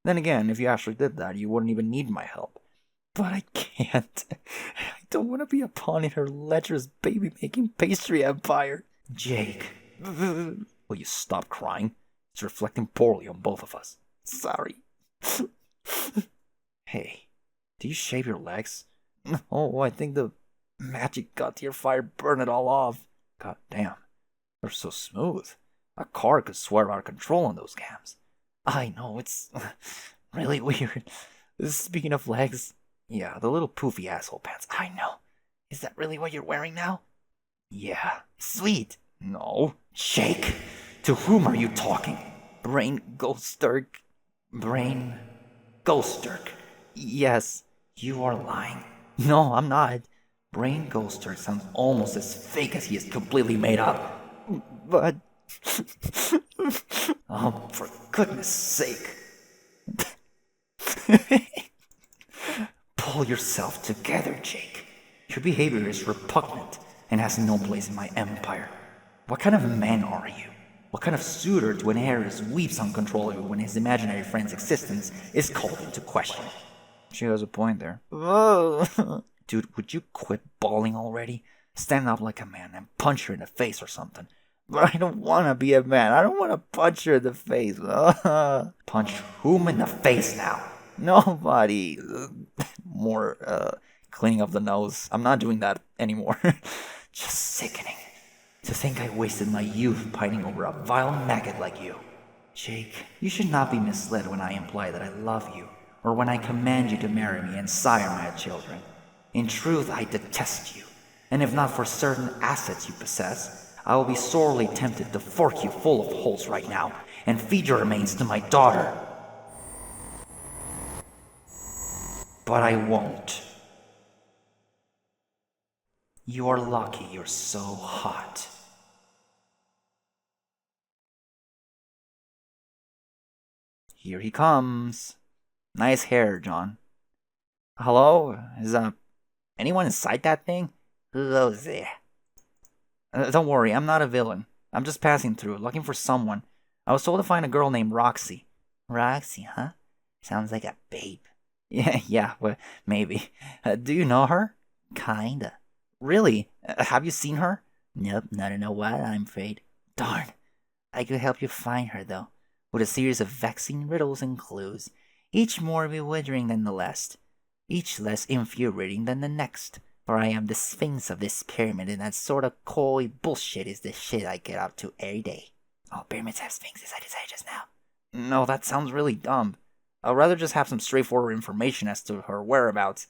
Then again, if you actually did that, you wouldn't even need my help. But I can't. I don't want to be a pawn in her lecherous baby-making pastry empire. Jake, will you stop crying? It's reflecting poorly on both of us. Sorry. Hey, do you shave your legs? Oh, I think the magic got to your fire burned it all off. God damn, they're so smooth. A car could swerve out of control on those cams. I know, it's really weird. Speaking of legs, yeah, the little poofy asshole pants. I know. Is that really what you're wearing now? Yeah. Sweet. No. Jake, to whom are you talking? Brain Ghosterk. Brain Ghosterk. Yes, you are lying. No, I'm not. Brain Ghosterk sounds almost as fake as he is completely made up. But... oh, for goodness sake. Pull yourself together, Jake. Your behavior is repugnant and has no place in my empire. What kind of man are you? What kind of suitor to an heiress weeps uncontrollably when his imaginary friend's existence is called into question? She has a point there. Dude, would you quit bawling already? Stand up like a man and punch her in the face or something. But I don't want to be a man. I don't want to punch her in the face. Punch whom in the face now? Nobody. More cleaning up the nose. I'm not doing that anymore. Just sickening. To think I wasted my youth pining over a vile maggot like you. Jake, you should not be misled when I imply that I love you, or when I command you to marry me and sire my children. In truth, I detest you, and if not for certain assets you possess, I will be sorely tempted to fork you full of holes right now, and feed your remains to my daughter. But I won't. You are lucky you're so hot. Here he comes. Nice hair, John. Hello? Is anyone inside that thing? Hello there. Don't worry, I'm not a villain. I'm just passing through, looking for someone. I was told to find a girl named Roxy. Roxy, huh? Sounds like a babe. Yeah, well, maybe. Do you know her? Kinda. Really? Have you seen her? Nope, not in a while, I'm afraid. Darn. I could help you find her, though, with a series of vexing riddles and clues, each more bewildering than the last, each less infuriating than the next. For I am the sphinx of this pyramid, and that sort of coy bullshit is the shit I get up to every day. All pyramids have sphinxes, I decided just now. No, that sounds really dumb. I'd rather just have some straightforward information as to her whereabouts.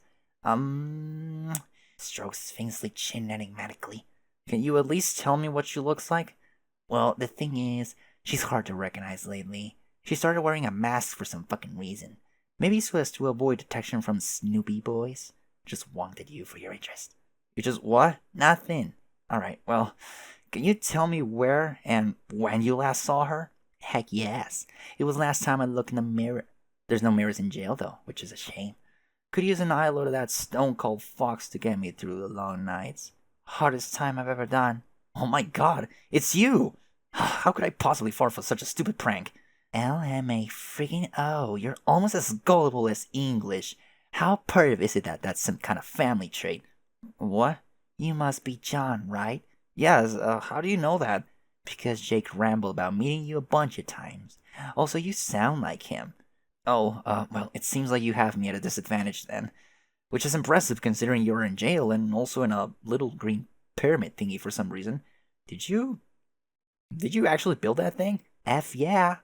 Strokes sphinxly chin enigmatically. Can you at least tell me what she looks like? Well, the thing is, she's hard to recognize lately. She started wearing a mask for some fucking reason. Maybe so as to avoid detection from Snoopy boys. Just wonked at you for your interest. You just what? Nothing. Alright, well, can you tell me where and when you last saw her? Heck yes. It was last time I looked in the mirror. There's no mirrors in jail, though, which is a shame. Could use an eye load of that stone-cold fox to get me through the long nights. Hardest time I've ever done. Oh my god, it's you! How could I possibly fall for such a stupid prank? LMA friggin' O, you're almost as gullible as English. How perv is it that that's some kind of family trait? What? You must be John, right? Yes, how do you know that? Because Jake rambled about meeting you a bunch of times. Also, you sound like him. Oh, well, it seems like you have me at a disadvantage then. Which is impressive considering you're in jail and also in a little green pyramid thingy for some reason. Did you actually build that thing? F yeah.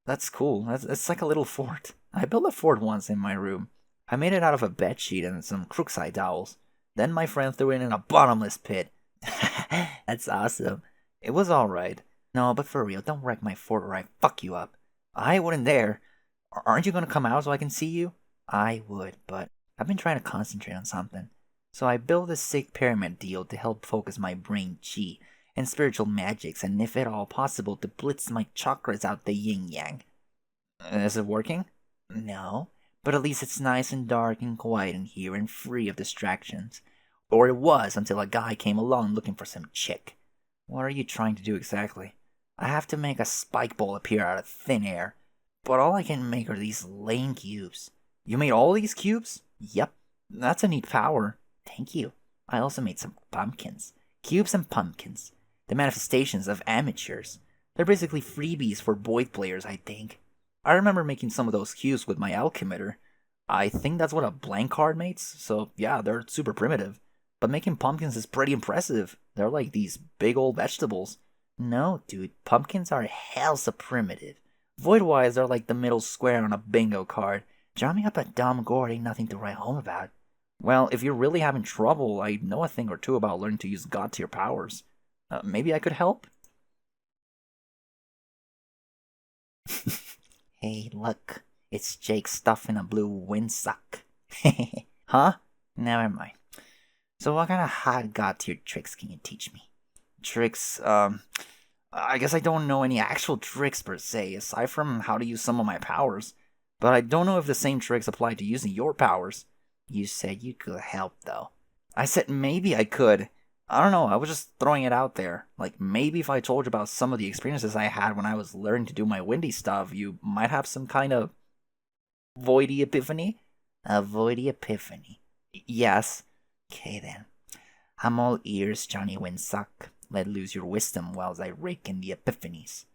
That's cool. It's like a little fort. I built a fort once in my room. I made it out of a bedsheet and some crookside dowels. Then my friend threw it in a bottomless pit. That's awesome. It was alright. No, but for real, don't wreck my fort or I fuck you up. I wouldn't dare. Aren't you gonna come out so I can see you? I would, but I've been trying to concentrate on something. So I built this sick pyramid deal to help focus my brain chi and spiritual magics, and if at all possible, to blitz my chakras out the yin-yang. Is it working? No, but at least it's nice and dark and quiet in here and free of distractions. Or it was until a guy came along looking for some chick. What are you trying to do exactly? I have to make a spike ball appear out of thin air, but all I can make are these lame cubes. You made all these cubes? Yep. That's a neat power. Thank you. I also made some pumpkins. Cubes and pumpkins. The manifestations of amateurs. They're basically freebies for Void players, I think. I remember making some of those cubes with my alchemitter. I think that's what a blank card makes, so yeah, they're super primitive. But making pumpkins is pretty impressive. They're like these big old vegetables. No, dude, pumpkins are hell so primitive. Void-wise, they're like the middle square on a bingo card. Drumming up a dumb gourd ain't nothing to write home about. Well, if you're really having trouble, I know a thing or two about learning to use god tier powers. Maybe I could help? Hey, look. It's Jake stuffing a blue windsock. Huh? Never mind. So what kind of hot god tier tricks can you teach me? Tricks, I guess I don't know any actual tricks per se, aside from how to use some of my powers. But I don't know if the same tricks apply to using your powers. You said you could help, though. I said maybe I could. I don't know, I was just throwing it out there. Like, maybe if I told you about some of the experiences I had when I was learning to do my windy stuff, you might have some kind of voidy epiphany? A voidy epiphany? Yes. Okay, then. I'm all ears, Johnny Windsock. Let loose your wisdom whilst I rake in the epiphanies.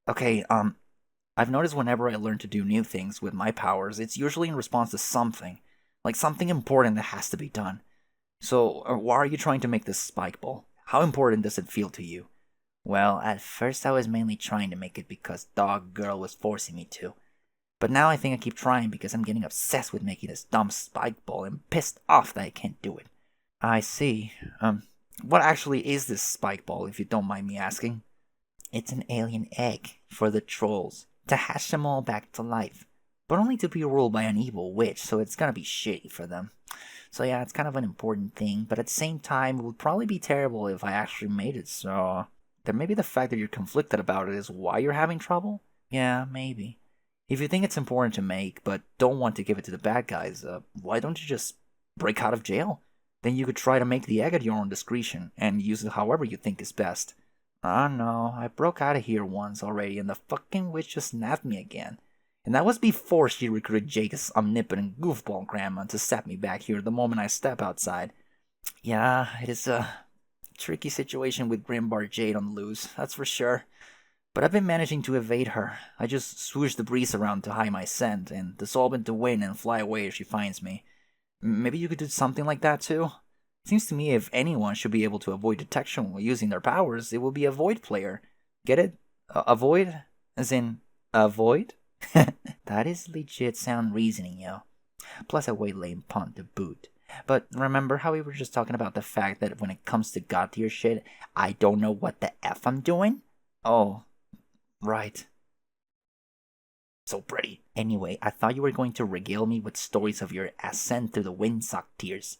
Okay, I've noticed whenever I learn to do new things with my powers, it's usually in response to something. Like something important that has to be done. So, why are you trying to make this spike ball? How important does it feel to you? Well, at first I was mainly trying to make it because Dog Girl was forcing me to. But now I think I keep trying because I'm getting obsessed with making this dumb spike ball and pissed off that I can't do it. I see. What actually is this spike ball, if you don't mind me asking? It's an alien egg for the trolls, to hatch them all back to life. But only to be ruled by an evil witch, so it's gonna be shitty for them. So yeah, it's kind of an important thing, but at the same time, it would probably be terrible if I actually made it, so... Then maybe the fact that you're conflicted about it is why you're having trouble? Yeah, maybe. If you think it's important to make, but don't want to give it to the bad guys, why don't you just break out of jail? Then you could try to make the egg at your own discretion, and use it however you think is best. Ah, no, I broke out of here once already, and the fucking witch just nabbed me again. And that was before she recruited Jake's omnipotent goofball grandma to sap me back here the moment I step outside. Yeah, it is a tricky situation with Grimbar Jade on the loose, that's for sure. But I've been managing to evade her. I just swoosh the breeze around to hide my scent, and dissolve into wind and fly away if she finds me. Maybe you could do something like that too? Seems to me if anyone should be able to avoid detection while using their powers, it will be a void player. Get it? Avoid? As in, avoid? That is legit sound reasoning, yo. Plus a way lame pun to boot. But remember how we were just talking about the fact that when it comes to god tier shit, I don't know what the F I'm doing? Oh, right. So pretty. Anyway, I thought you were going to regale me with stories of your ascent through the windsock tiers,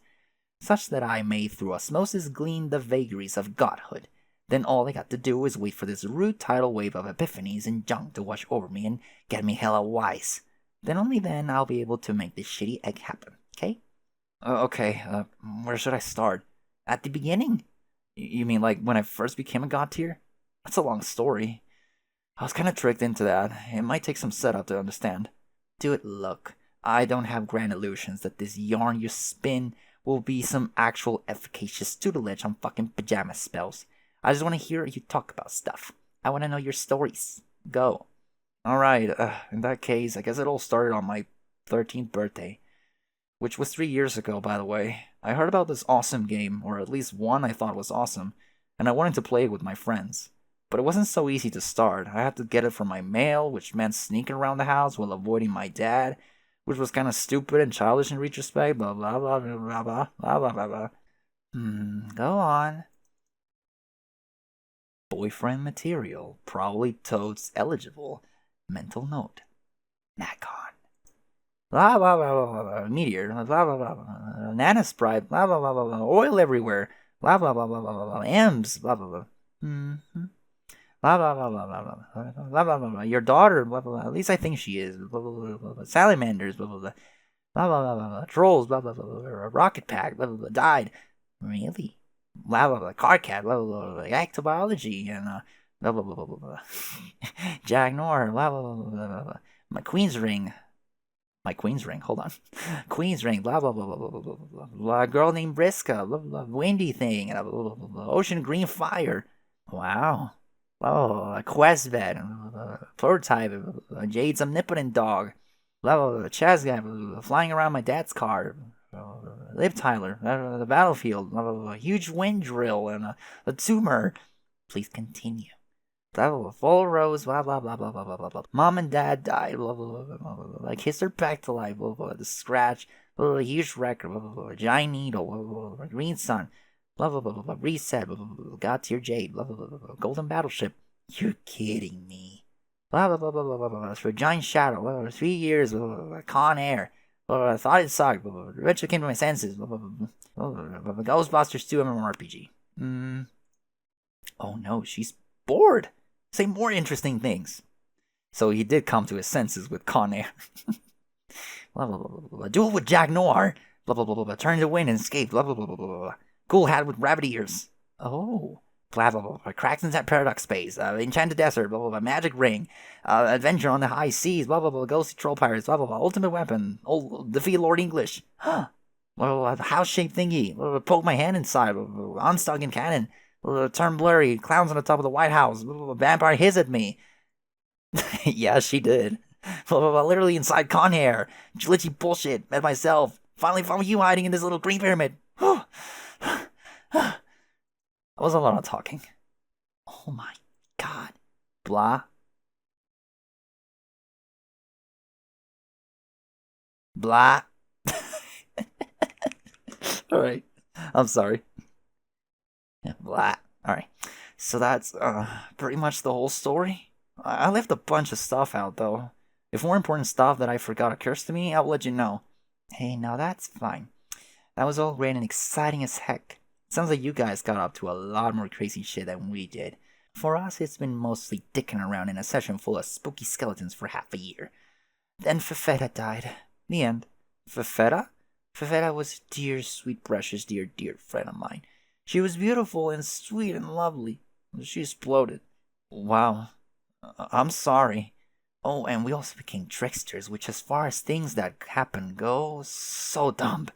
such that I may through osmosis glean the vagaries of godhood. Then all I got to do is wait for this rude tidal wave of epiphanies and junk to wash over me and get me hella wise. Then only then I'll be able to make this shitty egg happen, okay? Okay, where should I start? At the beginning? You mean like when I first became a god tier? That's a long story. I was kind of tricked into that. It might take some setup to understand. Dude, look, I don't have grand illusions that this yarn you spin will be some actual efficacious tutelage on fucking pajama spells. I just want to hear you talk about stuff. I want to know your stories. Go. Alright, in that case, I guess it all started on my 13th birthday, which was 3 years ago, by the way. I heard about this awesome game, or at least one I thought was awesome, and I wanted to play it with my friends. But it wasn't so easy to start. I had to get it from my mail, which meant sneaking around the house while avoiding my dad, which was kind of stupid and childish in retrospect, blah blah blah blah blah blah blah blah blah blah. Go on. Boyfriend material, probably totes eligible. Mental note. Macon. Blah blah blah blah blah. Meteor. Blah blah blah blah. Nana Sprite. Blah blah blah blah blah. Oil everywhere. Blah blah blah blah blah blah. M's. Blah blah blah. Blah blah blah blah blah blah blah blah blah blah. Your daughter. Blah blah blah. At least I think she is. Blah blah blah blah blah. Salamanders. Blah blah blah. Blah blah blah blah blah. Trolls. Blah blah blah blah. Rocket pack. Blah blah blah. Died. Really? Blah blah blah. Car cat. Blah blah blah. Ectobiology and blah blah blah blah blah. Jack Nor. Blah blah blah blah blah blah. My Queen's ring. My Queen's ring. Hold on. Queen's ring. Blah blah blah blah blah blah blah blah. A girl named Briska. Blah blah blah. Windy thing. Blah blah blah blah. Ocean green fire. Wow. Oh, a quest bed. Prototype. Jade's omnipotent dog. Blah blah blah. Chaz guy. Flying around my dad's car. Liv Tyler. The battlefield. Blah blah blah. Huge wind drill and a tumor. Please continue. Blah blah blah. Full rose. Blah blah blah blah blah blah blah blah. Mom and dad died. Blah blah blah blah blah. I kissed her back to life. Blah blah blah. The scratch. Blah blah. Huge record. Blah blah blah. Giant needle. Blah blah blah. Green sun. Blah blah blah blah blah. Reset. Blah blah blah. God tier Jade. Blah blah blah blah. Golden battleship. You're kidding me. Blah blah blah blah blah blah blah. For giant shadow. Blah blah. 3 years. Blah blah blah. Con Air. Blah blah. I thought it sucked. Blah blah blah. Eventually came to my senses. Blah blah blah. Blah blah blah. Ghostbusters 2 MMORPG. Oh no, she's bored. Say more interesting things. So he did come to his senses with Con Air. Blah blah blah blah blah. Duel with Jack Noir. Blah blah blah blah blah. Turn to wind and escape. Blah blah blah blah blah blah. Cool hat with rabbit ears. Oh. Blah blah blah blah. Kraken's at Paradox Space. Enchanted Desert. Blah blah blah. Magic Ring. Adventure on the High Seas. Blah blah blah. Ghostly Troll Pirates. Blah blah blah. Ultimate Weapon. Defeat Lord English. Huh. Blah blah blah. The house shaped thingy. Blah blah. Poke my hand inside. Blah blah blah. Unstuck in cannon. Turn blurry. Clowns on the top of the White House. Blah blah blah. Vampire hiss at me. Yeah, she did. Blah blah blah. Literally inside Con Air. Glitchy bullshit. Met myself. Finally found you hiding in this little green pyramid. That was a lot of talking. Oh my god. Blah. Blah. Alright. I'm sorry. Yeah, blah. Alright. So that's pretty much the whole story. I left a bunch of stuff out though. If more important stuff that I forgot occurs to me, I'll let you know. Hey, no, that's fine. That was all great and exciting as heck. Sounds like you guys got up to a lot more crazy shit than we did. For us, it's been mostly dicking around in a session full of spooky skeletons for half a year. Then Fefeta died. The end. Fefeta? Fefeta was a dear, sweet, precious, dear friend of mine. She was beautiful and sweet and lovely. She exploded. Wow. I'm sorry. Oh, and we also became tricksters, which as far as things that happen go, so dumb.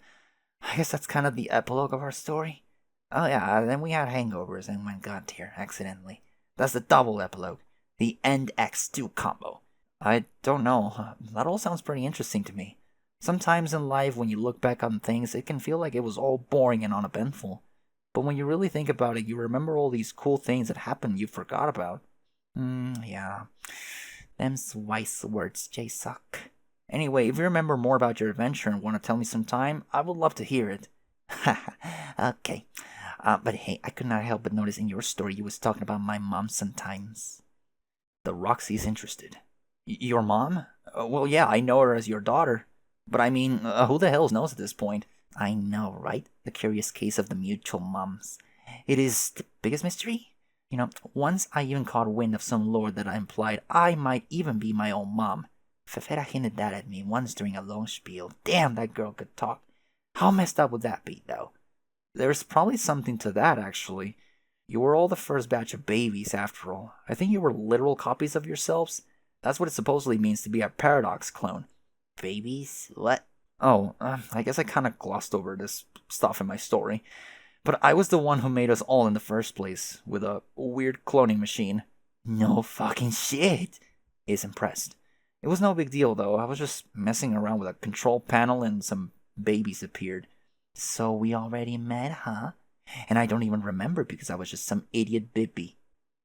I guess that's kind of the epilogue of our story. Oh yeah, then we had hangovers and went god tier accidentally. That's the double epilogue. The End X2 combo. I don't know. That all sounds pretty interesting to me. Sometimes in life, when you look back on things, it can feel like it was all boring and uneventful. But when you really think about it, you remember all these cool things that happened you forgot about. Yeah. Them's wise words, J-Suck. Anyway, if you remember more about your adventure and want to tell me sometime, I would love to hear it. Okay. But hey, I could not help but notice in your story you was talking about my mom sometimes. The Roxy's interested. Your mom? Well, yeah, I know her as your daughter. But I mean, who the hell knows at this point? I know, right? The curious case of the mutual moms. It is the biggest mystery. You know, once I even caught wind of some lore that implied I might even be my own mom. Fefera hinted that at me once during a long spiel. Damn, that girl could talk. How messed up would that be, though? There's probably something to that, actually. You were all the first batch of babies, after all. I think you were literal copies of yourselves. That's what it supposedly means to be a paradox clone. Babies? What? Oh, I guess I kind of glossed over this stuff in my story. But I was the one who made us all in the first place, with a weird cloning machine. No fucking shit. Is impressed. It was no big deal, though. I was just messing around with a control panel and some babies appeared. So we already met, huh? And I don't even remember because I was just some idiot bibby.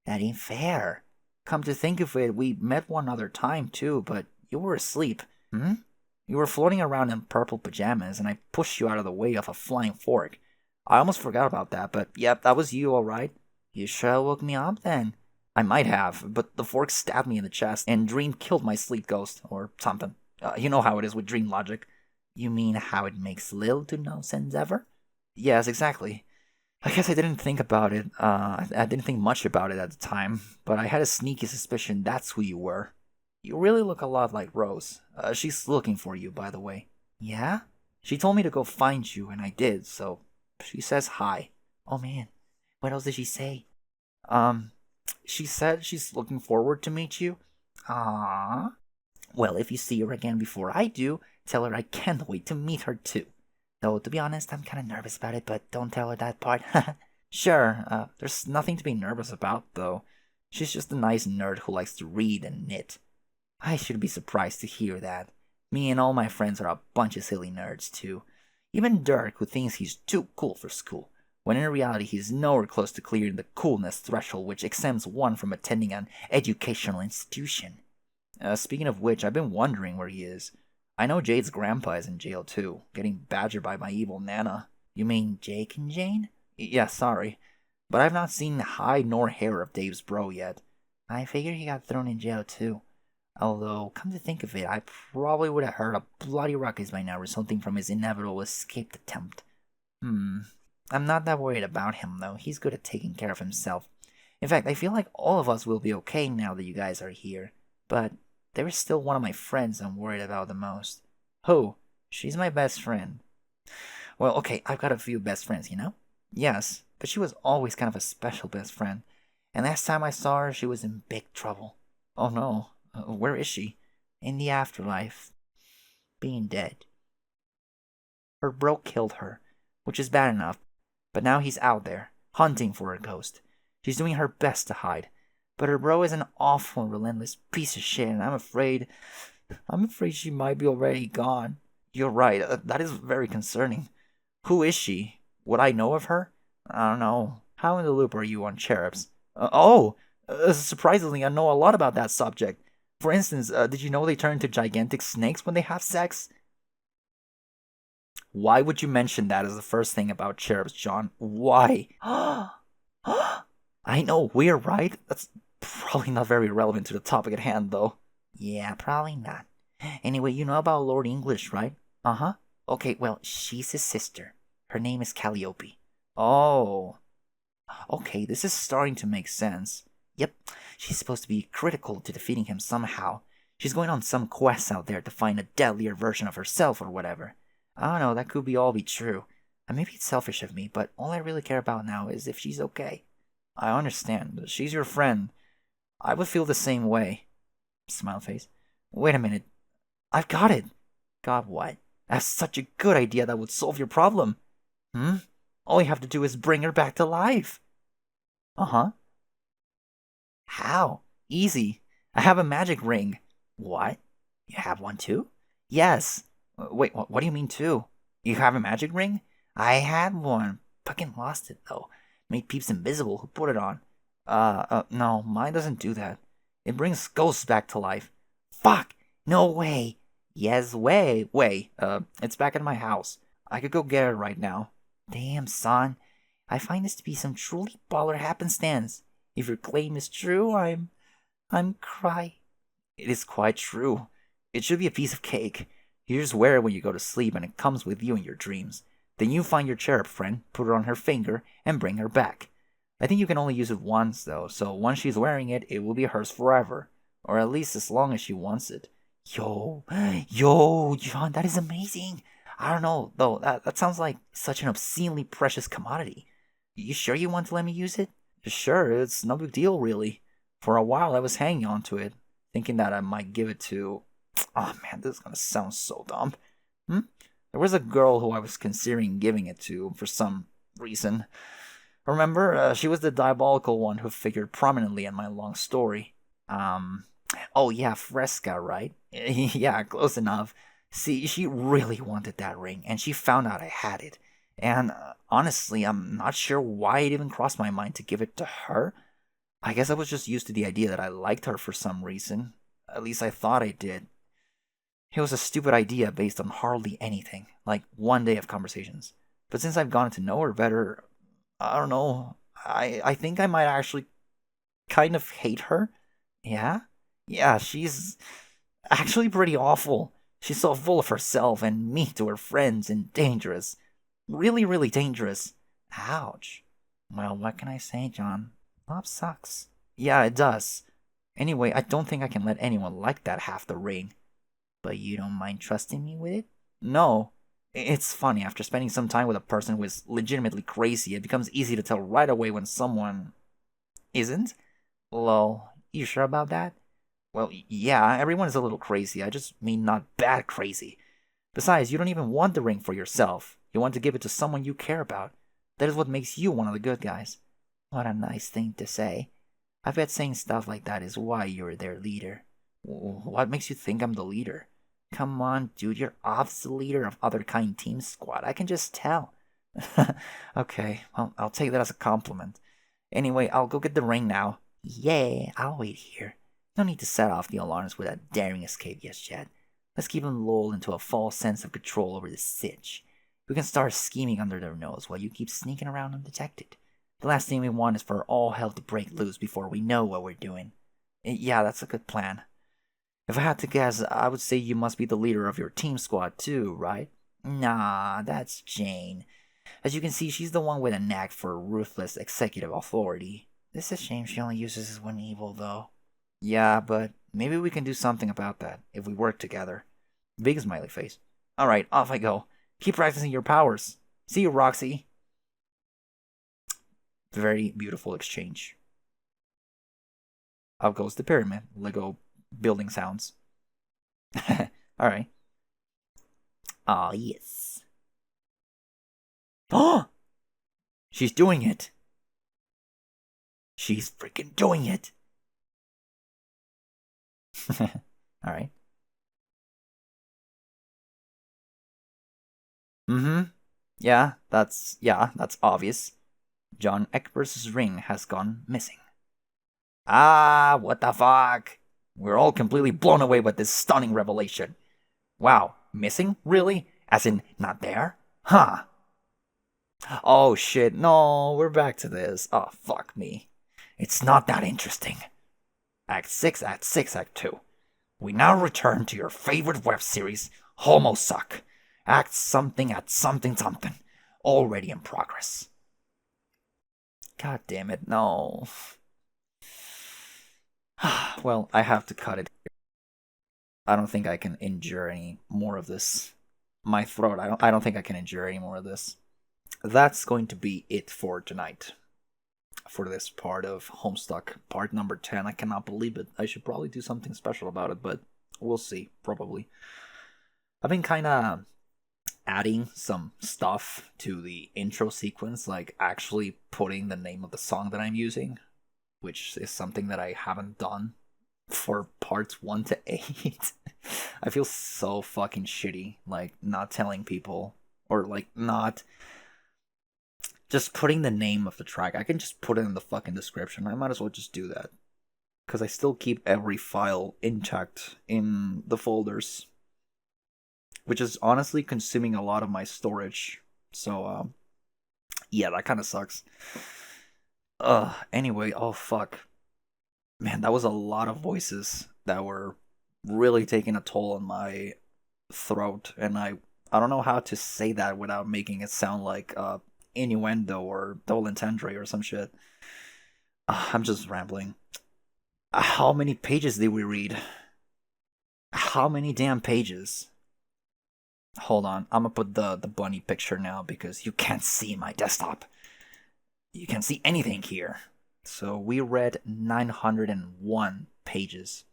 That ain't fair. Come to think of it, we met one other time, too, but you were asleep. Hmm? You were floating around in purple pajamas, and I pushed you out of the way of a flying fork. I almost forgot about that, but yep, that was you, alright. You sure woke me up then. I might have, but the fork stabbed me in the chest, and Dream killed my sleep ghost, or something. You know how it is with dream logic. You mean how it makes little to no sense ever? Yes, exactly. I guess I didn't think about it. I didn't think much about it at the time, but I had a sneaky suspicion that's who you were. You really look a lot like Rose. She's looking for you, by the way. Yeah? She told me to go find you, and I did, so she says hi. Oh man, what else did she say? She said she's looking forward to meet you. Aww. Well, if you see her again before I do, tell her I can't wait to meet her too. Though, to be honest, I'm kind of nervous about it, but don't tell her that part. Sure, there's nothing to be nervous about, though. She's just a nice nerd who likes to read and knit. I should be surprised to hear that. Me and all my friends are a bunch of silly nerds, too. Even Dirk, who thinks he's too cool for school, when in reality he's nowhere close to clearing the coolness threshold which exempts one from attending an educational institution. Speaking of which, I've been wondering where he is. I know Jade's grandpa is in jail too, getting badgered by my evil Nana. You mean Jake and Jane? Yeah, sorry. But I've not seen hide nor hair of Dave's bro yet. I figure he got thrown in jail too. Although, come to think of it, I probably would have heard a bloody ruckus by now resulting from his inevitable escape attempt. I'm not that worried about him though, he's good at taking care of himself. In fact, I feel like all of us will be okay now that you guys are here. But there is still one of my friends I'm worried about the most. Who? She's my best friend. Well, okay, I've got a few best friends, you know? Yes, but she was always kind of a special best friend. And last time I saw her, she was in big trouble. Oh no, where is she? In the afterlife. Being dead. Her bro killed her, which is bad enough, but now he's out there, hunting for her ghost. She's doing her best to hide, but her bro is an awful and relentless piece of shit, and I'm afraid she might be already gone. You're right, that is very concerning. Who is she? Would I know of her? I don't know. How in the loop are you on cherubs? Surprisingly, I know a lot about that subject. For instance, did you know they turn into gigantic snakes when they have sex? Why would you mention that as the first thing about cherubs, John? Why? I know, weird, right? That's probably not very relevant to the topic at hand, though. Yeah, probably not. Anyway, you know about Lord English, right? Uh-huh. Okay, well, she's his sister. Her name is Calliope. Oh. Okay, this is starting to make sense. Yep, she's supposed to be critical to defeating him somehow. She's going on some quest out there to find a deadlier version of herself or whatever. I don't know, that could all be true. Maybe it's selfish of me, but all I really care about now is if she's okay. I understand. She's your friend. I would feel the same way. Smile face. Wait a minute. I've got it. Got what? That's such a good idea that would solve your problem. All you have to do is bring her back to life. Uh-huh. How? Easy. I have a magic ring. What? You have one too? Yes. Wait, what do you mean two? You have a magic ring? I had one. Fucking lost it, though. Made peeps invisible. Who put it on? No, mine doesn't do that. It brings ghosts back to life. Fuck! No way! Yes, way. It's back in my house. I could go get it right now. Damn, son. I find this to be some truly baller happenstance. If your claim is true, I'm cry. It is quite true. It should be a piece of cake. You just wear it when you go to sleep and it comes with you in your dreams. Then you find your cherub friend, put it on her finger, and bring her back. I think you can only use it once, though, so once she's wearing it, it will be hers forever. Or at least as long as she wants it. Yo, John, that is amazing. I don't know, though, that sounds like such an obscenely precious commodity. You sure you want to let me use it? Sure, it's no big deal, really. For a while, I was hanging on to it, thinking that I might give it to... Oh man, this is gonna sound so dumb. There was a girl who I was considering giving it to for some reason. Remember, she was the diabolical one who figured prominently in my long story. Oh yeah, Fresca, right? Yeah, close enough. See, she really wanted that ring, and she found out I had it. And honestly, I'm not sure why it even crossed my mind to give it to her. I guess I was just used to the idea that I liked her for some reason. At least I thought I did. It was a stupid idea based on hardly anything, like one day of conversations. But since I've gotten to know her better, I don't know. I think I might actually kind of hate her. Yeah? Yeah, she's actually pretty awful. She's so full of herself and mean to her friends and dangerous. Really, really dangerous. Ouch. Well, what can I say, John? Love sucks. Yeah, it does. Anyway, I don't think I can let anyone like that have the ring. But you don't mind trusting me with it? No. It's funny, after spending some time with a person who is legitimately crazy, it becomes easy to tell right away when someone isn't. Lol, you sure about that? Well, yeah, everyone is a little crazy. I just mean not bad crazy. Besides, you don't even want the ring for yourself. You want to give it to someone you care about. That is what makes you one of the good guys. What a nice thing to say. I bet saying stuff like that is why you're their leader. What makes you think I'm the leader? Come on, dude, you're off the leader of Other Kind Team Squad. I can just tell. Okay, well, I'll take that as a compliment. Anyway, I'll go get the ring now. Yeah, I'll wait here. No need to set off the alarms with a daring escape just yet. Let's keep them lulled into a false sense of control over the sitch. We can start scheming under their nose while you keep sneaking around undetected. The last thing we want is for all hell to break loose before we know what we're doing. Yeah, that's a good plan. If I had to guess, I would say you must be the leader of your team squad too, right? Nah, that's Jane. As you can see, she's the one with a knack for ruthless executive authority. It's a shame she only uses this when evil, though. Yeah, but maybe we can do something about that if we work together. Big smiley face. Alright, off I go. Keep practicing your powers. See you, Roxy. Very beautiful exchange. Out goes the pyramid. Lego building sounds. Alright. Ah, yes. Oh! She's doing it. She's freaking doing it. Alright. Yeah, that's obvious. John Eckbert's ring has gone missing. Ah, what the fuck? We're all completely blown away by this stunning revelation. Wow, missing? Really? As in, not there? Huh. Oh shit, no, we're back to this. Oh, fuck me. It's not that interesting. Act 6, Act 6, Act 2. We now return to your favorite web series, Homestuck. Act something at something something. Already in progress. God damn it, no. Well, I have to cut it here. I don't think I can endure any more of this. My throat, I don't think I can endure any more of this. That's going to be it for tonight. For this part of Homestuck, part number 10. I cannot believe it. I should probably do something special about it, but we'll see, probably. I've been kind of adding some stuff to the intro sequence, like actually putting the name of the song that I'm using, which is something that I haven't done for parts 1 to 8. I feel so fucking shitty, like not telling people or like not just putting the name of the track. I can just put it in the fucking description. I might as well just do that because I still keep every file intact in the folders, which is honestly consuming a lot of my storage. So yeah, that kind of sucks. Anyway, oh fuck. Man, that was a lot of voices that were really taking a toll on my throat, and I don't know how to say that without making it sound like innuendo or double entendre or some shit. I'm just rambling. How many pages did we read? How many damn pages? Hold on, I'm gonna put the bunny picture now because you can't see my desktop. You can't see anything here. So we read 901 pages.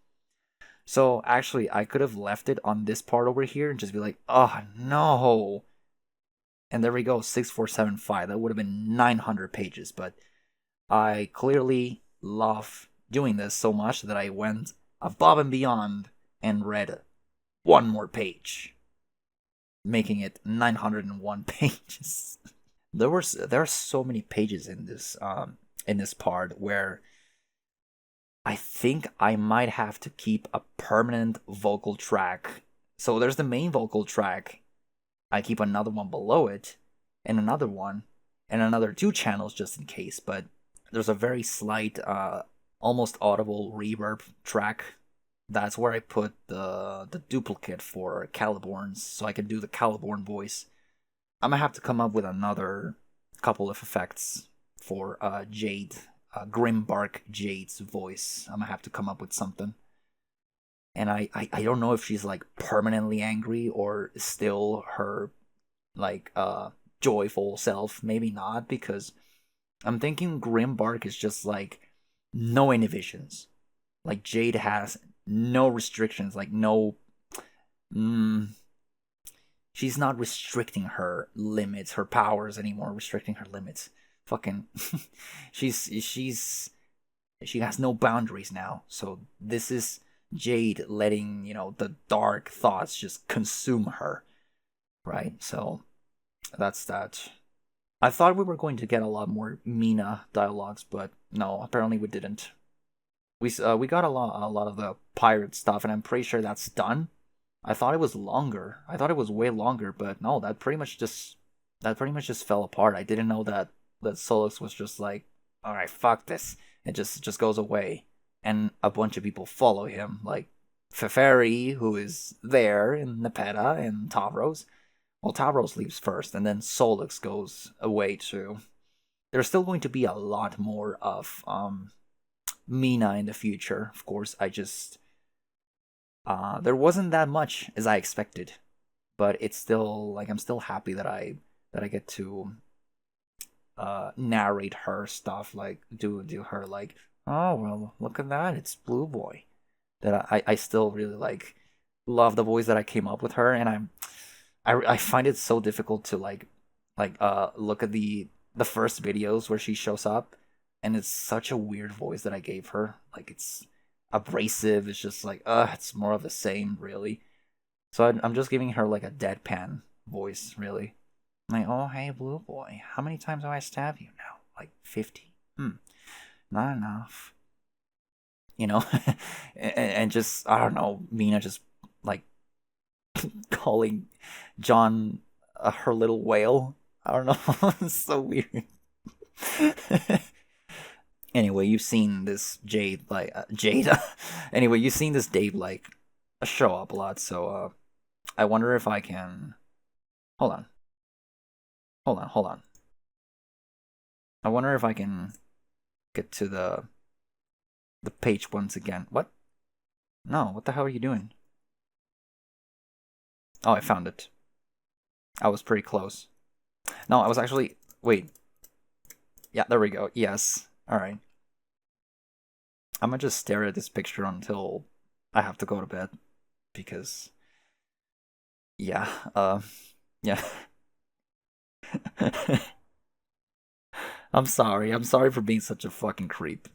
So actually, I could have left it on this part over here and just be like, oh no. And there we go, 6475. That would have been 900 pages. But I clearly love doing this so much that I went above and beyond and read one more page, making it 901 pages. There are so many pages in this part where I think I might have to keep a permanent vocal track. So there's the main vocal track. I keep another one below it, and another one, and another 2 channels just in case. But there's a very slight, almost audible reverb track. That's where I put the duplicate for Caliborns, so I can do the Caliborn voice. I'm gonna have to come up with another couple of effects for Jade, Grimbark Jade's voice. I'm gonna have to come up with something. And I don't know if she's like permanently angry or still her like joyful self. Maybe not, because I'm thinking Grimbark is just like no inhibitions. Like Jade has no restrictions, like no she's not restricting her limits, her powers anymore, restricting her limits. Fucking she has no boundaries now. So this is Jade letting, the dark thoughts just consume her. Right? So that's that. I thought we were going to get a lot more Mina dialogues, but no, apparently we didn't. We got a lot of the pirate stuff, and I'm pretty sure that's done. I thought it was longer. I thought it was way longer, but no, that pretty much just fell apart. I didn't know that Solix was just like, all right, fuck this. It just goes away, and a bunch of people follow him, like Feferi, who is there, and Nepeta, and Tavros. Well, Tavros leaves first, and then Solix goes away too. There's still going to be a lot more of Mina in the future. Of course, I just there wasn't that much as I expected, but it's still like I'm still happy that I get to narrate her stuff, like do her like, oh well, look at that, it's Blue Boy. That I still really like love the voice that I came up with her, and I find it so difficult to like look at the first videos where she shows up, and it's such a weird voice that I gave her. Like it's abrasive. It's just like it's more of the same, really. So I'm just giving her like a deadpan voice, really. Like, oh hey Blue Boy, how many times do I stab you now? Like 50? Not enough. and just I don't know, Mina just like calling John her little whale. I don't know. It's so weird. Anyway, you've seen this Jade Jade. Anyway, you've seen this Dave like show up a lot, so I wonder if I can. Hold on. I wonder if I can get to the page once again. What? No, what the hell are you doing? Oh, I found it. I was pretty close. No, I was actually. Wait. Yeah, there we go. Yes. Alright. I'm gonna just stare at this picture until I have to go to bed. Because. Yeah, yeah. I'm sorry. I'm sorry for being such a fucking creep.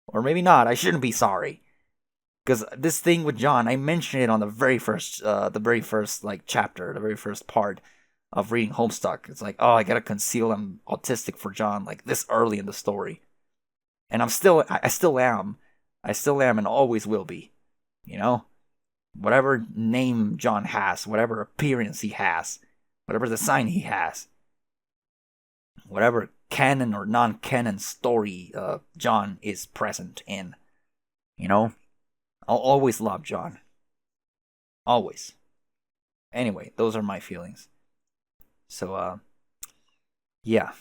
Or maybe not. I shouldn't be sorry. Because this thing with John, I mentioned it on the very first like chapter, the very first part of reading Homestuck. It's like, oh, I gotta conceal I'm autistic for John like this early in the story, and I still am, and always will be. You know, whatever name John has, whatever appearance he has, whatever design he has, whatever canon or non-canon story John is present in, you know, I'll always love John. Always. Anyway, those are my feelings. So, yeah.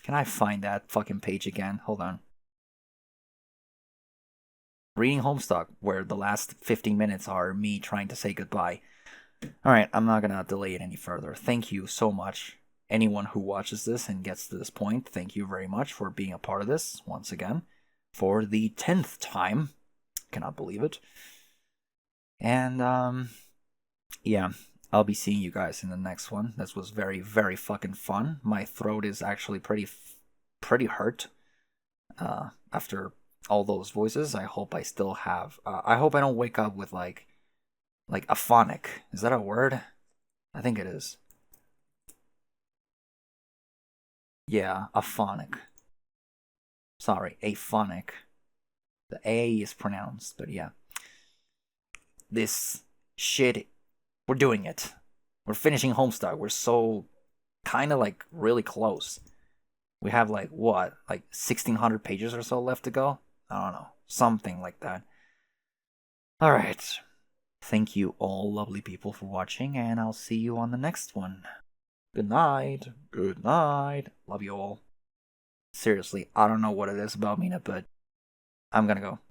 Can I find that fucking page again? Hold on. Reading Homestuck, where the last 15 minutes are me trying to say goodbye. Alright, I'm not gonna delay it any further. Thank you so much. Anyone who watches this and gets to this point, thank you very much for being a part of this once again. For the 10th time. Cannot believe it. And, yeah, I'll be seeing you guys in the next one. This was very, very fucking fun. My throat is actually pretty hurt after all those voices. I hope I still have. I hope I don't wake up with like aphonic. Is that a word? I think it is. Yeah, aphonic. Sorry, aphonic. The A is pronounced, but yeah. This shit, we're doing it. We're finishing Homestuck. We're so kind of like really close. We have like what, like 1,600 pages or so left to go? I don't know, something like that. All right. Thank you all lovely people for watching, and I'll see you on the next one. Good night. Good night. Love you all. Seriously, I don't know what it is about Mina, but I'm gonna go.